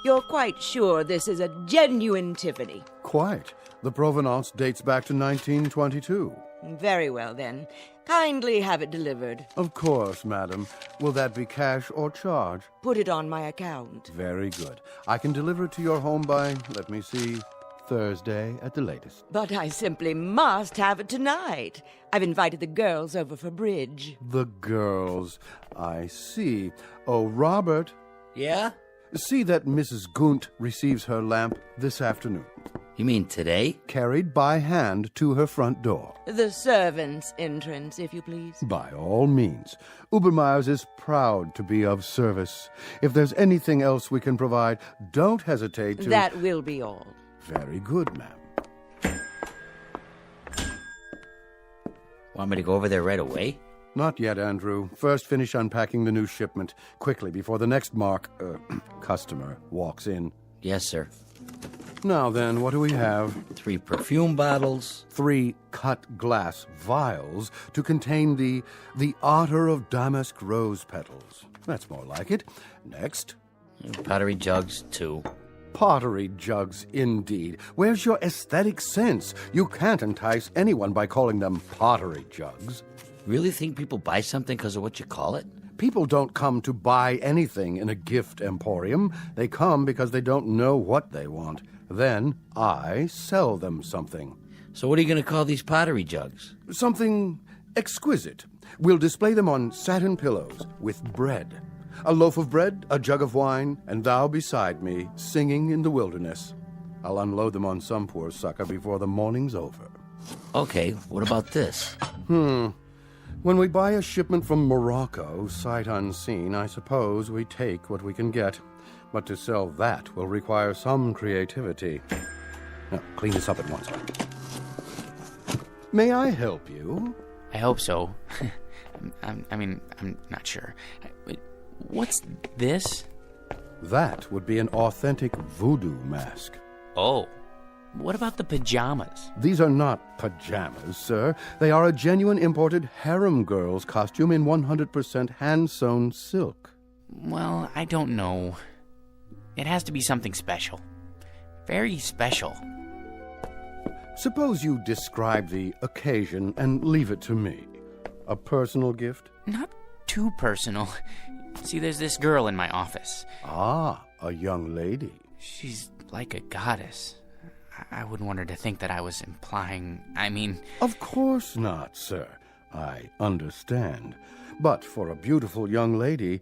Speaker 10: You're quite sure this is a genuine Tiffany?
Speaker 21: Quite. The provenance dates back to 1922.
Speaker 10: Very well, then. Kindly have it delivered.
Speaker 21: Of course, madam. Will that be cash or charge?
Speaker 10: Put it on my account.
Speaker 21: Very good. I can deliver it to your home by, let me see, Thursday at the latest.
Speaker 10: But I simply must have it tonight. I've invited the girls over for bridge.
Speaker 21: The girls. I see. Oh, Robert.
Speaker 23: Yeah?
Speaker 21: See that Mrs. Gunt receives her lamp this afternoon.
Speaker 23: You mean today?
Speaker 21: Carried by hand to her front door.
Speaker 10: The servants' entrance, if you please.
Speaker 21: By all means. Ubermeyer's is proud to be of service. If there's anything else we can provide, don't hesitate to...
Speaker 10: That will be all.
Speaker 21: Very good, ma'am.
Speaker 23: Want me to go over there right away?
Speaker 21: Not yet, Andrew. First, finish unpacking the new shipment quickly before the next customer walks in.
Speaker 23: Yes, sir.
Speaker 21: Now then, what do we have?
Speaker 23: 3 perfume bottles.
Speaker 21: 3 cut glass vials to contain the otter of damask rose petals. That's more like it. Next.
Speaker 23: Pottery jugs, 2.
Speaker 21: Pottery jugs, indeed. Where's your aesthetic sense? You can't entice anyone by calling them pottery jugs.
Speaker 23: Really think people buy something because of what you call it?
Speaker 21: People don't come to buy anything in a gift emporium. They come because they don't know what they want. Then I sell them something.
Speaker 23: So what are you going to call these pottery jugs?
Speaker 21: Something exquisite. We'll display them on satin pillows with bread. A loaf of bread, a jug of wine, and thou beside me, singing in the wilderness. I'll unload them on some poor sucker before the morning's over.
Speaker 23: Okay, what about this?
Speaker 21: When we buy a shipment from Morocco, sight unseen, I suppose we take what we can get. But to sell that will require some creativity. Now, clean this up at once. May I help you?
Speaker 24: I hope so. I'm not sure. What's this?
Speaker 21: That would be an authentic voodoo mask.
Speaker 24: Oh. what about the pajamas?
Speaker 21: These are not pajamas, sir. They are a genuine imported harem girl's costume in 100% hand-sewn silk.
Speaker 24: Well, I don't know. It has to be something special. Very special.
Speaker 21: Suppose you describe the occasion and leave it to me. A personal gift?
Speaker 24: Not too personal. See, there's this girl in my office.
Speaker 21: Ah, a young lady.
Speaker 24: She's like a goddess. I wouldn't want her to think that I was implying,
Speaker 21: Of course not, sir. I understand. But for a beautiful young lady,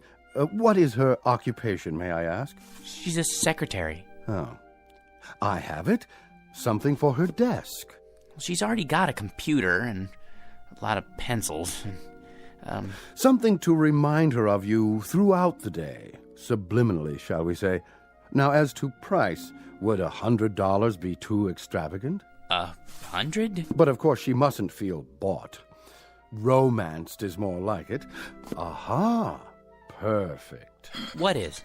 Speaker 21: what is her occupation, may I ask?
Speaker 24: She's a secretary.
Speaker 21: Oh. I have it. Something for her desk.
Speaker 24: She's already got a computer and a lot of pencils.
Speaker 21: Something to remind her of you throughout the day. Subliminally, shall we say. Now, as to price, would $100 be too extravagant?
Speaker 24: 100?
Speaker 21: But of course she mustn't feel bought. Romanced is more like it. Aha! Perfect.
Speaker 24: What is?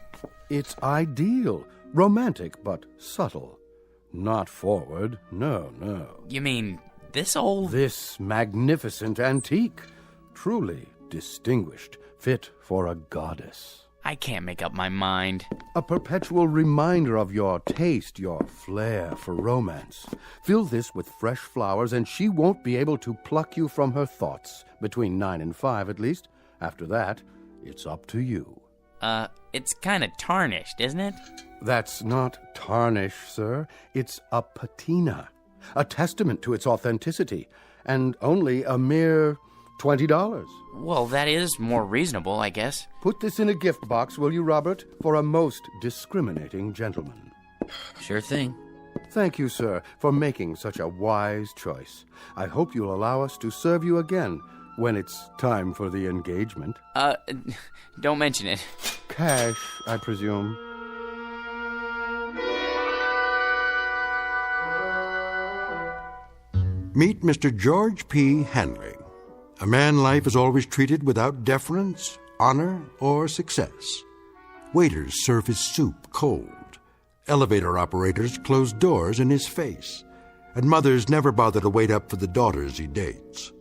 Speaker 21: It's ideal. Romantic, but subtle. Not forward. No.
Speaker 24: You mean this old?
Speaker 21: This magnificent antique. Truly distinguished. Fit for a goddess.
Speaker 24: I can't make up my mind.
Speaker 21: A perpetual reminder of your taste, your flair for romance. Fill this with fresh flowers, and she won't be able to pluck you from her thoughts. Between 9 and 5, at least. After that, it's up to you.
Speaker 24: It's kind of tarnished, isn't it?
Speaker 21: That's not tarnish, sir. It's a patina. A testament to its authenticity. And only a mere $20.
Speaker 24: Well, that is more reasonable, I guess.
Speaker 21: Put this in a gift box, will you, Robert? For a most discriminating gentleman.
Speaker 23: Sure thing.
Speaker 21: Thank you, sir, for making such a wise choice. I hope you'll allow us to serve you again when it's time for the engagement.
Speaker 24: Don't mention it.
Speaker 21: Cash, I presume.
Speaker 2: Meet Mr. George P. Hanley, a man life is always treated without deference, honor, or success. Waiters serve his soup cold. Elevator operators close doors in his face. And mothers never bother to wait up for the daughters he dates.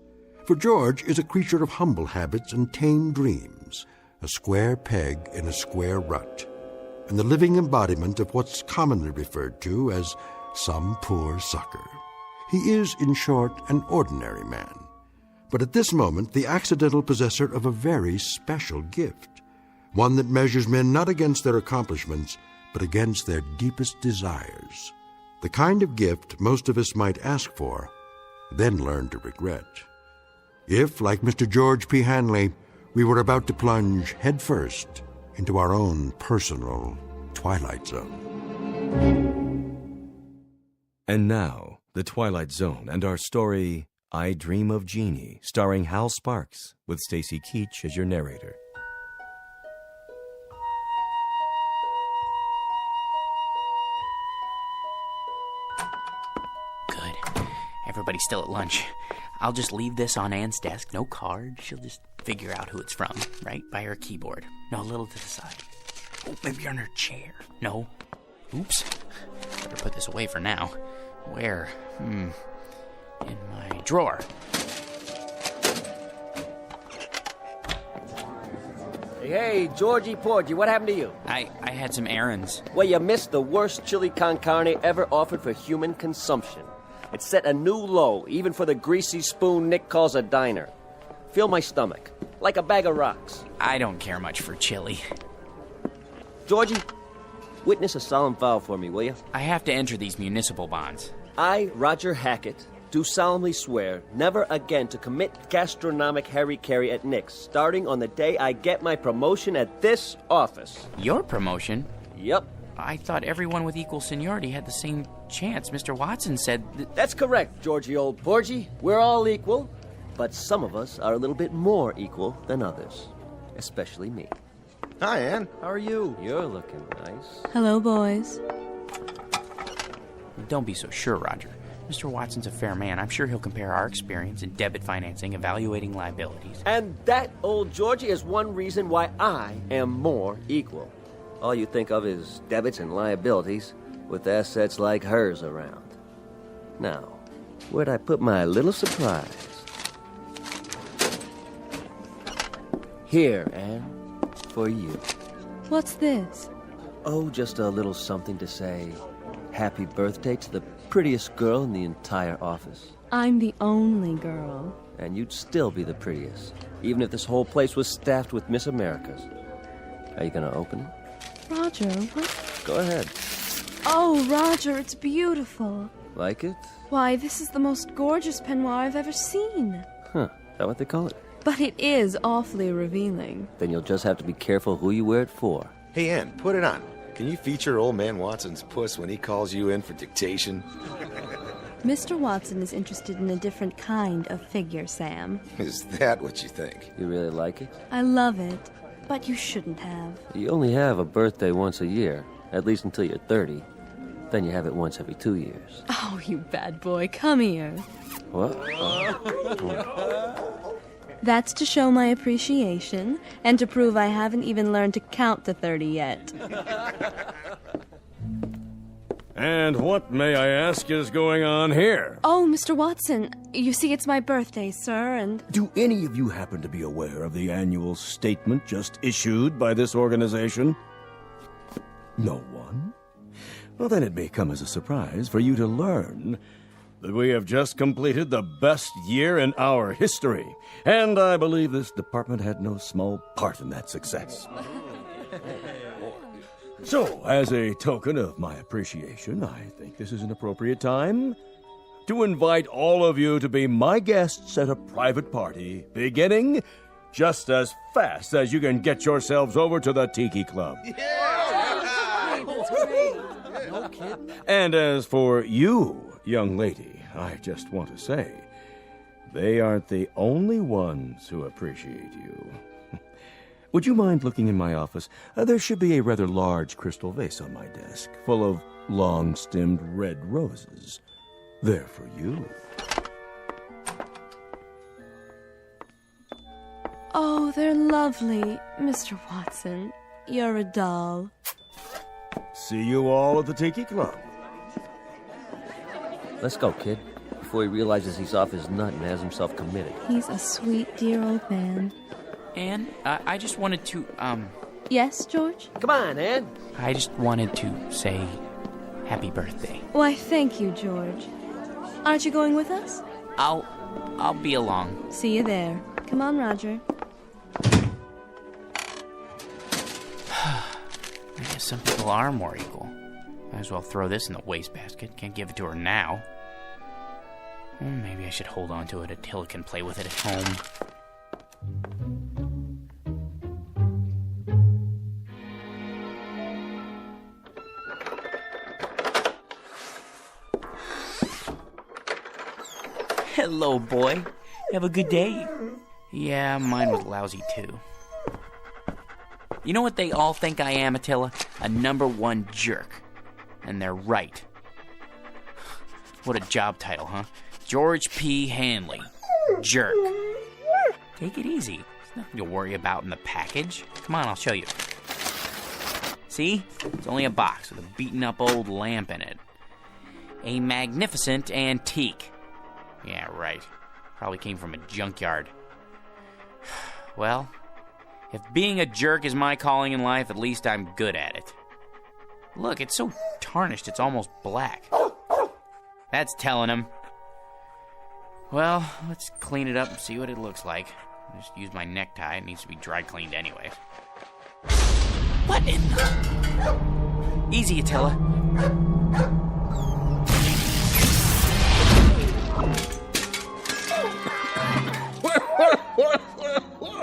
Speaker 2: For George is a creature of humble habits and tame dreams, a square peg in a square rut, and the living embodiment of what's commonly referred to as some poor sucker. He is, in short, an ordinary man, but at this moment the accidental possessor of a very special gift, one that measures men not against their accomplishments, but against their deepest desires, the kind of gift most of us might ask for, then learn to regret. If, like Mr. George P. Hanley, we were about to plunge headfirst into our own personal Twilight Zone.
Speaker 1: And now, The Twilight Zone and our story, I Dream of Jeannie, starring Hal Sparks, with Stacy Keach as your narrator.
Speaker 24: Good. Everybody's still at lunch. I'll just leave this on Anne's desk. No card. She'll just figure out who it's from, right by her keyboard. No, a little to the side. Oh, maybe on her chair. No. Oops. Better put this away for now. Where? In my drawer.
Speaker 15: Hey, Georgie Porgy, what happened to you?
Speaker 24: I had some errands.
Speaker 15: Well, you missed the worst chili con carne ever offered for human consumption. It set a new low, even for the greasy spoon Nick calls a diner. Feel my stomach, like a bag of rocks.
Speaker 24: I don't care much for chili.
Speaker 15: Georgie, witness a solemn vow for me, will you?
Speaker 24: I have to enter these municipal bonds.
Speaker 15: I, Roger Hackett, do solemnly swear never again to commit gastronomic harry-carry at Nick's, starting on the day I get my promotion at this office.
Speaker 24: Your promotion?
Speaker 15: Yep.
Speaker 24: I thought everyone with equal seniority had the same chance. Mr. Watson said...
Speaker 15: That's correct, Georgie old Porgy. We're all equal, but some of us are a little bit more equal than others. Especially me.
Speaker 7: Hi, Ann. How are you?
Speaker 15: You're looking nice.
Speaker 4: Hello, boys.
Speaker 24: Don't be so sure, Roger. Mr. Watson's a fair man. I'm sure he'll compare our experience in debit financing, evaluating liabilities.
Speaker 15: And that, old Georgie, is one reason why I am more equal. All you think of is debits and liabilities, with assets like hers around. Now, where'd I put my little surprise? Here, Anne, for you.
Speaker 4: What's this?
Speaker 15: Oh, just a little something to say happy birthday to the prettiest girl in the entire office.
Speaker 4: I'm the only girl.
Speaker 15: And you'd still be the prettiest, even if this whole place was staffed with Miss Americas. Are you gonna open it?
Speaker 4: Roger, what?
Speaker 15: Go ahead.
Speaker 4: Oh, Roger, it's beautiful.
Speaker 15: Like it?
Speaker 4: Why, this is the most gorgeous peignoir I've ever seen.
Speaker 15: Huh, is that what they call it?
Speaker 4: But it is awfully revealing.
Speaker 15: Then you'll just have to be careful who you wear it for.
Speaker 14: Hey, Ann, put it on. Can you feature old man Watson's puss when he calls you in for dictation?
Speaker 4: Mr. Watson is interested in a different kind of figure, Sam.
Speaker 14: Is that what you think?
Speaker 15: You really like it?
Speaker 4: I love it, but you shouldn't have.
Speaker 15: You only have a birthday once a year, at least until you're 30. Then you have it once every 2 years.
Speaker 4: Oh, you bad boy, come here.
Speaker 15: What?
Speaker 4: That's to show my appreciation and to prove I haven't even learned to count to 30 yet.
Speaker 17: And what, may I ask, is going on here?
Speaker 4: Oh, Mr. Watson, you see, it's my birthday, sir, and...
Speaker 1: Do any of you happen to be aware of the annual statement just issued by this organization? No one? Well, then it may come as a surprise for you to learn that we have just completed the best year in our history, and I believe this department had no small part in that success. So, as a token of my appreciation, I think this is an appropriate time to invite all of you to be my guests at a private party, beginning just as fast as you can get yourselves over to the Tiki Club.
Speaker 15: No kidding.
Speaker 1: And as for you, young lady, I just want to say, they aren't the only ones who appreciate you. Would you mind looking in my office? There should be a rather large crystal vase on my desk, full of long-stemmed red roses. They're for you.
Speaker 4: Oh, they're lovely, Mr. Watson. You're a doll.
Speaker 1: See you all at the Tiki Club.
Speaker 15: Let's go, kid, before he realizes he's off his nut and has himself committed.
Speaker 4: He's a sweet, dear old man.
Speaker 24: Anne, I just wanted to,
Speaker 4: Yes, George?
Speaker 15: Come on, Ann.
Speaker 24: I just wanted to say happy birthday.
Speaker 4: Why, thank you, George. Aren't you going with us?
Speaker 24: I'll be along.
Speaker 4: See you there. Come on, Roger.
Speaker 24: I guess some people are more equal. Might as well throw this in the wastebasket. Can't give it to her now. Well, maybe I should hold on to it until it can play with it at home. Hello, boy. Have a good day. Yeah, mine was lousy, too. You know what they all think I am, Attila? A #1 jerk. And they're right. What a job title, huh? George P. Hanley. Jerk. Take it easy. There's nothing to worry about in the package. Come on, I'll show you. See? It's only a box with a beaten-up old lamp in it. A magnificent antique. Yeah, right. Probably came from a junkyard. Well, if being a jerk is my calling in life, at least I'm good at it. Look, it's so tarnished, it's almost black. That's telling him. Well, let's clean it up and see what it looks like. I'll just use my necktie. It needs to be dry cleaned anyway. What in the... Easy, Attila.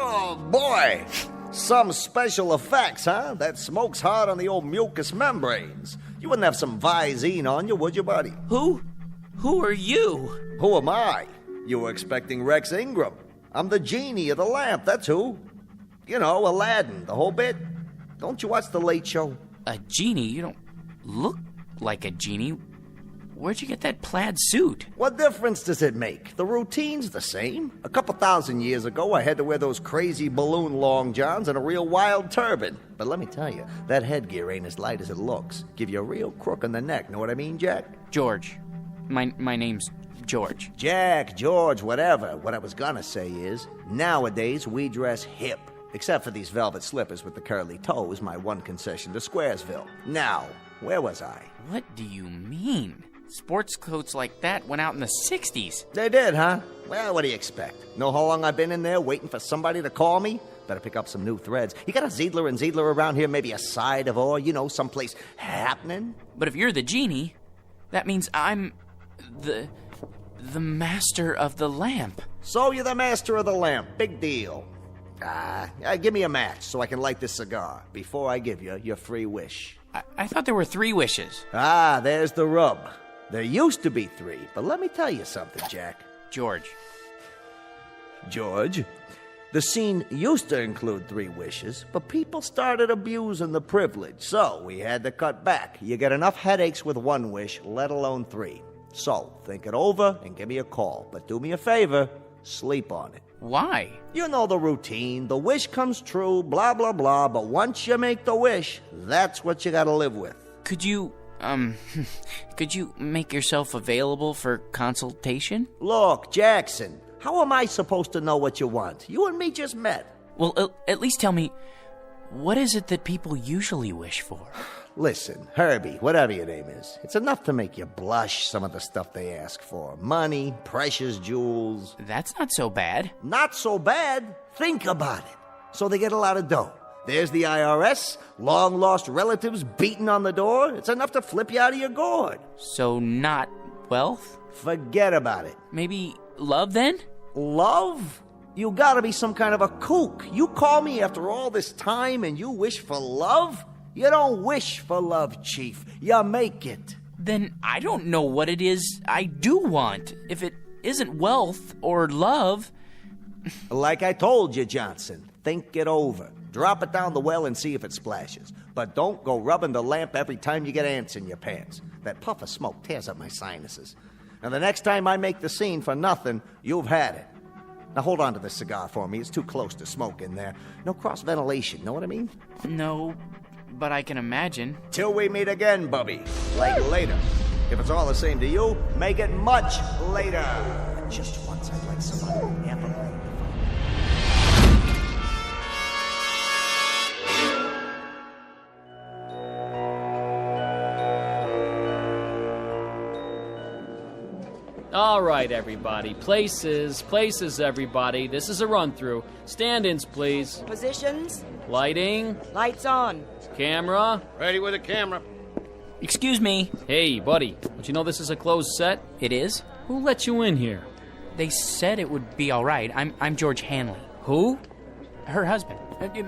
Speaker 19: Oh, boy. Some special effects, huh? That smoke's hard on the old mucous membranes. You wouldn't have some Visine on you, would you, buddy?
Speaker 24: Who are you?
Speaker 19: Who am I? You were expecting Rex Ingram. I'm the genie of the lamp, that's who. You know, Aladdin, the whole bit. Don't you watch The Late Show?
Speaker 24: A genie? You don't look like a genie. Where'd you get that plaid suit?
Speaker 19: What difference does it make? The routine's the same. A couple thousand years ago, I had to wear those crazy balloon long johns and a real wild turban. But let me tell you, that headgear ain't as light as it looks. Give you a real crook in the neck, know what I mean, Jack?
Speaker 24: George, My name's George.
Speaker 19: Jack, George, whatever. What I was gonna say is, nowadays we dress hip. Except for these velvet slippers with the curly toes, my one concession to Squaresville. Now, where was I?
Speaker 24: What do you mean? Sports coats like that went out in the 60s.
Speaker 19: They did, huh? Well, what do you expect? Know how long I've been in there waiting for somebody to call me? Better pick up some new threads. You got a Ziedler and Ziedler around here, maybe a side of ore, someplace happening?
Speaker 24: But if you're the genie, that means I'm the master of the lamp.
Speaker 19: So you're the master of the lamp. Big deal. Give me a match so I can light this cigar before I give you your free wish.
Speaker 24: I thought there were 3 wishes.
Speaker 19: There's the rub. There used to be 3, but let me tell you something, Jack.
Speaker 24: George.
Speaker 19: The scene used to include 3 wishes, but people started abusing the privilege, so we had to cut back. You get enough headaches with 1 wish, let alone 3. So, think it over and give me a call. But do me a favor, sleep on it.
Speaker 24: Why?
Speaker 19: You know the routine. The wish comes true, blah, blah, blah. But once you make the wish, that's what you gotta live with.
Speaker 24: Could you make yourself available for consultation?
Speaker 19: Look, Jackson, how am I supposed to know what you want? You and me just met.
Speaker 24: Well, at least tell me, what is it that people usually wish for?
Speaker 19: Listen, Herbie, whatever your name is, it's enough to make you blush, some of the stuff they ask for. Money, precious jewels.
Speaker 24: That's not so bad.
Speaker 19: Not so bad? Think about it. So they get a lot of dough. There's the IRS, long-lost relatives beating on the door. It's enough to flip you out of your gourd.
Speaker 24: So not wealth?
Speaker 19: Forget about it.
Speaker 24: Maybe love, then?
Speaker 19: Love? You gotta be some kind of a kook. You call me after all this time and you wish for love? You don't wish for love, Chief. You make it.
Speaker 24: Then I don't know what it is I do want. If it isn't wealth or love...
Speaker 19: Like I told you, Johnson, think it over. Drop it down the well and see if it splashes. But don't go rubbing the lamp every time you get ants in your pants. That puff of smoke tears up my sinuses. Now, the next time I make the scene for nothing, you've had it. Now, hold on to this cigar for me. It's too close to smoke in there. No cross-ventilation, know what I mean?
Speaker 24: No, but I can imagine.
Speaker 19: Till we meet again, Bubby. Like later. If it's all the same to you, make it much later. Just once I'd like somebody to amplify.
Speaker 20: All right, everybody. Places, everybody. This is a run-through. Stand-ins, please.
Speaker 10: Positions.
Speaker 20: Lighting.
Speaker 10: Lights on.
Speaker 20: Camera.
Speaker 8: Ready with the camera.
Speaker 24: Excuse me.
Speaker 20: Hey, buddy. Don't you know this is a closed set?
Speaker 24: It is?
Speaker 20: Who let you in here?
Speaker 24: They said it would be all right. I'm George Hanley.
Speaker 20: Who?
Speaker 24: Her husband.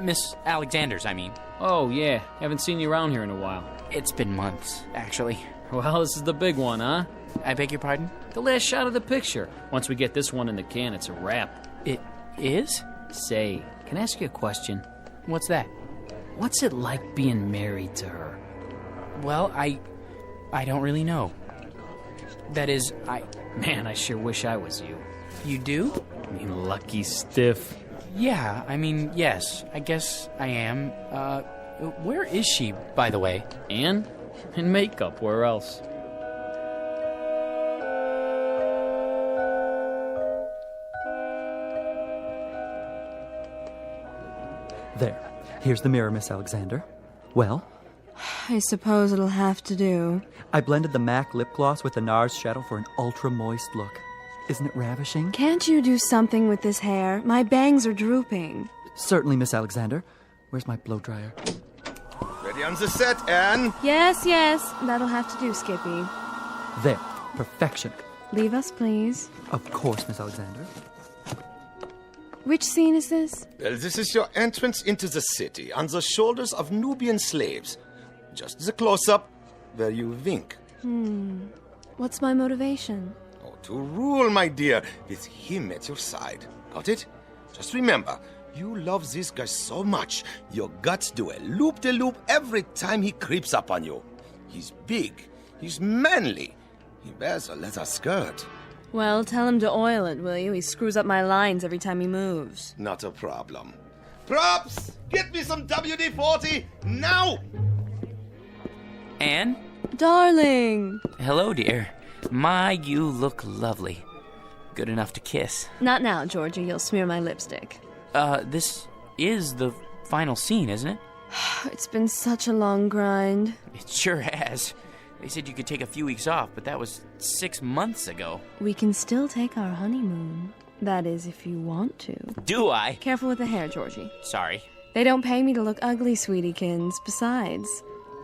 Speaker 24: Miss Alexander's, I mean.
Speaker 20: Oh, yeah. Haven't seen you around here in a while.
Speaker 24: It's been months, actually.
Speaker 20: Well, this is the big one, huh?
Speaker 24: I beg your pardon?
Speaker 20: The last shot of the picture. Once we get this one in the can, it's a wrap.
Speaker 24: It is?
Speaker 20: Say, can I ask you a question?
Speaker 24: What's that?
Speaker 20: What's it like being married to her?
Speaker 24: Well, I don't really know. That is,
Speaker 20: Man, I sure wish I was you.
Speaker 24: You do?
Speaker 20: I mean, lucky stiff.
Speaker 24: Yeah, I mean, yes. I guess I am. Where is she, by the way?
Speaker 20: Anne? In makeup, where else?
Speaker 12: There. Here's the mirror, Miss Alexander. Well?
Speaker 4: I suppose it'll have to do.
Speaker 12: I blended the MAC lip gloss with the NARS shadow for an ultra-moist look. Isn't it ravishing?
Speaker 4: Can't you do something with this hair? My bangs are drooping.
Speaker 12: Certainly, Miss Alexander. Where's my blow dryer?
Speaker 8: Ready on the set, Anne?
Speaker 4: Yes. That'll have to do, Skippy.
Speaker 12: There. Perfection.
Speaker 4: Leave us, please.
Speaker 12: Of course, Miss Alexander.
Speaker 4: Which scene is this?
Speaker 8: Well, this is your entrance into the city on the shoulders of Nubian slaves. Just the close-up where you wink.
Speaker 4: What's my motivation?
Speaker 8: Oh, to rule, my dear, with him at your side. Got it? Just remember, you love this guy so much, your guts do a loop-de-loop every time he creeps up on you. He's big. He's manly. He wears a leather skirt.
Speaker 4: Well, tell him to oil it, will you? He screws up my lines every time he moves.
Speaker 8: Not a problem. Props! Get me some WD-40 now!
Speaker 24: Anne?
Speaker 4: Darling!
Speaker 24: Hello, dear. My, you look lovely. Good enough to kiss.
Speaker 4: Not now, Georgie. You'll smear my lipstick.
Speaker 24: This is the final scene, isn't it?
Speaker 4: It's been such a long grind.
Speaker 24: It sure has. They said you could take a few weeks off, but that was 6 months ago.
Speaker 4: We can still take our honeymoon. That is, if you want to.
Speaker 24: Do I?
Speaker 4: Careful with the hair, Georgie.
Speaker 24: Sorry.
Speaker 4: They don't pay me to look ugly, sweetiekins. Besides,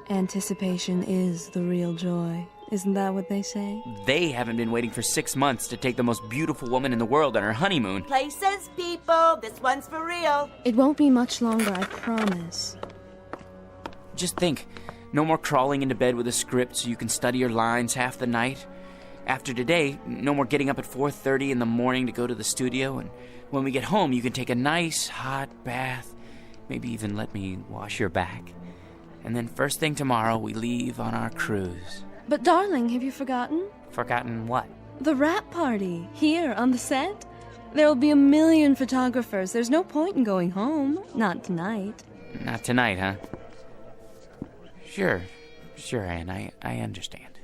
Speaker 4: anticipation is the real joy. Isn't that what they say?
Speaker 24: They haven't been waiting for 6 months to take the most beautiful woman in the world on her honeymoon.
Speaker 11: Places, people. This one's for real.
Speaker 4: It won't be much longer, I promise.
Speaker 24: Just think, no more crawling into bed with a script so you can study your lines half the night. After today, no more getting up at 4:30 in the morning to go to the studio, and when we get home, you can take a nice hot bath, maybe even let me wash your back. And then first thing tomorrow, we leave on our cruise.
Speaker 4: But darling, have you forgotten?
Speaker 24: Forgotten what?
Speaker 4: The wrap party, here on the set. There'll be a million photographers. There's no point in going home. Not tonight.
Speaker 24: Not tonight, huh? Sure, Anne, I understand.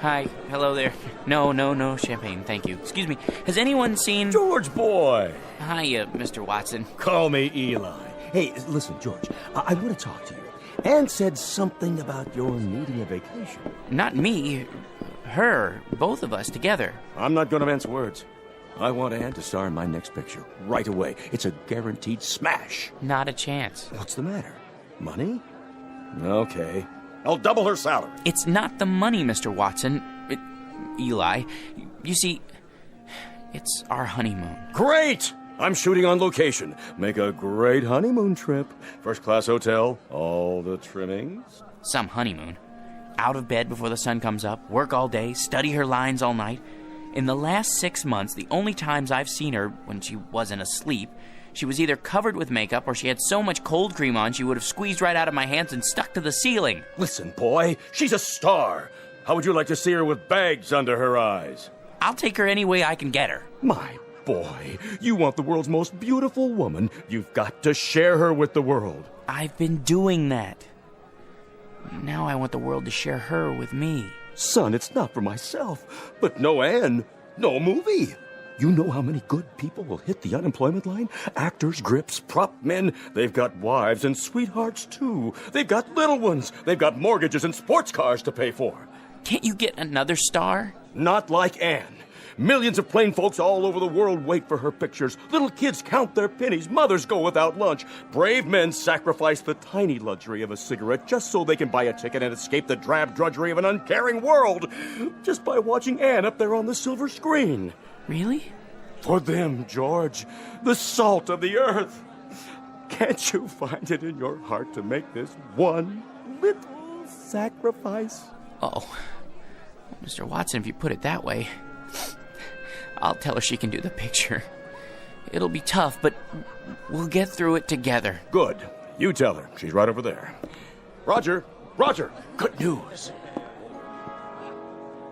Speaker 24: Hi, hello there. No champagne, thank you. Excuse me, has anyone seen...
Speaker 17: George, boy!
Speaker 24: Hiya, Mr. Watson.
Speaker 17: Call me Eli. Hey, listen, George, I want to talk to you. Anne said something about your needing a vacation.
Speaker 24: Not me, her, both of us together.
Speaker 17: I'm not going to mince words. I want Anne to star in my next picture right away. It's a guaranteed smash.
Speaker 24: Not a chance.
Speaker 17: What's the matter? Money? Okay. I'll double her salary.
Speaker 24: It's not the money, Mr. Watson. Eli, you see, it's our honeymoon.
Speaker 17: Great! I'm shooting on location. Make a great honeymoon trip. First-class hotel, all the trimmings.
Speaker 24: Some honeymoon. Out of bed before the sun comes up, work all day, study her lines all night. In the last 6 months, the only times I've seen her when she wasn't asleep, she was either covered with makeup or she had so much cold cream on she would have squeezed right out of my hands and stuck to the ceiling.
Speaker 17: Listen, boy, she's a star. How would you like to see her with bags under her eyes?
Speaker 24: I'll take her any way I can get her.
Speaker 17: My boy, you want the world's most beautiful woman. You've got to share her with the world.
Speaker 24: I've been doing that. Now I want the world to share her with me.
Speaker 17: Son, it's not for myself, but no Anne, no movie. You know how many good people will hit the unemployment line? Actors, grips, prop men. They've got wives and sweethearts, too. They've got little ones. They've got mortgages and sports cars to pay for.
Speaker 24: Can't you get another star?
Speaker 17: Not like Anne. Millions of plain folks all over the world wait for her pictures. Little kids count their pennies. Mothers go without lunch. Brave men sacrifice the tiny luxury of a cigarette just so they can buy a ticket and escape the drab drudgery of an uncaring world. Just by watching Anne up there on the silver screen.
Speaker 24: Really?
Speaker 17: For them, George, the salt of the earth. Can't you find it in your heart to make this one little sacrifice?
Speaker 24: Oh, Mr. Watson, if you put it that way, I'll tell her she can do the picture. It'll be tough, but we'll get through it together.
Speaker 17: Good. You tell her. She's right over there. Roger, good news.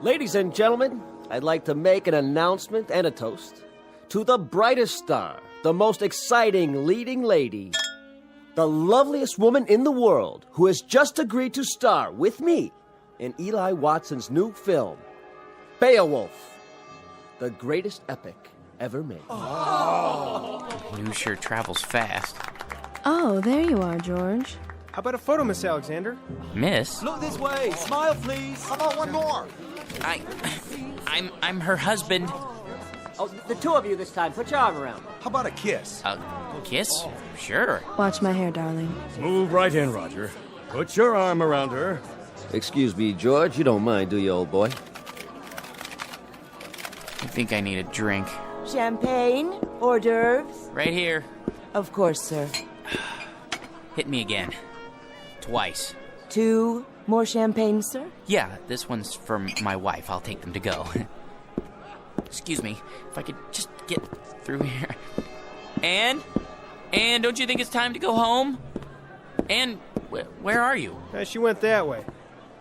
Speaker 15: Ladies and gentlemen, I'd like to make an announcement and a toast to the brightest star, the most exciting leading lady, the loveliest woman in the world who has just agreed to star with me in Eli Watson's new film, Beowulf, the greatest epic ever made.
Speaker 24: News sure travels fast.
Speaker 4: Oh, there you are, George.
Speaker 16: How about a photo, Miss Alexander?
Speaker 24: Miss?
Speaker 19: Look this way. Smile, please. How about one more?
Speaker 24: I'm her husband.
Speaker 15: Oh, the two of you this time. Put your arm around.
Speaker 19: How about a kiss?
Speaker 24: A kiss? Sure.
Speaker 4: Watch my hair, darling.
Speaker 17: Move right in, Roger. Put your arm around her.
Speaker 15: Excuse me, George. You don't mind, do you, old boy?
Speaker 24: I think I need a drink.
Speaker 11: Champagne? Hors d'oeuvres?
Speaker 24: Right here.
Speaker 11: Of course, sir.
Speaker 24: Hit me again. Twice.
Speaker 11: 2 more champagne, sir?
Speaker 24: Yeah, this one's for my wife. I'll take them to go. Excuse me, if I could just get through here. Anne, don't you think it's time to go home? Anne, where are you?
Speaker 16: She went that way.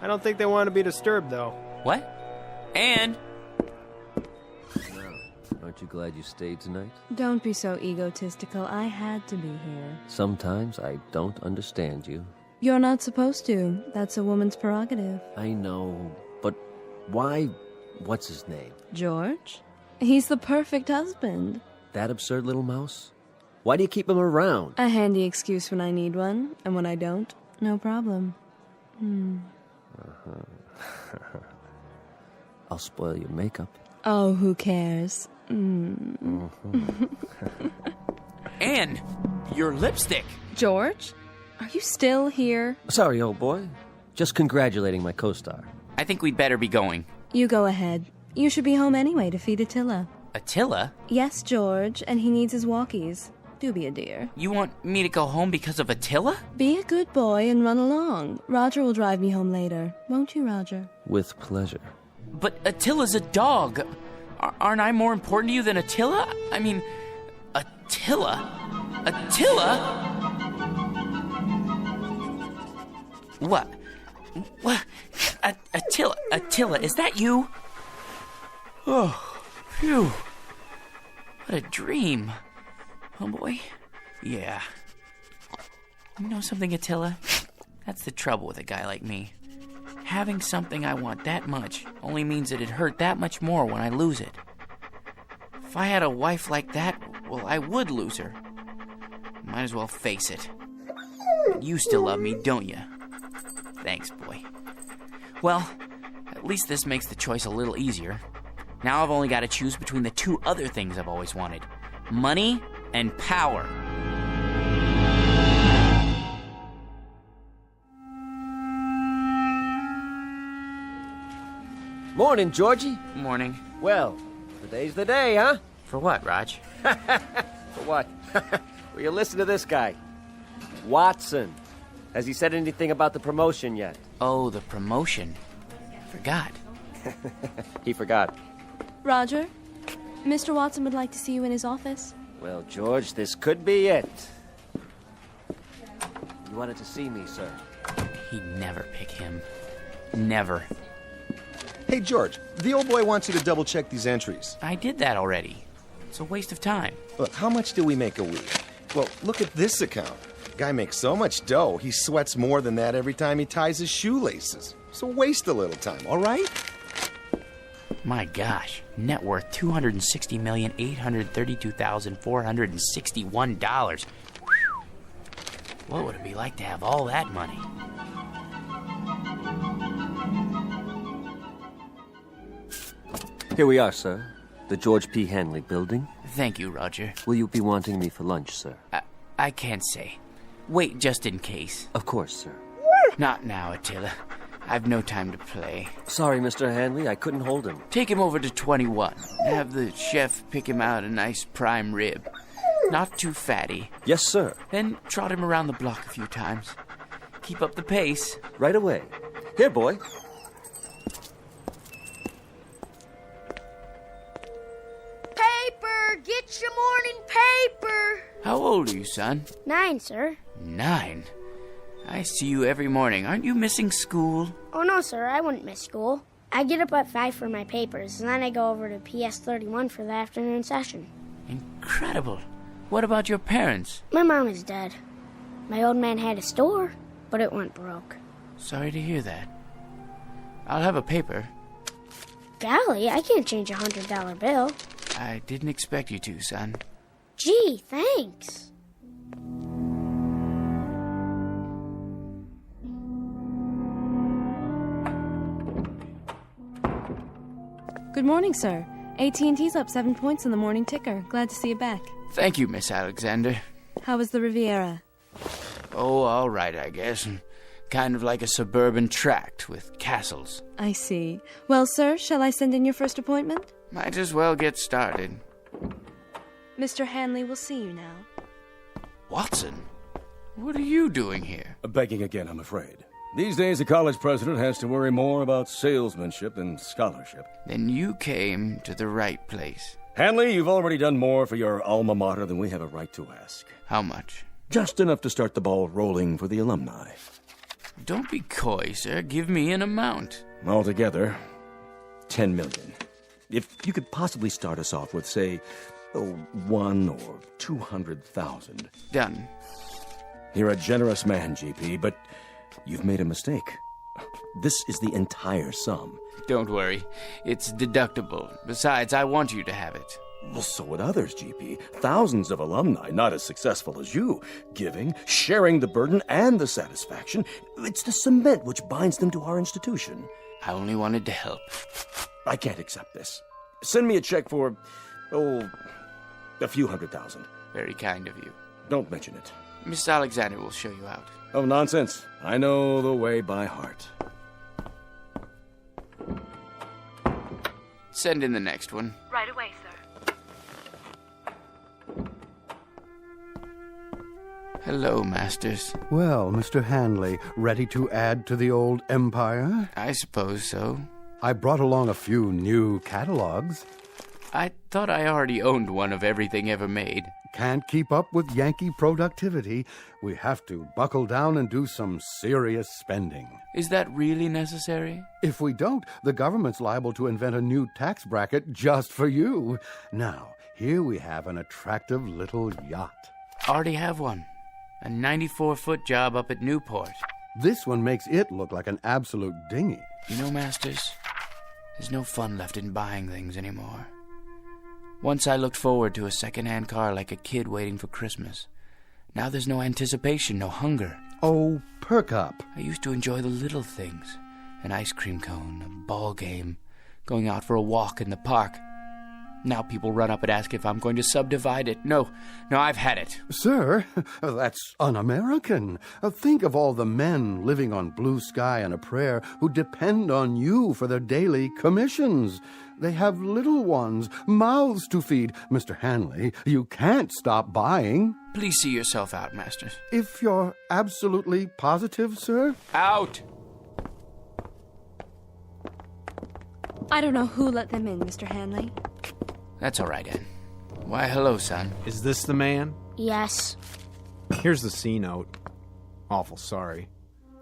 Speaker 16: I don't think they want to be disturbed, though.
Speaker 24: What? Anne?
Speaker 15: Aren't you glad you stayed tonight?
Speaker 4: Don't be so egotistical. I had to be here.
Speaker 15: Sometimes I don't understand you.
Speaker 4: You're not supposed to. That's a woman's prerogative.
Speaker 15: I know, but why... What's his name?
Speaker 4: George? He's the perfect husband.
Speaker 15: That absurd little mouse? Why do you keep him around?
Speaker 4: A handy excuse when I need one, and when I don't, no problem.
Speaker 15: I'll spoil your makeup.
Speaker 4: Oh, who cares?
Speaker 23: Anne, your lipstick.
Speaker 4: George? Are you still here?
Speaker 15: Sorry, old boy. Just congratulating my co-star.
Speaker 24: I think we'd better be going.
Speaker 4: You go ahead. You should be home anyway to feed Attila.
Speaker 24: Attila?
Speaker 4: Yes, George, and he needs his walkies. Do be a dear.
Speaker 24: You want me to go home because of Attila?
Speaker 4: Be a good boy and run along. Roger will drive me home later. Won't you, Roger?
Speaker 15: With pleasure.
Speaker 24: But Attila's a dog. Aren't I more important to you than Attila? I mean, Attila? Attila? What? Attila, is that you? Oh, phew. What a dream. Oh, boy. Yeah. You know something, Attila? That's the trouble with a guy like me. Having something I want that much only means that it hurt that much more when I lose it. If I had a wife like that, well, I would lose her. Might as well face it. You still love me, don't you? Thanks, boy. Well, at least this makes the choice a little easier. Now I've only got to choose between the two other things I've always wanted. Money and power.
Speaker 15: Morning, Georgie.
Speaker 24: Morning.
Speaker 15: Well, today's the day, huh?
Speaker 24: For what, Raj?
Speaker 15: For what? Will you listen to this guy? Watson. Has he said anything about the promotion yet?
Speaker 24: Oh, the promotion. Forgot.
Speaker 15: He forgot.
Speaker 4: Roger, Mr. Watson would like to see you in his office.
Speaker 15: Well, George, this could be it. You wanted to see me, sir.
Speaker 24: He'd never pick him. Never.
Speaker 14: Hey, George, the old boy wants you to double-check these entries.
Speaker 24: I did that already. It's a waste of time.
Speaker 14: Look, how much do we make a week? Well, look at this account. Guy makes so much dough, he sweats more than that every time he ties his shoelaces. So waste a little time, all right?
Speaker 24: My gosh, net worth $260,832,461. What would it be like to have all that money?
Speaker 15: Here we are, sir. The George P. Hanley building.
Speaker 24: Thank you, Roger.
Speaker 15: Will you be wanting me for lunch, sir?
Speaker 24: I can't say. Wait just in case.
Speaker 15: Of course, sir.
Speaker 24: Not now, Attila. I've no time to play.
Speaker 15: Sorry, Mr. Hanley, I couldn't hold him.
Speaker 24: Take him over to 21. Have the chef pick him out a nice prime rib. Not too fatty.
Speaker 15: Yes, sir.
Speaker 24: Then trot him around the block a few times. Keep up the pace.
Speaker 15: Right away. Here, boy.
Speaker 5: Paper! Get your morning paper!
Speaker 24: How old are you, son?
Speaker 5: 9, sir.
Speaker 24: 9? I see you every morning. Aren't you missing school?
Speaker 5: Oh, no, sir. I wouldn't miss school. I get up at 5 for my papers, and then I go over to PS 31 for the afternoon session.
Speaker 24: Incredible. What about your parents?
Speaker 5: My mom is dead. My old man had a store, but it went broke.
Speaker 24: Sorry to hear that. I'll have a paper.
Speaker 5: Golly, I can't change a $100 bill.
Speaker 24: I didn't expect you to, son.
Speaker 5: Gee, thanks.
Speaker 4: Good morning, sir. AT&T's up 7 points in the morning ticker. Glad to see you back.
Speaker 24: Thank you, Miss Alexander.
Speaker 4: How was the Riviera?
Speaker 24: Oh, all right, I guess. Kind of like a suburban tract with castles.
Speaker 4: I see. Well, sir, shall I send in your first appointment?
Speaker 24: Might as well get started.
Speaker 4: Mr. Hanley will see you now.
Speaker 24: Watson, what are you doing here?
Speaker 17: Begging again, I'm afraid. These days, a college president has to worry more about salesmanship than scholarship.
Speaker 24: Then you came to the right place.
Speaker 17: Hanley, you've already done more for your alma mater than we have a right to ask.
Speaker 24: How much?
Speaker 17: Just enough to start the ball rolling for the alumni.
Speaker 24: Don't be coy, sir. Give me an amount.
Speaker 17: Altogether, $10 million. If you could possibly start us off with, say, 1 or 200,000.
Speaker 24: Done.
Speaker 17: You're a generous man, GP, but you've made a mistake. This is the entire sum.
Speaker 24: Don't worry. It's deductible. Besides, I want you to have it.
Speaker 17: Well, so would others, GP. Thousands of alumni, not as successful as you. Giving, sharing the burden and the satisfaction. It's the cement which binds them to our institution.
Speaker 24: I only wanted to help.
Speaker 17: I can't accept this. Send me a check for, a few 100,000.
Speaker 24: Very kind of you.
Speaker 17: Don't mention it.
Speaker 24: Miss Alexander will show you out.
Speaker 17: Oh, nonsense. I know the way by heart.
Speaker 24: Send in the next one.
Speaker 3: Right away, sir.
Speaker 24: Hello, Masters.
Speaker 21: Well, Mr. Hanley, ready to add to the old empire?
Speaker 24: I suppose so.
Speaker 21: I brought along a few new catalogs.
Speaker 24: I thought I already owned one of everything ever made.
Speaker 21: Can't keep up with Yankee productivity. We have to buckle down and do some serious spending.
Speaker 24: Is that really necessary?
Speaker 21: If we don't, the government's liable to invent a new tax bracket just for you. Now, here we have an attractive little yacht.
Speaker 24: Already have one. A 94-foot job up at Newport.
Speaker 21: This one makes it look like an absolute dinghy.
Speaker 24: You know, Masters, there's no fun left in buying things anymore. Once I looked forward to a second-hand car like a kid waiting for Christmas. Now there's no anticipation, no hunger.
Speaker 21: Oh, perk up.
Speaker 24: I used to enjoy the little things. An ice cream cone, a ball game, going out for a walk in the park. Now people run up and ask if I'm going to subdivide it. No, I've had it.
Speaker 21: Sir, that's un-American. Think of all the men living on blue sky and a prayer who depend on you for their daily commissions. They have little ones, mouths to feed. Mr. Hanley, you can't stop buying.
Speaker 24: Please see yourself out, Masters.
Speaker 21: If you're absolutely positive, sir?
Speaker 24: Out!
Speaker 4: I don't know who let them in, Mr. Hanley.
Speaker 24: That's all right, Ann. Why, hello, son.
Speaker 16: Is this the man?
Speaker 5: Yes.
Speaker 16: Here's the C note. Awful sorry.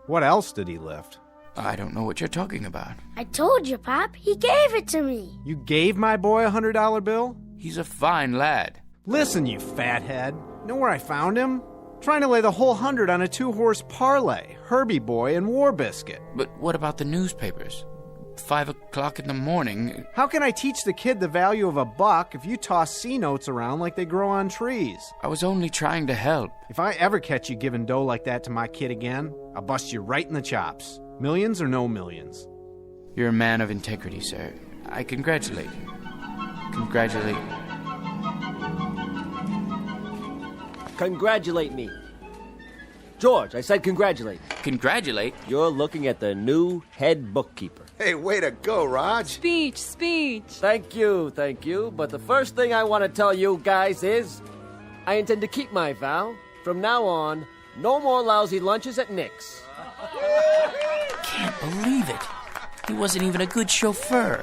Speaker 16: What else did he lift?
Speaker 24: I don't know what you're talking about.
Speaker 5: I told you, Pop. He gave it to me.
Speaker 16: You gave my boy a $100 bill?
Speaker 24: He's a fine lad.
Speaker 16: Listen, you fathead. Know where I found him? Trying to lay the whole 100 on a 2-horse parlay. Herbie Boy and War Biscuit.
Speaker 24: But what about the newspapers? 5 o'clock in the morning.
Speaker 16: How can I teach the kid the value of $1 if you toss C notes around like they grow on trees?
Speaker 24: I was only trying to help.
Speaker 16: If I ever catch you giving dough like that to my kid again, I'll bust you right in the chops. Millions or no millions.
Speaker 24: You're a man of integrity, sir. I congratulate you. Congratulate you.
Speaker 15: Congratulate me. George, I said congratulate.
Speaker 24: Congratulate?
Speaker 15: You're looking at the new head bookkeeper.
Speaker 14: Hey, way to go, Raj.
Speaker 4: Speech.
Speaker 15: Thank you. But the first thing I want to tell you guys is I intend to keep my vow. From now on, no more lousy lunches at Nick's.
Speaker 24: Can't believe it. He wasn't even a good chauffeur.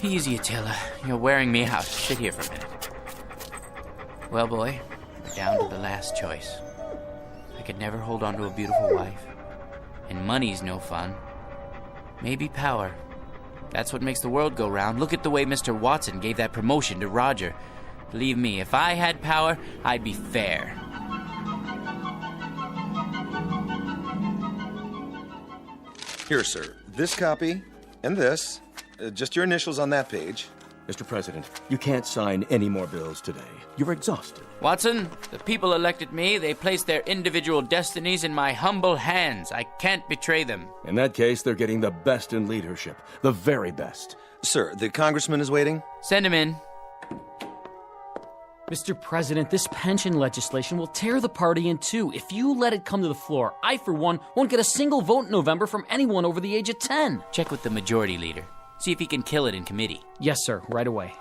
Speaker 24: Easy, Attila. You're wearing me out. Sit here for a minute. Well, boy, we're down to the last choice. I could never hold on to a beautiful wife. And money's no fun. Maybe power. That's what makes the world go round. Look at the way Mr. Watson gave that promotion to Roger. Believe me, if I had power, I'd be fair.
Speaker 14: Here, sir. This copy and this. Just your initials on that page.
Speaker 17: Mr. President, you can't sign any more bills today. You're exhausted.
Speaker 24: Watson, the people elected me. They placed their individual destinies in my humble hands. I can't betray them.
Speaker 17: In that case, they're getting the best in leadership. The very best.
Speaker 14: Sir, the congressman is waiting.
Speaker 24: Send him in.
Speaker 9: Mr. President, this pension legislation will tear the party in two. If you let it come to the floor, I, for one, won't get a single vote in November from anyone over the age of 10.
Speaker 24: Check with the majority leader. See if he can kill it in committee.
Speaker 9: Yes, sir. Right away.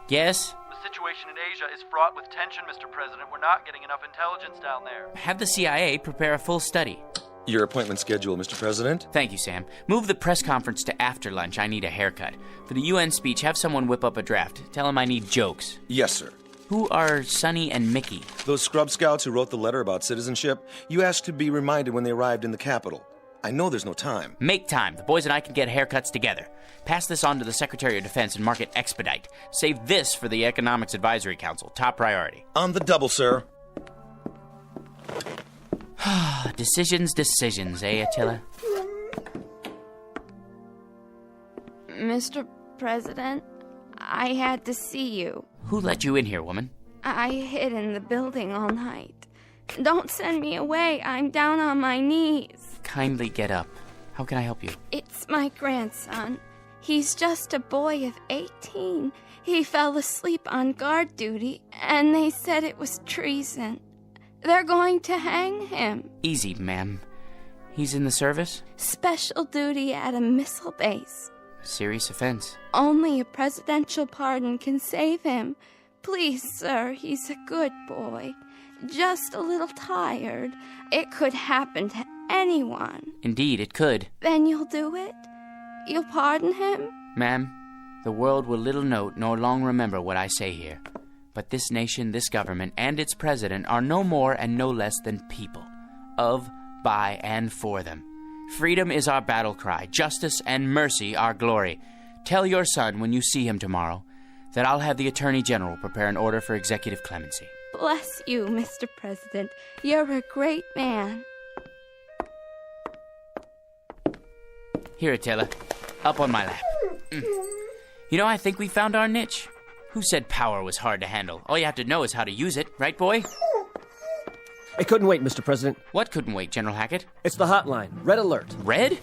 Speaker 24: Yes?
Speaker 12: The situation in Asia is fraught with tension, Mr. President. We're not getting enough intelligence down there.
Speaker 24: Have the CIA prepare a full study.
Speaker 14: Your appointment schedule, Mr. President.
Speaker 24: Thank you, Sam. Move the press conference to after lunch. I need a haircut. For the UN speech, have someone whip up a draft. Tell him I need jokes.
Speaker 14: Yes, sir.
Speaker 24: Who are Sonny and Mickey?
Speaker 14: Those scrub scouts who wrote the letter about citizenship, you asked to be reminded when they arrived in the capital. I know there's no time.
Speaker 24: Make time. The boys and I can get haircuts together. Pass this on to the Secretary of Defense and mark it expedite. Save this for the Economics Advisory Council. Top priority.
Speaker 14: On the double, sir.
Speaker 24: Decisions, eh, Attila?
Speaker 3: Mr. President, I had to see you.
Speaker 24: Who let you in here, woman?
Speaker 3: I hid in the building all night. Don't send me away. I'm down on my knees.
Speaker 24: Kindly get up. How can I help you?
Speaker 3: It's my grandson. He's just a boy of 18. He fell asleep on guard duty, and they said it was treason. They're going to hang him.
Speaker 24: Easy, ma'am. He's in the service?
Speaker 3: Special duty at a missile base.
Speaker 24: Serious offense.
Speaker 3: Only a presidential pardon can save him. Please, sir, he's a good boy. Just a little tired. It could happen to anyone.
Speaker 24: Indeed, it could.
Speaker 3: Then you'll do it? You'll pardon him?
Speaker 24: Ma'am, the world will little note nor long remember what I say here. But this nation, this government, and its president are no more and no less than people. Of, by, and for them. Freedom is our battle cry, justice and mercy our glory. Tell your son when you see him tomorrow that I'll have the Attorney General prepare an order for executive clemency.
Speaker 3: Bless you, Mr. President. You're a great man.
Speaker 24: Here, Attila. Up on my lap. You know, I think we found our niche. Who said power was hard to handle? All you have to know is how to use it, right, boy?
Speaker 15: It couldn't wait, Mr. President.
Speaker 24: What couldn't wait, General Hackett?
Speaker 15: It's the hotline. Red alert.
Speaker 24: Red?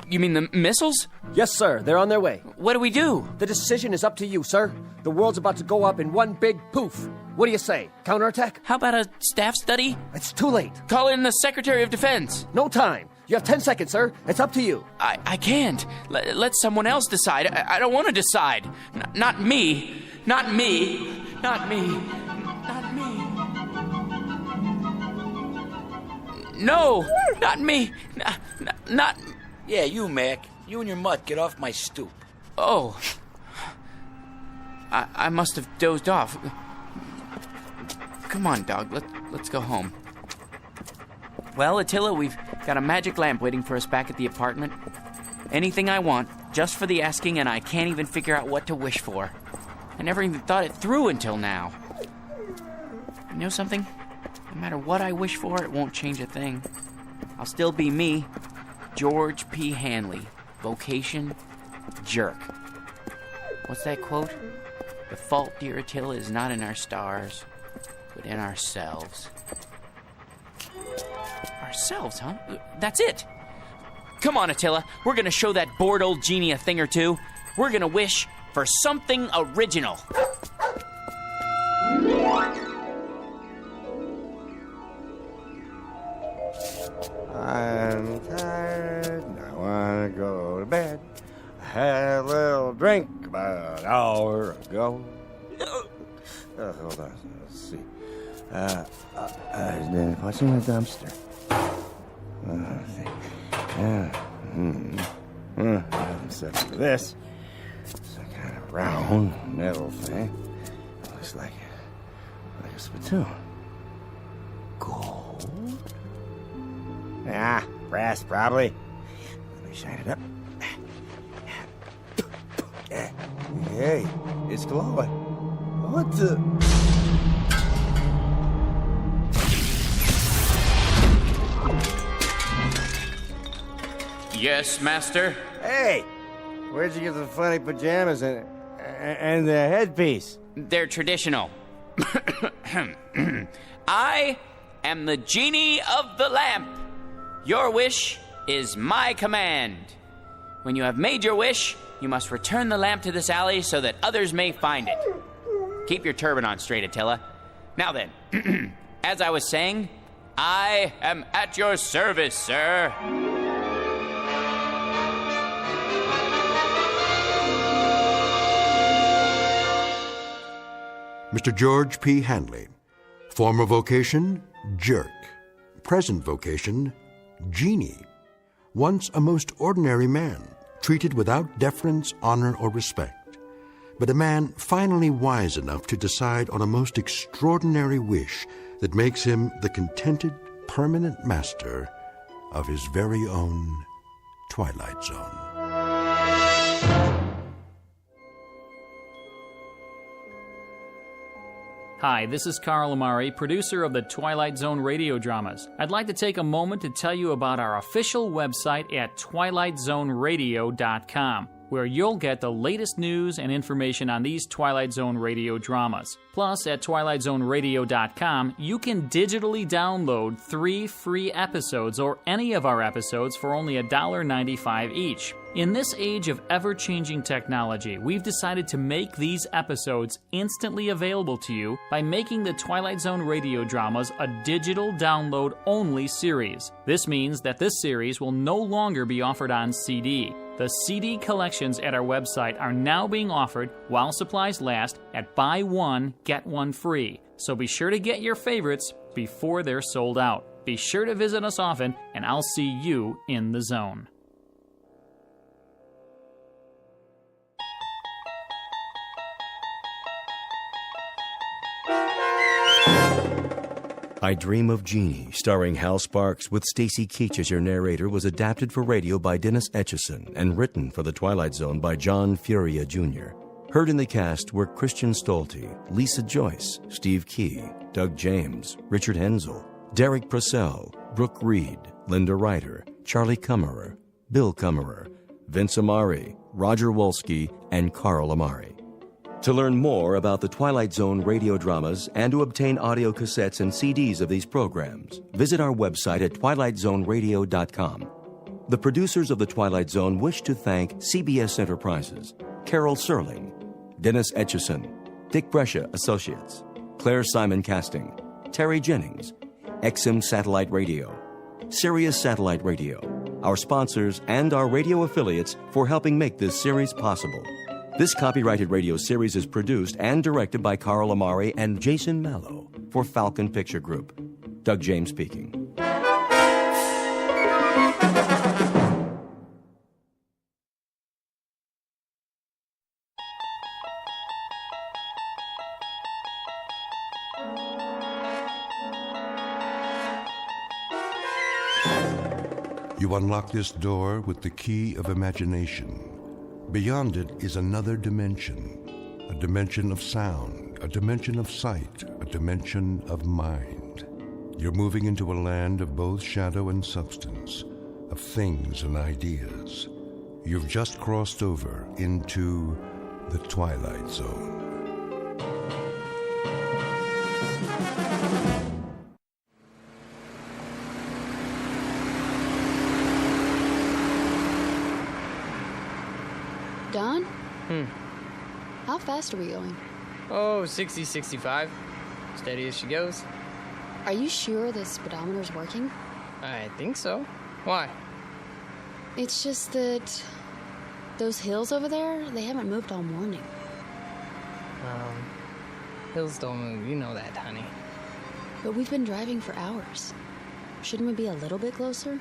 Speaker 24: You mean the missiles?
Speaker 15: Yes, sir. They're on their way.
Speaker 24: What do we do?
Speaker 15: The decision is up to you, sir. The world's about to go up in one big poof. What do you say? Counterattack?
Speaker 24: How about a staff study?
Speaker 15: It's too late.
Speaker 24: Call in the Secretary of Defense.
Speaker 15: No time. You have 10 seconds, sir. It's up to you.
Speaker 24: I can't. Let someone else decide. I don't want to decide. Not me. Not me. Not me. Not me. No! Not me! Not...
Speaker 13: Yeah, you, Mac. You and your mutt, get off my stoop.
Speaker 24: Oh. I must have dozed off. Come on, dog. Let's go home. Well, Attila, we've got a magic lamp waiting for us back at the apartment. Anything I want, just for the asking, and I can't even figure out what to wish for. I never even thought it through until now. You know something? No matter what I wish for, it won't change a thing. I'll still be me, George P. Hanley. Vocation, jerk. What's that quote? The fault, dear Attila, is not in our stars, but in ourselves. Ourselves, huh? That's it. Come on, Attila. We're gonna show that bored old genie a thing or two. We're gonna wish for something original.
Speaker 18: I'm tired and I want to go to bed. I had a little drink about an hour ago. Hold on, let's see. What's in the dumpster? Let's see. I'm set for this. It's a kind of round metal thing. It looks like a spittoon. Gold? Ah, brass probably. Let me shine it up. Hey, it's glowing. What the?
Speaker 24: Yes, master?
Speaker 18: Hey, where'd you get the funny pajamas and the headpiece?
Speaker 24: They're traditional. I am the genie of the lamp. Your wish is my command. When you have made your wish, you must return the lamp to this alley so that others may find it. Keep your turban on straight, Attila. Now then, as I was saying, I am at your service, sir.
Speaker 2: Mr. George P. Hanley. Former vocation, jerk. Present vocation, genie. Once a most ordinary man, treated without deference, honor, or respect. but a man finally wise enough to decide on a most extraordinary wish that makes him the contented, permanent master of his very own Twilight Zone.
Speaker 20: Hi, this is Carl Amari, producer of the Twilight Zone Radio Dramas. I'd like to take a moment to tell you about our official website at twilightzoneradio.com, where you'll get the latest news and information on these Twilight Zone radio dramas. Plus, at twilightzoneradio.com, you can digitally download 3 free episodes or any of our episodes for only $1.95 each. In this age of ever-changing technology, we've decided to make these episodes instantly available to you by making the Twilight Zone radio dramas a digital download-only series. This means that this series will no longer be offered on CD. The CD collections at our website are now being offered while supplies last at buy one, get one free. So be sure to get your favorites before they're sold out. Be sure to visit us often, and I'll see you in the zone.
Speaker 1: I Dream of Jeannie, starring Hal Sparks with Stacy Keach as your narrator, was adapted for radio by Dennis Etchison and written for The Twilight Zone by John Furia Jr. Heard in the cast were Christian Stolte, Lisa Joyce, Steve Key, Doug James, Richard Hensel, Derek Purcell, Brooke Reed, Linda Ryder, Charlie Kummerer, Bill Kummerer, Vince Amari, Roger Wolski, and Carl Amari. To learn more about the Twilight Zone radio dramas and to obtain audio cassettes and CDs of these programs, visit our website at twilightzoneradio.com. The producers of The Twilight Zone wish to thank CBS Enterprises, Carol Serling, Dennis Etchison, Dick Brescia Associates, Claire Simon Casting, Terry Jennings, XM Satellite Radio, Sirius Satellite Radio, our sponsors, and our radio affiliates for helping make this series possible. This copyrighted radio series is produced and directed by Carl Amari and Jason Mallow for Falcon Picture Group. Doug James speaking.
Speaker 2: You unlock this door with the key of imagination. Beyond it is another dimension, a dimension of sound, a dimension of sight, a dimension of mind. You're moving into a land of both shadow and substance, of things and ideas. You've just crossed over into the Twilight Zone.
Speaker 6: Don? How fast are we going?
Speaker 7: Oh, 60, 65. Steady as she goes.
Speaker 6: Are you sure the speedometer's working?
Speaker 7: I think so. Why?
Speaker 6: It's just that those hills over there, they haven't moved all morning.
Speaker 7: Hills don't move. You know that, honey.
Speaker 6: But we've been driving for hours. Shouldn't we be a little bit closer?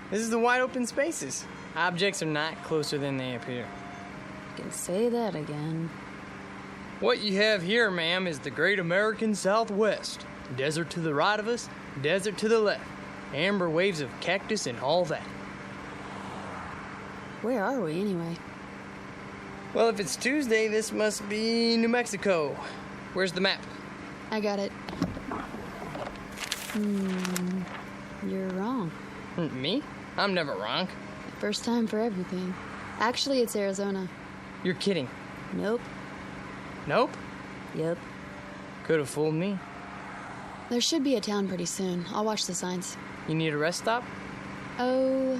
Speaker 7: This is the wide open spaces. Objects are not closer than they appear.
Speaker 6: You can say that again.
Speaker 7: What you have here, ma'am, is the great American Southwest. Desert to the right of us, desert to the left. Amber waves of cactus and all that.
Speaker 6: Where are we, anyway?
Speaker 7: Well, if it's Tuesday, this must be New Mexico. Where's the map?
Speaker 6: I got it. You're wrong.
Speaker 7: Me? I'm never wrong.
Speaker 6: First time for everything. Actually, it's Arizona.
Speaker 7: You're kidding.
Speaker 6: Nope.
Speaker 7: Nope?
Speaker 6: Yep.
Speaker 7: Could have fooled me.
Speaker 6: There should be a town pretty soon. I'll watch the signs.
Speaker 7: You need a rest stop?
Speaker 6: Oh,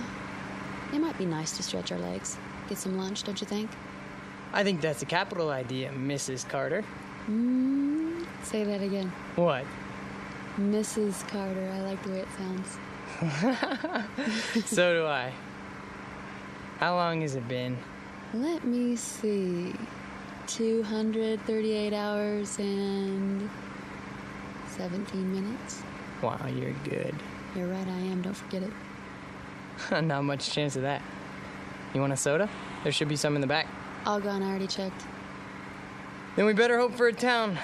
Speaker 6: it might be nice to stretch our legs. Get some lunch, don't you think?
Speaker 7: I think that's a capital idea, Mrs. Carter.
Speaker 6: Say that again.
Speaker 7: What?
Speaker 6: Mrs. Carter. I like the way it sounds.
Speaker 7: So do I. How long has it been?
Speaker 6: Let me see. 238 hours and 17 minutes.
Speaker 7: Wow, you're good.
Speaker 6: You're right, I am. Don't forget it.
Speaker 7: Not much chance of that. You want a soda? There should be some in the back.
Speaker 6: All gone. I already checked.
Speaker 7: Then we better hope for a town.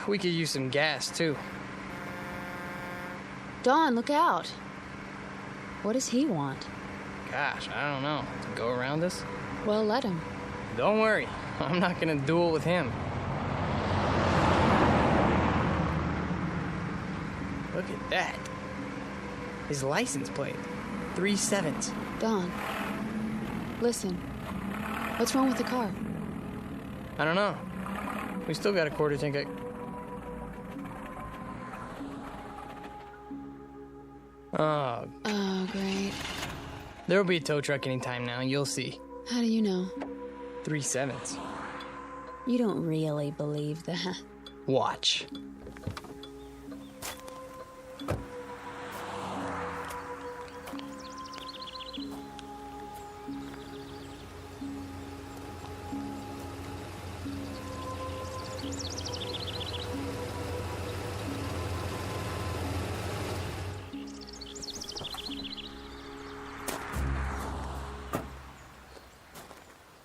Speaker 7: We could use some gas, too.
Speaker 6: Don, look out. What does he want?
Speaker 7: Gosh, I don't know. To go around us?
Speaker 6: Well, let him.
Speaker 7: Don't worry. I'm not gonna duel with him. Look at that. His license plate. 3 7s.
Speaker 6: Don, listen. What's wrong with the car?
Speaker 7: I don't know. We still got a quarter tank. Oh,
Speaker 6: great.
Speaker 7: There'll be a tow truck anytime now, you'll see.
Speaker 6: How do you know?
Speaker 7: 3 7s.
Speaker 6: You don't really believe that.
Speaker 7: Watch.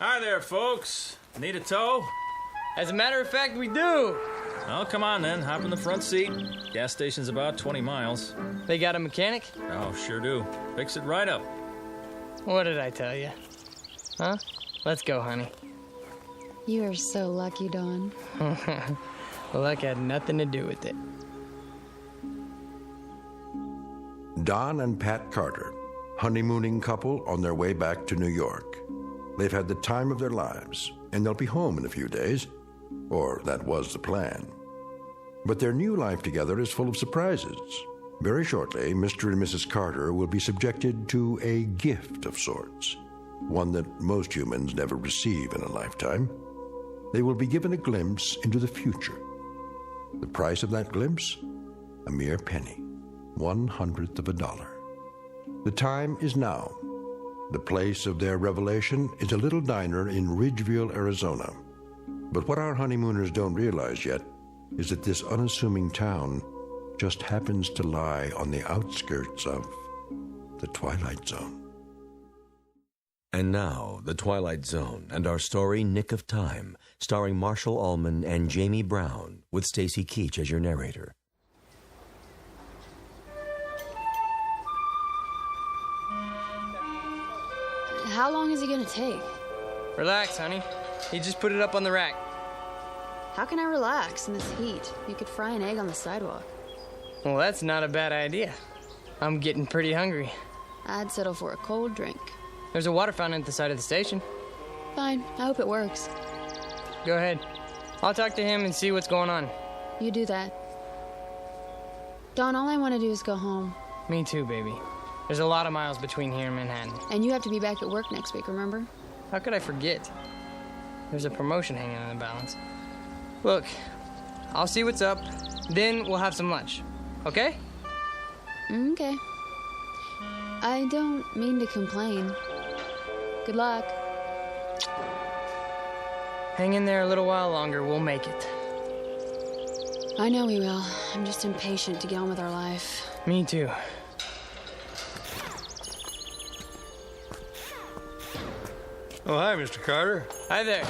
Speaker 8: Hi there, folks. Need a tow?
Speaker 7: As a matter of fact, we do.
Speaker 8: Oh, come on then. Hop in the front seat. Gas station's about 20 miles.
Speaker 7: They got a mechanic?
Speaker 8: Oh, sure do. Fix it right up.
Speaker 7: What did I tell you? Huh? Let's go, honey.
Speaker 6: You are so lucky, Don.
Speaker 7: Luck had nothing to do with it.
Speaker 2: Don and Pat Carter, honeymooning couple on their way back to New York. They've had the time of their lives, and they'll be home in a few days. Or that was the plan. But their new life together is full of surprises. Very shortly, Mr. and Mrs. Carter will be subjected to a gift of sorts, one that most humans never receive in a lifetime. They will be given a glimpse into the future. The price of that glimpse? A mere penny, 1/100th of a dollar. The time is now. The place of their revelation is a little diner in Ridgeville, Arizona. But what our honeymooners don't realize yet is that this unassuming town just happens to lie on the outskirts of the Twilight Zone.
Speaker 1: And now, The Twilight Zone and our story, Nick of Time, starring Marshall Allman and Jamie Brown, with Stacy Keach as your narrator.
Speaker 6: How long is it gonna take?
Speaker 7: Relax, honey. He just put it up on the rack.
Speaker 6: How can I relax in this heat? You could fry an egg on the sidewalk.
Speaker 7: Well, that's not a bad idea. I'm getting pretty hungry.
Speaker 6: I'd settle for a cold drink.
Speaker 7: There's a water fountain at the side of the station.
Speaker 6: Fine. I hope it works.
Speaker 7: Go ahead. I'll talk to him and see what's going on.
Speaker 6: You do that. Don, all I want to do is go home.
Speaker 7: Me too, baby. There's a lot of miles between here and Manhattan.
Speaker 6: And you have to be back at work next week, remember?
Speaker 7: How could I forget? There's a promotion hanging in the balance. Look, I'll see what's up, then we'll have some lunch. Okay?
Speaker 6: Okay. I don't mean to complain. Good luck.
Speaker 7: Hang in there a little while longer, we'll make it.
Speaker 6: I know we will. I'm just impatient to get on with our life.
Speaker 7: Me too.
Speaker 10: Oh, hi, Mr. Carter.
Speaker 7: Hi there.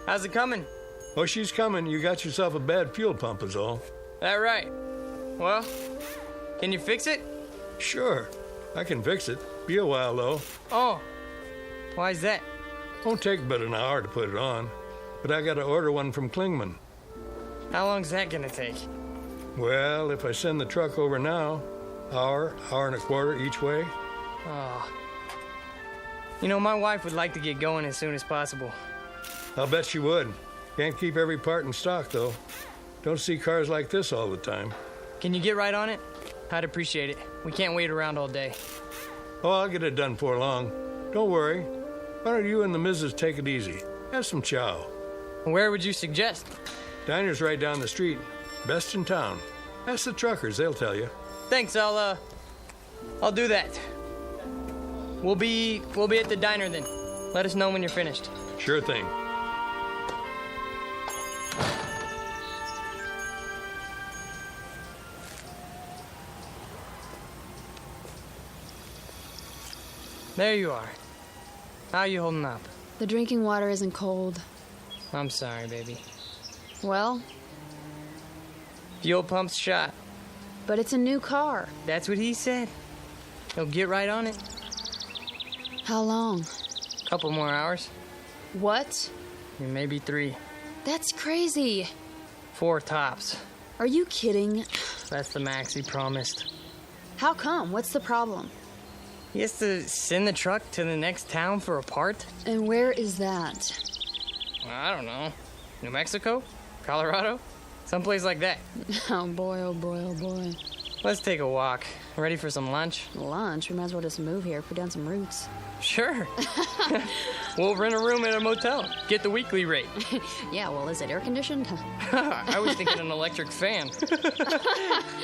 Speaker 7: How's it coming?
Speaker 10: Oh, she's coming. You got yourself a bad fuel pump is all.
Speaker 7: That right. Well, can you fix it?
Speaker 10: Sure. I can fix it. Be a while, though.
Speaker 7: Oh, why's that?
Speaker 10: Won't take but an hour to put it on. But I got to order one from Klingman.
Speaker 7: How long's that gonna take?
Speaker 10: Well, if I send the truck over now, hour and a quarter each way.
Speaker 7: Oh. You know, my wife would like to get going as soon as possible.
Speaker 10: I'll bet she would. Can't keep every part in stock, though. Don't see cars like this all the time.
Speaker 7: Can you get right on it? I'd appreciate it. We can't wait around all day.
Speaker 10: Oh, I'll get it done before long. Don't worry. Why don't you and the missus take it easy? Have some chow.
Speaker 7: Where would you suggest?
Speaker 10: Diner's right down the street. Best in town. Ask the truckers, they'll tell you.
Speaker 7: Thanks, I'll do that. We'll be at the diner then. Let us know when you're finished.
Speaker 10: Sure thing.
Speaker 7: There you are. How you holding up?
Speaker 6: The drinking water isn't cold.
Speaker 7: I'm sorry, baby.
Speaker 6: Well?
Speaker 7: Fuel pump's shot.
Speaker 6: But it's a new car.
Speaker 7: That's what he said. He'll get right on it.
Speaker 6: How long?
Speaker 7: Couple more hours.
Speaker 6: What?
Speaker 7: Maybe 3.
Speaker 6: That's crazy.
Speaker 7: 4 tops.
Speaker 6: Are you kidding?
Speaker 7: That's the max he promised.
Speaker 6: How come? What's the problem?
Speaker 7: He has to send the truck to the next town for a part?
Speaker 6: And where is that?
Speaker 7: I don't know. New Mexico? Colorado? Someplace like that.
Speaker 6: Oh boy, oh boy, oh boy.
Speaker 7: Let's take a walk. Ready for some lunch?
Speaker 6: Lunch? We might as well just move here, put down some roots.
Speaker 7: Sure. We'll rent a room at a motel. Get the weekly rate.
Speaker 6: Yeah, well, is it air conditioned?
Speaker 7: I was thinking an electric fan.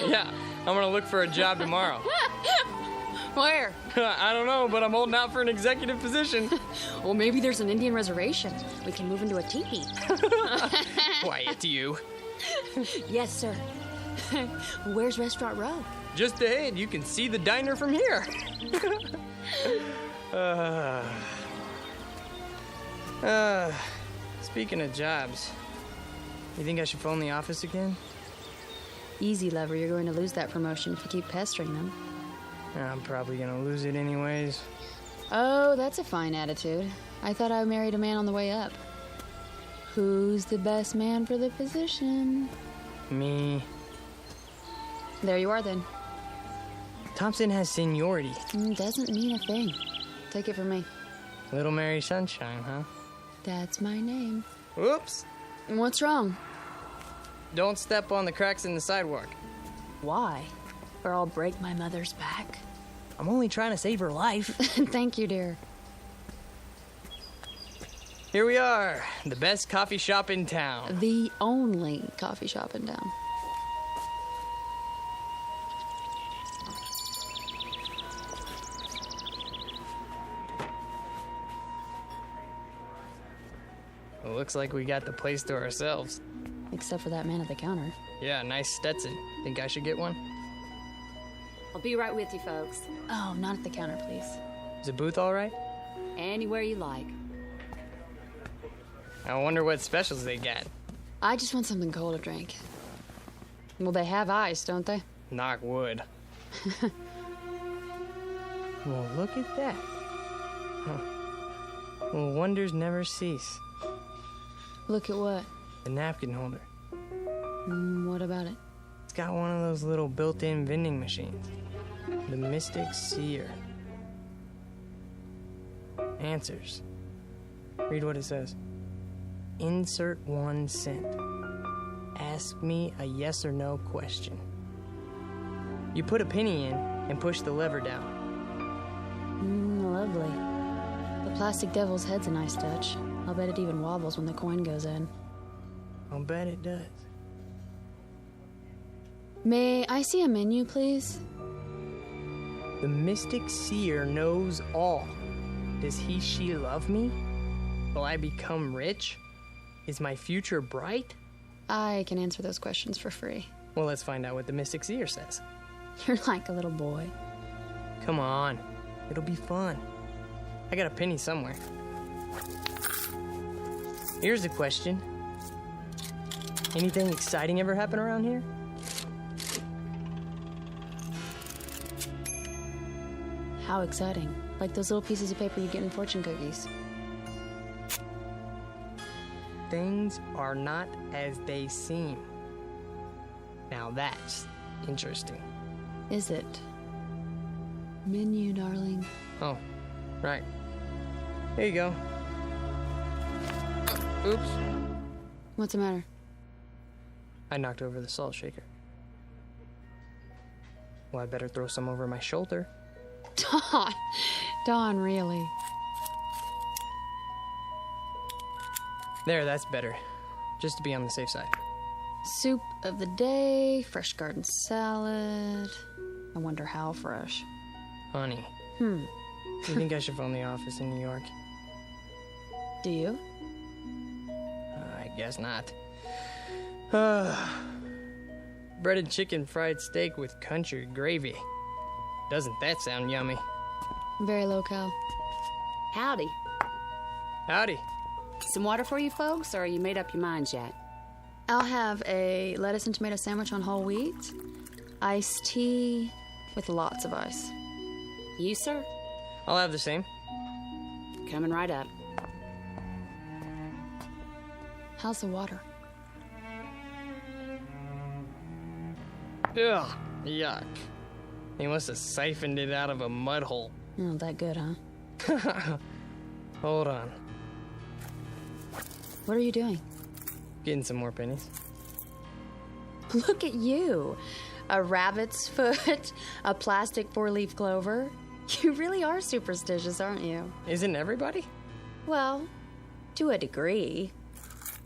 Speaker 7: Yeah, I'm gonna look for a job tomorrow.
Speaker 6: Where?
Speaker 7: I don't know, but I'm holding out for an executive position.
Speaker 6: Well, maybe there's an Indian reservation. We can move into a teepee.
Speaker 7: Quiet, you.
Speaker 6: Yes, sir. Where's Restaurant Row?
Speaker 7: Just ahead. You can see the diner from here. Speaking of jobs, you think I should phone the office again?
Speaker 6: Easy, lover. You're going to lose that promotion if you keep pestering them.
Speaker 7: I'm probably gonna lose it anyways.
Speaker 6: Oh, that's a fine attitude. I thought I married a man on the way up. Who's the best man for the position?
Speaker 7: Me.
Speaker 6: There you are, then.
Speaker 7: Thompson has seniority.
Speaker 6: Doesn't mean a thing. Take it from me.
Speaker 7: Little Mary Sunshine, huh?
Speaker 6: That's my name.
Speaker 7: Oops.
Speaker 6: What's wrong?
Speaker 7: Don't step on the cracks in the sidewalk.
Speaker 6: Why? Or I'll break my mother's back.
Speaker 7: I'm only trying to save her life.
Speaker 6: Thank you, dear.
Speaker 7: Here we are, the best coffee shop in town.
Speaker 6: The only coffee shop in town.
Speaker 7: It looks like we got the place to ourselves.
Speaker 6: Except for that man at the counter.
Speaker 7: Yeah, nice Stetson. Think I should get one?
Speaker 11: I'll be right with you, folks.
Speaker 6: Oh, not at the counter, please.
Speaker 7: Is the booth all right?
Speaker 11: Anywhere you like.
Speaker 7: I wonder what specials they got.
Speaker 6: I just want something cold to drink. Well, they have ice, don't they?
Speaker 7: Knock wood. Well, look at that. Huh. Well, wonders never cease.
Speaker 6: Look at what?
Speaker 7: The napkin holder.
Speaker 6: What about it?
Speaker 7: It's got one of those little built-in vending machines. The Mystic Seer. Answers. Read what it says. Insert 1 cent. Ask me a yes or no question. You put a penny in and push the lever down.
Speaker 6: Lovely. The plastic devil's head's a nice touch. I'll bet it even wobbles when the coin goes in.
Speaker 7: I'll bet it does.
Speaker 6: May I see a menu, please?
Speaker 7: The Mystic Seer knows all. Does he, she love me? Will I become rich? Is my future bright?
Speaker 6: I can answer those questions for free.
Speaker 7: Well, let's find out what the Mystic Seer says.
Speaker 6: You're like a little boy.
Speaker 7: Come on. It'll be fun. I got a penny somewhere. Here's a question. Anything exciting ever happen around here?
Speaker 6: How exciting. Like those little pieces of paper you get in fortune cookies.
Speaker 7: Things are not as they seem. Now that's interesting.
Speaker 6: Is it? Menu, darling.
Speaker 7: Oh, right. Here you go. Oops.
Speaker 6: What's the matter?
Speaker 7: I knocked over the salt shaker. Well, I better throw some over my shoulder.
Speaker 6: Don, really?
Speaker 7: There, that's better. Just to be on the safe side.
Speaker 6: Soup of the day, fresh garden salad. I wonder how fresh.
Speaker 7: Honey. You think I should phone the office in New York?
Speaker 6: Do you?
Speaker 7: I guess not. Breaded chicken fried steak with country gravy. Doesn't that sound yummy?
Speaker 6: Very low-cal.
Speaker 11: Howdy.
Speaker 7: Howdy.
Speaker 11: Some water for you folks, or you made up your minds yet?
Speaker 6: I'll have a lettuce and tomato sandwich on whole wheat, iced tea with lots of ice.
Speaker 11: You, sir?
Speaker 7: I'll have the same.
Speaker 11: Coming right up.
Speaker 6: How's the water?
Speaker 7: Ugh, yuck. He must have siphoned it out of a mud hole.
Speaker 6: Not that good, huh?
Speaker 7: Hold on.
Speaker 6: What are you doing?
Speaker 7: Getting some more pennies.
Speaker 6: Look at you. A rabbit's foot, a plastic 4-leaf clover. You really are superstitious, aren't you?
Speaker 7: Isn't everybody?
Speaker 6: Well, to a degree.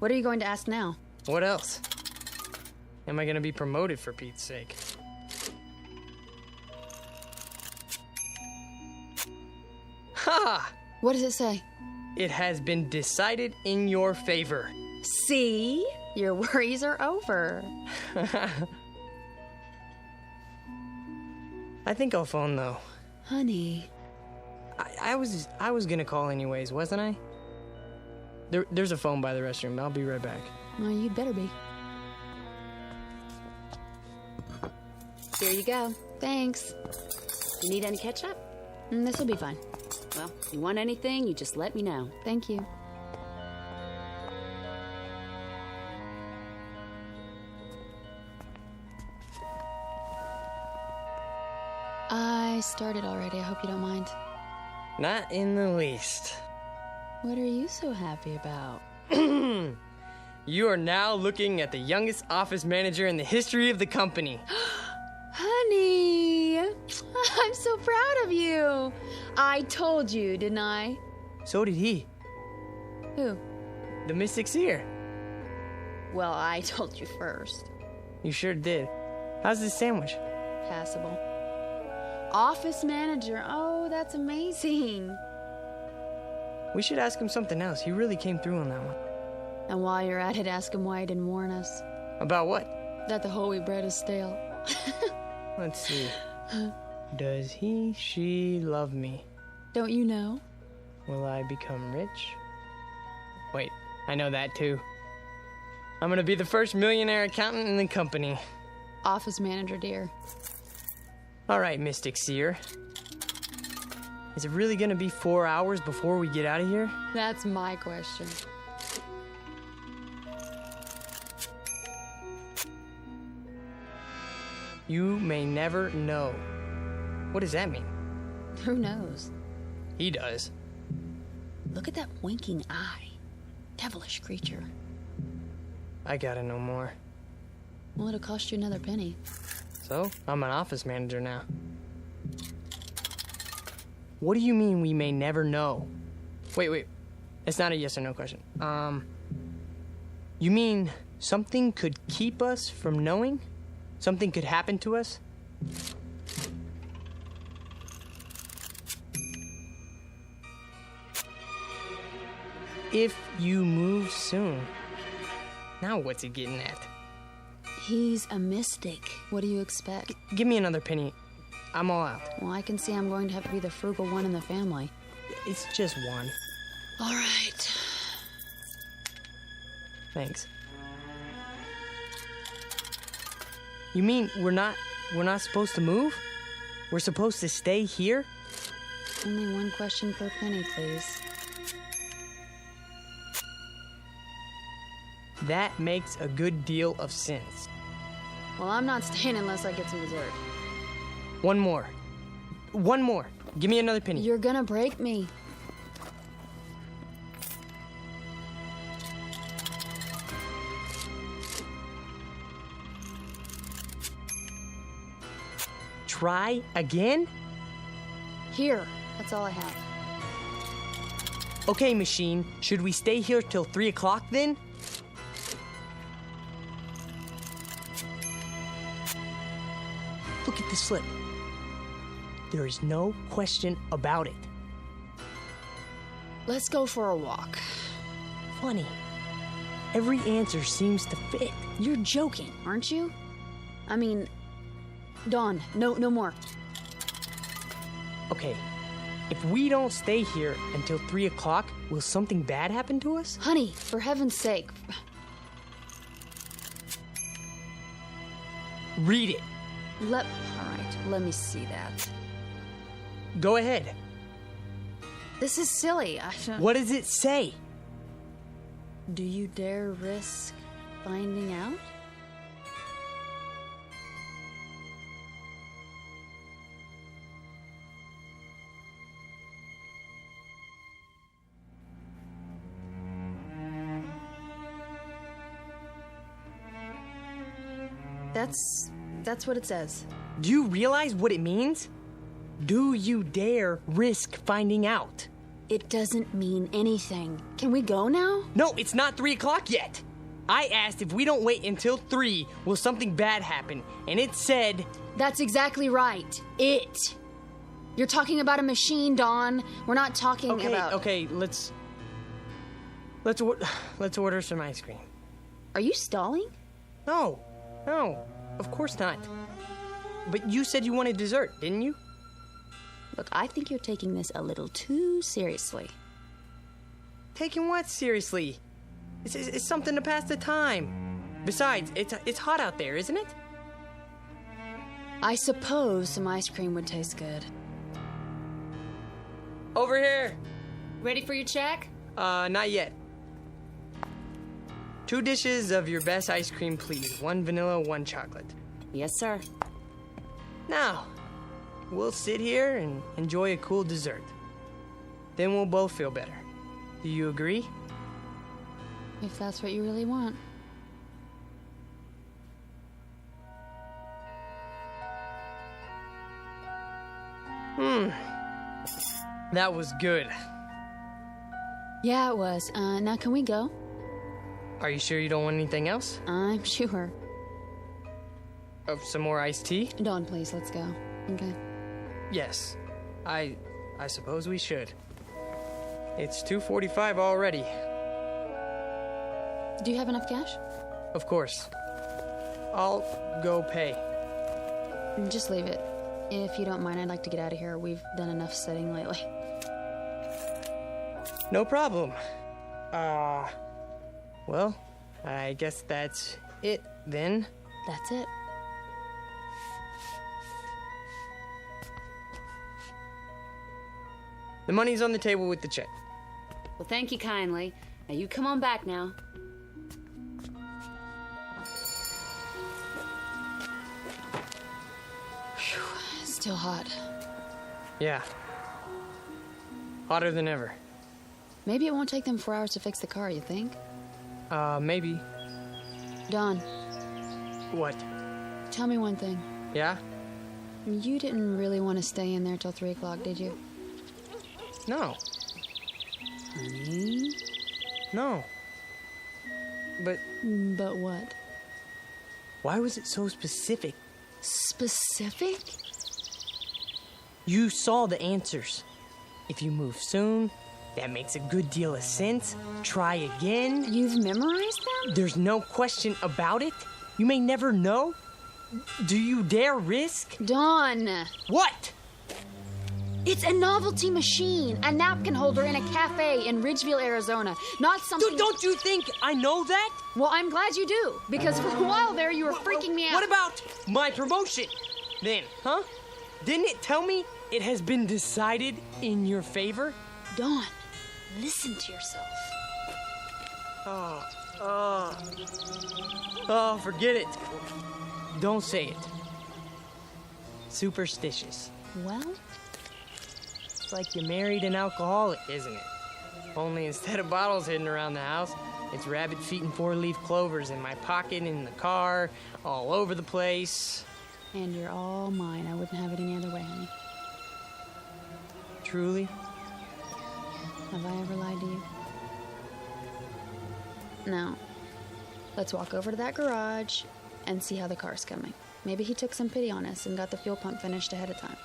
Speaker 6: What are you going to ask now?
Speaker 7: What else? Am I going to be promoted for Pete's sake? Ha!
Speaker 6: What does it say?
Speaker 7: It has been decided in your favor.
Speaker 6: See? Your worries are over.
Speaker 7: I think I'll phone, though.
Speaker 6: Honey.
Speaker 7: I was gonna call anyways, wasn't I? There's a phone by the restroom. I'll be right back.
Speaker 6: Well, you'd better be.
Speaker 11: Here you go.
Speaker 6: Thanks.
Speaker 11: You need any ketchup?
Speaker 6: This'll be fine.
Speaker 11: Well, if you want anything, you just let me know.
Speaker 6: Thank you. I started already. I hope you don't mind.
Speaker 7: Not in the least.
Speaker 6: What are you so happy about?
Speaker 7: You are now looking at the youngest office manager in the history of the company.
Speaker 6: Honey, I'm so proud of you. I told you, didn't I?
Speaker 7: So did he.
Speaker 6: Who?
Speaker 7: The Mystic Seer.
Speaker 6: Well, I told you first.
Speaker 7: You sure did. How's this sandwich?
Speaker 6: Passable. Office manager. Oh, that's amazing.
Speaker 7: We should ask him something else. He really came through on that one.
Speaker 6: And while you're at it, ask him why he didn't warn us.
Speaker 7: About what?
Speaker 6: That the whole wheat bread is stale.
Speaker 7: Let's see. Does he, she love me?
Speaker 6: Don't you know?
Speaker 7: Will I become rich? Wait, I know that too. I'm gonna be the first millionaire accountant in the company.
Speaker 6: Office manager, dear.
Speaker 7: All right, Mystic Seer. Is it really gonna be 4 hours before we get out of here?
Speaker 6: That's my question.
Speaker 7: You may never know. What does that mean?
Speaker 6: Who knows?
Speaker 7: He does.
Speaker 6: Look at that winking eye. Devilish creature.
Speaker 7: I gotta know more.
Speaker 6: Well, it'll cost you another penny.
Speaker 7: So, I'm an office manager now. What do you mean we may never know? Wait. It's not a yes or no question. You mean something could keep us from knowing? Something could happen to us? If you move soon. Now what's he getting at?
Speaker 6: He's a mystic. What do you expect?
Speaker 7: Give me another penny. I'm all out.
Speaker 6: Well, I can see I'm going to have to be the frugal one in the family.
Speaker 7: It's just one.
Speaker 6: All right.
Speaker 7: Thanks. You mean we're not supposed to move? We're supposed to stay here?
Speaker 6: Only one question per penny, please.
Speaker 7: That makes a good deal of sense.
Speaker 6: Well, I'm not staying unless I get some dessert.
Speaker 7: One more. Give me another penny.
Speaker 6: You're gonna break me.
Speaker 7: Try again?
Speaker 6: Here. That's all I have.
Speaker 7: Okay, machine. Should we stay here till 3 o'clock then? Look at the slip. There is no question about it.
Speaker 6: Let's go for a walk.
Speaker 7: Funny. Every answer seems to fit.
Speaker 6: You're joking, aren't you? I mean, Dawn, no more.
Speaker 7: Okay, if we don't stay here until 3 o'clock, will something bad happen to us?
Speaker 6: Honey, for heaven's sake.
Speaker 7: Read it.
Speaker 6: All right, let me see that.
Speaker 7: Go ahead.
Speaker 6: This is silly.
Speaker 7: What does it say?
Speaker 6: Do you dare risk finding out? That's what it says.
Speaker 7: Do you realize what it means? Do you dare risk finding out?
Speaker 6: It doesn't mean anything. Can we go now?
Speaker 7: No, it's not 3 o'clock yet. I asked if we don't wait until 3, will something bad happen? And it said...
Speaker 6: That's exactly right. It. You're talking about a machine, Dawn. We're not talking about...
Speaker 7: Okay, let's order some ice cream.
Speaker 6: Are you stalling?
Speaker 7: No, of course not. But you said you wanted dessert, didn't you?
Speaker 6: Look, I think you're taking this a little too seriously.
Speaker 7: Taking what seriously? It's something to pass the time. Besides, it's hot out there, isn't it?
Speaker 6: I suppose some ice cream would taste good.
Speaker 7: Over here.
Speaker 6: Ready for your check?
Speaker 7: Not yet. 2 dishes of your best ice cream, please. 1 vanilla, 1 chocolate.
Speaker 6: Yes, sir.
Speaker 7: Now, we'll sit here and enjoy a cool dessert. Then we'll both feel better. Do you agree?
Speaker 6: If that's what you really want.
Speaker 7: That was good.
Speaker 6: Yeah, it was. Now can we go?
Speaker 7: Are you sure you don't want anything else?
Speaker 6: I'm sure.
Speaker 7: Some more iced tea?
Speaker 6: Dawn, please, let's go. Okay.
Speaker 7: Yes. I suppose we should. It's 2:45 already.
Speaker 6: Do you have enough cash?
Speaker 7: Of course. I'll go pay.
Speaker 6: Just leave it. If you don't mind, I'd like to get out of here. We've done enough sitting lately.
Speaker 7: No problem. Well, I guess that's it then.
Speaker 6: That's it.
Speaker 7: The money's on the table with the check.
Speaker 11: Well, thank you kindly. Now you come on back now.
Speaker 6: Whew, still hot.
Speaker 7: Yeah. Hotter than ever.
Speaker 6: Maybe it won't take them 4 hours to fix the car, you think?
Speaker 7: Maybe.
Speaker 6: Don.
Speaker 7: What?
Speaker 6: Tell me one thing.
Speaker 7: Yeah?
Speaker 6: You didn't really want to stay in there till 3 o'clock, did you?
Speaker 7: No.
Speaker 6: Honey?
Speaker 7: No. But
Speaker 6: what?
Speaker 7: Why was it so specific?
Speaker 6: Specific?
Speaker 7: You saw the answers. If you move soon, that makes a good deal of sense. Try again.
Speaker 6: You've memorized them?
Speaker 7: There's no question about it. You may never know. Do you dare risk?
Speaker 6: Dawn!
Speaker 7: What?
Speaker 6: It's a novelty machine, a napkin holder in a cafe in Ridgeville, Arizona. Not something...
Speaker 7: Don't you think I know that?
Speaker 6: Well, I'm glad you do, because for a while there you were freaking me out.
Speaker 7: What about my promotion then, huh? Didn't it tell me it has been decided in your favor?
Speaker 6: Dawn, listen to yourself.
Speaker 7: Oh, forget it. Don't say it. Superstitious.
Speaker 6: Well?
Speaker 7: It's like you married an alcoholic, isn't it? Only instead of bottles hidden around the house, it's rabbit feet and 4-leaf clovers in my pocket, in the car, all over the place.
Speaker 6: And you're all mine. I wouldn't have it any other way, honey.
Speaker 7: Truly?
Speaker 6: Have I ever lied to you? No. Let's walk over to that garage and see how the car's coming. Maybe he took some pity on us and got the fuel pump finished ahead of time.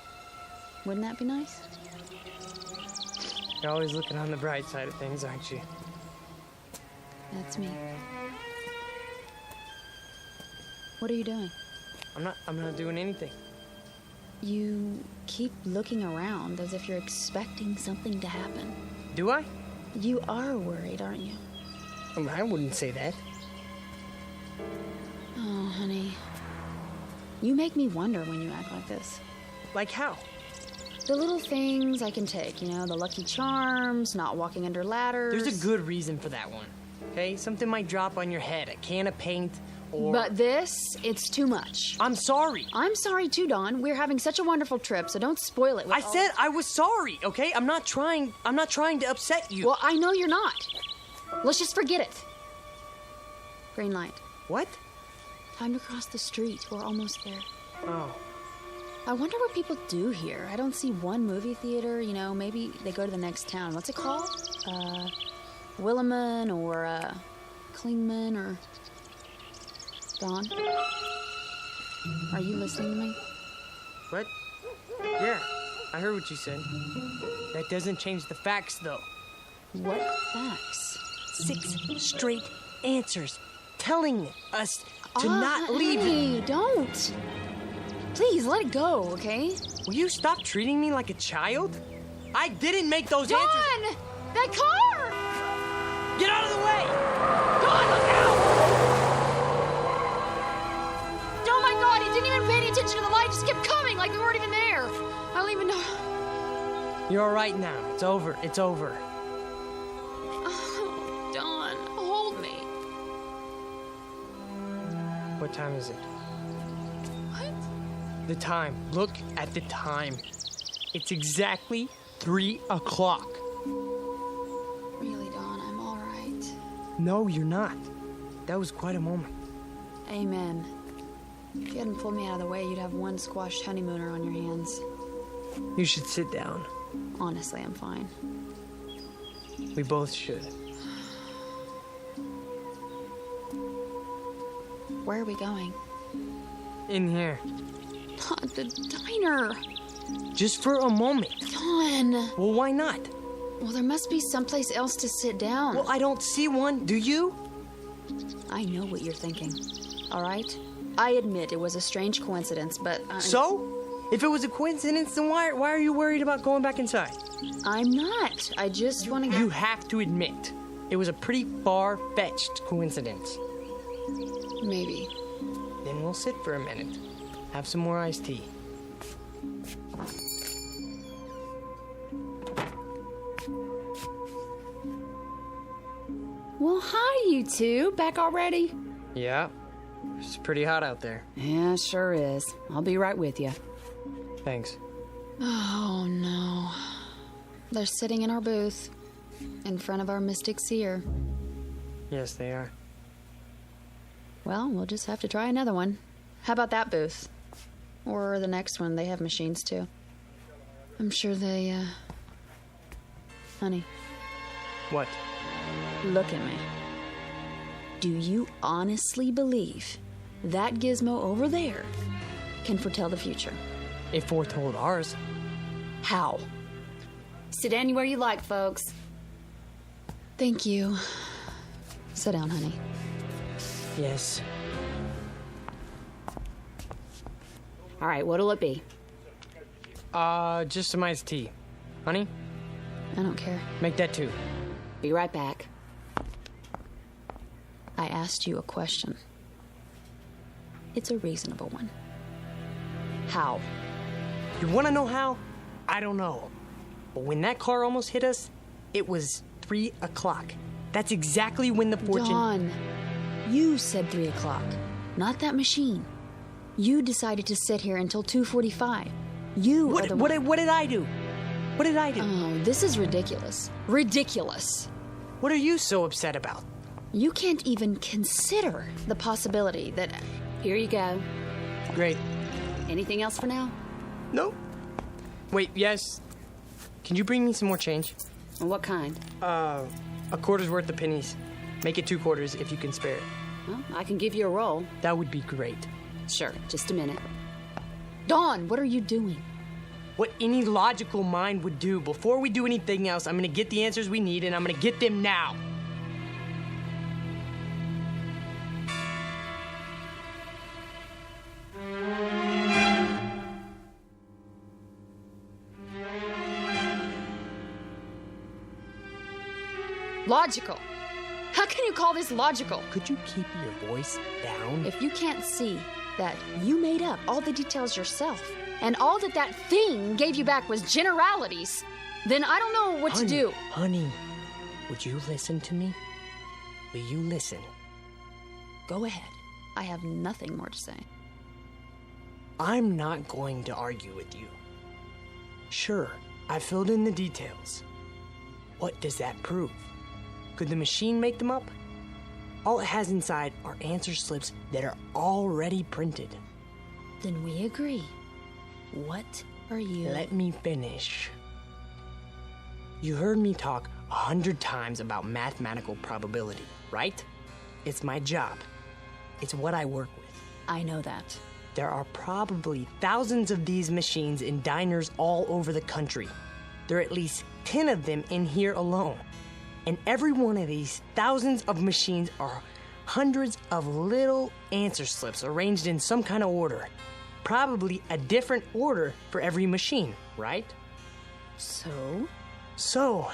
Speaker 6: Wouldn't that be nice?
Speaker 7: You're always looking on the bright side of things, aren't you?
Speaker 6: That's me. What are you doing?
Speaker 7: I'm not doing anything.
Speaker 6: You keep looking around as if you're expecting something to happen.
Speaker 7: Do I?
Speaker 6: You are worried, aren't you?
Speaker 7: I wouldn't say that.
Speaker 6: Oh, honey. You make me wonder when you act like this.
Speaker 7: Like how?
Speaker 6: The little things I can take, you know, the Lucky Charms, not walking under ladders.
Speaker 7: There's a good reason for that one, okay? Something might drop on your head, a can of paint, or...
Speaker 6: But this, it's too much.
Speaker 7: I'm sorry.
Speaker 6: I'm sorry too, Dawn. We're having such a wonderful trip, so don't spoil it with
Speaker 7: said I was sorry, okay? I'm not trying to upset you.
Speaker 6: Well, I know you're not. Let's just forget it. Green light.
Speaker 7: What?
Speaker 6: Time to cross the street. We're almost there.
Speaker 7: Oh.
Speaker 6: I wonder what people do here. I don't see one movie theater, you know, maybe they go to the next town. What's it called? Williman or, Klingman or... Dawn? Are you listening to me?
Speaker 7: What? Yeah, I heard what you said. That doesn't change the facts, though.
Speaker 6: What facts?
Speaker 7: 6 straight answers telling us to not leave.
Speaker 6: Hey, don't. Please, let it go, okay?
Speaker 7: Will you stop treating me like a child? I didn't make those
Speaker 6: Dawn!
Speaker 7: answers.
Speaker 6: That car!
Speaker 7: Get out of the way! Dawn, look out!
Speaker 6: Oh my God, he didn't even pay any attention to the light. Just kept coming like we weren't even there. I don't even know.
Speaker 7: You're all right now. It's over. It's over.
Speaker 6: Oh, Dawn, hold me.
Speaker 7: What time is it?
Speaker 6: What?
Speaker 7: The time. Look at the time. It's exactly 3 o'clock.
Speaker 6: Really, Dawn, I'm all right.
Speaker 7: No, you're not. That was quite a moment.
Speaker 6: Amen. If you hadn't pulled me out of the way, you'd have one squashed honeymooner on your hands.
Speaker 7: You should sit down.
Speaker 6: Honestly, I'm fine.
Speaker 7: We both should.
Speaker 6: Where are we going?
Speaker 7: In here.
Speaker 6: The diner.
Speaker 7: Just for a moment.
Speaker 6: Dawn.
Speaker 7: Well, why not?
Speaker 6: Well, there must be someplace else to sit down.
Speaker 7: Well, I don't see one. Do you?
Speaker 6: I know what you're thinking. All right? I admit it was a strange coincidence, but...
Speaker 7: So? If it was a coincidence, then why are you worried about going back inside?
Speaker 6: I'm not. I just want to...
Speaker 7: You have to admit, it was a pretty far-fetched coincidence.
Speaker 6: Maybe.
Speaker 7: Then we'll sit for a minute. Have some more iced tea.
Speaker 6: Well, hi, you two. Back already?
Speaker 7: Yeah. It's pretty hot out there.
Speaker 6: Yeah, sure is. I'll be right with you.
Speaker 7: Thanks.
Speaker 6: Oh, no. They're sitting in our booth, in front of our mystic seer.
Speaker 7: Yes, they are.
Speaker 6: Well, we'll just have to try another one. How about that booth? Or the next one. They have machines, too. I'm sure they, Honey.
Speaker 7: What?
Speaker 6: Look at me. Do you honestly believe that gizmo over there can foretell the future?
Speaker 7: It foretold ours.
Speaker 6: How?
Speaker 11: Sit anywhere you like, folks.
Speaker 6: Thank you. Sit down, honey.
Speaker 7: Yes.
Speaker 11: All right, what'll it be?
Speaker 7: Just some iced tea. Honey?
Speaker 6: I don't care.
Speaker 7: Make that 2.
Speaker 11: Be right back.
Speaker 6: I asked you a question. It's a reasonable one. How?
Speaker 7: You want to know how? I don't know. But when that car almost hit us, it was 3 o'clock. That's exactly when the fortune...
Speaker 6: Dawn, you said 3 o'clock, not that machine. You decided to sit here until 2:45. You are the one...
Speaker 7: What did I do? What did I do?
Speaker 6: Oh, this is ridiculous. Ridiculous.
Speaker 7: What are you so upset about?
Speaker 6: You can't even consider the possibility that...
Speaker 11: Here you go.
Speaker 7: Great.
Speaker 11: Anything else for now?
Speaker 7: No. Wait, yes. Can you bring me some more change?
Speaker 11: What kind?
Speaker 7: A quarter's worth of pennies. Make it 2 quarters if you can spare it.
Speaker 11: Well, I can give you a roll.
Speaker 7: That would be great.
Speaker 11: Sure, just a minute.
Speaker 6: Dawn, what are you doing?
Speaker 7: What any logical mind would do. Before we do anything else, I'm gonna get the answers we need, and I'm gonna get them now.
Speaker 6: Logical. How can you call this logical?
Speaker 7: Could you keep your voice down?
Speaker 6: If you can't see,
Speaker 11: that you made up all the details yourself, and all that thing gave you back was generalities, then I don't know what to do.
Speaker 7: Honey, would you listen to me? Will you listen?
Speaker 11: Go ahead. I have nothing more to say.
Speaker 7: I'm not going to argue with you. Sure, I filled in the details. What does that prove? Could the machine make them up? All it has inside are answer slips that are already printed.
Speaker 11: Then we agree. What are you...
Speaker 7: Let me finish. You heard me talk 100 times about mathematical probability, right? It's my job. It's what I work with.
Speaker 11: I know that.
Speaker 7: There are probably thousands of these machines in diners all over the country. There are at least 10 of them in here alone. And every one of these thousands of machines are hundreds of little answer slips arranged in some kind of order. Probably a different order for every machine, right? So,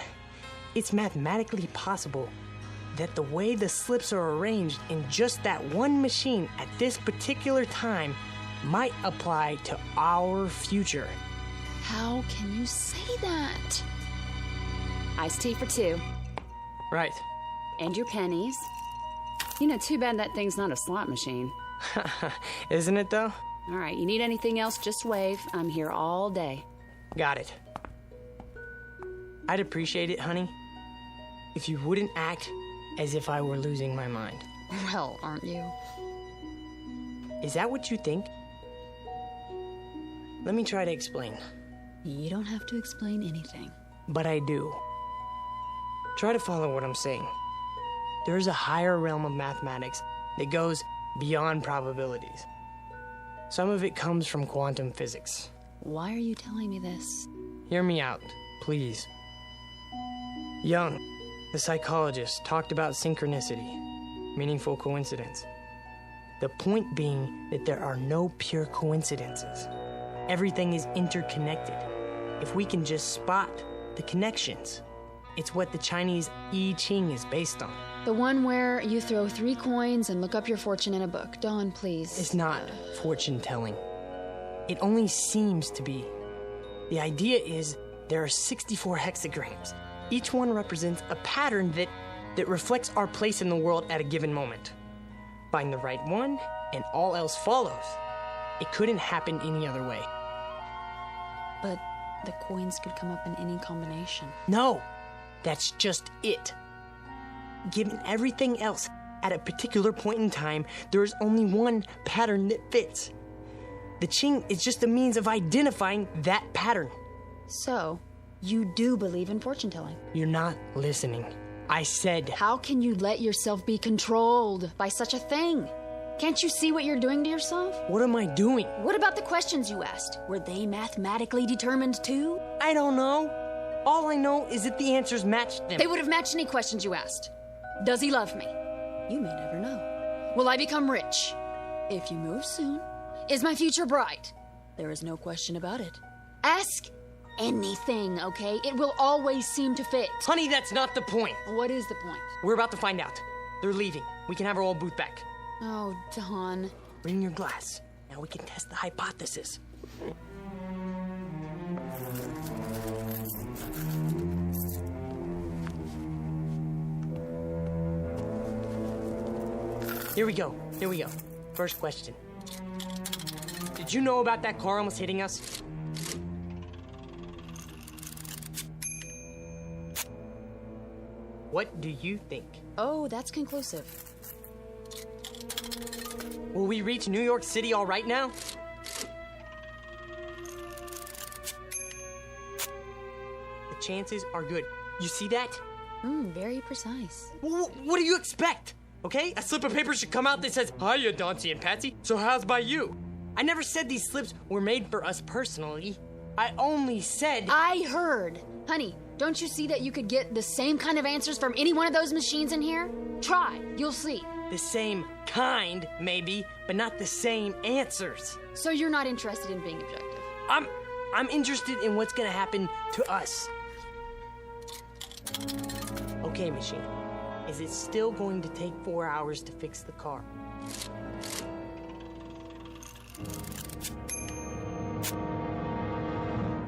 Speaker 7: it's mathematically possible that the way the slips are arranged in just that one machine at this particular time might apply to our future.
Speaker 11: How can you say that? Iced tea for 2.
Speaker 7: Right.
Speaker 11: And your pennies. You know, too bad that thing's not a slot machine.
Speaker 7: Isn't it, though?
Speaker 11: All right, you need anything else, just wave. I'm here all day.
Speaker 7: Got it. I'd appreciate it, honey, if you wouldn't act as if I were losing my mind.
Speaker 11: Well, aren't you?
Speaker 7: Is that what you think? Let me try to explain.
Speaker 11: You don't have to explain anything.
Speaker 7: But I do. Try to follow what I'm saying. There is a higher realm of mathematics that goes beyond probabilities. Some of it comes from quantum physics.
Speaker 11: Why are you telling me this?
Speaker 7: Hear me out, please. Jung, the psychologist, talked about synchronicity, meaningful coincidence. The point being that there are no pure coincidences. Everything is interconnected. If we can just spot the connections, it's what the Chinese I Ching is based on.
Speaker 11: The one where you throw 3 coins and look up your fortune in a book. Dawn, please.
Speaker 7: It's not fortune-telling. It only seems to be. The idea is there are 64 hexagrams. Each one represents a pattern that reflects our place in the world at a given moment. Find the right one, and all else follows. It couldn't happen any other way.
Speaker 11: But the coins could come up in any combination.
Speaker 7: No, that's just it. Given everything else, at a particular point in time, there is only one pattern that fits. The Qing is just a means of identifying that pattern.
Speaker 11: So, you do believe in fortune-telling?
Speaker 7: You're not listening. I said...
Speaker 11: How can you let yourself be controlled by such a thing? Can't you see what you're doing to yourself?
Speaker 7: What am I doing?
Speaker 11: What about the questions you asked? Were they mathematically determined too?
Speaker 7: I don't know. All I know is that the answers matched them.
Speaker 11: They would have matched any questions you asked. Does he love me? You may never know. Will I become rich? If you move soon. Is my future bright? There is no question about it. Ask anything, okay? It will always seem to fit.
Speaker 7: Honey, that's not the point.
Speaker 11: What is the point?
Speaker 7: We're about to find out. They're leaving. We can have our old booth back.
Speaker 11: Oh, Don.
Speaker 7: Bring your glass. Now we can test the hypothesis. Here we go. First question. Did you know about that car almost hitting us? What do you think?
Speaker 11: Oh, that's conclusive.
Speaker 7: Will we reach New York City all right now? The chances are good. You see that?
Speaker 11: Very precise.
Speaker 7: What do you expect? Okay? A slip of paper should come out that says, "Hiya, Dauncey and Patsy, so how's by you?" I never said these slips were made for us personally. I only said...
Speaker 11: I heard. Honey, don't you see that you could get the same kind of answers from any one of those machines in here? Try. You'll see.
Speaker 7: The same kind, maybe, but not the same answers.
Speaker 11: So you're not interested in being objective?
Speaker 7: I'm interested in what's gonna happen to us. Okay, machine. Is it still going to take 4 hours to fix the car?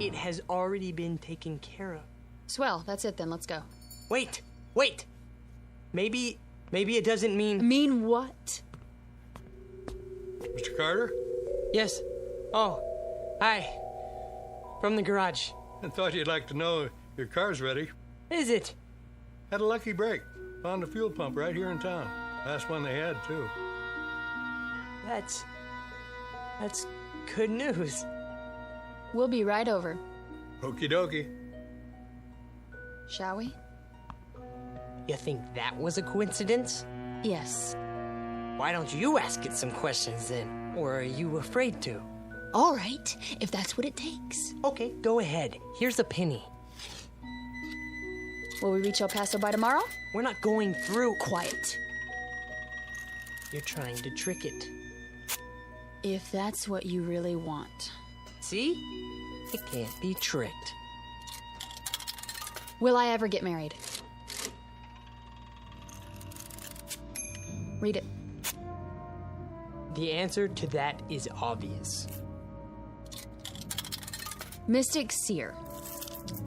Speaker 7: It has already been taken care of.
Speaker 11: Swell, that's it then, let's go.
Speaker 7: Wait! Maybe it doesn't mean...
Speaker 11: Mean what?
Speaker 10: Mr. Carter?
Speaker 7: Yes. Oh, hi. From the garage.
Speaker 10: I thought you'd like to know your car's ready.
Speaker 7: Is it?
Speaker 10: Had a lucky break. Found a fuel pump right here in town. Last one they had, too.
Speaker 7: That's good news.
Speaker 11: We'll be right over.
Speaker 10: Okie dokie.
Speaker 11: Shall we?
Speaker 7: You think that was a coincidence?
Speaker 11: Yes.
Speaker 7: Why don't you ask it some questions then? Or are you afraid to?
Speaker 11: All right, if that's what it takes.
Speaker 7: Okay, go ahead. Here's a penny.
Speaker 11: Will we reach El Paso by tomorrow?
Speaker 7: We're not going through.
Speaker 11: Quiet.
Speaker 7: You're trying to trick it.
Speaker 11: If that's what you really want.
Speaker 7: See? It can't be tricked.
Speaker 11: Will I ever get married? Read it.
Speaker 7: The answer to that is obvious.
Speaker 11: Mystic Seer.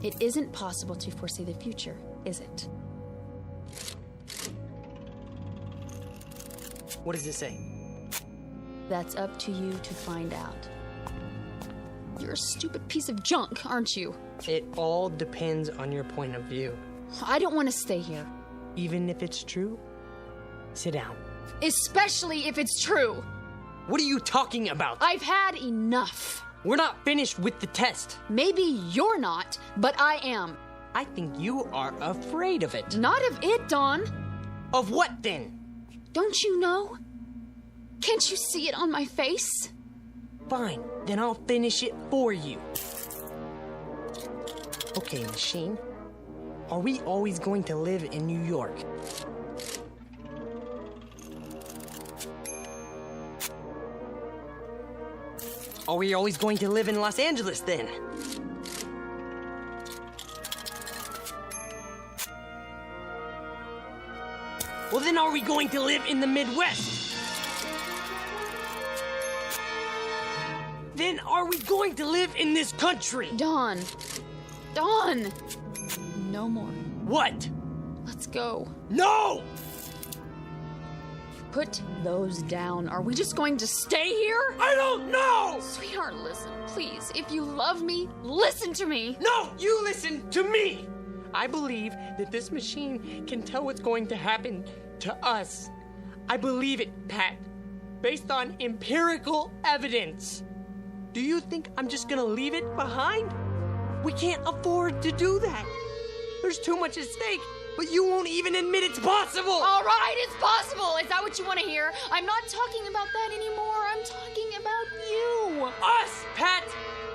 Speaker 11: It isn't possible to foresee the future, is it?
Speaker 7: What does it say?
Speaker 11: That's up to you to find out. You're a stupid piece of junk, aren't you?
Speaker 7: It all depends on your point of view.
Speaker 11: I don't want to stay here.
Speaker 7: Even if it's true? Sit down.
Speaker 11: Especially if it's true.
Speaker 7: What are you talking about?
Speaker 11: I've had enough.
Speaker 7: We're not finished with the test.
Speaker 11: Maybe you're not, but I am.
Speaker 7: I think you are afraid of it.
Speaker 11: Not of it, Dawn.
Speaker 7: Of what then?
Speaker 11: Don't you know? Can't you see it on my face?
Speaker 7: Fine, then I'll finish it for you. Okay, machine. Are we always going to live in New York? Are we always going to live in Los Angeles then? Well, then are we going to live in the Midwest? Then are we going to live in this country?
Speaker 11: Dawn. Dawn! No more.
Speaker 7: What?
Speaker 11: Let's go.
Speaker 7: No!
Speaker 11: Put those down. Are we just going to stay here?
Speaker 7: I don't know!
Speaker 11: Sweetheart, listen, please. If you love me, listen to me.
Speaker 7: No, you listen to me! I believe that this machine can tell what's going to happen to us. I believe it, Pat, based on empirical evidence. Do you think I'm just gonna leave it behind? We can't afford to do that. There's too much at stake, but you won't even admit it's possible.
Speaker 11: All right, it's possible. Is that what you want to hear? I'm not talking about that anymore. I'm talking about you.
Speaker 7: Us, Pat,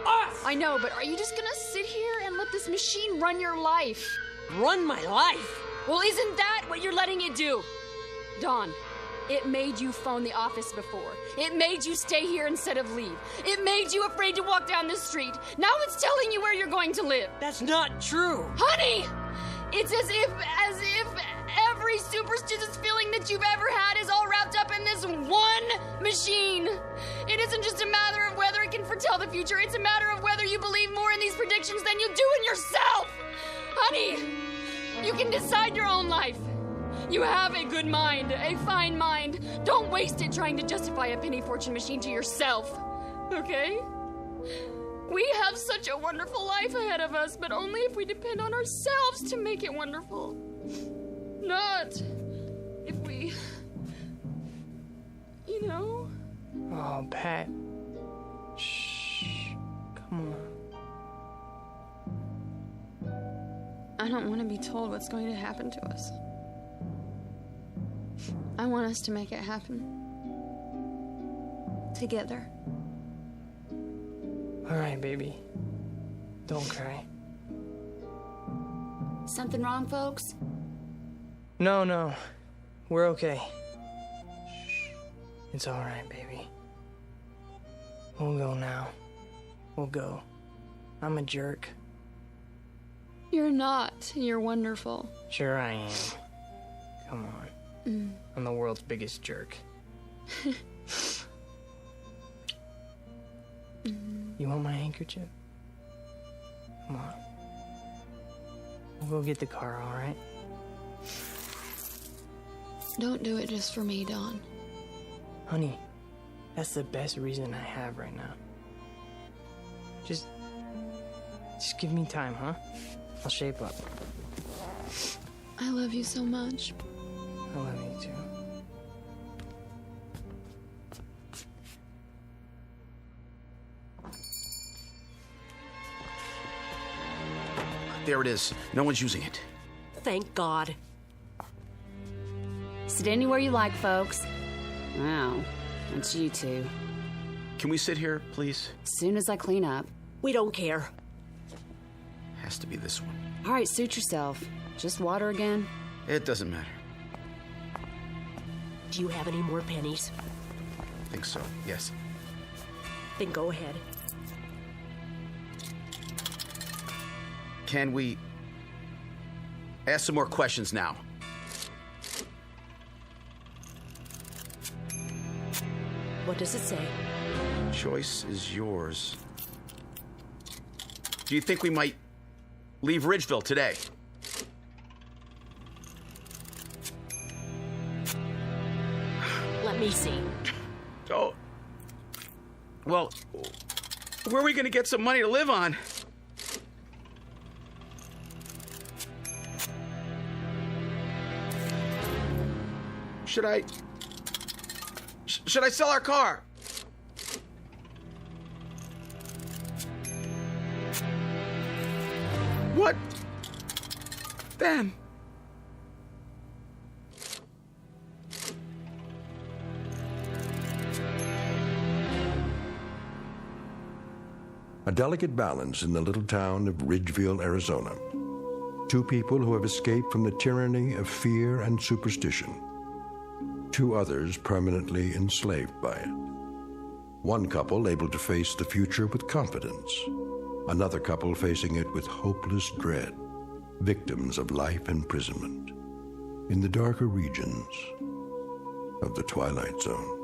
Speaker 7: us.
Speaker 11: I know, but are you just gonna sit here and let this machine run your life?
Speaker 7: Run my life?
Speaker 11: Well, isn't that what you're letting it do? Dawn, it made you phone the office before. It made you stay here instead of leave. It made you afraid to walk down the street. Now it's telling you where you're going to live.
Speaker 7: That's not true.
Speaker 11: Honey! It's as if every superstitious feeling that you've ever had is all wrapped up in this one machine. It isn't just a matter of whether it can foretell the future. It's a matter of whether you believe more in these predictions than you do in yourself. Honey, you can decide your own life. You have a good mind, a fine mind. Don't waste it trying to justify a penny fortune machine to yourself, okay? We have such a wonderful life ahead of us, but only if we depend on ourselves to make it wonderful. Not if we, you know?
Speaker 7: Oh, Pat. Shh. Come on.
Speaker 11: I don't want to be told what's going to happen to us. I want us to make it happen. Together.
Speaker 7: All right, baby. Don't cry.
Speaker 11: Something wrong, folks?
Speaker 7: No. We're okay. It's all right, baby. We'll go now. We'll go. I'm a jerk.
Speaker 11: You're not. You're wonderful.
Speaker 7: Sure I am. Come on. I'm the world's biggest jerk. You want my handkerchief? Come on. We'll go get the car, all right?
Speaker 11: Don't do it just for me, Don.
Speaker 7: Honey, that's the best reason I have right now. Just give me time, huh? I'll shape up.
Speaker 11: I love you so much.
Speaker 7: I love you too.
Speaker 19: There it is. No one's using it.
Speaker 21: Thank God.
Speaker 6: Sit anywhere you like, folks. Wow, it's you two.
Speaker 19: Can we sit here, please?
Speaker 6: As soon as I clean up.
Speaker 21: We don't care.
Speaker 19: Has to be this one.
Speaker 6: All right, suit yourself. Just water again?
Speaker 19: It doesn't matter.
Speaker 21: Do you have any more pennies?
Speaker 19: I think so, yes.
Speaker 21: Then go ahead.
Speaker 19: Can we ask some more questions now?
Speaker 21: What does it say?
Speaker 19: Choice is yours. Do you think we might leave Ridgeville today?
Speaker 21: Let me see.
Speaker 19: Oh. Well, where are we going to get some money to live on? Should I sell our car? What? Then?
Speaker 2: A delicate balance in the little town of Ridgeville, Arizona. Two people who have escaped from the tyranny of fear and superstition. Two others permanently enslaved by it. One couple able to face the future with confidence. Another couple facing it with hopeless dread. Victims of life imprisonment in the darker regions of the Twilight Zone.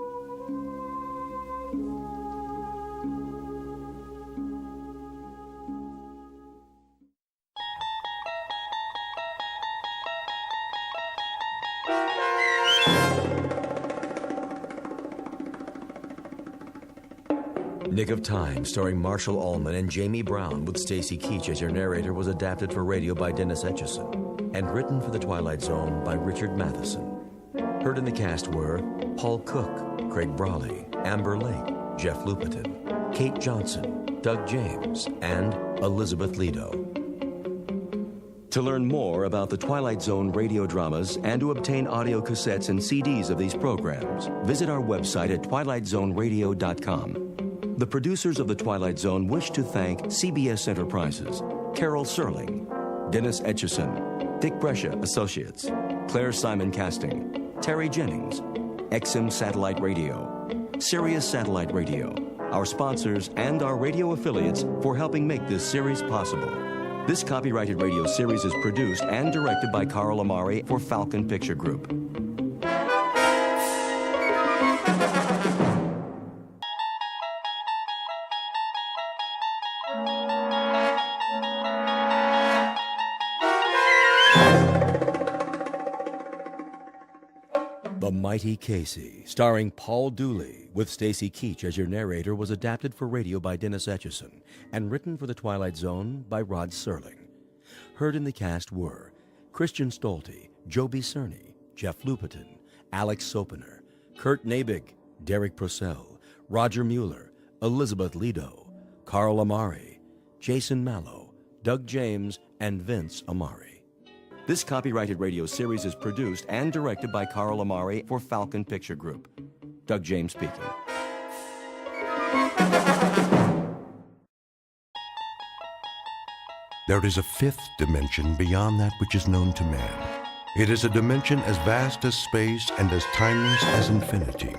Speaker 1: Nick of Time, starring Marshall Allman and Jamie Brown with Stacy Keach as your narrator, was adapted for radio by Dennis Etchison and written for The Twilight Zone by Richard Matheson. Heard in the cast were Paul Cook, Craig Brawley, Amber Lake, Jeff Lupetin, Kate Johnson, Doug James, and Elizabeth Lido. To learn more about the Twilight Zone radio dramas and to obtain audio cassettes and CDs of these programs, visit our website at twilightzoneradio.com. The producers of The Twilight Zone wish to thank CBS Enterprises, Carol Serling, Dennis Etchison, Dick Brescia Associates, Claire Simon Casting, Terry Jennings, XM Satellite Radio, Sirius Satellite Radio, our sponsors, and our radio affiliates for helping make this series possible. This copyrighted radio series is produced and directed by Carl Amari for Falcon Picture Group. The Mighty Casey, starring Paul Dooley, with Stacy Keach as your narrator, was adapted for radio by Dennis Etchison and written for The Twilight Zone by Rod Serling. Heard in the cast were Christian Stolte, Joby Cerny, Jeff Lupetin, Alex Sopener, Kurt Nabig, Derek Purcell, Roger Mueller, Elizabeth Lido, Carl Amari, Jason Mallow, Doug James, and Vince Amari. This copyrighted radio series is produced and directed by Carl Amari for Falcon Picture Group. Doug James speaking.
Speaker 2: There is a fifth dimension beyond that which is known to man. It is a dimension as vast as space and as timeless as infinity.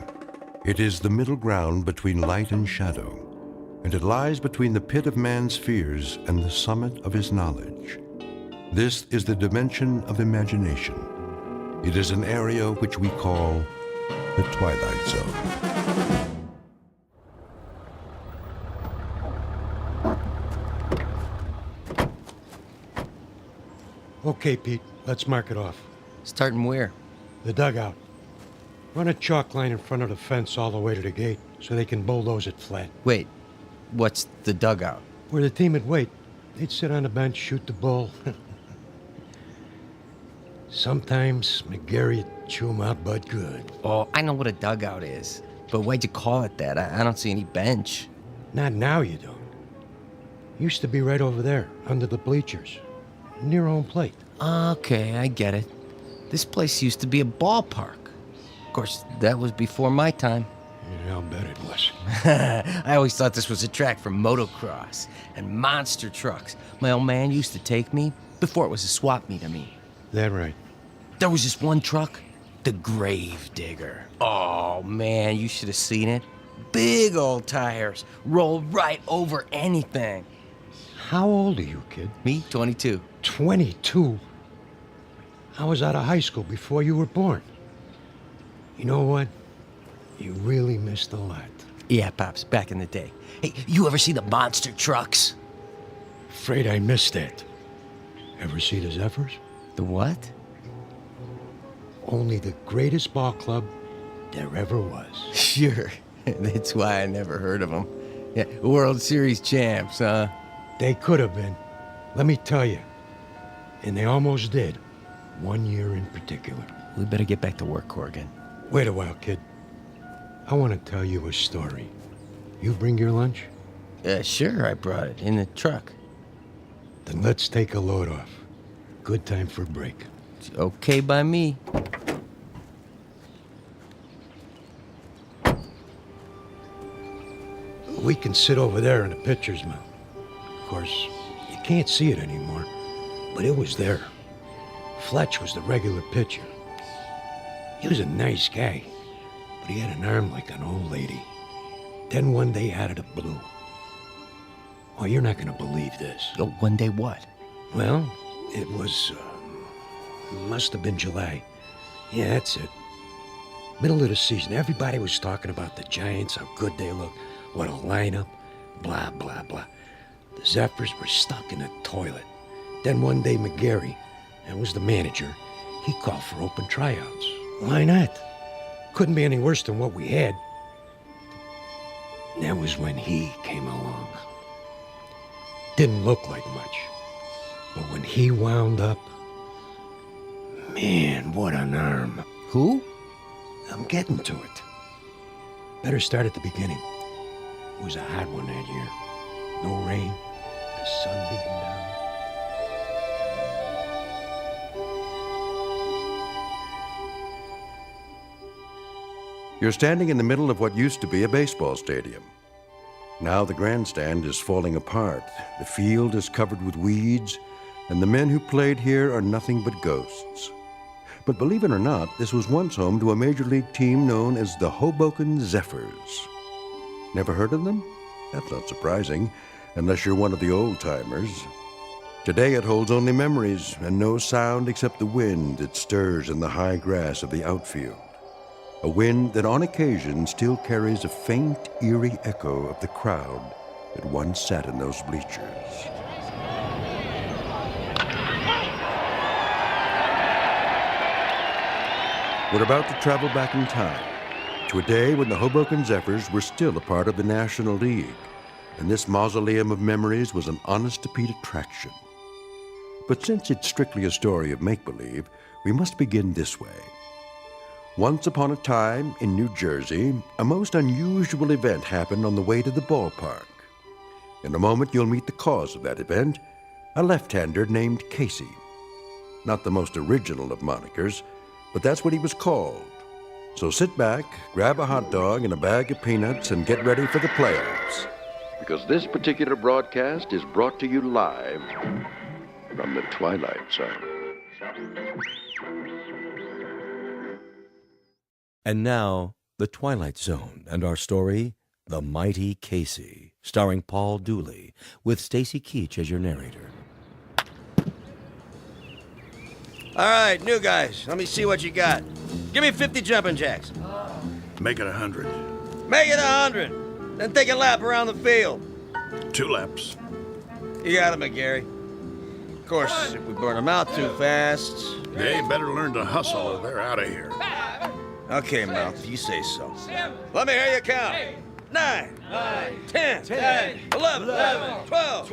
Speaker 2: It is the middle ground between light and shadow, and it lies between the pit of man's fears and the summit of his knowledge. This is the dimension of imagination. It is an area which we call the Twilight Zone.
Speaker 5: Okay, Pete, let's mark it off.
Speaker 16: Starting where?
Speaker 5: The dugout. Run a chalk line in front of the fence all the way to the gate so they can bulldoze it flat.
Speaker 16: Wait, what's the dugout?
Speaker 5: Where the team would wait. They'd sit on the bench, shoot the bull. Sometimes McGarry'd chew 'em out but good.
Speaker 16: Oh, I know what a dugout is. But why'd you call it that? I don't see any bench.
Speaker 5: Not now, you don't. Used to be right over there, under the bleachers, near home plate.
Speaker 16: Okay, I get it. This place used to be a ballpark. Of course, that was before my time.
Speaker 5: Yeah, I'll bet it was.
Speaker 16: I always thought this was a track for motocross and monster trucks. My old man used to take me before it was a swap meet, I mean.
Speaker 5: That right.
Speaker 16: There was this one truck, the Grave Digger. Oh, man, you should have seen it. Big old tires, roll right over anything.
Speaker 5: How old are you, kid?
Speaker 16: Me, 22.
Speaker 5: 22? I was out of high school before you were born. You know what? You really missed a lot.
Speaker 16: Yeah, Pops, back in the day. Hey, you ever see the monster trucks?
Speaker 5: Afraid I missed that. Ever see the Zephyrs?
Speaker 16: The what?
Speaker 5: Only the greatest ball club there ever was.
Speaker 16: Sure. That's why I never heard of them. Yeah, World Series champs, huh?
Speaker 5: They could have been. Let me tell you. And they almost did. 1 year in particular.
Speaker 16: We better get back to work, Corrigan.
Speaker 5: Wait a while, kid. I want to tell you a story. You bring your lunch?
Speaker 16: Sure, I brought it in the truck.
Speaker 5: Then let's take a load off. Good time for a break.
Speaker 16: It's okay by me.
Speaker 5: We can sit over there in the pitcher's mound. Of course, you can't see it anymore, but it was there. Fletch was the regular pitcher. He was a nice guy, but he had an arm like an old lady. Then one day out of the blue. Oh, you're not going to believe this.
Speaker 16: Oh, one day what?
Speaker 5: Well, it was, must have been July. Yeah, that's it. Middle of the season, everybody was talking about the Giants, how good they look, what a lineup, blah, blah, blah. The Zephyrs were stuck in a toilet. Then one day McGarry, that was the manager, he called for open tryouts. Why not? Couldn't be any worse than what we had. And that was when he came along. Didn't look like much. But when he wound up, man, what an arm.
Speaker 16: Who?
Speaker 5: I'm getting to it. Better start at the beginning. It was a hot one that year. No rain, the sun beating down.
Speaker 2: You're standing in the middle of what used to be a baseball stadium. Now the grandstand is falling apart, the field is covered with weeds, and the men who played here are nothing but ghosts. But believe it or not, this was once home to a major league team known as the Hoboken Zephyrs. Never heard of them? That's not surprising, unless you're one of the old-timers. Today it holds only memories and no sound except the wind that stirs in the high grass of the outfield. A wind that on occasion still carries a faint, eerie echo of the crowd that once sat in those bleachers. We're about to travel back in time to a day when the Hoboken Zephyrs were still a part of the National League, and this mausoleum of memories was an honest-to-Pete attraction. But since it's strictly a story of make-believe, we must begin this way. Once upon a time, in New Jersey, a most unusual event happened on the way to the ballpark. In a moment, you'll meet the cause of that event, a left-hander named Casey. Not the most original of monikers, but that's what he was called. So sit back, grab a hot dog and a bag of peanuts, and get ready for the playoffs. Because this particular broadcast is brought to you live from the Twilight Zone.
Speaker 1: And now, The Twilight Zone and our story, The Mighty Casey, starring Paul Dooley, with Stacy Keach as your narrator.
Speaker 15: All right, new guys, let me see what you got. Give me 50 jumping jacks.
Speaker 10: Make it 100.
Speaker 15: Make it 100. Then take a lap around the field.
Speaker 10: 2 laps.
Speaker 15: You got it, McGarry.
Speaker 18: Of course, if we burn them out too fast...
Speaker 10: They better learn to hustle or they're out of here.
Speaker 18: Okay, Mouth, if you say so. Let me hear you count. 9, 10, 11, 12,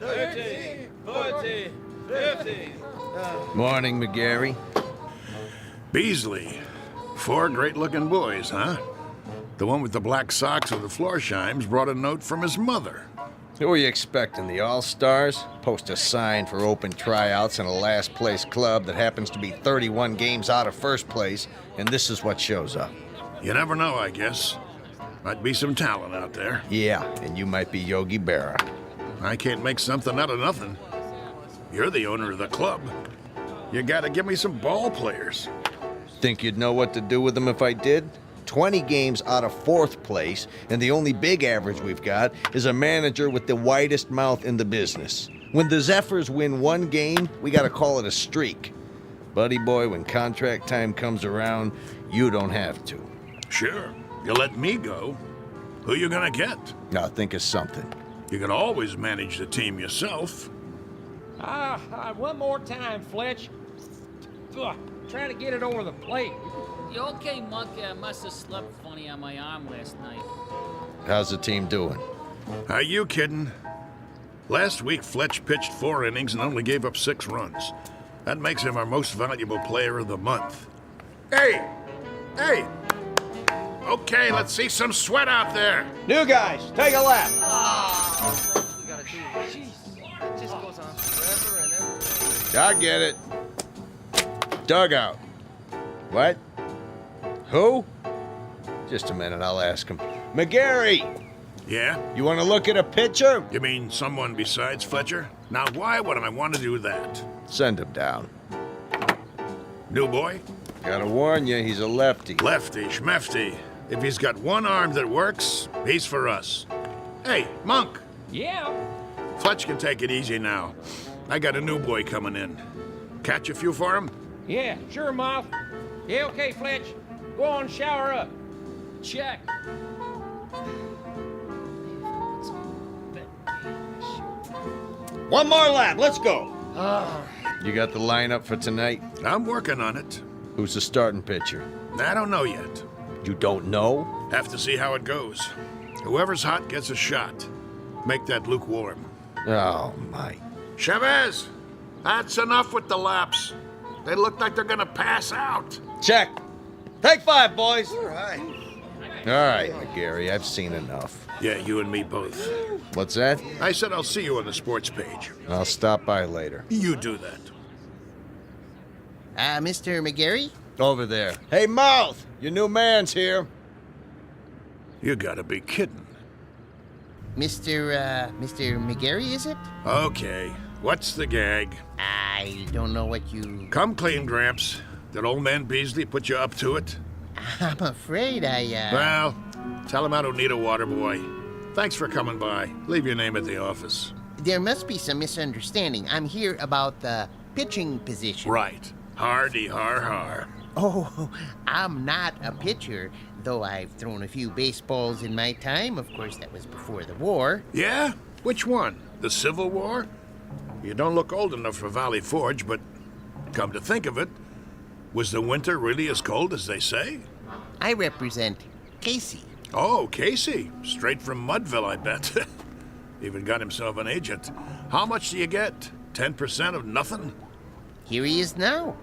Speaker 4: 13, 14, 15.
Speaker 18: Morning, McGarry.
Speaker 10: Beasley. 4 great-looking boys, huh? The one with the black socks and the floor shimes brought a note from his mother.
Speaker 18: Who are you expecting, the All-Stars? Post a sign for open tryouts in a last-place club that happens to be 31 games out of first place, and this is what shows up.
Speaker 10: You never know, I guess. Might be some talent out there.
Speaker 18: Yeah, and you might be Yogi Berra.
Speaker 10: I can't make something out of nothing. You're the owner of the club. You gotta give me some ball players.
Speaker 18: Think you'd know what to do with them if I did? 20 games out of 4th place, and the only big average we've got is a manager with the widest mouth in the business. When the Zephyrs win 1 game, we gotta call it a streak. Buddy boy, when contract time comes around, you don't have to.
Speaker 10: Sure. You let me go. Who you gonna get?
Speaker 18: Now think of something.
Speaker 10: You can always manage the team yourself.
Speaker 17: One more time, Fletch. Ugh, trying to get it over the plate.
Speaker 9: You okay, Monkey? I must have slept funny on my arm last night.
Speaker 18: How's the team doing?
Speaker 10: Are you kidding? Last week, Fletch pitched 4 innings and only gave up 6 runs. That makes him our most valuable player of the month. Hey! Hey! Okay, let's see some sweat out there.
Speaker 18: New guys, take a lap.
Speaker 7: We gotta do it. Jeez, it just goes on forever and ever.
Speaker 18: I get it. Dugout. What? Who? Just a minute, I'll ask him. McGarry!
Speaker 10: Yeah?
Speaker 18: You want to look at a pitcher?
Speaker 10: You mean someone besides Fletcher? Now, why would I want to do that?
Speaker 18: Send him down.
Speaker 10: New boy?
Speaker 18: Gotta warn you, he's a lefty.
Speaker 10: Lefty, schmefty. If he's got one arm that works, he's for us. Hey, Monk.
Speaker 17: Yeah?
Speaker 10: Fletch can take it easy now. I got a new boy coming in. Catch a few for him?
Speaker 17: Yeah, sure, Mouth. Yeah, okay, Fletch. Go on, shower up.
Speaker 9: Check.
Speaker 18: One more lap, let's go. You got the lineup for tonight?
Speaker 10: I'm working on it.
Speaker 18: Who's the starting pitcher?
Speaker 10: I don't know yet.
Speaker 18: You don't know?
Speaker 10: Have to see how it goes. Whoever's hot gets a shot. Make that lukewarm.
Speaker 18: Oh, my.
Speaker 10: Chavez, that's enough with the laps. They look like they're gonna pass out.
Speaker 18: Check. Take 5, boys.
Speaker 14: All right.
Speaker 18: All right, McGarry, I've seen enough.
Speaker 10: Yeah, you and me both.
Speaker 18: What's that?
Speaker 10: I said I'll see you on the sports page.
Speaker 18: I'll stop by later.
Speaker 10: You do that.
Speaker 22: Mr. McGarry?
Speaker 18: Over there. Hey, Mouth! Your new man's here.
Speaker 10: You gotta be kidding.
Speaker 22: Mr. McGarry, is it?
Speaker 10: Okay. What's the gag?
Speaker 22: I don't know what you...
Speaker 10: Come clean, Gramps. Did old man Beasley put you up to it?
Speaker 22: I'm afraid
Speaker 10: Well, tell him I don't need a water boy. Thanks for coming by. Leave your name at the office.
Speaker 22: There must be some misunderstanding. I'm here about the pitching position.
Speaker 10: Right. Hardy har har.
Speaker 22: Oh, I'm not a pitcher, though I've thrown a few baseballs in my time. Of course, that was before the war.
Speaker 10: Yeah? Which one? The Civil War? You don't look old enough for Valley Forge, but come to think of it, was the winter really as cold as they say?
Speaker 22: I represent Casey.
Speaker 10: Oh, Casey. Straight from Mudville, I bet. Even got himself an agent. How much do you get? 10% of nothing?
Speaker 22: Here he is now.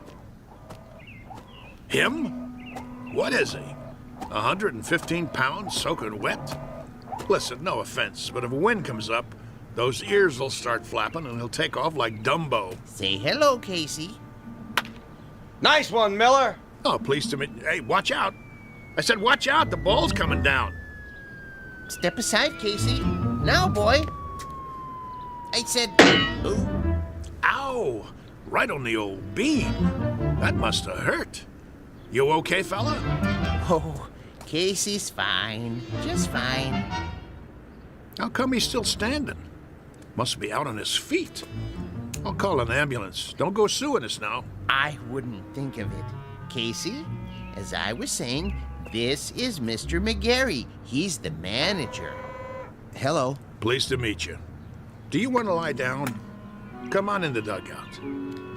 Speaker 10: Him? What is he? 115 pounds soaking wet? Listen, no offense, but if a wind comes up, those ears will start flapping and he'll take off like Dumbo.
Speaker 22: Say hello, Casey.
Speaker 18: Nice one, Miller.
Speaker 10: Oh, pleased to meet... Hey, watch out. I said watch out, the ball's coming down.
Speaker 22: Step aside, Casey. Now, boy. I said... Ooh.
Speaker 10: Ow! Right on the old beam. That must have hurt. You okay, fella?
Speaker 22: Oh, Casey's fine. Just fine.
Speaker 10: How come he's still standing? Must be out on his feet. I'll call an ambulance. Don't go suing us now.
Speaker 22: I wouldn't think of it. Casey, as I was saying, this is Mr. McGarry. He's the manager. Hello.
Speaker 10: Pleased to meet you. Do you want to lie down? Come on in the dugout.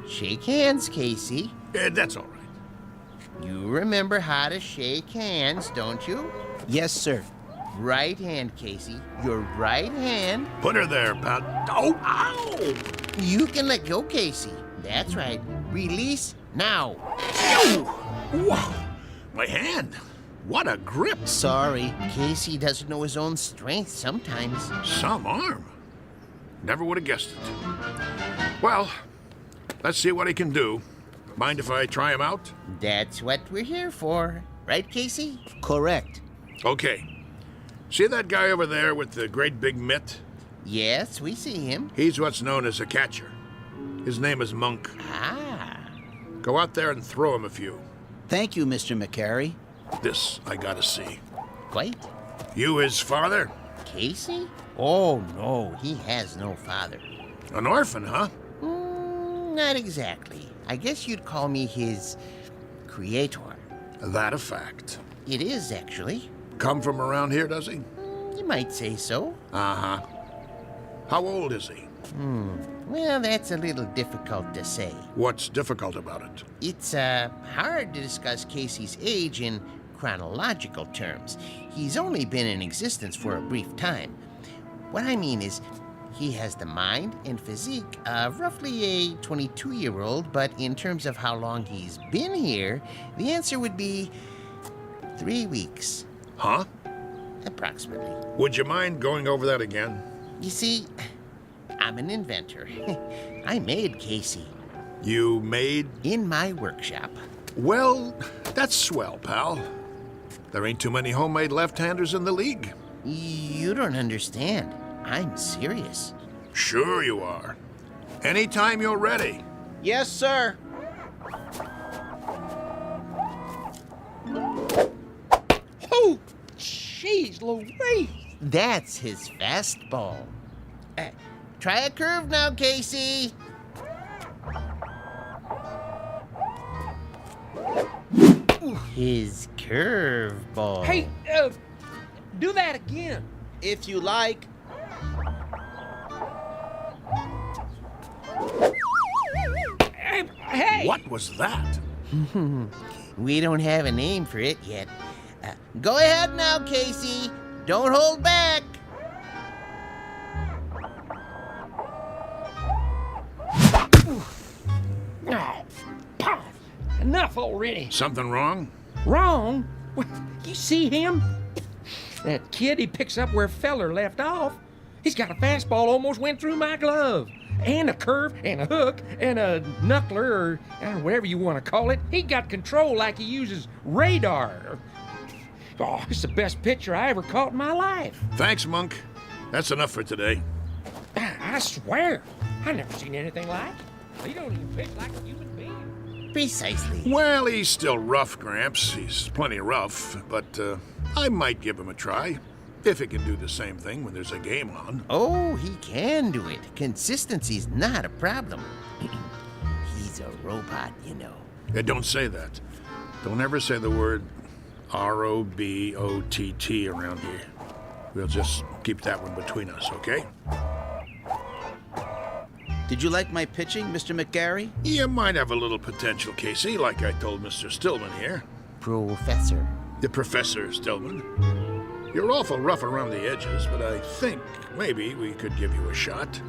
Speaker 22: Shake hands, Casey.
Speaker 10: That's all right.
Speaker 22: You remember how to shake hands, don't you?
Speaker 3: Yes, sir.
Speaker 22: Right hand, Casey. Your right hand.
Speaker 10: Put her there, pal. Oh, ow!
Speaker 22: You can let go, Casey. That's right. Release now.
Speaker 10: Wow! My hand. What a grip.
Speaker 3: Sorry.
Speaker 22: Casey doesn't know his own strength sometimes.
Speaker 10: Some arm. Never would have guessed it. Well, let's see what he can do. Mind if I try him out?
Speaker 22: That's what we're here for. Right, Casey?
Speaker 3: Correct.
Speaker 10: Okay. See that guy over there with the great big mitt?
Speaker 22: Yes, we see him.
Speaker 10: He's what's known as a catcher. His name is Monk.
Speaker 22: Ah.
Speaker 10: Go out there and throw him a few.
Speaker 3: Thank you, Mr. McCary.
Speaker 10: This I gotta see.
Speaker 22: Quite.
Speaker 10: You his father?
Speaker 22: Casey? Oh, no, he has no father.
Speaker 10: An orphan, huh?
Speaker 22: Not exactly. I guess you'd call me his creator.
Speaker 10: That a fact.
Speaker 22: It is, actually.
Speaker 10: Come from around here, does he?
Speaker 22: You might say so.
Speaker 10: Uh-huh. How old is he?
Speaker 22: Well, that's a little difficult to say.
Speaker 10: What's difficult about it?
Speaker 22: It's hard to discuss Casey's age in chronological terms. He's only been in existence for a brief time. What I mean is, he has the mind and physique of roughly a 22-year-old, but in terms of how long he's been here, the answer would be 3 weeks.
Speaker 10: Huh?
Speaker 22: Approximately.
Speaker 10: Would you mind going over that again?
Speaker 22: You see, I'm an inventor. I made Casey.
Speaker 10: You made?
Speaker 22: In my workshop.
Speaker 10: Well, that's swell, pal. There ain't too many homemade left-handers in the league.
Speaker 22: You don't understand. I'm serious.
Speaker 10: Sure you are. Anytime you're ready.
Speaker 16: Yes, sir.
Speaker 17: Oh, jeez Louise.
Speaker 22: That's his fastball. Try a curve now, Casey. His curveball.
Speaker 17: Hey, do that again.
Speaker 16: If you like.
Speaker 17: Hey!
Speaker 10: What was that?
Speaker 22: We don't have a name for it yet. Go ahead now, Casey. Don't hold back.
Speaker 17: Oh, enough already.
Speaker 10: Something wrong?
Speaker 17: Wrong? What, you see him? That kid, he picks up where Feller left off. He's got a fastball almost went through my glove. And a curve, and a hook, and a knuckler, or whatever you want to call it. He got control like he uses radar. Oh, it's the best pitcher I ever caught in my life.
Speaker 10: Thanks, Monk. That's enough for today.
Speaker 17: I swear, I never seen anything like it. He don't even pitch like a human being.
Speaker 22: Precisely.
Speaker 10: Well, he's still rough, Gramps. He's plenty rough, but I might give him a try. If he can do the same thing when there's a game on.
Speaker 22: Oh, he can do it. Consistency's not a problem. He's a robot, you know.
Speaker 10: Don't say that. Don't ever say the word R-O-B-O-T-T around here. We'll just keep that one between us, okay?
Speaker 3: Did you like my pitching, Mr. McGarry?
Speaker 10: You might have a little potential, Casey, like I told Mr. Stillman here.
Speaker 22: Professor.
Speaker 10: The Professor Stillman. You're awful rough around the edges, but I think maybe we could give you a shot.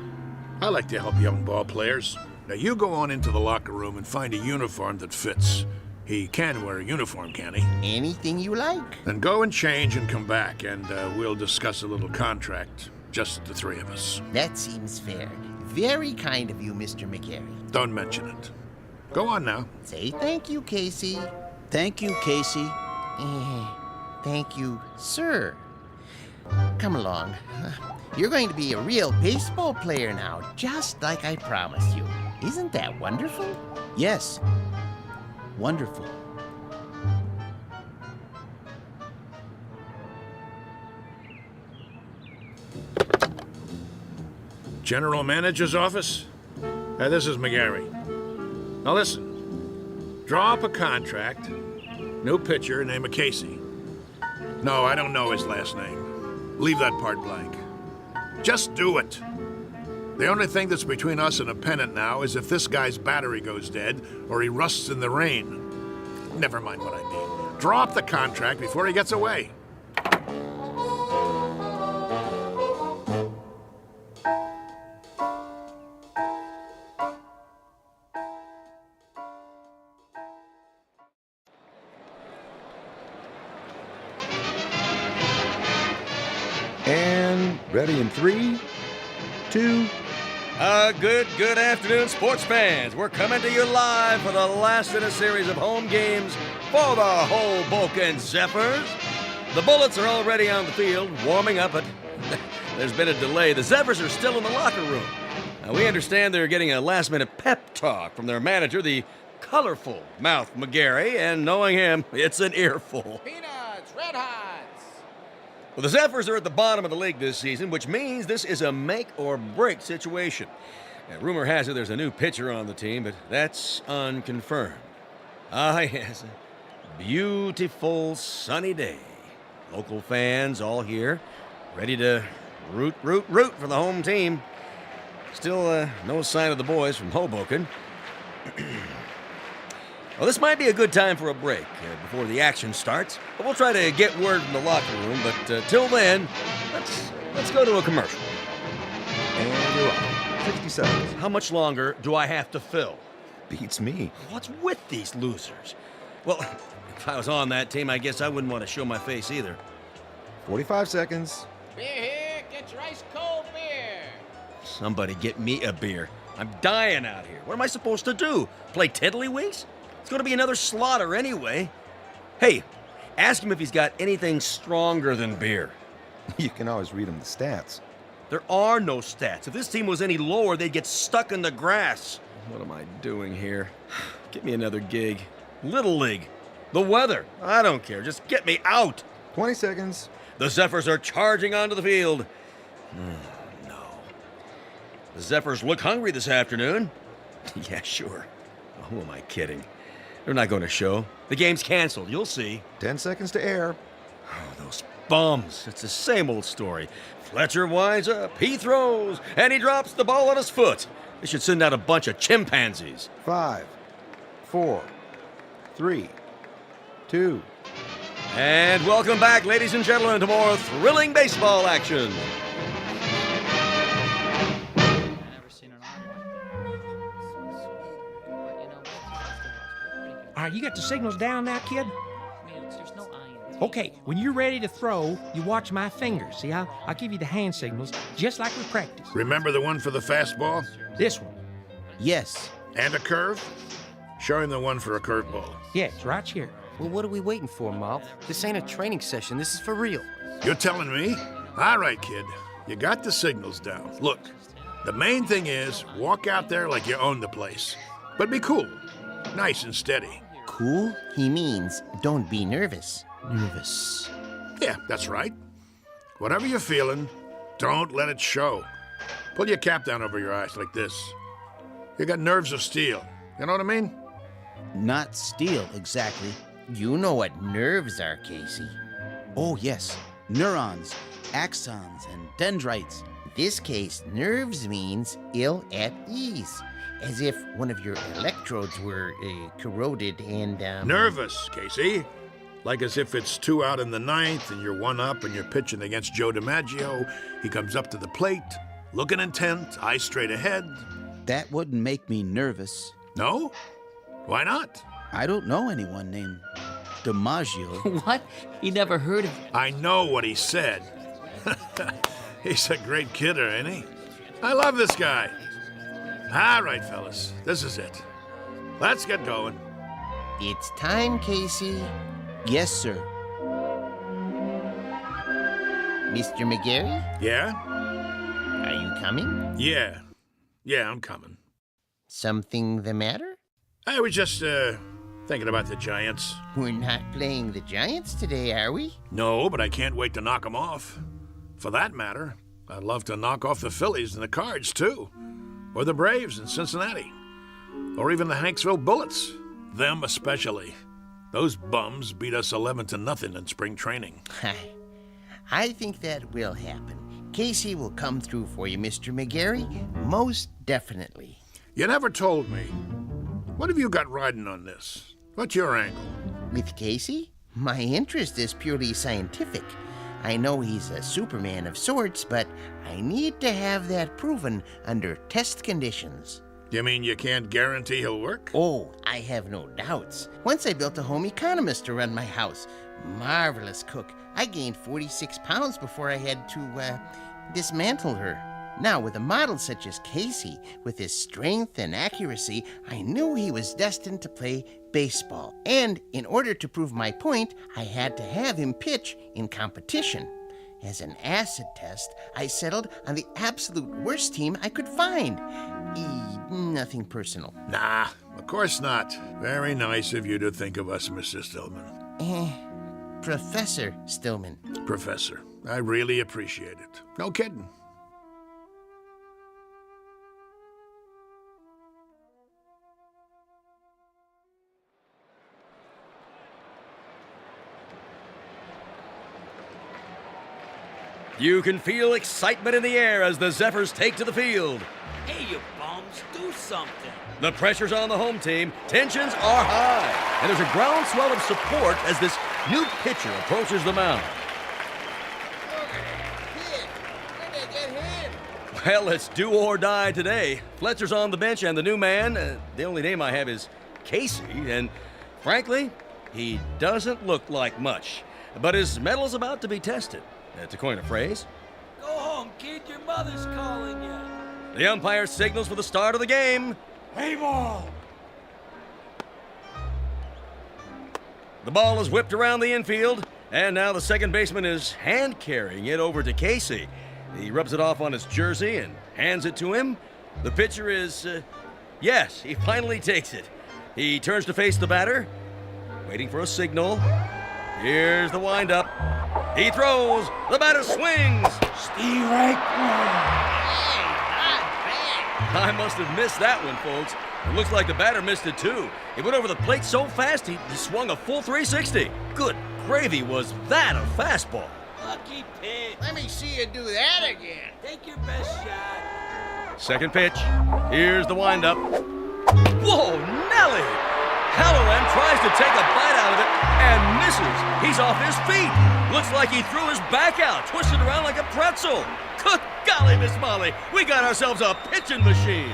Speaker 10: I like to help young ball players. Now you go on into the locker room and find a uniform that fits. He can wear a uniform, can he?
Speaker 22: Anything you like.
Speaker 10: Then go and change and come back, and we'll discuss a little contract. Just the three of us.
Speaker 22: That seems fair. Very kind of you, Mr. McGarry.
Speaker 10: Don't mention it. Go on now.
Speaker 22: Say thank you, Casey.
Speaker 3: Thank you, Casey.
Speaker 22: Thank you, sir. Come along. You're going to be a real baseball player now, just like I promised you. Isn't that wonderful?
Speaker 3: Yes. Wonderful.
Speaker 10: General Manager's office? This is McGarry. Now listen. Draw up a contract. New pitcher, name of Casey. No, I don't know his last name. Leave that part blank. Just do it. The only thing that's between us and a pennant now is if this guy's battery goes dead or he rusts in the rain. Never mind what I mean. Draw up the contract before he gets away.
Speaker 14: And ready in 3, 2...
Speaker 18: Good afternoon, sports fans. We're coming to you live for the last in a series of home games for the Hoboken Zephyrs. The Bullets are already on the field, warming up, but there's been a delay. The Zephyrs are still in the locker room. Now, we understand they're getting a last-minute pep talk from their manager, the colorful Mouth McGarry, and knowing him, it's an earful.
Speaker 22: Peanuts, Red Hots.
Speaker 18: Well, the Zephyrs are at the bottom of the league this season, which means this is a make-or-break situation. Now, rumor has it there's a new pitcher on the team, but that's unconfirmed. Ah, yes, a beautiful sunny day. Local fans all here, ready to root for the home team. Still, no sign of the boys from Hoboken. Well, this might be a good time for a break before the action starts. But we'll try to get word from the locker room. But till then, let's go to a commercial.
Speaker 14: And you're on. 60 seconds.
Speaker 18: How much longer do I have to fill?
Speaker 14: Beats me.
Speaker 18: What's with these losers? Well, if I was on that team, I guess I wouldn't want to show my face either.
Speaker 14: 45 seconds.
Speaker 22: Beer here, get your ice cold beer.
Speaker 18: Somebody get me a beer. I'm dying out here. What am I supposed to do? Play tiddlywinks? It's going to be another slaughter anyway. Hey, ask him if he's got anything stronger than beer.
Speaker 14: You can always read him the stats.
Speaker 18: There are no stats. If this team was any lower, they'd get stuck in the grass. What am I doing here? Get me another gig. Little League. The weather. I don't care. Just get me out.
Speaker 14: 20 seconds.
Speaker 18: The Zephyrs are charging onto the field. No. The Zephyrs look hungry this afternoon. Yeah, sure. Who am I kidding? They're not going to show. The game's canceled. You'll see.
Speaker 14: 10 seconds to air.
Speaker 18: Oh, those bums. It's the same old story. Fletcher winds up, he throws, and he drops the ball on his foot. They should send out a bunch of chimpanzees.
Speaker 14: 5, 4, 3, 2.
Speaker 18: And welcome back, ladies and gentlemen, to more thrilling baseball action.
Speaker 17: All right, you got the signals down now, kid? Okay, when you're ready to throw, you watch my fingers. See, I'll give you the hand signals, just like we practice.
Speaker 10: Remember the one for the fastball?
Speaker 17: This one.
Speaker 3: Yes.
Speaker 10: And a curve? Show him the one for a curveball.
Speaker 17: Yeah, it's right here.
Speaker 16: Well, what are we waiting for, Mouth? This ain't a training session. This is for real.
Speaker 10: You're telling me? All right, kid. You got the signals down. Look, the main thing is walk out there like you own the place. But be cool. Nice and steady.
Speaker 22: Cool? He means don't be nervous.
Speaker 3: Nervous.
Speaker 10: Yeah, that's right. Whatever you're feeling, don't let it show. Pull your cap down over your eyes like this. You got nerves of steel. You know what I mean?
Speaker 3: Not steel, exactly.
Speaker 22: You know what nerves are, Casey.
Speaker 3: Oh, yes. Neurons, axons, and dendrites.
Speaker 22: This case, nerves means ill at ease. As if one of your electrodes were corroded and,
Speaker 10: Nervous, Casey. Like as if it's 2 out in the 9th and you're 1 up and you're pitching against Joe DiMaggio. He comes up to the plate, looking intent, eyes straight ahead.
Speaker 3: That wouldn't make me nervous.
Speaker 10: No? Why not?
Speaker 3: I don't know anyone named DiMaggio.
Speaker 9: What? He never heard of...
Speaker 10: I know what he said. He's a great kidder, ain't he? I love this guy. All right, fellas, this is it. Let's get going.
Speaker 22: It's time, Casey.
Speaker 3: Yes, sir.
Speaker 22: Mr. McGarry?
Speaker 10: Yeah?
Speaker 22: Are you coming?
Speaker 10: Yeah. Yeah, I'm coming.
Speaker 22: Something the matter?
Speaker 10: I was just, thinking about the Giants.
Speaker 22: We're not playing the Giants today, are we?
Speaker 10: No, but I can't wait to knock them off. For that matter, I'd love to knock off the Phillies and the Cards, too. Or the Braves in Cincinnati. Or even the Hanksville Bullets. Them especially. Those bums beat us 11-0 in spring training.
Speaker 22: I think that will happen. Casey will come through for you, Mr. McGarry. Most definitely.
Speaker 10: You never told me. What have you got riding on this? What's your angle?
Speaker 22: With Casey? My interest is purely scientific. I know he's a Superman of sorts, but I need to have that proven under test conditions.
Speaker 10: You mean you can't guarantee he'll work?
Speaker 22: Oh, I have no doubts. Once I built a home economist to run my house. Marvelous cook. I gained 46 pounds before I had to, dismantle her. Now, with a model such as Casey, with his strength and accuracy, I knew he was destined to play baseball. And in order to prove my point, I had to have him pitch in competition. As an acid test, I settled on the absolute worst team I could find. Nothing personal.
Speaker 10: Nah, of course not. Very nice of you to think of us, Mr. Stillman.
Speaker 22: Professor Stillman.
Speaker 10: Professor, I really appreciate it. No kidding.
Speaker 12: You can feel excitement in the air as the Zephyrs take to the field.
Speaker 4: Hey, you bums, do something.
Speaker 12: The pressure's on the home team, tensions are high, and there's a groundswell of support as this new pitcher approaches the mound. Well, it's do or die today. Fletcher's on the bench, and the new man, the only name I have is Casey, and frankly, he doesn't look like much. But his metal's about to be tested, to coin a phrase.
Speaker 4: Go home, kid, your mother's calling you.
Speaker 12: The umpire signals for the start of the game.
Speaker 4: Play ball.
Speaker 12: The ball is whipped around the infield, and now the second baseman is hand-carrying it over to Casey. He rubs it off on his jersey and hands it to him. The pitcher is, yes, he finally takes it. He turns to face the batter, waiting for a signal. Here's the windup. He throws. The batter swings.
Speaker 4: Strike one.
Speaker 12: I must have missed that one, folks. It looks like the batter missed it, too. He went over the plate so fast, he swung a full 360. Good gravy, was that a fastball?
Speaker 4: Lucky pitch.
Speaker 22: Let me see you do that again.
Speaker 4: Take your best shot.
Speaker 12: Second pitch. Here's the windup. Whoa, Nelly! Halloran tries to take a bite out of it and misses. He's off his feet. Looks like he threw his back out, twisted around like a pretzel. Good golly, Miss Molly, we got ourselves a pitching machine.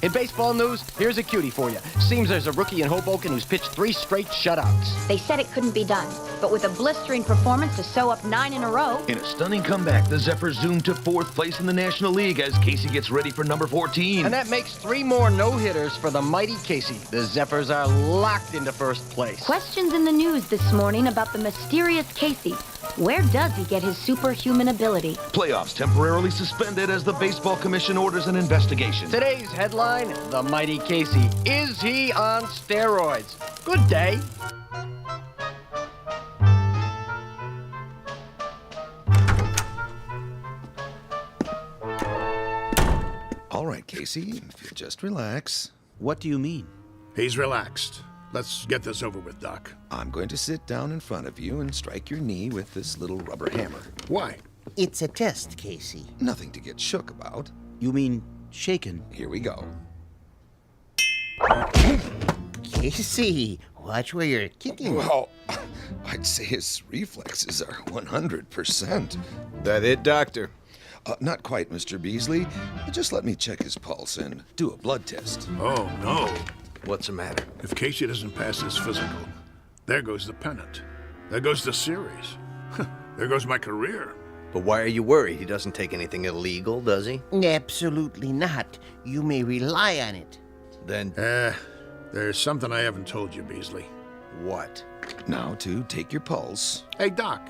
Speaker 13: In baseball news, here's a cutie for you. Seems there's a rookie in Hoboken who's pitched 3 straight shutouts.
Speaker 23: They said it couldn't be done, but with a blistering performance to sew up 9 in a row.
Speaker 24: In a stunning comeback, the Zephyrs zoom to 4th place in the National League as Casey gets ready for number 14.
Speaker 13: And that makes 3 more no-hitters for the mighty Casey. The Zephyrs are locked into 1st place.
Speaker 23: Questions in the news this morning about the mysterious Casey. Where does he get his superhuman ability?
Speaker 24: Playoffs temporarily suspended as the Baseball Commission orders an investigation.
Speaker 13: Today's headline, the mighty Casey. Is he on steroids? Good day.
Speaker 25: All right, Casey, just relax.
Speaker 3: What do you mean?
Speaker 10: He's relaxed. Let's get this over with, Doc.
Speaker 25: I'm going to sit down in front of you and strike your knee with this little rubber hammer.
Speaker 10: Why?
Speaker 22: It's a test, Casey.
Speaker 25: Nothing to get shook about.
Speaker 3: You mean shaken?
Speaker 25: Here we go.
Speaker 22: Casey, watch where you're kicking.
Speaker 25: Well, I'd say his reflexes are 100%.
Speaker 14: That it, Doctor?
Speaker 25: Not quite, Mr. Beasley. Just let me check his pulse and do a blood test.
Speaker 10: Oh, no.
Speaker 25: What's the matter?
Speaker 10: If Casey doesn't pass his physical, there goes the pennant. There goes the series. There goes my career.
Speaker 14: But why are you worried? He doesn't take anything illegal, does he?
Speaker 22: Absolutely not. You may rely on it.
Speaker 14: Then...
Speaker 10: there's something I haven't told you, Beasley.
Speaker 14: What?
Speaker 25: Now to take your pulse.
Speaker 10: Hey, Doc,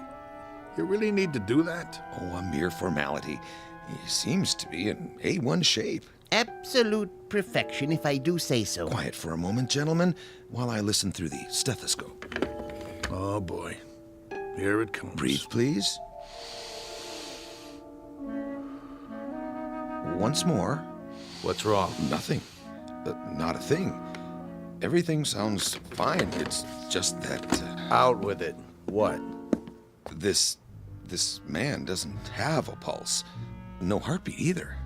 Speaker 10: you really need to do that?
Speaker 25: Oh, a mere formality. He seems to be in A1 shape.
Speaker 22: Absolute perfection, if I do say so.
Speaker 25: Quiet for a moment, gentlemen, while I listen through the stethoscope.
Speaker 10: Oh, boy. Here it comes.
Speaker 25: Breathe, please. Once more.
Speaker 14: What's wrong?
Speaker 25: Nothing. Not a thing. Everything sounds fine. It's just that...
Speaker 18: Out with it. What?
Speaker 25: This man doesn't have a pulse. No heartbeat either.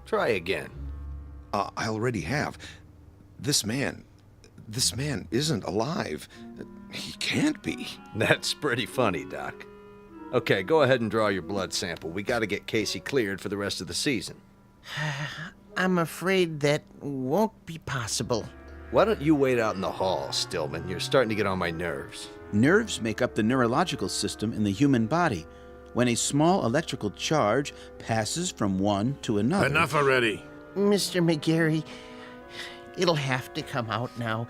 Speaker 18: Try again.
Speaker 25: I already have. This man isn't alive. He can't be.
Speaker 18: That's pretty funny, Doc. Okay, go ahead and draw your blood sample. We gotta get Casey cleared for the rest of the season.
Speaker 22: I'm afraid that won't be possible.
Speaker 18: Why don't you wait out in the hall, Stillman? You're starting to get on my nerves.
Speaker 3: Nerves make up the neurological system in the human body. When a small electrical charge passes from one to another...
Speaker 10: Enough already.
Speaker 22: Mr. McGarry, it'll have to come out now.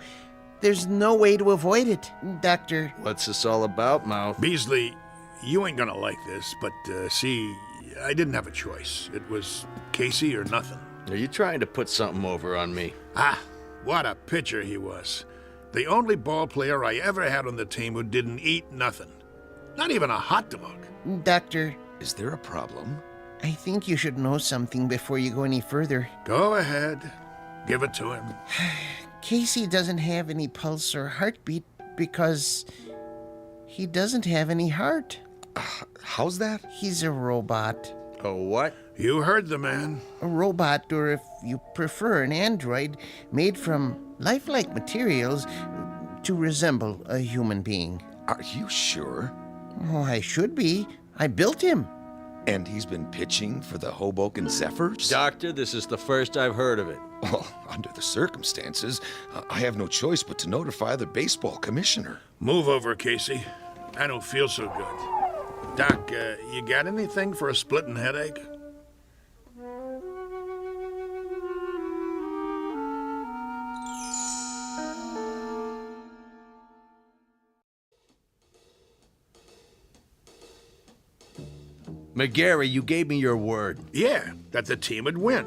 Speaker 22: There's no way to avoid it, Doctor.
Speaker 18: What's this all about, Mouth?
Speaker 10: Beasley, you ain't gonna like this, but see, I didn't have a choice. It was Casey or nothing.
Speaker 18: Are you trying to put something over on me?
Speaker 10: Ah, what a pitcher he was. The only ball player I ever had on the team who didn't eat nothing. Not even a hot dog.
Speaker 22: Doctor.
Speaker 25: Is there a problem?
Speaker 22: I think you should know something before you go any further.
Speaker 10: Go ahead. Give it to him.
Speaker 22: Casey doesn't have any pulse or heartbeat because he doesn't have any heart.
Speaker 25: How's that?
Speaker 22: He's a robot.
Speaker 18: A what?
Speaker 10: You heard the man.
Speaker 22: A robot, or if you prefer, an android made from lifelike materials to resemble a human being.
Speaker 25: Are you sure?
Speaker 22: Oh, I should be. I built him.
Speaker 25: And he's been pitching for the Hoboken Zephyrs?
Speaker 18: Doctor, this is the first I've heard of it.
Speaker 25: Well, under the circumstances, I have no choice but to notify the baseball commissioner.
Speaker 10: Move over, Casey. I don't feel so good. Doc, you got anything for a splitting headache?
Speaker 18: McGarry, you gave me your word.
Speaker 10: Yeah, that the team would win.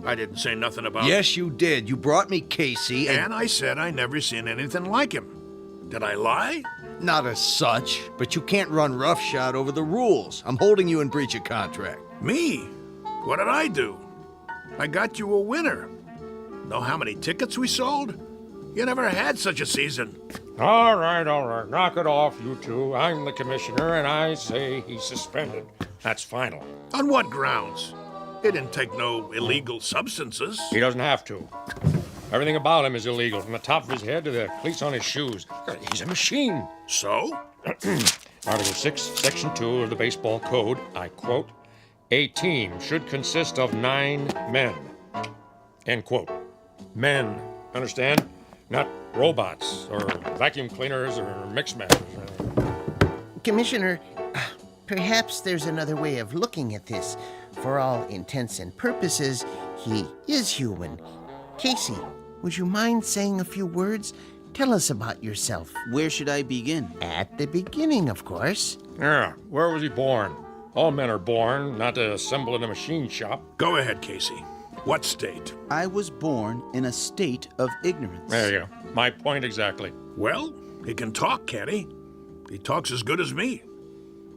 Speaker 10: I didn't say nothing about...
Speaker 18: Yes, you did. You brought me Casey
Speaker 10: and I said I never seen anything like him. Did I lie?
Speaker 18: Not as such, but you can't run roughshod over the rules. I'm holding you in breach of contract.
Speaker 10: Me? What did I do? I got you a winner. Know how many tickets we sold? You never had such a season.
Speaker 17: All right. Knock it off, you two. I'm the commissioner, and I say he's suspended. That's final.
Speaker 10: On what grounds? He didn't take no illegal substances.
Speaker 17: He doesn't have to. Everything about him is illegal, from the top of his head to the cleats on his shoes. He's a machine.
Speaker 10: So?
Speaker 17: Article 6, Section 2 of the Baseball Code, I quote, "A team should consist of 9 men." End quote. Men, understand? Not robots, or vacuum cleaners, or mixmen.
Speaker 22: Commissioner, perhaps there's another way of looking at this. For all intents and purposes, he is human. Casey, would you mind saying a few words? Tell us about yourself.
Speaker 3: Where should I begin?
Speaker 22: At the beginning, of course.
Speaker 17: Yeah, where was he born? All men are born, not to assemble in a machine shop.
Speaker 10: Go ahead, Casey. What state?
Speaker 3: I was born in a state of ignorance.
Speaker 17: There you go. My point exactly.
Speaker 10: Well, he can talk, can't he? He talks as good as me.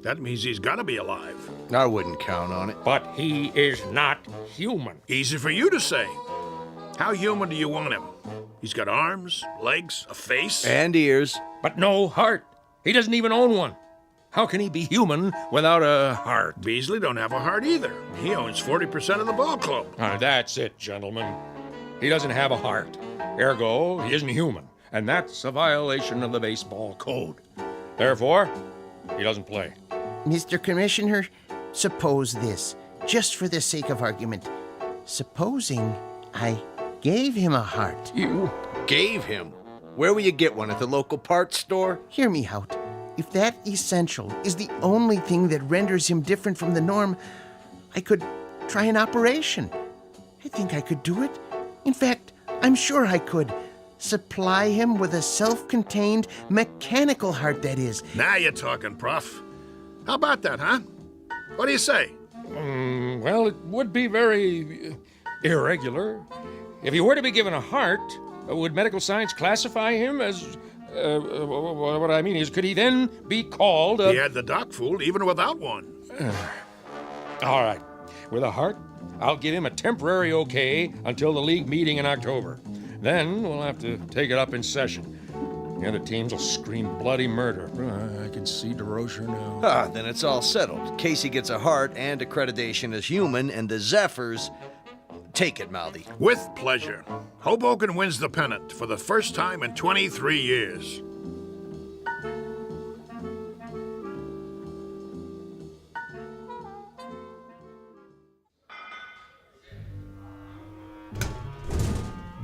Speaker 10: That means he's got to be alive.
Speaker 18: I wouldn't count on it.
Speaker 17: But he is not human.
Speaker 10: Easy for you to say. How human do you want him? He's got arms, legs, a face.
Speaker 18: And ears.
Speaker 17: But no heart. He doesn't even own one. How can he be human without a heart?
Speaker 10: Beasley don't have a heart either. He owns 40% of the ball club.
Speaker 17: That's it, gentlemen. He doesn't have a heart. Ergo, he isn't human. And that's a violation of the baseball code. Therefore, he doesn't play.
Speaker 22: Mr. Commissioner, suppose this, just for the sake of argument. Supposing I gave him a heart.
Speaker 18: You gave him? Where will you get one? At the local parts store?
Speaker 22: Hear me out. If that essential is the only thing that renders him different from the norm, I could try an operation. I think I could do it. In fact, I'm sure I could. Supply him with a self-contained mechanical heart, that is.
Speaker 10: Now you're talking, Prof. How about that, huh? What do you say?
Speaker 17: Well, it would be very irregular. If he were to be given a heart, would medical science classify him as... what I mean is, could he then be called
Speaker 10: He had the doc fooled even without one.
Speaker 17: All right. With a heart, I'll give him a temporary okay until the league meeting in October. Then we'll have to take it up in session. The other teams will scream bloody murder. I can see DeRocher now.
Speaker 18: Then it's all settled. Casey gets a heart and accreditation as human, and the Zephyrs take it, Mouthy.
Speaker 10: With pleasure. Hoboken wins the pennant for the first time in 23 years.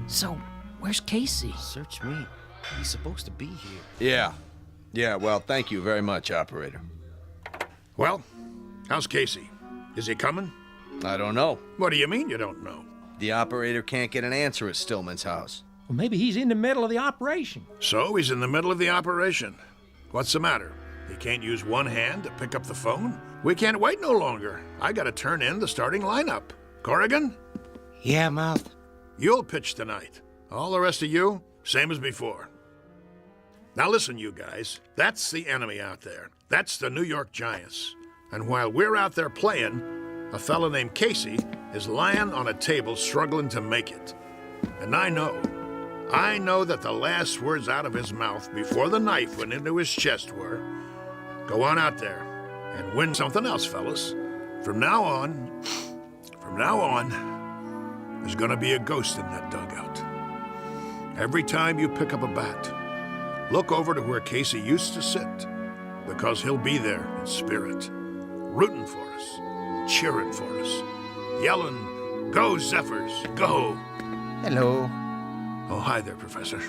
Speaker 9: So, where's Casey?
Speaker 3: Search me. He's supposed to be here.
Speaker 18: Yeah, well, thank you very much, operator.
Speaker 10: Well, how's Casey? Is he coming?
Speaker 18: I don't know.
Speaker 10: What do you mean you don't know?
Speaker 18: The operator can't get an answer at Stillman's house.
Speaker 17: Well, maybe he's in the middle of the operation.
Speaker 10: So he's in the middle of the operation. What's the matter? He can't use one hand to pick up the phone? We can't wait no longer. I gotta turn in the starting lineup. Corrigan?
Speaker 16: Yeah, Mouth.
Speaker 10: You'll pitch tonight. All the rest of you, same as before. Now listen, you guys. That's the enemy out there. That's the New York Giants. And while we're out there playing, a fella named Casey is lying on a table struggling to make it. And I know that the last words out of his mouth before the knife went into his chest were, "Go on out there and win something else, fellas. From now on, there's gonna be a ghost in that dugout. Every time you pick up a bat, look over to where Casey used to sit, because he'll be there in spirit, rooting for us, cheering for us, yelling, 'Go, Zephyrs, go!'"
Speaker 22: Hello.
Speaker 10: Oh, hi there, Professor.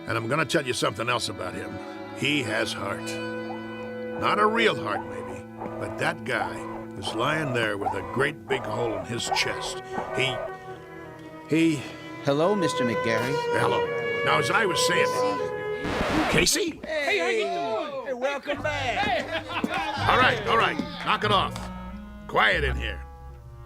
Speaker 10: And I'm gonna tell you something else about him. He has heart. Not a real heart, maybe, but that guy who's lying there with a great big hole in his chest, he...
Speaker 3: Hello, Mr. McGarry.
Speaker 10: Hello. Now, as I was saying... Casey?
Speaker 4: Hey, how you doing?
Speaker 18: Hey, welcome back.
Speaker 10: All right. Knock it off. Quiet in here.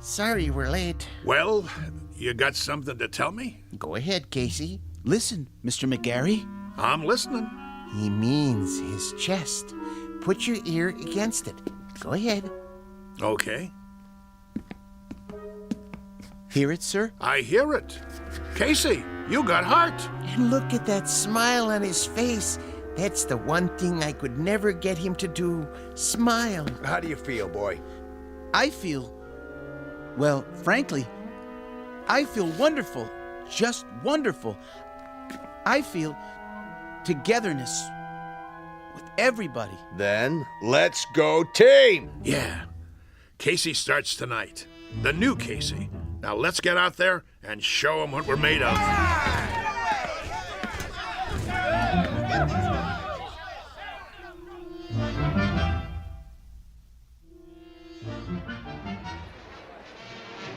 Speaker 22: Sorry we're late.
Speaker 10: Well, you got something to tell me?
Speaker 22: Go ahead, Casey.
Speaker 3: Listen, Mr. McGarry.
Speaker 10: I'm listening.
Speaker 22: He means his chest. Put your ear against it. Go ahead.
Speaker 10: Okay.
Speaker 3: Hear it, sir?
Speaker 10: I hear it. Casey, you got heart.
Speaker 22: And look at that smile on his face. That's the one thing I could never get him to do. Smile.
Speaker 18: How do you feel, boy?
Speaker 3: I feel... Well, frankly, I feel wonderful. Just wonderful. I feel togetherness with everybody.
Speaker 18: Then, let's go team!
Speaker 10: Yeah. Casey starts tonight. The new Casey. Now let's get out there and show him what we're made of.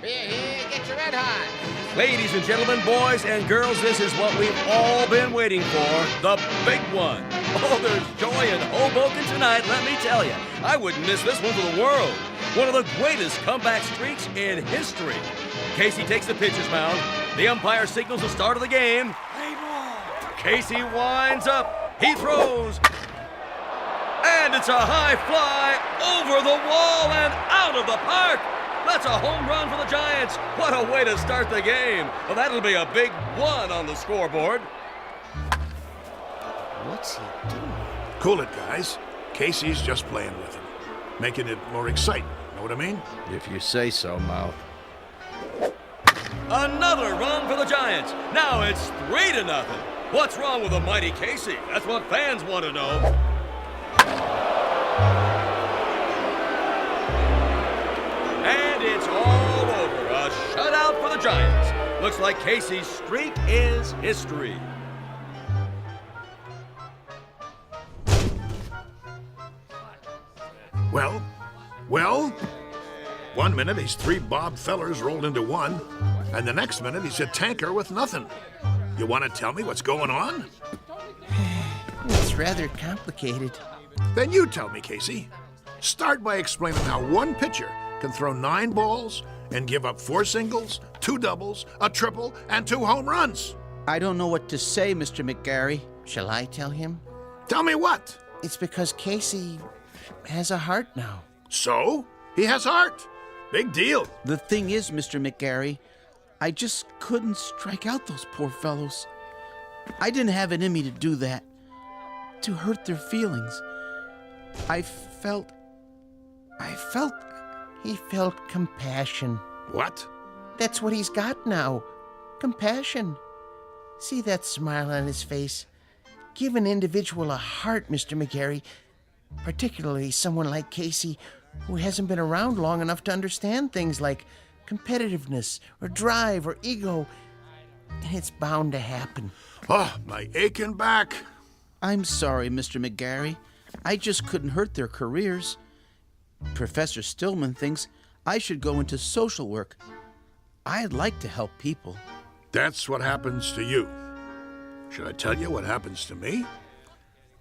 Speaker 22: Here, get your red hot.
Speaker 12: Ladies and gentlemen, boys and girls, this is what we've all been waiting for, the big one. Oh, there's joy in Hoboken tonight, let me tell you. I wouldn't miss this one for the world. One of the greatest comeback streaks in history. Casey takes the pitcher's mound. The umpire signals the start of the game. Casey winds up. He throws. And it's a high fly over the wall and out of the park. That's a home run for the Giants. What a way to start the game. Well, that'll be a big one on the scoreboard.
Speaker 22: What's he doing?
Speaker 10: Cool it, guys. Casey's just playing with him, making it more exciting. Know what I mean?
Speaker 18: If you say so, Mouth.
Speaker 12: Another run for the Giants. Now it's 3-0. What's wrong with the mighty Casey? That's what fans want to know. And it's all over. A shutout for the Giants. Looks like Casey's streak is history.
Speaker 10: Well, 1 minute he's 3 Bob Fellers rolled into one, and the next minute he's a tanker with nothing. You want to tell me what's going on?
Speaker 22: It's rather complicated.
Speaker 10: Then you tell me, Casey. Start by explaining how one pitcher can throw 9 balls and give up 4 singles, 2 doubles, a triple, and 2 home runs.
Speaker 3: I don't know what to say, Mr. McGarry.
Speaker 22: Shall I tell him?
Speaker 10: Tell me what?
Speaker 22: It's because Casey has a heart now.
Speaker 10: So? He has heart. Big deal.
Speaker 3: The thing is, Mr. McGarry, I just couldn't strike out those poor fellows. I didn't have it in me to do that, to hurt their feelings. I felt...
Speaker 22: He felt compassion.
Speaker 10: What?
Speaker 22: That's what he's got now. Compassion. See that smile on his face? Give an individual a heart, Mr. McGarry. Particularly someone like Casey, who hasn't been around long enough to understand things like competitiveness or drive or ego. And it's bound to happen.
Speaker 10: Oh, my aching back.
Speaker 3: I'm sorry, Mr. McGarry. I just couldn't hurt their careers. Professor Stillman thinks I should go into social work. I'd like to help people.
Speaker 10: That's what happens to you. Should I tell you what happens to me?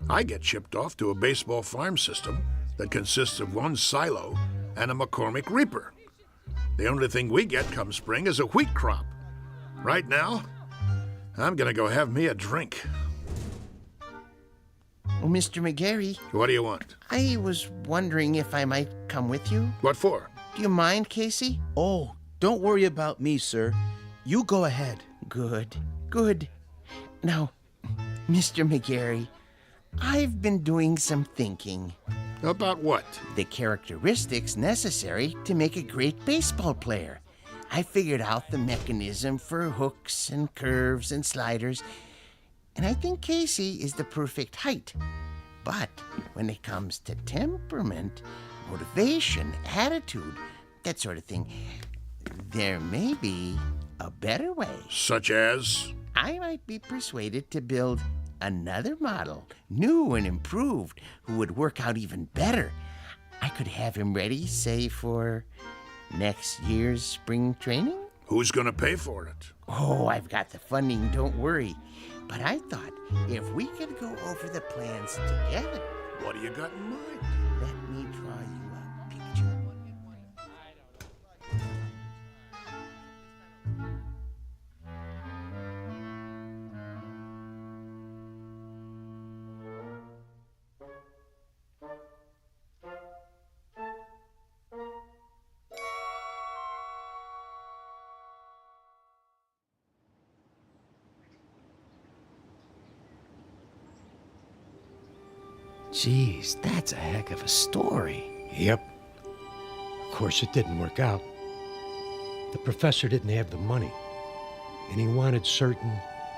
Speaker 10: I get shipped off to a baseball farm system that consists of one silo and a McCormick Reaper. The only thing we get come spring is a wheat crop. Right now, I'm gonna go have me a drink.
Speaker 22: Oh, Mr. McGarry.
Speaker 10: What do you want?
Speaker 22: I was wondering if I might come with you.
Speaker 10: What for?
Speaker 22: Do you mind, Casey?
Speaker 3: Oh, don't worry about me, sir. You go ahead.
Speaker 22: Good. Now, Mr. McGarry, I've been doing some thinking.
Speaker 10: About what?
Speaker 22: The characteristics necessary to make a great baseball player. I figured out the mechanism for hooks and curves and sliders, and I think Casey is the perfect height. But when it comes to temperament, motivation, attitude, that sort of thing, there may be a better way.
Speaker 10: Such as?
Speaker 22: I might be persuaded to build another model, new and improved, who would work out even better. I could have him ready, say, for next year's spring training?
Speaker 10: Who's gonna pay for it?
Speaker 22: Oh, I've got the funding, don't worry. But I thought if we could go over the plans together.
Speaker 10: What do you got in mind?
Speaker 22: Let me draw you a picture.
Speaker 16: Geez, that's a heck of a story.
Speaker 5: Yep. Of course, it didn't work out. The professor didn't have the money, and he wanted certain,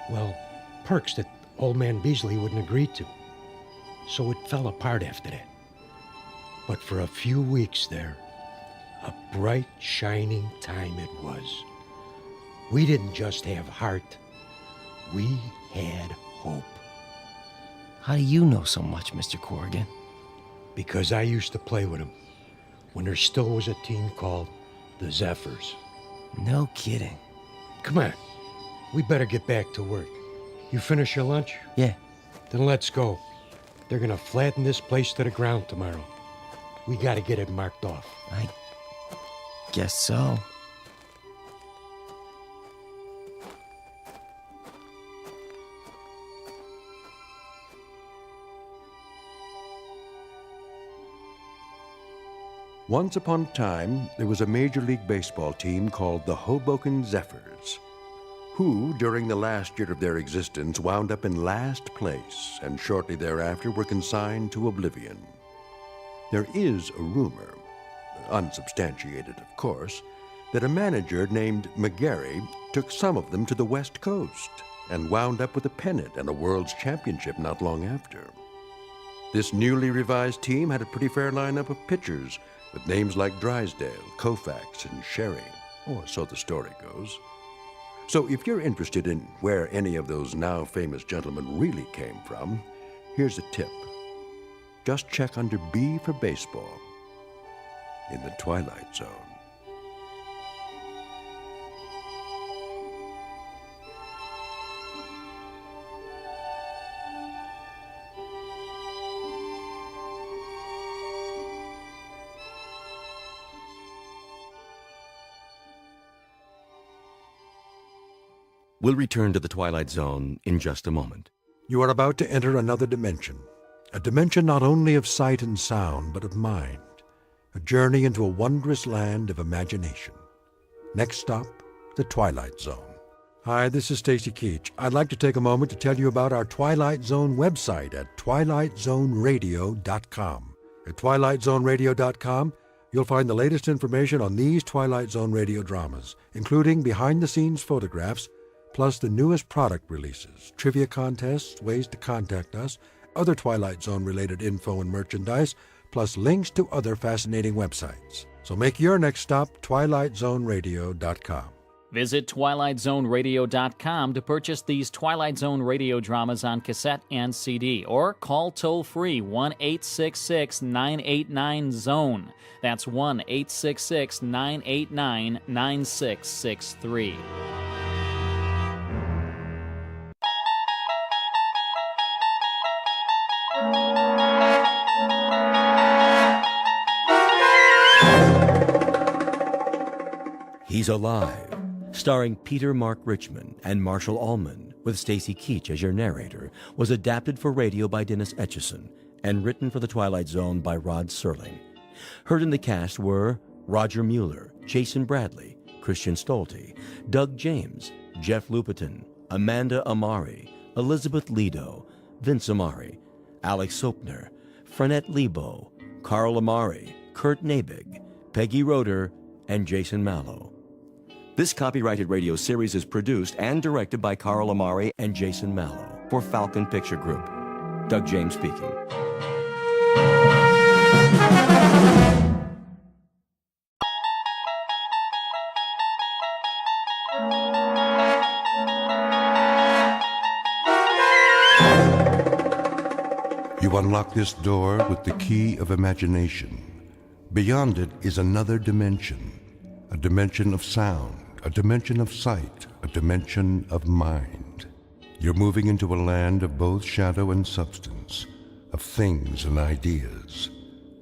Speaker 5: well, perks that old man Beasley wouldn't agree to. So it fell apart after that. But for a few weeks there, a bright, shining time it was. We didn't just have heart, we had hope.
Speaker 16: How do you know so much, Mr. Corrigan?
Speaker 5: Because I used to play with him when there still was a team called the Zephyrs.
Speaker 16: No kidding.
Speaker 5: Come on, we better get back to work. You finish your lunch?
Speaker 16: Yeah.
Speaker 5: Then let's go. They're gonna flatten this place to the ground tomorrow. We gotta get it marked off.
Speaker 16: I guess so.
Speaker 2: Once upon a time, there was a Major League Baseball team called the Hoboken Zephyrs, who, during the last year of their existence, wound up in last place and shortly thereafter were consigned to oblivion. There is a rumor, unsubstantiated of course, that a manager named McGarry took some of them to the West Coast and wound up with a pennant and a World's Championship not long after. This newly revised team had a pretty fair lineup of pitchers with names like Drysdale, Koufax, and Sherry, or so the story goes. So if you're interested in where any of those now famous gentlemen really came from, here's a tip. Just check under B for baseball in the Twilight Zone.
Speaker 1: We'll return to the Twilight Zone in just a moment.
Speaker 2: You are about to enter another dimension, a dimension not only of sight and sound, but of mind. a journey into a wondrous land of imagination. Next stop, the Twilight Zone. Hi, this is Stacy Keach. I'd like to take a moment to tell you about our Twilight Zone website at twilightzoneradio.com. At twilightzoneradio.com, you'll find the latest information on these Twilight Zone radio dramas, including behind-the-scenes photographs, plus the newest product releases, trivia contests, ways to contact us, other Twilight Zone-related info and merchandise, plus links to other fascinating websites. So make your next stop twilightzoneradio.com.
Speaker 9: Visit twilightzoneradio.com to purchase these Twilight Zone radio dramas on cassette and CD, or call toll-free 1-866-989-ZONE. That's 1-866-989-9663.
Speaker 1: He's Alive, starring Peter Mark Richmond and Marshall Allman, with Stacy Keach as your narrator, was adapted for radio by Dennis Etchison and written for The Twilight Zone by Rod Serling. Heard in the cast were Roger Mueller, Jason Bradley, Christian Stolte, Doug James, Jeff Lupetin, Amanda Amari, Elizabeth Lido, Vince Amari, Alex Sopner, Frenette Lebo, Carl Amari, Kurt Nabig, Peggy Roeder, and Jason Mallow. This copyrighted radio series is produced and directed by Carl Amari and Jason Mallow for Falcon Picture Group. Doug James speaking.
Speaker 2: You unlock this door with the key of imagination. Beyond it is another dimension, a dimension of sound, a dimension of sight, a dimension of mind. You're moving into a land of both shadow and substance, of things and ideas.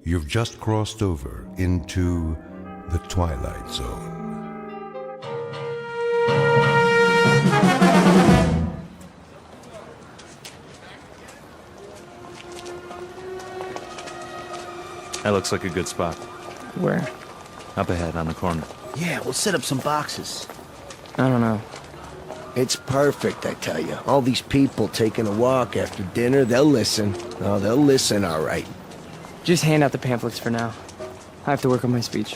Speaker 2: You've just crossed over into the Twilight Zone.
Speaker 6: That looks like a good spot.
Speaker 7: Where?
Speaker 6: Up ahead on the corner.
Speaker 3: Yeah, we'll set up some boxes.
Speaker 7: I don't know.
Speaker 15: It's perfect, I tell you. All these people taking a walk after dinner, they'll listen. Oh, they'll listen, all right.
Speaker 7: Just hand out the pamphlets for now. I have to work on my speech.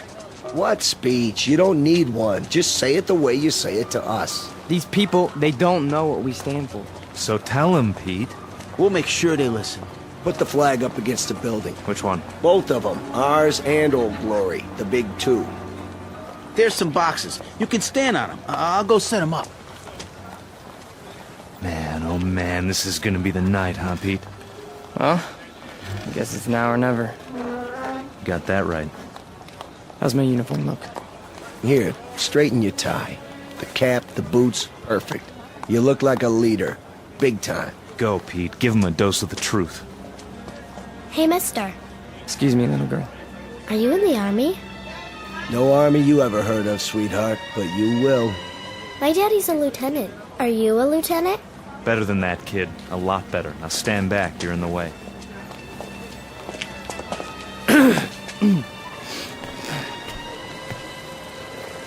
Speaker 15: What speech? You don't need one. Just say it the way you say it to us.
Speaker 7: These people, they don't know what we stand for.
Speaker 6: So tell them, Pete.
Speaker 3: We'll make sure they listen.
Speaker 15: Put the flag up against the building.
Speaker 6: Which one?
Speaker 15: Both of them. Ours and Old Glory. The big two.
Speaker 3: There's some boxes. You can stand on them. I'll go set them up.
Speaker 6: Man, oh man, this is gonna be the night, huh, Pete?
Speaker 7: Well, I guess it's now or never.
Speaker 6: Got that right.
Speaker 7: How's my uniform look?
Speaker 15: Here, straighten your tie. The cap, the boots, perfect. You look like a leader. Big time.
Speaker 6: Go, Pete. Give him a dose of the truth.
Speaker 8: Hey, mister.
Speaker 7: Excuse me, little girl.
Speaker 8: Are you in the army?
Speaker 15: No army you ever heard of, sweetheart, but you will.
Speaker 8: My daddy's a lieutenant. Are you a lieutenant?
Speaker 6: Better than that, kid. A lot better. Now stand back. You're in the way.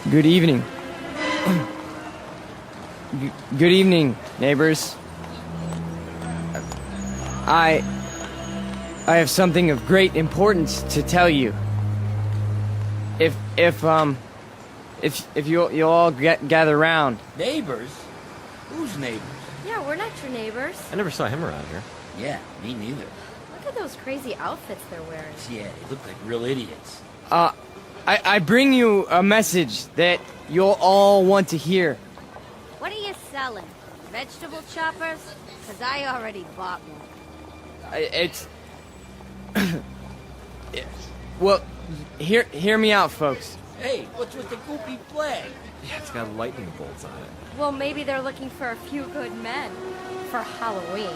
Speaker 7: Good evening. Good evening, neighbors. I have something of great importance to tell you. If you'll all gather round.
Speaker 11: Neighbors? Who's neighbors?
Speaker 8: Yeah, we're not your neighbors.
Speaker 6: I never saw him around here.
Speaker 11: Yeah, me neither.
Speaker 8: Look at those crazy outfits they're wearing.
Speaker 11: Yeah, they look like real idiots.
Speaker 7: I bring you a message that you'll all want to hear.
Speaker 8: What are you selling? Vegetable choppers? Because I already bought one.
Speaker 7: Well, hear me out, folks.
Speaker 11: Hey, what's with the goopy flag?
Speaker 6: Yeah, it's got lightning bolts on it.
Speaker 8: Well, maybe they're looking for a few good men for Halloween.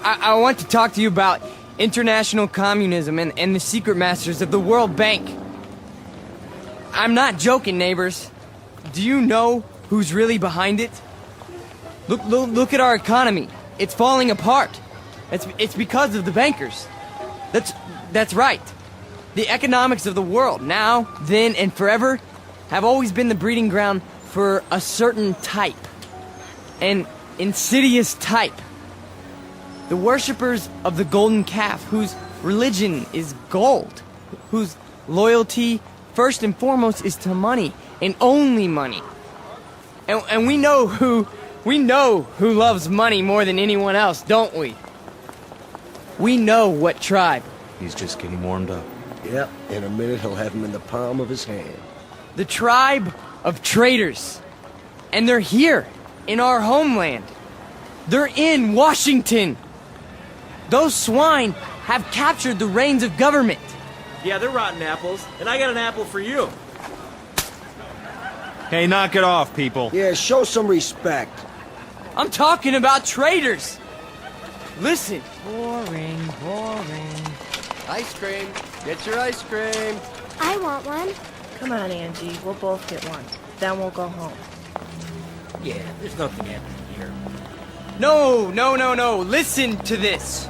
Speaker 7: I want to talk to you about international communism and the secret masters of the World Bank. I'm not joking, neighbors. Do you know who's really behind it? Look at our economy. It's falling apart. It's because of the bankers. That's right. The economics of the world, now, then, and forever, have always been the breeding ground for a certain type. An insidious type. The worshippers of the golden calf, whose religion is gold, whose loyalty, first and foremost, is to money, and only money. And we know who loves money more than anyone else, don't we? We know what tribe.
Speaker 6: He's just getting warmed up.
Speaker 15: Yep, in a minute he'll have him in the palm of his hand.
Speaker 7: The tribe of traitors. And they're here, in our homeland. They're in Washington. Those swine have captured the reins of government.
Speaker 19: Yeah, they're rotten apples, and I got an apple for you.
Speaker 6: Hey, knock it off, people.
Speaker 15: Yeah, show some respect.
Speaker 7: I'm talking about traitors. Listen.
Speaker 20: Boring.
Speaker 13: Ice cream. Get your ice cream.
Speaker 20: I want one. Come on, Angie. We'll both get one. Then we'll go home.
Speaker 11: Yeah, there's nothing happening here.
Speaker 7: No. Listen to this.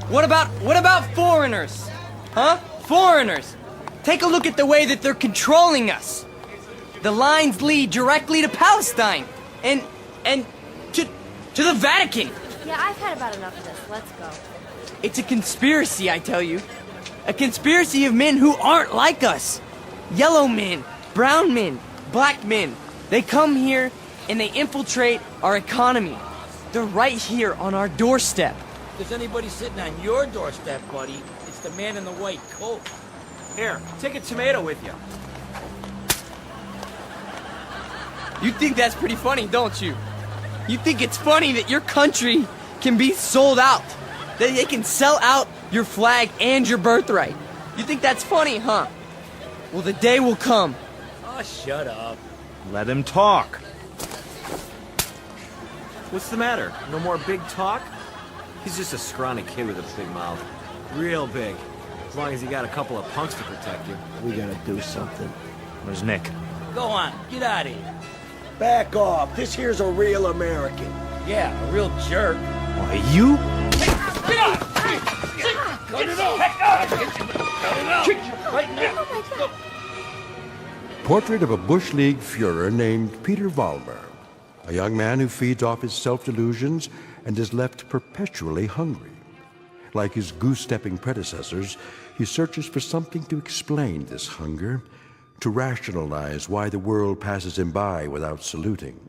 Speaker 7: What about foreigners? Huh? Foreigners. Take a look at the way that they're controlling us. The lines lead directly to Palestine and to the Vatican.
Speaker 8: Yeah, I've had about enough of this. Let's go.
Speaker 7: It's a conspiracy, I tell you. A conspiracy of men who aren't like us. Yellow men, brown men, black men. They come here and they infiltrate our economy. They're right here on our doorstep.
Speaker 11: If there's anybody sitting on your doorstep, buddy, it's the man in the white coat.
Speaker 19: Here, take a tomato with you.
Speaker 7: You think that's pretty funny, don't you? You think it's funny that your country can be sold out? That they can sell out your flag and your birthright? You think that's funny, huh? Well, the day will come.
Speaker 11: Oh, shut up.
Speaker 6: Let him talk.
Speaker 19: What's the matter? No more big talk? He's just a scrawny kid with a big mouth. Real big. As long as you got a couple of punks to protect you.
Speaker 15: We gotta do something.
Speaker 6: Where's Nick?
Speaker 11: Go on, get out of here.
Speaker 15: Back off. This here's a real American.
Speaker 11: Yeah, a real jerk.
Speaker 6: Why, you?
Speaker 11: Get off! Cut it off! Right now!
Speaker 2: Portrait of a Bush League Führer named Peter Vollmer, a young man who feeds off his self-delusions and is left perpetually hungry. Like his goose-stepping predecessors, he searches for something to explain this hunger, to rationalize why the world passes him by without saluting.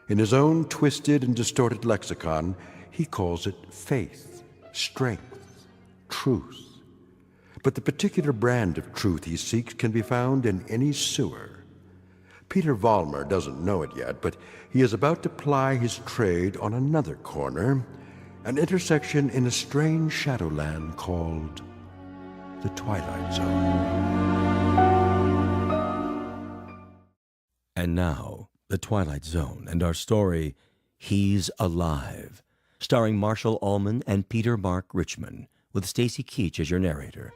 Speaker 2: In his own twisted and distorted lexicon, he calls it faith, strength, truth. But the particular brand of truth he seeks can be found in any sewer. Peter Vollmer doesn't know it yet, but he is about to ply his trade on another corner, an intersection in a strange shadowland called the Twilight Zone.
Speaker 1: And now, the Twilight Zone and our story, He's Alive, starring Marshall Allman and Peter Mark Richmond, with Stacy Keach as your narrator.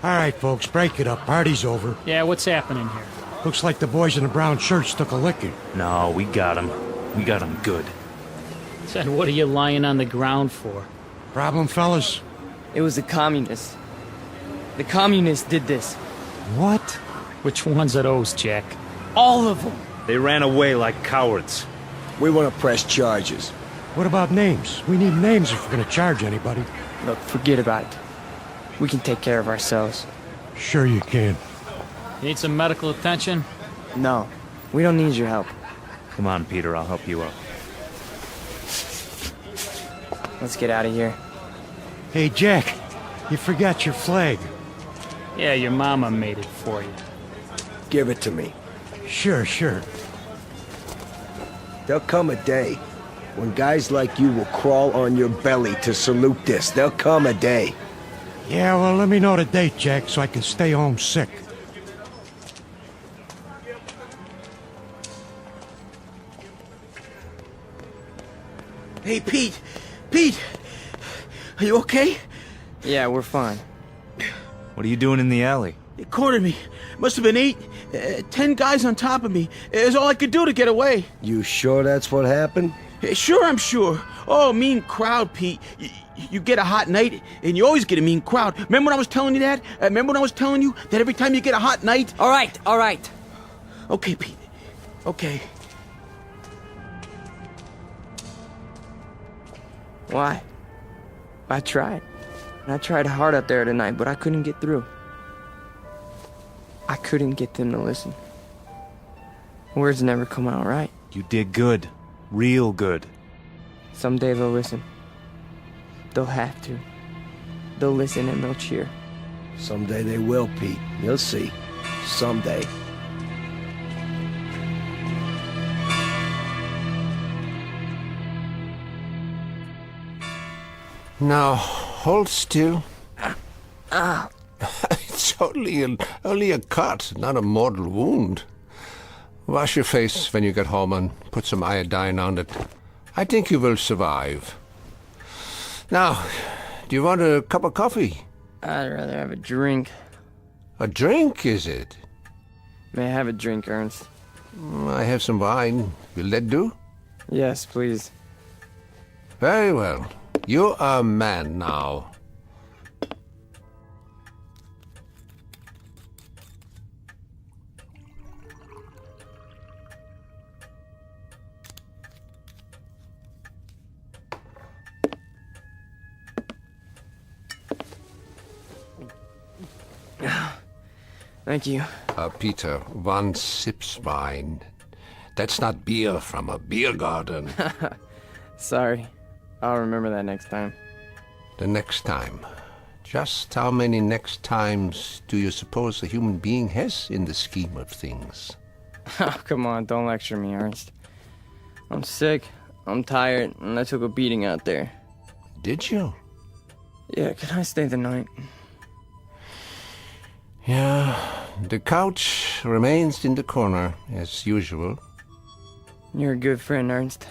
Speaker 21: All right, folks, break it up. Party's over.
Speaker 23: Yeah, what's happening here?
Speaker 21: Looks like the boys in the brown shirts took a licking.
Speaker 6: No, we got him. We got him good.
Speaker 23: Said, what are you lying on the ground for?
Speaker 21: Problem, fellas?
Speaker 7: It was the communists. The communists did this.
Speaker 21: What?
Speaker 23: Which ones are those, Jack?
Speaker 7: All of them.
Speaker 6: They ran away like cowards.
Speaker 15: We want to press charges.
Speaker 21: What about names? We need names if we're going to charge anybody.
Speaker 7: Look, forget about it. We can take care of ourselves.
Speaker 21: Sure you can.
Speaker 23: You need some medical attention?
Speaker 7: No, we don't need your help.
Speaker 6: Come on, Peter, I'll help you out.
Speaker 7: Let's get out of here.
Speaker 21: Hey, Jack, you forgot your flag.
Speaker 23: Yeah, your mama made it for you.
Speaker 15: Give it to me.
Speaker 21: Sure.
Speaker 15: There'll come a day when guys like you will crawl on your belly to salute this. There'll come a day.
Speaker 21: Yeah, well, let me know the date, Jack, so I can stay home sick.
Speaker 3: Hey, Pete! Are you okay?
Speaker 7: Yeah, we're fine.
Speaker 6: What are you doing in the alley?
Speaker 3: It cornered me. Must have been 10 guys on top of me. It was all I could do to get away.
Speaker 4: You sure that's what happened?
Speaker 3: Sure, I'm sure. Oh, mean crowd, Pete. You get a hot night, and you always get a mean crowd. Remember when I was telling you that? Remember when I was telling you that every time you get a hot night...
Speaker 7: All right.
Speaker 3: Okay, Pete. Okay.
Speaker 7: Why? I tried. I tried hard out there tonight, but I couldn't get through. I couldn't get them to listen. Words never come out right.
Speaker 6: You did good. Real good.
Speaker 7: Someday they'll listen. They'll have to. They'll listen and they'll cheer.
Speaker 4: Someday they will, Pete. You'll see. Someday.
Speaker 14: Now, hold still. It's only a cut, not a mortal wound. Wash your face when you get home and put some iodine on it. I think you will survive. Now, do you want a cup of coffee?
Speaker 7: I'd rather have a drink.
Speaker 14: A drink, is it?
Speaker 7: May I have a drink, Ernst?
Speaker 14: I have some wine. Will that do?
Speaker 7: Yes, please.
Speaker 14: Very well. You are a man now.
Speaker 7: Thank you.
Speaker 14: Peter, one sips wine. That's not beer from a beer garden.
Speaker 7: Sorry. I'll remember that next time.
Speaker 14: The next time. Just how many next times do you suppose a human being has in the scheme of things?
Speaker 7: Oh, come on, don't lecture me, Ernst. I'm sick, I'm tired, and I took a beating out there.
Speaker 14: Did you?
Speaker 7: Yeah, can I stay the night?
Speaker 14: Yeah, the couch remains in the corner, as usual.
Speaker 7: You're a good friend, Ernst.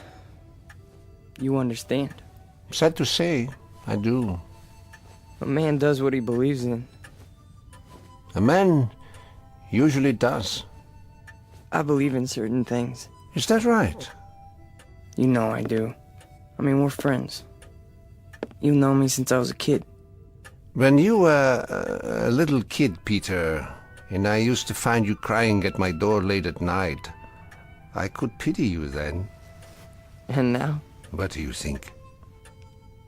Speaker 7: You understand.
Speaker 14: Sad to say, I do.
Speaker 7: A man does what he believes in.
Speaker 14: A man usually does.
Speaker 7: I believe in certain things.
Speaker 14: Is that right?
Speaker 7: You know I do. I mean, we're friends. You've known me since I was a kid.
Speaker 14: When you were a little kid, Peter, and I used to find you crying at my door late at night, I could pity you then.
Speaker 7: And now?
Speaker 14: What do you think?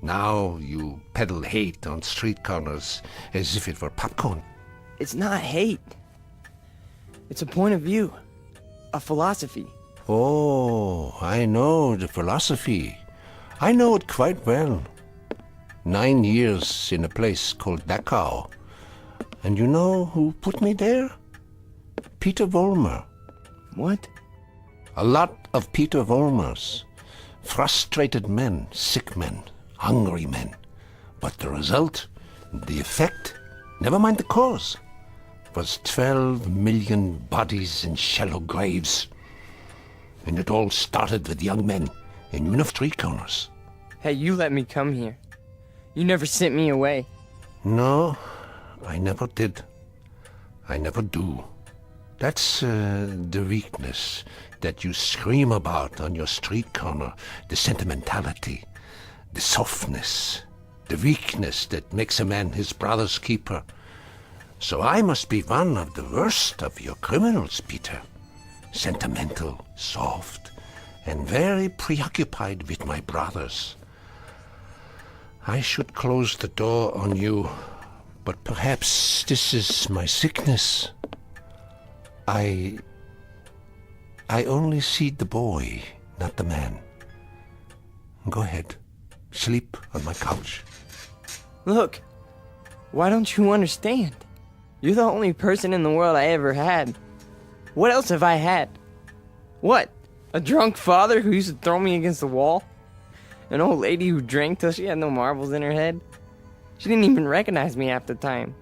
Speaker 14: Now you peddle hate on street corners as if it were popcorn.
Speaker 7: It's not hate. It's a point of view. A philosophy.
Speaker 14: Oh, I know the philosophy. I know it quite well. 9 years in a place called Dachau. And you know who put me there? Peter Vollmer.
Speaker 7: What?
Speaker 14: A lot of Peter Vollmers. Frustrated men, sick men, hungry men. But the result, the effect, never mind the cause, was 12 million bodies in shallow graves. And it all started with young men in uniform street corners.
Speaker 7: Hey, you let me come here. You never sent me away.
Speaker 14: No, I never did. I never do. That's the weakness that you scream about on your street corner. The sentimentality, the softness, the weakness that makes a man his brother's keeper. So I must be one of the worst of your criminals, Peter. Sentimental, soft, and very preoccupied with my brothers. I should close the door on you, but perhaps this is my sickness. I only see the boy, not the man. Go ahead. Sleep on my couch.
Speaker 7: Look, why don't you understand? You're the only person in the world I ever had. What else have I had? What? A drunk father who used to throw me against the wall? An old lady who drank till she had no marbles in her head? She didn't even recognize me half the time.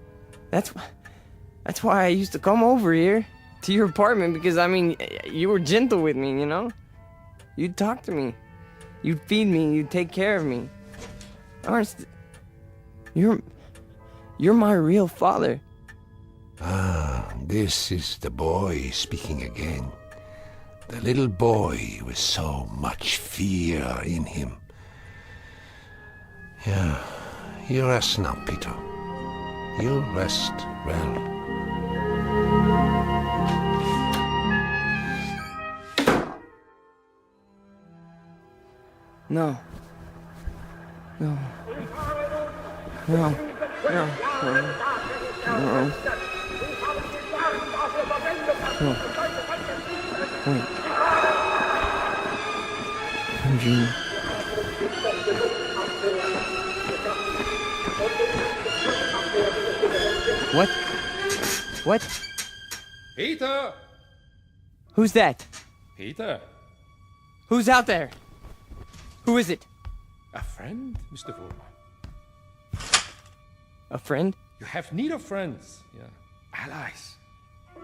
Speaker 7: That's why I used to come over here to your apartment, because, I mean, you were gentle with me, you know? You'd talk to me. You'd feed me. You'd take care of me. Ernst, you're You're my real father.
Speaker 14: Ah, this is the boy speaking again. The little boy with so much fear in him. Yeah, you rest now, Peter. You rest well.
Speaker 7: No. No. No. No. No. No. Wait. I'm dreaming. What? What?
Speaker 12: Peter!
Speaker 7: Who's that?
Speaker 12: Peter?
Speaker 7: Who's out there? Who is it?
Speaker 12: A friend, Mr. Vollmer.
Speaker 7: A friend?
Speaker 12: You have need of friends, yeah. Allies.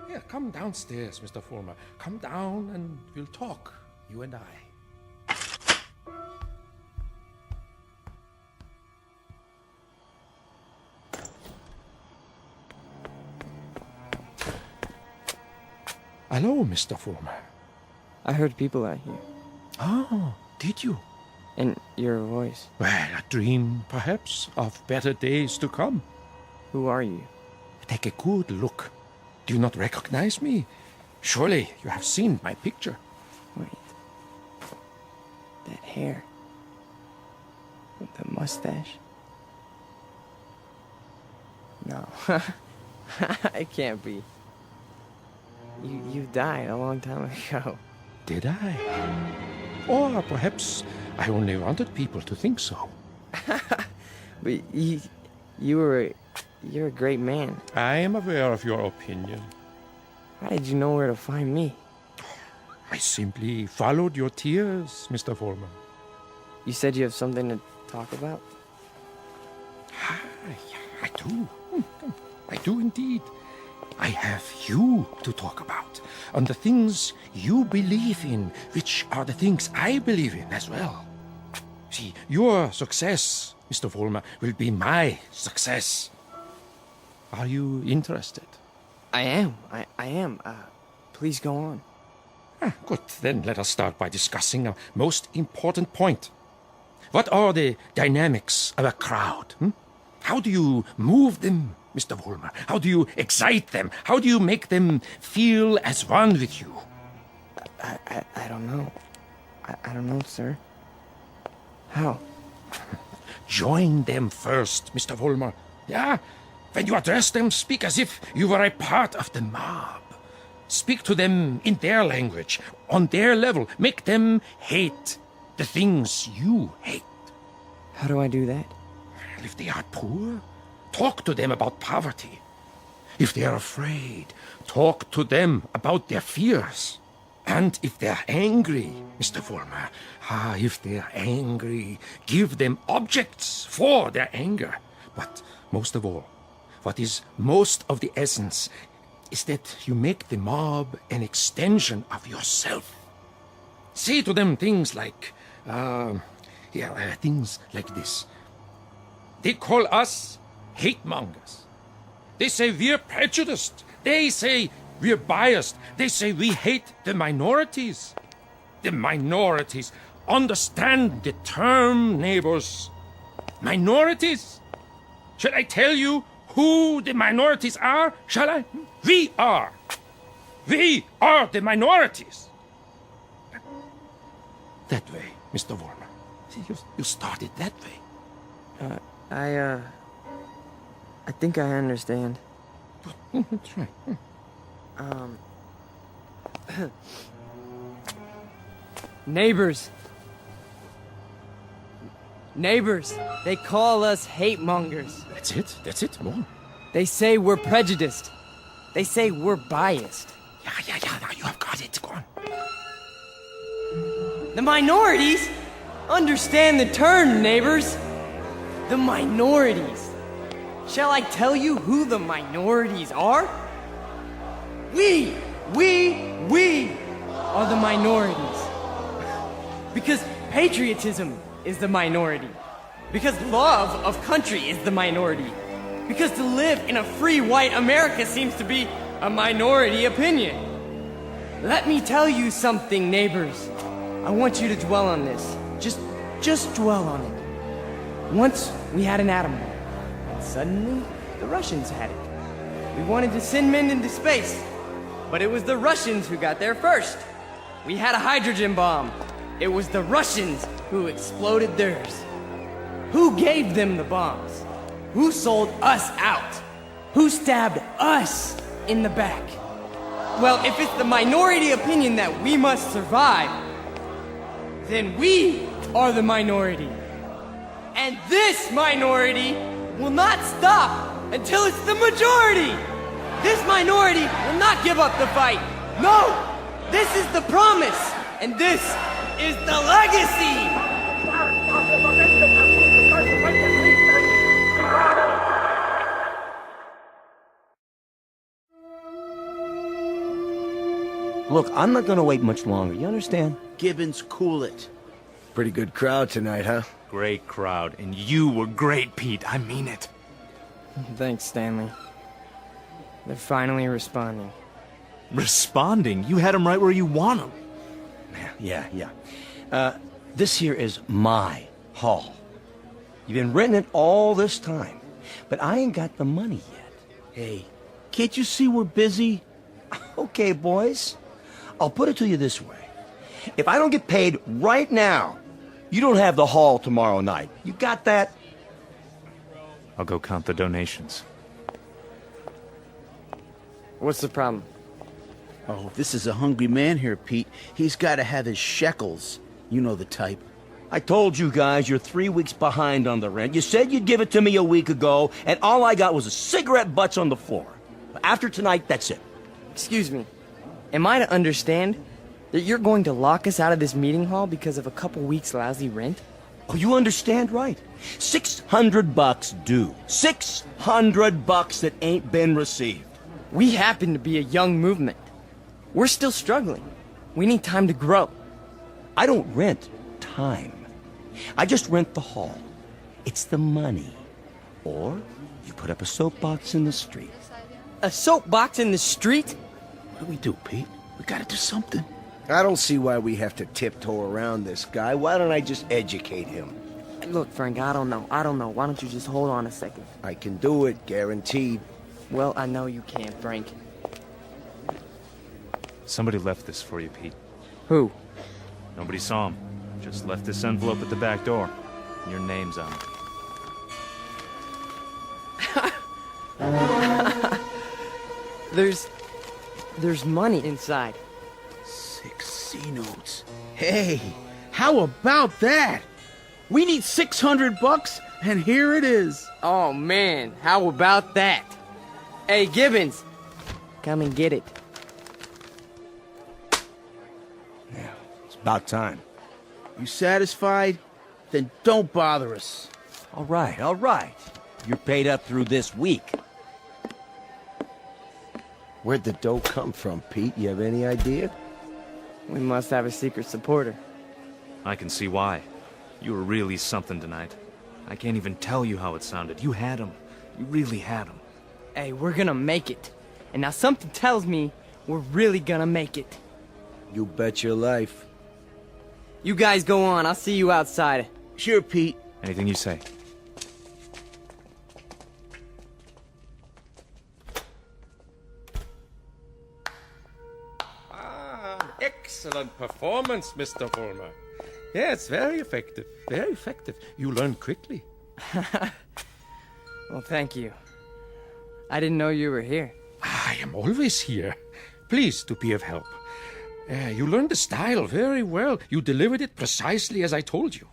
Speaker 12: Yeah, come downstairs, Mr. Vollmer. Come down and we'll talk, you and I. Hello, Mr. Vollmer.
Speaker 7: I heard people out here.
Speaker 12: Oh, did you?
Speaker 7: And your voice.
Speaker 12: Well, a dream, perhaps, of better days to come.
Speaker 7: Who are you?
Speaker 12: Take a good look. Do you not recognize me? Surely you have seen my picture.
Speaker 7: Wait. That hair. With the mustache. No. It can't be. You died a long time ago.
Speaker 12: Did I? Or perhaps I only wanted people to think so.
Speaker 7: But you're a great man.
Speaker 12: I am aware of your opinion.
Speaker 7: How did you know where to find me?
Speaker 12: I simply followed your tears, Mr. Vollmer.
Speaker 7: You said you have something to talk about?
Speaker 12: I do. I do indeed. I have you to talk about, and the things you believe in, which are the things I believe in as well. See, your success, Mr. Vollmer, will be my success. Are you interested?
Speaker 7: I am. I am. Please go on.
Speaker 12: Good. Then let us start by discussing a most important point. What are the dynamics of a crowd? How do you move them, Mr. Vollmer? How do you excite them? How do you make them feel as one with you?
Speaker 7: I don't know. I don't know, sir. How?
Speaker 12: Join them first, Mr. Vollmer. Yeah? When you address them, speak as if you were a part of the mob. Speak to them in their language, on their level. Make them hate the things you hate.
Speaker 7: How do I do that?
Speaker 12: If they are poor, talk to them about poverty. If they are afraid, talk to them about their fears. And if they're angry, Mr. Vollmer, if they're angry, give them objects for their anger. But most of all, what is most of the essence is that you make the mob an extension of yourself. Say to them things like, things like this. They call us hate mongers. They say we're prejudiced. They say we're biased. They say we hate the minorities. The minorities. Understand the term, neighbors. Minorities. Shall I tell you who the minorities are? Shall I? We are. We are the minorities. That way, Mr. Vollmer. See, you started that way.
Speaker 7: I think I understand.
Speaker 12: That's right.
Speaker 7: Neighbors. Neighbors. They call us hate mongers.
Speaker 12: That's it. More.
Speaker 7: They say we're prejudiced. They say we're biased.
Speaker 12: Yeah. Now you have got it. Go on.
Speaker 7: The minorities? Understand the term, neighbors. The minorities. Shall I tell you who the minorities are? We are the minorities. Because patriotism is the minority. Because love of country is the minority. Because to live in a free white America seems to be a minority opinion. Let me tell you something, neighbors. I want you to dwell on this. Just dwell on it. Once we had an atom bomb, and suddenly the Russians had it. We wanted to send men into space, but it was the Russians who got there first. We had a hydrogen bomb. It was the Russians who exploded theirs. Who gave them the bombs? Who sold us out? Who stabbed us in the back? Well, if it's the minority opinion that we must survive, then we are the minority. And this minority will not stop until it's the majority. This minority will not give up the fight. No, this is the promise, and this is the legacy.
Speaker 4: Look, I'm not gonna wait much longer, you understand?
Speaker 3: Gibbons, cool it.
Speaker 4: Pretty good crowd tonight, huh?
Speaker 6: Great crowd, and you were great, Pete. I mean it.
Speaker 7: Thanks, Stanley. They're finally responding.
Speaker 6: Responding? You had them right where you want them.
Speaker 4: Yeah. This here is my hall. You've been renting it all this time, but I ain't got the money yet.
Speaker 3: Hey, can't you see we're busy?
Speaker 4: Okay, boys. I'll put it to you this way. If I don't get paid right now, you don't have the hall tomorrow night. You got that?
Speaker 6: I'll go count the donations.
Speaker 7: What's the problem?
Speaker 3: Oh, this is a hungry man here, Pete. He's got to have his shekels. You know the type.
Speaker 4: I told you guys you're 3 weeks behind on the rent. You said you'd give it to me a week ago, and all I got was a cigarette butts on the floor. After tonight, that's it.
Speaker 7: Excuse me. Am I to understand that you're going to lock us out of this meeting hall because of a couple weeks' lousy rent?
Speaker 4: Oh, you understand right. $600 due. $600 that ain't been received.
Speaker 7: We happen to be a young movement. We're still struggling. We need time to grow.
Speaker 4: I don't rent time. I just rent the hall. It's the money. Or you put up a soapbox in the street.
Speaker 7: A soapbox in the street?
Speaker 3: What do we do, Pete? We gotta do something.
Speaker 4: I don't see why we have to tiptoe around this guy. Why don't I just educate him?
Speaker 7: Look, Frank, I don't know. Why don't you just hold on a second?
Speaker 4: I can do it, guaranteed.
Speaker 7: Well, I know you can, Frank.
Speaker 6: Somebody left this for you, Pete.
Speaker 7: Who?
Speaker 6: Nobody saw him. Just left this envelope at the back door. Your name's on it.
Speaker 7: There's money inside.
Speaker 3: 6 C-notes. Hey, how about that? We need $600, and here it is.
Speaker 7: Oh, man, how about that? Hey, Gibbons, come and get it.
Speaker 4: Yeah, it's about time.
Speaker 3: You satisfied? Then don't bother us.
Speaker 4: All right. You're paid up through this week. Where'd the dough come from, Pete? You have any idea?
Speaker 7: We must have a secret supporter.
Speaker 6: I can see why. You were really something tonight. I can't even tell you how it sounded. You had him. You really had him.
Speaker 7: Hey, we're gonna make it. And now something tells me we're really gonna make it.
Speaker 4: You bet your life.
Speaker 7: You guys go on. I'll see you outside.
Speaker 3: Sure, Pete.
Speaker 6: Anything you say.
Speaker 12: Excellent performance, Mr. Vollmer. Yes, very effective. Very effective. You learn quickly.
Speaker 7: Well, thank you. I didn't know you were here.
Speaker 12: I am always here. Pleased to be of help. You learned the style very well. You delivered it precisely as I told you.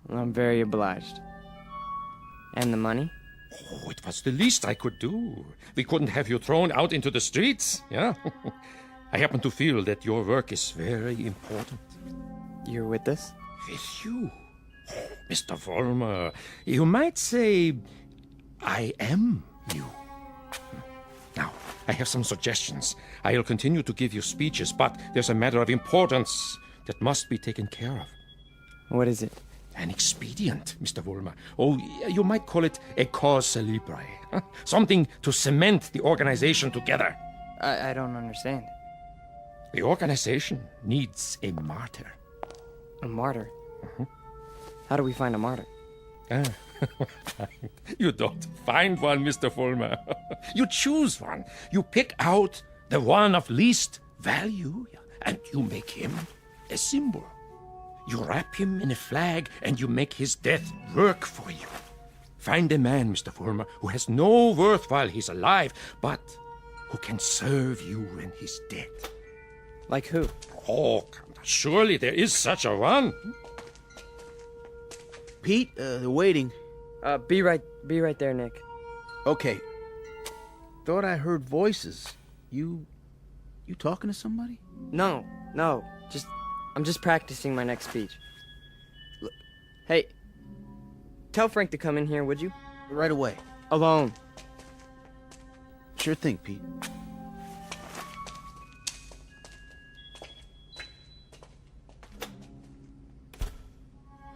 Speaker 7: I'm very obliged. And the money?
Speaker 12: Oh, it was the least I could do. We couldn't have you thrown out into the streets, yeah? I happen to feel that your work is very important.
Speaker 7: You're with us?
Speaker 12: With you? Oh, Mr. Vollmer, you might say I am you. Now, I have some suggestions. I'll continue to give you speeches, but there's a matter of importance that must be taken care of.
Speaker 7: What is it?
Speaker 12: An expedient, Mr. Vollmer. Oh, you might call it a cause célèbre. Something to cement the organization together.
Speaker 7: I don't understand.
Speaker 12: The organization needs a martyr.
Speaker 7: A martyr? How do we find a martyr?
Speaker 12: You don't find one, Mr. Vollmer. You choose one. You pick out the one of least value, and you make him a symbol. You wrap him in a flag, and you make his death work for you. Find a man, Mr. Vollmer, who has no worth while he's alive, but who can serve you when he's dead.
Speaker 7: Like who?
Speaker 12: Oh, surely there is such a one.
Speaker 3: Pete, they're waiting.
Speaker 7: Be right there, Nick.
Speaker 3: Okay. Thought I heard voices. You talking to somebody?
Speaker 7: No. I'm just practicing my next speech. Look, hey, tell Frank to come in here, would you?
Speaker 3: Right away.
Speaker 7: Alone.
Speaker 3: Sure thing, Pete.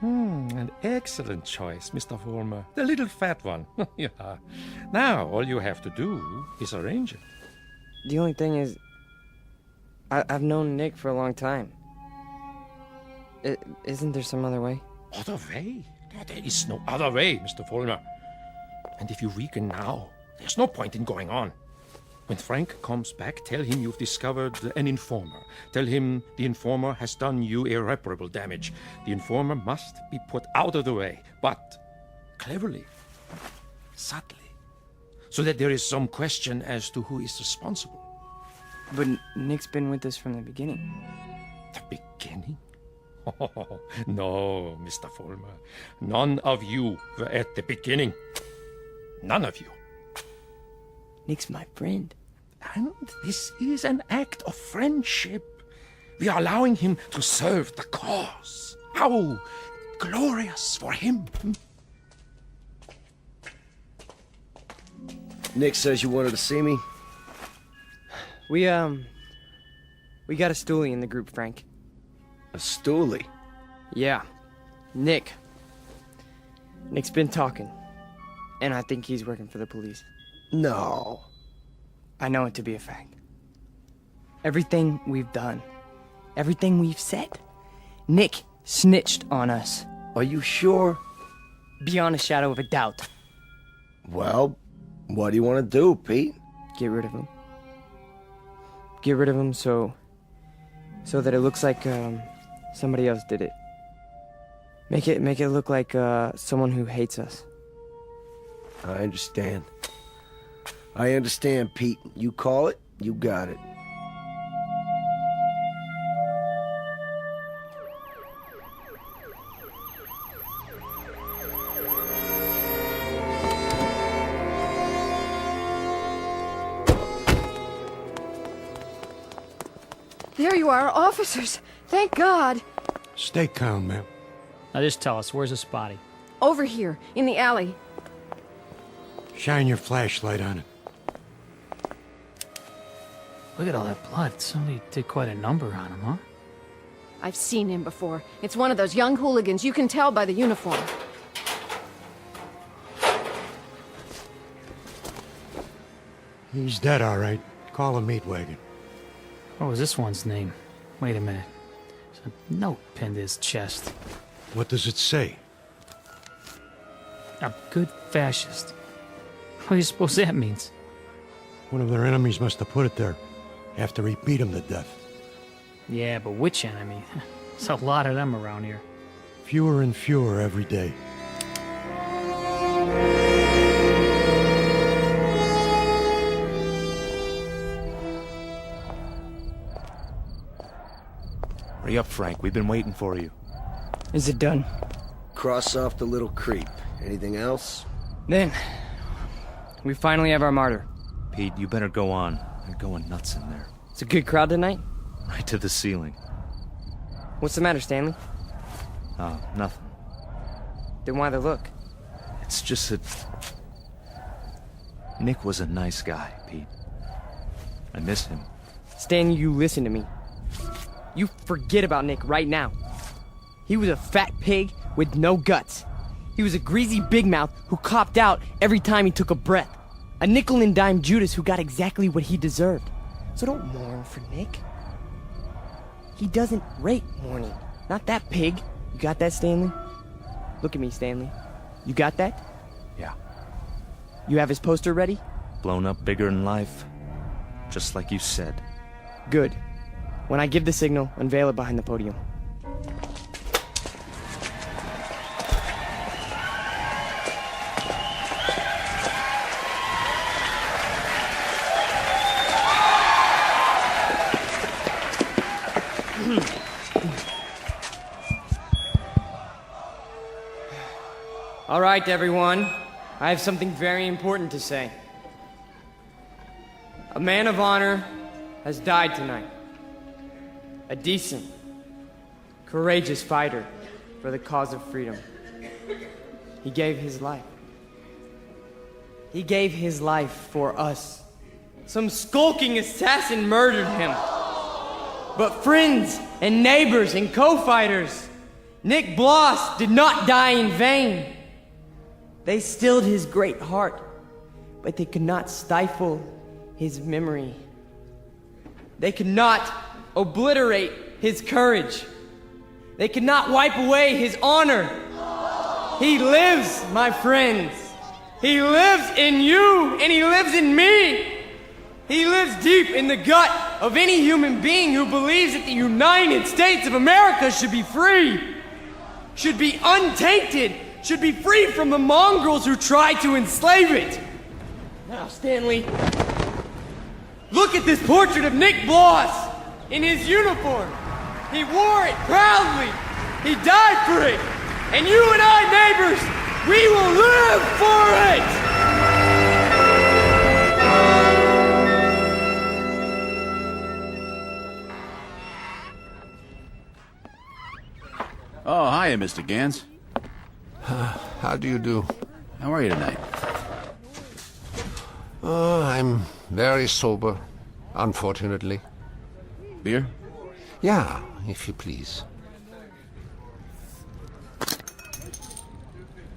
Speaker 12: An excellent choice, Mr. Vollmer. The little fat one. Yeah. Now, all you have to do is arrange it.
Speaker 7: The only thing is, I've known Nick for a long time. Isn't there some other way?
Speaker 12: Other way? There is no other way, Mr. Vollmer. And if you weaken now, there's no point in going on. When Frank comes back, tell him you've discovered an informer. Tell him the informer has done you irreparable damage. The informer must be put out of the way, but cleverly, subtly, so that there is some question as to who is responsible.
Speaker 7: But Nick's been with us from the beginning.
Speaker 12: The beginning? Oh, no, Mr. Vollmer. None of you were at the beginning. None of you.
Speaker 7: Nick's my friend.
Speaker 12: And this is an act of friendship. We are allowing him to serve the cause. How glorious for him.
Speaker 15: Nick says you wanted to see me.
Speaker 7: We got a stoolie in the group, Frank.
Speaker 15: A stoolie?
Speaker 7: Yeah. Nick's been talking. And I think he's working for the police.
Speaker 15: No.
Speaker 7: I know it to be a fact. Everything we've done, everything we've said, Nick snitched on us.
Speaker 15: Are you sure?
Speaker 7: Beyond a shadow of a doubt.
Speaker 15: Well, what do you want to do, Pete?
Speaker 7: Get rid of him. Get rid of him so that it looks like somebody else did it. Make it look like someone who hates us.
Speaker 15: I understand. I understand, Pete. You call it, you got it.
Speaker 10: There you are, officers. Thank God.
Speaker 21: Stay calm, ma'am.
Speaker 23: Now just tell us, where's this body?
Speaker 10: Over here, in the alley.
Speaker 21: Shine your flashlight on it.
Speaker 23: Look at all that blood. Somebody did quite a number on him, huh?
Speaker 10: I've seen him before. It's one of those young hooligans. You can tell by the uniform.
Speaker 21: He's dead, all right. Call a meat wagon.
Speaker 23: What was this one's name? Wait a minute. There's a note pinned to his chest.
Speaker 21: What does it say?
Speaker 23: A good fascist. What do you suppose that means?
Speaker 21: One of their enemies must have put it there after he beat him to death.
Speaker 23: Yeah, but which enemy? There's a lot of them around here.
Speaker 21: Fewer and fewer every day.
Speaker 6: Hurry up, Frank. We've been waiting for you.
Speaker 7: Is it done?
Speaker 15: Cross off the little creep. Anything else?
Speaker 7: Then, we finally have our martyr.
Speaker 6: Pete, you better go on. They're going nuts in there.
Speaker 7: It's a good crowd tonight?
Speaker 6: Right to the ceiling.
Speaker 7: What's the matter, Stanley?
Speaker 6: Oh, nothing.
Speaker 7: Then why the look?
Speaker 6: It's just that Nick was a nice guy, Pete. I miss him.
Speaker 7: Stan, you listen to me. You forget about Nick right now. He was a fat pig with no guts. He was a greasy big mouth who copped out every time he took a breath. A nickel and dime Judas who got exactly what he deserved. So don't mourn for Nick. He doesn't rate mourning. Not that pig. You got that, Stanley? Look at me, Stanley. You got that?
Speaker 6: Yeah.
Speaker 7: You have his poster ready?
Speaker 6: Blown up bigger in life. Just like you said.
Speaker 7: Good. When I give the signal, unveil it behind the podium. All right, everyone. I have something very important to say. A man of honor has died tonight. A decent, courageous fighter for the cause of freedom. He gave his life. He gave his life for us. Some skulking assassin murdered him. But friends and neighbors and co-fighters, Nick Bloss did not die in vain. They stilled his great heart, but they could not stifle his memory. They could not obliterate his courage. They could not wipe away his honor. He lives, my friends. He lives in you, and he lives in me. He lives deep in the gut of any human being who believes that the United States of America should be free, should be untainted, should be free from the mongrels who try to enslave it. Now, Stanley, look at this portrait of Nick Bloss in his uniform. He wore it proudly. He died for it. And you and I, neighbors, we will live for it!
Speaker 17: Oh, hiya, Mr. Gans.
Speaker 14: How do you do?
Speaker 17: How are you tonight?
Speaker 14: Oh, I'm very sober, unfortunately.
Speaker 17: Beer?
Speaker 14: Yeah, if you please.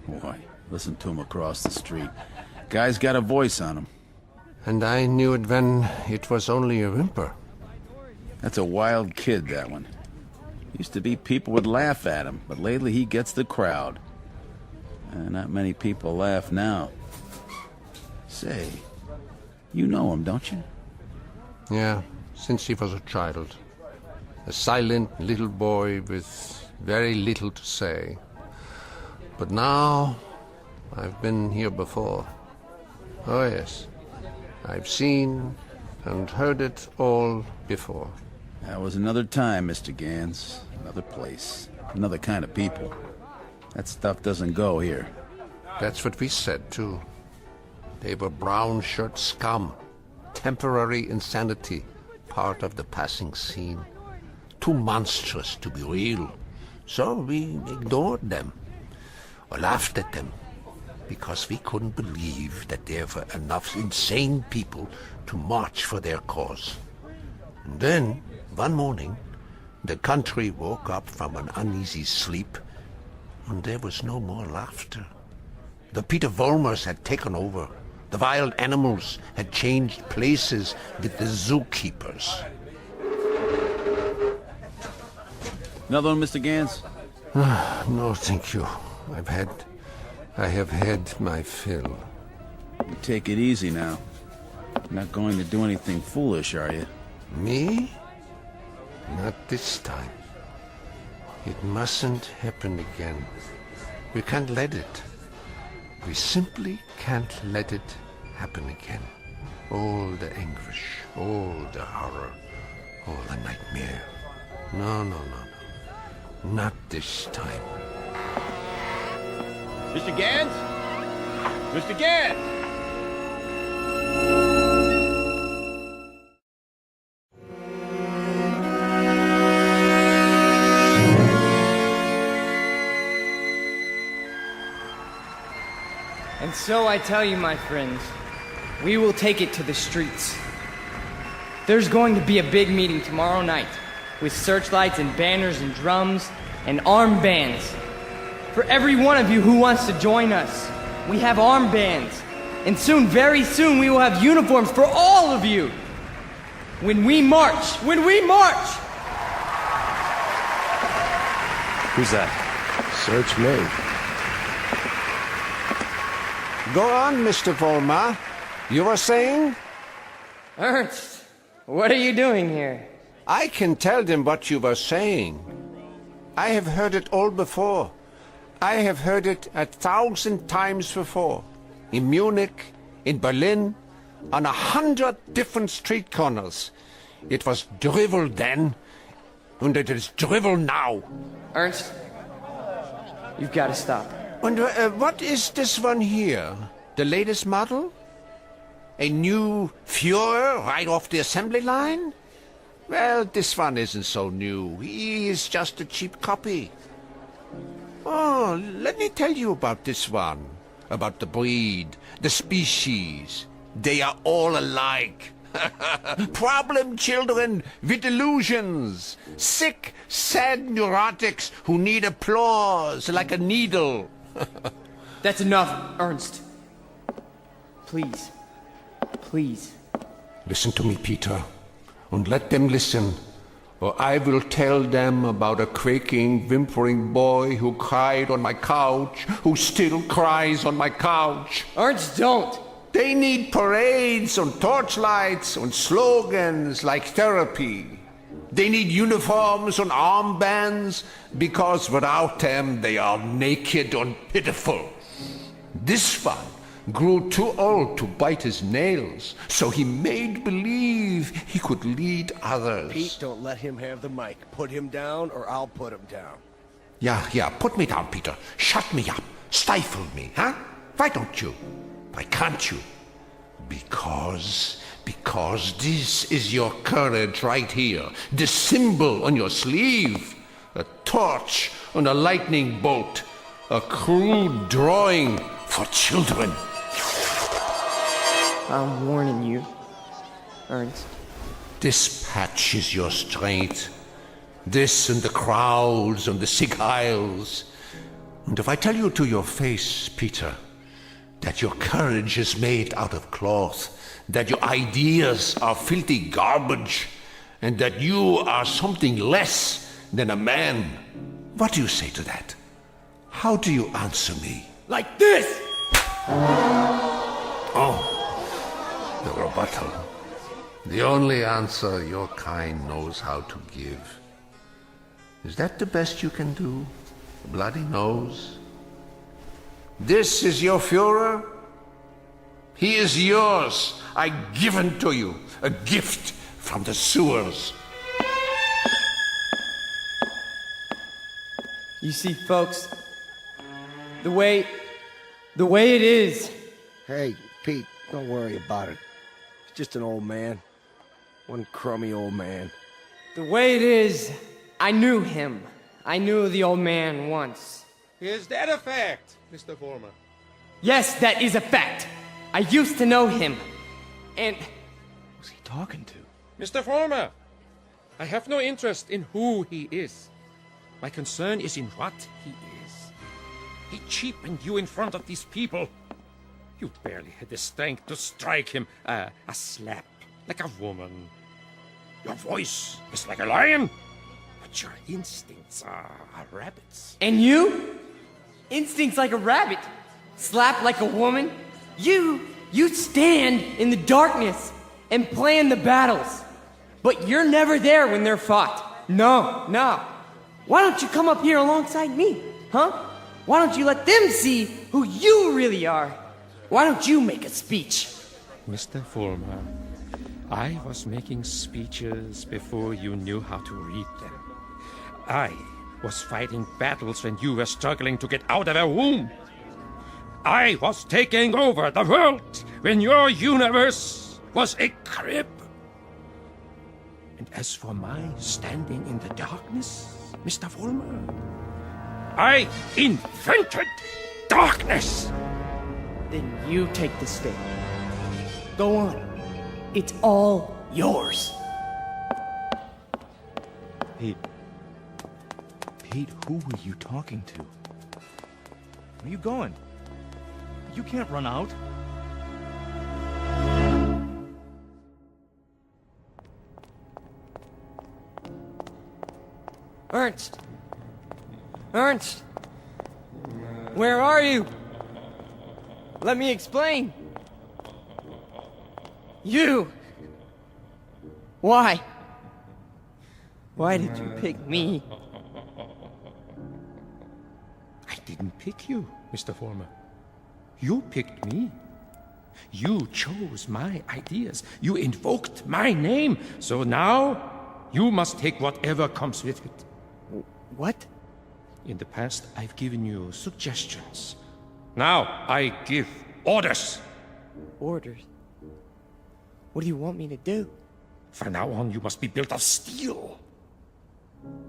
Speaker 17: Boy, listen to him across the street. Guy's got a voice on him.
Speaker 14: And I knew it when it was only a whimper.
Speaker 17: That's a wild kid, that one. Used to be people would laugh at him, but lately he gets the crowd. Not many people laugh now. Say, you know him, don't you?
Speaker 14: Yeah, since he was a child. A silent little boy with very little to say. But now, I've been here before. Oh yes, I've seen and heard it all before.
Speaker 17: That was another time, Mr. Gans. Another place. Another kind of people. That stuff doesn't go here.
Speaker 14: That's what we said, too. They were brown shirt scum. Temporary insanity. Part of the passing scene. Too monstrous to be real. So we ignored them. Or laughed at them. Because we couldn't believe that there were enough insane people to march for their cause. And then, one morning, the country woke up from an uneasy sleep, and there was no more laughter. The Peter Volmers had taken over. The wild animals had changed places with the zookeepers.
Speaker 17: Another one, Mr. Gans?
Speaker 14: No, thank you. I have had my fill.
Speaker 17: You take it easy now. You're not going to do anything foolish, are you?
Speaker 14: Me? Not this time. It mustn't happen again. We can't let it. We simply can't let it happen again. All the anguish, all the horror, all the nightmare. No. Not this time.
Speaker 17: Mr. Gans? Mr. Gans!
Speaker 7: And so I tell you, my friends, we will take it to the streets. There's going to be a big meeting tomorrow night with searchlights and banners and drums and armed bands. for every one of you who wants to join us. We have armbands, and soon, very soon, we will have uniforms for all of you. When we march!
Speaker 6: Who's that?
Speaker 14: Search me. Go on, Mr. Vollmer. You were saying?
Speaker 7: Ernst, what are you doing here?
Speaker 14: I can tell them what you were saying. I have heard it all before. I have heard it 1,000 times before. In Munich, in Berlin, on 100 different street corners. It was drivel then, and it is drivel now.
Speaker 7: Ernst, you've got to stop.
Speaker 14: And what is this one here? The latest model? A new Führer right off the assembly line? Well, this one isn't so new. He is just a cheap copy. Oh, let me tell you about this one. About the breed, the species. They are all alike. Problem children with delusions. Sick, sad neurotics who need applause like a needle.
Speaker 7: That's enough, Ernst. Please. Please.
Speaker 14: Listen to me, Peter, and let them listen, or I will tell them about a quaking, whimpering boy who cried on my couch, who still cries on my couch.
Speaker 7: Ernst, don't!
Speaker 14: They need parades and torchlights and slogans like therapy. They need uniforms and armbands, because without them they are naked and pitiful. This one grew too old to bite his nails, so he made believe he could lead others.
Speaker 13: Pete, don't let him have the mic. Put him down, or I'll put him down.
Speaker 14: Yeah, put me down, Peter. Shut me up. Stifle me, huh? Why don't you? Why can't you? Because this is your courage right here. The symbol on your sleeve. A torch on a lightning bolt. A crude drawing for children.
Speaker 7: I'm warning you, Ernst.
Speaker 14: This patch is your strength. This and the crowds and the sick aisles. And if I tell you to your face, Peter, that your courage is made out of cloth, that your ideas are filthy garbage, and that you are something less than a man, what do you say to that? How do you answer me?
Speaker 7: Like this!
Speaker 14: Oh, the rebuttal. The only answer your kind knows how to give. Is that the best you can do? A bloody nose? This is your Führer? He is yours. I give him to you. A gift from the sewers.
Speaker 7: You see, folks, the way it is.
Speaker 13: Hey, Pete, don't worry about it. He's just an old man. One crummy old man.
Speaker 7: The way it is, I knew him. I knew the old man once.
Speaker 12: Is that a fact, Mr. Vollmer?
Speaker 7: Yes, that is a fact. I used to know him. And...
Speaker 12: Who's he talking to? Mr. Vollmer, I have no interest in who he is. My concern is in what he is. He cheapened you in front of these people. You barely had the strength to strike him a slap, like a woman. Your voice is like a lion, but your instincts are rabbits.
Speaker 7: And you? Instincts like a rabbit. Slap like a woman. You stand in the darkness and plan the battles. But you're never there when they're fought. No. Why don't you come up here alongside me, huh? Why don't you let them see who you really are? Why don't you make a speech?
Speaker 12: Mr. Vollmer, I was making speeches before you knew how to read them. I was fighting battles when you were struggling to get out of a womb. I was taking over the world when your universe was a crib. And as for my standing in the darkness, Mr. Vollmer, I invented darkness.
Speaker 7: Then you take the stage. Go on. It's all yours.
Speaker 6: Pete, who were you talking to? Where are you going? You can't run out.
Speaker 7: Ernst! Ernst! Where are you? Let me explain. You! Why? Why did you pick me?
Speaker 12: I didn't pick you, Mr. Former. You picked me. You chose my ideas. You invoked my name. So now, you must take whatever comes with it.
Speaker 7: What?
Speaker 12: In the past, I've given you suggestions. Now, I give orders.
Speaker 7: Orders? What do you want me to do?
Speaker 12: From now on, you must be built of steel.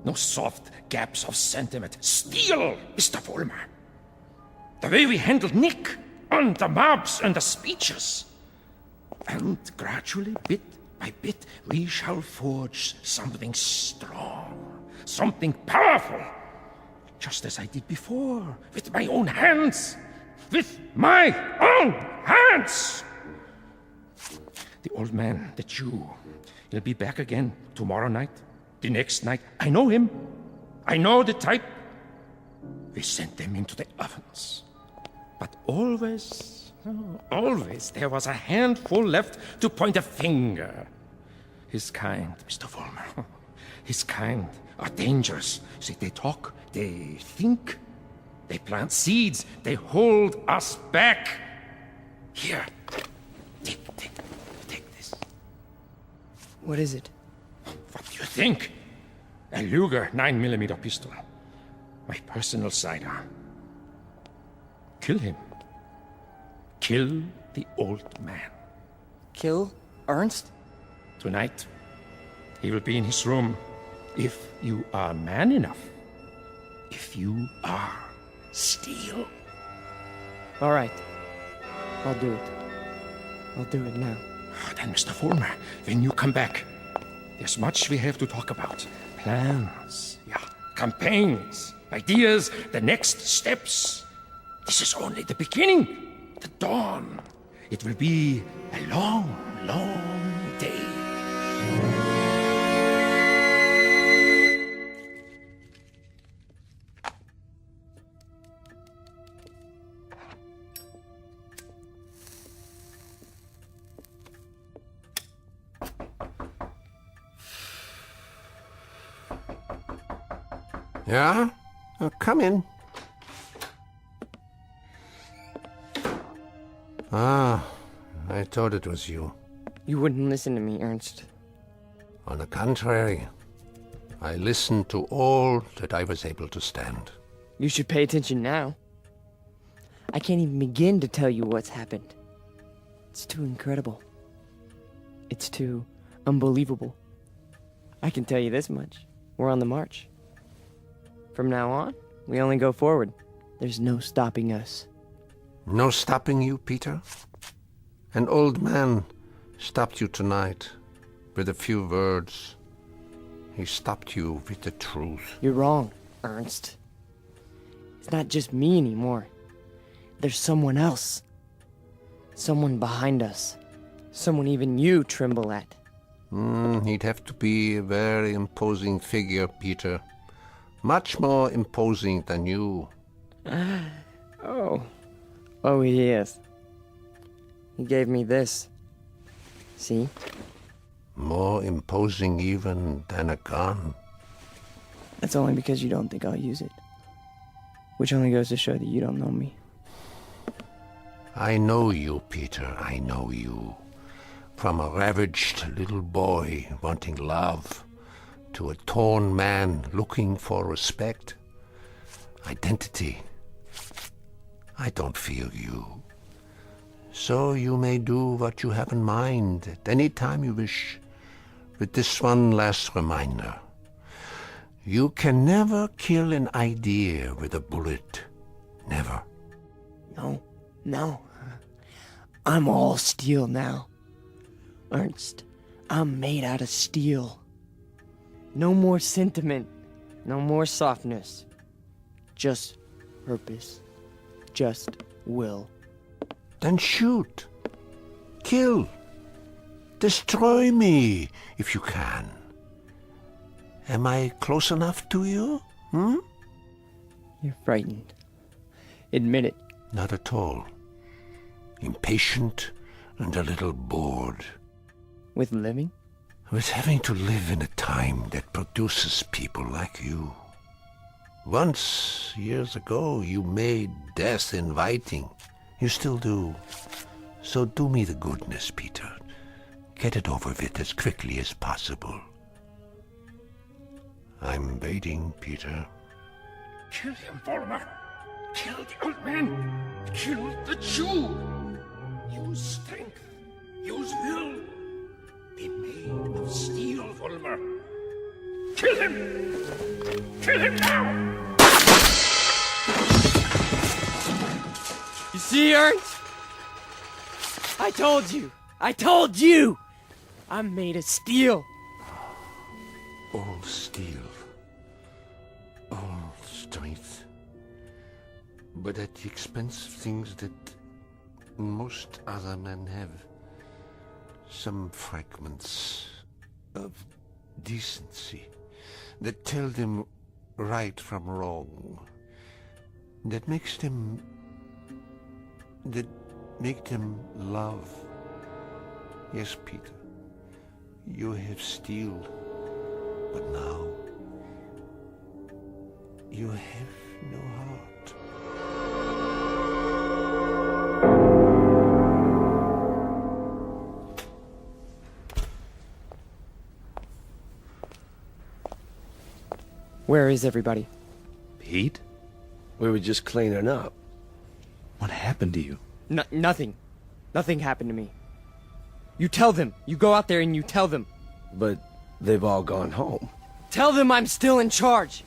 Speaker 12: No soft gaps of sentiment. Steel, Mr. Vollmer. The way we handled Nick, and the mobs, and the speeches. And gradually, bit by bit, we shall forge something strong, something powerful. Just as I did before, with my own hands. With my own hands! The old man, the Jew, he'll be back again tomorrow night, the next night. I know him. I know the type. We sent them into the ovens. But always, always, there was a handful left to point a finger. His kind, Mr. Vollmer, his kind are dangerous. See, they talk, they think, they plant seeds, they hold us back. Here, take this.
Speaker 7: What is it?
Speaker 12: What do you think? A Luger 9mm pistol. My personal sidearm. Kill him. Kill the old man.
Speaker 7: Kill Ernst?
Speaker 12: Tonight, he will be in his room. If you are man enough. If you are steel.
Speaker 7: All right. I'll do it. I'll do it now.
Speaker 12: Then, Mr. Vollmer, when you come back, there's much we have to talk about. Plans, yeah, campaigns, ideas, the next steps. This is only the beginning, the dawn. It will be a long, long day.
Speaker 14: Yeah? Come in. Ah, I thought it was you.
Speaker 7: You wouldn't listen to me, Ernst.
Speaker 14: On the contrary, I listened to all that I was able to stand.
Speaker 7: You should pay attention now. I can't even begin to tell you what's happened. It's too incredible. It's too unbelievable. I can tell you this much. We're on the march. From now on, we only go forward. There's no stopping us.
Speaker 14: No stopping you, Peter? An old man stopped you tonight with a few words. He stopped you with the truth.
Speaker 7: You're wrong, Ernst. It's not just me anymore. There's someone else. Someone behind us. Someone even you tremble at.
Speaker 14: He'd have to be a very imposing figure, Peter. Much more imposing than you.
Speaker 7: Oh, he is. He gave me this. See?
Speaker 14: More imposing even than a gun.
Speaker 7: That's only because you don't think I'll use it. Which only goes to show that you don't know me.
Speaker 14: I know you, Peter, I know you. From a ravaged little boy wanting love to a torn man looking for respect, identity. I don't fear you. So you may do what you have in mind at any time you wish. With this one last reminder. You can never kill an idea with a bullet. Never.
Speaker 7: No. I'm all steel now. Ernst, I'm made out of steel. No more sentiment. No more softness. Just purpose. just will.
Speaker 14: Then shoot. Kill. Destroy me, if you can. Am I close enough to you?
Speaker 7: You're frightened. Admit it.
Speaker 14: Not at all. Impatient and a little bored.
Speaker 7: With living?
Speaker 14: With having to live in a time that produces people like you. Once, years ago, you made death inviting. You still do. So do me the goodness, Peter. Get it over with as quickly as possible. I'm waiting, Peter.
Speaker 12: Kill him, Vollmer. Kill the old man. Kill the Jew. Use strength. Use will. Be made of steel, Vollmer. Kill him! Kill him now!
Speaker 7: You see, Ernst? I told you! I told you! I'm made of steel.
Speaker 14: All steel. All strength. But at the expense of things that most other men have. Some fragments of decency that tell them right from wrong. That make them love. Yes, Peter, you have steel, but now you have no heart.
Speaker 7: Where is everybody?
Speaker 6: Pete?
Speaker 13: We were just cleaning up.
Speaker 6: What happened to you?
Speaker 7: Nothing. Nothing happened to me. You tell them. You go out there and you tell them.
Speaker 13: But they've all gone home.
Speaker 7: Tell them I'm still in charge.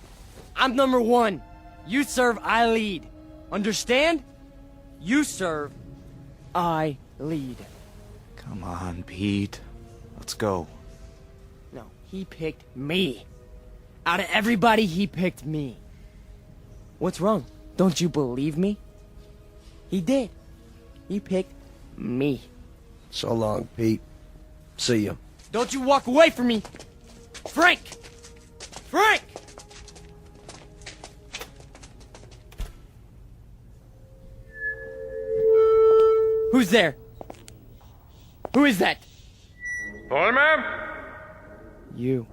Speaker 7: I'm number one. You serve, I lead. Understand? You serve, I lead.
Speaker 6: Come on, Pete. Let's go.
Speaker 7: No, he picked me. Out of everybody, he picked me. What's wrong? Don't you believe me? He did. He picked me.
Speaker 13: So long, Pete. See ya.
Speaker 7: Don't you walk away from me! Frank! Frank! Who's there? Who is that?
Speaker 12: Vollmer?
Speaker 7: You.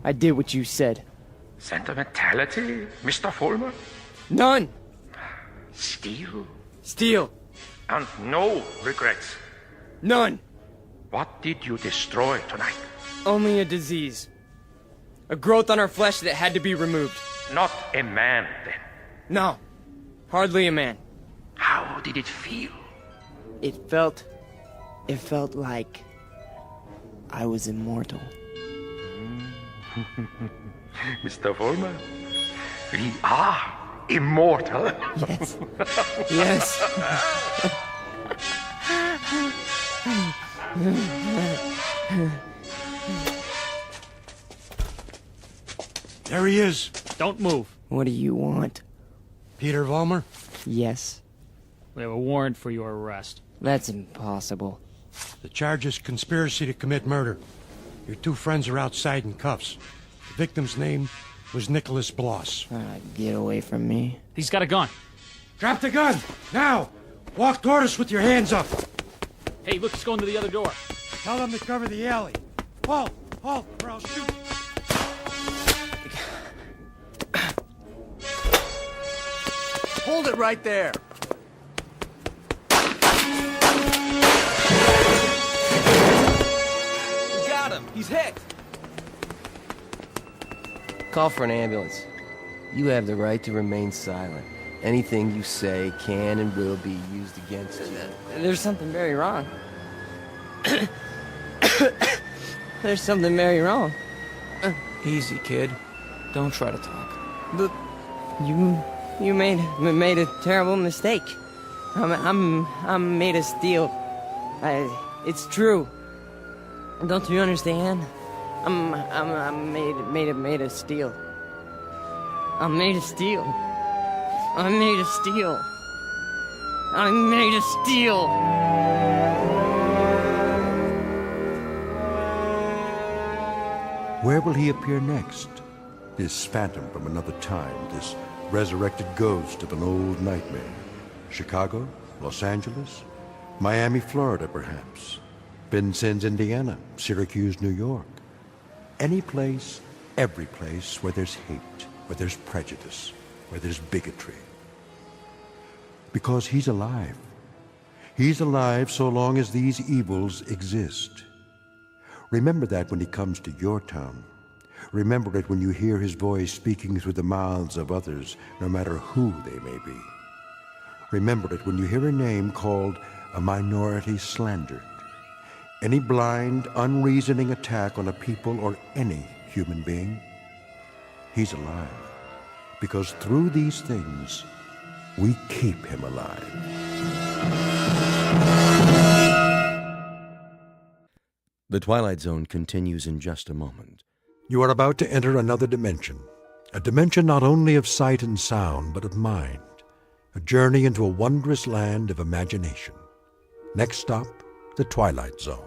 Speaker 7: I did what you said.
Speaker 12: Sentimentality, Mr. Vollmer?
Speaker 7: None!
Speaker 12: Steel?
Speaker 7: Steel.
Speaker 12: And no regrets?
Speaker 7: None!
Speaker 12: What did you destroy tonight?
Speaker 7: Only a disease. A growth on our flesh that had to be removed.
Speaker 12: Not a man, then?
Speaker 7: No. Hardly a man.
Speaker 12: How did it feel?
Speaker 7: It felt like I was immortal.
Speaker 12: Mr. Vollmer, we are immortal.
Speaker 7: Yes. Yes.
Speaker 21: There he is.
Speaker 23: Don't move.
Speaker 7: What do you want?
Speaker 21: Peter Vollmer?
Speaker 7: Yes.
Speaker 23: We have a warrant for your arrest.
Speaker 7: That's impossible.
Speaker 21: The charge is conspiracy to commit murder. Your two friends are outside in cuffs. The victim's name was Nicholas Bloss.
Speaker 7: Get away from me.
Speaker 23: He's got a gun.
Speaker 21: Drop the gun! Now! Walk toward us with your hands up!
Speaker 23: Hey, look, he's going to the other door.
Speaker 21: Tell them to cover the alley. Halt! Halt, or I'll shoot!
Speaker 19: Hold it right there. We got him. He's hit.
Speaker 16: Call for an ambulance. You have the right to remain silent. Anything you say can and will be used against you.
Speaker 7: There's something very wrong. There's something very wrong.
Speaker 16: Easy, kid. Don't try to talk.
Speaker 7: But you made a terrible mistake. I'm made of steel. It's true. Don't you understand? I'm made of steel. I'm made of steel. I'm made of steel. I'm made of steel.
Speaker 2: Where will he appear next? This phantom from another time, this resurrected ghost of an old nightmare. Chicago? Los Angeles? Miami, Florida, perhaps. Vincennes, Indiana. Syracuse, New York. Any place, every place where there's hate, where there's prejudice, where there's bigotry. Because he's alive. He's alive so long as these evils exist. Remember that when he comes to your town. Remember it when you hear his voice speaking through the mouths of others, no matter who they may be. Remember it when you hear a name called a minority slandered. Any blind, unreasoning attack on a people or any human being. He's alive. Because through these things, we keep him alive.
Speaker 1: The Twilight Zone continues in just a moment.
Speaker 2: You are about to enter another dimension. A dimension not only of sight and sound, but of mind. A journey into a wondrous land of imagination. Next stop, the Twilight Zone.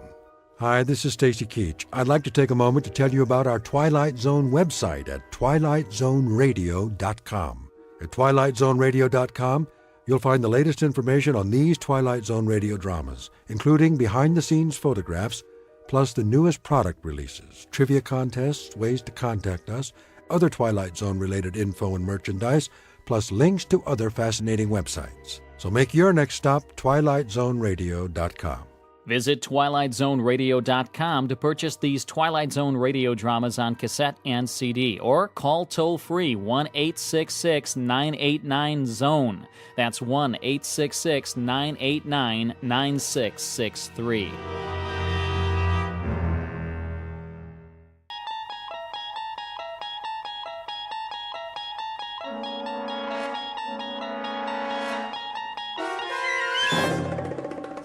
Speaker 2: Hi, this is Stacy Keach. I'd like to take a moment to tell you about our Twilight Zone website at twilightzoneradio.com. At twilightzoneradio.com, you'll find the latest information on these Twilight Zone radio dramas, including behind-the-scenes photographs, plus the newest product releases, trivia contests, ways to contact us, other Twilight Zone-related info and merchandise, plus links to other fascinating websites. So make your next stop twilightzoneradio.com.
Speaker 9: Visit twilightzoneradio.com to purchase these Twilight Zone radio dramas on cassette and CD, or call toll-free 1-866-989-ZONE. That's 1-866-989-9663.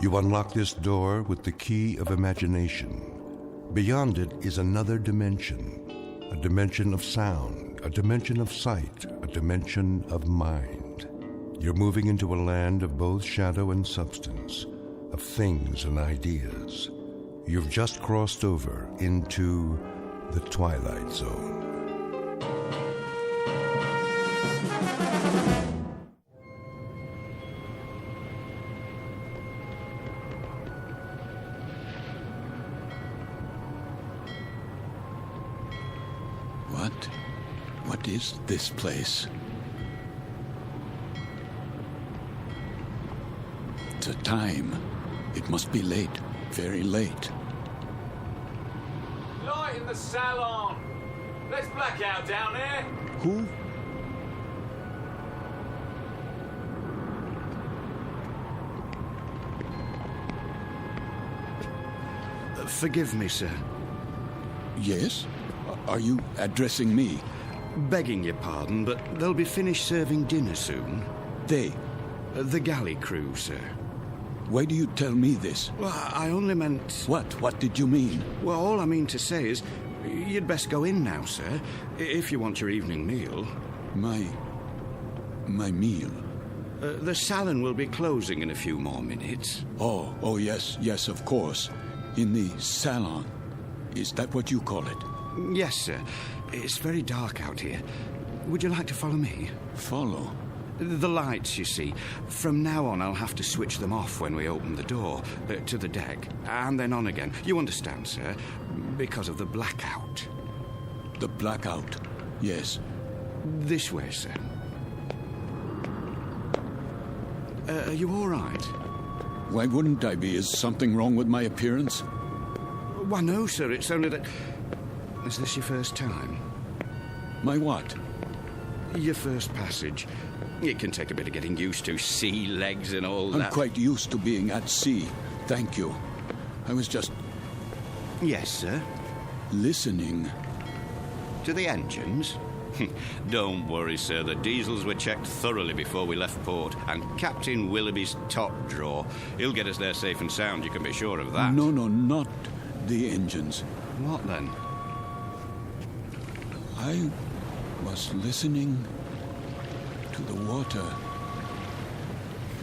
Speaker 2: You unlock this door with the key of imagination. Beyond it is another dimension. A dimension of sound, a dimension of sight, a dimension of mind. You're moving into a land of both shadow and substance, of things and ideas. You've just crossed over into the Twilight Zone.
Speaker 5: What is this place? The time. It must be late. Very late.
Speaker 6: Light in the salon! Let's black out down there!
Speaker 5: Who?
Speaker 18: Forgive me, sir.
Speaker 5: Yes? Are you addressing me?
Speaker 18: Begging your pardon, but they'll be finished serving dinner soon.
Speaker 5: They?
Speaker 18: The galley crew, sir.
Speaker 5: Why do you tell me this?
Speaker 18: Well, I only meant...
Speaker 5: What? What did you mean?
Speaker 18: Well, all I mean to say is, you'd best go in now, sir, if you want your evening meal.
Speaker 5: My meal?
Speaker 18: The salon will be closing in a few more minutes.
Speaker 5: Oh, yes, of course. In the salon. Is that what you call it?
Speaker 18: Yes, sir. It's very dark out here. Would you like to follow me?
Speaker 5: Follow?
Speaker 18: The lights, you see. From now on, I'll have to switch them off when we open the door to the deck, and then on again. You understand, sir? Because of the blackout.
Speaker 5: The blackout? Yes.
Speaker 18: This way, sir. Are you all right?
Speaker 5: Why wouldn't I be? Is something wrong with my appearance?
Speaker 18: Why, no, sir. It's only that... Is this your first time?
Speaker 5: My what?
Speaker 18: Your first passage. It can take a bit of getting used to, sea legs and all that.
Speaker 5: I'm quite used to being at sea. Thank you. I was just...
Speaker 18: Yes, sir?
Speaker 5: Listening.
Speaker 18: To the engines? Don't worry, sir. The diesels were checked thoroughly before we left port, and Captain Willoughby's top drawer. He'll get us there safe and sound, you can be sure of that.
Speaker 5: No, not the engines.
Speaker 18: What then?
Speaker 5: I was listening to to the water.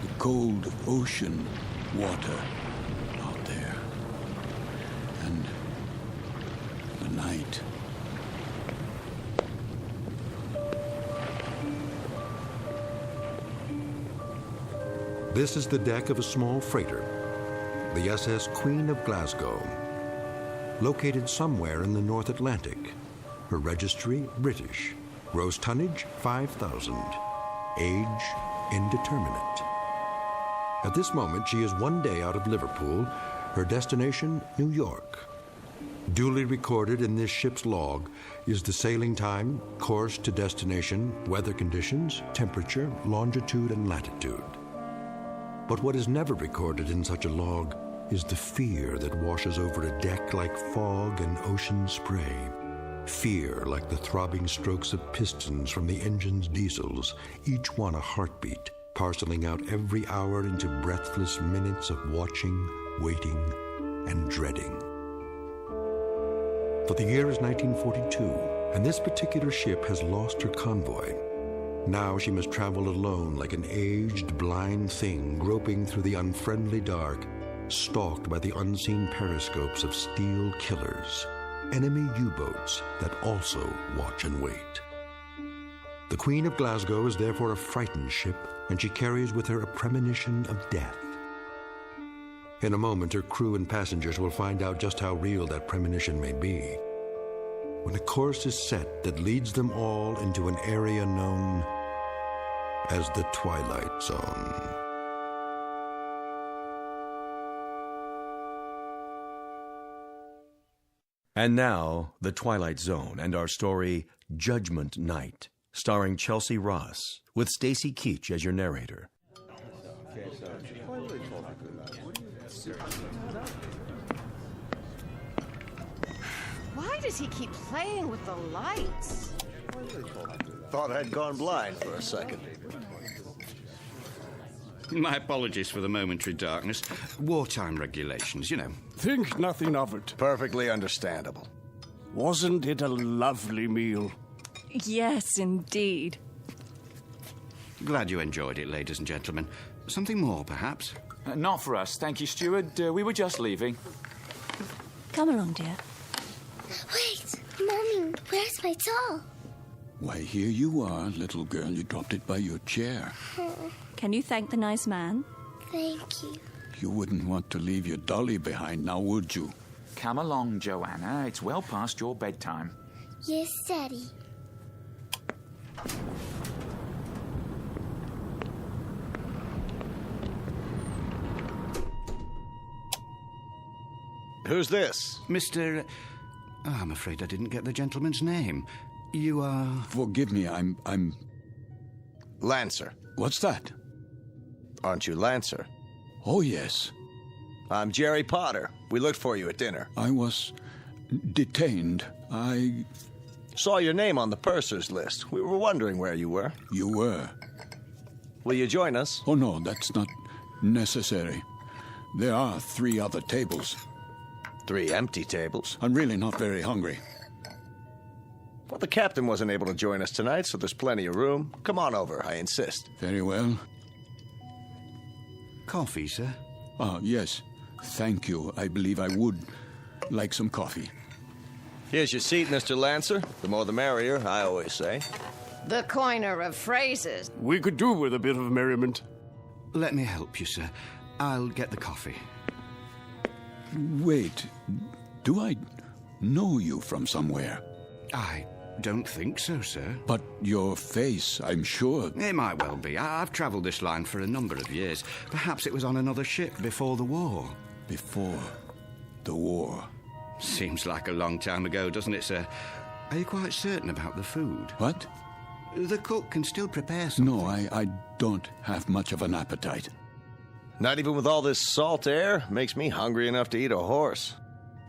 Speaker 5: The cold ocean water out there. And the night.
Speaker 2: This is the deck of a small freighter, the SS Queen of Glasgow, located somewhere in the North Atlantic. Her registry, British. Gross tonnage, 5,000. Age, indeterminate. At this moment, she is 1 day out of Liverpool, her destination, New York. Duly recorded in this ship's log is the sailing time, course to destination, weather conditions, temperature, longitude, and latitude. But what is never recorded in such a log is the fear that washes over a deck like fog and ocean spray. Fear like the throbbing strokes of pistons from the engine's diesels, each one a heartbeat, parceling out every hour into breathless minutes of watching, waiting, and dreading. For the year is 1942, and this particular ship has lost her convoy. Now she must travel alone like an aged, blind thing groping through the unfriendly dark, stalked by the unseen periscopes of steel killers, enemy U-boats that also watch and wait. The Queen of Glasgow is therefore a frightened ship, and she carries with her a premonition of death. In a moment, her crew and passengers will find out just how real that premonition may be, when a course is set that leads them all into an area known as the Twilight Zone.
Speaker 1: And now, The Twilight Zone and our story, Judgment Night, starring Chelsea Ross, with Stacy Keach as your narrator.
Speaker 10: Why does he keep playing with the lights?
Speaker 13: Thought I'd gone blind for a second.
Speaker 18: My apologies for the momentary darkness. Wartime regulations, you know.
Speaker 8: Think nothing of it.
Speaker 13: Perfectly understandable.
Speaker 8: Wasn't it a lovely meal?
Speaker 20: Yes, indeed.
Speaker 18: Glad you enjoyed it, ladies and gentlemen. Something more, perhaps?
Speaker 22: Not for us, thank you, steward. We were just leaving.
Speaker 20: Come along, dear.
Speaker 24: Wait, Mommy, where's my doll?
Speaker 5: Why, here you are, little girl. You dropped it by your chair.
Speaker 20: Can you thank the nice man?
Speaker 24: Thank you.
Speaker 5: You wouldn't want to leave your dolly behind now, would you?
Speaker 22: Come along, Joanna. It's well past your bedtime.
Speaker 24: Yes, Daddy.
Speaker 13: Who's this?
Speaker 18: Mr. I'm afraid I didn't get the gentleman's name. You are...
Speaker 5: Forgive me, I'm...
Speaker 13: Lancer.
Speaker 5: What's that?
Speaker 13: Aren't you Lancer?
Speaker 5: Oh, yes.
Speaker 13: I'm Jerry Potter. We looked for you at dinner.
Speaker 5: I was detained. I
Speaker 13: saw your name on the purser's list. We were wondering where you were.
Speaker 5: You were.
Speaker 13: Will you join us?
Speaker 5: Oh, no, that's not necessary. There are 3 other tables.
Speaker 13: 3 empty tables?
Speaker 5: I'm really not very hungry.
Speaker 13: Well, the captain wasn't able to join us tonight, so there's plenty of room. Come on over, I insist.
Speaker 5: Very well.
Speaker 18: Coffee, sir?
Speaker 5: Yes. Thank you. I believe I would like some coffee.
Speaker 13: Here's your seat, Mr. Lancer. The more the merrier, I always say.
Speaker 10: The coiner of phrases.
Speaker 8: We could do with a bit of merriment.
Speaker 18: Let me help you, sir. I'll get the coffee.
Speaker 5: Wait. Do I know you from somewhere?
Speaker 18: I don't think so, sir.
Speaker 5: But your face, I'm sure.
Speaker 18: It might well be. I've travelled this line for a number of years. Perhaps it was on another ship before the war.
Speaker 5: Before the war?
Speaker 18: Seems like a long time ago, doesn't it, sir? Are you quite certain about the food?
Speaker 5: What?
Speaker 18: The cook can still prepare something.
Speaker 5: No, I don't have much of an appetite.
Speaker 13: Not even with all this salt air? Makes me hungry enough to eat a horse.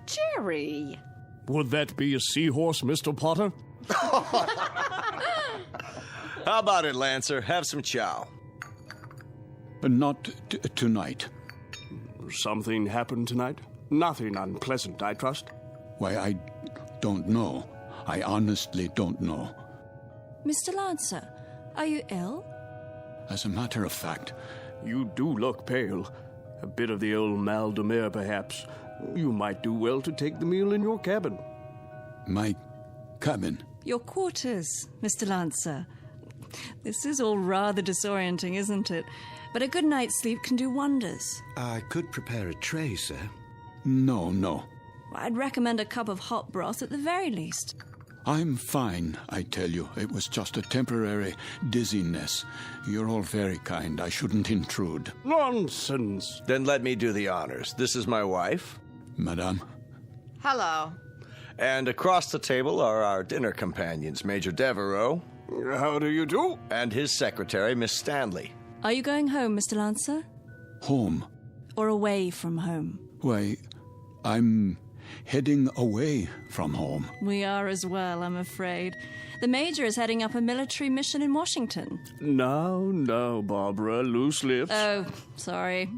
Speaker 10: Jerry.
Speaker 8: Would that be a seahorse, Mr. Potter?
Speaker 13: How about it, Lancer? Have some chow.
Speaker 5: Not tonight.
Speaker 8: Something happened tonight? Nothing unpleasant, I trust?
Speaker 5: Why, I don't know. I honestly don't know.
Speaker 20: Mr. Lancer, are you ill?
Speaker 5: as a matter of fact.
Speaker 8: You do look pale. A bit of the old mal de mer, perhaps. You might do well to take the meal in your cabin.
Speaker 5: My cabin?
Speaker 20: Your quarters, Mr. Lancer. This is all rather disorienting, isn't it? But a good night's sleep can do wonders.
Speaker 18: I could prepare a tray, sir.
Speaker 5: No.
Speaker 20: I'd recommend a cup of hot broth at the very least.
Speaker 5: I'm fine, I tell you. It was just a temporary dizziness. You're all very kind. I shouldn't intrude.
Speaker 8: Nonsense.
Speaker 13: Then let me do the honors. This is my wife.
Speaker 5: Madame.
Speaker 10: Hello.
Speaker 13: And across the table are our dinner companions, Major Devereaux.
Speaker 8: How do you do?
Speaker 13: And his secretary, Miss Stanley.
Speaker 20: Are you going home, Mr. Lancer?
Speaker 5: Home?
Speaker 20: Or away from home?
Speaker 5: Why, I'm heading away from home.
Speaker 20: We are as well, I'm afraid. The Major is heading up a military mission in Washington.
Speaker 8: Now, Barbara, loose lips.
Speaker 20: Oh, sorry.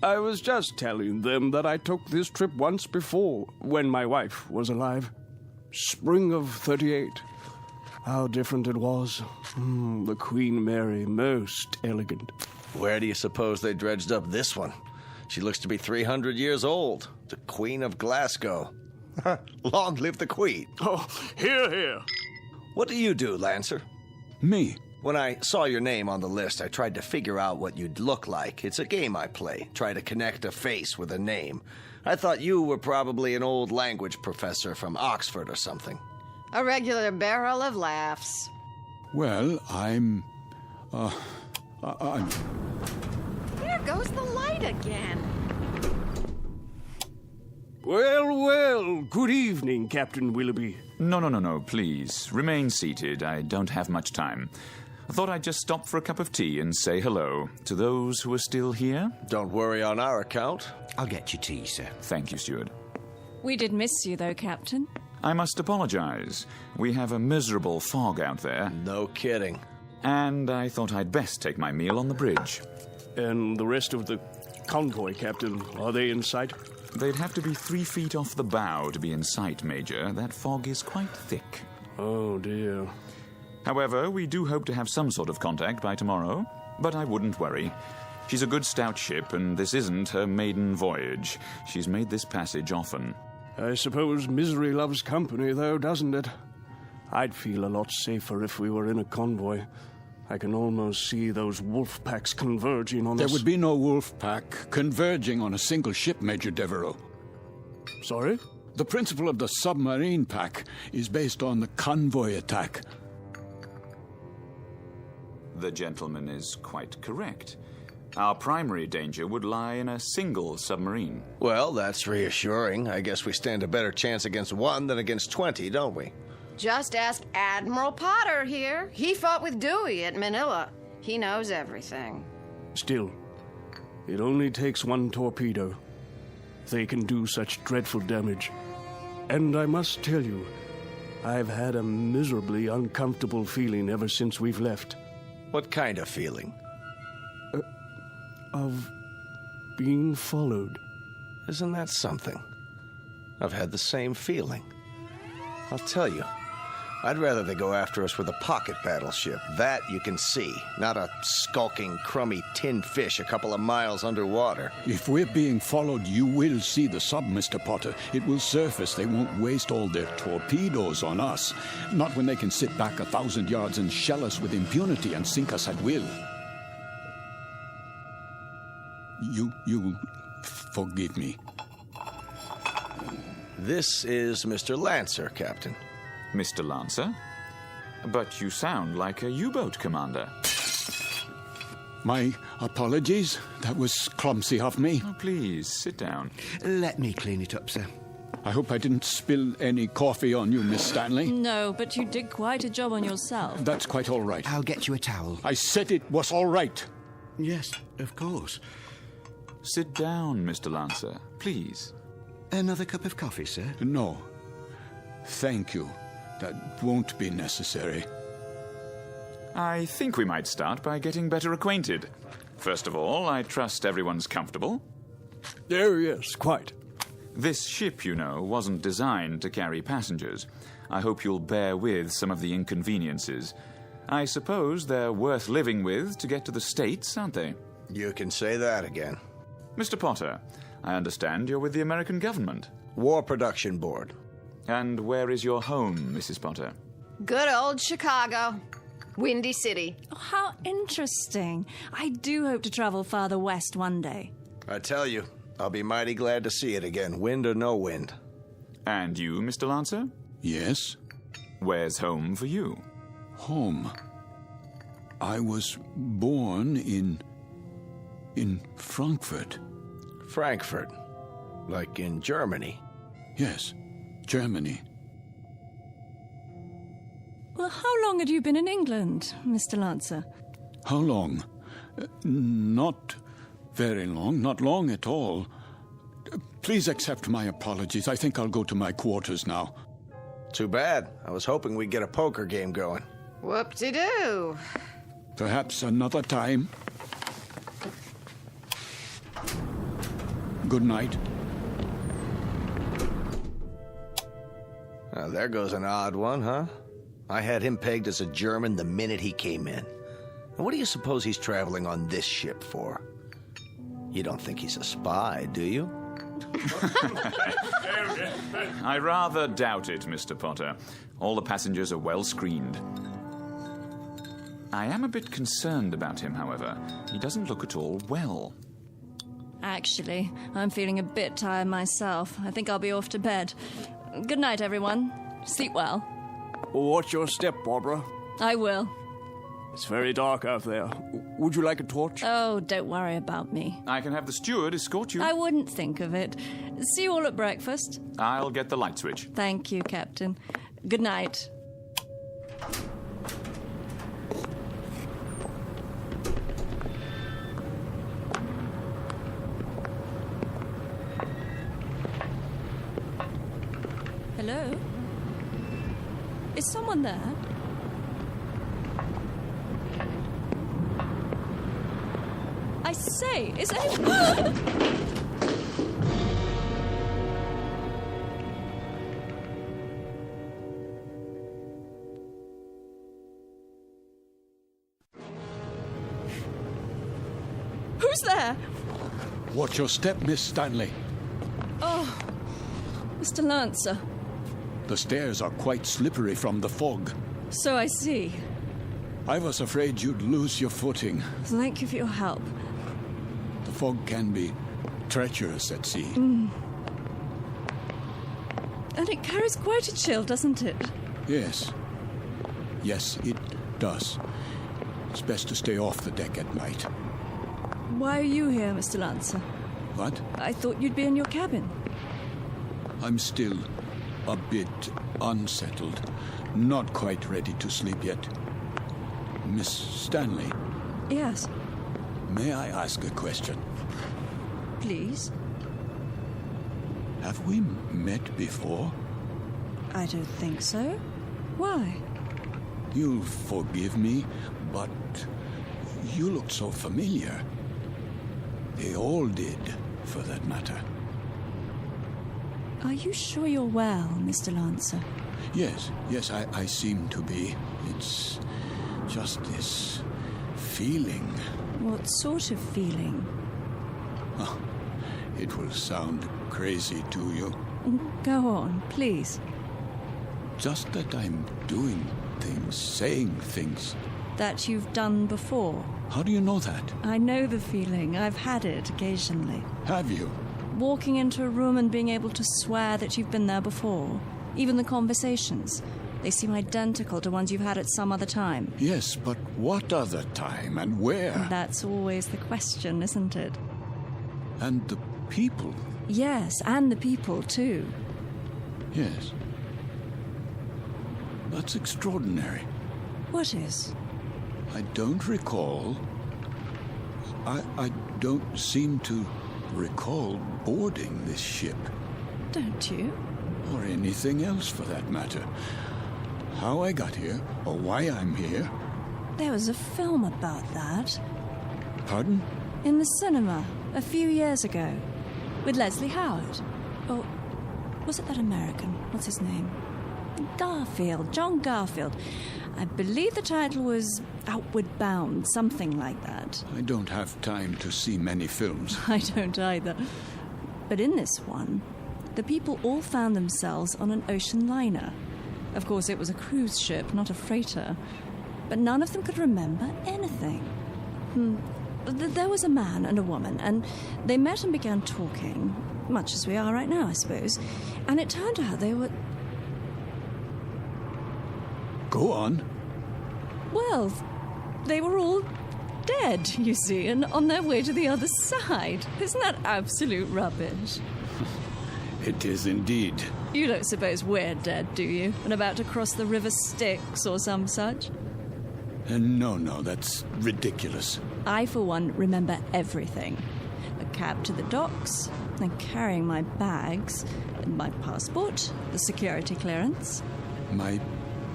Speaker 8: I was just telling them that I took this trip once before, when my wife was alive. Spring of 38. How different it was. The Queen Mary, most elegant.
Speaker 13: Where do you suppose they dredged up this one? She looks to be 300 years old. The Queen of Glasgow. Long live the Queen.
Speaker 8: Oh, hear.
Speaker 13: What do you do, Lancer?
Speaker 5: Me?
Speaker 13: When I saw your name on the list, I tried to figure out what you'd look like. It's a game I play. Try to connect a face with a name. I thought you were probably an old language professor from Oxford or something.
Speaker 10: A regular barrel of laughs.
Speaker 5: Well, I'm...
Speaker 10: There goes the light again.
Speaker 8: Well, good evening, Captain Willoughby.
Speaker 22: No, please. Remain seated. I don't have much time. I thought I'd just stop for a cup of tea and say hello to those who are still here.
Speaker 13: Don't worry on our account.
Speaker 18: I'll get you tea, sir.
Speaker 22: Thank you, steward.
Speaker 20: We did miss you, though, Captain.
Speaker 22: I must apologize. We have a miserable fog out there.
Speaker 13: No kidding.
Speaker 22: And I thought I'd best take my meal on the bridge.
Speaker 8: And the rest of the convoy, Captain, are they in sight?
Speaker 22: They'd have to be 3 feet off the bow to be in sight, Major. That fog is quite thick.
Speaker 8: Oh, dear.
Speaker 22: However, we do hope to have some sort of contact by tomorrow. But I wouldn't worry. She's a good stout ship, and this isn't her maiden voyage. She's made this passage often.
Speaker 8: I suppose misery loves company, though, doesn't it? I'd feel a lot safer if we were in a convoy. I can almost see those wolf packs converging on us.
Speaker 5: There would be no wolf pack converging on a single ship, Major Devereaux.
Speaker 8: Sorry?
Speaker 5: The principle of the submarine pack is based on the convoy attack.
Speaker 22: The gentleman is quite correct. Our primary danger would lie in a single submarine.
Speaker 13: Well, that's reassuring. I guess we stand a better chance against one than against 20, don't we?
Speaker 10: Just ask Admiral Potter here. He fought with Dewey at Manila. He knows everything.
Speaker 8: Still, it only takes one torpedo. They can do such dreadful damage. And I must tell you, I've had a miserably uncomfortable feeling ever since we've left.
Speaker 13: What kind of feeling?
Speaker 8: Of being followed.
Speaker 13: Isn't that something? I've had the same feeling. I'll tell you, I'd rather they go after us with a pocket battleship. That you can see, not a skulking, crummy tin fish a couple of miles underwater.
Speaker 5: If we're being followed, you will see the sub, Mr. Potter. It will surface. They won't waste all their torpedoes on us. Not when they can sit back 1,000 yards and shell us with impunity and sink us at will. You forgive me.
Speaker 13: This is Mr. Lancer, Captain.
Speaker 22: Mr. Lancer? But you sound like a U-boat commander.
Speaker 5: My apologies. That was clumsy of me.
Speaker 22: Oh, please, sit down.
Speaker 18: Let me clean it up, sir.
Speaker 5: I hope I didn't spill any coffee on you, Miss Stanley.
Speaker 20: No, but you did quite a job on yourself.
Speaker 5: That's quite all right.
Speaker 18: I'll get you a towel.
Speaker 5: I said it was all right.
Speaker 18: Yes, of course.
Speaker 22: Sit down, Mr. Lancer, please.
Speaker 18: Another cup of coffee, sir?
Speaker 5: No. Thank you. That won't be necessary.
Speaker 22: I think we might start by getting better acquainted. First of all, I trust everyone's comfortable.
Speaker 8: Yes, quite.
Speaker 22: This ship, you know, wasn't designed to carry passengers. I hope you'll bear with some of the inconveniences. I suppose they're worth living with to get to the States, aren't they?
Speaker 13: You can say that again.
Speaker 22: Mr. Potter, I understand you're with the American government.
Speaker 13: War Production Board.
Speaker 22: And where is your home, Mrs. Potter?
Speaker 10: Good old Chicago. Windy City.
Speaker 20: Oh, how interesting. I do hope to travel farther west one day.
Speaker 13: I tell you, I'll be mighty glad to see it again, wind or no wind.
Speaker 22: And you, Mr. Lancer?
Speaker 5: Yes?
Speaker 22: Where's home for you?
Speaker 5: Home. I was born in Frankfurt.
Speaker 13: Frankfurt? Like in Germany?
Speaker 5: Yes, Germany.
Speaker 20: Well, how long had you been in England, Mr. Lancer?
Speaker 5: How long? Not very long, not long at all. Please accept my apologies. I think I'll go to my quarters now.
Speaker 13: Too bad. I was hoping we'd get a poker game going.
Speaker 10: Whoop-de-doo.
Speaker 5: Perhaps another time. Good night.
Speaker 13: Now, there goes an odd one, huh? I had him pegged as a German the minute he came in. And what do you suppose he's traveling on this ship for? You don't think he's a spy, do you?
Speaker 22: I rather doubt it, Mr. Potter. All the passengers are well screened. I am a bit concerned about him, however. He doesn't look at all well.
Speaker 20: Actually, I'm feeling a bit tired myself. I think I'll be off to bed. Good night, everyone. Sleep well.
Speaker 8: Watch your step, Barbara.
Speaker 20: I will.
Speaker 8: It's very dark out there. Would you like a torch?
Speaker 20: Oh, don't worry about me.
Speaker 22: I can have the steward escort you.
Speaker 20: I wouldn't think of it. See you all at breakfast.
Speaker 22: I'll get the light switch.
Speaker 20: Thank you, Captain. Good night. Hello? Is someone there? I say, is anyone... Who's there?
Speaker 5: Watch your step, Miss Stanley.
Speaker 20: Oh, Mr. Lancer.
Speaker 5: The stairs are quite slippery from the fog.
Speaker 20: So I see.
Speaker 5: I was afraid you'd lose your footing.
Speaker 20: Thank you for your help.
Speaker 5: The fog can be treacherous at sea.
Speaker 20: And it carries quite a chill, doesn't it?
Speaker 5: Yes. Yes, it does. It's best to stay off the deck at night.
Speaker 20: Why are you here, Mr. Lancer?
Speaker 5: What?
Speaker 20: I thought you'd be in your cabin.
Speaker 5: I'm still a bit unsettled. Not quite ready to sleep yet. Miss Stanley?
Speaker 20: Yes.
Speaker 5: May I ask a question?
Speaker 20: Please.
Speaker 5: Have we met before?
Speaker 20: I don't think so. Why?
Speaker 5: You'll forgive me, but you look so familiar. They all did, for that matter.
Speaker 20: Are you sure you're well, Mr. Lancer?
Speaker 5: Yes, I seem to be. It's just this feeling.
Speaker 20: What sort of feeling?
Speaker 5: Oh, it will sound crazy to you.
Speaker 20: Go on, please.
Speaker 5: Just that I'm doing things, saying things.
Speaker 20: That you've done before.
Speaker 5: How do you know that?
Speaker 20: I know the feeling. I've had it occasionally.
Speaker 5: Have you?
Speaker 20: Walking into a room and being able to swear that you've been there before. Even the conversations. They seem identical to ones you've had at some other time.
Speaker 5: Yes, but what other time and where?
Speaker 20: That's always the question, isn't it?
Speaker 5: And the people?
Speaker 20: Yes, and the people, too.
Speaker 5: Yes. That's extraordinary.
Speaker 20: What is?
Speaker 5: I don't recall. I don't seem to recall boarding this ship.
Speaker 20: Don't you?
Speaker 5: Or anything else for that matter. How I got here, or why I'm here.
Speaker 20: There was a film about that.
Speaker 5: Pardon?
Speaker 20: In the cinema, a few years ago. With Leslie Howard. Or was it that American? What's his name? Garfield. John Garfield. I believe the title was Outward Bound, something like that.
Speaker 5: I don't have time to see many films.
Speaker 20: I don't either. But in this one, the people all found themselves on an ocean liner. Of course, it was a cruise ship, not a freighter. But none of them could remember anything. There was a man and a woman, and they met and began talking, much as we are right now, I suppose. And it turned out they were...
Speaker 5: Go on.
Speaker 20: Well, they were all dead, you see, and on their way to the other side. Isn't that absolute rubbish?
Speaker 5: It is indeed.
Speaker 20: You don't suppose we're dead, do you? And about to cross the River Styx or some such?
Speaker 5: No, that's ridiculous.
Speaker 20: I, for one, remember everything. A cab to the docks, and carrying my bags, my passport, the security clearance.
Speaker 5: My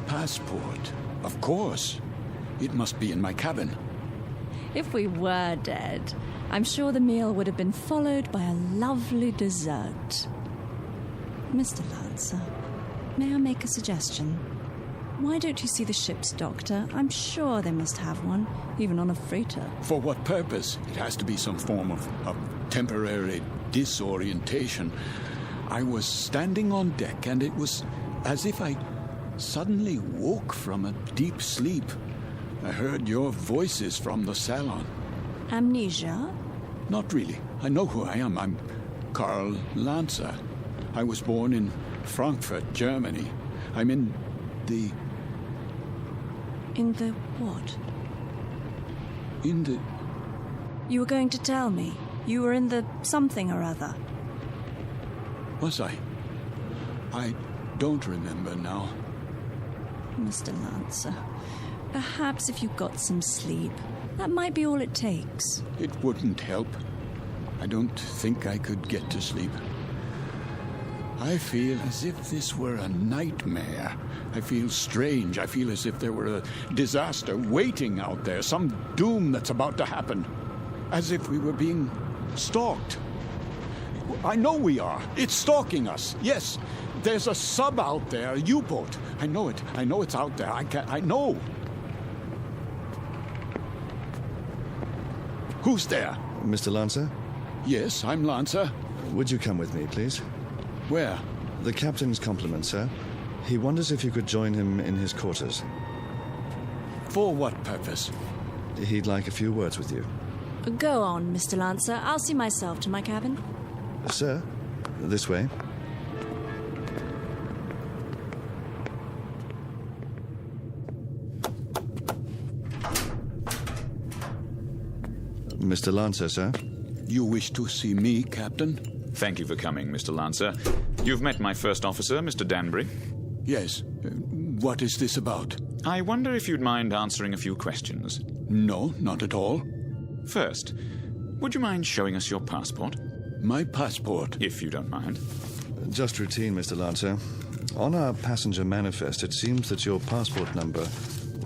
Speaker 5: passport? Of course. It must be in my cabin.
Speaker 20: If we were dead, I'm sure the meal would have been followed by a lovely dessert. Mr. Lancer, may I make a suggestion? Why don't you see the ship's doctor? I'm sure they must have one, even on a freighter.
Speaker 5: For what purpose? It has to be some form of temporary disorientation. I was standing on deck, and it was as if I suddenly woke from a deep sleep. I heard your voices from the salon.
Speaker 20: Amnesia?
Speaker 5: Not really. I know who I am. I'm Karl Lancer. I was born in Frankfurt, Germany. I'm in the...
Speaker 20: In the what?
Speaker 5: In the...
Speaker 20: You were going to tell me. You were in the something or other.
Speaker 5: Was I? I don't remember now.
Speaker 20: Mr. Lancer, perhaps if you got some sleep, that might be all it takes.
Speaker 5: It wouldn't help. I don't think I could get to sleep. I feel as if this were a nightmare. I feel strange. I feel as if there were a disaster waiting out there, some doom that's about to happen. As if we were being stalked. I know we are. It's stalking us. Yes, there's a sub out there, a U-boat. I know it. I know it's out there. I know. Who's there?
Speaker 3: Mr. Lancer?
Speaker 5: Yes, I'm Lancer.
Speaker 3: Would you come with me, please?
Speaker 5: Where?
Speaker 3: The captain's compliments, sir. He wonders if you could join him in his quarters.
Speaker 5: For what purpose?
Speaker 3: He'd like a few words with you.
Speaker 20: Go on, Mr. Lancer. I'll see myself to my cabin.
Speaker 3: Sir, this way. Mr. Lancer, sir.
Speaker 5: You wish to see me, Captain?
Speaker 22: Thank you for coming, Mr. Lancer. You've met my first officer, Mr. Danbury.
Speaker 5: Yes. What is this about?
Speaker 22: I wonder if you'd mind answering a few questions.
Speaker 5: No, not at all.
Speaker 22: First, would you mind showing us your passport?
Speaker 5: My passport?
Speaker 22: If you don't mind.
Speaker 3: Just routine, Mr. Lancer. On our passenger manifest, it seems that your passport number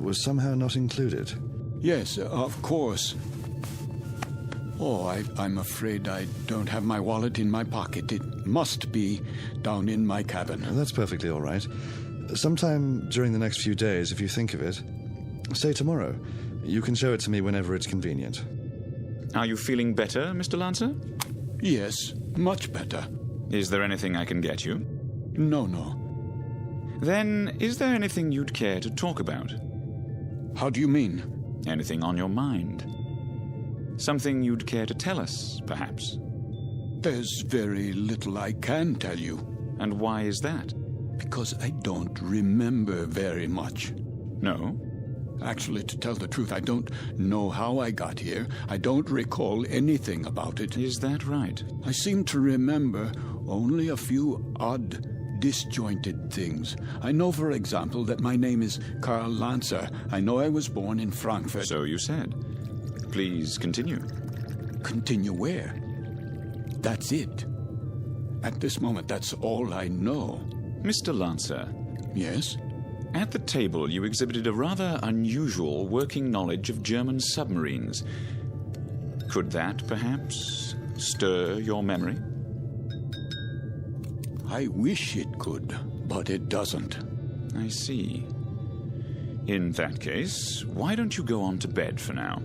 Speaker 3: was somehow not included.
Speaker 5: Yes, of course. Oh, I'm afraid I don't have my wallet in my pocket. It must be down in my cabin.
Speaker 3: That's perfectly all right. Sometime during the next few days, if you think of it, say tomorrow, you can show it to me whenever it's convenient.
Speaker 22: Are you feeling better, Mr. Lancer?
Speaker 5: Yes, much better.
Speaker 22: Is there anything I can get you?
Speaker 5: No.
Speaker 22: Then, is there anything you'd care to talk about?
Speaker 5: How do you mean?
Speaker 22: Anything on your mind? Something you'd care to tell us, perhaps?
Speaker 5: There's very little I can tell you.
Speaker 22: And why is that?
Speaker 5: Because I don't remember very much.
Speaker 22: No?
Speaker 5: Actually, to tell the truth, I don't know how I got here. I don't recall anything about it.
Speaker 22: Is that right?
Speaker 5: I seem to remember only a few odd, disjointed things. I know, for example, that my name is Karl Lancer. I know I was born in Frankfurt.
Speaker 22: So you said. Please continue.
Speaker 5: Continue where? That's it. At this moment, that's all I know.
Speaker 22: Mr. Lancer.
Speaker 5: Yes?
Speaker 22: At the table, you exhibited a rather unusual working knowledge of German submarines. Could that, perhaps, stir your memory?
Speaker 5: I wish it could, but it doesn't.
Speaker 22: I see. In that case, why don't you go on to bed for now?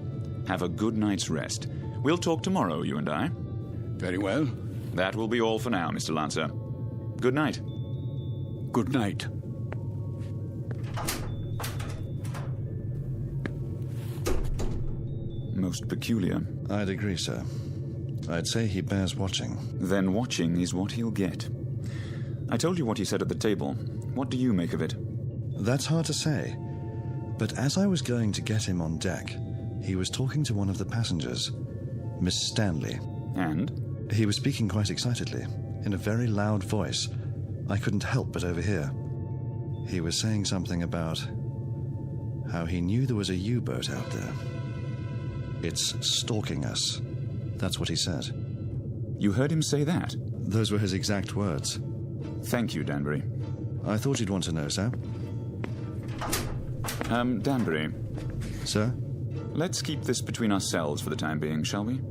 Speaker 22: Have a good night's rest. We'll talk tomorrow, you and I.
Speaker 5: Very well.
Speaker 22: That will be all for now, Mr. Lancer. Good night.
Speaker 5: Good night.
Speaker 22: Most peculiar.
Speaker 3: I'd agree, sir. I'd say he bears watching.
Speaker 22: Then watching is what he'll get. I told you what he said at the table. What do you make of it?
Speaker 3: That's hard to say. But as I was going to get him on deck, he was talking to one of the passengers, Miss Stanley.
Speaker 22: And?
Speaker 3: He was speaking quite excitedly, in a very loud voice. I couldn't help but overhear. He was saying something about how he knew there was a U-boat out there. It's stalking us. That's what he said.
Speaker 22: You heard him say that?
Speaker 3: Those were his exact words.
Speaker 22: Thank you, Danbury.
Speaker 3: I thought you'd want to know, sir.
Speaker 22: Danbury.
Speaker 3: Sir?
Speaker 22: Let's keep this between ourselves for the time being, shall we?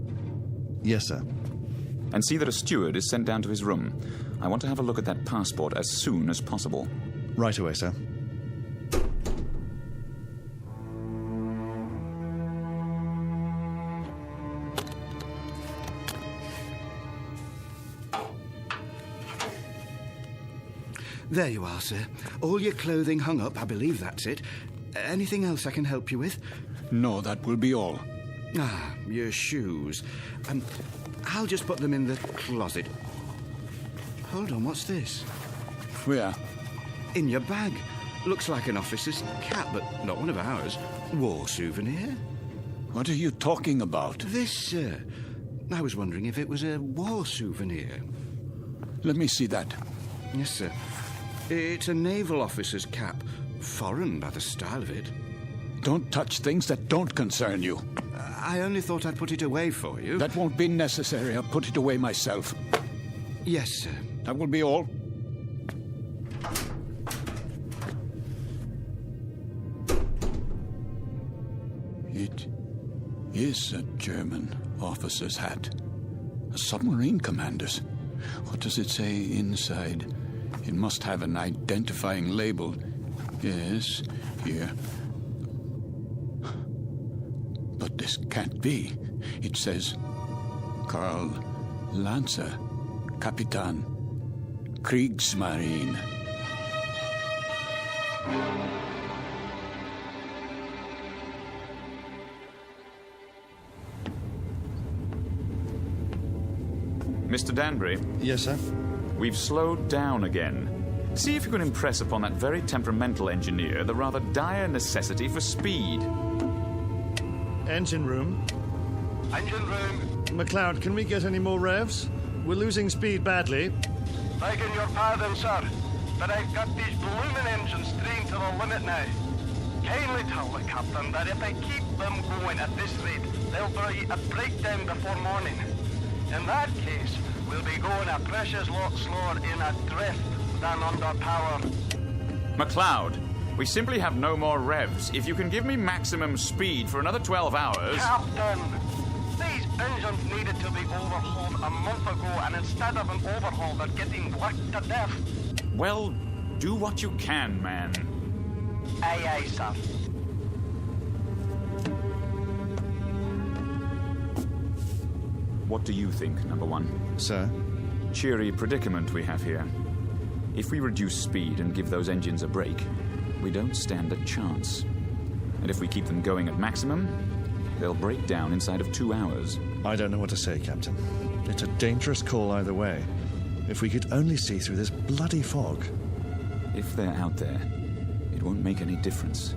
Speaker 3: Yes, sir.
Speaker 22: And see that a steward is sent down to his room. I want to have a look at that passport as soon as possible.
Speaker 3: Right away, sir.
Speaker 4: There you are, sir. All your clothing hung up, I believe that's it. Anything else I can help you with?
Speaker 5: No, that will be all.
Speaker 4: Ah, your shoes. I'll just put them in the closet. Hold on, what's this?
Speaker 5: Where?
Speaker 4: In your bag. Looks like an officer's cap, but not one of ours. War souvenir?
Speaker 5: What are you talking about?
Speaker 4: This, sir. I was wondering if it was a war souvenir.
Speaker 5: Let me see that.
Speaker 4: Yes, sir. It's a naval officer's cap. Foreign by the style of it.
Speaker 5: Don't touch things that don't concern you.
Speaker 4: I only thought I'd put it away for you.
Speaker 5: That won't be necessary. I'll put it away myself.
Speaker 4: Yes, sir.
Speaker 5: That will be all. It is a German officer's hat. A submarine commander's. What does it say inside? It must have an identifying label. Yes, here. But this can't be. It says, Karl Lancer, Kapitan, Kriegsmarine.
Speaker 22: Mr. Danbury?
Speaker 3: Yes, sir?
Speaker 22: We've slowed down again. See if you can impress upon that very temperamental engineer the rather dire necessity for speed.
Speaker 3: Engine room.
Speaker 11: Engine room.
Speaker 3: McLeod, can we get any more revs? We're losing speed badly.
Speaker 11: Begging your pardon, sir, but I've got these blooming engines strained to the limit now. Kindly tell the captain that if I keep them going at this rate, they'll be a breakdown before morning. In that case, we'll be going a precious lot slower in a drift than under power.
Speaker 22: McLeod, we simply have no more revs. If you can give me maximum speed for another 12 hours...
Speaker 11: Captain! These engines needed to be overhauled a month ago, and instead of an overhaul, they're getting worked to death.
Speaker 22: Well, do what you can, man.
Speaker 11: Aye, aye, sir.
Speaker 22: What do you think, number one?
Speaker 3: Sir?
Speaker 22: Cheery predicament we have here. If we reduce speed and give those engines a break, we don't stand a chance. And if we keep them going at maximum, they'll break down inside of 2 hours.
Speaker 3: I don't know what to say, Captain. It's a dangerous call either way. If we could only see through this bloody fog.
Speaker 22: If they're out there, it won't make any difference.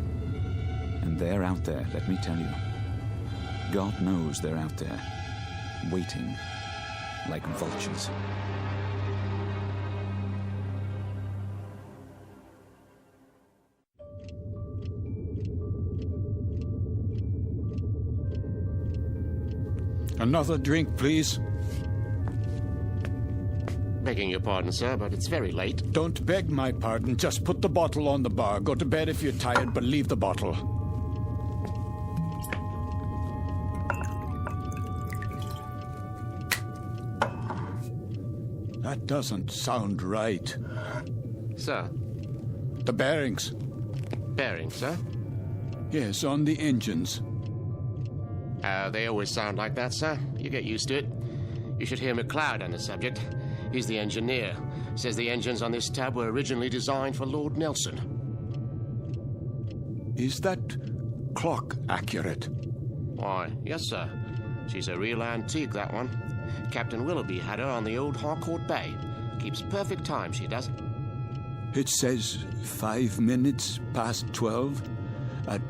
Speaker 22: And they're out there, let me tell you. God knows they're out there, waiting like vultures.
Speaker 5: Another drink, please.
Speaker 14: Begging your pardon, sir, but it's very late.
Speaker 5: Don't beg my pardon. Just put the bottle on the bar. Go to bed if you're tired, but leave the bottle. That doesn't sound right.
Speaker 14: Sir?
Speaker 5: The bearings.
Speaker 14: Bearings, sir?
Speaker 5: Yes, on the engines.
Speaker 12: They always sound like that, sir. You get used to it. You should hear McLeod on the subject. He's the engineer. Says the engines on this tab were originally designed for Lord Nelson.
Speaker 5: Is that clock accurate?
Speaker 12: Why, yes, sir. She's a real antique, that one. Captain Willoughby had her on the old Harcourt Bay. Keeps perfect time, she does.
Speaker 5: It says 5 minutes past 12 at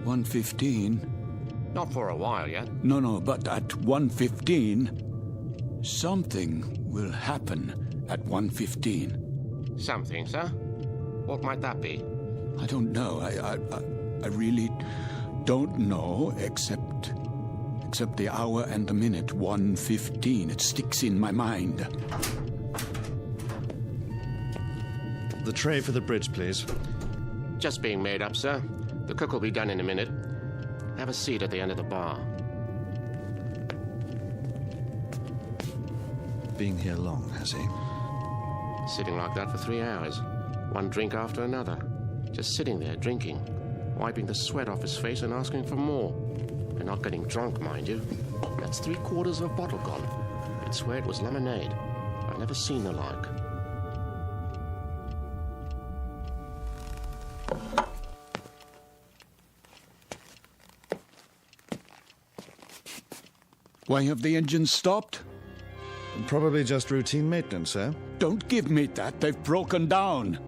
Speaker 5: 1:15.
Speaker 12: Not for a while yet.
Speaker 5: No, but at 1:15, something will happen at 1:15.
Speaker 12: Something, sir? What might that be?
Speaker 5: I don't know. I really don't know, except the hour and the minute, 1:15. It sticks in my mind.
Speaker 3: The tray for the bridge, please.
Speaker 12: Just being made up, sir. The cook will be done in a minute. Have a seat at the end of the bar.
Speaker 3: Been here long, has he?
Speaker 12: Sitting like that for 3 hours. One drink after another. Just sitting there drinking, wiping the sweat off his face and asking for more. And not getting drunk, mind you. That's 3/4 of a bottle gone. I'd swear it was lemonade. I've never seen the like.
Speaker 5: Why have the engines stopped?
Speaker 3: Probably just routine maintenance, sir.
Speaker 5: Don't give me that. They've broken down.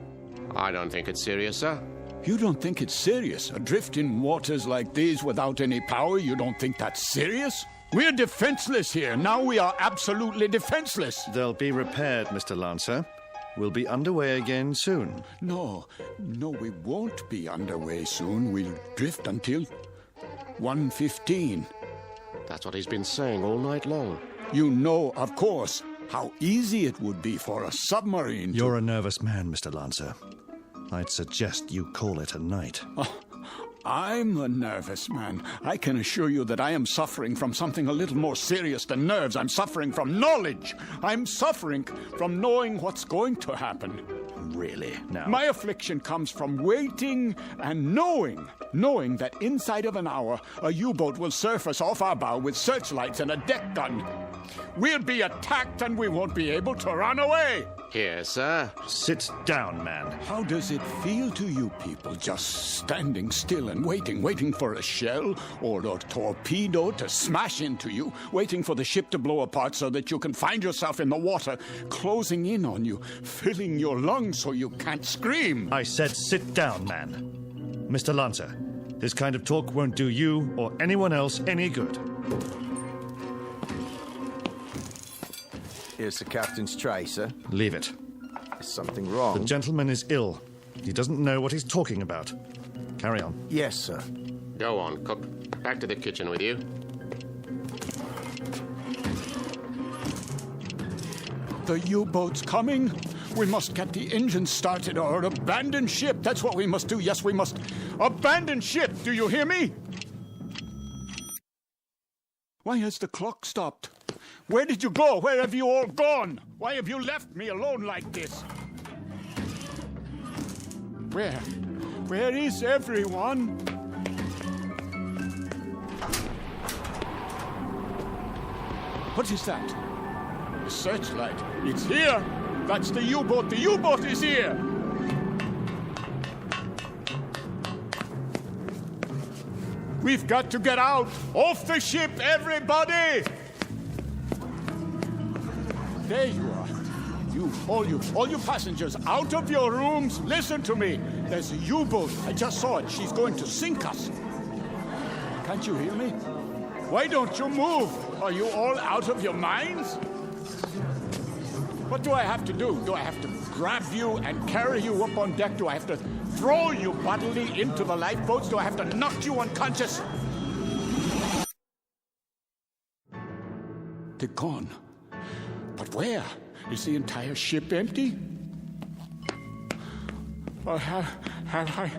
Speaker 12: I don't think it's serious, sir.
Speaker 5: You don't think it's serious? Adrift in waters like these without any power, you don't think that's serious? We're defenseless here. Now we are absolutely defenseless.
Speaker 3: They'll be repaired, Mr. Lancer. We'll be underway again soon.
Speaker 5: No, we won't be underway soon. We'll drift until 1:15.
Speaker 12: That's what he's been saying all night long.
Speaker 5: You know, of course, how easy it would be for a submarine to...
Speaker 3: You're a nervous man, Mr. Lancer. I'd suggest you call it a night.
Speaker 5: Oh, I'm a nervous man. I can assure you that I am suffering from something a little more serious than nerves. I'm suffering from knowledge. I'm suffering from knowing what's going to happen.
Speaker 3: Really? Now?
Speaker 5: My affliction comes from waiting and knowing that inside of an hour, a U-boat will surface off our bow with searchlights and a deck gun. We'll be attacked and we won't be able to run away.
Speaker 12: Here, sir.
Speaker 3: Sit down, man.
Speaker 5: How does it feel to you people just standing still and waiting for a shell or a torpedo to smash into you, waiting for the ship to blow apart so that you can find yourself in the water, closing in on you, filling your lungs so you can't scream?
Speaker 3: I said sit down, man. Mr. Lancer, this kind of talk won't do you or anyone else any good.
Speaker 13: Here's the captain's tray, sir.
Speaker 3: Leave it.
Speaker 13: Is something wrong?
Speaker 3: The gentleman is ill. He doesn't know what he's talking about. Carry on.
Speaker 13: Yes, sir.
Speaker 12: Go on, cook. Back to the kitchen with you.
Speaker 5: The U-boat's coming. We must get the engine started or abandon ship. That's what we must do. Yes, we must abandon ship. Do you hear me? Why has the clock stopped? Where did you go? Where have you all gone? Why have you left me alone like this? Where is everyone? What is that? The searchlight. It's here. That's the U-boat. The U-boat is here. We've got to get out. Off the ship, everybody! There you are. All you passengers, out of your rooms. Listen to me. There's a U-boat. I just saw it. She's going to sink us. Can't you hear me? Why don't you move? Are you all out of your minds? What do I have to do? Do I have to grab you and carry you up on deck? Do I have to throw you bodily into the lifeboats? Do I have to knock you unconscious? They're gone. But where? Is the entire ship empty? Or have I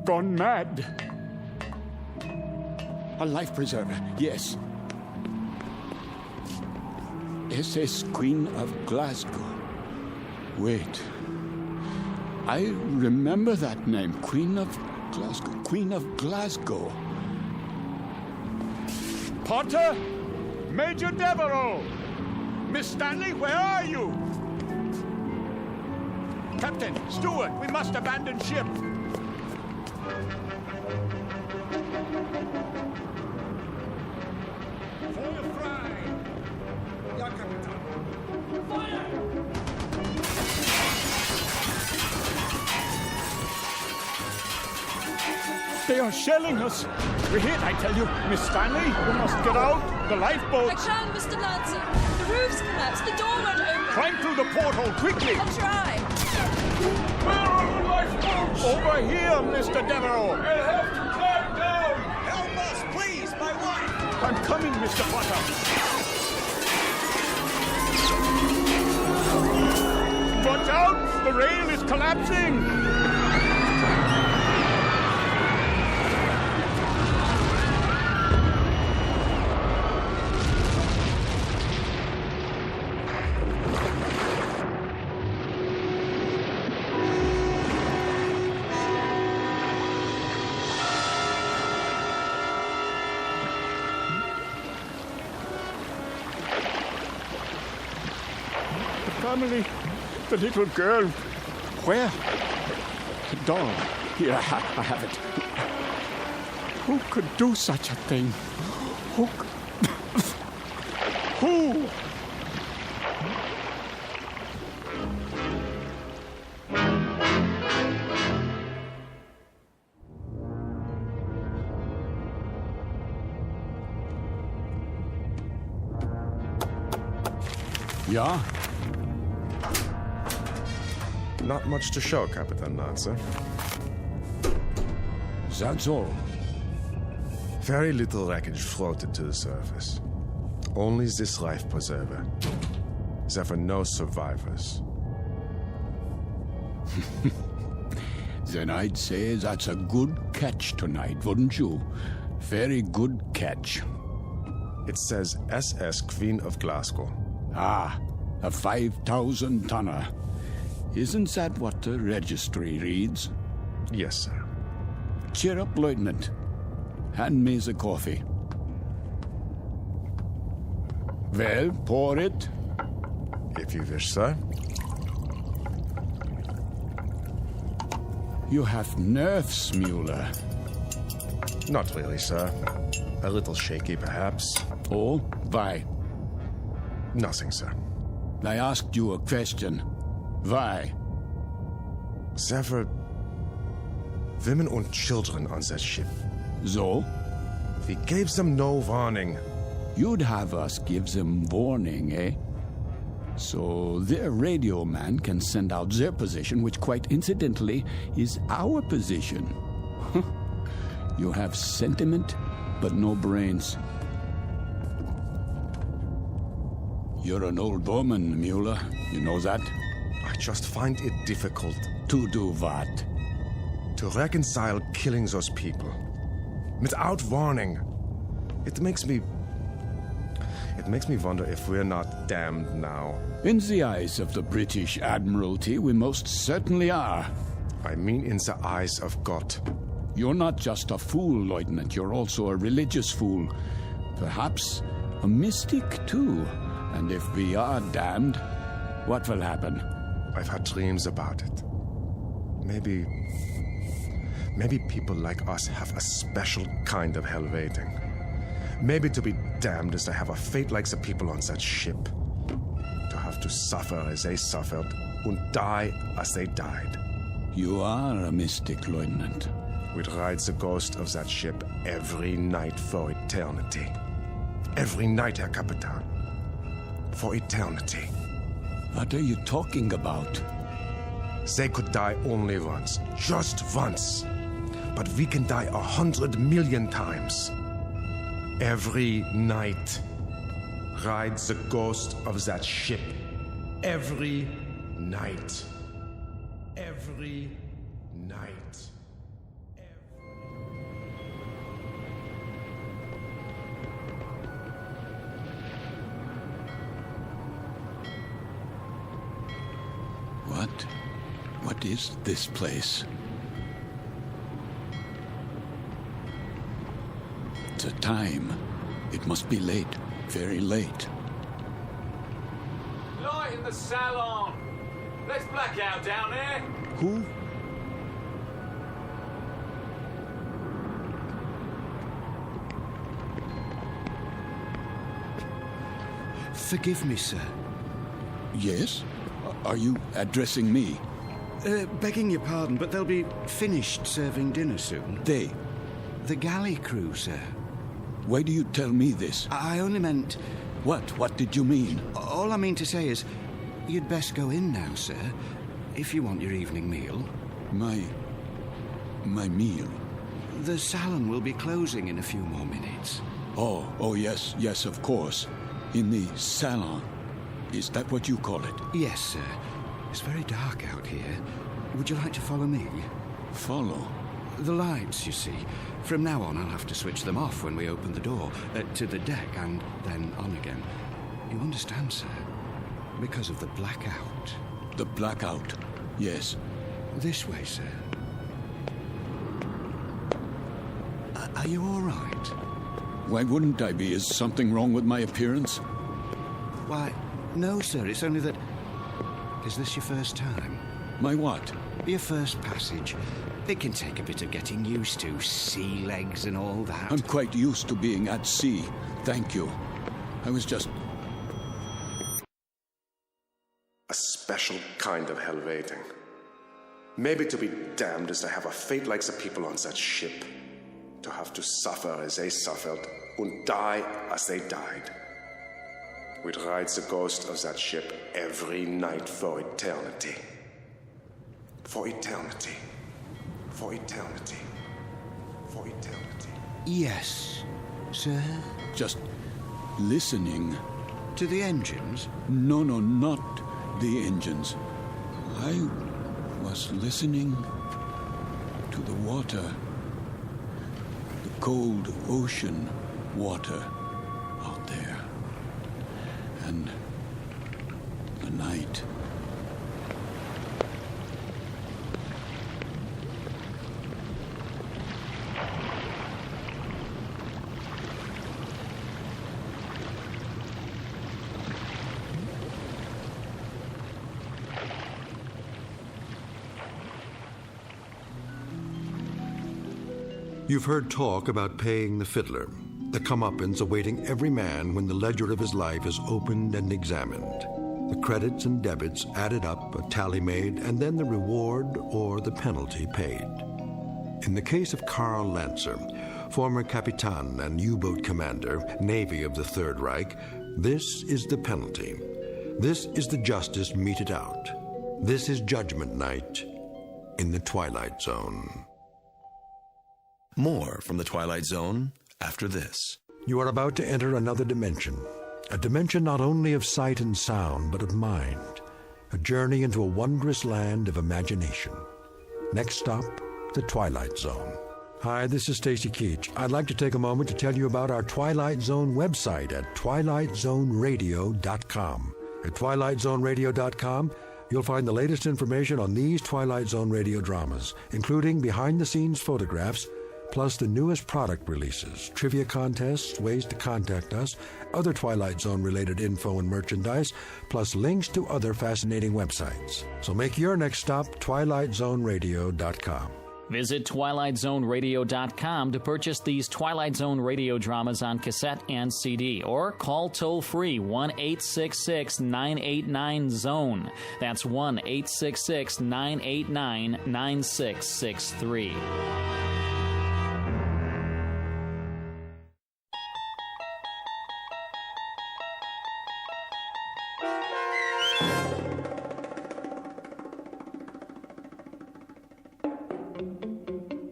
Speaker 5: gone mad? A life preserver, yes. SS Queen of Glasgow. Wait. I remember that name, Queen of Glasgow, Queen of Glasgow. Potter? Major Devereux! Miss Stanley, where are you? Captain, steward, we must abandon ship. Feuer frei! Ja, Kapitän. Feuer! They are shelling us. We're hit, I tell you. Miss Stanley, we must get out. The lifeboat.
Speaker 15: I can, Mr. Lancer. The roof's collapsed. The door won't open.
Speaker 5: Climb through the porthole, quickly.
Speaker 15: I'll try.
Speaker 5: Where are the lifeboats? Over here, Mr. Devereux. We'll have to climb down. Help us, please, my wife. I'm coming, Mr. Potter. Watch out! The rail is collapsing! Family, the little girl. Where? The doll. Here, I have it. Who could do such a thing? Who? Who?
Speaker 2: Ja?
Speaker 17: Not much to show, Captain Lancer.
Speaker 2: That's all.
Speaker 17: Very little wreckage floated to the surface. Only this life preserver. There were no survivors.
Speaker 5: Then I'd say that's a good catch tonight, wouldn't you? Very good catch.
Speaker 17: It says SS Queen of Glasgow.
Speaker 5: Ah, a 5,000-tonner. Isn't that what the registry reads?
Speaker 17: Yes, sir.
Speaker 5: Cheer up, Lieutenant. Hand me the coffee. Well, pour it.
Speaker 17: If you wish, sir.
Speaker 5: You have nerves, Mueller.
Speaker 17: Not really, sir. A little shaky, perhaps.
Speaker 5: Oh, why?
Speaker 17: Nothing, sir.
Speaker 5: I asked you a question. Why?
Speaker 17: There were women and children on that ship.
Speaker 5: So?
Speaker 17: We gave them no warning.
Speaker 5: You'd have us give them warning, eh? So their radio man can send out their position, which quite incidentally is our position. You have sentiment, but no brains. You're an old woman, Mueller. You know that?
Speaker 17: I just find it difficult.
Speaker 5: To do what?
Speaker 17: To reconcile killing those people. Without warning. It makes me wonder if we're not damned now.
Speaker 5: In the eyes of the British Admiralty, we most certainly are.
Speaker 17: I mean in the eyes of God.
Speaker 5: You're not just a fool, Lieutenant. You're also a religious fool. Perhaps a mystic, too. And if we are damned, what will happen?
Speaker 17: I've had dreams about it. Maybe people like us have a special kind of hell waiting. Maybe to be damned is to have a fate like the people on that ship. To have to suffer as they suffered and die as they died.
Speaker 5: You are a mystic, Lieutenant.
Speaker 17: We'd ride the ghost of that ship every night for eternity. Every night, Herr Kapitän. For eternity.
Speaker 5: What are you talking about?
Speaker 17: They could die only once. Just once. But we can die 100 million times. Every night. Ride the ghost of that ship. Every night. Every night.
Speaker 5: What is this place? The time. It must be late. Very late.
Speaker 22: Light in the salon. Let's black out down there.
Speaker 5: Who?
Speaker 4: Forgive me, sir.
Speaker 5: Yes? Are you addressing me?
Speaker 4: Begging your pardon, but they'll be finished serving dinner soon.
Speaker 5: They?
Speaker 4: The galley crew, sir.
Speaker 5: Why do you tell me this?
Speaker 4: I only meant...
Speaker 5: What? What did you mean?
Speaker 4: All I mean to say is, you'd best go in now, sir, if you want your evening meal.
Speaker 5: My meal?
Speaker 4: The salon will be closing in a few more minutes.
Speaker 5: Oh, yes, of course. In the salon. Is that what you call it?
Speaker 4: Yes, sir. It's very dark out here. Would you like to follow me?
Speaker 5: Follow?
Speaker 4: The lights, you see. From now on, I'll have to switch them off when we open the door, to the deck, and then on again. You understand, sir? Because of the blackout.
Speaker 5: The blackout? Yes.
Speaker 4: This way, sir. Are you all right?
Speaker 5: Why wouldn't I be? Is something wrong with my appearance?
Speaker 4: Why, no, sir. It's only that... Is this your first time?
Speaker 5: My what?
Speaker 4: Your first passage. It can take a bit of getting used to. Sea legs and all that.
Speaker 5: I'm quite used to being at sea. Thank you. I was just...
Speaker 17: A special kind of hell-waiting. Maybe to be damned is to have a fate like the people on that ship. To have to suffer as they suffered and die as they died. We'd ride the ghost of that ship every night for eternity. For eternity. For eternity. For eternity.
Speaker 4: Yes, sir?
Speaker 5: Just listening.
Speaker 4: To the engines?
Speaker 5: No, not the engines. I was listening to the water. The cold ocean water out there. And the night.
Speaker 2: You've heard talk about paying the fiddler, the comeuppance awaiting every man when the ledger of his life is opened and examined. The credits and debits added up, a tally made, and then the reward or the penalty paid. In the case of Karl Lancer, former Capitan and U-boat commander, Navy of the Third Reich, this is the penalty. This is the justice meted out. This is Judgment Night in the Twilight Zone.
Speaker 1: More from the Twilight Zone after this.
Speaker 2: You are about to enter another dimension. A dimension not only of sight and sound, but of mind. A journey into a wondrous land of imagination. Next stop, the Twilight Zone. Hi, this is Stacy Keach. I'd like to take a moment to tell you about our Twilight Zone website at twilightzoneradio.com. At twilightzoneradio.com, you'll find the latest information on these Twilight Zone radio dramas, including behind-the-scenes photographs, plus the newest product releases, trivia contests, ways to contact us, other Twilight Zone-related info and merchandise, plus links to other fascinating websites. So make your next stop twilightzoneradio.com.
Speaker 9: Visit twilightzoneradio.com to purchase these Twilight Zone radio dramas on cassette and CD, or call toll-free 1-866-989-ZONE. That's 1-866-989-9663.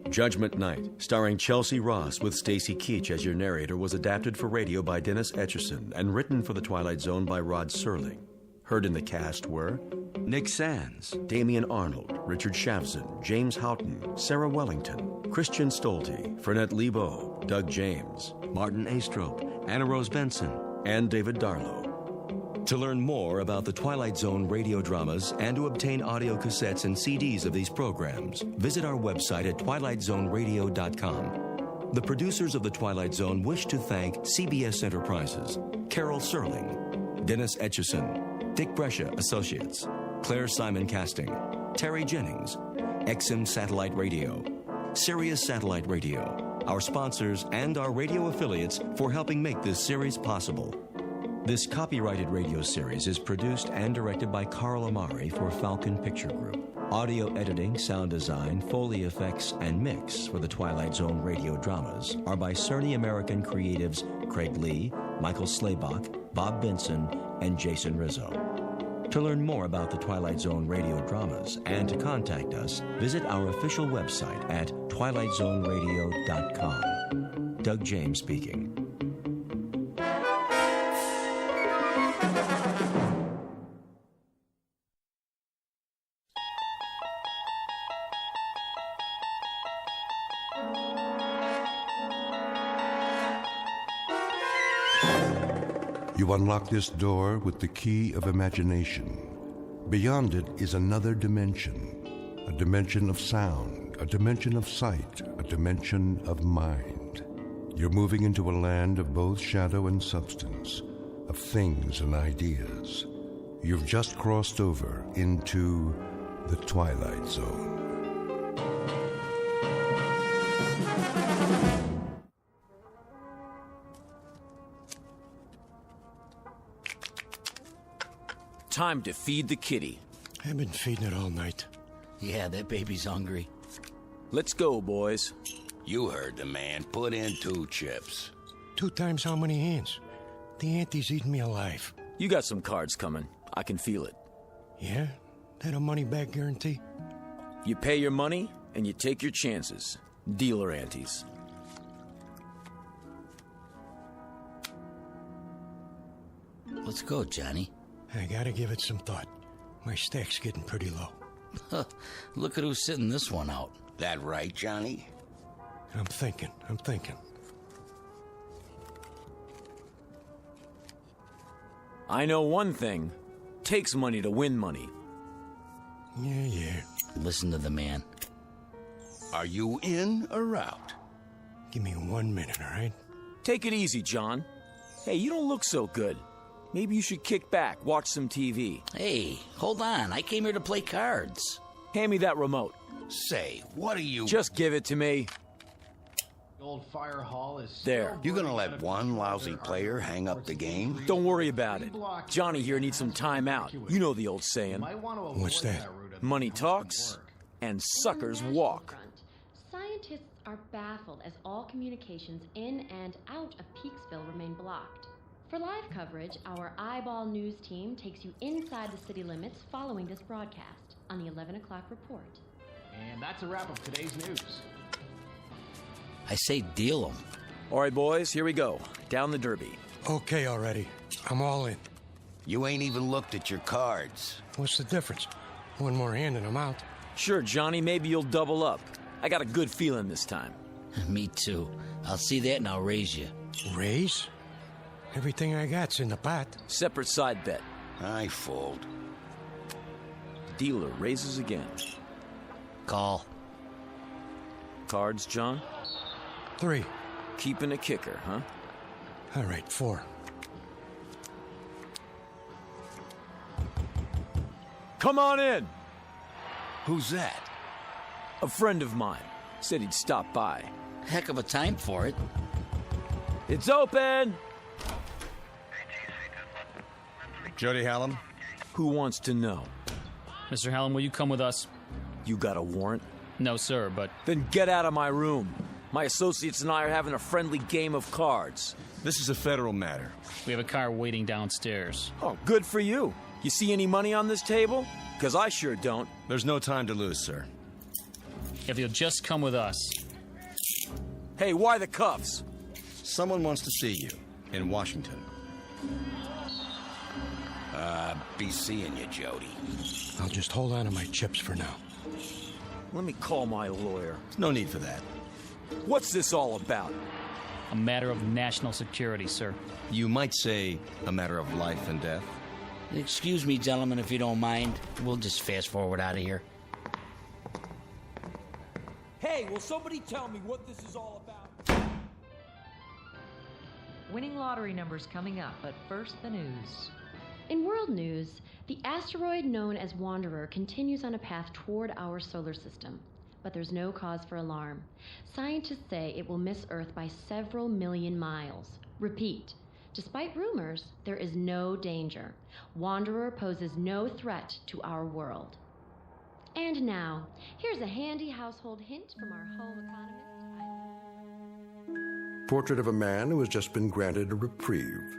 Speaker 1: Judgment Night, starring Chelsea Ross with Stacy Keach as your narrator, was adapted for radio by Dennis Etchison and written for The Twilight Zone by Rod Serling. Heard in the cast were Nick Sands, Damian Arnold, Richard Shavzin, James Houghton, Sarah Wellington, Christian Stolte, Fernette Lebo, Doug James, Martin Astrop, Anna Rose Benson, and David Darlow. To learn more about the Twilight Zone radio dramas and to obtain audio cassettes and CDs of these programs, visit our website at twilightzoneradio.com. The producers of The Twilight Zone wish to thank CBS Enterprises, Carol Serling, Dennis Etchison, Dick Brescia Associates, Claire Simon Casting, Terry Jennings, XM Satellite Radio, Sirius Satellite Radio, our sponsors, and our radio affiliates for helping make this series possible. This copyrighted radio series is produced and directed by Carl Amari for Falcon Picture Group. Audio editing, sound design, Foley effects, and mix for the Twilight Zone radio dramas are by Cerny American creatives Craig Lee, Michael Slaybach, Bob Benson, and Jason Rizzo. To learn more about the Twilight Zone radio dramas and to contact us, visit our official website at twilightzoneradio.com. Doug James speaking.
Speaker 2: You unlock this door with the key of imagination. Beyond it is another dimension, a dimension of sound, a dimension of sight, a dimension of mind. You're moving into a land of both shadow and substance, of things and ideas. You've just crossed over into the Twilight Zone.
Speaker 16: Time to feed the kitty.
Speaker 19: I've been feeding it all night.
Speaker 21: Yeah, that baby's hungry.
Speaker 16: Let's go, boys.
Speaker 23: You heard the man. Put in 2 chips.
Speaker 19: 2 times how many hands? The auntie's eating me alive.
Speaker 16: You got some cards coming. I can feel it.
Speaker 19: Yeah? That a money-back guarantee?
Speaker 16: You pay your money, and you take your chances. Dealer antes.
Speaker 21: Let's go, Johnny.
Speaker 19: I gotta give it some thought. My stack's getting pretty low.
Speaker 21: Look at who's sitting this one out.
Speaker 23: That right, Johnny?
Speaker 19: I'm thinking.
Speaker 16: I know one thing. Takes money to win money.
Speaker 19: Yeah.
Speaker 21: Listen to the man.
Speaker 23: Are you in or out?
Speaker 19: Give me 1 minute, all right?
Speaker 16: Take it easy, John. Hey, you don't look so good. Maybe you should kick back, watch some TV.
Speaker 21: Hey, hold on. I came here to play cards.
Speaker 16: Hand me that remote.
Speaker 23: Say, what are you...
Speaker 16: Just give it to me.
Speaker 25: The old fire hall is...
Speaker 16: There.
Speaker 23: You gonna let one lousy player hang up the game?
Speaker 16: Don't worry about it. Johnny here needs some time out. You know the old saying.
Speaker 19: What's that?
Speaker 16: Money talks, and suckers walk.
Speaker 26: Scientists are baffled as all communications in and out of Peaksville remain blocked. For live coverage, our Eyeball News team takes you inside the city limits following this broadcast on the 11 o'clock report.
Speaker 25: And that's a wrap of today's news.
Speaker 21: I say deal them.
Speaker 16: All right, boys, here we go. Down the derby.
Speaker 19: Okay already. I'm all in.
Speaker 23: You ain't even looked at your cards.
Speaker 19: What's the difference? 1 more hand and I'm out.
Speaker 16: Sure, Johnny, maybe you'll double up. I got a good feeling this time.
Speaker 21: Me too. I'll see that and I'll raise you.
Speaker 19: Raise? Everything I got's in the pot.
Speaker 16: Separate side bet.
Speaker 23: I fold.
Speaker 16: Dealer raises again.
Speaker 21: Call.
Speaker 16: Cards, John?
Speaker 19: 3.
Speaker 16: Keeping a kicker, huh?
Speaker 19: All right, 4.
Speaker 16: Come on in!
Speaker 23: Who's that?
Speaker 16: A friend of mine. Said he'd stop by.
Speaker 21: Heck of a time for it.
Speaker 16: It's open!
Speaker 3: Jody Hallam?
Speaker 16: Who wants to know?
Speaker 9: Mr. Hallam, will you come with us?
Speaker 16: You got a warrant?
Speaker 9: No, sir, but...
Speaker 16: Then get out of my room. My associates and I are having a friendly game of cards.
Speaker 3: This is a federal matter.
Speaker 9: We have a car waiting downstairs.
Speaker 16: Oh, good for you. You see any money on this table? Because I sure don't.
Speaker 3: There's no time to lose, sir.
Speaker 9: If you'll just come with us.
Speaker 16: Hey, why the cuffs?
Speaker 3: Someone wants to see you in Washington.
Speaker 23: Be seeing you, Jody.
Speaker 19: I'll just hold on to my chips for now.
Speaker 16: Let me call my lawyer.
Speaker 3: No need for that.
Speaker 16: What's this all about?
Speaker 9: A matter of national security, sir.
Speaker 3: You might say a matter of life and death.
Speaker 21: Excuse me, gentlemen, if you don't mind. We'll just fast forward out of here.
Speaker 16: Hey, will somebody tell me what this is all about?
Speaker 6: Winning lottery numbers coming up, but first the news.
Speaker 26: In world news, the asteroid known as Wanderer continues on a path toward our solar system, but there's no cause for alarm. Scientists say it will miss Earth by several million miles. Repeat, despite rumors, there is no danger. Wanderer poses no threat to our world. And now, here's a handy household hint from our home economist.
Speaker 2: Portrait of a man who has just been granted a reprieve.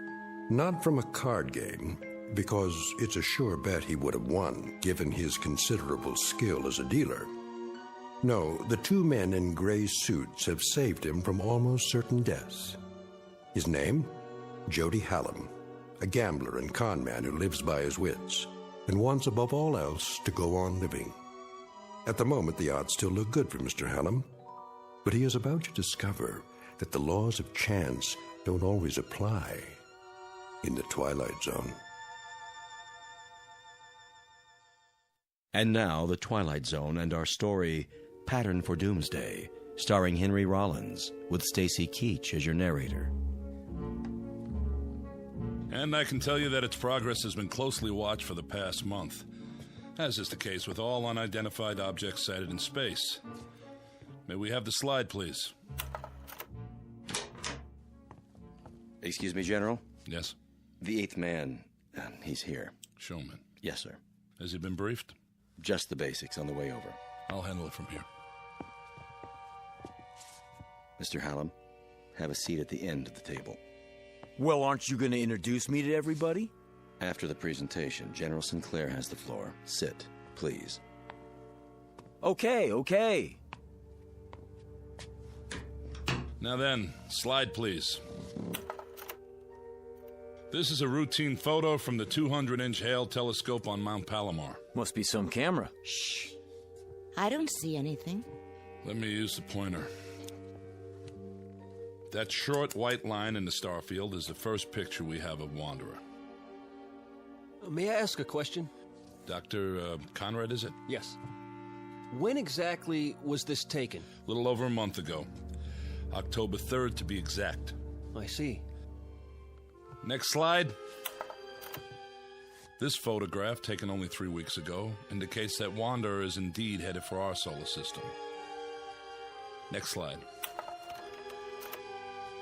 Speaker 2: Not from a card game, because it's a sure bet he would have won, given his considerable skill as a dealer. No, the two men in gray suits have saved him from almost certain deaths. His name? Jody Hallam, a gambler and con man who lives by his wits, and wants above all else to go on living. At the moment, the odds still look good for Mr. Hallam, but he is about to discover that the laws of chance don't always apply in the Twilight Zone.
Speaker 1: And now, The Twilight Zone and our story, Pattern for Doomsday, starring Henry Rollins, with Stacy Keach as your narrator.
Speaker 7: And I can tell you that its progress has been closely watched for the past month, as is the case with all unidentified objects sighted in space. May we have the slide, please?
Speaker 1: Excuse me, General?
Speaker 7: Yes?
Speaker 1: The eighth man, he's here.
Speaker 7: Showman?
Speaker 1: Yes, sir.
Speaker 7: Has he been briefed?
Speaker 1: Just the basics on the way over.
Speaker 7: I'll handle it from here.
Speaker 1: Mr. Hallam, have a seat at the end of the table.
Speaker 16: Well, aren't you going to introduce me to everybody?
Speaker 1: After the presentation, General Sinclair has the floor. Sit, please.
Speaker 16: Okay.
Speaker 7: Now then, slide, please. This is a routine photo from the 200-inch Hale telescope on Mount Palomar.
Speaker 16: Must be some camera.
Speaker 8: Shh. I don't see anything.
Speaker 7: Let me use the pointer. That short white line in the star field is the first picture we have of Wanderer.
Speaker 10: May I ask a question?
Speaker 7: Dr. Conrad, is it?
Speaker 10: Yes. When exactly was this taken?
Speaker 7: A little over a month ago. October 3rd, to be exact.
Speaker 10: I see.
Speaker 7: Next slide. This photograph, taken only 3 weeks ago, indicates that Wanderer is indeed headed for our solar system. Next slide.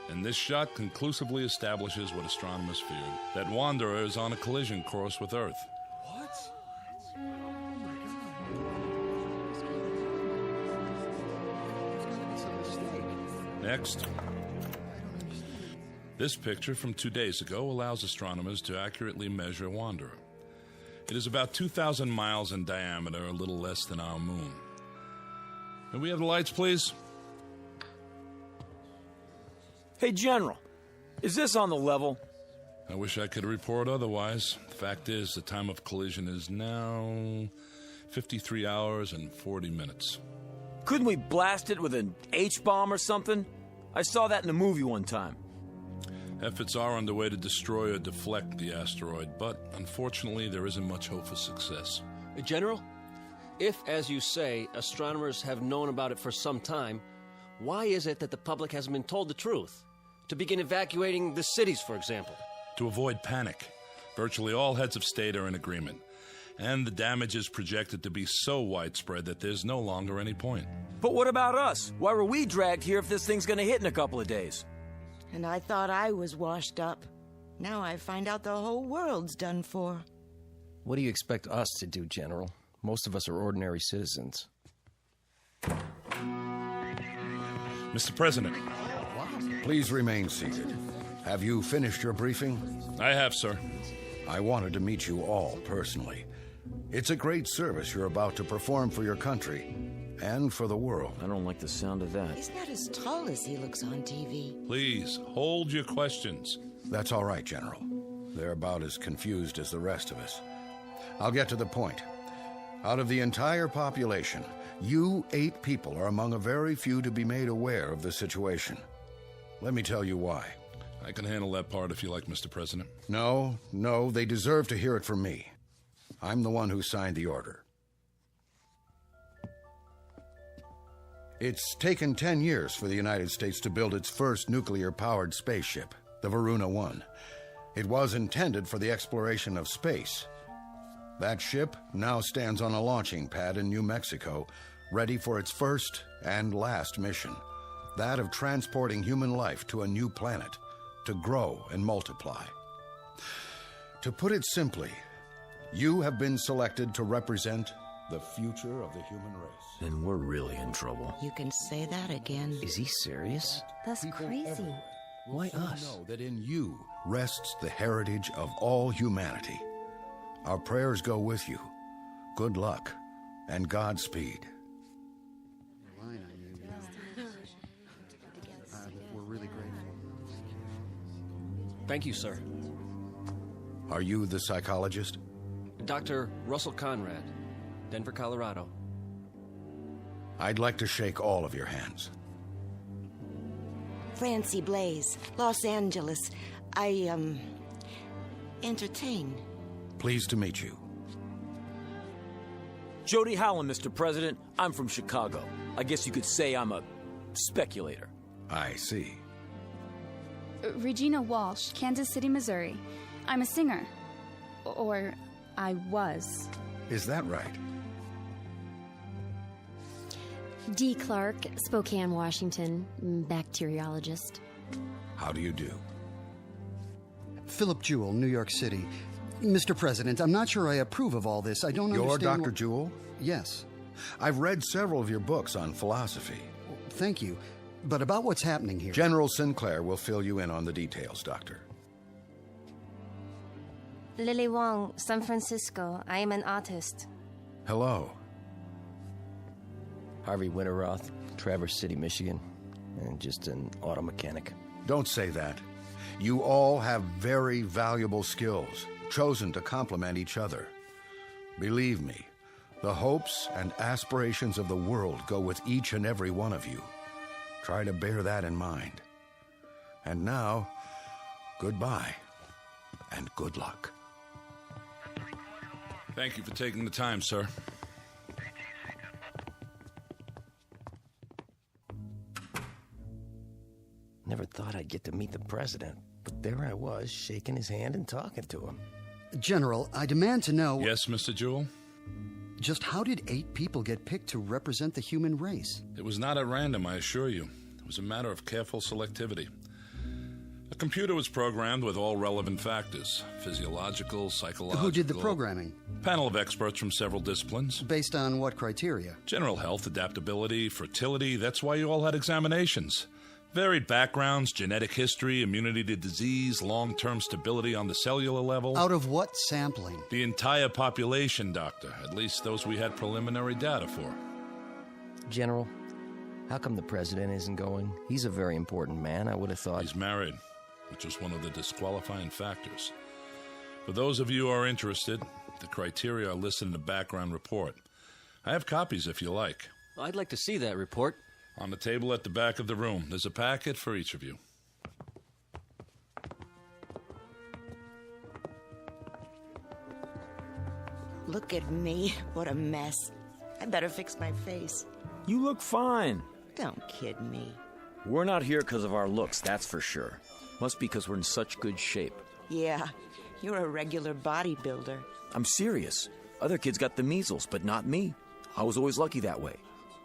Speaker 7: And this shot conclusively establishes what astronomers feared, that Wanderer is on a collision course with Earth.
Speaker 10: What?
Speaker 7: Next. This picture from 2 days ago allows astronomers to accurately measure Wanderer. It is about 2,000 miles in diameter, a little less than our moon. May we have the lights, please?
Speaker 16: Hey, General, is this on the level?
Speaker 7: I wish I could report otherwise. The fact is, the time of collision is now 53 hours and 40 minutes.
Speaker 16: Couldn't we blast it with an H-bomb or something? I saw that in a movie one time.
Speaker 7: Efforts are underway to destroy or deflect the asteroid, but unfortunately there isn't much hope for success.
Speaker 10: General, if, as you say, astronomers have known about it for some time, why is it that the public hasn't been told the truth? To begin evacuating the cities, for example.
Speaker 7: To avoid panic. Virtually all heads of state are in agreement. And the damage is projected to be so widespread that there's no longer any point.
Speaker 16: But what about us? Why were we dragged here if this thing's gonna hit in a couple of days?
Speaker 8: And I thought I was washed up. Now I find out the whole world's done for.
Speaker 18: What do you expect us to do, General? Most of us are ordinary citizens.
Speaker 7: Mr. President.
Speaker 24: Please remain seated. Have you finished your briefing?
Speaker 7: I have, sir.
Speaker 24: I wanted to meet you all personally. It's a great service you're about to perform for your country and for the world.
Speaker 16: I don't like the sound of that.
Speaker 8: He's not as tall as he looks on TV.
Speaker 7: Please, hold your questions.
Speaker 24: That's all right, General. They're about as confused as the rest of us. I'll get to the point. Out of the entire population, you 8 people are among a very few to be made aware of the situation. Let me tell you why.
Speaker 7: I can handle that part if you like, Mr. President.
Speaker 24: No, they deserve to hear it from me. I'm the one who signed the order. It's taken 10 years for the United States to build its first nuclear-powered spaceship. the Varuna 1. It was intended for the exploration of space. That ship now stands on a launching pad in New Mexico, ready for its first and last mission, that of transporting human life to a new planet, to grow and multiply. To put it simply, you have been selected to represent the future of the human race.
Speaker 16: Then we're really in trouble.
Speaker 8: You can say that again.
Speaker 18: Is he serious?
Speaker 11: That's crazy.
Speaker 18: Why us?
Speaker 24: Know that in you rests the heritage of all humanity. Our prayers go with you. Good luck and Godspeed.
Speaker 3: We're really grateful.
Speaker 10: Thank you, sir.
Speaker 24: Are you the psychologist?
Speaker 10: Dr. Russell Conrad, Denver, Colorado.
Speaker 24: I'd like to shake all of your hands.
Speaker 8: Francie Blaze, Los Angeles. I entertain.
Speaker 24: Pleased to meet you.
Speaker 16: Jody Hallam, Mr. President. I'm from Chicago. I guess you could say I'm a speculator.
Speaker 24: I see.
Speaker 11: Regina Walsh, Kansas City, Missouri. I'm a singer. Or I was.
Speaker 24: Is that right?
Speaker 12: Dee Clark, Spokane, Washington, bacteriologist.
Speaker 24: How do you do?
Speaker 13: Philip Jewell, New York City. Mr. President, I'm not sure I approve of all this. I don't understand.
Speaker 24: You're Dr. Jewell?
Speaker 13: Yes.
Speaker 24: I've read several of your books on philosophy.
Speaker 13: Thank you. But about what's happening here...
Speaker 24: General Sinclair will fill you in on the details, Doctor.
Speaker 14: Lily Wong, San Francisco. I am an artist.
Speaker 24: Hello.
Speaker 18: Harvey Winterroth, Traverse City, Michigan, and just an auto mechanic.
Speaker 24: Don't say that. You all have very valuable skills, chosen to complement each other. Believe me, the hopes and aspirations of the world go with each and every one of you. Try to bear that in mind. And now, goodbye, and good luck.
Speaker 7: Thank you for taking the time, sir.
Speaker 18: Never thought I'd get to meet the president, but there I was, shaking his hand and talking to him.
Speaker 13: General, I demand to know...
Speaker 7: Yes, Mr. Jewell?
Speaker 13: Just how did 8 people get picked to represent the human race?
Speaker 7: It was not at random, I assure you. It was a matter of careful selectivity. A computer was programmed with all relevant factors, physiological, psychological...
Speaker 13: Who did the programming?
Speaker 7: Panel of experts from several disciplines.
Speaker 13: Based on what criteria?
Speaker 7: General health, adaptability, fertility. That's why you all had examinations. Varied backgrounds, genetic history, immunity to disease, long-term stability on the cellular level.
Speaker 13: Out of what sampling?
Speaker 7: The entire population, Doctor. At least those we had preliminary data for.
Speaker 18: General, how come the president isn't going? He's a very important man. I would have thought...
Speaker 7: He's married, which was one of the disqualifying factors. For those of you who are interested, the criteria are listed in the background report. I have copies if you like.
Speaker 10: I'd like to see that report.
Speaker 7: On the table at the back of the room. There's a packet for each of you.
Speaker 8: Look at me. What a mess. I better fix my face.
Speaker 16: You look fine.
Speaker 8: Don't kid me.
Speaker 16: We're not here because of our looks, that's for sure. Must be because we're in such good shape.
Speaker 8: Yeah, you're a regular bodybuilder.
Speaker 16: I'm serious. Other kids got the measles, but not me. I was always lucky that way.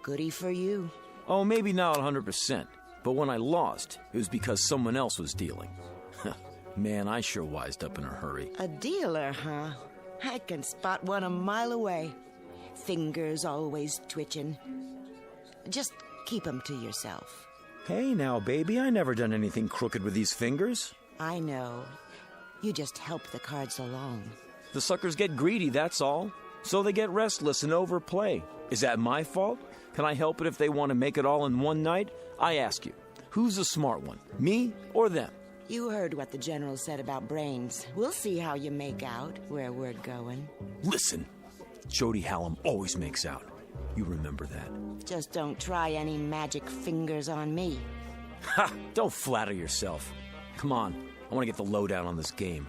Speaker 8: Goody for you.
Speaker 16: Oh, maybe not 100%. But when I lost, it was because someone else was dealing. Man, I sure wised up in a hurry.
Speaker 8: A dealer, huh? I can spot one a mile away. Fingers always twitching. Just keep them to yourself.
Speaker 16: Hey now, baby, I never done anything crooked with these fingers.
Speaker 8: I know. You just help the cards along.
Speaker 16: The suckers get greedy, that's all. So they get restless and overplay. Is that my fault? Can I help it if they want to make it all in one night? I ask you, who's the smart one, me or them?
Speaker 8: You heard what the general said about brains. We'll see how you make out where we're going.
Speaker 16: Listen, Jody Hallam always makes out. You remember that.
Speaker 8: Just don't try any magic fingers on me.
Speaker 16: Ha! Don't flatter yourself. Come on, I want to get the lowdown on this game.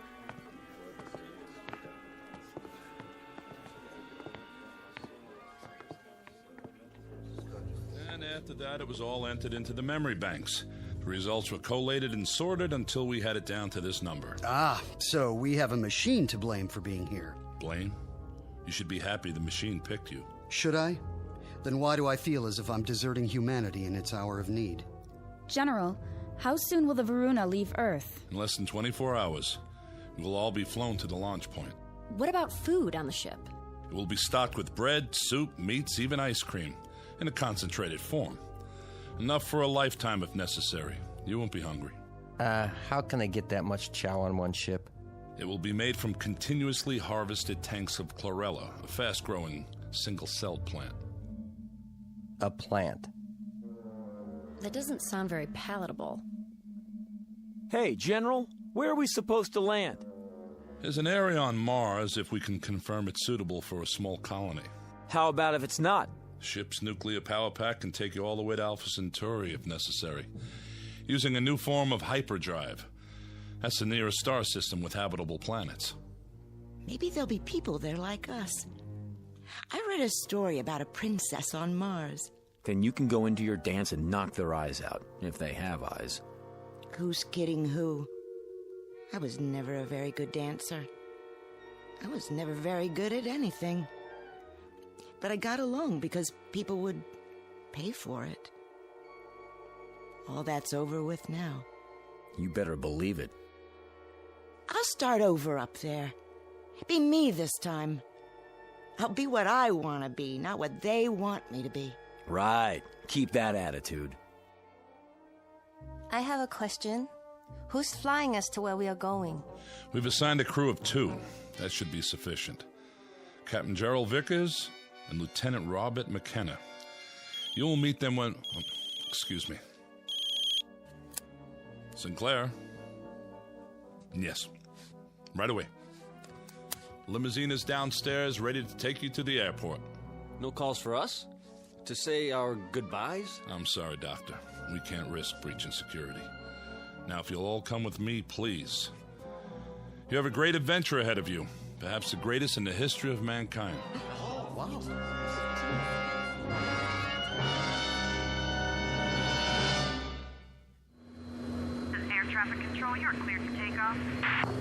Speaker 7: And after that, it was all entered into the memory banks. The results were collated and sorted until we had it down to this number.
Speaker 13: Ah, so we have a machine to blame for being here.
Speaker 7: Blame? You should be happy the machine picked you.
Speaker 13: Should I? Then why do I feel as if I'm deserting humanity in its hour of need?
Speaker 11: General, how soon will the Varuna leave Earth?
Speaker 7: In less than 24 hours, we will all be flown to the launch point.
Speaker 12: What about food on the ship?
Speaker 7: It will be stocked with bread, soup, meats, even ice cream, in a concentrated form. Enough for a lifetime if necessary. You won't be hungry.
Speaker 18: How can they get that much chow on one ship?
Speaker 7: It will be made from continuously harvested tanks of chlorella, a fast-growing, single-celled plant.
Speaker 18: A plant?
Speaker 12: That doesn't sound very palatable.
Speaker 16: Hey, General, where are we supposed to land?
Speaker 7: There's an area on Mars if we can confirm it's suitable for a small colony.
Speaker 16: How about if it's not?
Speaker 7: Ship's nuclear power pack can take you all the way to Alpha Centauri if necessary, using a new form of hyperdrive. That's the nearest star system with habitable planets.
Speaker 8: Maybe there'll be people there like us. I read a story about a princess on Mars.
Speaker 16: Then you can go into your dance and knock their eyes out, if they have eyes.
Speaker 8: Who's kidding who? I was never a very good dancer. I was never very good at anything. But I got along because people would pay for it. All that's over with now.
Speaker 16: You better believe it.
Speaker 8: I'll start over up there. Be me this time. I'll be what I want to be, not what they want me to be.
Speaker 16: Right. Keep that attitude.
Speaker 14: I have a question. Who's flying us to where we are going?
Speaker 7: We've assigned a crew of 2. That should be sufficient. Captain Gerald Vickers and Lieutenant Robert McKenna. You will meet them when... excuse me. Sinclair? Yes. Right away. Limousine is downstairs, ready to take you to the airport.
Speaker 10: No calls for us? To say our goodbyes?
Speaker 7: I'm sorry, Doctor. We can't risk breaching security. Now, if you'll all come with me, please. You have a great adventure ahead of you. Perhaps the greatest in the history of mankind.
Speaker 13: Oh, wow.
Speaker 4: This is air traffic control. You're cleared to take off.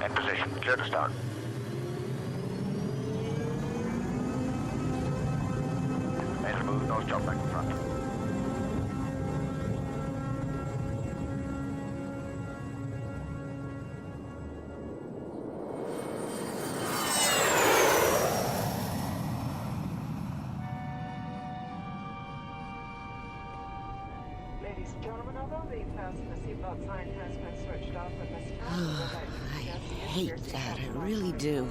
Speaker 5: In position. Clear to start. Main smooth. Nose job back in front.
Speaker 15: Ladies and gentlemen, although the fasten seatbelt sign has been switched off at this time,
Speaker 8: I hate that. I really do.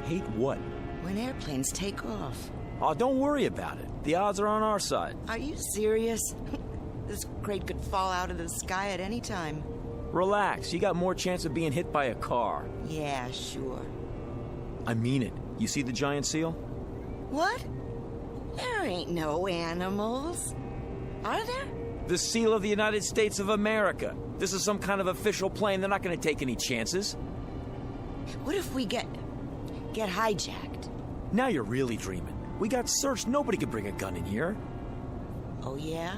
Speaker 16: Hate what?
Speaker 8: When airplanes take off.
Speaker 16: Oh, don't worry about it. The odds are on our side.
Speaker 8: Are you serious? This crate could fall out of the sky at any time.
Speaker 16: Relax. You got more chance of being hit by a car.
Speaker 8: Yeah, sure.
Speaker 16: I mean it. You see the giant seal?
Speaker 8: What? There ain't no animals. Are there?
Speaker 16: The seal of the United States of America. This is some kind of official plane. They're not going to take any chances.
Speaker 8: What if we get hijacked?
Speaker 16: Now you're really dreaming. We got searched. Nobody could bring a gun in here.
Speaker 8: Oh, yeah?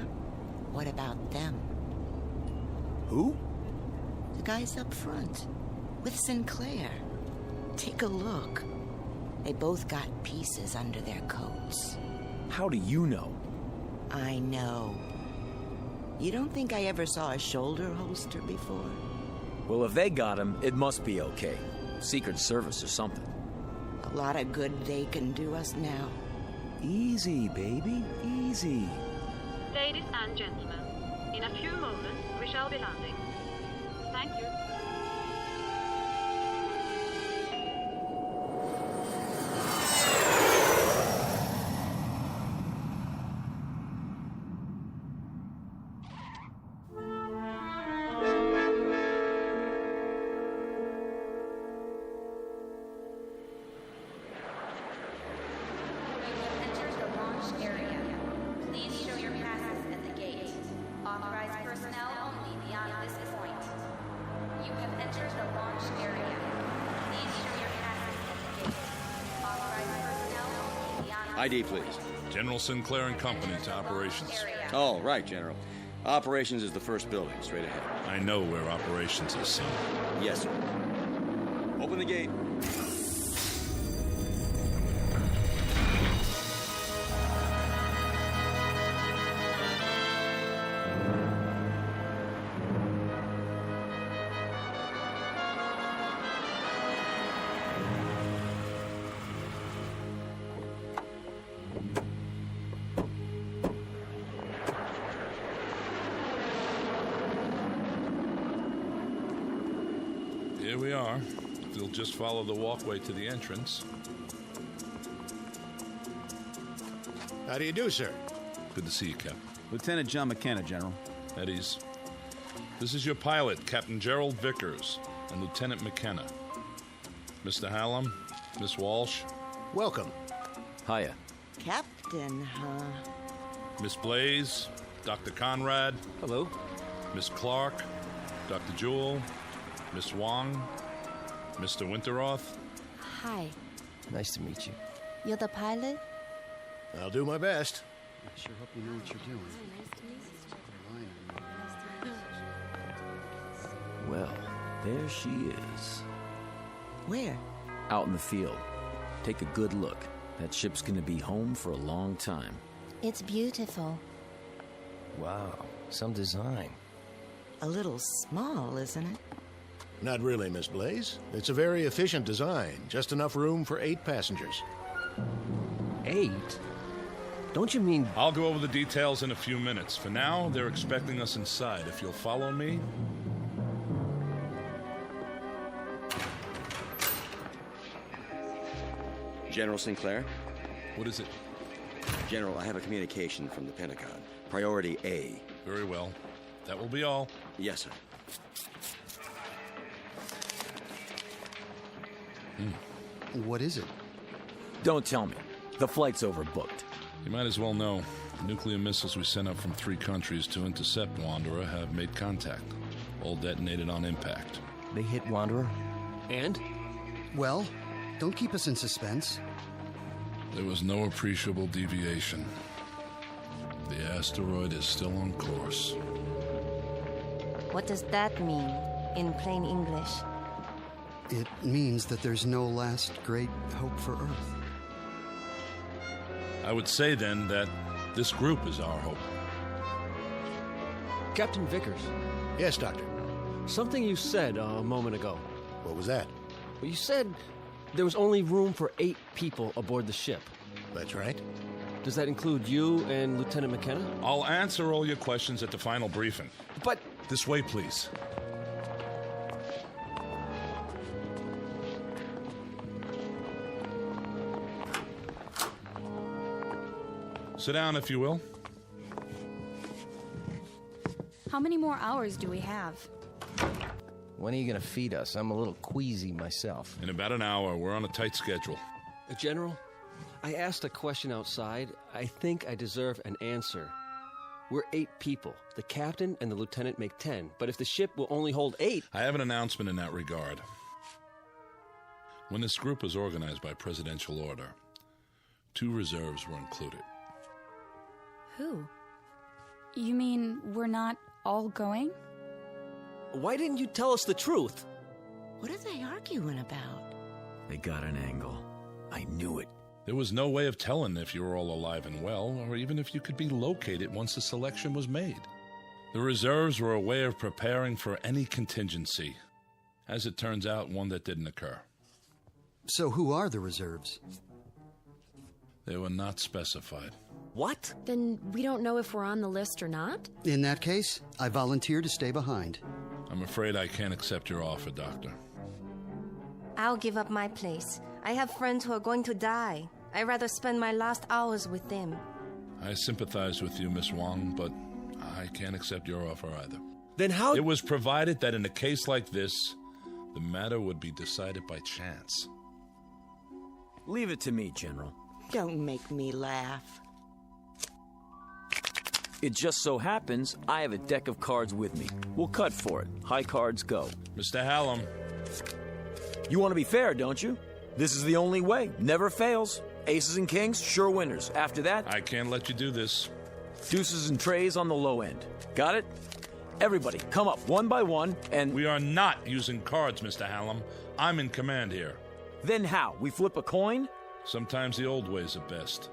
Speaker 8: What about them?
Speaker 16: Who?
Speaker 8: The guys up front. With Sinclair. Take a look. They both got pieces under their coats.
Speaker 16: How do you know?
Speaker 8: I know. You don't think I ever saw a shoulder holster before?
Speaker 16: Well, if they got him, it must be okay. Secret Service or something.
Speaker 8: A lot of good they can do us now.
Speaker 16: Easy, baby. Easy.
Speaker 4: Ladies and gentlemen, in a few moments we shall be landing. Thank you.
Speaker 17: ID, please.
Speaker 7: General Sinclair and Company to operations.
Speaker 17: Oh, right, General.
Speaker 1: Operations is the first building, straight ahead.
Speaker 7: I know where operations is, son.
Speaker 1: Yes, sir. Open the gate.
Speaker 7: Here we are. If you'll just follow the walkway to the entrance.
Speaker 17: How do you do, sir?
Speaker 7: Good to see you, Captain.
Speaker 19: Lieutenant John McKenna, General.
Speaker 7: At ease. This is your pilot, Captain Gerald Vickers, and Lieutenant McKenna. Mr. Hallam, Miss Walsh.
Speaker 17: Welcome.
Speaker 16: Hiya.
Speaker 8: Captain, huh?
Speaker 7: Miss Blaze, Dr. Conrad.
Speaker 10: Hello.
Speaker 7: Miss Clark, Dr. Jewell, Miss Wong, Mr. Winteroth.
Speaker 14: Hi.
Speaker 18: Nice to meet you.
Speaker 14: You're the pilot?
Speaker 17: I'll do my best.
Speaker 13: I sure hope you know what you're doing.
Speaker 16: Well, there she is.
Speaker 8: Where?
Speaker 16: Out in the field. Take a good look. That ship's gonna be home for a long time.
Speaker 14: It's beautiful.
Speaker 18: Wow, some design.
Speaker 8: A little small, isn't it?
Speaker 17: Not really, Miss Blaze. It's a very efficient design. Just enough room for 8 passengers.
Speaker 10: 8? Don't you mean...
Speaker 7: I'll go over the details in a few minutes. For now, they're expecting us inside. If you'll follow me...
Speaker 1: General Sinclair?
Speaker 7: What is it?
Speaker 1: General, I have a communication from the Pentagon. Priority A.
Speaker 7: Very well. That will be all.
Speaker 1: Yes, sir.
Speaker 13: What is it?
Speaker 16: Don't tell me. The flight's overbooked.
Speaker 7: You might as well know. The nuclear missiles we sent up from 3 countries to intercept Wanderer have made contact. All detonated on impact.
Speaker 18: They hit Wanderer?
Speaker 10: And?
Speaker 13: Well, don't keep us in suspense.
Speaker 7: There was no appreciable deviation. The asteroid is still on course.
Speaker 14: What does that mean in plain English?
Speaker 13: It means that there's no last great hope for Earth.
Speaker 7: I would say then that this group is our hope.
Speaker 10: Captain Vickers.
Speaker 17: Yes, Doctor.
Speaker 10: Something you said a moment ago.
Speaker 17: What was that?
Speaker 10: Well, you said there was only room for 8 people aboard the ship.
Speaker 17: That's right.
Speaker 10: Does that include you and Lieutenant McKenna?
Speaker 7: I'll answer all your questions at the final briefing.
Speaker 10: But...
Speaker 7: This way, please. Sit down, if you will.
Speaker 11: How many more hours do we have?
Speaker 18: When are you going to feed us? I'm a little queasy myself.
Speaker 7: In about an hour. We're on a tight schedule.
Speaker 10: General, I asked a question outside. I think I deserve an answer. We're 8 people. The captain and the lieutenant make 10. But if the ship will only hold 8...
Speaker 7: I have an announcement in that regard. When this group was organized by presidential order, 2 reserves were included.
Speaker 11: Who? You mean we're not all going?
Speaker 10: Why didn't you tell us the truth?
Speaker 8: What are they arguing about?
Speaker 16: They got an angle. I knew it.
Speaker 7: There was no way of telling if you were all alive and well, or even if you could be located once the selection was made. The reserves were a way of preparing for any contingency. As it turns out, one that didn't occur.
Speaker 13: So who are the reserves?
Speaker 7: They were not specified.
Speaker 10: What?
Speaker 12: Then we don't know if we're on the list or not?
Speaker 13: In that case, I volunteer to stay behind.
Speaker 7: I'm afraid I can't accept your offer, Doctor.
Speaker 14: I'll give up my place. I have friends who are going to die. I'd rather spend my last hours with them.
Speaker 7: I sympathize with you, Miss Wong, but I can't accept your offer either.
Speaker 10: Then how...
Speaker 7: It was provided that in a case like this, the matter would be decided by chance.
Speaker 16: Leave it to me, General.
Speaker 8: Don't make me laugh.
Speaker 16: It just so happens I have a deck of cards with me. We'll cut for it. High cards go.
Speaker 7: Mr. Hallam.
Speaker 16: You want to be fair, don't you? This is the only way. Never fails. Aces and kings, sure winners. After that...
Speaker 7: I can't let you do this.
Speaker 16: Deuces and trays on the low end. Got it? Everybody, come up one by one and...
Speaker 7: We are not using cards, Mr. Hallam. I'm in command here.
Speaker 16: Then how? We flip a coin?
Speaker 7: Sometimes the old ways are best.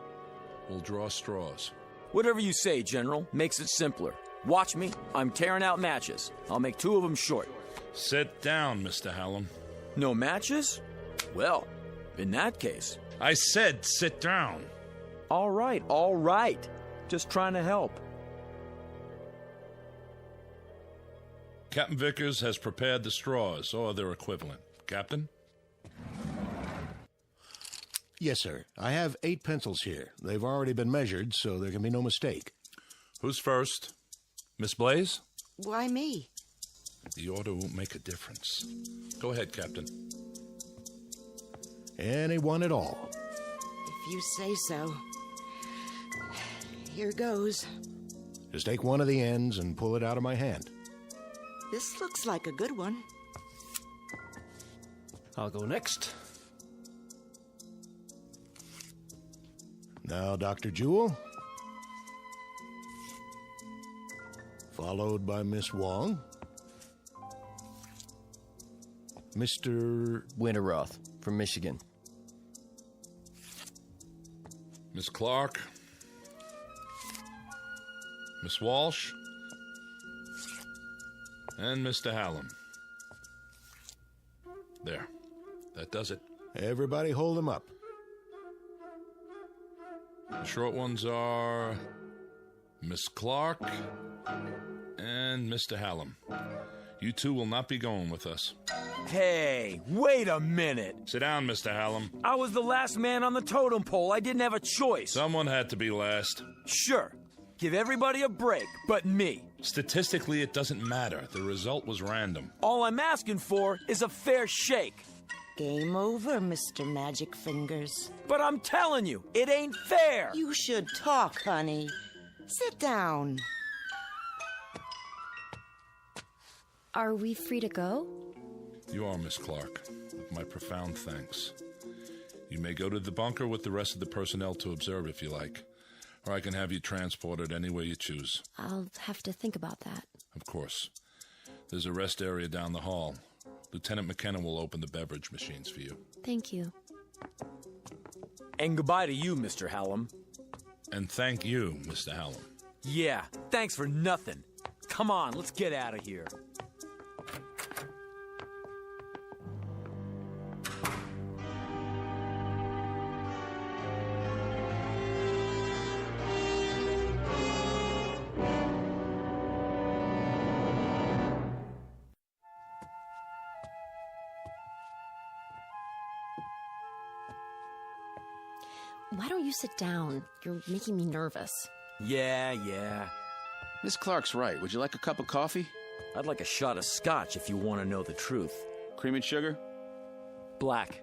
Speaker 7: We'll draw straws.
Speaker 16: Whatever you say, General. Makes it simpler. Watch me. I'm tearing out matches. I'll make 2 of them short.
Speaker 7: Sit down, Mr. Hallam.
Speaker 16: No matches? Well, in that case...
Speaker 7: I said sit down.
Speaker 16: All right. Just trying to help.
Speaker 7: Captain Vickers has prepared the straws, or their equivalent. Captain?
Speaker 17: Yes, sir. I have 8 pencils here. They've already been measured, so there can be no mistake.
Speaker 7: Who's first? Miss Blaze?
Speaker 8: Why me?
Speaker 7: The order won't make a difference. Go ahead, Captain.
Speaker 17: Anyone at all.
Speaker 8: If you say so. Here goes.
Speaker 17: Just take one of the ends and pull it out of my hand.
Speaker 8: This looks like a good one.
Speaker 10: I'll go next.
Speaker 17: Now, Dr. Jewell. Followed by Miss Wong. Mr.
Speaker 18: Winterroth from Michigan.
Speaker 7: Miss Clark. Miss Walsh. And Mr. Hallam. There. That does it.
Speaker 17: Everybody hold them up.
Speaker 7: The short ones are Miss Clark and Mr. Hallam. You 2 will not be going with us.
Speaker 16: Hey, wait a minute.
Speaker 7: Sit down, Mr. Hallam.
Speaker 16: I was the last man on the totem pole. I didn't have a choice.
Speaker 7: Someone had to be last.
Speaker 16: Sure. Give everybody a break, but me.
Speaker 7: Statistically, it doesn't matter. The result was random.
Speaker 16: All I'm asking for is a fair shake.
Speaker 8: Game over, Mr. Magic Fingers.
Speaker 16: But I'm telling you, it ain't fair.
Speaker 8: You should talk, honey. Sit down.
Speaker 12: Are we free to go?
Speaker 7: You are, Miss Clark, with my profound thanks. You may go to the bunker with the rest of the personnel to observe if you like, or I can have you transported any way you choose.
Speaker 12: I'll have to think about that.
Speaker 7: Of course. There's a rest area down the hall. Lieutenant McKenna will open the beverage machines for you.
Speaker 12: Thank you.
Speaker 16: And goodbye to you, Mr. Hallam.
Speaker 7: And thank you, Mr. Hallam.
Speaker 16: Yeah, thanks for nothing. Come on, let's get out of here.
Speaker 12: Why don't you sit down? You're making me nervous.
Speaker 16: Yeah.
Speaker 19: Miss Clark's right. Would you like a cup of coffee?
Speaker 16: I'd like a shot of scotch if you want to know the truth.
Speaker 19: Cream and sugar?
Speaker 16: Black.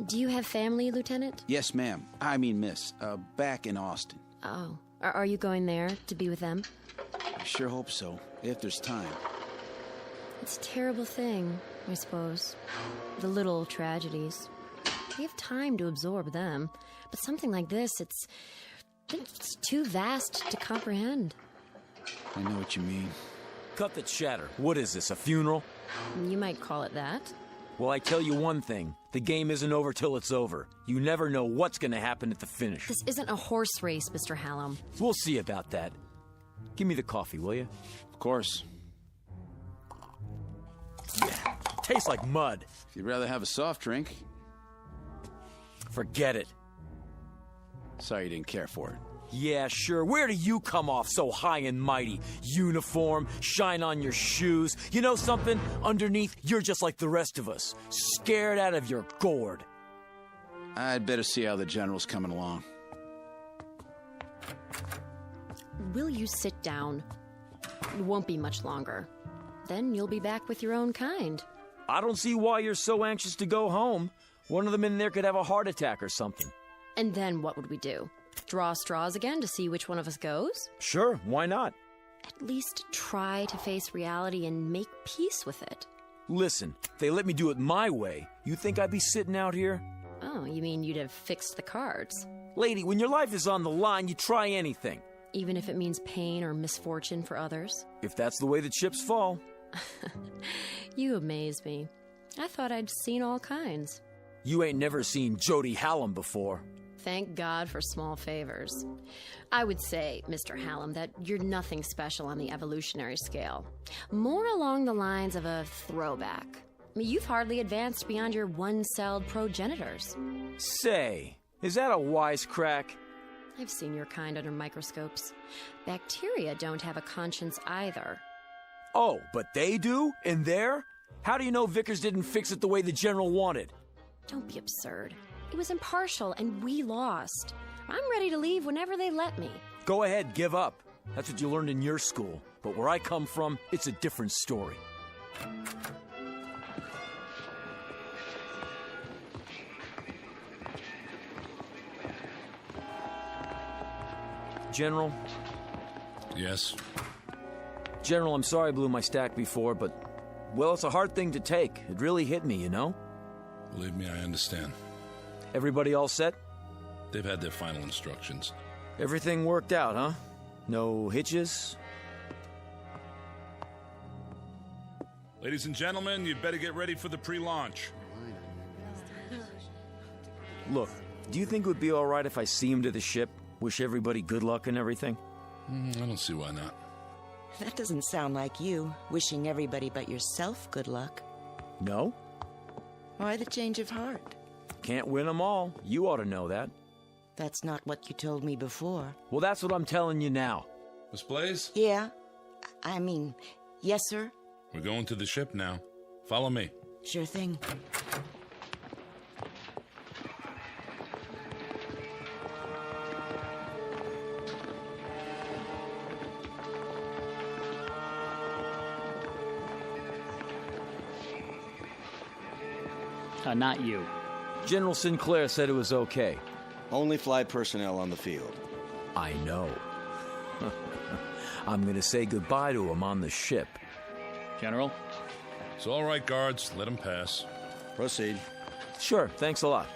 Speaker 12: Do you have family, Lieutenant?
Speaker 19: Yes, ma'am. I mean, miss. Back in Austin.
Speaker 12: Oh. Are you going there to be with them?
Speaker 19: I sure hope so, if there's time.
Speaker 12: It's a terrible thing, I suppose. The little tragedies. We have time to absorb them. But something like this, it's too vast to comprehend.
Speaker 19: I know what you mean.
Speaker 16: Cut the chatter. What is this, a funeral?
Speaker 12: You might call it that.
Speaker 16: Well, I tell you one thing. The game isn't over till it's over. You never know what's going to happen at the finish.
Speaker 12: This isn't a horse race, Mr. Hallam.
Speaker 16: We'll see about that. Give me the coffee, will you?
Speaker 19: Of course.
Speaker 16: Yeah, tastes like mud.
Speaker 19: If you'd rather have a soft drink.
Speaker 16: Forget it.
Speaker 19: Sorry you didn't care for it.
Speaker 16: Yeah, sure. Where do you come off so high and mighty? Uniform, shine on your shoes. You know something? Underneath, you're just like the rest of us. Scared out of your gourd.
Speaker 19: I'd better see how the general's coming along.
Speaker 12: Will you sit down? It won't be much longer. Then you'll be back with your own kind.
Speaker 16: I don't see why you're so anxious to go home. One of them in there could have a heart attack or something.
Speaker 12: And then what would we do? Draw straws again to see which one of us goes?
Speaker 16: Sure, why not?
Speaker 12: At least try to face reality and make peace with it.
Speaker 16: Listen, if they let me do it my way, you think I'd be sitting out here?
Speaker 12: Oh, you mean you'd have fixed the cards?
Speaker 16: Lady, when your life is on the line, you try anything.
Speaker 12: Even if it means pain or misfortune for others?
Speaker 16: If that's the way the chips fall.
Speaker 12: You amaze me. I thought I'd seen all kinds.
Speaker 16: You ain't never seen Jody Hallam before.
Speaker 12: Thank God for small favors. I would say, Mr. Hallam, that you're nothing special on the evolutionary scale. More along the lines of a throwback. I mean, you've hardly advanced beyond your one-celled progenitors.
Speaker 16: Say, is that a wisecrack?
Speaker 12: I've seen your kind under microscopes. Bacteria don't have a conscience either.
Speaker 16: Oh, but they do? In there? How do you know Vickers didn't fix it the way the General wanted?
Speaker 12: Don't be absurd. It was impartial, and we lost. I'm ready to leave whenever they let me.
Speaker 16: Go ahead, give up. That's what you learned in your school. But where I come from, it's a different story. General?
Speaker 7: Yes?
Speaker 16: General, I'm sorry I blew my stack before, but, well, it's a hard thing to take. It really hit me, you know?
Speaker 7: Believe me, I understand.
Speaker 16: Everybody all set?
Speaker 7: They've had their final instructions.
Speaker 16: Everything worked out, huh? No hitches?
Speaker 7: Ladies and gentlemen, you'd better get ready for the pre-launch.
Speaker 16: Look, do you think it would be all right if I see him to the ship? Wish everybody good luck and everything?
Speaker 7: I don't see why not.
Speaker 8: That doesn't sound like you, wishing everybody but yourself good luck.
Speaker 16: No?
Speaker 8: Why the change of heart?
Speaker 16: Can't win them all. You ought to know that.
Speaker 8: That's not what you told me before.
Speaker 16: Well, that's what I'm telling you now.
Speaker 7: Miss Blaze?
Speaker 8: Yeah. I mean, yes, sir.
Speaker 7: We're going to the ship now. Follow me.
Speaker 8: Sure thing.
Speaker 9: Not you.
Speaker 16: General Sinclair said it was okay.
Speaker 20: Only flight personnel on the field.
Speaker 16: I know. I'm going to say goodbye to him on the ship.
Speaker 9: General?
Speaker 7: It's all right, guards. Let him pass.
Speaker 20: Proceed.
Speaker 16: Sure, thanks a lot.